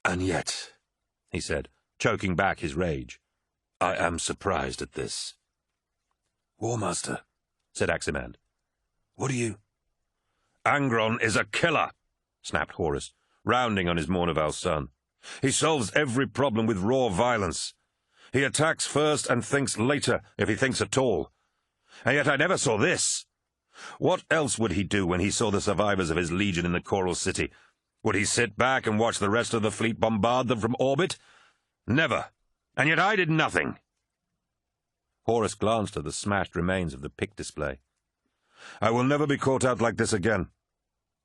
"And yet," he said, choking back his rage, "I am surprised at this." War Master, said Aximand. what do you— "Angron is a killer," snapped Horus, rounding on his Mournival son. "He solves every problem with raw violence. He attacks first and thinks later, if he thinks at all. And yet I never saw this. What else would he do when he saw the survivors of his legion in the Coral City? Would he sit back and watch the rest of the fleet bombard them from orbit? Never. And yet I did nothing." Horus glanced at the smashed remains of the pict display. "I will never be caught out like this again.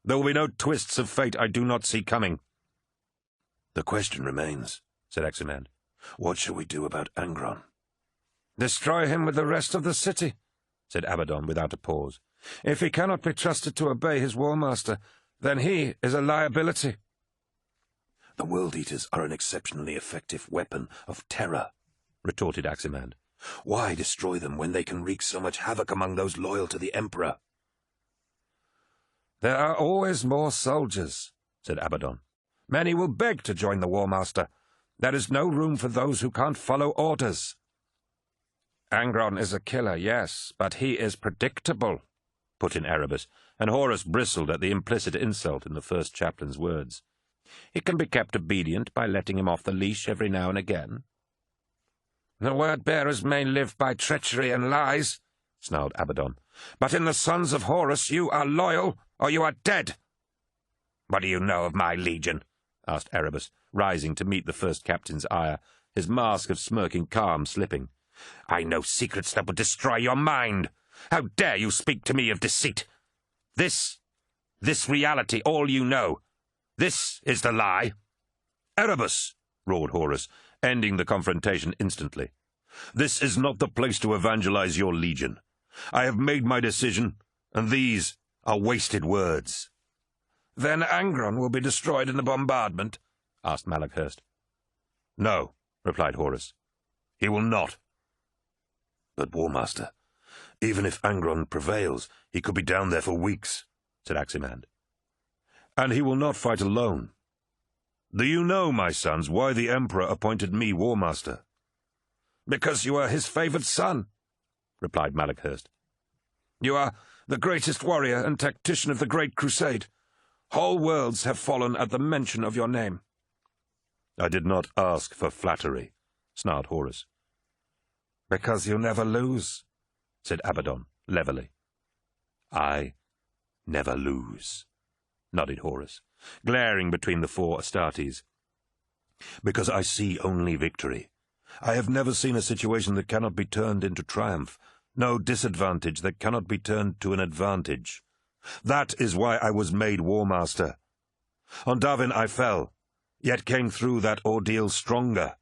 There will be no twists of fate I do not see coming." The question remains, said Aximand. What shall we do about Angron? "Destroy him with the rest of the city," said Abaddon without a pause. "If he cannot be trusted to obey his War Master, then he is a liability." The World-Eaters are an exceptionally effective weapon of terror, retorted Aximand. Why destroy them when they can wreak so much havoc among those loyal to the Emperor? "There are always more soldiers," said Abaddon. "Many will beg to join the War Master. There is no room for those who can't follow orders." "Angron is a killer, yes, but he is predictable," put in Erebus, and Horus bristled at the implicit insult in the first chaplain's words. "He can be kept obedient by letting him off the leash every now and again." "The word-bearers may live by treachery and lies," snarled Abaddon, "but in the Sons of Horus you are loyal, or you are dead." "What do you know of my legion?" asked Erebus, rising to meet the first captain's ire, his mask of smirking calm slipping. "I know secrets that would destroy your mind. How dare you speak to me of deceit? This reality, all you know. This is the lie." "Erebus!" roared Horus, ending the confrontation instantly. "This is not the place to evangelize your legion. I have made my decision, and these are wasted words." "Then Angron will be destroyed in the bombardment?" asked Malakhurst. "No," replied Horus. "He will not." "But, War Master, even if Angron prevails, he could be down there for weeks," said Aximand. "And he will not fight alone. Do you know, my sons, why the Emperor appointed me War Master?" "Because you are his favored son," replied Malakhurst. "You are the greatest warrior and tactician of the Great Crusade. Whole worlds have fallen at the mention of your name." "I did not ask for flattery," snarled Horus. "Because you never lose," said Abaddon, levelly. "I never lose," nodded Horus, glaring between the four Astartes. "Because I see only victory. I have never seen a situation that cannot be turned into triumph, no disadvantage that cannot be turned to an advantage. That is why I was made War Master. On Davin I fell, yet came through that ordeal stronger.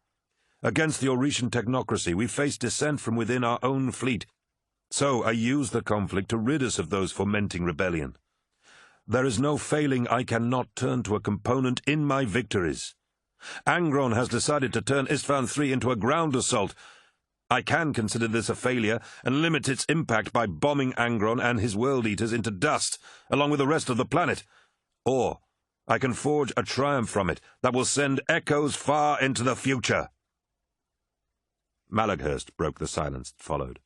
Against the Orician technocracy we faced dissent from within our own fleet, so I used the conflict to rid us of those fomenting rebellion. There is no failing I cannot turn to a component in my victories. Angron has decided to turn Istvan III into a ground assault. I can consider this a failure and limit its impact by bombing Angron and his World-Eaters into dust, along with the rest of the planet. Or I can forge a triumph from it that will send echoes far into the future." Malaghurst broke the silence that followed.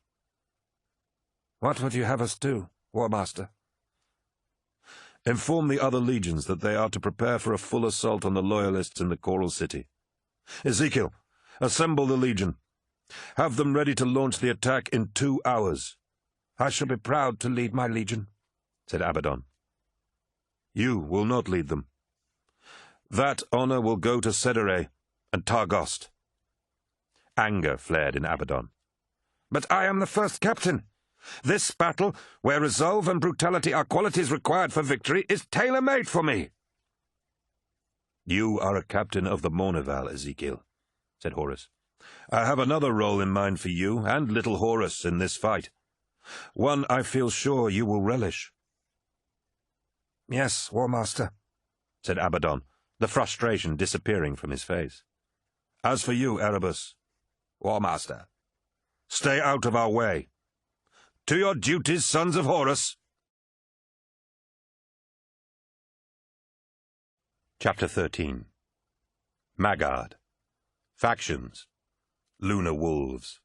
What would you have us do, War Master? Inform the other legions that they are to prepare for a full assault on the Loyalists in the Coral City. Ezekiel, assemble the legion. Have them ready to launch the attack in 2 hours. I shall be proud to lead my legion, said Abaddon. You will not lead them. That honor will go to Sedere and Targost. Anger flared in Abaddon. But I am the first captain. This battle, where resolve and brutality are qualities required for victory, is tailor-made for me. You are a captain of the Mournival, Ezekiel, said Horus. I have another role in mind for you and little Horus in this fight. One I feel sure you will relish. Yes, War Master, said Abaddon, the frustration disappearing from his face. As for you, Erebus, War Master, stay out of our way. To your duties, sons of Horus! Chapter 13. Maggard. Factions. Lunar Wolves.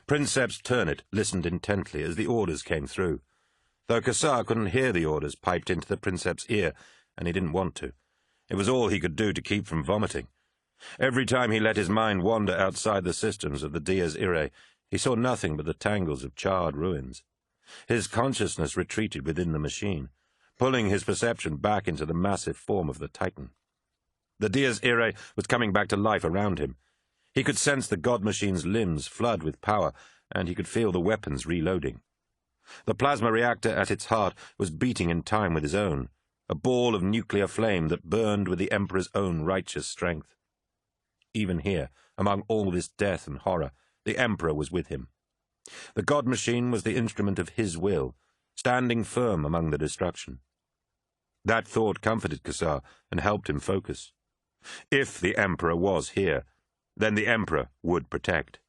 Princeps Turnit listened intently as the orders came through. Though Kassar couldn't hear the orders piped into the Princeps' ear, and he didn't want to. It was all he could do to keep from vomiting. Every time he let his mind wander outside the systems of the Dies Irae, he saw nothing but the tangles of charred ruins. His consciousness retreated within the machine, pulling his perception back into the massive form of the Titan. The Dies Irae was coming back to life around him. He could sense the god machine's limbs flood with power, and he could feel the weapons reloading. The plasma reactor at its heart was beating in time with his own, a ball of nuclear flame that burned with the Emperor's own righteous strength. Even here, among all this death and horror, the Emperor was with him. The god machine was the instrument of his will, standing firm among the destruction. That thought comforted Kassar and helped him focus. If the Emperor was here, then the Emperor would protect.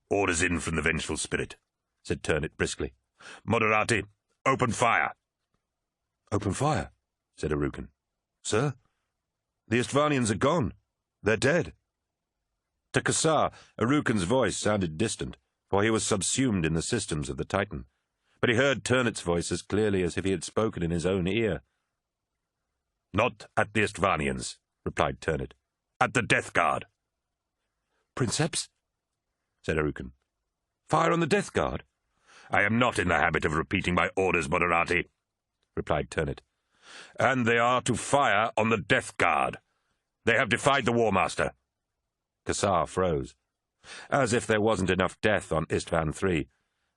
Orders in from the vengeful spirit, said Turnit briskly. Moderati, open fire. Open fire, said Arukin. Sir, the Istvanians are gone. They're dead. To Kassar, Arukin's voice sounded distant, for he was subsumed in the systems of the Titan. But he heard Turnit's voice as clearly as if he had spoken in his own ear. Not at the Istvanians, replied Turnit. At the Death Guard. Princeps, said Arukin. Fire on the Death Guard? I am not in the habit of repeating my orders, Moderati, replied Turnit. And they are to fire on the Death Guard. They have defied the War Master. Kassar froze. As if there wasn't enough death on Istvan III.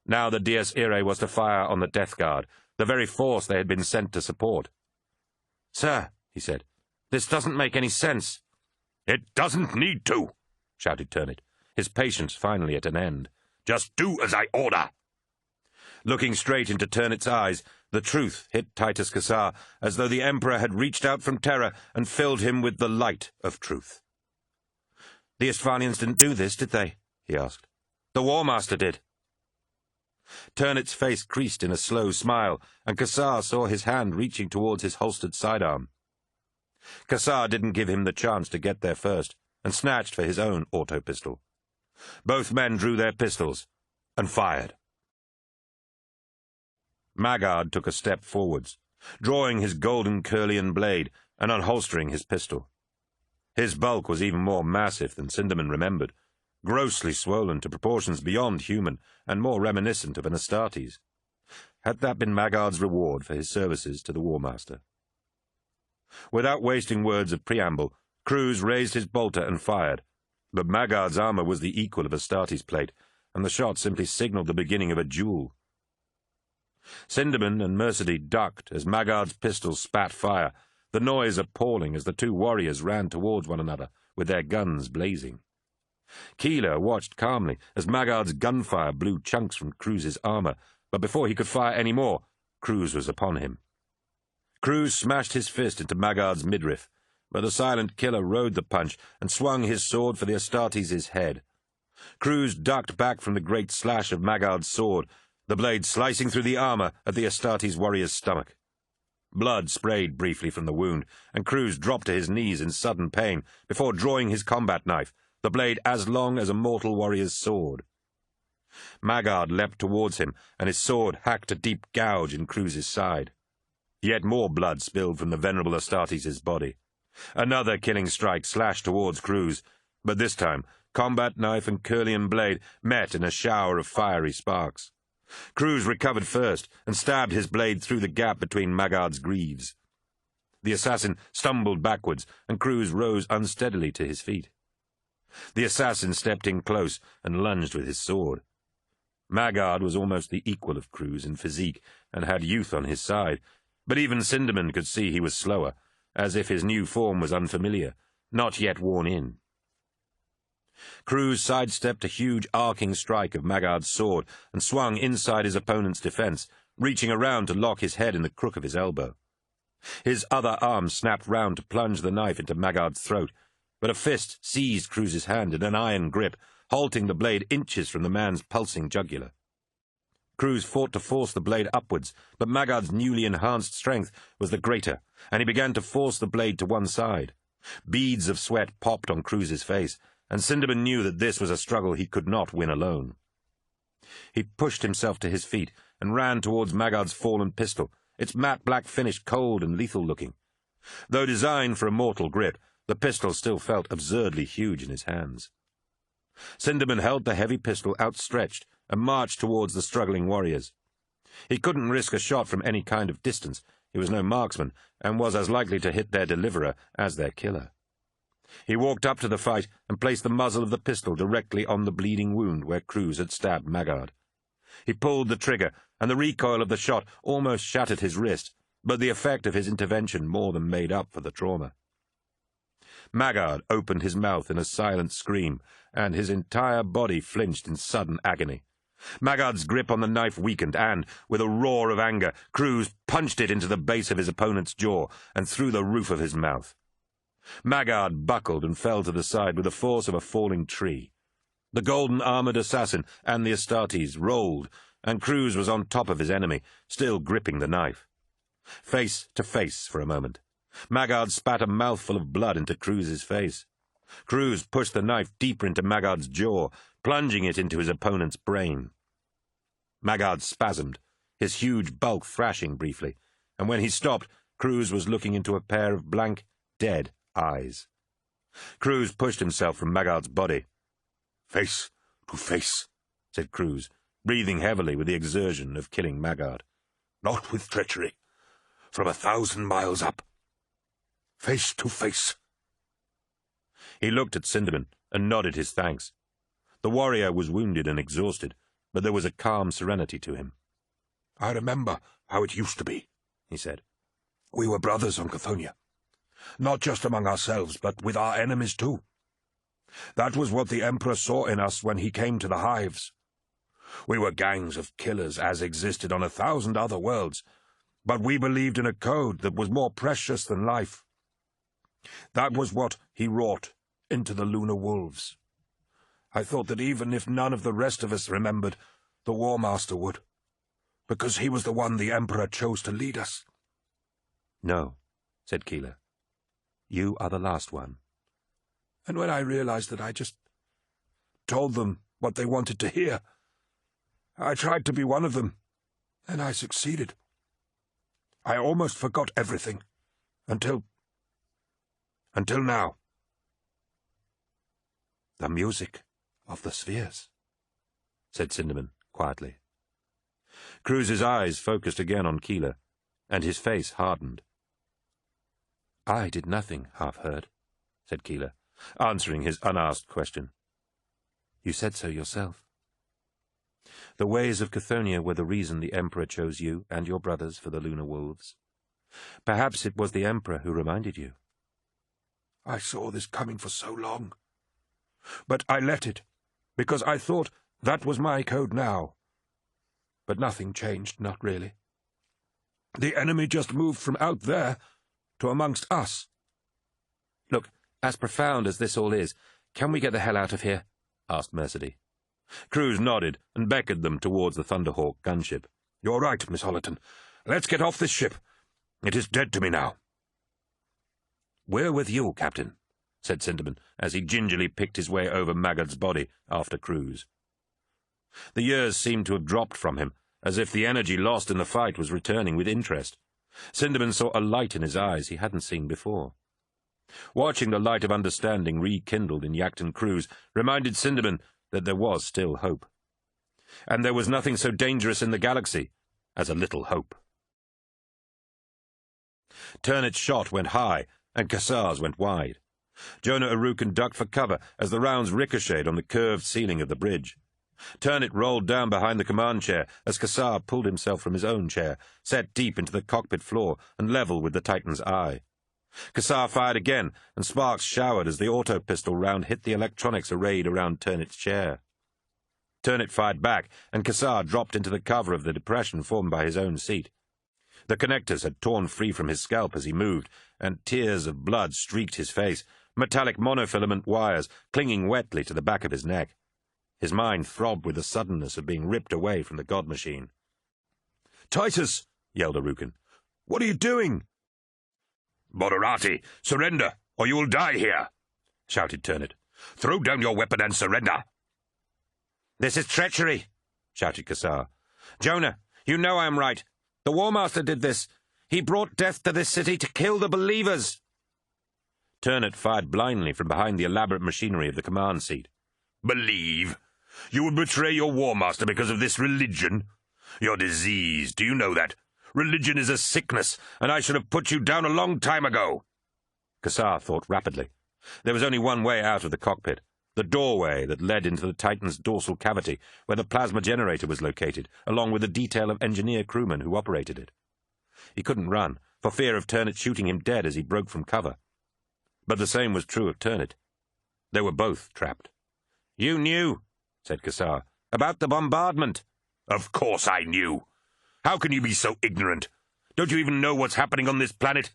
Now the Dies Irae was to fire on the Death Guard, the very force they had been sent to support. Sir, he said, this doesn't make any sense. It doesn't need to, shouted Turnit, his patience finally at an end. Just do as I order. Looking straight into Turnit's eyes, the truth hit Titus Kassar as though the Emperor had reached out from terror and filled him with the light of truth. The Istvanians didn't do this, did they? He asked. The War Master did. Turnit's face creased in a slow smile, and Kassar saw his hand reaching towards his holstered sidearm. Kassar didn't give him the chance to get there first, and snatched for his own auto-pistol. Both men drew their pistols, and fired. Maggard took a step forwards, drawing his golden Curlian blade and unholstering his pistol. His bulk was even more massive than Sindaman remembered, grossly swollen to proportions beyond human and more reminiscent of an Astartes. Had that been Maggard's reward for his services to the War Master? Without wasting words of preamble, Cruz raised his bolter and fired, but Maggard's armor was the equal of Astartes' plate, and the shot simply signaled the beginning of a duel. Sindaman and Mercedy ducked as Maggard's pistol spat fire, the noise appalling as the two warriors ran towards one another, with their guns blazing. Keeler watched calmly as Maggard's gunfire blew chunks from Cruz's armor, but before he could fire any more, Cruz was upon him. Cruz smashed his fist into Maggard's midriff, but the silent killer rode the punch and swung his sword for the Astartes' head. Cruz ducked back from the great slash of Maggard's sword, the blade slicing through the armor of the Astartes warrior's stomach. Blood sprayed briefly from the wound, and Cruz dropped to his knees in sudden pain before drawing his combat knife, the blade as long as a mortal warrior's sword. Maggard leapt towards him, and his sword hacked a deep gouge in Cruz's side. Yet more blood spilled from the venerable Astartes' body. Another killing strike slashed towards Cruz, but this time combat knife and Curlian blade met in a shower of fiery sparks. Cruz recovered first and stabbed his blade through the gap between Maggard's greaves. The assassin stumbled backwards, and Cruz rose unsteadily to his feet. The assassin stepped in close and lunged with his sword. Maggard was almost the equal of Cruz in physique and had youth on his side, but even Sinderman could see he was slower, as if his new form was unfamiliar, not yet worn in. Cruz sidestepped a huge arcing strike of Maggard's sword and swung inside his opponent's defence, reaching around to lock his head in the crook of his elbow. His other arm snapped round to plunge the knife into Maggard's throat, but a fist seized Cruz's hand in an iron grip, halting the blade inches from the man's pulsing jugular. Cruz fought to force the blade upwards, but Maggard's newly enhanced strength was the greater, and he began to force the blade to one side. Beads of sweat popped on Cruz's face, and Sinderman knew that this was a struggle he could not win alone. He pushed himself to his feet and ran towards Maggard's fallen pistol, its matte black finish cold and lethal-looking. Though designed for a mortal grip, the pistol still felt absurdly huge in his hands. Sinderman held the heavy pistol outstretched and marched towards the struggling warriors. He couldn't risk a shot from any kind of distance. He was no marksman, and was as likely to hit their deliverer as their killer. He walked up to the fight and placed the muzzle of the pistol directly on the bleeding wound where Cruz had stabbed Maggard. He pulled the trigger, and the recoil of the shot almost shattered his wrist, but the effect of his intervention more than made up for the trauma. Maggard opened his mouth in a silent scream, and his entire body flinched in sudden agony. Maggard's grip on the knife weakened, and, with a roar of anger, Cruz punched it into the base of his opponent's jaw and through the roof of his mouth. Maggard buckled and fell to the side with the force of a falling tree. The golden-armoured assassin and the Astartes rolled, and Cruz was on top of his enemy, still gripping the knife. Face to face for a moment, Maggard spat a mouthful of blood into Cruz's face. Cruz pushed the knife deeper into Maggard's jaw, plunging it into his opponent's brain. Maggard spasmed, his huge bulk thrashing briefly, and when he stopped, Cruz was looking into a pair of blank, dead eyes. Cruz pushed himself from Maggard's body. "Face to face," said Cruz, breathing heavily with the exertion of killing Maggard. "Not with treachery. From 1,000 miles up. Face to face." He looked at Sinderman and nodded his thanks. The warrior was wounded and exhausted, but there was a calm serenity to him. "I remember how it used to be," he said. "We were brothers on Chthoniya. Not just among ourselves, but with our enemies too. That was what the Emperor saw in us when he came to the hives. We were gangs of killers as existed on 1,000 other worlds, but we believed in a code that was more precious than life. That was what he wrought into the lunar wolves. I thought that even if none of the rest of us remembered, the War Master would, because he was the one the Emperor chose to lead us." "No," said Keeler. "You are the last one." And when I realized that I just told them what they wanted to hear, I tried to be one of them, and I succeeded. I almost forgot everything, until now. "The music of the spheres," said Sinderman quietly. Cruz's eyes focused again on Keeler, and his face hardened. "I did nothing half-heard," said Keeler, answering his unasked question. "You said so yourself. The ways of Chthoniya were the reason the Emperor chose you and your brothers for the lunar wolves. Perhaps it was the Emperor who reminded you." I saw this coming for so long. But I let it, because I thought that was my code now. But nothing changed, not really. The enemy just moved from out there to amongst us. "Look, as profound as this all is, can we get the hell out of here?" asked Mercedy. Cruz nodded and beckoned them towards the Thunderhawk gunship. "You're right, Miss Hollerton. Let's get off this ship. It is dead to me now. "We're with you, Captain," said Sinderman, as he gingerly picked his way over Maggott's body after Cruz. The years seemed to have dropped from him, as if the energy lost in the fight was returning with interest. Sinderman saw a light in his eyes he hadn't seen before. Watching the light of understanding rekindled in Yacht Cruz reminded Sinderman that there was still hope. And there was nothing so dangerous in the galaxy as a little hope. Turnit's shot went high, and Kassar's went wide. Jonah Arukin ducked for cover as the rounds ricocheted on the curved ceiling of the bridge. Turnit rolled down behind the command chair as Kassar pulled himself from his own chair, set deep into the cockpit floor and level with the Titan's eye. Kassar fired again, and sparks showered as the auto-pistol round hit the electronics arrayed around Turnit's chair. Turnit fired back, and Kassar dropped into the cover of the depression formed by his own seat. The connectors had torn free from his scalp as he moved, and tears of blood streaked his face, metallic monofilament wires clinging wetly to the back of his neck. His mind throbbed with the suddenness of being ripped away from the god machine. "Titus!" yelled Arukin. "What are you doing?" "Moderati, surrender, or you will die here," shouted Turnit. "Throw down your weapon and surrender." "This is treachery," shouted Kassar. "Jonah, you know I am right. The War Master did this. He brought death to this city to kill the believers." Turnit fired blindly from behind the elaborate machinery of the command seat. "Believe? You would betray your War Master because of this religion? You're diseased, do you know that? Religion is a sickness, and I should have put you down a long time ago." Kassar thought rapidly. There was only one way out of the cockpit, the doorway that led into the Titan's dorsal cavity, where the plasma generator was located, along with a detail of engineer crewmen who operated it. He couldn't run, for fear of Turnit shooting him dead as he broke from cover. But the same was true of Turnit. They were both trapped. "You knew," said Kassar, "about the bombardment." "Of course I knew. How can you be so ignorant? Don't you even know what's happening on this planet?"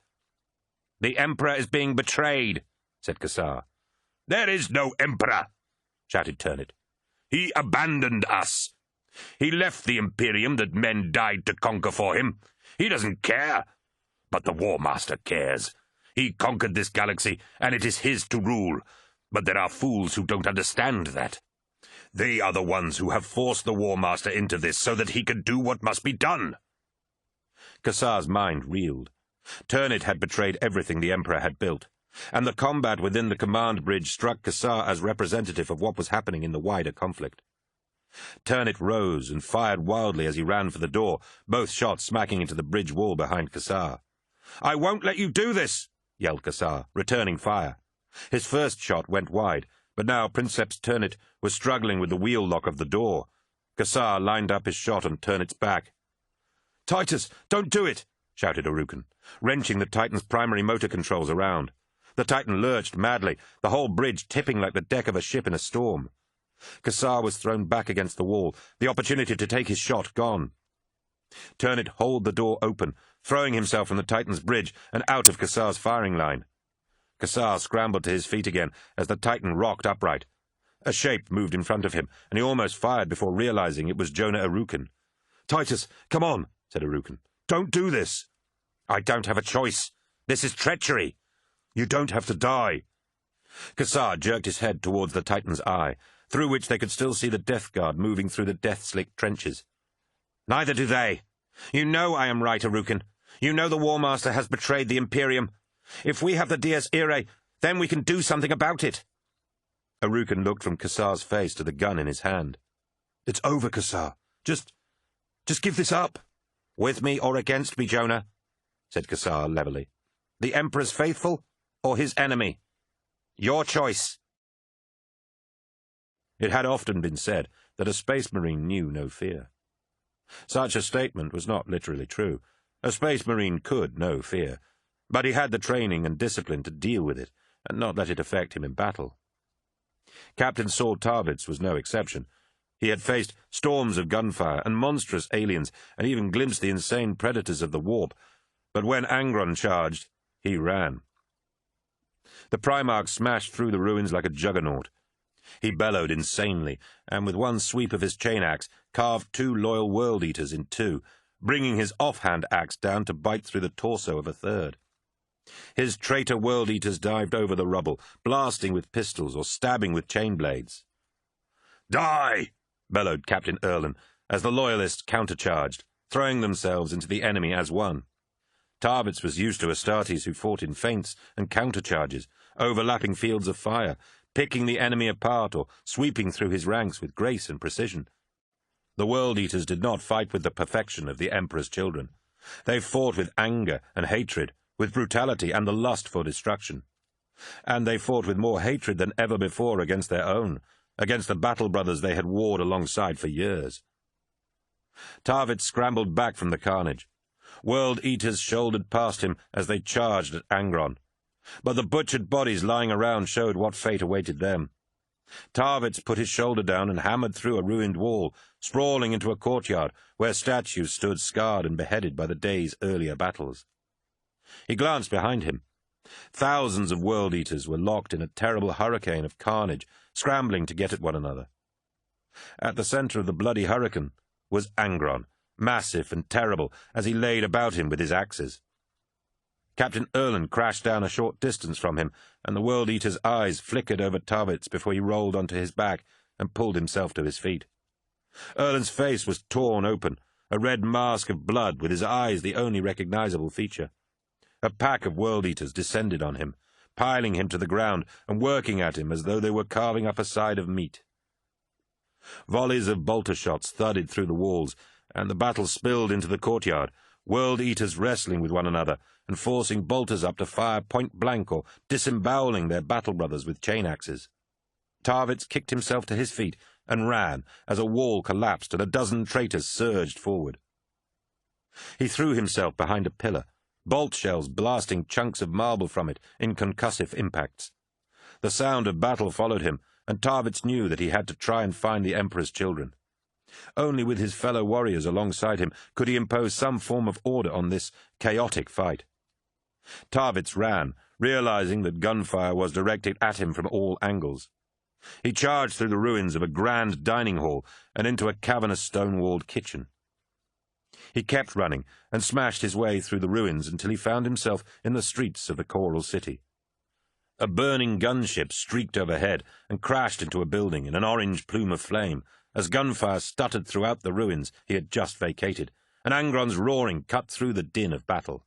"The Emperor is being betrayed," said Kassar. "There is no Emperor," shouted Turnit. "He abandoned us. He left the Imperium that men died to conquer for him. He doesn't care. But the War Master cares. He conquered this galaxy, and it is his to rule. But there are fools who don't understand that. They are the ones who have forced the War Master into this so that he can do what must be done." Kassar's mind reeled. Turnit had betrayed everything the Emperor had built, and the combat within the command bridge struck Kassar as representative of what was happening in the wider conflict. Turnit rose and fired wildly as he ran for the door, both shots smacking into the bridge wall behind Kassar. "I won't let you do this!" yelled Kassar, returning fire. His first shot went wide, but now Princeps Turnit was struggling with the wheel lock of the door. Kassar lined up his shot on Turnit's back. "Titus, don't do it!" shouted Arukin, wrenching the Titan's primary motor controls around. The Titan lurched madly, the whole bridge tipping like the deck of a ship in a storm. Kassar was thrown back against the wall, the opportunity to take his shot gone. Turnit hauled the door open, throwing himself from the Titan's bridge and out of Kassar's firing line. Kassar scrambled to his feet again as the Titan rocked upright. A shape moved in front of him, and he almost fired before realizing it was Jonah Arukin. "Titus, come on," said Arukin. "Don't do this." "I don't have a choice. This is treachery." "You don't have to die." Kassar jerked his head towards the Titan's eye, through which they could still see the Death Guard moving through the death-slicked trenches. "Neither do they. You know I am right, Arukin. You know the War Master has betrayed the Imperium. If we have the Dies Irae, then we can do something about it." Arukin looked from Kassar's face to the gun in his hand. "It's over, Kassar. Just give this up." "With me or against me, Jonah," said Kassar levelly. "The Emperor's faithful or his enemy? Your choice." It had often been said that a Space Marine knew no fear. Such a statement was not literally true. A Space Marine could know fear, but he had the training and discipline to deal with it and not let it affect him in battle. Captain Saul Tarvitz was no exception. He had faced storms of gunfire and monstrous aliens, and even glimpsed the insane predators of the warp, but when Angron charged, he ran. The Primarch smashed through the ruins like a juggernaut. He bellowed insanely, and with one sweep of his chain-axe carved 2 loyal World-Eaters in 2, bringing his offhand axe down to bite through the torso of a third. His traitor world-eaters dived over the rubble, blasting with pistols or stabbing with chain blades. Die! Bellowed Captain Erlin, as the Loyalists countercharged, throwing themselves into the enemy as one. Tarvitz was used to Astartes who fought in feints and countercharges, overlapping fields of fire, picking the enemy apart or sweeping through his ranks with grace and precision. The World-Eaters did not fight with the perfection of the Emperor's children. They fought with anger and hatred, with brutality and the lust for destruction. And they fought with more hatred than ever before against their own, against the battle brothers they had warred alongside for years. Tarvitz scrambled back from the carnage. World-Eaters shouldered past him as they charged at Angron, but the butchered bodies lying around showed what fate awaited them. Tarvitz put his shoulder down and hammered through a ruined wall, sprawling into a courtyard where statues stood scarred and beheaded by the day's earlier battles. He glanced behind him. Thousands of World-Eaters were locked in a terrible hurricane of carnage, scrambling to get at one another. At the center of the bloody hurricane was Angron, massive and terrible, as he laid about him with his axes. Captain Erlin crashed down a short distance from him, and the World-Eater's eyes flickered over Tarvitz before he rolled onto his back and pulled himself to his feet. Erlin's face was torn open, a red mask of blood with his eyes the only recognizable feature. A pack of World-Eaters descended on him, piling him to the ground and working at him as though they were carving up a side of meat. Volleys of bolter shots thudded through the walls, and the battle spilled into the courtyard, World-Eaters wrestling with one another and forcing bolters up to fire point-blank or disemboweling their battle brothers with chain axes. Tarvitz kicked himself to his feet and ran as a wall collapsed and a dozen traitors surged forward. He threw himself behind a pillar, bolt shells blasting chunks of marble from it in concussive impacts. The sound of battle followed him, and Tarvitz knew that he had to try and find the Emperor's children. Only with his fellow warriors alongside him could he impose some form of order on this chaotic fight. Tarvitz ran, realizing that gunfire was directed at him from all angles. He charged through the ruins of a grand dining hall and into a cavernous stone-walled kitchen. He kept running and smashed his way through the ruins until he found himself in the streets of the Coral City. A burning gunship streaked overhead and crashed into a building in an orange plume of flame as gunfire stuttered throughout the ruins he had just vacated, and Angron's roaring cut through the din of battle.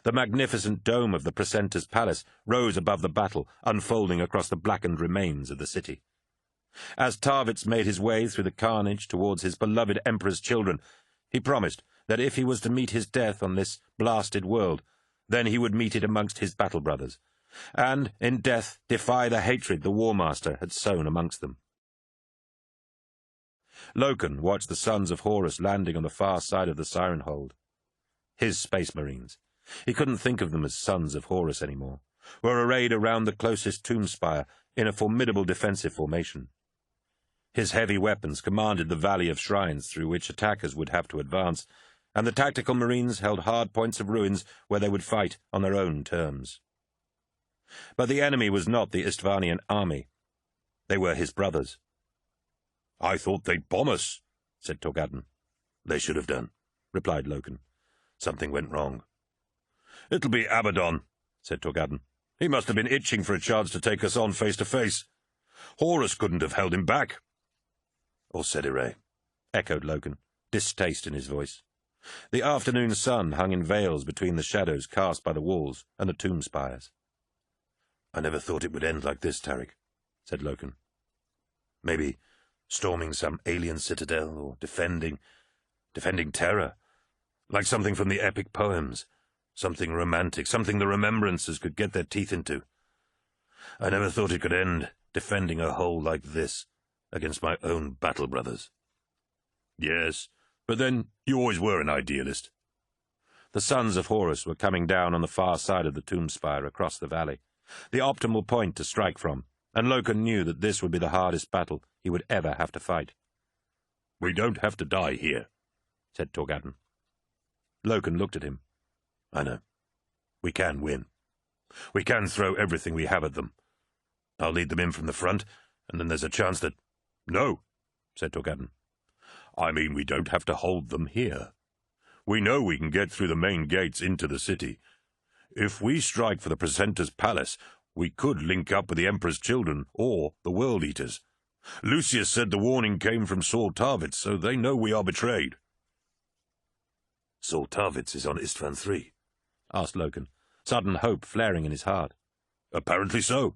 The magnificent dome of the Precentor's palace rose above the battle, unfolding across the blackened remains of the city. As Tarvitz made his way through the carnage towards his beloved Emperor's children, he promised that if he was to meet his death on this blasted world, then he would meet it amongst his battle brothers, and in death defy the hatred the War Master had sown amongst them. Loken watched the sons of Horus landing on the far side of the Siren Hold. His Space Marines, he couldn't think of them as sons of Horus anymore, were arrayed around the closest tomb spire in a formidable defensive formation. His heavy weapons commanded the valley of shrines through which attackers would have to advance, and the tactical Marines held hard points of ruins where they would fight on their own terms. But the enemy was not the Istvanian army. They were his brothers. "I thought they'd bomb us," said Torgadden. "They should have done," replied Loken. "Something went wrong." "It'll be Abaddon," said Torgadden. "He must have been itching for a chance to take us on face to face. Horus couldn't have held him back." "Or Sedire," echoed Loken, distaste in his voice. The afternoon sun hung in veils between the shadows cast by the walls and the tomb spires. "I never thought it would end like this, Tarik," said Loken. "Maybe storming some alien citadel, or defending Terra, like something from the epic poems, something romantic, something the Remembrancers could get their teeth into. I never thought it could end defending a hole like this against my own battle brothers." "Yes, but then you always were an idealist." The sons of Horus were coming down on the far side of the tomb spire across the valley, the optimal point to strike from, and Loken knew that this would be the hardest battle he would ever have to fight. "We don't have to die here," said Torgadden. Loken looked at him. "I know. We can win. We can throw everything we have at them. I'll lead them in from the front, and then there's a chance that—" "No," said Torgadden. "I mean we don't have to hold them here." We know we can get through the main gates into the city. If we strike for the Precentor's palace, we could link up with the Emperor's children or the World Eaters. Lucius said the warning came from Saul Tarvitz, so they know we are betrayed. Saul Tarvitz is on Istvan III? Asked Loken, sudden hope flaring in his heart. Apparently so,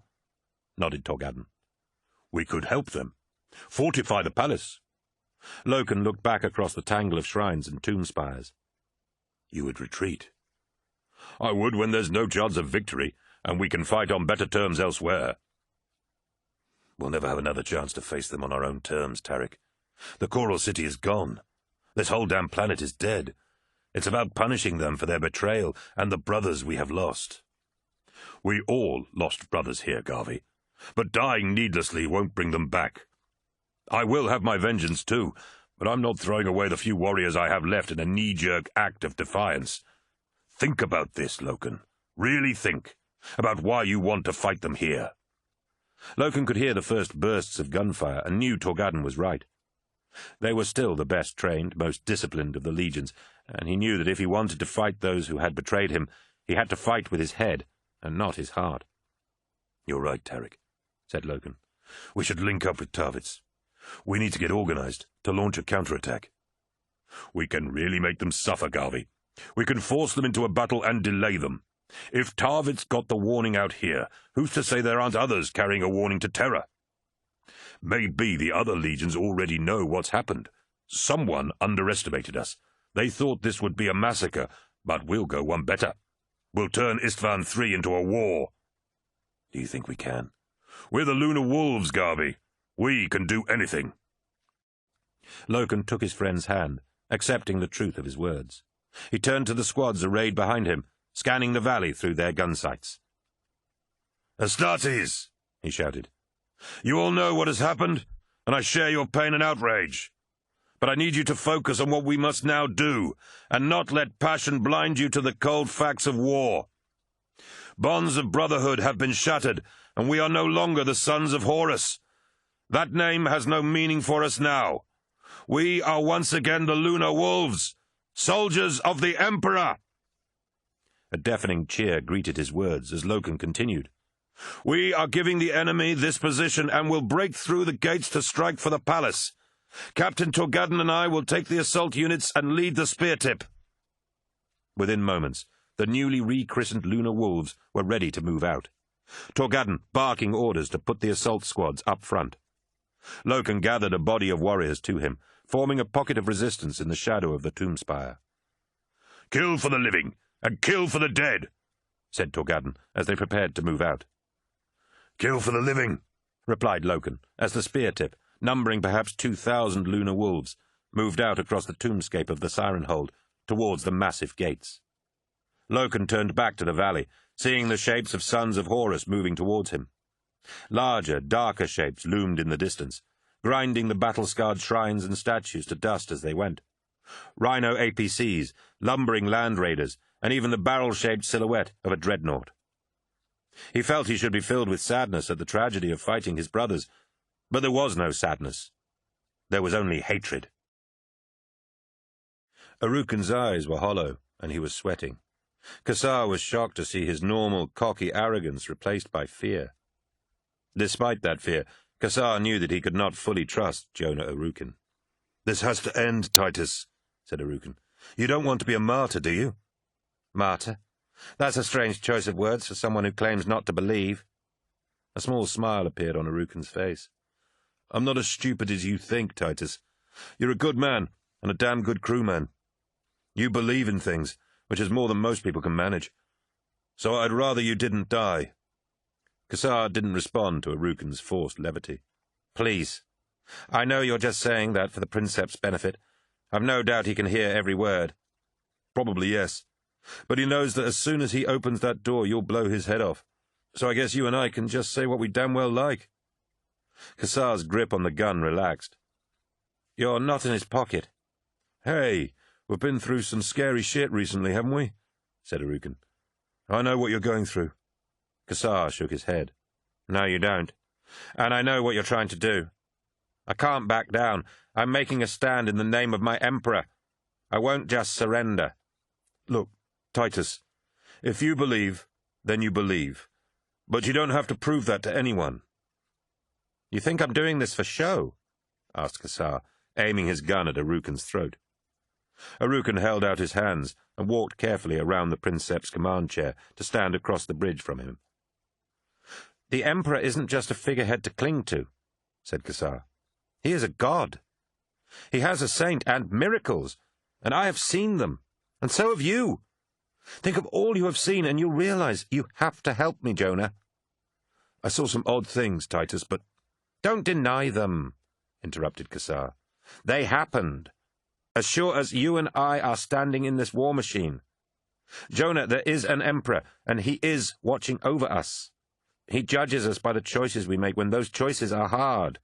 nodded Torgadden. We could help them. Fortify the palace. Loken looked back across the tangle of shrines and tomb spires. You would retreat? I would when there's no chance of victory, and we can fight on better terms elsewhere. We'll never have another chance to face them on our own terms, Tarek. The Choral City is gone. This whole damn planet is dead. It's about punishing them for their betrayal and the brothers we have lost. We all lost brothers here, Garvey, but dying needlessly won't bring them back. I will have my vengeance too, but I'm not throwing away the few warriors I have left in a knee-jerk act of defiance. Think about this, Loken. Really think about why you want to fight them here. Loken could hear the first bursts of gunfire and knew Torgadden was right. They were still the best trained, most disciplined of the legions, and he knew that if he wanted to fight those who had betrayed him, he had to fight with his head and not his heart. You're right, Tarek, said Loken. We should link up with Tarvitz. We need to get organized to launch a counterattack. We can really make them suffer, Garvey. We can force them into a battle and delay them. If Tarvitz got the warning out here, who's to say there aren't others carrying a warning to Terra? Maybe the other legions already know what's happened. Someone underestimated us. They thought this would be a massacre, but we'll go one better. We'll turn Istvan III into a war. Do you think we can? We're the Lunar Wolves, Garvey. We can do anything. Loken took his friend's hand, accepting the truth of his words. He turned to the squads arrayed behind him, scanning the valley through their gun sights. Astartes, he shouted. You all know what has happened, and I share your pain and outrage. But I need you to focus on what we must now do, and not let passion blind you to the cold facts of war. Bonds of brotherhood have been shattered, and we are no longer the sons of Horus. That name has no meaning for us now. We are once again the Lunar Wolves, soldiers of the Emperor. A deafening cheer greeted his words as Loken continued. We are giving the enemy this position and will break through the gates to strike for the palace. Captain Torgadden and I will take the assault units and lead the spear tip. Within moments, the newly rechristened Lunar Wolves were ready to move out, Torgadden barking orders to put the assault squads up front. Loken gathered a body of warriors to him, forming a pocket of resistance in the shadow of the tomb spire. Kill for the living, and kill for the dead, said Torgadden as they prepared to move out. Kill for the living, replied Loken, as the spear tip, numbering perhaps 2,000 Lunar Wolves, moved out across the tombscape of the Siren Hold towards the massive gates. Loken turned back to the valley, seeing the shapes of sons of Horus moving towards him. Larger, darker shapes loomed in the distance, grinding the battle-scarred shrines and statues to dust as they went. Rhino APCs, lumbering land raiders, and even the barrel-shaped silhouette of a dreadnought. He felt he should be filled with sadness at the tragedy of fighting his brothers, but there was no sadness. There was only hatred. Arukun's eyes were hollow, and he was sweating. Kassar was shocked to see his normal, cocky arrogance replaced by fear. Despite that fear, Kassar knew that he could not fully trust Jonah Arukun. "This has to end, Titus," said Arukun. "You don't want to be a martyr, do you?" Martyr? That's a strange choice of words for someone who claims not to believe. A small smile appeared on Arukun's face. "I'm not as stupid as you think, Titus. You're a good man, and a damn good crewman. You believe in things, which is more than most people can manage. So I'd rather you didn't die." Kassar didn't respond to Arukun's forced levity. "Please. I know you're just saying that for the Princep's benefit. I've no doubt he can hear every word." "Probably yes. But he knows that as soon as he opens that door, you'll blow his head off. So I guess you and I can just say what we damn well like." Kassar's grip on the gun relaxed. "You're not in his pocket." "Hey, we've been through some scary shit recently, haven't we?" said Arukun. "I know what you're going through." Kassar shook his head. "No, you don't. And I know what you're trying to do. I can't back down. I'm making a stand in the name of my Emperor. I won't just surrender. Look, Titus, if you believe, then you believe. But you don't have to prove that to anyone. You think I'm doing this for show? Asked Kassar, aiming his gun at Arukun's throat. Arukan held out his hands and walked carefully around the Princeps' command chair to stand across the bridge from him. The Emperor isn't just a figurehead to cling to, said Kassar. He is a god. He has a saint and miracles, and I have seen them, and so have you. Think of all you have seen, and you'll realize you have to help me, Jonah. I saw some odd things, Titus, but— Don't deny them, interrupted Kassar. They happened, as sure as you and I are standing in this war machine. Jonah, there is an emperor, and he is watching over us. He judges us by the choices we make when those choices are hard.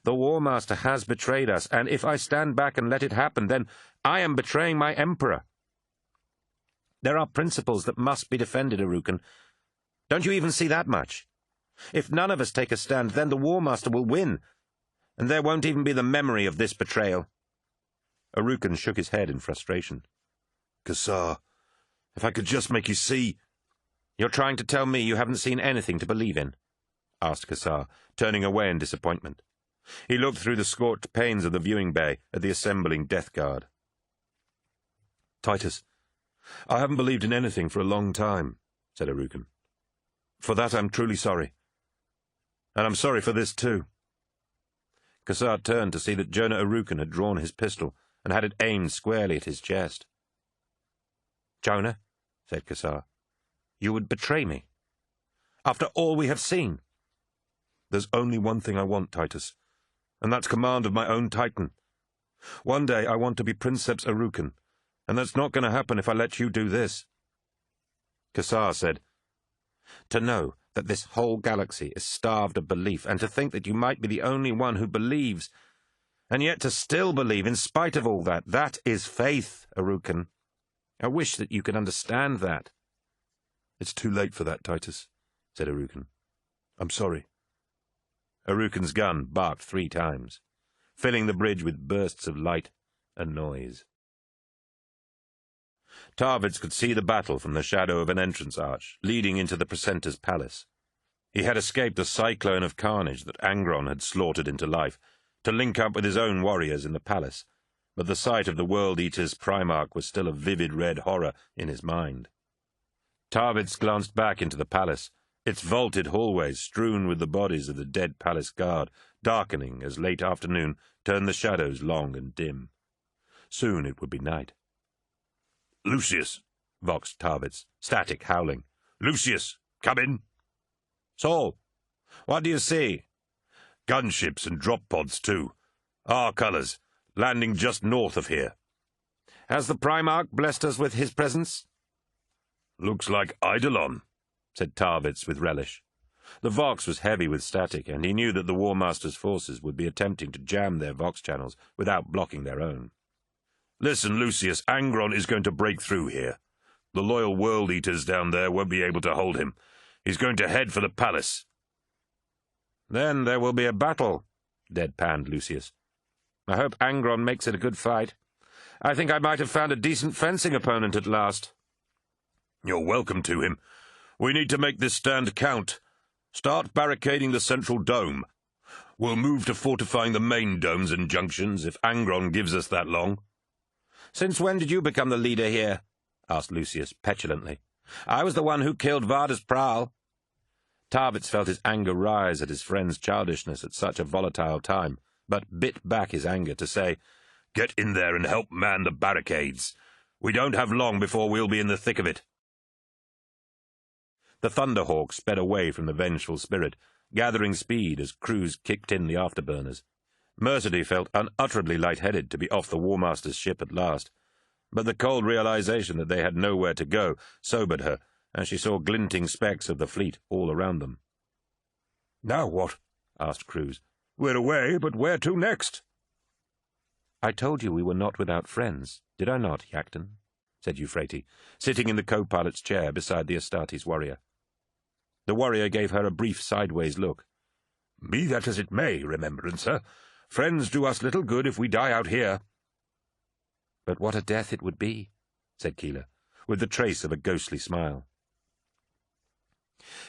The War Master has betrayed us, and if I stand back and let it happen, then I am betraying my emperor. There are principles that must be defended, Arukan. Don't you even see that much? If none of us take a stand, then the War Master will win, and there won't even be the memory of this betrayal. Arukan shook his head in frustration. Kassar, if I could just make you see— You're trying to tell me you haven't seen anything to believe in? Asked Kassar, turning away in disappointment. He looked through the scorched panes of the viewing bay at the assembling death guard. Titus, I haven't believed in anything for a long time, said Arukan. For that I'm truly sorry. And I'm sorry for this too. Kassar turned to see that Jonah Arukan had drawn his pistol and had it aimed squarely at his chest. Jonah, said Kassar, you would betray me. After all we have seen. There's only one thing I want, Titus, and that's command of my own Titan. One day I want to be Princeps Arukan, and that's not going to happen if I let you do this. Kassar said, To know that this whole galaxy is starved of belief, and to think that you might be the only one who believes, and yet to still believe in spite of all that, that is faith, Arukan. I wish that you could understand that. It's too late for that, Titus, said Arukan. I'm sorry. Arukan's gun barked 3 times, filling the bridge with bursts of light and noise. Tarvids could see the battle from the shadow of an entrance arch leading into the precentor's palace. He had escaped the cyclone of carnage that Angron had slaughtered into life to link up with his own warriors in the palace, but the sight of the World-Eater's Primarch was still a vivid red horror in his mind. Tarvids glanced back into the palace, its vaulted hallways strewn with the bodies of the dead palace guard, darkening as late afternoon turned the shadows long and dim. Soon it would be night. Lucius, voxed Tarvids, static howling. Lucius, come in. Saul, what do you see? Gunships and drop pods, too. Our colours, landing just north of here. Has the Primarch blessed us with his presence? Looks like Eidolon, said Tarvids with relish. The Vox was heavy with static, and he knew that the War Master's forces would be attempting to jam their Vox channels without blocking their own. Listen, Lucius, Angron is going to break through here. The loyal World-Eaters down there won't be able to hold him. He's going to head for the palace. Then there will be a battle, deadpanned Lucius. I hope Angron makes it a good fight. I think I might have found a decent fencing opponent at last. You're welcome to him. We need to make this stand count. Start barricading the central dome. We'll move to fortifying the main domes and junctions if Angron gives us that long. Since when did you become the leader here? Asked Lucius petulantly. I was the one who killed Varda's Prowl. Tarvids felt his anger rise at his friend's childishness at such a volatile time, but bit back his anger to say, Get in there and help man the barricades. We don't have long before we'll be in the thick of it. The Thunderhawk sped away from the vengeful spirit, gathering speed as crews kicked in the afterburners. Mercedy felt unutterably light-headed to be off the War Master's ship at last, but the cold realization that they had nowhere to go sobered her, and she saw glinting specks of the fleet all around them. "Now what?" asked Cruz. "We're away, but where to next?" "I told you we were not without friends, did I not, Yacton?" said Euphrates, sitting in the co-pilot's chair beside the Astartes warrior. The warrior gave her a brief sideways look. "Be that as it may, Remembrancer, friends do us little good if we die out here." But what a death it would be, said Keeler, with the trace of a ghostly smile.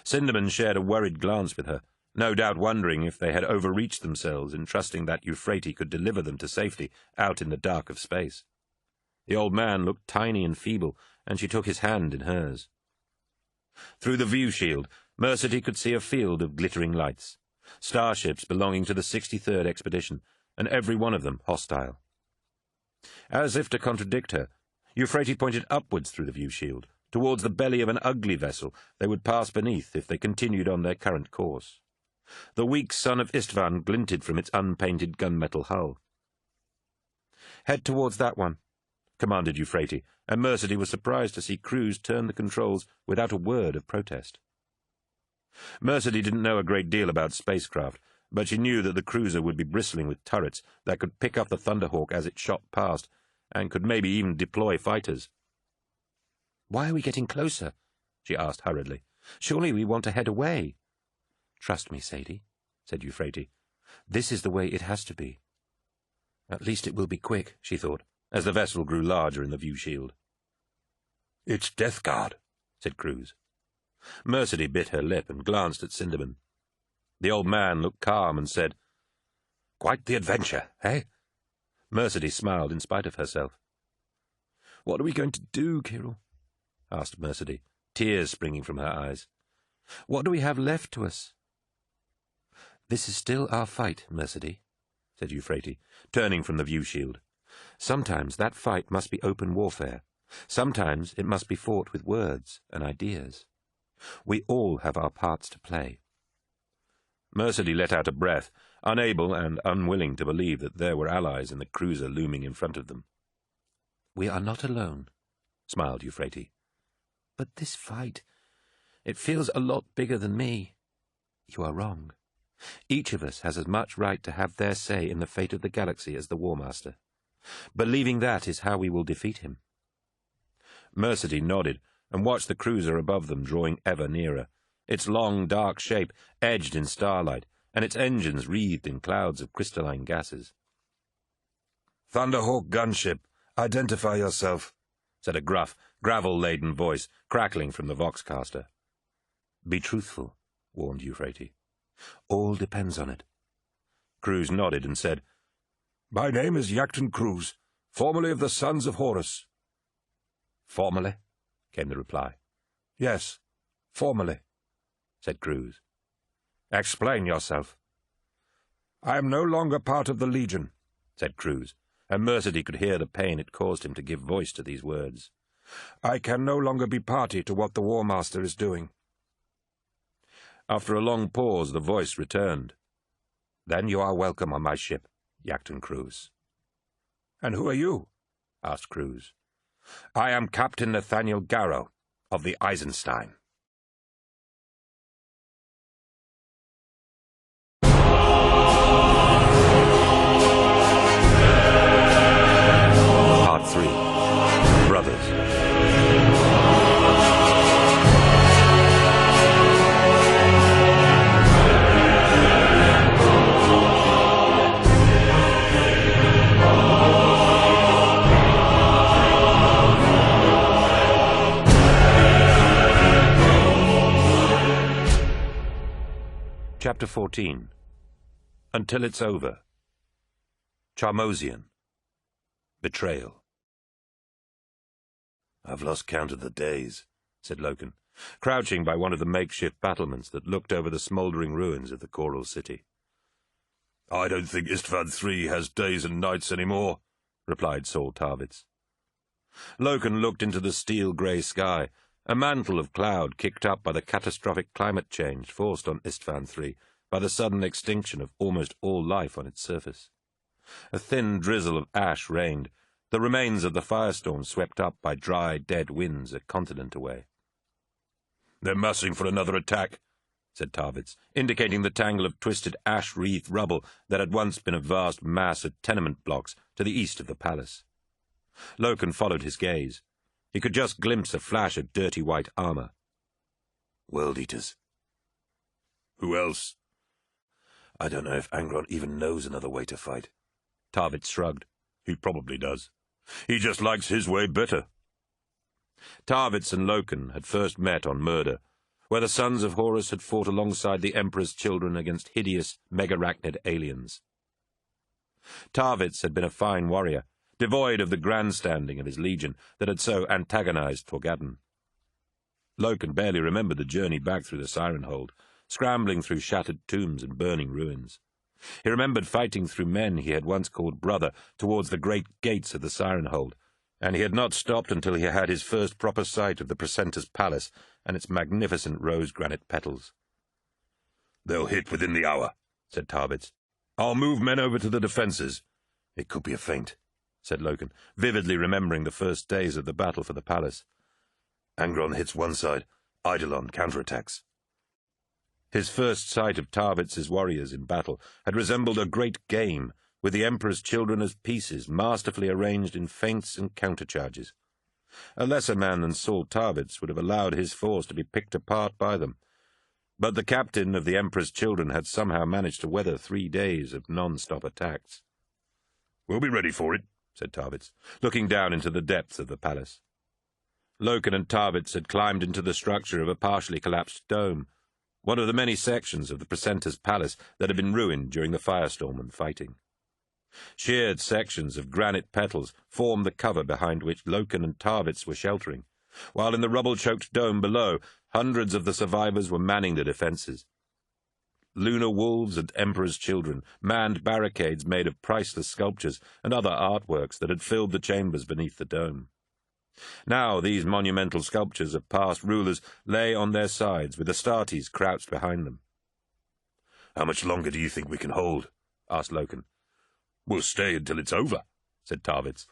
Cinderman shared a worried glance with her, no doubt wondering if they had overreached themselves in trusting that Euphrates could deliver them to safety out in the dark of space. The old man looked tiny and feeble, and she took his hand in hers. Through the view shield, Mercedy could see a field of glittering lights, starships belonging to the 63rd Expedition, and every one of them hostile. As if to contradict her, Euphrates pointed upwards through the view shield, towards the belly of an ugly vessel they would pass beneath if they continued on their current course. The weak sun of Istvan glinted from its unpainted gunmetal hull. "Head towards that one," commanded Euphrates, and Mercedy was surprised to see Cruz turn the controls without a word of protest. Mercedy didn't know a great deal about spacecraft, but she knew that the cruiser would be bristling with turrets that could pick up the Thunderhawk as it shot past, and could maybe even deploy fighters. "Why are we getting closer?" she asked hurriedly. "Surely we want to head away." "Trust me, Sadie," said Euphrates. "This is the way it has to be." "At least it will be quick," she thought, as the vessel grew larger in the view shield. "It's Death Guard," said Cruz. Mercedy bit her lip and glanced at Cinderman. The old man looked calm and said, "Quite the adventure, eh?" Mercedy smiled in spite of herself. "What are we going to do, Kirill?" asked Mercedy, tears springing from her eyes. "What do we have left to us?" "This is still our fight, Mercedy," said Euphrates, turning from the view shield. "Sometimes that fight must be open warfare. Sometimes it must be fought with words and ideas. We all have our parts to play." Mercedy let out a breath, unable and unwilling to believe that there were allies in the cruiser looming in front of them. "We are not alone," smiled Euphrates. "But this fight, it feels a lot bigger than me." "You are wrong. Each of us has as much right to have their say in the fate of the galaxy as the War Master. Believing that is how we will defeat him." Mercedy nodded and watched the cruiser above them drawing ever nearer, its long, dark shape edged in starlight, and its engines wreathed in clouds of crystalline gases. "Thunderhawk gunship, identify yourself," said a gruff, gravel-laden voice crackling from the Voxcaster. "Be truthful," warned Euphrates. "All depends on it." Cruz nodded and said, "My name is Yacton Cruz, formerly of the Sons of Horus." "Formerly?" came the reply. "Yes, formerly," said Cruz. "Explain yourself." "I am no longer part of the Legion," said Cruz, and Mercedy could hear the pain it caused him to give voice to these words. "I can no longer be party to what the War Master is doing." After a long pause, the voice returned. "Then you are welcome on my ship, Yacton Cruz." "And who are you?" asked Cruz. "I am Captain Nathaniel Garrow, of the Eisenstein." Part 3. Brothers. Chapter 14. Until It's Over. Charmosian. Betrayal. "I've lost count of the days," said Loken, crouching by one of the makeshift battlements that looked over the smouldering ruins of the Coral City. "I don't think Istvan III has days and nights any more," replied Saul Tarvitz. Loken looked into the steel-grey sky, a mantle of cloud kicked up by the catastrophic climate change forced on Istvan III by the sudden extinction of almost all life on its surface. A thin drizzle of ash rained, the remains of the firestorm swept up by dry, dead winds a continent away. "They're massing for another attack," said Tarvitz, indicating the tangle of twisted ash-wreathed rubble that had once been a vast mass of tenement blocks to the east of the palace. Loken followed his gaze. He could just glimpse a flash of dirty white armor. "World-eaters." "Who else?" "I don't know if Angron even knows another way to fight." Tarvitz shrugged. "He probably does." He just likes his way better. Tarvitz and Loken had first met on Murder, where the sons of Horus had fought alongside the Emperor's children against hideous, megarachnid aliens. Tarvitz had been a fine warrior, devoid of the grandstanding of his legion that had so antagonized Torgadden. Loken barely remembered the journey back through the Siren Hold, scrambling through shattered tombs and burning ruins. He remembered fighting through men he had once called brother towards the great gates of the Siren Hold, and he had not stopped until he had his first proper sight of the Precentor's palace and its magnificent rose-granite petals. "They'll hit within the hour," said Tarvitz. "I'll move men over to the defences." "It could be a feint," said Loken, vividly remembering the first days of the battle for the palace. "Angron hits one side, Eidolon counterattacks." His first sight of Tarvitz's warriors in battle had resembled a great game, with the Emperor's children as pieces masterfully arranged in feints and countercharges. A lesser man than Saul Tarvitz would have allowed his force to be picked apart by them, but the captain of the Emperor's children had somehow managed to weather 3 days of non-stop attacks. "We'll be ready for it," said Tarvitz, looking down into the depths of the palace. Loken and Tarvitz had climbed into the structure of a partially collapsed dome, one of the many sections of the Precentor's palace that had been ruined during the firestorm and fighting. Sheared sections of granite petals formed the cover behind which Loken and Tarvitz were sheltering, while in the rubble-choked dome below, hundreds of the survivors were manning the defences. Lunar wolves and Emperor's children manned barricades made of priceless sculptures and other artworks that had filled the chambers beneath the dome. Now these monumental sculptures of past rulers lay on their sides, with Astartes crouched behind them. "How much longer do you think we can hold?" asked Loken. "We'll stay until it's over," said Tarvitz.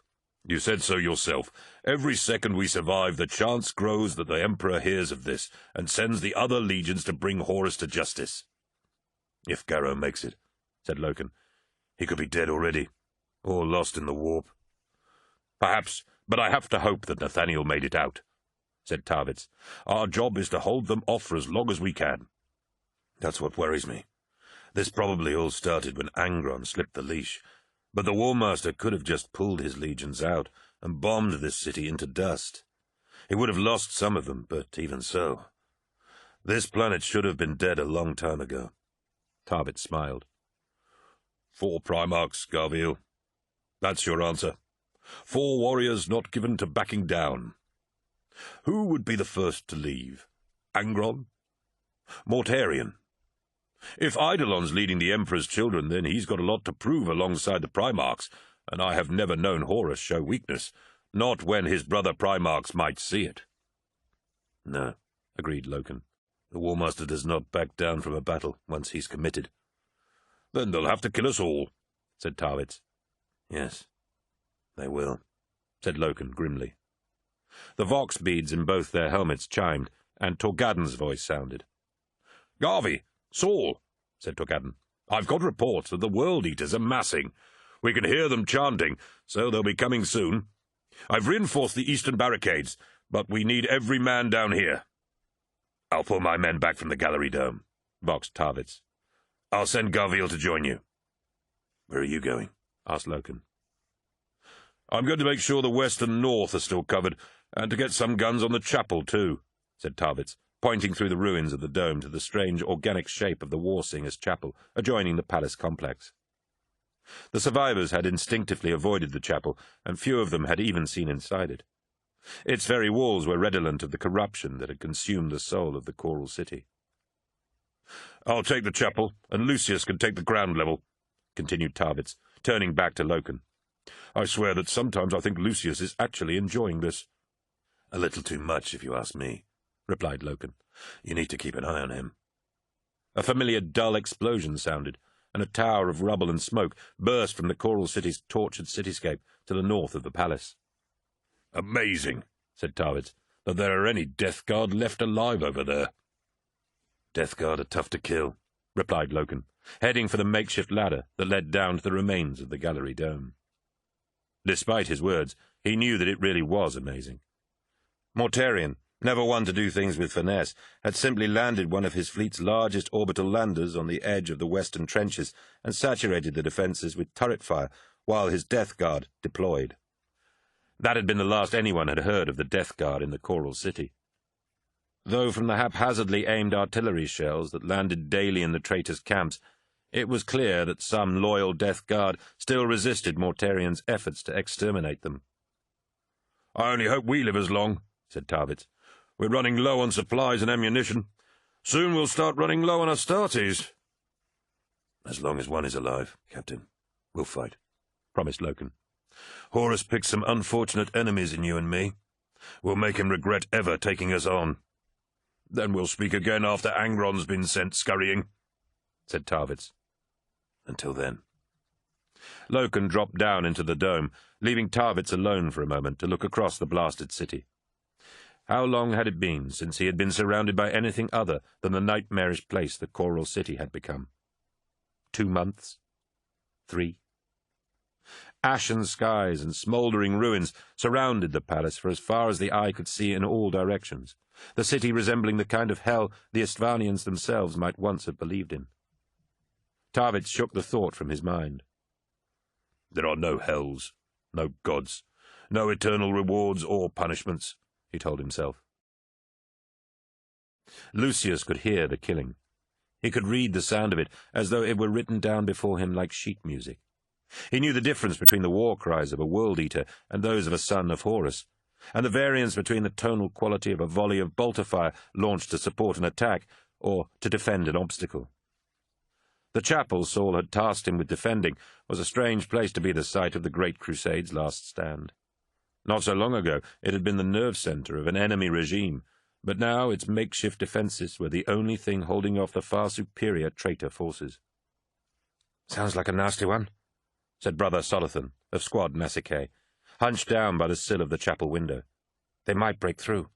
"You said so yourself. Every second we survive, the chance grows that the Emperor hears of this and sends the other legions to bring Horus to justice." "If Garrow makes it," said Loken. "He could be dead already, or lost in the warp." "Perhaps, but I have to hope that Nathaniel made it out," said Tarvitz. "Our job is to hold them off for as long as we can." "That's what worries me. This probably all started when Angron slipped the leash, but the War Master could have just pulled his legions out and bombed this city into dust. He would have lost some of them, but even so. This planet should have been dead a long time ago." Tarvitz smiled. 4 Primarchs, Garviel. That's your answer. 4 warriors not given to backing down. Who would be the first to leave? Angron? Mortarion? If Eidolon's leading the Emperor's children, then he's got a lot to prove alongside the Primarchs, and I have never known Horus show weakness, not when his brother Primarchs might see it." "No," agreed Loken. "The War Master does not back down from a battle once he's committed." "Then they'll have to kill us all," said Tarvitz. "Yes, they will," said Loken grimly. The vox beads in both their helmets chimed, and Torgadden's voice sounded. "Garvey! Saul!" said Torgadden. "I've got reports that the World Eaters are massing. We can hear them chanting, so they'll be coming soon. I've reinforced the eastern barricades, but we need every man down here." "I'll pull my men back from the gallery dome," voxed Tarvitz. "I'll send Garviel to join you." "Where are you going?" asked Loken. "I'm going to make sure the west and north are still covered, and to get some guns on the chapel, too," said Tarvitz, pointing through the ruins of the dome to the strange organic shape of the War Singer's chapel adjoining the palace complex. The survivors had instinctively avoided the chapel, and few of them had even seen inside it. Its very walls were redolent of the corruption that had consumed the soul of the choral city. "I'll take the chapel, and Lucius can take the ground level," continued Tarvitz, turning back to Loken. "I swear that sometimes I think Lucius is actually enjoying this." "A little too much, if you ask me," replied Loken. "You need to keep an eye on him." A familiar dull explosion sounded, and a tower of rubble and smoke burst from the choral city's tortured cityscape to the north of the palace. "Amazing," said Tarvitz, "that there are any Death Guard left alive over there." "Death Guard are tough to kill," replied Loken, heading for the makeshift ladder that led down to the remains of the gallery dome. Despite his words, he knew that it really was amazing. Mortarion, never one to do things with finesse, had simply landed one of his fleet's largest orbital landers on the edge of the western trenches and saturated the defences with turret fire while his Death Guard deployed. That had been the last anyone had heard of the Death Guard in the Coral City. Though from the haphazardly aimed artillery shells that landed daily in the traitors' camps, it was clear that some loyal Death Guard still resisted Mortarian's efforts to exterminate them. "I only hope we live as long," said Tarvitz. "We're running low on supplies and ammunition. Soon we'll start running low on Astartes." "As long as one is alive, Captain, we'll fight," promised Loken. "Horus picked some unfortunate enemies in you and me. We'll make him regret ever taking us on. Then we'll speak again after Angron's been sent scurrying," said Tarvitz. "Until then." Loken dropped down into the dome, leaving Tarvitz alone for a moment to look across the blasted city. How long had it been since he had been surrounded by anything other than the nightmarish place the Coral City had become? 2 months? 3? Ashen skies and smouldering ruins surrounded the palace for as far as the eye could see in all directions, the city resembling the kind of hell the Istvanians themselves might once have believed in. Tarvitz shook the thought from his mind. "There are no hells, no gods, no eternal rewards or punishments," he told himself. Lucius could hear the killing. He could read the sound of it as though it were written down before him like sheet music. He knew the difference between the war cries of a world-eater and those of a son of Horus, and the variance between the tonal quality of a volley of bolter fire launched to support an attack or to defend an obstacle. The chapel Saul had tasked him with defending was a strange place to be the site of the Great Crusade's last stand. Not so long ago it had been the nerve center of an enemy regime, but now its makeshift defenses were the only thing holding off the far superior traitor forces. "Sounds like a nasty one," said Brother Solathan of Squad Nasicae, hunched down by the sill of the chapel window. "They might break through."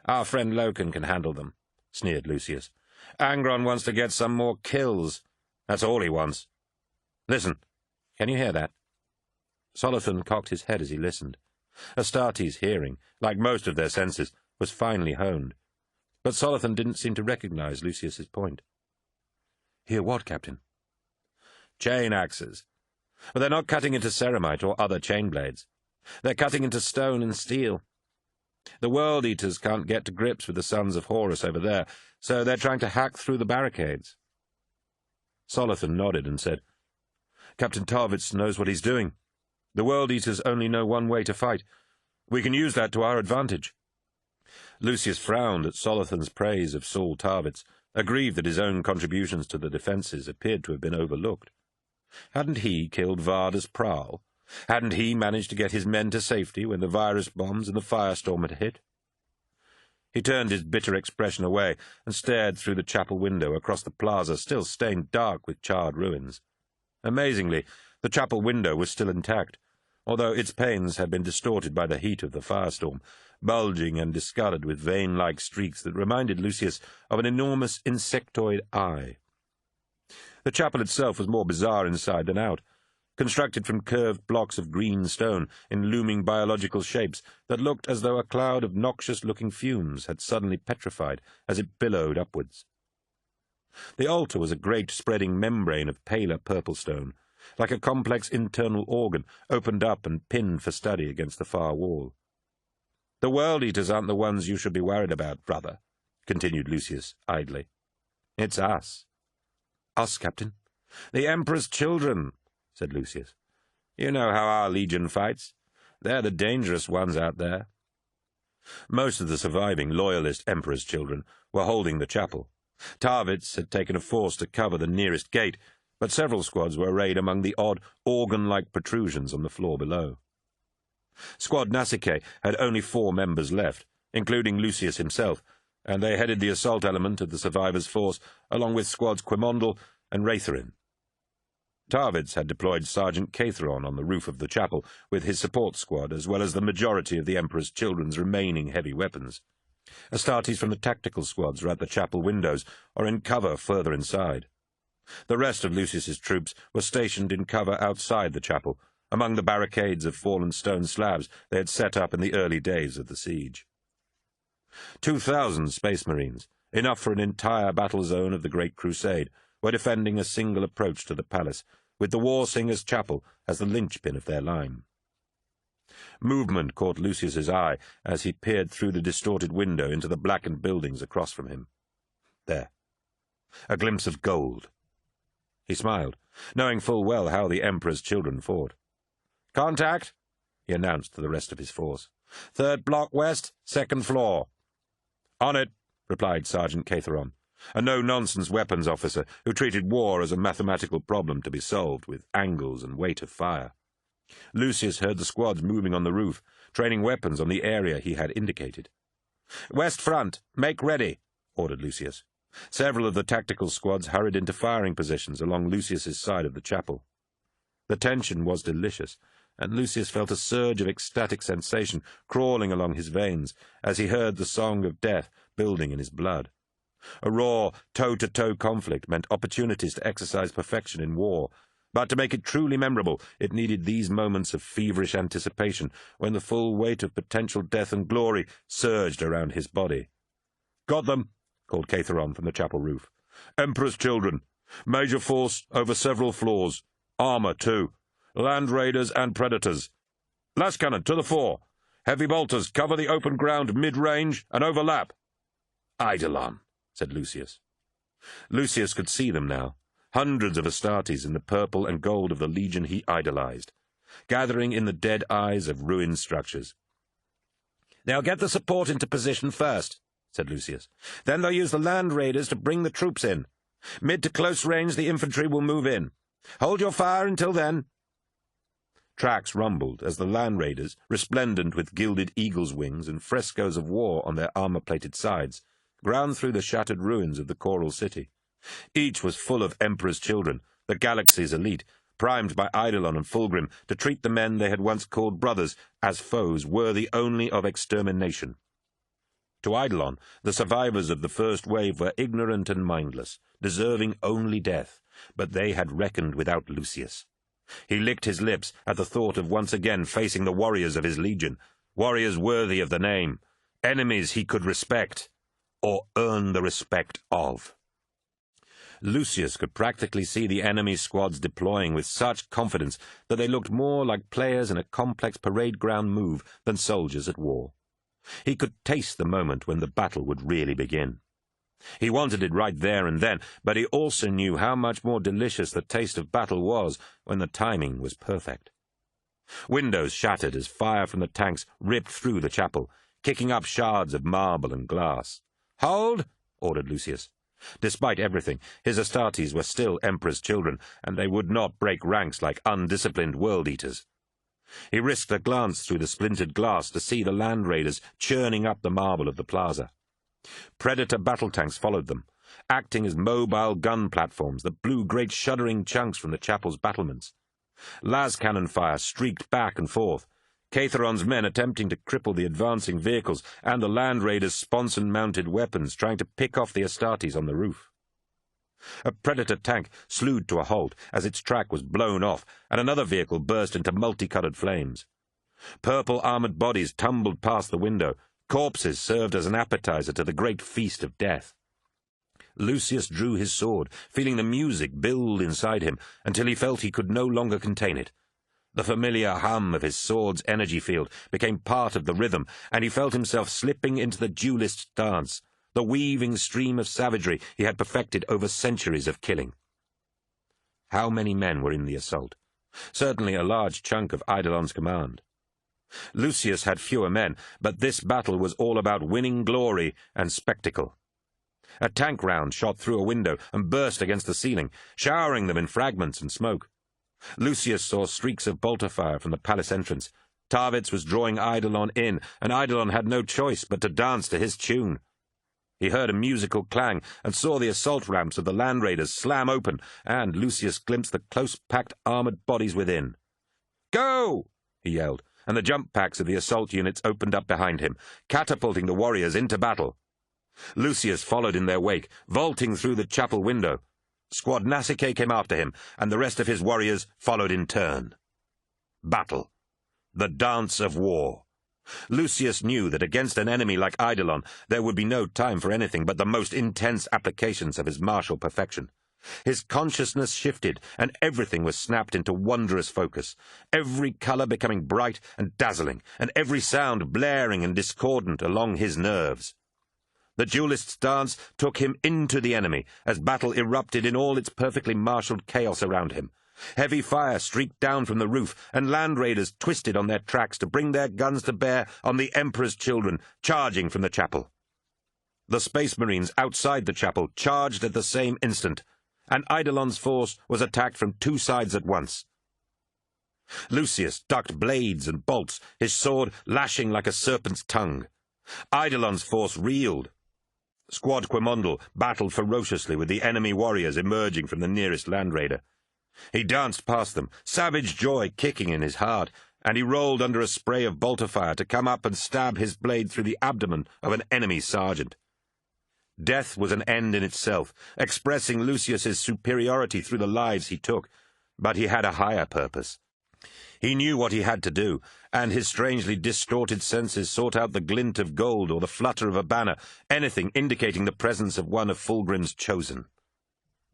"Our friend Loken can handle them," sneered Lucius. "Angron wants to get some more kills. That's all he wants. Listen, can you hear that?" Solathan cocked his head as he listened. Astartes' hearing, like most of their senses, was finely honed. But Solathan didn't seem to recognize Lucius's point. "Hear what, Captain?" "Chain axes. But they're not cutting into ceramite or other chain blades. They're cutting into stone and steel. The World-Eaters can't get to grips with the sons of Horus over there, so they're trying to hack through the barricades." Solathan nodded and said, "Captain Tarvitz knows what he's doing. The World-Eaters only know one way to fight. We can use that to our advantage." Lucius frowned at Solathan's praise of Saul Tarvitz, aggrieved that his own contributions to the defences appeared to have been overlooked. Hadn't he killed Varda's Prowl? Hadn't he managed to get his men to safety when the virus bombs and the firestorm had hit? He turned his bitter expression away and stared through the chapel window across the plaza, still stained dark with charred ruins. Amazingly, the chapel window was still intact, although its panes had been distorted by the heat of the firestorm, bulging and discoloured with vein-like streaks that reminded Lucius of an enormous insectoid eye. The chapel itself was more bizarre inside than out, constructed from curved blocks of green stone in looming biological shapes that looked as though a cloud of noxious-looking fumes had suddenly petrified as it billowed upwards. The altar was a great spreading membrane of paler purple stone, like a complex internal organ opened up and pinned for study against the far wall. "The World-Eaters aren't the ones you should be worried about, brother," continued Lucius idly. "It's us." "Us, Captain?" "The Emperor's children," said Lucius. "You know how our legion fights. They're the dangerous ones out there." Most of the surviving loyalist Emperor's children were holding the chapel. Tarvitz had taken a force to cover the nearest gate, but several squads were arrayed among the odd, organ-like protrusions on the floor below. Squad Nasicae had only 4 members left, including Lucius himself, and they headed the assault element of the survivors' force, along with Squads Quimondal and Wratherin. Tarvitz had deployed Sergeant Cathron on the roof of the chapel with his support squad, as well as the majority of the Emperor's children's remaining heavy weapons. Astartes from the tactical squads were at the chapel windows or in cover further inside. The rest of Lucius's troops were stationed in cover outside the chapel, among the barricades of fallen stone slabs they had set up in the early days of the siege. 2,000 Space Marines, enough for an entire battle zone of the Great Crusade, were defending a single approach to the palace, with the War Singer's Chapel as the linchpin of their line. Movement caught Lucius's eye as he peered through the distorted window into the blackened buildings across from him. There. A glimpse of gold. He smiled, knowing full well how the Emperor's children fought. "Contact," he announced to the rest of his force. "Third block west, second floor." "On it," replied Sergeant Catheron, a no-nonsense weapons officer who treated war as a mathematical problem to be solved with angles and weight of fire. Lucius heard the squads moving on the roof, training weapons on the area he had indicated. "West front, make ready," ordered Lucius. Several of the tactical squads hurried into firing positions along Lucius's side of the chapel. The tension was delicious, and Lucius felt a surge of ecstatic sensation crawling along his veins as he heard the song of death building in his blood. A raw, toe-to-toe conflict meant opportunities to exercise perfection in war, but to make it truly memorable, it needed these moments of feverish anticipation when the full weight of potential death and glory surged around his body. "Got them," called Catheron from the chapel roof. "Emperor's children. Major force over several floors. Armor, too. Land raiders and predators. Last cannon, to the fore. Heavy bolters, cover the open ground mid-range and overlap." "Eidolon," said Lucius. Lucius could see them now, hundreds of Astartes in the purple and gold of the legion he idolized, gathering in the dead eyes of ruined structures. "They'll get the support into position first," said Lucius. "Then they'll use the land raiders to bring the troops in. Mid to close range, the infantry will move in. Hold your fire until then." Tracks rumbled as the land raiders, resplendent with gilded eagle's wings and frescoes of war on their armor-plated sides, ground through the shattered ruins of the choral city. Each was full of Emperor's children, the galaxy's elite, primed by Eidolon and Fulgrim to treat the men they had once called brothers as foes worthy only of extermination. To Eidolon, the survivors of the first wave were ignorant and mindless, deserving only death, but they had reckoned without Lucius. He licked his lips at the thought of once again facing the warriors of his legion, warriors worthy of the name, enemies he could respect, or earn the respect of. Lucius could practically see the enemy squads deploying with such confidence that they looked more like players in a complex parade ground move than soldiers at war. He could taste the moment when the battle would really begin. He wanted it right there and then, but he also knew how much more delicious the taste of battle was when the timing was perfect. Windows shattered as fire from the tanks ripped through the chapel, kicking up shards of marble and glass. "Hold!" ordered Lucius. Despite everything, his Astartes were still Emperor's children, and they would not break ranks like undisciplined world-eaters. He risked a glance through the splintered glass to see the land raiders churning up the marble of the plaza. Predator battle tanks followed them, acting as mobile gun platforms that blew great shuddering chunks from the chapel's battlements. Las cannon fire streaked back and forth, Catheron's men attempting to cripple the advancing vehicles, and the land raiders' sponson-mounted weapons trying to pick off the Astartes on the roof. A Predator tank slewed to a halt as its track was blown off, and another vehicle burst into multicolored flames. Purple armored bodies tumbled past the window. Corpses served as an appetizer to the great feast of death. Lucius drew his sword, feeling the music build inside him until he felt he could no longer contain it. The familiar hum of his sword's energy field became part of the rhythm, and he felt himself slipping into the duelist's dance, the weaving stream of savagery he had perfected over centuries of killing. How many men were in the assault? Certainly a large chunk of Eidolon's command. Lucius had fewer men, but this battle was all about winning glory and spectacle. A tank round shot through a window and burst against the ceiling, showering them in fragments and smoke. Lucius saw streaks of bolter fire from the palace entrance. Tarvitz was drawing Eidolon in, and Eidolon had no choice but to dance to his tune. He heard a musical clang and saw the assault ramps of the land raiders slam open, and Lucius glimpsed the close-packed armored bodies within. "Go!" he yelled, and the jump packs of the assault units opened up behind him, catapulting the warriors into battle. Lucius followed in their wake, vaulting through the chapel window. Squad Nasicae came after him, and the rest of his warriors followed in turn. Battle. The dance of war. Lucius knew that against an enemy like Eidolon there would be no time for anything but the most intense applications of his martial perfection. His consciousness shifted, and everything was snapped into wondrous focus, every colour becoming bright and dazzling, and every sound blaring and discordant along his nerves. The duelist's dance took him into the enemy, as battle erupted in all its perfectly marshalled chaos around him. Heavy fire streaked down from the roof, and land raiders twisted on their tracks to bring their guns to bear on the Emperor's children, charging from the chapel. The Space Marines outside the chapel charged at the same instant, and Eidolon's force was attacked from two sides at once. Lucius ducked blades and bolts, his sword lashing like a serpent's tongue. Eidolon's force reeled. Squad Quimondel battled ferociously with the enemy warriors emerging from the nearest land raider. He danced past them, savage joy kicking in his heart, and he rolled under a spray of bolter fire to come up and stab his blade through the abdomen of an enemy sergeant. Death was an end in itself, expressing Lucius's superiority through the lives he took, but he had a higher purpose. He knew what he had to do, and his strangely distorted senses sought out the glint of gold or the flutter of a banner, anything indicating the presence of one of Fulgrim's chosen.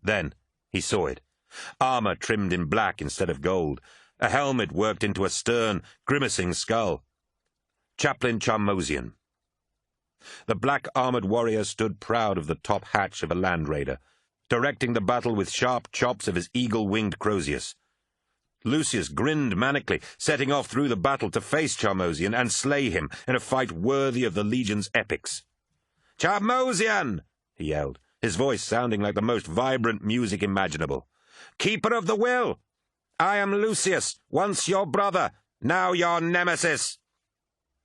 Then he saw it. Armour trimmed in black instead of gold, a helmet worked into a stern, grimacing skull. Chaplain Charmosian. The black-armoured warrior stood proud of the top hatch of a land raider, directing the battle with sharp chops of his eagle-winged Crozius. Lucius grinned manically, setting off through the battle to face Charmosian and slay him in a fight worthy of the Legion's epics. "Charmosian!" he yelled, his voice sounding like the most vibrant music imaginable. "Keeper of the Will! I am Lucius, once your brother, now your nemesis!"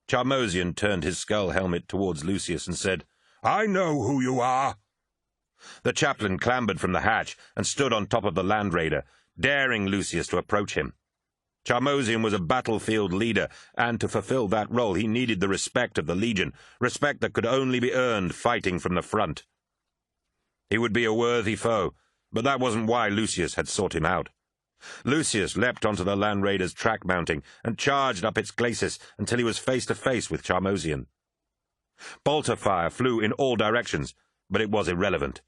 Charmosian turned his skull helmet towards Lucius and said, "I know who you are." The chaplain clambered from the hatch and stood on top of the land raider, daring Lucius to approach him. Charmosian was a battlefield leader, and to fulfill that role he needed the respect of the Legion, respect that could only be earned fighting from the front. He would be a worthy foe, but that wasn't why Lucius had sought him out. Lucius leapt onto the land raider's track mounting and charged up its glacis until he was face to face with Charmosian. Bolter fire flew in all directions, but it was irrelevant.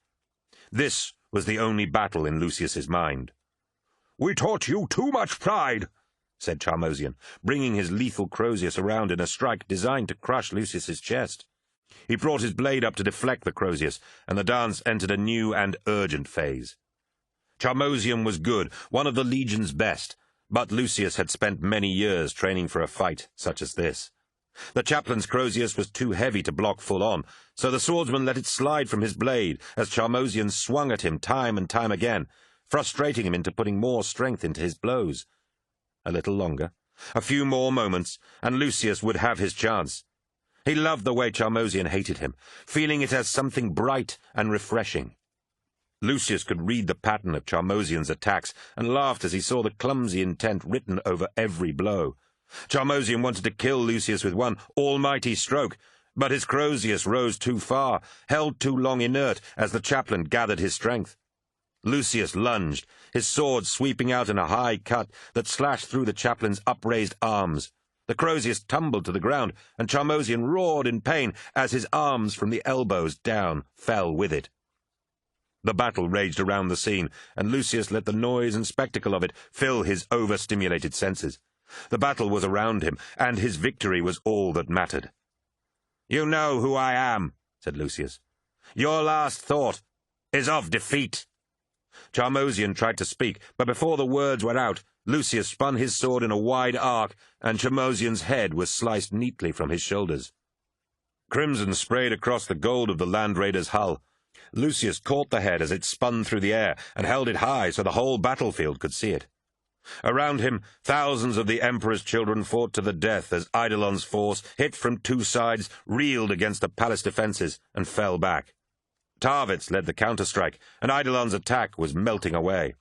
This was the only battle in Lucius's mind. "We taught you too much pride," said Charmosian, bringing his lethal Crozius around in a strike designed to crush Lucius's chest. He brought his blade up to deflect the Crozius, and the dance entered a new and urgent phase. Charmosian was good, one of the Legion's best, but Lucius had spent many years training for a fight such as this. The chaplain's Crozius was too heavy to block full on, so the swordsman let it slide from his blade as Charmosian swung at him time and time again, frustrating him into putting more strength into his blows. A little longer, a few more moments, and Lucius would have his chance. He loved the way Charmosian hated him, feeling it as something bright and refreshing. Lucius could read the pattern of Charmosian's attacks and laughed as he saw the clumsy intent written over every blow. Charmosian wanted to kill Lucius with one almighty stroke, but his Crozius rose too far, held too long inert as the chaplain gathered his strength. Lucius lunged, his sword sweeping out in a high cut that slashed through the chaplain's upraised arms. The Crozius tumbled to the ground, and Charmosian roared in pain as his arms from the elbows down fell with it. The battle raged around the scene, and Lucius let the noise and spectacle of it fill his overstimulated senses. The battle was around him, and his victory was all that mattered. "You know who I am," said Lucius. "Your last thought is of defeat." Charmosian tried to speak, but before the words were out, Lucius spun his sword in a wide arc, and Charmosian's head was sliced neatly from his shoulders. Crimson sprayed across the gold of the land raider's hull. Lucius caught the head as it spun through the air and held it high so the whole battlefield could see it. Around him, thousands of the Emperor's children fought to the death as Eidolon's force, hit from two sides, reeled against the palace defences and fell back. Tarvitz led the counterstrike, and Eidolon's attack was melting away.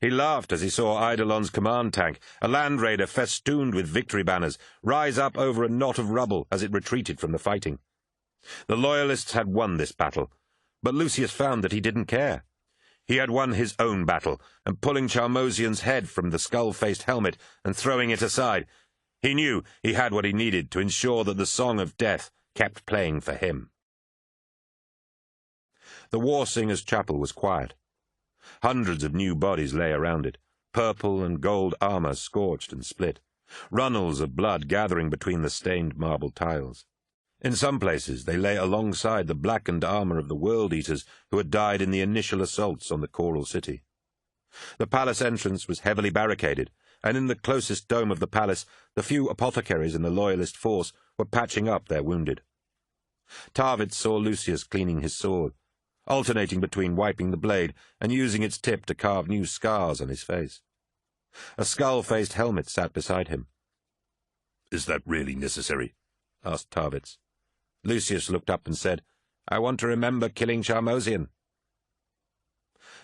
He laughed as he saw Eidolon's command tank, a land raider festooned with victory banners, rise up over a knot of rubble as it retreated from the fighting. The Loyalists had won this battle, but Lucius found that he didn't care. He had won his own battle, and pulling Charmosian's head from the skull-faced helmet and throwing it aside, he knew he had what he needed to ensure that the song of death kept playing for him. The War Singers' Chapel was quiet. Hundreds of new bodies lay around it, purple and gold armor scorched and split, runnels of blood gathering between the stained marble tiles. In some places they lay alongside the blackened armor of the World-Eaters who had died in the initial assaults on the Choral City. The palace entrance was heavily barricaded, and in the closest dome of the palace the few apothecaries in the Loyalist force were patching up their wounded. Tarvitz saw Lucius cleaning his sword, alternating between wiping the blade and using its tip to carve new scars on his face. A skull-faced helmet sat beside him. "Is that really necessary?" asked Tarvitz. Lucius looked up and said, "I want to remember killing Charmosian."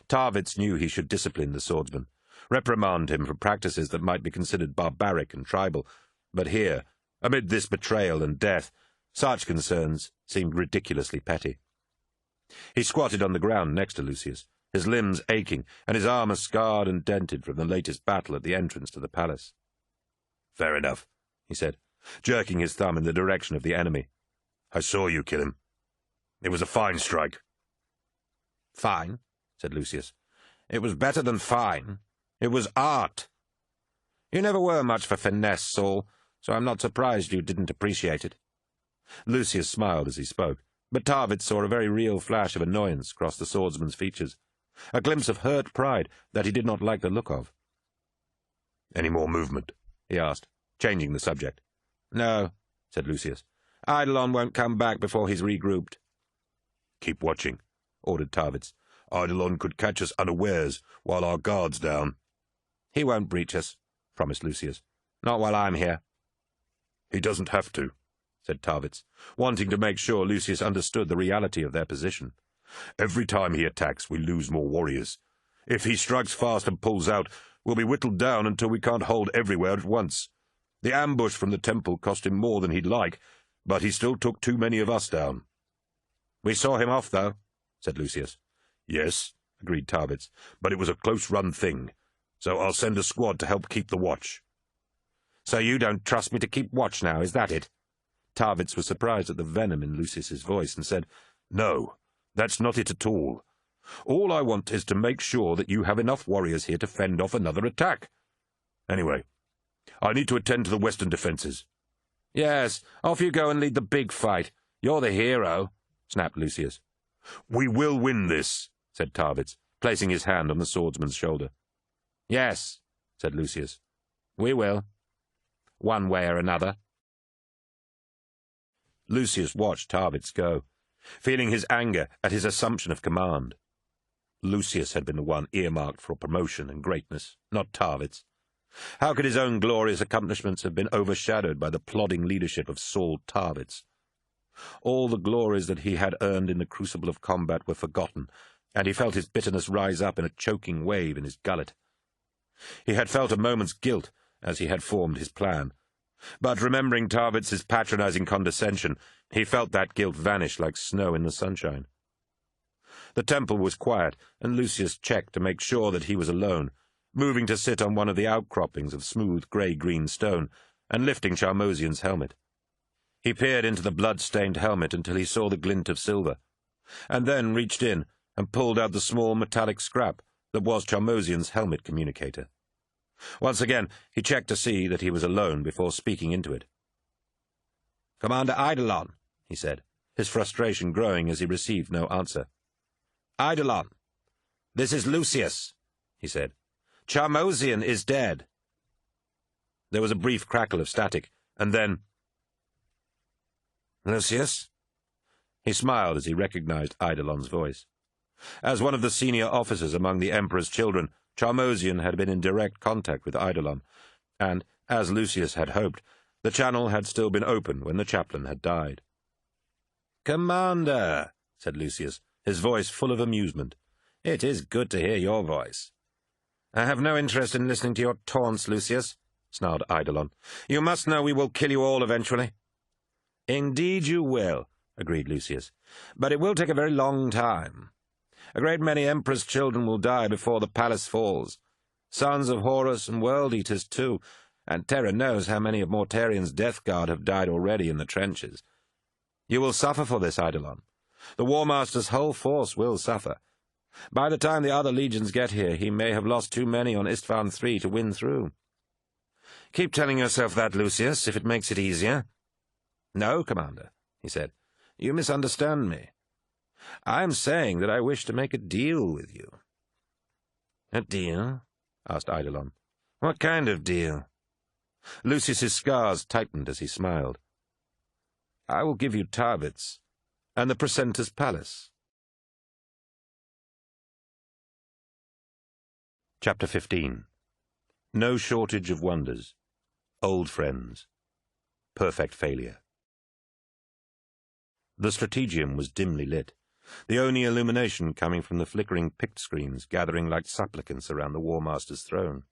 Tarvitz knew he should discipline the swordsman, reprimand him for practices that might be considered barbaric and tribal, but here, amid this betrayal and death, such concerns seemed ridiculously petty. He squatted on the ground next to Lucius, his limbs aching and his armor scarred and dented from the latest battle at the entrance to the palace. "Fair enough," he said, jerking his thumb in the direction of the enemy. "I saw you kill him. It was a fine strike." "Fine," said Lucius. "It was better than fine. It was art. You never were much for finesse, Saul, so I'm not surprised you didn't appreciate it." Lucius smiled as he spoke, but Tarvitz saw a very real flash of annoyance cross the swordsman's features, a glimpse of hurt pride that he did not like the look of. "Any more movement?" he asked, changing the subject. "No," said Lucius. "Eidolon won't come back before he's regrouped." "Keep watching," ordered Tarvitz. "Eidolon could catch us unawares while our guard's down." "He won't breach us," promised Lucius. "Not while I'm here." "He doesn't have to," said Tarvitz, wanting to make sure Lucius understood the reality of their position. "Every time he attacks, we lose more warriors. If he strikes fast and pulls out, we'll be whittled down until we can't hold everywhere at once. The ambush from the temple cost him more than he'd like, but he still took too many of us down." "We saw him off, though," said Lucius. "Yes," agreed Tarvitz, "but it was a close-run thing, so I'll send a squad to help keep the watch." "So you don't trust me to keep watch now, is that it?" Tarvitz was surprised at the venom in Lucius's voice and said, "No, that's not it at all. All I want is to make sure that you have enough warriors here to fend off another attack. Anyway, I need to attend to the western defences." "Yes, off you go and lead the big fight. You're the hero," snapped Lucius. "We will win this," said Tarvitz, placing his hand on the swordsman's shoulder. "Yes," said Lucius. "We will. One way or another." Lucius watched Tarvitz go, feeling his anger at his assumption of command. Lucius had been the one earmarked for promotion and greatness, not Tarvitz. How could his own glorious accomplishments have been overshadowed by the plodding leadership of Saul Tarvitz? All the glories that he had earned in the crucible of combat were forgotten, and he felt his bitterness rise up in a choking wave in his gullet. He had felt a moment's guilt as he had formed his plan, but remembering Tarvitz's patronizing condescension, he felt that guilt vanish like snow in the sunshine. The temple was quiet, and Lucius checked to make sure that he was alone, moving to sit on one of the outcroppings of smooth grey-green stone, and lifting Charmosian's helmet. He peered into the blood-stained helmet until he saw the glint of silver, and then reached in and pulled out the small metallic scrap that was Charmosian's helmet communicator. Once again, he checked to see that he was alone before speaking into it. "Commander Eidolon," he said, his frustration growing as he received no answer. "Eidolon, this is Lucius," he said. "Charmosian is dead." There was a brief crackle of static, and then, "Lucius?" He smiled as he recognized Eidolon's voice. As one of the senior officers among the Emperor's children, Charmosian had been in direct contact with Eidolon, and, as Lucius had hoped, the channel had still been open when the chaplain had died. "Commander," said Lucius, his voice full of amusement, "it is good to hear your voice." "I have no interest in listening to your taunts, Lucius," snarled Eidolon. "You must know we will kill you all eventually." "Indeed you will," agreed Lucius, "but it will take a very long time. A great many Emperor's children will die before the palace falls. Sons of Horus and World-Eaters, too, and Terra knows how many of Mortarian's death guard have died already in the trenches. You will suffer for this, Eidolon. The War Master's whole force will suffer. By the time the other legions get here, he may have lost too many on Istvan III to win through. Keep telling yourself that, Lucius, if it makes it easier. No, Commander, he said. You misunderstand me. I am saying that I wish to make a deal with you. A deal? Asked Eidolon. What kind of deal? Lucius's scars tightened as he smiled. I will give you Tarvitz and the Precentor's Palace. Chapter 15. No shortage of wonders. Old friends. Perfect failure. The strategium was dimly lit, the only illumination coming from the flickering pict screens gathering like supplicants around the War Master's throne,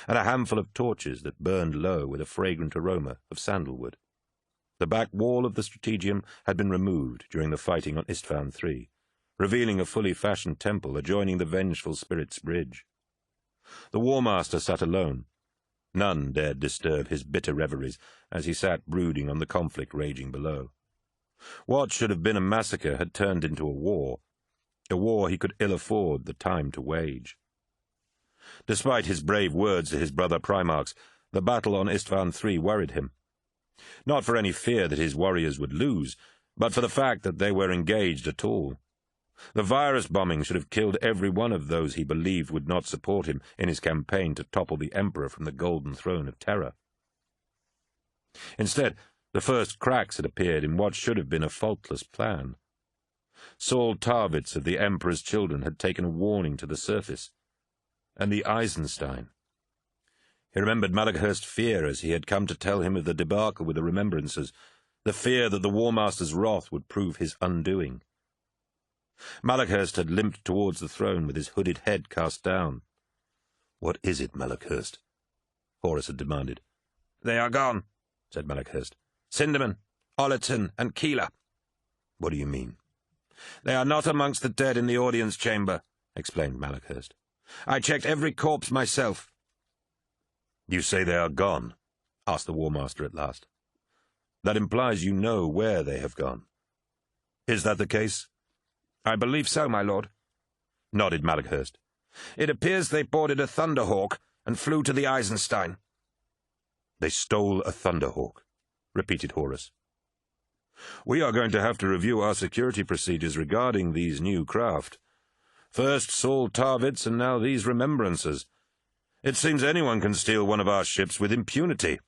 and a handful of torches that burned low with a fragrant aroma of sandalwood. The back wall of the strategium had been removed during the fighting on Istvan III, revealing a fully fashioned temple adjoining the vengeful spirit's bridge. The War Master sat alone. None dared disturb his bitter reveries as he sat brooding on the conflict raging below. What should have been a massacre had turned into a war he could ill afford the time to wage. Despite his brave words to his brother Primarchs, the battle on Istvan III worried him. Not for any fear that his warriors would lose, but for the fact that they were engaged at all. The virus bombing should have killed every one of those he believed would not support him in his campaign to topple the Emperor from the golden throne of terror. Instead, the first cracks had appeared in what should have been a faultless plan. Saul Tarvitz of the Emperor's Children had taken a warning to the surface, and the Eisenstein. He remembered Malakhurst's fear as he had come to tell him of the debacle with the Remembrancers, the fear that the War Master's wrath would prove his undoing. Malakhurst had limped towards the throne with his hooded head cast down. "What is it, Malakhurst?" Horus had demanded. "They are gone," said Malakhurst. "Sinderman, Ollerton, and Keeler." "What do you mean?" "They are not amongst the dead in the audience chamber," explained Malakhurst. "I checked every corpse myself." "You say they are gone?" asked the War Master at last. "That implies you know where they have gone. Is that the case?" "I believe so, my lord," nodded Malakhurst. "It appears they boarded a Thunderhawk and flew to the Eisenstein." "They stole a Thunderhawk," repeated Horus. "We are going to have to review our security procedures regarding these new craft. First Saul Tarvitz and now these Remembrancers. It seems anyone can steal one of our ships with impunity."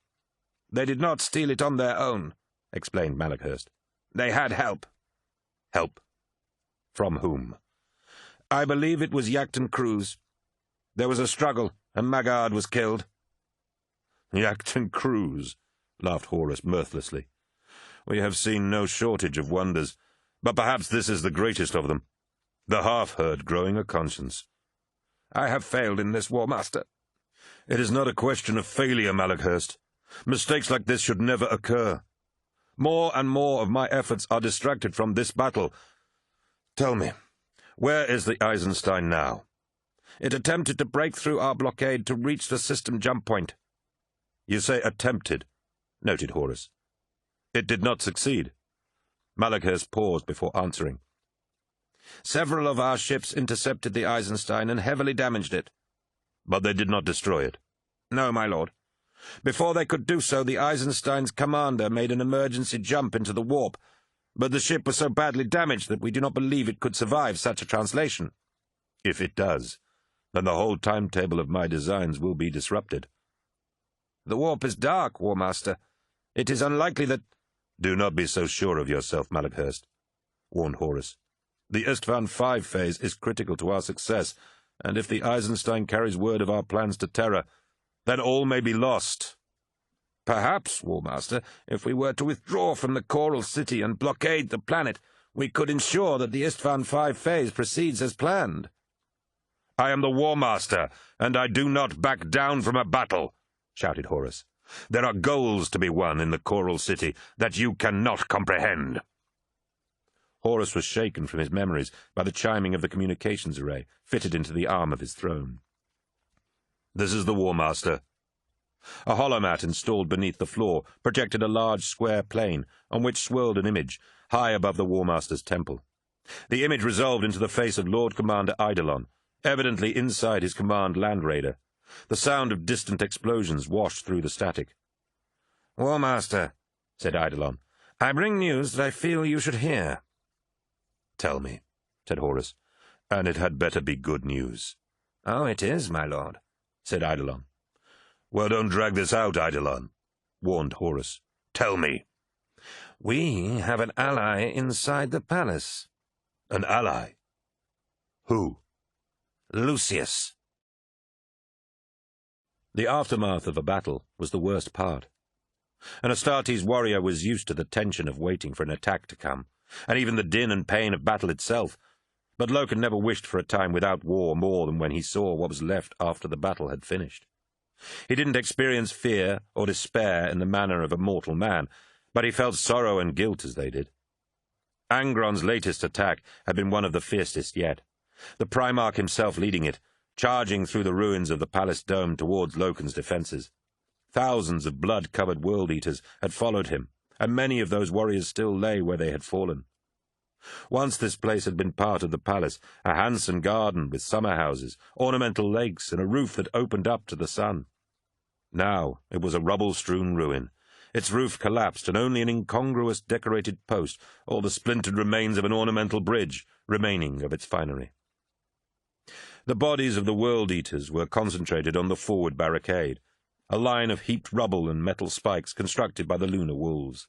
"They did not steal it on their own," explained Malakhurst. "They had help." "Help? From whom?" "I believe it was Yacton Cruz. There was a struggle, and Maggard was killed." "Yacton Cruz," laughed Horus mirthlessly. "We have seen no shortage of wonders, but perhaps this is the greatest of them. The half-herd growing a conscience." "I have failed in this, War Master." "It is not a question of failure, Malakhurst. Mistakes like this should never occur. More and more of my efforts are distracted from this battle. Tell me, where is the Eisenstein now?" "It attempted to break through our blockade to reach the system jump point." "You say attempted," noted Horus. "It did not succeed." Malakhurst paused before answering. "Several of our ships intercepted the Eisenstein and heavily damaged it." "But they did not destroy it?" "No, my lord. Before they could do so, the Eisenstein's commander made an emergency jump into the warp, but the ship was so badly damaged that we do not believe it could survive such a translation." "If it does, then the whole timetable of my designs will be disrupted." "The warp is dark, War Master. It is unlikely that—" "Do not be so sure of yourself, Malakhurst," warned Horus. "The Istvan V phase is critical to our success, and if the Eisenstein carries word of our plans to Terra, then all may be lost." "Perhaps, War Master, if we were to withdraw from the Coral City and blockade the planet, we could ensure that the Istvan V phase proceeds as planned." "I am the War Master, and I do not back down from a battle," shouted Horus. "There are goals to be won in the Coral City that you cannot comprehend." Horus was shaken from his memories by the chiming of the communications array fitted into the arm of his throne. "This is the War Master." A holomat installed beneath the floor projected a large square plane on which swirled an image, high above the War Master's temple. The image resolved into the face of Lord Commander Eidolon, evidently inside his command land raider. The sound of distant explosions washed through the static. "War Master," said Eidolon, "I bring news that I feel you should hear." "Tell me," said Horus, "and it had better be good news." "Oh, it is, my lord," said Eidolon. "Well, don't drag this out, Eidolon," warned Horus. "Tell me." "We have an ally inside the palace." "An ally? Who?" "Lucius." The aftermath of a battle was the worst part. An Astartes warrior was used to the tension of waiting for an attack to come, and even the din and pain of battle itself, but Loken never wished for a time without war more than when he saw what was left after the battle had finished. He didn't experience fear or despair in the manner of a mortal man, but he felt sorrow and guilt as they did. Angron's latest attack had been one of the fiercest yet, the Primarch himself leading it, charging through the ruins of the palace dome towards Loken's defences. Thousands of blood-covered world-eaters had followed him, and many of those warriors still lay where they had fallen. Once this place had been part of the palace, a handsome garden with summer houses, ornamental lakes, and a roof that opened up to the sun. Now it was a rubble-strewn ruin. Its roof collapsed, and only an incongruous decorated post, or the splintered remains of an ornamental bridge, remaining of its finery. The bodies of the world-eaters were concentrated on the forward barricade, a line of heaped rubble and metal spikes constructed by the lunar wolves.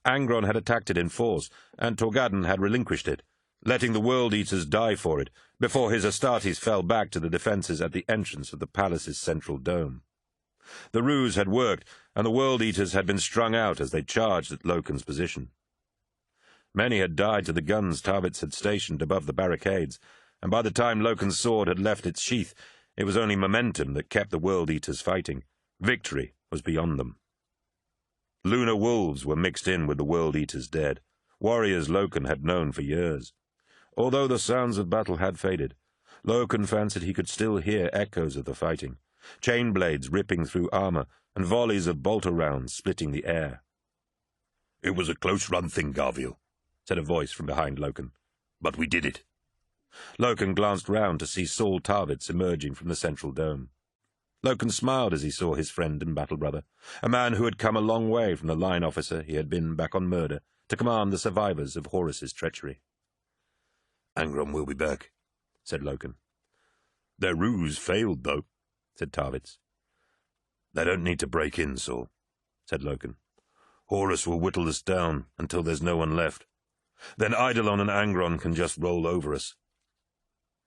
Angron had attacked it in force, and Torgadon had relinquished it, letting the world-eaters die for it, before his Astartes fell back to the defences at the entrance of the palace's central dome. The ruse had worked, and the world-eaters had been strung out as they charged at Loken's position. Many had died to the guns Tarvitz had stationed above the barricades, and by the time Loken's sword had left its sheath, it was only momentum that kept the world-eaters fighting. Victory was beyond them. Lunar wolves were mixed in with the world-eaters dead, warriors Loken had known for years. Although the sounds of battle had faded, Loken fancied he could still hear echoes of the fighting, chain blades ripping through armour, and volleys of bolter rounds splitting the air. "It was a close-run thing, Garviel," said a voice from behind Loken. "But we did it." Loken glanced round to see Saul Tarvitz emerging from the central dome. Loken smiled as he saw his friend and battle-brother, a man who had come a long way from the line officer he had been back on Murder to command the survivors of Horus's treachery. "Angron will be back," said Loken. "Their ruse failed, though," said Tarvitz. "They don't need to break in, Saul," said Loken. "Horus will whittle us down until there's no one left. Then Eidolon and Angron can just roll over us."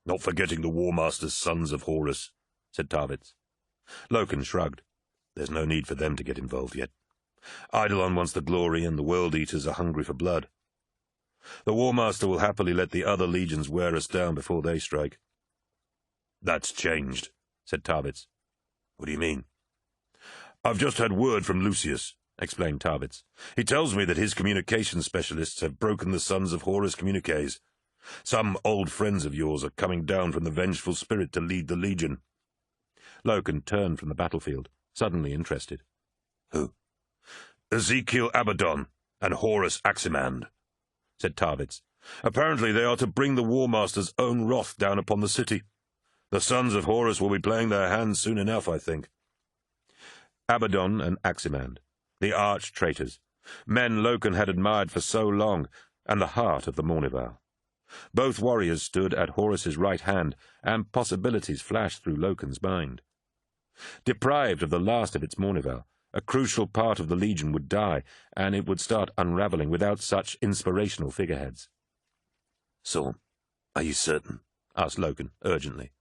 "Not forgetting the War Master's sons of Horus," said Tarvitz. Loken shrugged. "There's no need for them to get involved yet. Eidolon wants the glory, and the World-Eaters are hungry for blood. The War Master will happily let the other legions wear us down before they strike." "That's changed," said Tarvitz. "What do you mean?" "I've just had word from Lucius," explained Tarvitz. "He tells me that his communications specialists have broken the Sons of Horus communiques. Some old friends of yours are coming down from the Vengeful Spirit to lead the Legion." Loken turned from the battlefield, suddenly interested. "Who?" "Ezekiel Abaddon and Horus Aximand," said Tarvitz. "Apparently they are to bring the War Master's own wrath down upon the city. The Sons of Horus will be playing their hands soon enough, I think." Abaddon and Aximand, the arch-traitors, men Loken had admired for so long, and the heart of the Mournival. Both warriors stood at Horus's right hand, and possibilities flashed through Loken's mind. Deprived of the last of its Mournival, a crucial part of the Legion would die, and it would start unravelling without such inspirational figureheads. "So, are you certain?" asked Loken urgently.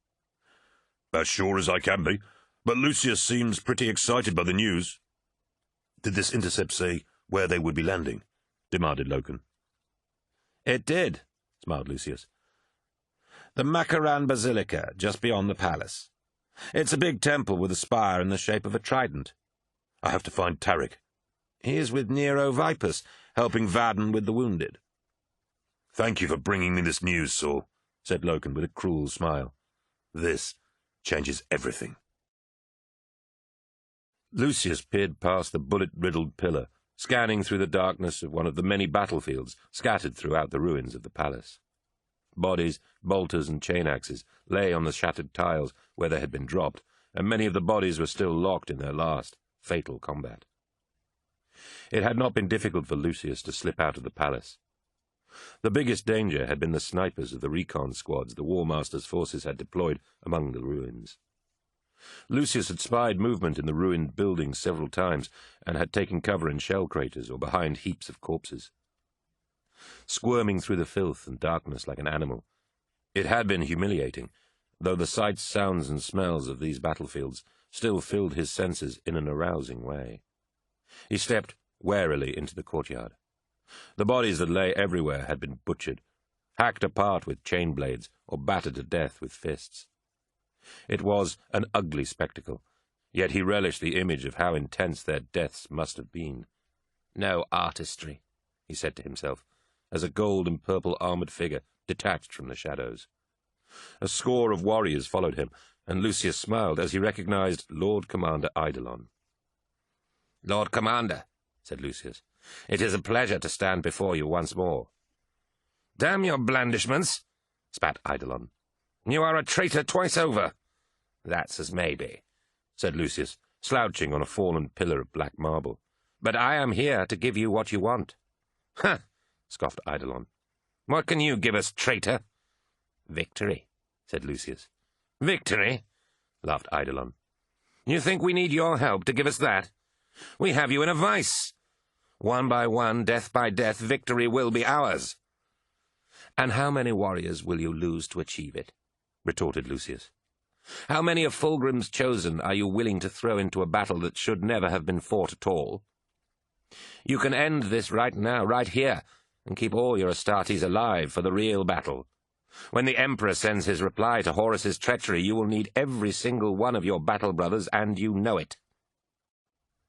"As sure as I can be, but Lucius seems pretty excited by the news." "Did this intercept say where they would be landing?" demanded Loken. "It did," smiled Lucius. "The Makaran Basilica, just beyond the palace. It's a big temple with a spire in the shape of a trident." "I have to find Tarik." "He is with Nero Vipus, helping Vaden with the wounded." "Thank you for bringing me this news, Saul," said Loken with a cruel smile. "This changes everything." Lucius peered past the bullet-riddled pillar scanning through the darkness of one of the many battlefields scattered throughout the ruins of the palace. Bodies, bolters, and chain axes lay on the shattered tiles where they had been dropped, and many of the bodies were still locked in their last, fatal combat. It had not been difficult for Lucius to slip out of the palace. The biggest danger had been the snipers of the recon squads the War Master's forces had deployed among the ruins. Lucius had spied movement in the ruined buildings several times, and had taken cover in shell craters or behind heaps of corpses. Squirming through the filth and darkness like an animal, it had been humiliating, though the sights, sounds, and smells of these battlefields still filled his senses in an arousing way. He stepped warily into the courtyard. The bodies that lay everywhere had been butchered, hacked apart with chain blades, or battered to death with fists. It was an ugly spectacle, yet he relished the image of how intense their deaths must have been. No artistry, he said to himself, as a gold and purple armoured figure detached from the shadows. A score of warriors followed him, and Lucius smiled as he recognized Lord Commander Eidolon. "Lord Commander," said Lucius, "it is a pleasure to stand before you once more." "Damn your blandishments," spat Eidolon. "You are a traitor twice over." "That's as may be," said Lucius, slouching on a fallen pillar of black marble. "But I am here to give you what you want." "Huh!" scoffed Eidolon. "What can you give us, traitor?" "Victory," said Lucius. "Victory?" laughed Eidolon. "You think we need your help to give us that? We have you in a vice. One by one, death by death, victory will be ours." "And how many warriors will you lose to achieve it?" retorted Lucius. "How many of Fulgrim's chosen are you willing to throw into a battle that should never have been fought at all? You can end this right now, right here, and keep all your Astartes alive for the real battle. When the Emperor sends his reply to Horus's treachery, you will need every single one of your battle brothers, and you know it."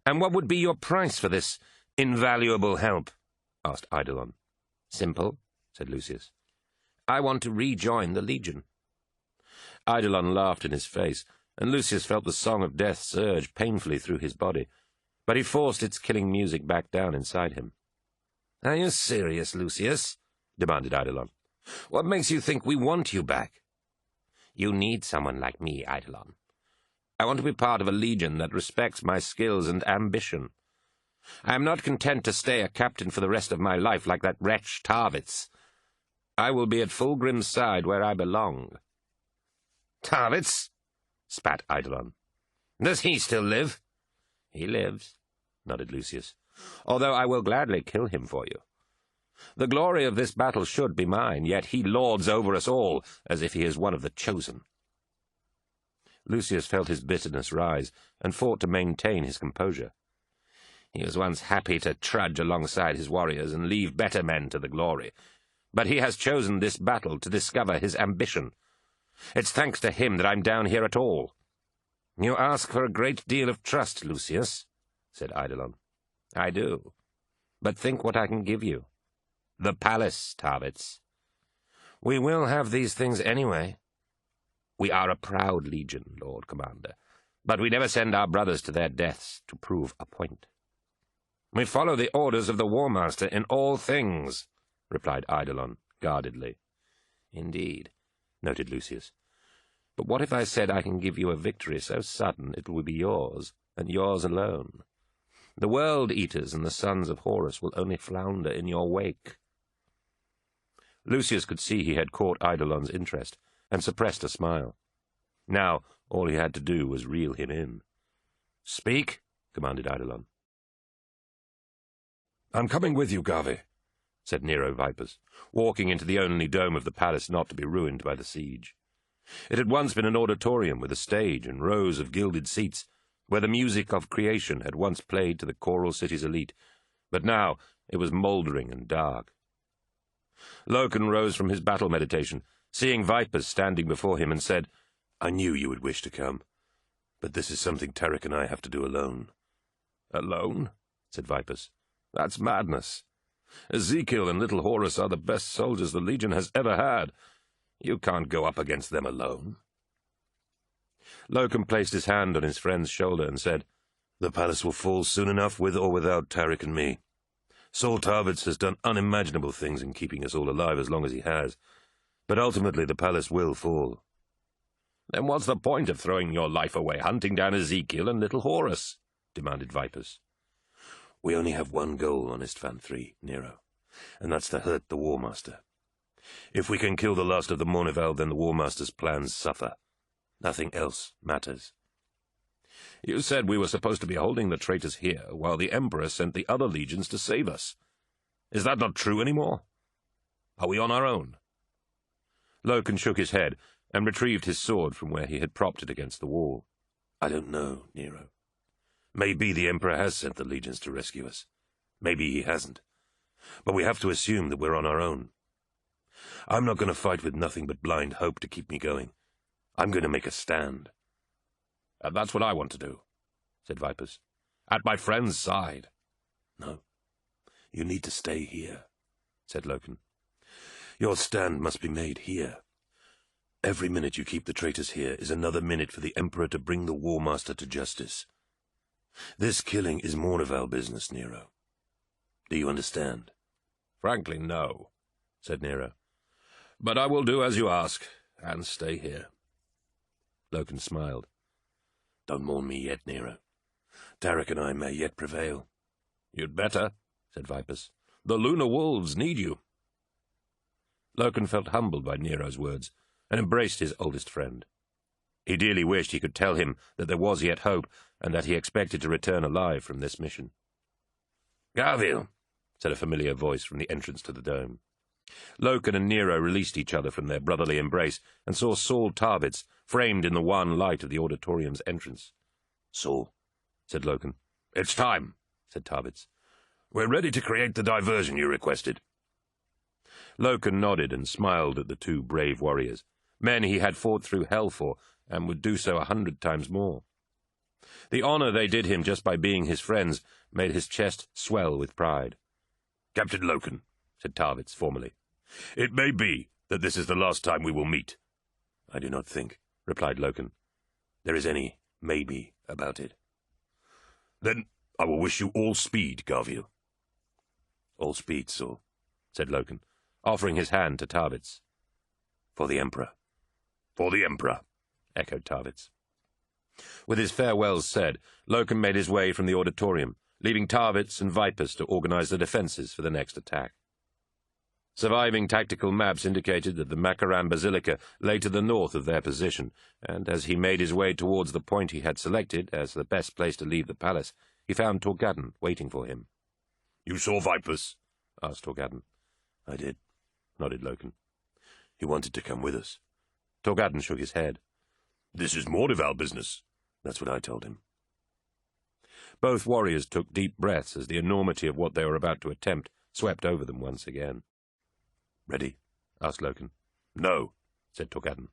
"And what would be your price for this invaluable help?" asked Eidolon. "Simple," said Lucius. "I want to rejoin the Legion." Eidolon laughed in his face, and Lucius felt the song of death surge painfully through his body, but he forced its killing music back down inside him. "Are you serious, Lucius?" demanded Eidolon. "What makes you think we want you back?" "You need someone like me, Eidolon. I want to be part of a legion that respects my skills and ambition. I am not content to stay a captain for the rest of my life like that wretch Tarvitz. I will be at Fulgrim's side where I belong." "Tarvitz?" spat Eidolon. "Does he still live?" "He lives," nodded Lucius, "although I will gladly kill him for you. The glory of this battle should be mine, yet he lords over us all as if he is one of the chosen." Lucius felt his bitterness rise and fought to maintain his composure. He was once happy to trudge alongside his warriors and leave better men to the glory, but he has chosen this battle to discover his ambition. It's thanks to him that I'm down here at all. "You ask for a great deal of trust, Lucius," said Eidolon. "I do. But think what I can give you. The palace, Tarvitz. We will have these things anyway. We are a proud legion, Lord Commander, but we never send our brothers to their deaths to prove a point." "We follow the orders of the War Master in all things," replied Eidolon guardedly. "Indeed," noted Lucius. "But what if I said I can give you a victory so sudden it will be yours, and yours alone? The World-Eaters and the Sons of Horus will only flounder in your wake." Lucius could see he had caught Eidolon's interest, and suppressed a smile. Now all he had to do was reel him in. "Speak," commanded Eidolon. "I'm coming with you, Garvey," said Nero Vipers, walking into the only dome of the palace not to be ruined by the siege. It had once been an auditorium with a stage and rows of gilded seats, where the music of creation had once played to the choral city's elite, but now it was mouldering and dark. Loken rose from his battle meditation, seeing Vipers standing before him, and said, "I knew you would wish to come, but this is something Tarek and I have to do alone." "Alone?" said Vipers. "That's madness. Ezekiel and little Horus are the best soldiers the Legion has ever had. You can't go up against them alone." Loken placed his hand on his friend's shoulder and said, The palace will fall soon enough, with or without Tarik and me. Saul Tarvitz has done unimaginable things in keeping us all alive as long as he has, but ultimately the palace will fall. Then what's the point of throwing your life away hunting down Ezekiel and little Horus? Demanded Vipers. We only have one goal on Istvan III, Nero, and that's to hurt the War Master. If we can kill the last of the Mournival, then the War Master's plans suffer. Nothing else matters. You said we were supposed to be holding the traitors here, while the Emperor sent the other legions to save us. Is that not true anymore? Are we on our own? Loken shook his head and retrieved his sword from where he had propped it against the wall. I don't know, Nero. Maybe the Emperor has sent the legions to rescue us. Maybe he hasn't. But we have to assume that we're on our own. I'm not going to fight with nothing but blind hope to keep me going. I'm going to make a stand. And that's what I want to do, said Vipers. At my friend's side. No. You need to stay here, said Loken. Your stand must be made here. Every minute you keep the traitors here is another minute for the Emperor to bring the War Master to justice. This killing is Mournival business, Nero. Do you understand? Frankly, no, said Nero. But I will do as you ask, and stay here. Loken smiled. Don't mourn me yet, Nero. Tarik and I may yet prevail. You'd better, said Vipers. The Lunar Wolves need you. Loken felt humbled by Nero's words, and embraced his oldest friend. He dearly wished he could tell him that there was yet hope, and that he expected to return alive from this mission. Garville, said a familiar voice from the entrance to the dome. Loken and Nero released each other from their brotherly embrace, and saw Saul Tarvitz, framed in the wan light of the auditorium's entrance. Saul, said Loken. It's time, said Tarvitz. We're ready to create the diversion you requested. Loken nodded and smiled at the two brave warriors, men he had fought through hell for, and would do so 100 times more. The honor they did him just by being his friends made his chest swell with pride. Captain Loken, said Tarvitz formally, it may be that this is the last time we will meet. I do not think, replied Loken, there is any maybe about it. Then I will wish you all speed, Garville. All speed, Saul, said Loken, offering his hand to Tarvitz. For the Emperor. For the Emperor, echoed Tarvitz. With his farewells said, Loken made his way from the auditorium, leaving Tarvitz and Vipers to organize the defenses for the next attack. Surviving tactical maps indicated that the Makaram Basilica lay to the north of their position, and as he made his way towards the point he had selected as the best place to leave the palace, he found Torgadden waiting for him. You saw Vipers? asked Torgadden. I did, nodded Loken. He wanted to come with us. Torgadden shook his head. This is Mournival business. That's what I told him. Both warriors took deep breaths as the enormity of what they were about to attempt swept over them once again. Ready? asked Loken. No, said Torgadden.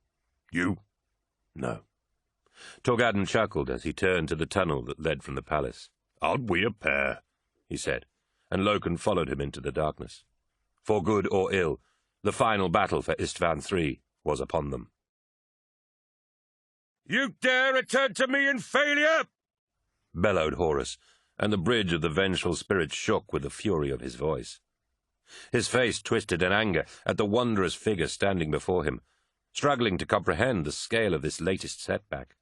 You? No. Torgadden chuckled as he turned to the tunnel that led from the palace. Aren't we a pair? he said, and Loken followed him into the darkness. For good or ill, the final battle for Istvan III was upon them. You dare return to me in failure? Bellowed Horus, and the bridge of the vengeful spirit shook with the fury of his voice. His face twisted in anger at the wondrous figure standing before him, struggling to comprehend the scale of this latest setback.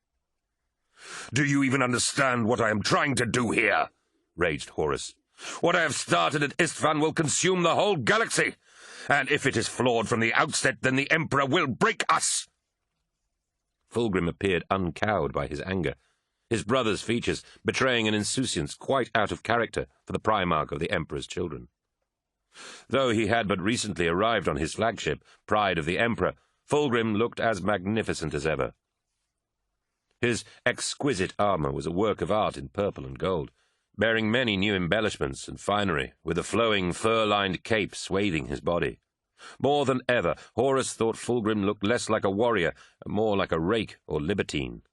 Do you even understand what I am trying to do here? Raged Horus. What I have started at Istvan will consume the whole galaxy, and if it is flawed from the outset, then the Emperor will break us. Fulgrim appeared uncowed by his anger, his brother's features betraying an insouciance quite out of character for the Primarch of the Emperor's children. Though he had but recently arrived on his flagship, Pride of the Emperor, Fulgrim looked as magnificent as ever. His exquisite armor was a work of art in purple and gold, bearing many new embellishments and finery, with a flowing fur-lined cape swathing his body. More than ever, Horus thought Fulgrim looked less like a warrior and more like a rake or libertine.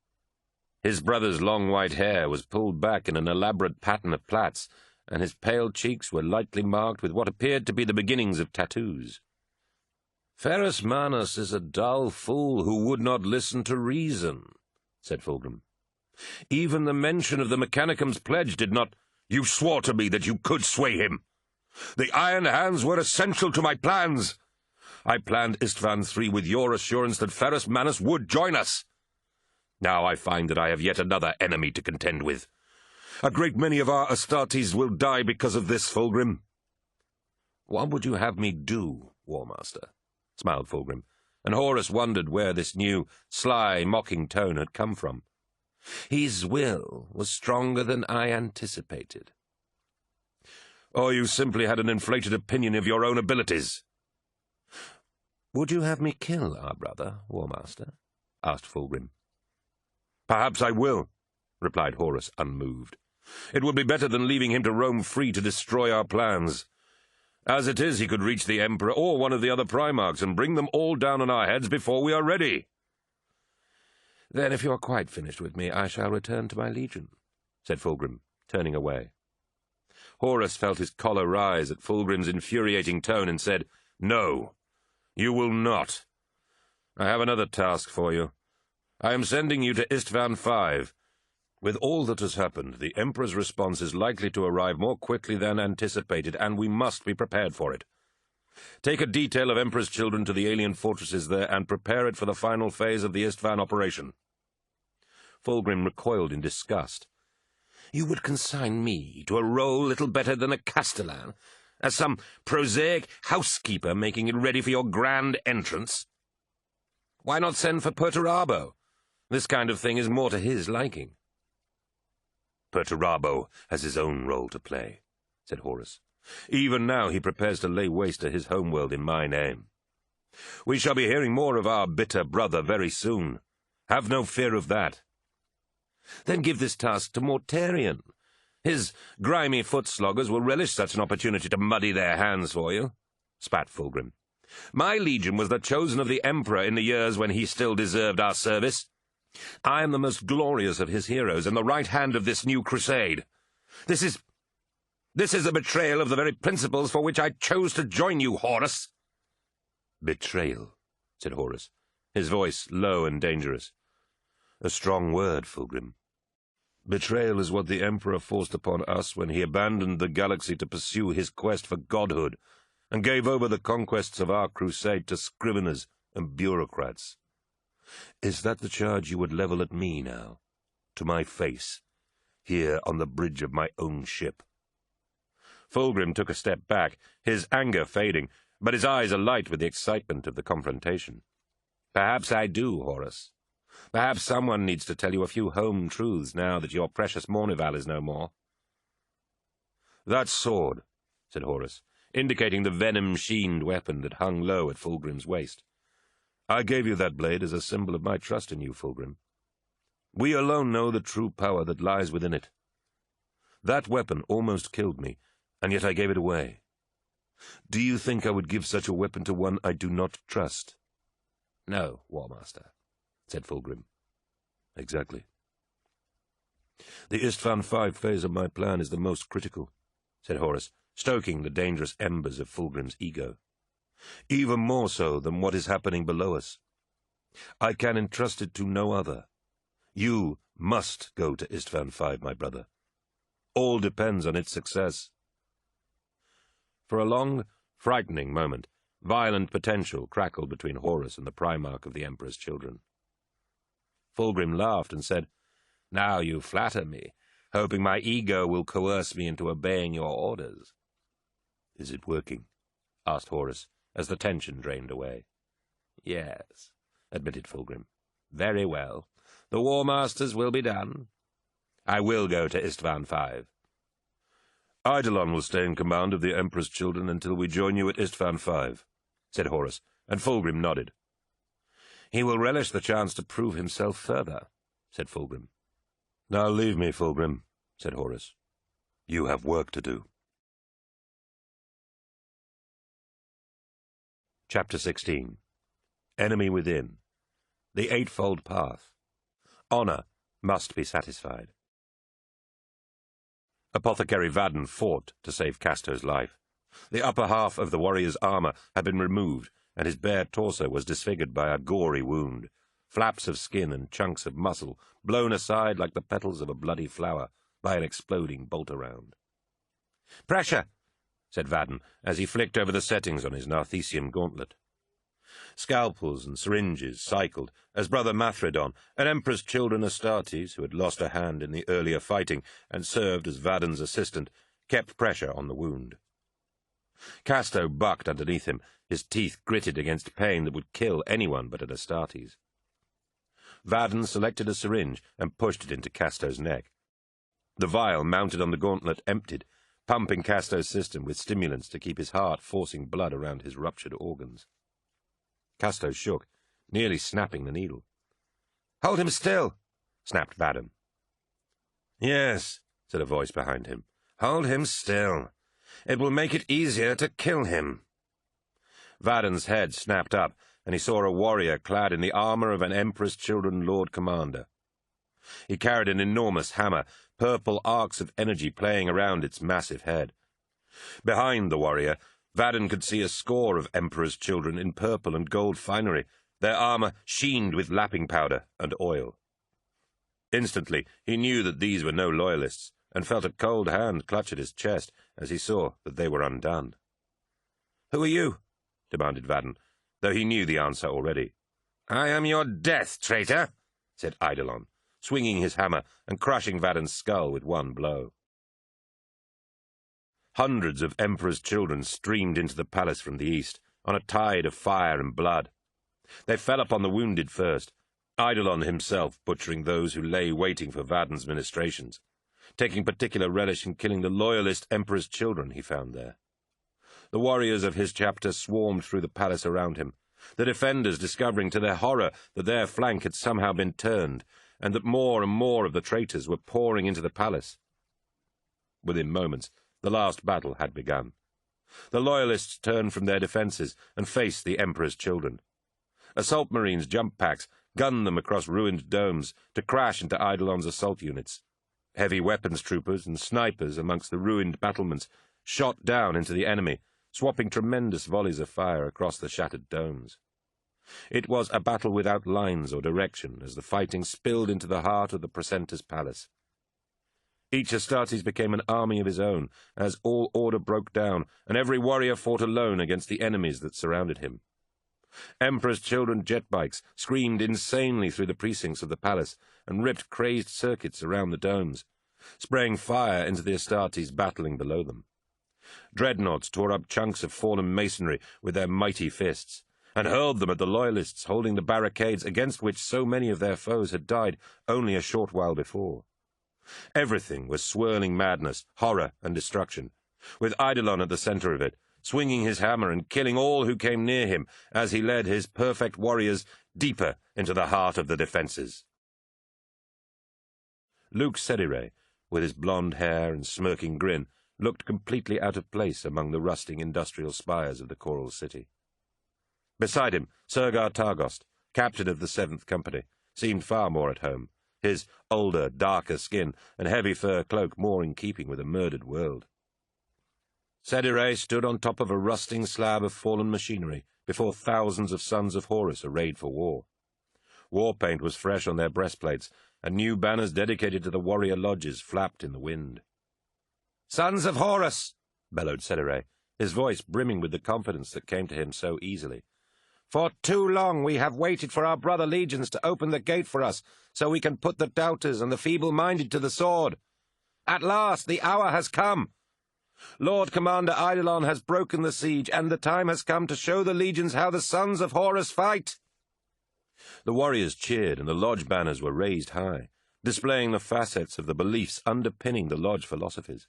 His brother's long white hair was pulled back in an elaborate pattern of plaits, and his pale cheeks were lightly marked with what appeared to be the beginnings of tattoos. Ferrus Manus is a dull fool who would not listen to reason, said Fulgrim. Even the mention of the Mechanicum's pledge did not— You swore to me that you could sway him. The Iron Hands were essential to my plans. I planned Istvan III with your assurance that Ferrus Manus would join us. Now I find that I have yet another enemy to contend with. A great many of our Astartes will die because of this, Fulgrim. What would you have me do, War Master? Smiled Fulgrim, and Horus wondered where this new, sly, mocking tone had come from. His will was stronger than I anticipated. Or you simply had an inflated opinion of your own abilities. Would you have me kill our brother, War Master? Asked Fulgrim. Perhaps I will, replied Horus, unmoved. It would be better than leaving him to roam free to destroy our plans. As it is, he could reach the Emperor or one of the other Primarchs and bring them all down on our heads before we are ready. Then, if you are quite finished with me, I shall return to my legion, said Fulgrim, turning away. Horus felt his choler rise at Fulgrim's infuriating tone and said, No, you will not. I have another task for you. I am sending you to Istvan V. With all that has happened, the Emperor's response is likely to arrive more quickly than anticipated, and we must be prepared for it. Take a detail of Emperor's children to the alien fortresses there and prepare it for the final phase of the Istvan operation. Fulgrim recoiled in disgust. You would consign me to a role little better than a castellan, as some prosaic housekeeper making it ready for your grand entrance? Why not send for Perturabo? This kind of thing is more to his liking. Perturabo has his own role to play, said Horus. Even now he prepares to lay waste to his homeworld in my name. We shall be hearing more of our bitter brother very soon. Have no fear of that. Then give this task to Mortarion. His grimy foot-sloggers will relish such an opportunity to muddy their hands for you, spat Fulgrim. My legion was the chosen of the Emperor in the years when he still deserved our service. I am the most glorious of his heroes and the right hand of this new crusade. This is a betrayal of the very principles for which I chose to join you, Horus. Betrayal, said Horus, his voice low and dangerous. A strong word, Fulgrim. Betrayal is what the Emperor forced upon us when he abandoned the galaxy to pursue his quest for godhood and gave over the conquests of our crusade to scriveners and bureaucrats. Is that the charge you would level at me now, to my face, here on the bridge of my own ship? Fulgrim took a step back, his anger fading, but his eyes alight with the excitement of the confrontation. Perhaps I do, Horus. Perhaps someone needs to tell you a few home truths now that your precious Mournival is no more. That sword, said Horus, indicating the venom-sheened weapon that hung low at Fulgrim's waist. I gave you that blade as a symbol of my trust in you, Fulgrim. We alone know the true power that lies within it. That weapon almost killed me, and yet I gave it away. Do you think I would give such a weapon to one I do not trust? No, War Master, said Fulgrim. Exactly. The Istvan V phase of my plan is the most critical, said Horus, stoking the dangerous embers of Fulgrim's ego. Even more so than what is happening below us. I can entrust it to no other. You must go to Istvan V, my brother. All depends on its success. For a long, frightening moment, violent potential crackled between Horus and the Primarch of the Emperor's children. Fulgrim laughed and said, Now you flatter me, hoping my ego will coerce me into obeying your orders. Is it working? Asked Horus, as the tension drained away. Yes, admitted Fulgrim. Very well. The War Masters will be done. I will go to Istvan V. Eidolon will stay in command of the Emperor's children until we join you at Istvan V, said Horus, and Fulgrim nodded. He will relish the chance to prove himself further, said Fulgrim. Now leave me, Fulgrim, said Horus. You have work to do. Chapter 16. Enemy Within. The Eightfold Path. Honor must be satisfied. Apothecary Vadden fought to save Castor's life. The upper half of the warrior's armor had been removed, and his bare torso was disfigured by a gory wound. flaps of skin and chunks of muscle blown aside like the petals of a bloody flower by an exploding bolt-around. "Pressure," said Vadden, as he flicked over the settings on his Narthesium gauntlet. Scalpels and syringes cycled as Brother Mathredon, an Emperor's children Astartes who had lost a hand in the earlier fighting and served as Vadden's assistant, kept pressure on the wound. Casto bucked underneath him, his teeth gritted against pain that would kill anyone but an Astartes. Vadden selected a syringe and pushed it into Casto's neck. The vial mounted on the gauntlet emptied, pumping Casto's system with stimulants to keep his heart forcing blood around his ruptured organs. Casto shook, nearly snapping the needle. "Hold him still," snapped Vadden. "Yes," said a voice behind him. "Hold him still. It will make it easier to kill him." Vadden's head snapped up, and he saw a warrior clad in the armor of an Emperor's Children Lord Commander. He carried an enormous hammer, purple arcs of energy playing around its massive head. Behind the warrior, Vadden could see a score of Emperor's Children in purple and gold finery, their armor sheened with lapping powder and oil. Instantly, he knew that these were no loyalists, and felt a cold hand clutch at his chest as he saw that they were undone. "Who are you?" demanded Vadden, though he knew the answer already. "I am your death, traitor," said Eidolon, swinging his hammer and crushing Vadden's skull with one blow. Hundreds of Emperor's children streamed into the palace from the east, on a tide of fire and blood. They fell upon the wounded first, Eidolon himself butchering those who lay waiting for Vadden's ministrations, taking particular relish in killing the loyalist Emperor's children he found there. The warriors of his chapter swarmed through the palace around him, the defenders discovering to their horror that their flank had somehow been turned, and that more and more of the traitors were pouring into the palace. Within moments, the last battle had begun. The loyalists turned from their defences and faced the Emperor's children. Assault marines' jump packs gunned them across ruined domes to crash into Eidolon's assault units. Heavy weapons troopers and snipers amongst the ruined battlements shot down into the enemy, swapping tremendous volleys of fire across the shattered domes. It was a battle without lines or direction as the fighting spilled into the heart of the Precentor's palace. Each Astartes became an army of his own, as all order broke down, and every warrior fought alone against the enemies that surrounded him. Emperor's children jet bikes screamed insanely through the precincts of the palace and ripped crazed circuits around the domes, spraying fire into the Astartes battling below them. Dreadnoughts tore up chunks of fallen masonry with their mighty fists, and hurled them at the loyalists holding the barricades against which so many of their foes had died only a short while before. Everything was swirling madness, horror, and destruction, with Eidolon at the centre of it, swinging his hammer and killing all who came near him as he led his perfect warriors deeper into the heart of the defences. Luke Sedire, with his blonde hair and smirking grin, looked completely out of place among the rusting industrial spires of the Coral City. Beside him, Sergar Targost, captain of the 7th Company, seemed far more at home, his older, darker skin and heavy fur cloak more in keeping with a murdered world. Sedire stood on top of a rusting slab of fallen machinery before thousands of sons of Horus arrayed for war. War paint was fresh on their breastplates, and new banners dedicated to the warrior lodges flapped in the wind. "Sons of Horus!" bellowed Sedire, his voice brimming with the confidence that came to him so easily. "For too long we have waited for our brother legions to open the gate for us, so we can put the doubters and the feeble-minded to the sword. At last the hour has come. Lord Commander Eidolon has broken the siege, and the time has come to show the legions how the sons of Horus fight." The warriors cheered, and the lodge banners were raised high, displaying the facets of the beliefs underpinning the lodge philosophies.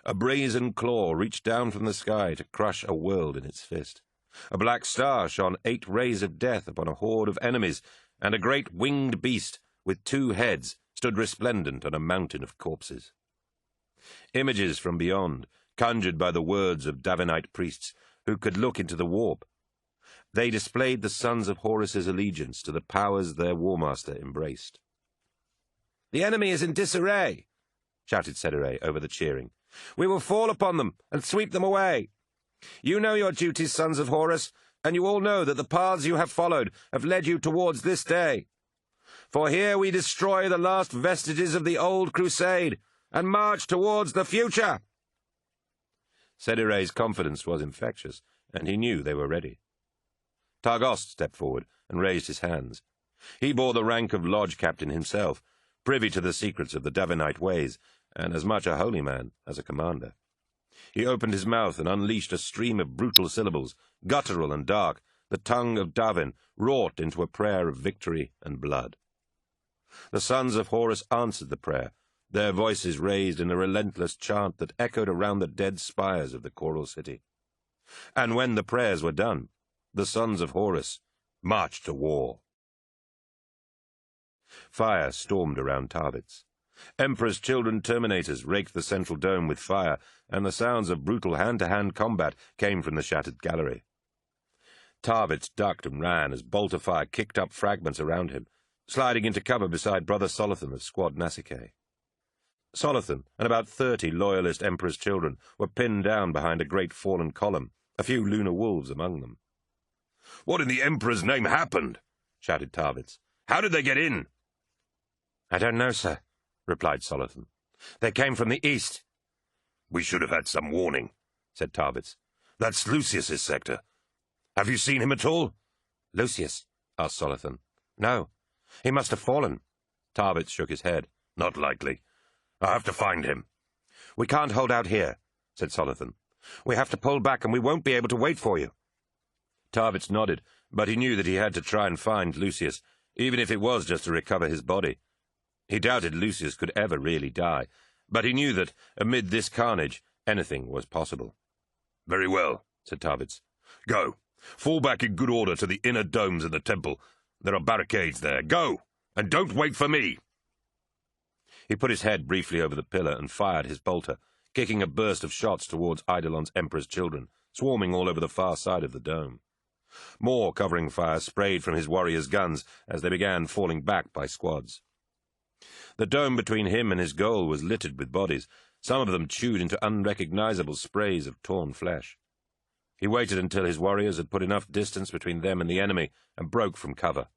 A brazen claw reached down from the sky to crush a world in its fist. A black star shone 8 rays of death upon a horde of enemies, and a great winged beast with 2 heads stood resplendent on a mountain of corpses. Images from beyond, conjured by the words of Davenite priests who could look into the warp. They displayed the sons of Horus's allegiance to the powers their warmaster embraced. "The enemy is in disarray," shouted Sedire over the cheering. "We will fall upon them and sweep them away. You know your duties, sons of Horus. and you all know that the paths you have followed have led you towards this day. For here we destroy the last vestiges of the old crusade and march towards the future." Sedire's confidence was infectious, and he knew they were ready. Targost stepped forward and raised his hands. He bore the rank of lodge captain himself, privy to the secrets of the Davenite ways, and as much a holy man as a commander. He opened his mouth and unleashed a stream of brutal syllables, guttural and dark, the tongue of Davin wrought into a prayer of victory and blood. The sons of Horus answered the prayer, their voices raised in a relentless chant that echoed around the dead spires of the choral city. And when the prayers were done, the sons of Horus marched to war. Fire stormed around Tarvitz. Emperor's children Terminators raked the central dome with fire, and the sounds of brutal hand-to-hand combat came from the shattered gallery. Tarvitz ducked and ran as bolt of fire kicked up fragments around him, sliding into cover beside Brother Solathan of Squad Nassike. Solathan and about 30 loyalist Emperor's children were pinned down behind a great fallen column, a few lunar wolves among them. "What in the Emperor's name happened?" shouted Tarvitz. "How did they get in?" "I don't know, sir," replied Solathan. "They came from the east." "We should have had some warning," said Tarvitz. "That's Lucius's sector. Have you seen him at all?" "Lucius?" asked Solathan. "No. He must have fallen." Tarvitz shook his head. "Not likely. I'll have to find him." "We can't hold out here," said Solathan. "We have to pull back, and we won't be able to wait for you." Tarvitz nodded, but he knew that he had to try and find Lucius, even if it was just to recover his body. He doubted Lucius could ever really die, but he knew that, amid this carnage, anything was possible. "Very well," said Tarvitz. "Go. Fall back in good order to the inner domes in the temple. There are barricades there. Go! And don't wait for me!" He put his head briefly over the pillar and fired his bolter, kicking a burst of shots towards Eidolon's Emperor's children, swarming all over the far side of the dome. More covering fire sprayed from his warriors' guns as they began falling back by squads. The dome between him and his goal was littered with bodies, some of them chewed into unrecognizable sprays of torn flesh. He waited until his warriors had put enough distance between them and the enemy and broke from cover.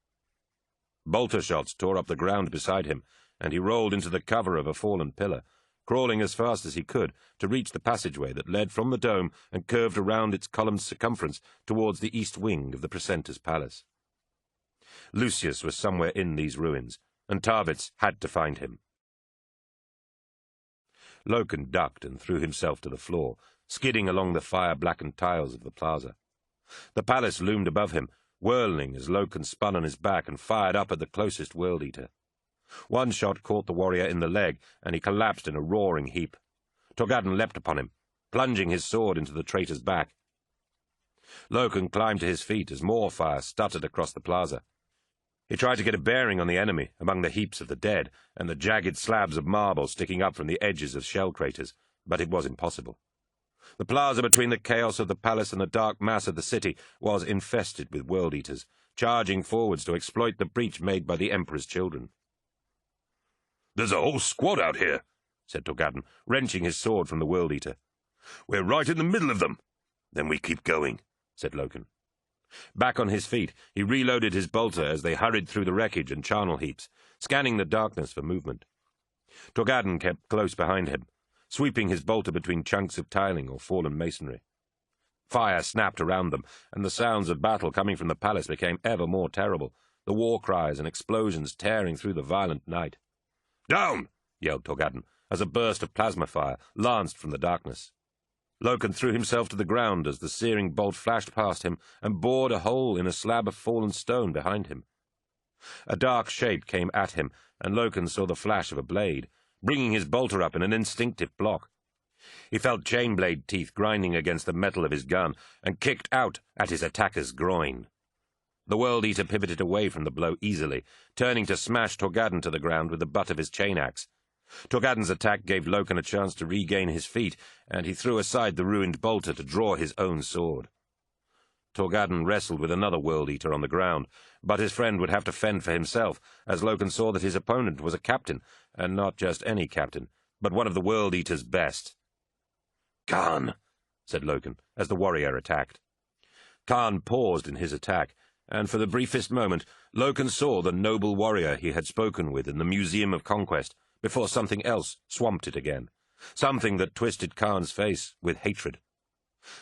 Bolter shots tore up the ground beside him, and he rolled into the cover of a fallen pillar, crawling as fast as he could to reach the passageway that led from the dome and curved around its columned circumference towards the east wing of the precentor's palace. Lucius was somewhere in these ruins, and Tarvitz had to find him. Loken ducked and threw himself to the floor, skidding along the fire-blackened tiles of the plaza. The palace loomed above him, whirling as Loken spun on his back and fired up at the closest World-Eater. One shot caught the warrior in the leg, and he collapsed in a roaring heap. Torgadden leapt upon him, plunging his sword into the traitor's back. Loken climbed to his feet as more fire stuttered across the plaza. He tried to get a bearing on the enemy among the heaps of the dead and the jagged slabs of marble sticking up from the edges of shell craters, but it was impossible. The plaza between the chaos of the palace and the dark mass of the city was infested with World-Eaters, charging forwards to exploit the breach made by the Emperor's children. "There's a whole squad out here," said Torgadden, wrenching his sword from the World-Eater. "We're right in the middle of them." "Then we keep going," said Loken. Back on his feet, he reloaded his bolter as they hurried through the wreckage and charnel heaps, scanning the darkness for movement. Torgadden kept close behind him, sweeping his bolter between chunks of tiling or fallen masonry. Fire snapped around them, and the sounds of battle coming from the palace became ever more terrible, the war cries and explosions tearing through the violent night. "Down!" yelled Torgadden, as a burst of plasma fire lanced from the darkness. Loken threw himself to the ground as the searing bolt flashed past him and bored a hole in a slab of fallen stone behind him. A dark shape came at him, and Loken saw the flash of a blade, bringing his bolter up in an instinctive block. He felt chain-blade teeth grinding against the metal of his gun and kicked out at his attacker's groin. The World-Eater pivoted away from the blow easily, turning to smash Torgadden to the ground with the butt of his chain-axe. Torgadden's attack gave Loken a chance to regain his feet, and he threw aside the ruined bolter to draw his own sword. Torgadden wrestled with another World-Eater on the ground, but his friend would have to fend for himself, as Loken saw that his opponent was a captain, and not just any captain, but one of the World-Eater's best. "Khan," said Loken, as the warrior attacked. Khan paused in his attack, and for the briefest moment Loken saw the noble warrior he had spoken with in the Museum of Conquest before something else swamped it again, something that twisted Khan's face with hatred.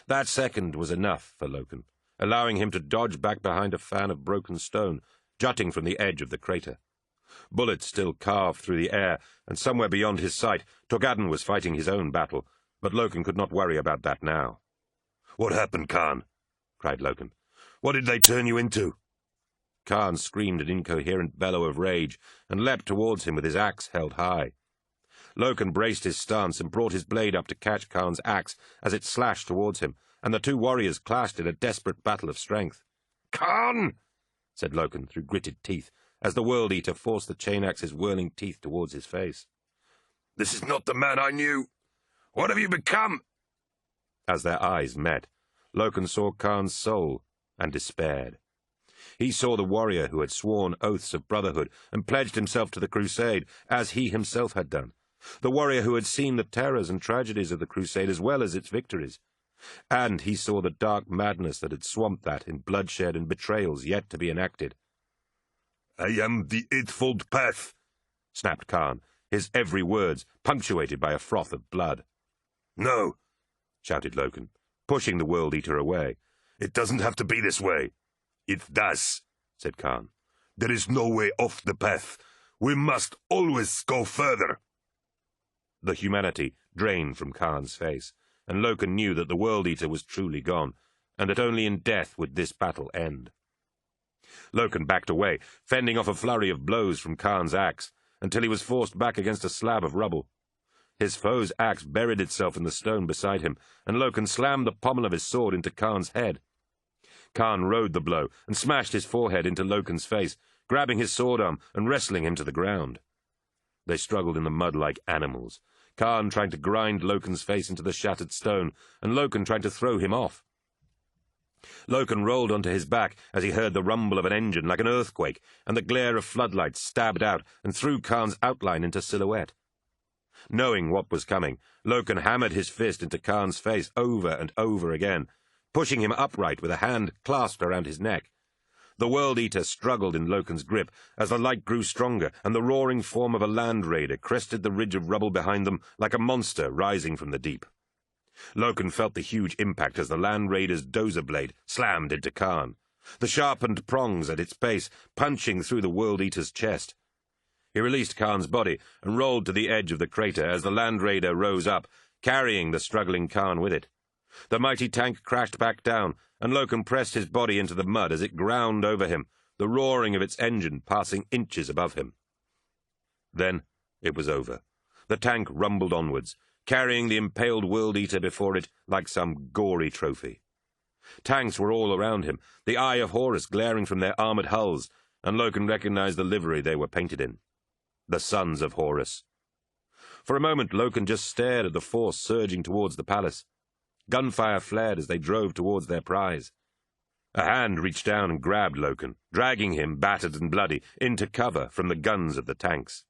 That second was enough for Loken, allowing him to dodge back behind a fan of broken stone jutting from the edge of the crater. Bullets still carved through the air, and somewhere beyond his sight Torgadden was fighting his own battle, but Loken could not worry about that now. "What happened, Khan?" cried Loken. "What did they turn you into?" Khan screamed an incoherent bellow of rage and leapt towards him with his axe held high. Loken braced his stance and brought his blade up to catch Khan's axe as it slashed towards him, and the two warriors clashed in a desperate battle of strength. "Khan!" said Loken through gritted teeth, as the World Eater forced the chain axe's whirling teeth towards his face. "This is not the man I knew. What have you become?" As their eyes met, Loken saw Khan's soul and despaired. He saw the warrior who had sworn oaths of brotherhood and pledged himself to the crusade, as he himself had done. The warrior who had seen the terrors and tragedies of the crusade as well as its victories. And he saw the dark madness that had swamped that in bloodshed and betrayals yet to be enacted. "I am the Eightfold Path," snapped Khan, his every words punctuated by a froth of blood. "No," shouted Loken, pushing the World Eater away. "It doesn't have to be this way." "It does," said Khan. "There is no way off the path. We must always go further." The humanity drained from Khan's face, and Loken knew that the World Eater was truly gone, and that only in death would this battle end. Loken backed away, fending off a flurry of blows from Khan's axe, until he was forced back against a slab of rubble. His foe's axe buried itself in the stone beside him, and Loken slammed the pommel of his sword into Khan's head. Khan rode the blow and smashed his forehead into Loken's face, grabbing his sword arm and wrestling him to the ground. They struggled in the mud like animals, Khan trying to grind Loken's face into the shattered stone, and Loken trying to throw him off. Loken rolled onto his back as he heard the rumble of an engine like an earthquake, and the glare of floodlights stabbed out and threw Khan's outline into silhouette. Knowing what was coming, Loken hammered his fist into Khan's face over and over again, pushing him upright with a hand clasped around his neck. The World Eater struggled in Loken's grip as the light grew stronger and the roaring form of a land raider crested the ridge of rubble behind them like a monster rising from the deep. Loken felt the huge impact as the land raider's dozer blade slammed into Khan, the sharpened prongs at its base punching through the World Eater's chest. He released Khan's body and rolled to the edge of the crater as the land raider rose up, carrying the struggling Khan with it. The mighty tank crashed back down, and Loken pressed his body into the mud as it ground over him, the roaring of its engine passing inches above him. Then it was over. The tank rumbled onwards, carrying the impaled World Eater before it like some gory trophy. Tanks were all around him, the eye of Horus glaring from their armoured hulls, and Loken recognized the livery they were painted in. The Sons of Horus. For a moment Loken just stared at the force surging towards the palace. Gunfire flared as they drove towards their prize. A hand reached down and grabbed Loken, dragging him, battered and bloody, into cover from the guns of the tanks.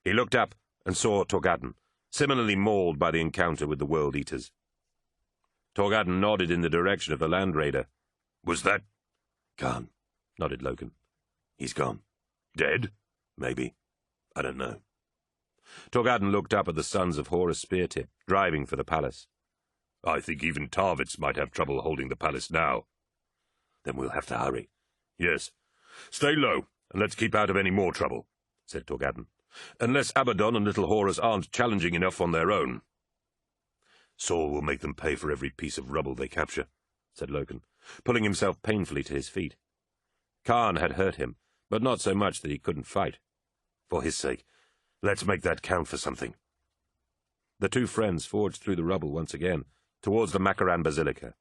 He looked up and saw Torgadden, similarly mauled by the encounter with the World Eaters. Torgadden nodded in the direction of the Land Raider. "Was that—" "Khan," nodded Loken. "He's gone. Dead? Maybe. I don't know." Torgadden looked up at the Sons of Horus spear tip, driving for the palace. "I think even Tarvitz might have trouble holding the palace now." "Then we'll have to hurry." "Yes. Stay low, and let's keep out of any more trouble," said Torgadden. "Unless Abaddon and Little Horus aren't challenging enough on their own." "Saul will make them pay for every piece of rubble they capture," said Loken, pulling himself painfully to his feet. Khan had hurt him, but not so much that he couldn't fight. For his sake, let's make that count for something. The two friends forged through the rubble once again, towards the Makaran Basilica,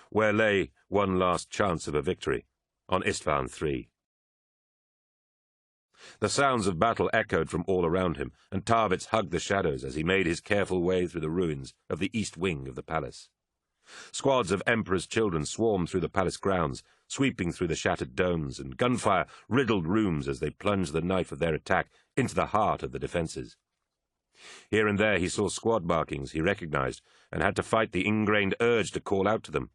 where lay one last chance of a victory, on Istvan III. The sounds of battle echoed from all around him, and Tarvitz hugged the shadows as he made his careful way through the ruins of the east wing of the palace. Squads of Emperor's children swarmed through the palace grounds, sweeping through the shattered domes, and gunfire riddled rooms as they plunged the knife of their attack into the heart of the defences. Here and there he saw squad markings he recognized, and had to fight the ingrained urge to call out to them.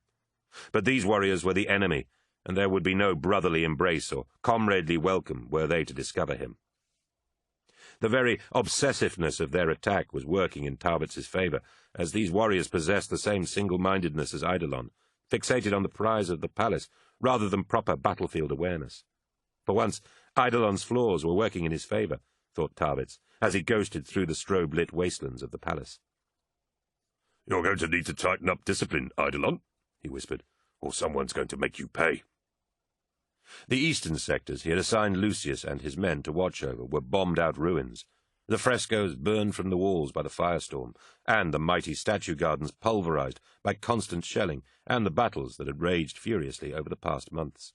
But these warriors were the enemy, and there would be no brotherly embrace or comradely welcome were they to discover him. The very obsessiveness of their attack was working in Tarvits's favour, as these warriors possessed the same single-mindedness as Eidolon, fixated on the prize of the palace rather than proper battlefield awareness. For once, Eidolon's flaws were working in his favour, thought Tarvits, as he ghosted through the strobe-lit wastelands of the palace. "You're going to need to tighten up discipline, Eidolon," he whispered, "or someone's going to make you pay." The eastern sectors he had assigned Lucius and his men to watch over were bombed-out ruins, the frescoes burned from the walls by the firestorm, and the mighty statue gardens pulverized by constant shelling and the battles that had raged furiously over the past months.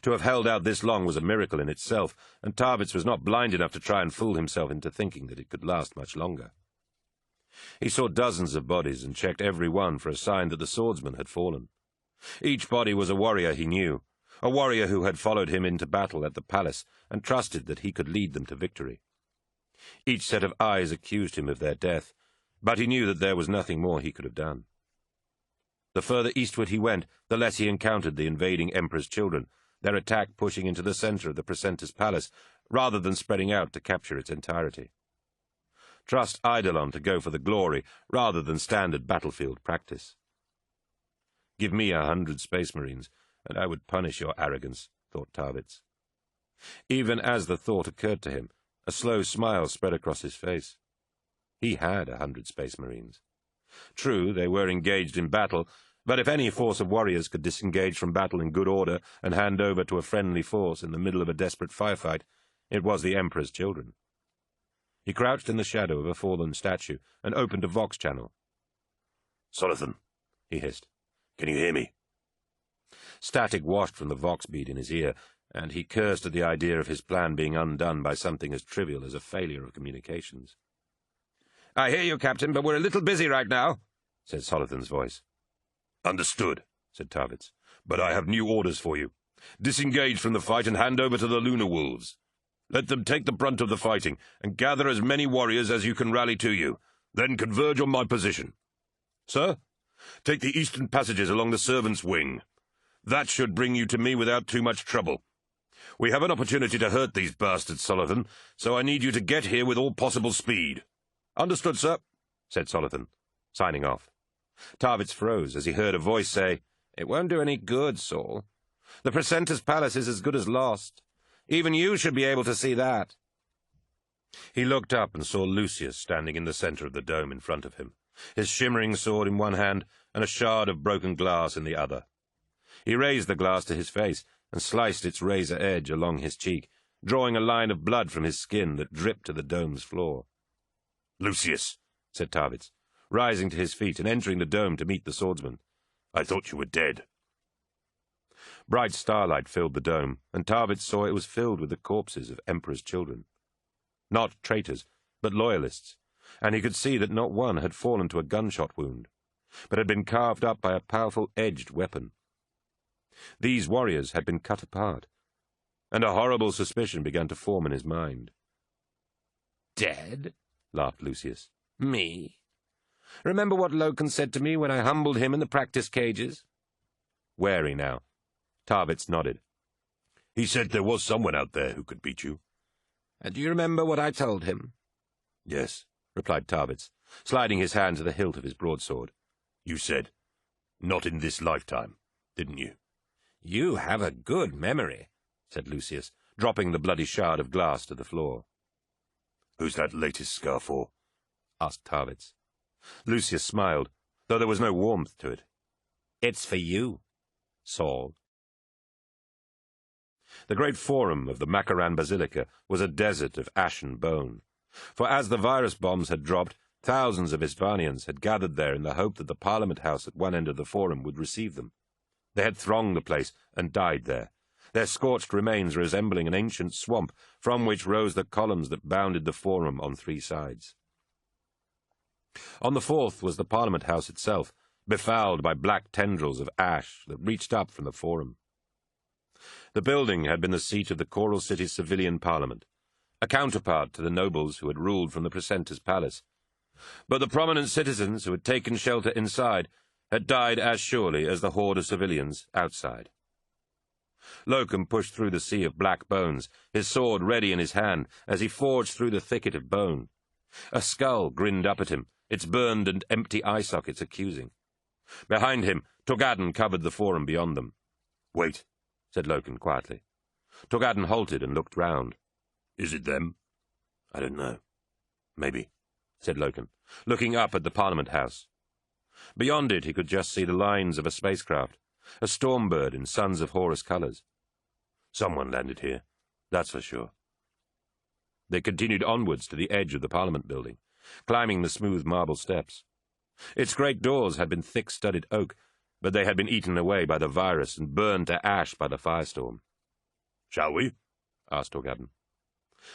To have held out this long was a miracle in itself, and Tarvits was not blind enough to try and fool himself into thinking that it could last much longer. He saw dozens of bodies and checked every one for a sign that the swordsman had fallen. Each body was a warrior he knew, a warrior who had followed him into battle at the palace and trusted that he could lead them to victory. Each set of eyes accused him of their death, but he knew that there was nothing more he could have done. The further eastward he went, the less he encountered the invading Emperor's children, their attack pushing into the center of the Precentor's palace, rather than spreading out to capture its entirety. Trust Eidolon to go for the glory, rather than standard battlefield practice. Give me 100 Space Marines, and I would punish your arrogance, thought Tarvits. Even as the thought occurred to him, a slow smile spread across his face. He had 100 Space Marines. True, they were engaged in battle, but if any force of warriors could disengage from battle in good order and hand over to a friendly force in the middle of a desperate firefight, it was the Emperor's children. He crouched in the shadow of a fallen statue and opened a Vox channel. "Solithan," he hissed, "can you hear me?" Static washed from the Vox bead in his ear, and he cursed at the idea of his plan being undone by something as trivial as a failure of communications. "I hear you, Captain, but we're a little busy right now," said Solithan's voice. "Understood," said Tarvits, "but I have new orders for you. Disengage from the fight and hand over to the Lunar Wolves. Let them take the brunt of the fighting, and gather as many warriors as you can rally to you. Then converge on my position. Sir, take the eastern passages along the servants' wing. That should bring you to me without too much trouble. We have an opportunity to hurt these bastards, Solithan, so I need you to get here with all possible speed." "Understood, sir," said Solithan, signing off. Tarvits froze as he heard a voice say, "It won't do any good, Saul. The Precentor's palace is as good as lost. Even you should be able to see that." He looked up and saw Lucius standing in the center of the dome in front of him, his shimmering sword in one hand and a shard of broken glass in the other. He raised the glass to his face and sliced its razor edge along his cheek, drawing a line of blood from his skin that dripped to the dome's floor. "Lucius," said Tarvits, rising to his feet and entering the dome to meet the swordsman. "I thought you were dead." Bright starlight filled the dome, and Tarvits saw it was filled with the corpses of Emperor's children. Not traitors, but loyalists, and he could see that not one had fallen to a gunshot wound, but had been carved up by a powerful edged weapon. These warriors had been cut apart, and a horrible suspicion began to form in his mind. "Dead?" laughed Lucius. "Me? Remember what Loken said to me when I humbled him in the practice cages?" Wary now, Tarvits nodded. "He said there was someone out there who could beat you." "Do you remember what I told him?" "Yes," replied Tarvits, sliding his hand to the hilt of his broadsword. "You said, 'Not in this lifetime,' didn't you?" "You have a good memory," said Lucius, dropping the bloody shard of glass to the floor. "Who's that latest scar for?" asked Tarvits. Lucius smiled, though there was no warmth to it. "It's for you, Saul." The great forum of the Makaran Basilica was a desert of ashen bone, for as the virus bombs had dropped, thousands of Istvanians had gathered there in the hope that the Parliament House at one end of the forum would receive them. They had thronged the place and died there, their scorched remains resembling an ancient swamp from which rose the columns that bounded the forum on three sides. On the fourth was the Parliament House itself, befouled by black tendrils of ash that reached up from the forum. The building had been the seat of the Coral City's civilian parliament, a counterpart to the nobles who had ruled from the Precentor's palace. But the prominent citizens who had taken shelter inside had died as surely as the horde of civilians outside. Locum pushed through the sea of black bones, his sword ready in his hand as he forged through the thicket of bone. A skull grinned up at him, its burned and empty eye sockets accusing. Behind him, Torgadden covered the forum beyond them. "Wait," said Locum quietly. Torgadden halted and looked round. "Is it them?" "I don't know. Maybe," said Locum, looking up at the Parliament House. Beyond it he could just see the lines of a spacecraft, a stormbird in Sons of Horus colours. Someone landed here, that's for sure. They continued onwards to the edge of the Parliament building, climbing the smooth marble steps. Its great doors had been thick-studded oak, but they had been eaten away by the virus and burned to ash by the firestorm. "Shall we?" asked Torgadden.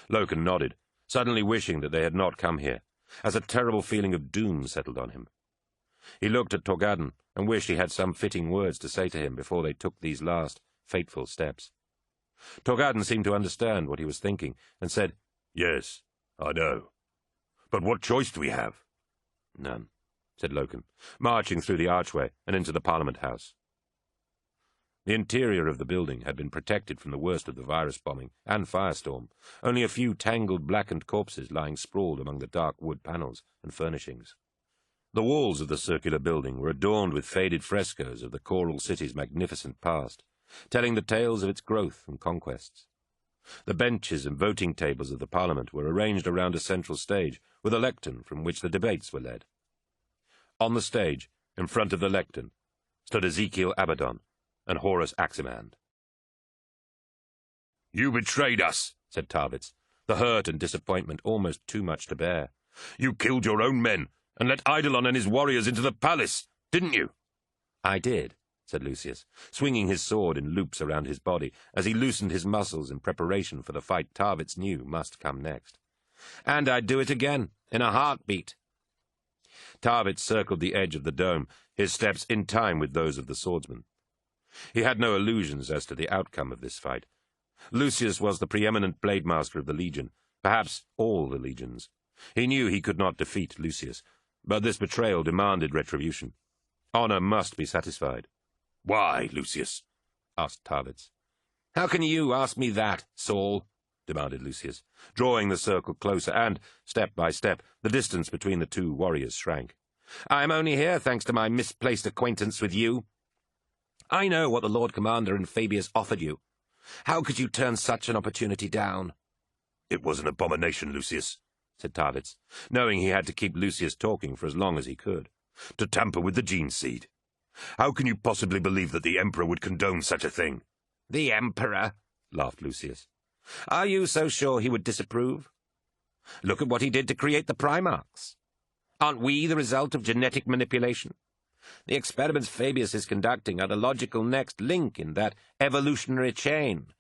Locum nodded, suddenly wishing that they had not come here, as a terrible feeling of doom settled on him. He looked at Torgadden and wished he had some fitting words to say to him before they took these last, fateful steps. Torgadden seemed to understand what he was thinking, and said, "Yes, I know. But what choice do we have?" "None," said Locum, marching through the archway and into the Parliament House. The interior of the building had been protected from the worst of the virus bombing and firestorm, only a few tangled, blackened corpses lying sprawled among the dark wood panels and furnishings. The walls of the circular building were adorned with faded frescoes of the choral city's magnificent past, telling the tales of its growth and conquests. The benches and voting tables of the Parliament were arranged around a central stage with a lectern from which the debates were led. On the stage, in front of the lectern, stood Ezekiel Abaddon and Horus Aximand. "You betrayed us," said Tarvitz, the hurt and disappointment almost too much to bear. "You killed your own men and let Eidolon and his warriors into the palace, didn't you?" "I did," said Lucius, swinging his sword in loops around his body as he loosened his muscles in preparation for the fight Tarvitz knew must come next. "And I'd do it again, in a heartbeat." Tarvitz circled the edge of the dome, his steps in time with those of the swordsman. He had no illusions as to the outcome of this fight. Lucius was the preeminent blademaster of the Legion, perhaps all the legions. He knew he could not defeat Lucius, but this betrayal demanded retribution. Honor must be satisfied. "Why, Lucius?" asked Tarvitz. "How can you ask me that, Saul?" demanded Lucius, drawing the circle closer, and, step by step, the distance between the two warriors shrank. "I am only here thanks to my misplaced acquaintance with you. I know what the Lord Commander and Fabius offered you. How could you turn such an opportunity down?" "It was an abomination, Lucius," said Tarvitz, knowing he had to keep Lucius talking for as long as he could. "To tamper with the gene seed. How can you possibly believe that the Emperor would condone such a thing?" "The Emperor?" laughed Lucius. "Are you so sure he would disapprove? Look at what he did to create the Primarchs. Aren't we the result of genetic manipulation? The experiments Fabius is conducting are the logical next link in that evolutionary chain.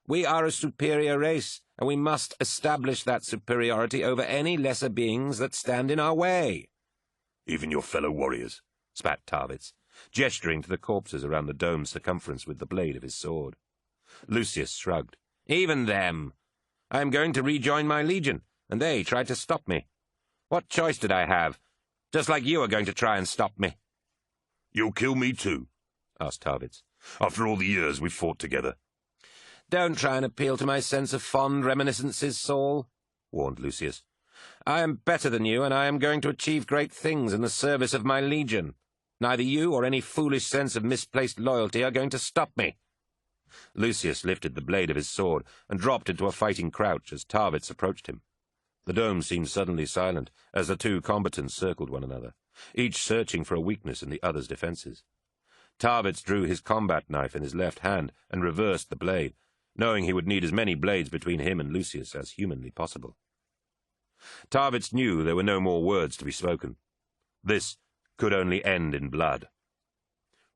We are a superior race, and we must establish that superiority over any lesser beings that stand in our way." "Even your fellow warriors," spat Tarvitz, gesturing to the corpses around the dome's circumference with the blade of his sword. Lucius shrugged. "Even them. I am going to rejoin my legion, and they tried to stop me. What choice did I have? Just like you are going to try and stop me." "You'll kill me too?" asked Tarvitz. "After all the years we've fought together." "Don't try and appeal to my sense of fond reminiscences, Saul," warned Lucius. "I am better than you, and I am going to achieve great things in the service of my legion. Neither you or any foolish sense of misplaced loyalty are going to stop me." Lucius lifted the blade of his sword and dropped into a fighting crouch as Tarvitz approached him. The dome seemed suddenly silent as the two combatants circled one another, each searching for a weakness in the other's defences. Tarvitz drew his combat knife in his left hand and reversed the blade, knowing he would need as many blades between him and Lucius as humanly possible. Tarvitz knew there were no more words to be spoken. This could only end in blood.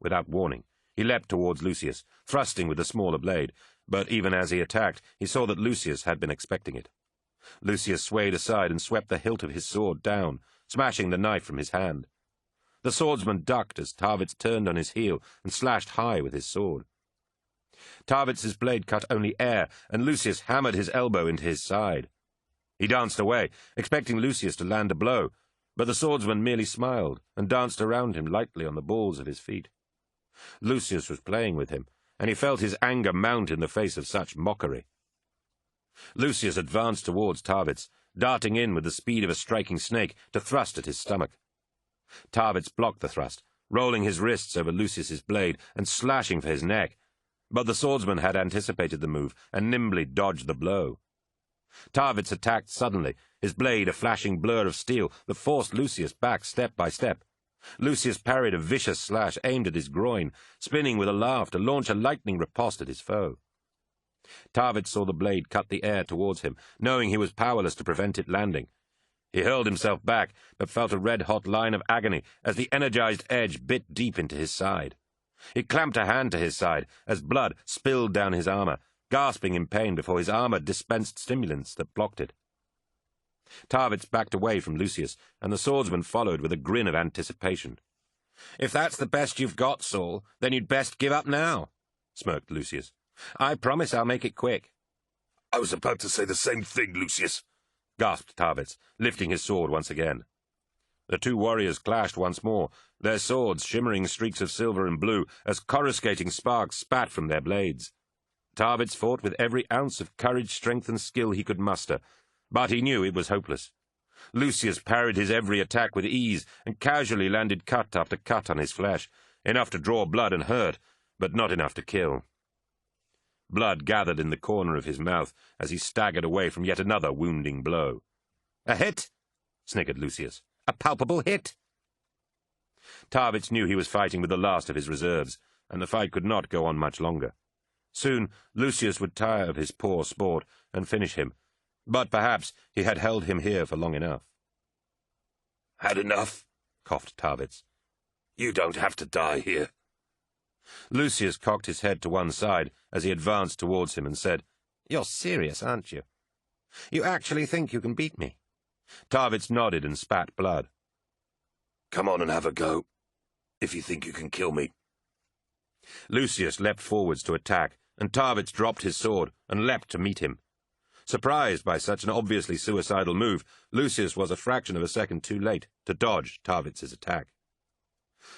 Without warning, he leapt towards Lucius, thrusting with the smaller blade, but even as he attacked, he saw that Lucius had been expecting it. Lucius swayed aside and swept the hilt of his sword down, smashing the knife from his hand. The swordsman ducked as Tarvitz turned on his heel and slashed high with his sword. Tarvitz's blade cut only air, and Lucius hammered his elbow into his side. He danced away, expecting Lucius to land a blow, but the swordsman merely smiled and danced around him lightly on the balls of his feet. Lucius was playing with him, and he felt his anger mount in the face of such mockery. Lucius advanced towards Tarvitz, darting in with the speed of a striking snake to thrust at his stomach. Tarvitz blocked the thrust, rolling his wrists over Lucius's blade and slashing for his neck, but the swordsman had anticipated the move and nimbly dodged the blow. Tarvitz attacked suddenly, his blade a flashing blur of steel that forced Lucius back step by step. Lucius parried a vicious slash aimed at his groin, spinning with a laugh to launch a lightning riposte at his foe. Tarvitz saw the blade cut the air towards him, knowing he was powerless to prevent it landing. He hurled himself back, but felt a red-hot line of agony as the energized edge bit deep into his side. He clamped a hand to his side as blood spilled down his armor, gasping in pain before his armor dispensed stimulants that blocked it. Tarvitz backed away from Lucius, and the swordsman followed with a grin of anticipation. "If that's the best you've got, Saul, then you'd best give up now," smirked Lucius. "I promise I'll make it quick." I was about to say the same thing, Lucius, gasped Tarvitz, lifting his sword once again. The two warriors clashed once more, their swords shimmering streaks of silver and blue as coruscating sparks spat from their blades. Tarvitz fought with every ounce of courage, strength, and skill he could muster, but he knew it was hopeless. Lucius parried his every attack with ease and casually landed cut after cut on his flesh, enough to draw blood and hurt, but not enough to kill. Blood gathered in the corner of his mouth as he staggered away from yet another wounding blow. "A hit?" sniggered Lucius. "A palpable hit?" Tarvitz knew he was fighting with the last of his reserves, and the fight could not go on much longer. Soon Lucius would tire of his poor sport and finish him, but perhaps he had held him here for long enough. "Had enough?" coughed Tarvitz. "You don't have to die here." Lucius cocked his head to one side as he advanced towards him and said, "You're serious, aren't you? You actually think you can beat me?" Tarvitz nodded and spat blood. "Come on and have a go, if you think you can kill me." Lucius leapt forwards to attack, and Tarvitz dropped his sword and leapt to meet him. Surprised by such an obviously suicidal move, Lucius was a fraction of a second too late to dodge Tarvitz's attack.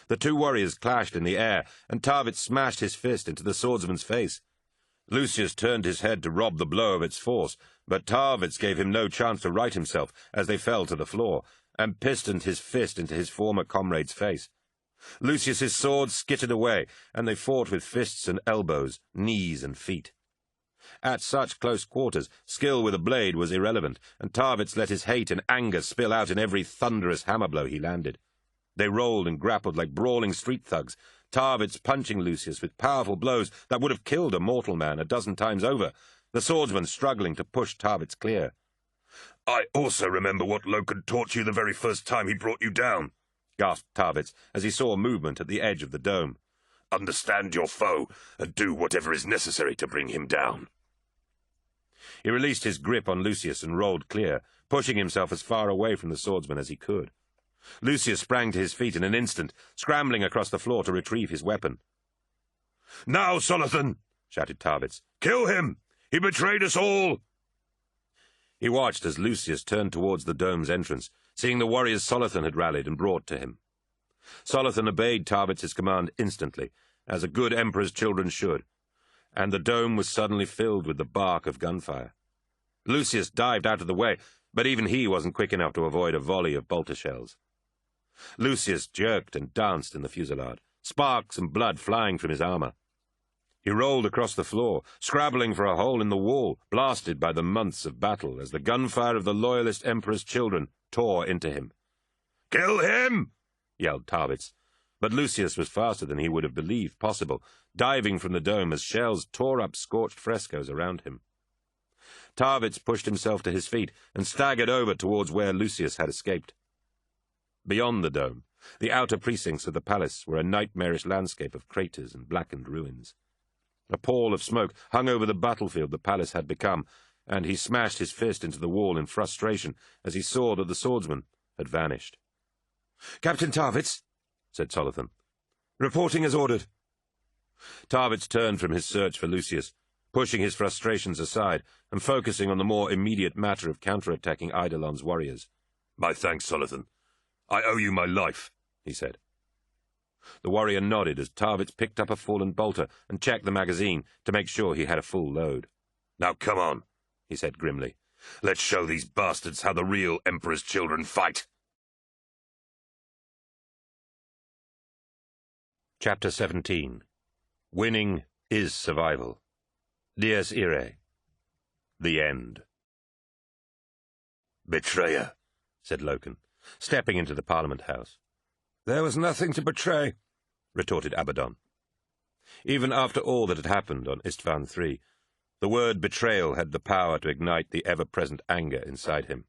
The two warriors clashed in the air, and Tarvitz smashed his fist into the swordsman's face. Lucius turned his head to rob the blow of its force, but Tarvitz gave him no chance to right himself as they fell to the floor, and pistoned his fist into his former comrade's face. Lucius's sword skittered away, and they fought with fists and elbows, knees and feet. At such close quarters, skill with a blade was irrelevant, and Tarvitz let his hate and anger spill out in every thunderous hammer blow he landed. They rolled and grappled like brawling street thugs, Tarvitz punching Lucius with powerful blows that would have killed a mortal man a dozen times over, the swordsman struggling to push Tarvitz clear. "I also remember what Loken taught you the very first time he brought you down," gasped Tarvitz as he saw movement at the edge of the dome. "Understand your foe, and do whatever is necessary to bring him down." He released his grip on Lucius and rolled clear, pushing himself as far away from the swordsman as he could. Lucius sprang to his feet in an instant, scrambling across the floor to retrieve his weapon. "Now, Solothan!" shouted Tarvitz. "Kill him! He betrayed us all!" He watched as Lucius turned towards the dome's entrance, seeing the warriors Solothan had rallied and brought to him. Solothan obeyed Tarvitz's command instantly, as a good emperor's children should, and the dome was suddenly filled with the bark of gunfire. Lucius dived out of the way, but even he wasn't quick enough to avoid a volley of bolter shells. Lucius jerked and danced in the fusillade, sparks and blood flying from his armor. He rolled across the floor, scrabbling for a hole in the wall, blasted by the months of battle as the gunfire of the loyalist emperor's children tore into him. "Kill him!" yelled Tarvitz, but Lucius was faster than he would have believed possible, diving from the dome as shells tore up scorched frescoes around him. Tarvitz pushed himself to his feet and staggered over towards where Lucius had escaped. Beyond the dome, the outer precincts of the palace were a nightmarish landscape of craters and blackened ruins. A pall of smoke hung over the battlefield the palace had become, and he smashed his fist into the wall in frustration as he saw that the swordsman had vanished. "Captain Tarvitz," said Solothan. "Reporting as ordered." Tarvitz turned from his search for Lucius, pushing his frustrations aside and focusing on the more immediate matter of counterattacking Eidolon's warriors. "My thanks, Solothan. I owe you my life, he said. The warrior nodded as Tarvitz picked up a fallen bolter and checked the magazine to make sure he had a full load. Now come on, he said grimly. Let's show these bastards how the real Emperor's children fight. Chapter 17. Winning is Survival. Dies Irae. The End. Betrayer, said Loken, stepping into the Parliament House. There was nothing to betray, retorted Abaddon. Even after all that had happened on Istvan III, the word betrayal had the power to ignite the ever-present anger inside him.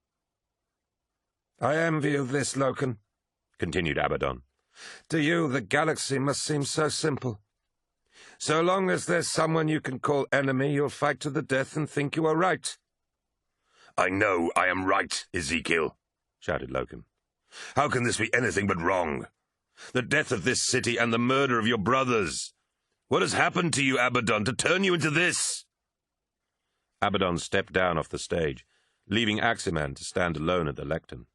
I envy you this, Loken, continued Abaddon. To you, the galaxy must seem so simple. So long as there's someone you can call enemy, you'll fight to the death and think you are right. I know I am right, Ezekiel, shouted Loken. How can this be anything but wrong? The death of this city and the murder of your brothers. What has happened to you, Abaddon, to turn you into this? Abaddon stepped down off the stage, leaving Aximan to stand alone at the lectern.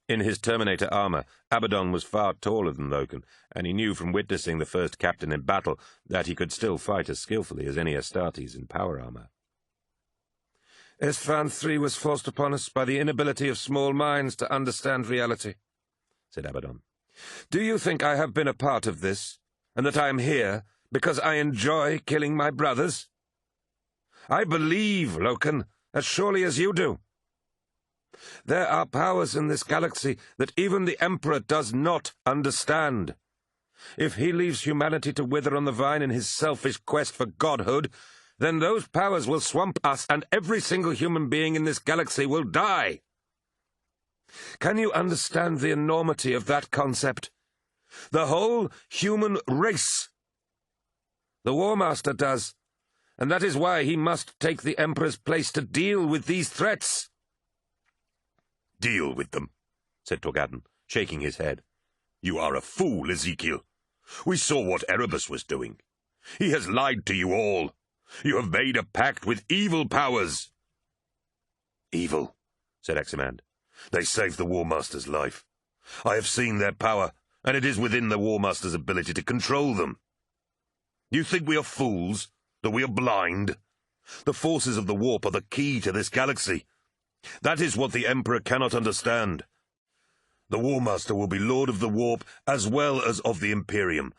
In his Terminator armor, Abaddon was far taller than Loken, and he knew from witnessing the first captain in battle that he could still fight as skillfully as any Astartes in power armor. Istvan III was forced upon us by the inability of small minds to understand reality, said Abaddon. Do you think I have been a part of this, and that I am here because I enjoy killing my brothers? I believe, Loken, as surely as you do. There are powers in this galaxy that even the Emperor does not understand. If he leaves humanity to wither on the vine in his selfish quest for godhood, then those powers will swamp us and every single human being in this galaxy will die. Can you understand the enormity of that concept? The whole human race. The War Master does, and that is why he must take the Emperor's place to deal with these threats. Deal with them, said Torgadon, shaking his head. You are a fool, Ezekiel. We saw what Erebus was doing. He has lied to you all. You have made a pact with evil powers. Evil, said Eximand. They saved the War Master's life. I have seen their power, and it is within the War Master's ability to control them. You think we are fools, that we are blind? The forces of the warp are the key to this galaxy. That is what the Emperor cannot understand. The War Master will be Lord of the Warp as well as of the Imperium,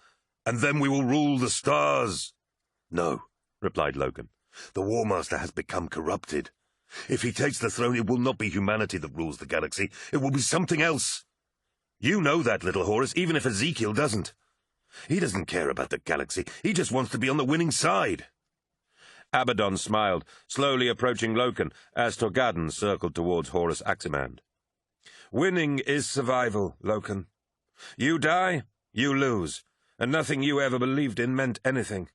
and then we will rule the stars. No, replied Loken. The War Master has become corrupted. If he takes the throne, it will not be humanity that rules the galaxy. It will be something else. You know that, little Horus, even if Ezekiel doesn't. He doesn't care about the galaxy. He just wants to be on the winning side. Abaddon smiled, slowly approaching Loken as Torgadon circled towards Horus Aximand. Winning is survival, Loken. You die, you lose, and nothing you ever believed in meant anything.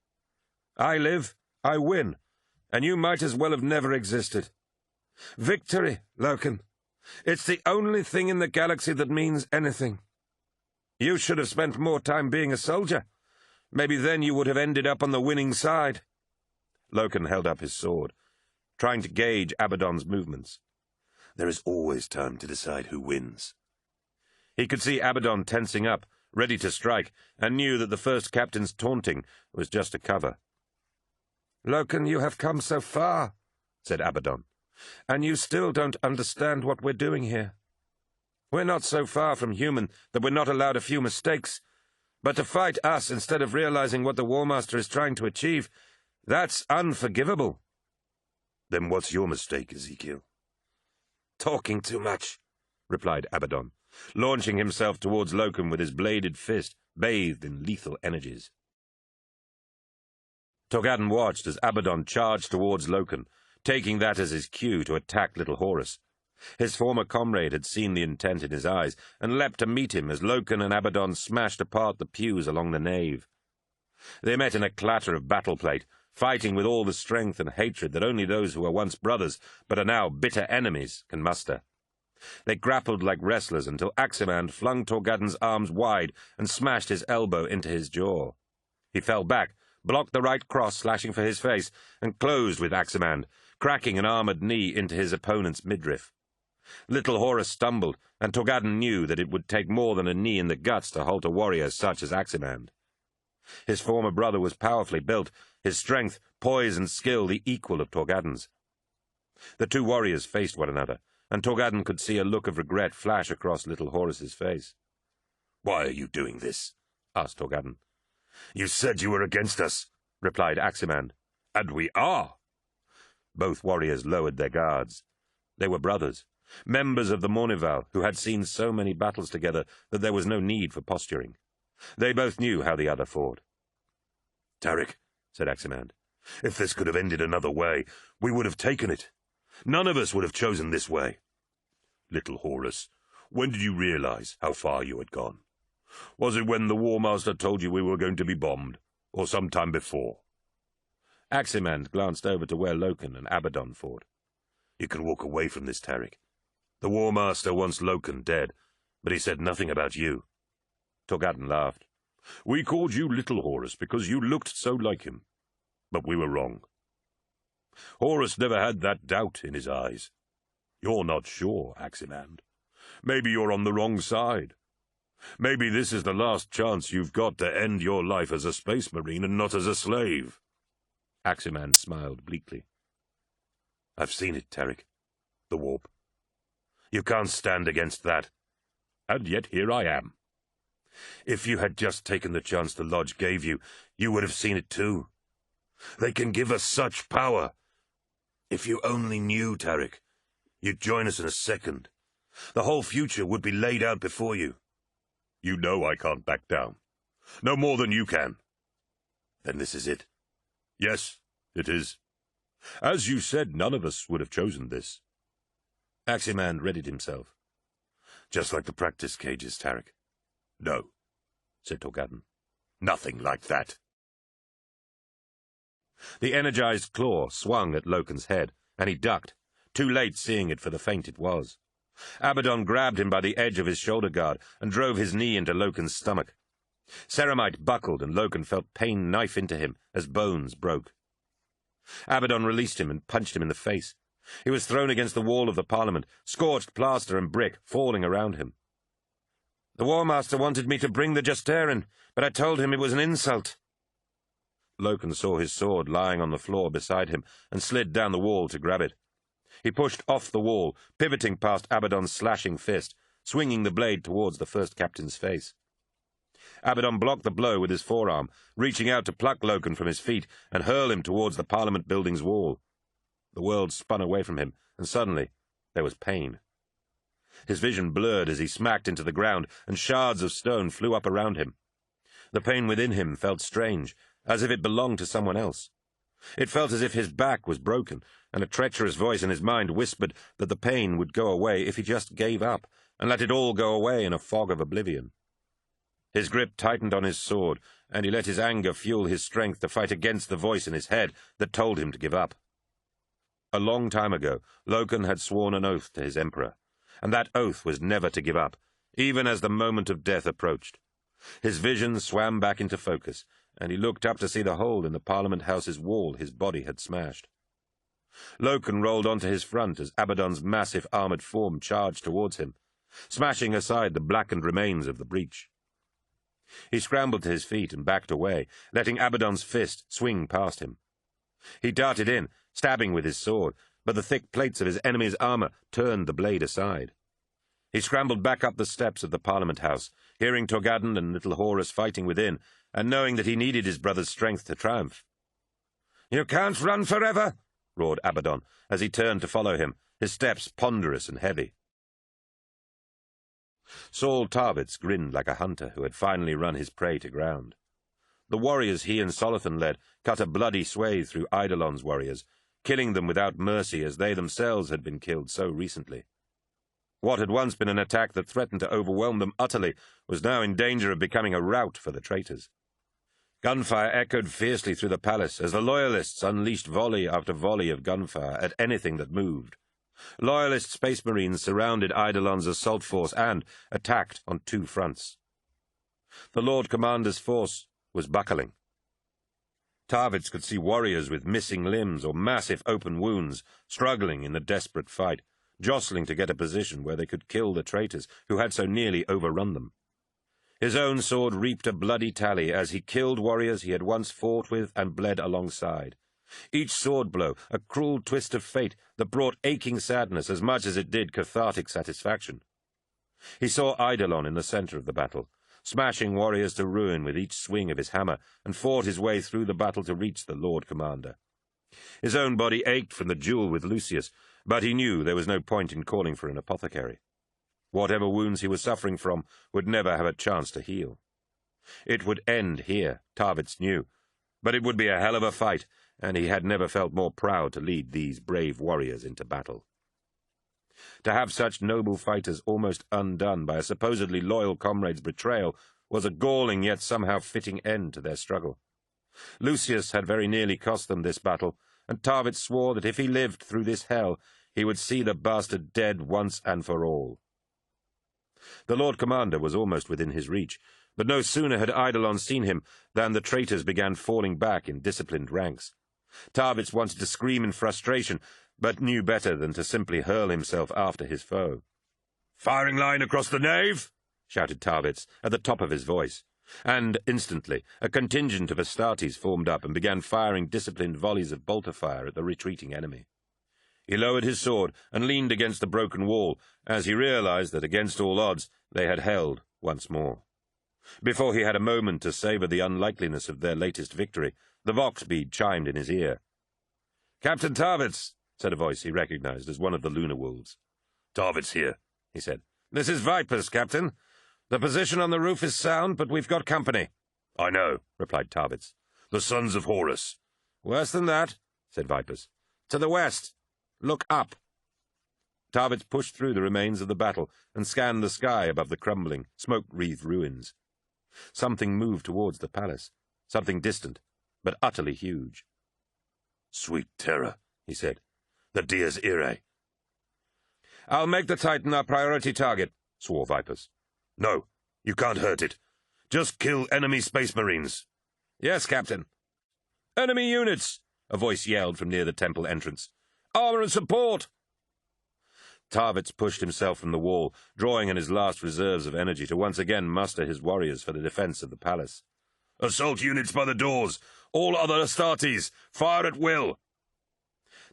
I live, I win, and you might as well have never existed. Victory, Loken. It's the only thing in the galaxy that means anything. You should have spent more time being a soldier. Maybe then you would have ended up on the winning side. Loken held up his sword, trying to gauge Abaddon's movements. There is always time to decide who wins. He could see Abaddon tensing up, ready to strike, and knew that the first captain's taunting was just a cover. Loken, you have come so far, said Abaddon, and you still don't understand what we're doing here. We're not so far from human that we're not allowed a few mistakes, but to fight us instead of realizing what the War Master is trying to achieve, that's unforgivable. Then what's your mistake, Ezekiel? Talking too much, replied Abaddon, launching himself towards Loken with his bladed fist, bathed in lethal energies. Torgadon watched as Abaddon charged towards Loken, taking that as his cue to attack little Horus. His former comrade had seen the intent in his eyes, and leapt to meet him as Loken and Abaddon smashed apart the pews along the nave. They met in a clatter of battle plate, fighting with all the strength and hatred that only those who were once brothers, but are now bitter enemies, can muster. They grappled like wrestlers until Aximand flung Torgadon's arms wide and smashed his elbow into his jaw. He fell back, blocked the right cross slashing for his face, and closed with Aximand, cracking an armoured knee into his opponent's midriff. Little Horus stumbled, and Torgadden knew that it would take more than a knee in the guts to halt a warrior such as Aximand. His former brother was powerfully built, his strength, poise, and skill the equal of Torgadden's. The two warriors faced one another, and Torgadden could see a look of regret flash across Little Horus's face. "Why are you doing this?" asked Torgadden. "You said you were against us," replied Aximand. "and we are." Both warriors lowered their guards. They were brothers, members of the Mournival, who had seen so many battles together that there was no need for posturing. They both knew how the other fought. "Tarik," said Aximand, "if this could have ended another way, we would have taken it. None of us would have chosen this way. Little Horus, when did you realize how far you had gone? Was it when the War Master told you we were going to be bombed, or sometime before?" Aximand glanced over to where Loken and Abaddon fought. "You can walk away from this, Tarik. The War Master wants Loken dead, but he said nothing about you." Torgadden laughed. "We called you Little Horus because you looked so like him, but we were wrong. Horus never had that doubt in his eyes. You're not sure, Aximand. Maybe you're on the wrong side. Maybe this is the last chance you've got to end your life as a space marine and not as a slave." Aximand smiled bleakly. "I've seen it, Tarik. The warp. You can't stand against that. And yet here I am. If you had just taken the chance the Lodge gave you, you would have seen it too. They can give us such power. If you only knew, Tarik, you'd join us in a second. The whole future would be laid out before you. You know I can't back down. No more than you can. Then this is it." "Yes, it is. As you said, none of us would have chosen this." Aximand readied himself. "Just like the practice cages, Tarik." "No," said Torgadden. "Nothing like that." The energized claw swung at Loken's head, and he ducked, too late seeing it for the feint it was. Abaddon grabbed him by the edge of his shoulder guard and drove his knee into Loken's stomach. Ceramite buckled, and Loken felt pain knife into him as bones broke. Abaddon released him and punched him in the face. He was thrown against the wall of the Parliament, scorched plaster and brick falling around him. "The War Master wanted me to bring the Justerin, but I told him it was an insult." Loken saw his sword lying on the floor beside him and slid down the wall to grab it. He pushed off the wall, pivoting past Abaddon's slashing fist, swinging the blade towards the first captain's face. Abaddon blocked the blow with his forearm, reaching out to pluck Loken from his feet and hurl him towards the Parliament building's wall. The world spun away from him, and suddenly there was pain. His vision blurred as he smacked into the ground, and shards of stone flew up around him. The pain within him felt strange, as if it belonged to someone else. It felt as if his back was broken, and a treacherous voice in his mind whispered that the pain would go away if he just gave up, and let it all go away in a fog of oblivion. His grip tightened on his sword, and he let his anger fuel his strength to fight against the voice in his head that told him to give up. A long time ago, Loken had sworn an oath to his emperor, and that oath was never to give up, even as the moment of death approached. His vision swam back into focus, and he looked up to see the hole in the Parliament House's wall his body had smashed. Loken rolled onto his front as Abaddon's massive armoured form charged towards him, smashing aside the blackened remains of the breach. He scrambled to his feet and backed away, letting Abaddon's fist swing past him. He darted in, stabbing with his sword, but the thick plates of his enemy's armour turned the blade aside. He scrambled back up the steps of the Parliament House, hearing Torgadden and Little Horus fighting within, and knowing that he needed his brother's strength to triumph. "You can't run forever!" roared Abaddon, as he turned to follow him, his steps ponderous and heavy. Saul Tarvitz grinned like a hunter who had finally run his prey to ground. The warriors he and Solothan led cut a bloody swathe through Eidolon's warriors, killing them without mercy as they themselves had been killed so recently. What had once been an attack that threatened to overwhelm them utterly was now in danger of becoming a rout for the traitors. Gunfire echoed fiercely through the palace as the Loyalists unleashed volley after volley of gunfire at anything that moved. Loyalist space marines surrounded Eidolon's assault force and attacked on two fronts. The Lord Commander's force was buckling. Tarvitz could see warriors with missing limbs or massive open wounds struggling in the desperate fight, jostling to get a position where they could kill the traitors who had so nearly overrun them. His own sword reaped a bloody tally as he killed warriors he had once fought with and bled alongside. Each sword blow a cruel twist of fate that brought aching sadness as much as it did cathartic satisfaction. He saw Eidolon in the centre of the battle, smashing warriors to ruin with each swing of his hammer, and fought his way through the battle to reach the Lord Commander. His own body ached from the duel with Lucius, but he knew there was no point in calling for an apothecary. Whatever wounds he was suffering from would never have a chance to heal. It would end here, Tarvitz knew, but it would be a hell of a fight, and he had never felt more proud to lead these brave warriors into battle. To have such noble fighters almost undone by a supposedly loyal comrade's betrayal was a galling yet somehow fitting end to their struggle. Lucius had very nearly cost them this battle, and Tarvitz swore that if he lived through this hell, he would see the bastard dead once and for all. The Lord Commander was almost within his reach, but no sooner had Eidolon seen him than the traitors began falling back in disciplined ranks. Tarvitz wanted to scream in frustration, but knew better than to simply hurl himself after his foe. "Firing line across the nave!" shouted Tarvitz at the top of his voice, and instantly a contingent of Astartes formed up and began firing disciplined volleys of bolter fire at the retreating enemy. He lowered his sword and leaned against the broken wall as he realized that against all odds they had held once more. Before he had a moment to savor the unlikeliness of their latest victory, the vox bead chimed in his ear. "Captain Tarvitz," said a voice he recognized as one of the lunar wolves. "Tarvitz here," he said. "This is Vipers, Captain. The position on the roof is sound, but we've got company." "I know," replied Tarvitz. "The sons of Horus." "Worse than that," said Vipers. "To the west. Look up." Tarvitz pushed through the remains of the battle and scanned the sky above the crumbling, smoke-wreathed ruins. Something moved towards the palace, something distant, but utterly huge. "Sweet terror," he said. "The Dies Irae." "I'll make the Titan our priority target," swore Vipers. "No, you can't hurt it. Just kill enemy space marines." "Yes, Captain." "Enemy units!" a voice yelled from near the temple entrance. "Armor and support!" Tarvitz pushed himself from the wall, drawing on his last reserves of energy to once again muster his warriors for the defense of the palace. "Assault units by the doors! All other Astartes! Fire at will!"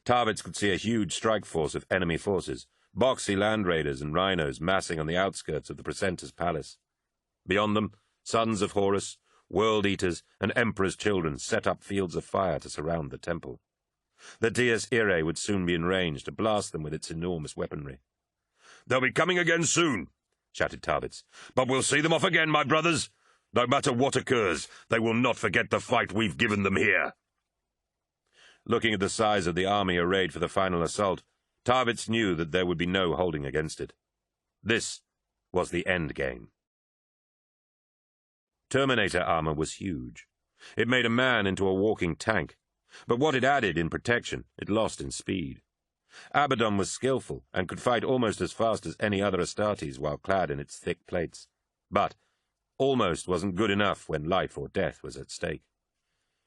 Tarvitz could see a huge strike force of enemy forces, boxy land raiders and rhinos massing on the outskirts of the precentor's palace. Beyond them, sons of Horus, world-eaters, and emperor's children set up fields of fire to surround the temple. The Dies Irae would soon be in range to blast them with its enormous weaponry. "They'll be coming again soon," shouted Tarvitz. "But we'll see them off again, my brothers. No matter what occurs, they will not forget the fight we've given them here." Looking at the size of the army arrayed for the final assault, Tarvitz knew that there would be no holding against it. This was the end game. Terminator armor was huge. It made a man into a walking tank, but what it added in protection, it lost in speed. Abaddon was skillful and could fight almost as fast as any other Astartes while clad in its thick plates. But almost wasn't good enough when life or death was at stake.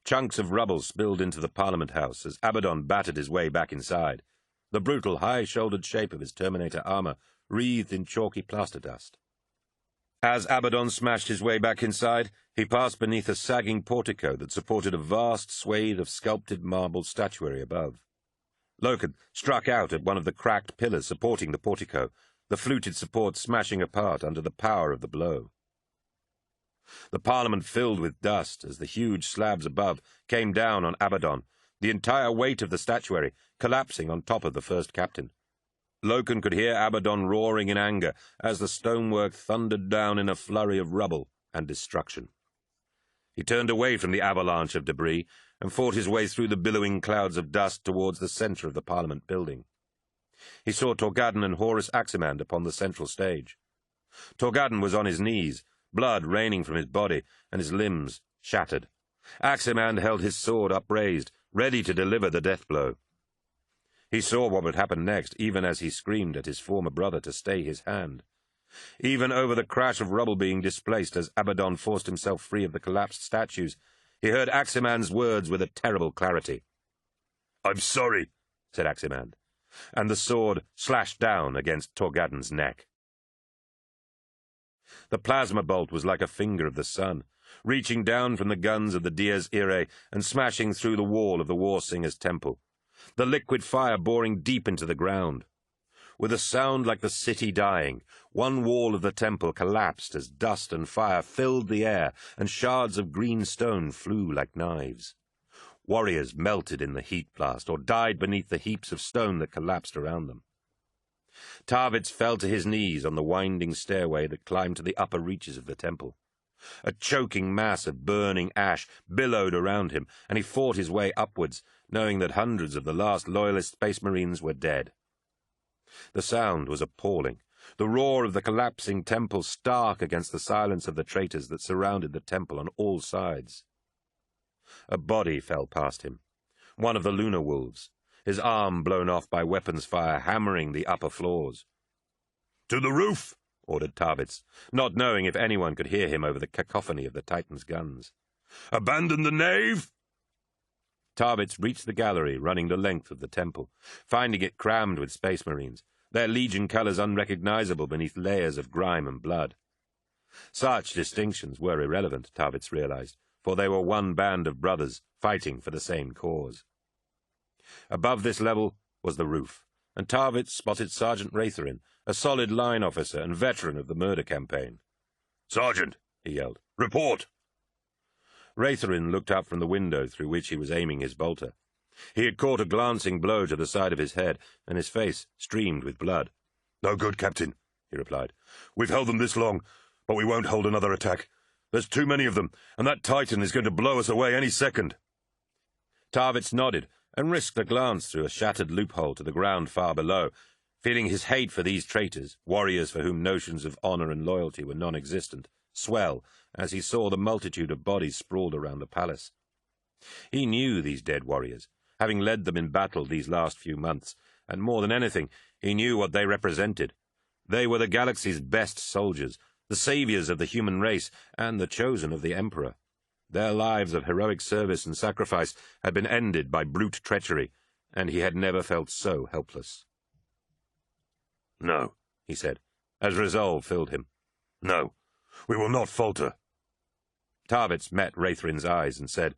Chunks of rubble spilled into the Parliament House as Abaddon battered his way back inside, the brutal, high-shouldered shape of his Terminator armor wreathed in chalky plaster dust. As Abaddon smashed his way back inside, he passed beneath a sagging portico that supported a vast swathe of sculpted marble statuary above. Loken struck out at one of the cracked pillars supporting the portico, the fluted support smashing apart under the power of the blow. The Parliament filled with dust as the huge slabs above came down on Abaddon, the entire weight of the statuary collapsing on top of the first captain. Loken could hear Abaddon roaring in anger as the stonework thundered down in a flurry of rubble and destruction. He turned away from the avalanche of debris and fought his way through the billowing clouds of dust towards the centre of the Parliament building. He saw Torgadon and Horus Aximand upon the central stage. Torgadon was on his knees, blood raining from his body and his limbs shattered. Aximand held his sword upraised, ready to deliver the death blow. He saw what would happen next, even as he screamed at his former brother to stay his hand. Even over the crash of rubble being displaced as Abaddon forced himself free of the collapsed statues, he heard Aximand's words with a terrible clarity. "I'm sorry," said Aximand. and the sword slashed down against Torgadden's neck. The plasma bolt was like a finger of the sun, reaching down from the guns of the Dies Irae and smashing through the wall of the War-Singer's temple, the liquid fire boring deep into the ground. With a sound like the city dying, one wall of the temple collapsed as dust and fire filled the air and shards of green stone flew like knives. Warriors melted in the heat blast or died beneath the heaps of stone that collapsed around them. Tarvitz fell to his knees on the winding stairway that climbed to the upper reaches of the temple. A choking mass of burning ash billowed around him, and he fought his way upwards, knowing that hundreds of the last Loyalist Space Marines were dead. The sound was appalling, the roar of the collapsing temple stark against the silence of the traitors that surrounded the temple on all sides. A body fell past him, one of the lunar wolves, his arm blown off by weapons fire hammering the upper floors. "To the roof!" ordered Tarvitz, not knowing if anyone could hear him over the cacophony of the Titan's guns. "Abandon the nave!" Tarvitz reached the gallery running the length of the temple, finding it crammed with Space Marines, their Legion colors unrecognizable beneath layers of grime and blood. Such distinctions were irrelevant, Tarvitz realized, for they were one band of brothers fighting for the same cause. Above this level was the roof, and Tarvitz spotted Sergeant Ratherin, a solid line officer and veteran of the murder campaign. "Sergeant," he yelled, "report!" Ratherin looked up from the window through which he was aiming his bolter. He had caught a glancing blow to the side of his head, and his face streamed with blood. "No good, Captain," he replied. "We've held them this long, but we won't hold another attack. There's too many of them, and that Titan is going to blow us away any second." Tarvitz nodded and risked a glance through a shattered loophole to the ground far below, feeling his hate for these traitors, warriors for whom notions of honor and loyalty were non-existent, swell as he saw the multitude of bodies sprawled around the palace. He knew these dead warriors, having led them in battle these last few months, and more than anything, he knew what they represented. They were the galaxy's best soldiers, the saviors of the human race, and the chosen of the Emperor. Their lives of heroic service and sacrifice had been ended by brute treachery, and he had never felt so helpless. "No," he said, as resolve filled him. "No, we will not falter." Tarvitz met Ratherin's eyes and said,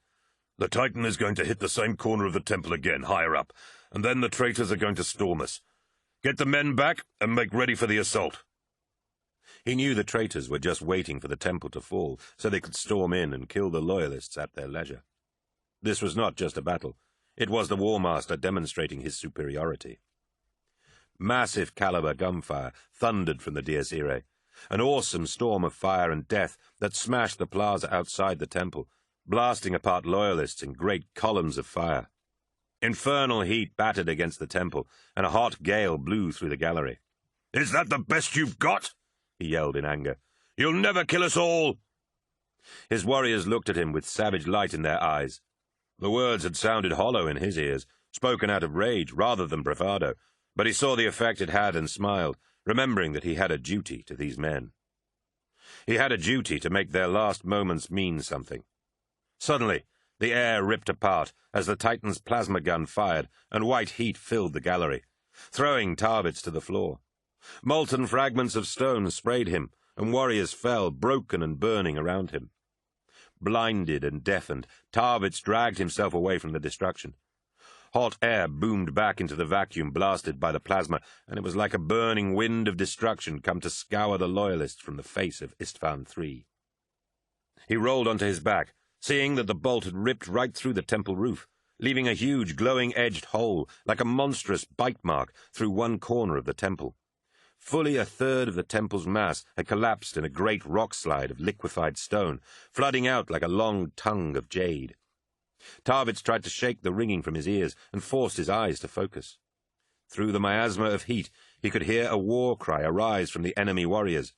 "The Titan is going to hit the same corner of the temple again, higher up, and then the traitors are going to storm us. Get the men back and make ready for the assault." He knew the traitors were just waiting for the temple to fall so they could storm in and kill the Loyalists at their leisure. This was not just a battle. It was the War Master demonstrating his superiority. Massive caliber gunfire thundered from the Dies Irae, an awesome storm of fire and death that smashed the plaza outside the temple, blasting apart Loyalists in great columns of fire. Infernal heat battered against the temple, and a hot gale blew through the gallery. "Is that the best you've got?" he yelled in anger. "You'll never kill us all!" His warriors looked at him with savage light in their eyes. The words had sounded hollow in his ears, spoken out of rage rather than bravado, but he saw the effect it had and smiled, remembering that he had a duty to these men. He had a duty to make their last moments mean something. Suddenly, the air ripped apart as the Titan's plasma gun fired, and white heat filled the gallery, throwing Tarvitz to the floor. Molten fragments of stone sprayed him, and warriors fell, broken and burning around him. Blinded and deafened, Tarvitz dragged himself away from the destruction. Hot air boomed back into the vacuum blasted by the plasma, and it was like a burning wind of destruction come to scour the Loyalists from the face of Istvan III. He rolled onto his back, seeing that the bolt had ripped right through the temple roof, leaving a huge glowing-edged hole, like a monstrous bite mark, through one corner of the temple. Fully a third of the temple's mass had collapsed in a great rock slide of liquefied stone, flooding out like a long tongue of jade. Tarvitz tried to shake the ringing from his ears and forced his eyes to focus. Through the miasma of heat, he could hear a war cry arise from the enemy warriors.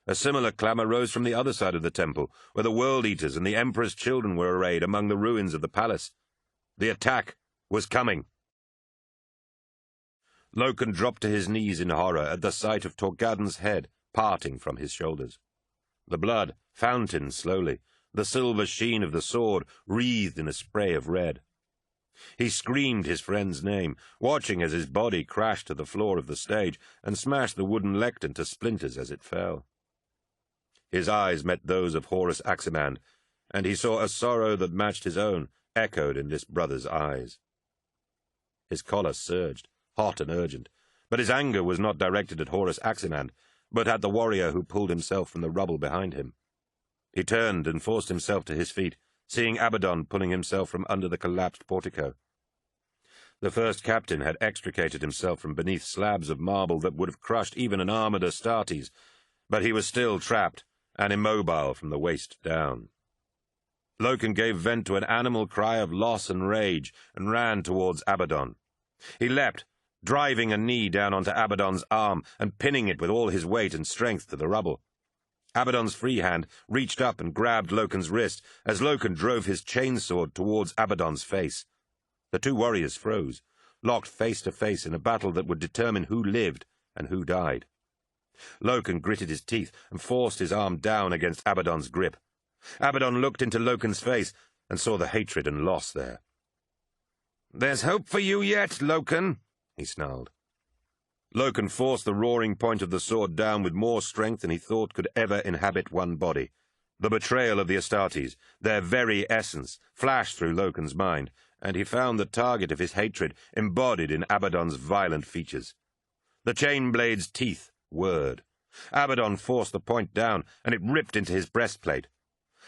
A similar clamor rose from the other side of the temple, where the World-Eaters and the Emperor's children were arrayed among the ruins of the palace. The attack was coming. Loken dropped to his knees in horror at the sight of Torgadden's head parting from his shoulders. The blood fountained slowly, the silver sheen of the sword wreathed in a spray of red. He screamed his friend's name, watching as his body crashed to the floor of the stage and smashed the wooden lectern to splinters as it fell. His eyes met those of Horus Aximand, and he saw a sorrow that matched his own echoed in this brother's eyes. His choler surged, hot and urgent, but his anger was not directed at Horus Aximand, but at the warrior who pulled himself from the rubble behind him. He turned and forced himself to his feet, seeing Abaddon pulling himself from under the collapsed portico. The first captain had extricated himself from beneath slabs of marble that would have crushed even an armored Astartes, but he was still trapped and immobile from the waist down. Loken gave vent to an animal cry of loss and rage and ran towards Abaddon. He leapt, driving a knee down onto Abaddon's arm and pinning it with all his weight and strength to the rubble. Abaddon's free hand reached up and grabbed Loken's wrist as Loken drove his chainsword towards Abaddon's face. The two warriors froze, locked face to face in a battle that would determine who lived and who died. Loken gritted his teeth and forced his arm down against Abaddon's grip. Abaddon looked into Loken's face and saw the hatred and loss there. "There's hope for you yet, Loken," he snarled. Loken forced the roaring point of the sword down with more strength than he thought could ever inhabit one body. The betrayal of the Astartes, their very essence, flashed through Loken's mind, and he found the target of his hatred embodied in Abaddon's violent features. The chain blade's teeth whirred. Abaddon forced the point down, and it ripped into his breastplate.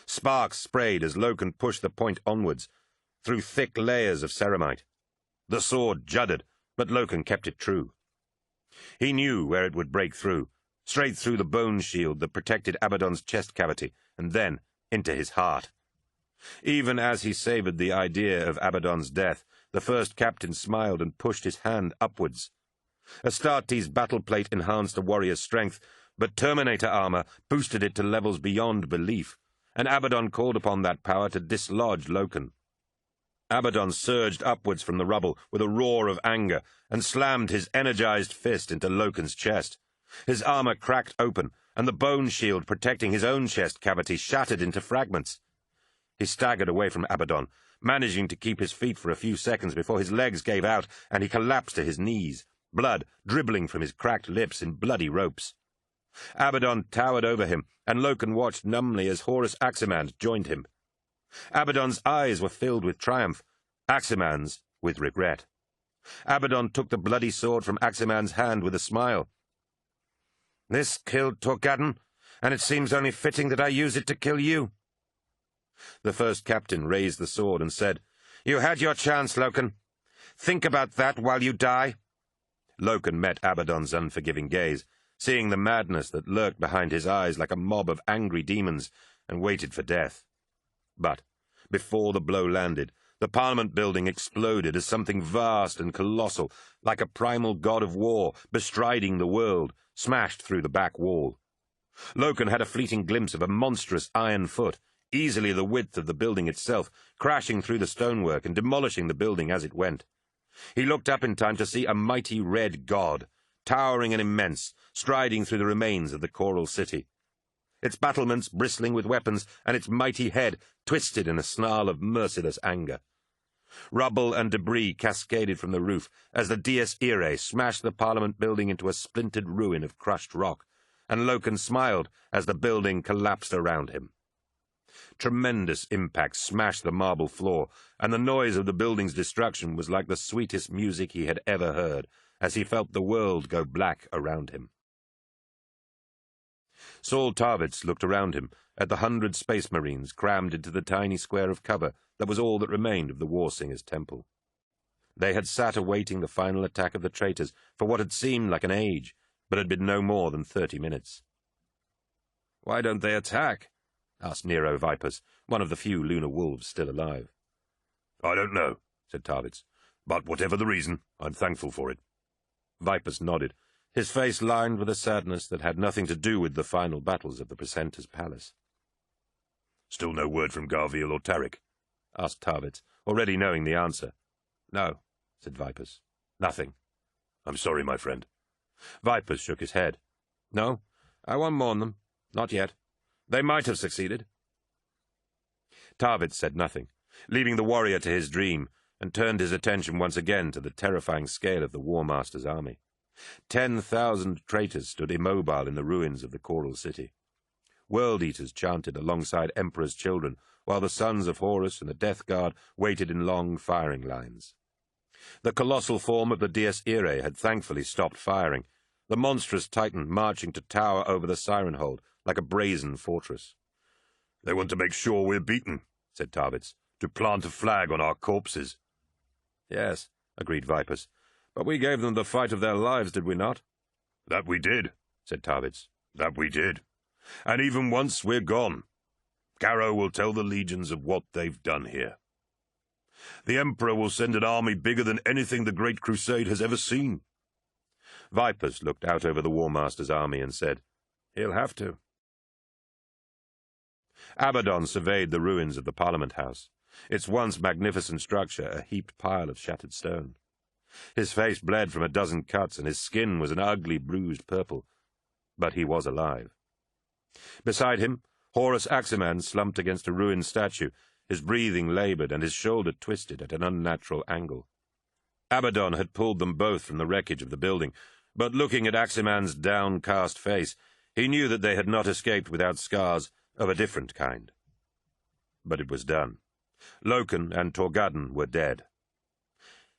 Sparks sprayed as Loken pushed the point onwards, through thick layers of ceramite. The sword juddered, but Loken kept it true. He knew where it would break through, straight through the bone shield that protected Abaddon's chest cavity, and then into his heart. Even as he savored the idea of Abaddon's death, the first captain smiled and pushed his hand upwards. Astartes' battle plate enhanced a warrior's strength, but Terminator armor boosted it to levels beyond belief, and Abaddon called upon that power to dislodge Loken. Abaddon surged upwards from the rubble with a roar of anger and slammed his energized fist into Loken's chest. His armor cracked open, and the bone shield protecting his own chest cavity shattered into fragments. He staggered away from Abaddon, managing to keep his feet for a few seconds before his legs gave out and he collapsed to his knees, blood dribbling from his cracked lips in bloody ropes. Abaddon towered over him, and Loken watched numbly as Horus Aximand joined him. Abaddon's eyes were filled with triumph, Aximand's with regret. Abaddon took the bloody sword from Aximand's hand with a smile. "This killed Torgadon, and it seems only fitting that I use it to kill you." The first captain raised the sword and said, "You had your chance, Loken. Think about that while you die." Loken met Abaddon's unforgiving gaze, seeing the madness that lurked behind his eyes like a mob of angry demons, and waited for death. But, before the blow landed, the Parliament building exploded as something vast and colossal, like a primal god of war, bestriding the world, smashed through the back wall. Loken had a fleeting glimpse of a monstrous iron foot, easily the width of the building itself, crashing through the stonework and demolishing the building as it went. He looked up in time to see a mighty red god, towering and immense, striding through the remains of the coral city. Its battlements bristling with weapons, and its mighty head twisted in a snarl of merciless anger. Rubble and debris cascaded from the roof as the Dies Irae smashed the Parliament building into a splintered ruin of crushed rock, and Loken smiled as the building collapsed around him. Tremendous impacts smashed the marble floor, and the noise of the building's destruction was like the sweetest music he had ever heard, as he felt the world go black around him. Saul Tarvitz looked around him at the 100 space marines crammed into the tiny square of cover that was all that remained of the War-Singer's temple. They had sat awaiting the final attack of the traitors for what had seemed like an age, but had been no more than 30 minutes. "Why don't they attack?" asked Nero Vipers, one of the few lunar wolves still alive. "I don't know," said Tarvitz, "but whatever the reason, I'm thankful for it." Vipers nodded, his face lined with a sadness that had nothing to do with the final battles of the Precentor's palace. "Still no word from Garviel or Tarik?" asked Tarvitz, already knowing the answer. "No," said Vipers. "Nothing." "I'm sorry, my friend." Vipers shook his head. "No, I won't mourn them. Not yet. They might have succeeded." Tarvitz said nothing, leaving the warrior to his dream, and turned his attention once again to the terrifying scale of the War Master's army. 10,000 traitors stood immobile in the ruins of the Choral City. World-eaters chanted alongside Emperor's children, while the sons of Horus and the Death Guard waited in long firing lines. The colossal form of the Dies Irae had thankfully stopped firing, the monstrous titan marching to tower over the siren hold like a brazen fortress. "They want to make sure we're beaten," said Tarvitz, "to plant a flag on our corpses." "Yes," agreed Vipers, "but we gave them the fight of their lives, did we not?" "That we did," said Tarvitz. "That we did. And even once we're gone, Garrow will tell the legions of what they've done here. The Emperor will send an army bigger than anything the Great Crusade has ever seen." Vipers looked out over the War Master's army and said, "He'll have to." Abaddon surveyed the ruins of the Parliament House, its once magnificent structure a heaped pile of shattered stone. His face bled from a dozen cuts, and his skin was an ugly, bruised purple. But he was alive. Beside him, Horus Aximan slumped against a ruined statue, his breathing laboured and his shoulder twisted at an unnatural angle. Abaddon had pulled them both from the wreckage of the building, but looking at Aximan's downcast face, he knew that they had not escaped without scars of a different kind. But it was done. Loken and Torgadden were dead.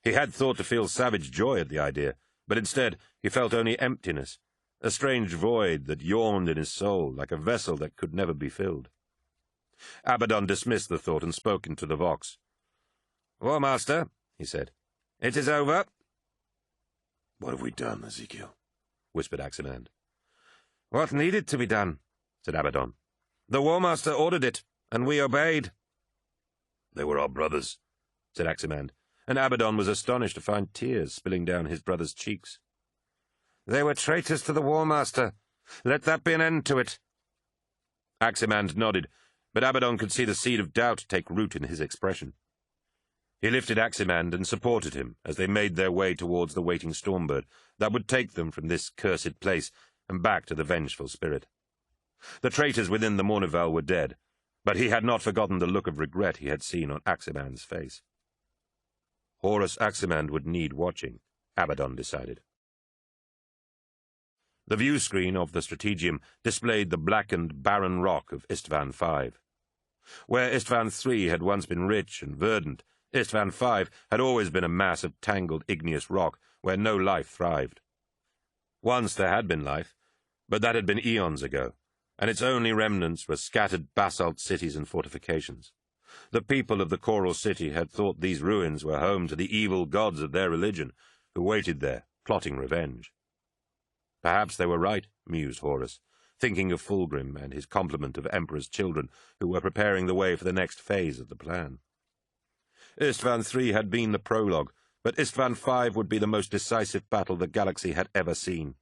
He had thought to feel savage joy at the idea, but instead he felt only emptiness, a strange void that yawned in his soul like a vessel that could never be filled. Abaddon dismissed the thought and spoke into the vox. "War Master," he said, "it is over." "What have we done, Ezekiel?" whispered Aximan. "What needed to be done," said Abaddon. "The War Master ordered it, and we obeyed." "They were our brothers," said Aximan, and Abaddon was astonished to find tears spilling down his brother's cheeks. "They were traitors to the War Master. Let that be an end to it." Aximan nodded, but Abaddon could see the seed of doubt take root in his expression. He lifted Aximan and supported him as they made their way towards the waiting Stormbird that would take them from this cursed place and back to the vengeful spirit. The traitors within the Mournival were dead, but he had not forgotten the look of regret he had seen on Aximan's face. Horus Aximan would need watching, Abaddon decided. The view screen of the Strategium displayed the blackened, barren rock of Istvan V. Where Istvan III had once been rich and verdant, Istvan V had always been a mass of tangled igneous rock where no life thrived. Once there had been life, but that had been eons ago, and its only remnants were scattered basalt cities and fortifications. The people of the Choral City had thought these ruins were home to the evil gods of their religion, who waited there, plotting revenge. Perhaps they were right, mused Horus, thinking of Fulgrim and his complement of Emperor's children who were preparing the way for the next phase of the plan. Istvan III had been the prologue, but Istvan V would be the most decisive battle the galaxy had ever seen.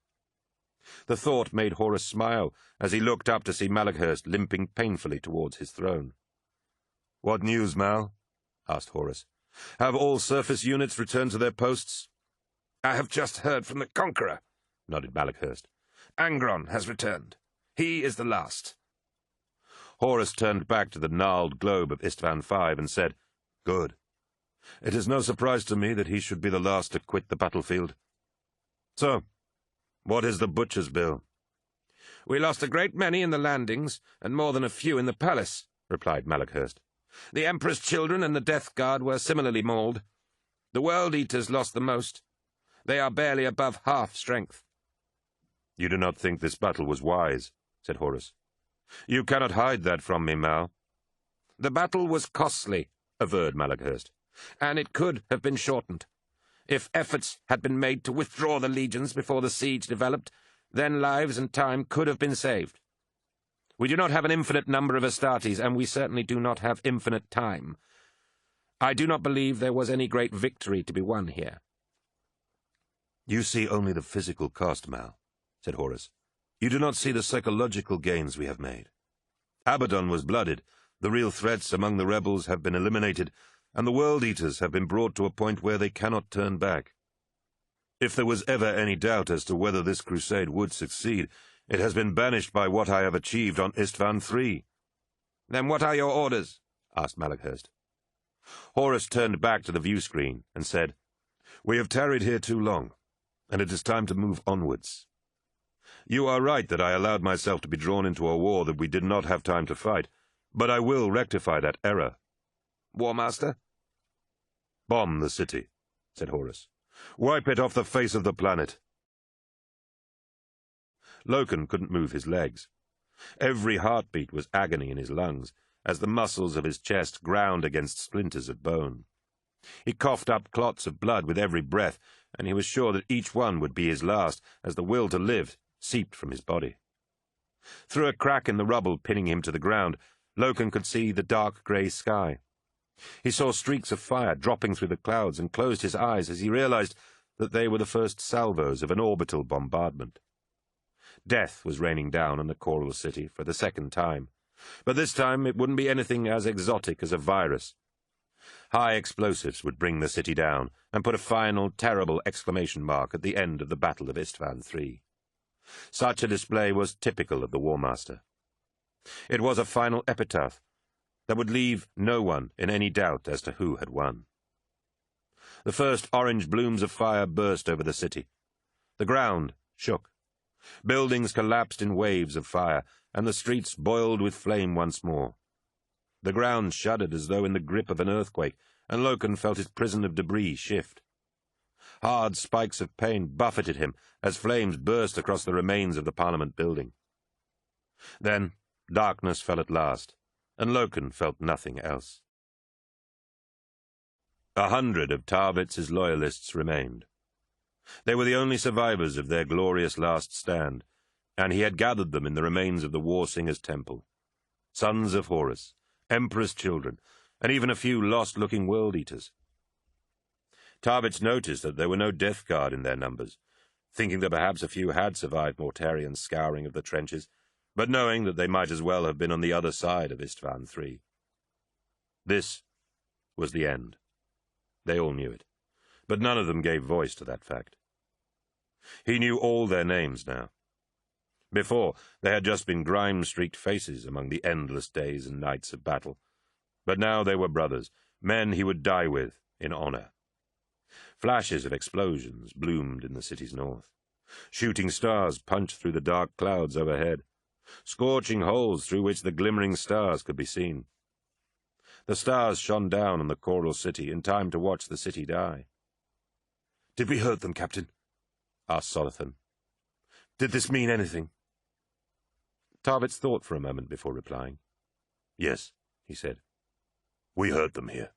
The thought made Horus smile as he looked up to see Malakhurst limping painfully towards his throne. "What news, Mal?" asked Horus. "Have all surface units returned to their posts?" "I have just heard from the Conqueror," nodded Malakhurst. "Angron has returned. He is the last." Horus turned back to the gnarled globe of Istvan V and said, "Good. It is no surprise to me that he should be the last to quit the battlefield. So, what is the butcher's bill?" "We lost a great many in the landings, and more than a few in the palace," replied Malakhurst. "The Emperor's children and the Death Guard were similarly mauled. The World-Eaters lost the most. They are barely above half strength." "You do not think this battle was wise," said Horus. "You cannot hide that from me, Mal." "The battle was costly," averred Malakhurst, "and it could have been shortened. If efforts had been made to withdraw the legions before the siege developed, then lives and time could have been saved. We do not have an infinite number of Astartes, and we certainly do not have infinite time. I do not believe there was any great victory to be won here." "You see only the physical cost, Mal," said Horus. "You do not see the psychological gains we have made. Abaddon was blooded, the real threats among the rebels have been eliminated, and the World-Eaters have been brought to a point where they cannot turn back. If there was ever any doubt as to whether this crusade would succeed, it has been banished by what I have achieved on Istvan III. "Then what are your orders?" asked Malakhurst. Horus turned back to the view screen and said, "We have tarried here too long, and it is time to move onwards. You are right that I allowed myself to be drawn into a war that we did not have time to fight, but I will rectify that error." War Master? "Bomb the city," said Horus. "Wipe it off the face of the planet." Loken couldn't move his legs. Every heartbeat was agony in his lungs, as the muscles of his chest ground against splinters of bone. He coughed up clots of blood with every breath, and he was sure that each one would be his last, as the will to live seeped from his body. Through a crack in the rubble pinning him to the ground, Loken could see the dark grey sky. He saw streaks of fire dropping through the clouds and closed his eyes as he realized that they were the first salvos of an orbital bombardment. Death was raining down on the Coral City for the second time, but this time it wouldn't be anything as exotic as a virus. High explosives would bring the city down and put a final, terrible exclamation mark at the end of the Battle of Istvan III. Such a display was typical of the War Master. It was a final epitaph that would leave no one in any doubt as to who had won. The first orange blooms of fire burst over the city. The ground shook. Buildings collapsed in waves of fire, and the streets boiled with flame once more. The ground shuddered as though in the grip of an earthquake, and Loken felt his prison of debris shift. Hard spikes of pain buffeted him as flames burst across the remains of the Parliament building. Then darkness fell at last, and Loken felt nothing else. 100 of Tarvitz's loyalists remained. They were the only survivors of their glorious last stand, and he had gathered them in the remains of the War-Singer's temple. Sons of Horus, Emperor's children, and even a few lost-looking world-eaters. Tarvitz noticed that there were no death guard in their numbers, thinking that perhaps a few had survived Mortarian's scouring of the trenches, but knowing that they might as well have been on the other side of Istvan III. This was the end. They all knew it, but none of them gave voice to that fact. He knew all their names now. Before, they had just been grime-streaked faces among the endless days and nights of battle, but now they were brothers, men he would die with in honor. Flashes of explosions bloomed in the city's north. Shooting stars punched through the dark clouds overhead, scorching holes through which the glimmering stars could be seen. The stars shone down on the Coral City in time to watch the city die. "Did we hurt them, Captain?" asked Solithan. "Did this mean anything?" Tarvitz thought for a moment before replying. "Yes," he said. "We hurt them here.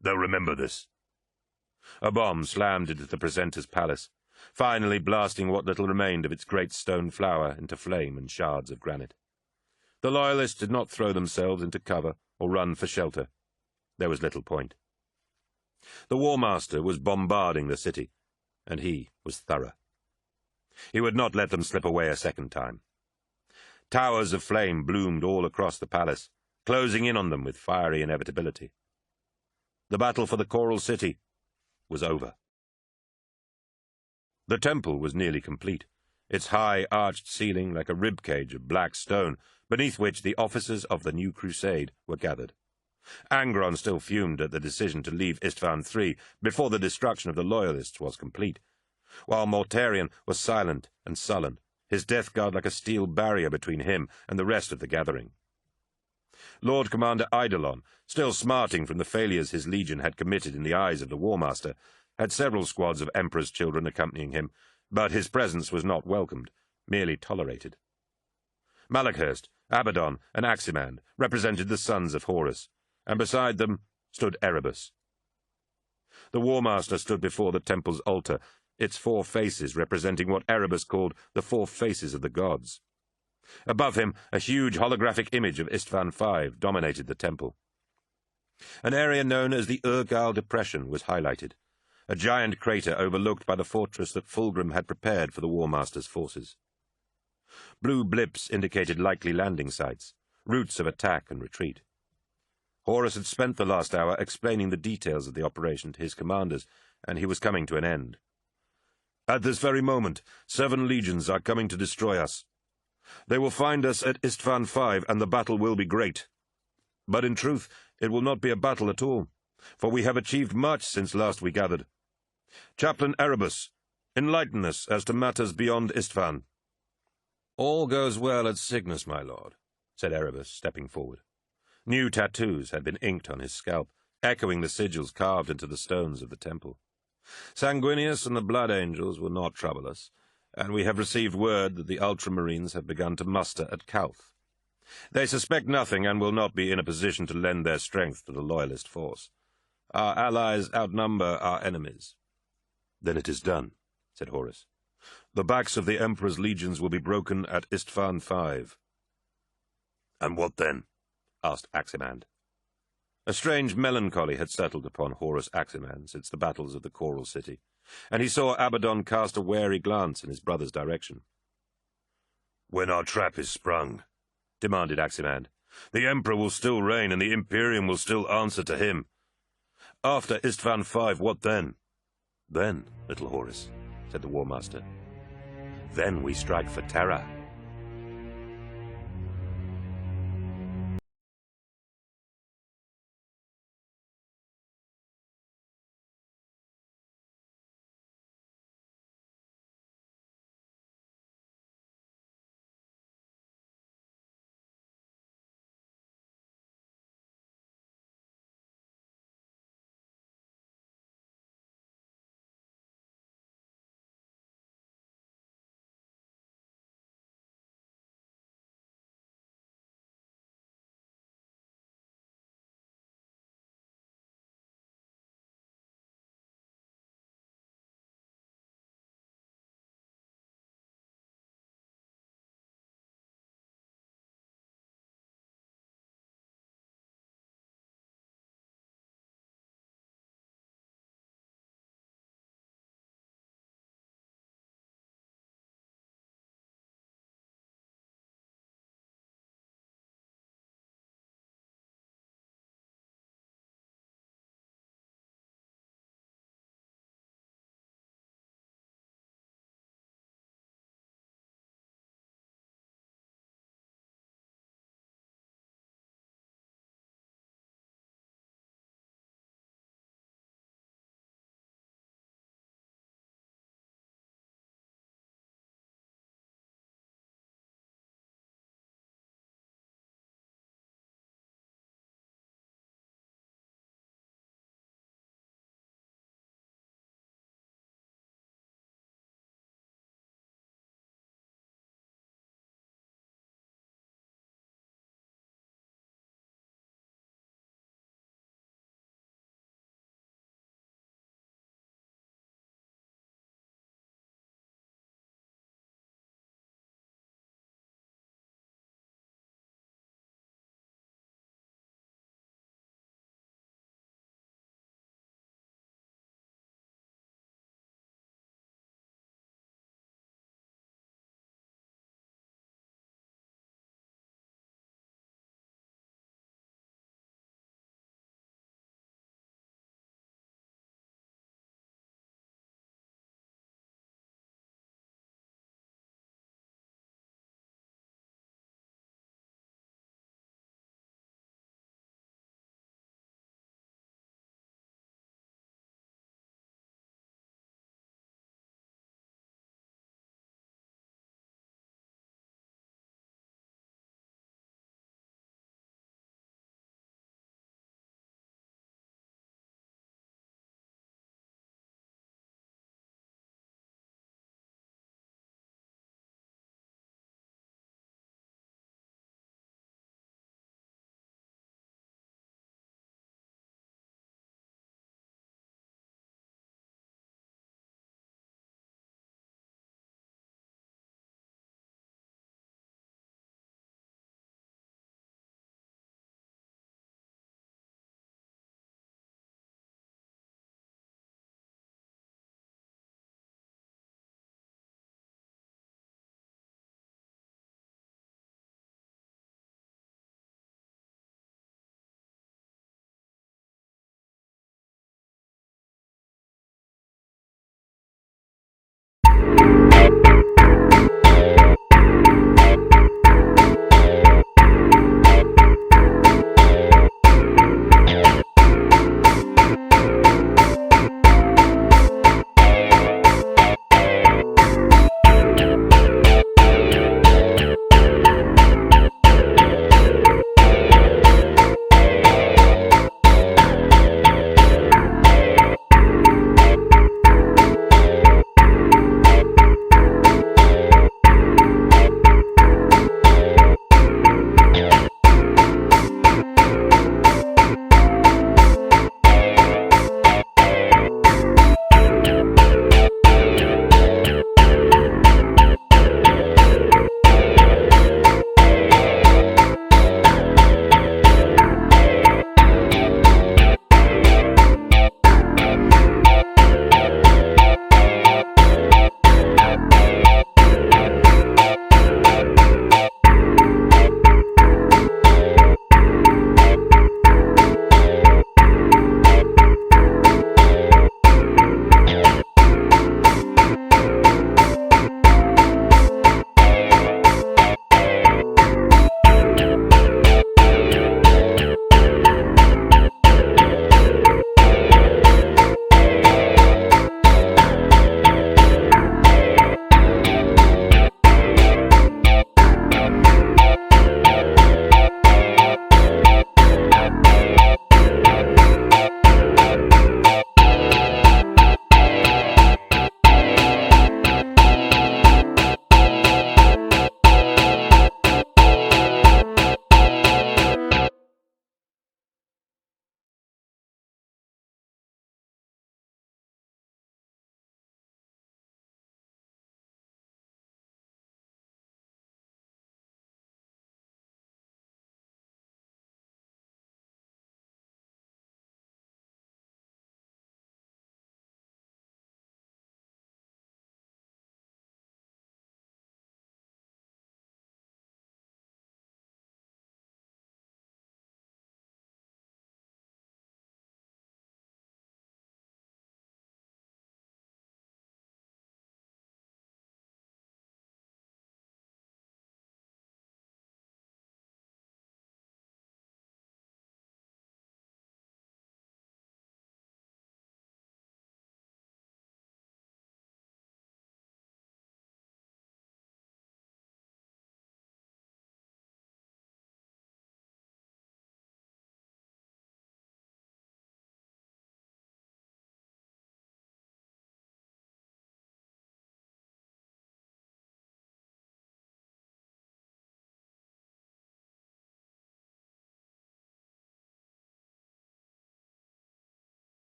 They'll remember this." A bomb slammed into the presenter's palace, finally blasting what little remained of its great stone flower into flame and shards of granite. The Loyalists did not throw themselves into cover or run for shelter. There was little point. The War Master was bombarding the city, and he was thorough. He would not let them slip away a second time. Towers of flame bloomed all across the palace, closing in on them with fiery inevitability. The battle for the Coral City was over. The temple was nearly complete, its high arched ceiling like a ribcage of black stone, beneath which the officers of the new crusade were gathered. Angron still fumed at the decision to leave Istvan III before the destruction of the Loyalists was complete, while Mortarian was silent and sullen, his death guard like a steel barrier between him and the rest of the gathering. Lord Commander Eidolon, still smarting from the failures his legion had committed in the eyes of the War Master, had several squads of Emperor's children accompanying him, but his presence was not welcomed, merely tolerated. Malakhurst, Abaddon, and Aximand represented the sons of Horus, and beside them stood Erebus. The War Master stood before the temple's altar, its 4 faces representing what Erebus called the 4 faces of the gods. Above him, a huge holographic image of Istvan V dominated the temple. An area known as the Urgal Depression was highlighted, a giant crater overlooked by the fortress that Fulgrim had prepared for the War Master's forces. Blue blips indicated likely landing sites, routes of attack and retreat. Horus had spent the last hour explaining the details of the operation to his commanders, and he was coming to an end. "At this very moment, 7 legions are coming to destroy us. They will find us at Istvan V, and the battle will be great. But in truth, It will not be a battle at all, for we have achieved much since last we gathered. Chaplain Erebus, enlighten us as to matters beyond Istvan. All goes well at Cygnus, my lord, said Erebus, stepping forward. New tattoos had been inked on his scalp, echoing the sigils carved into the stones of the temple. Sanguinius and the Blood Angels will not trouble us, and we have received word that the Ultramarines have begun to muster at Calth. They suspect nothing and will not be in a position to lend their strength to the Loyalist force. Our allies outnumber our enemies. Then it is done, said Horus. The backs of the Emperor's legions will be broken at Istvan V. And what then? Asked Aximand. A strange melancholy had settled upon Horus Aximand since the battles of the Choral City, and he saw Abaddon cast a wary glance in his brother's direction. When our trap is sprung, demanded Aximand, the Emperor will still reign and the Imperium will still answer to him. After Istvan V, what then? Then, little Horus, said the War Master, then we strike for Terra.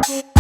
Bye.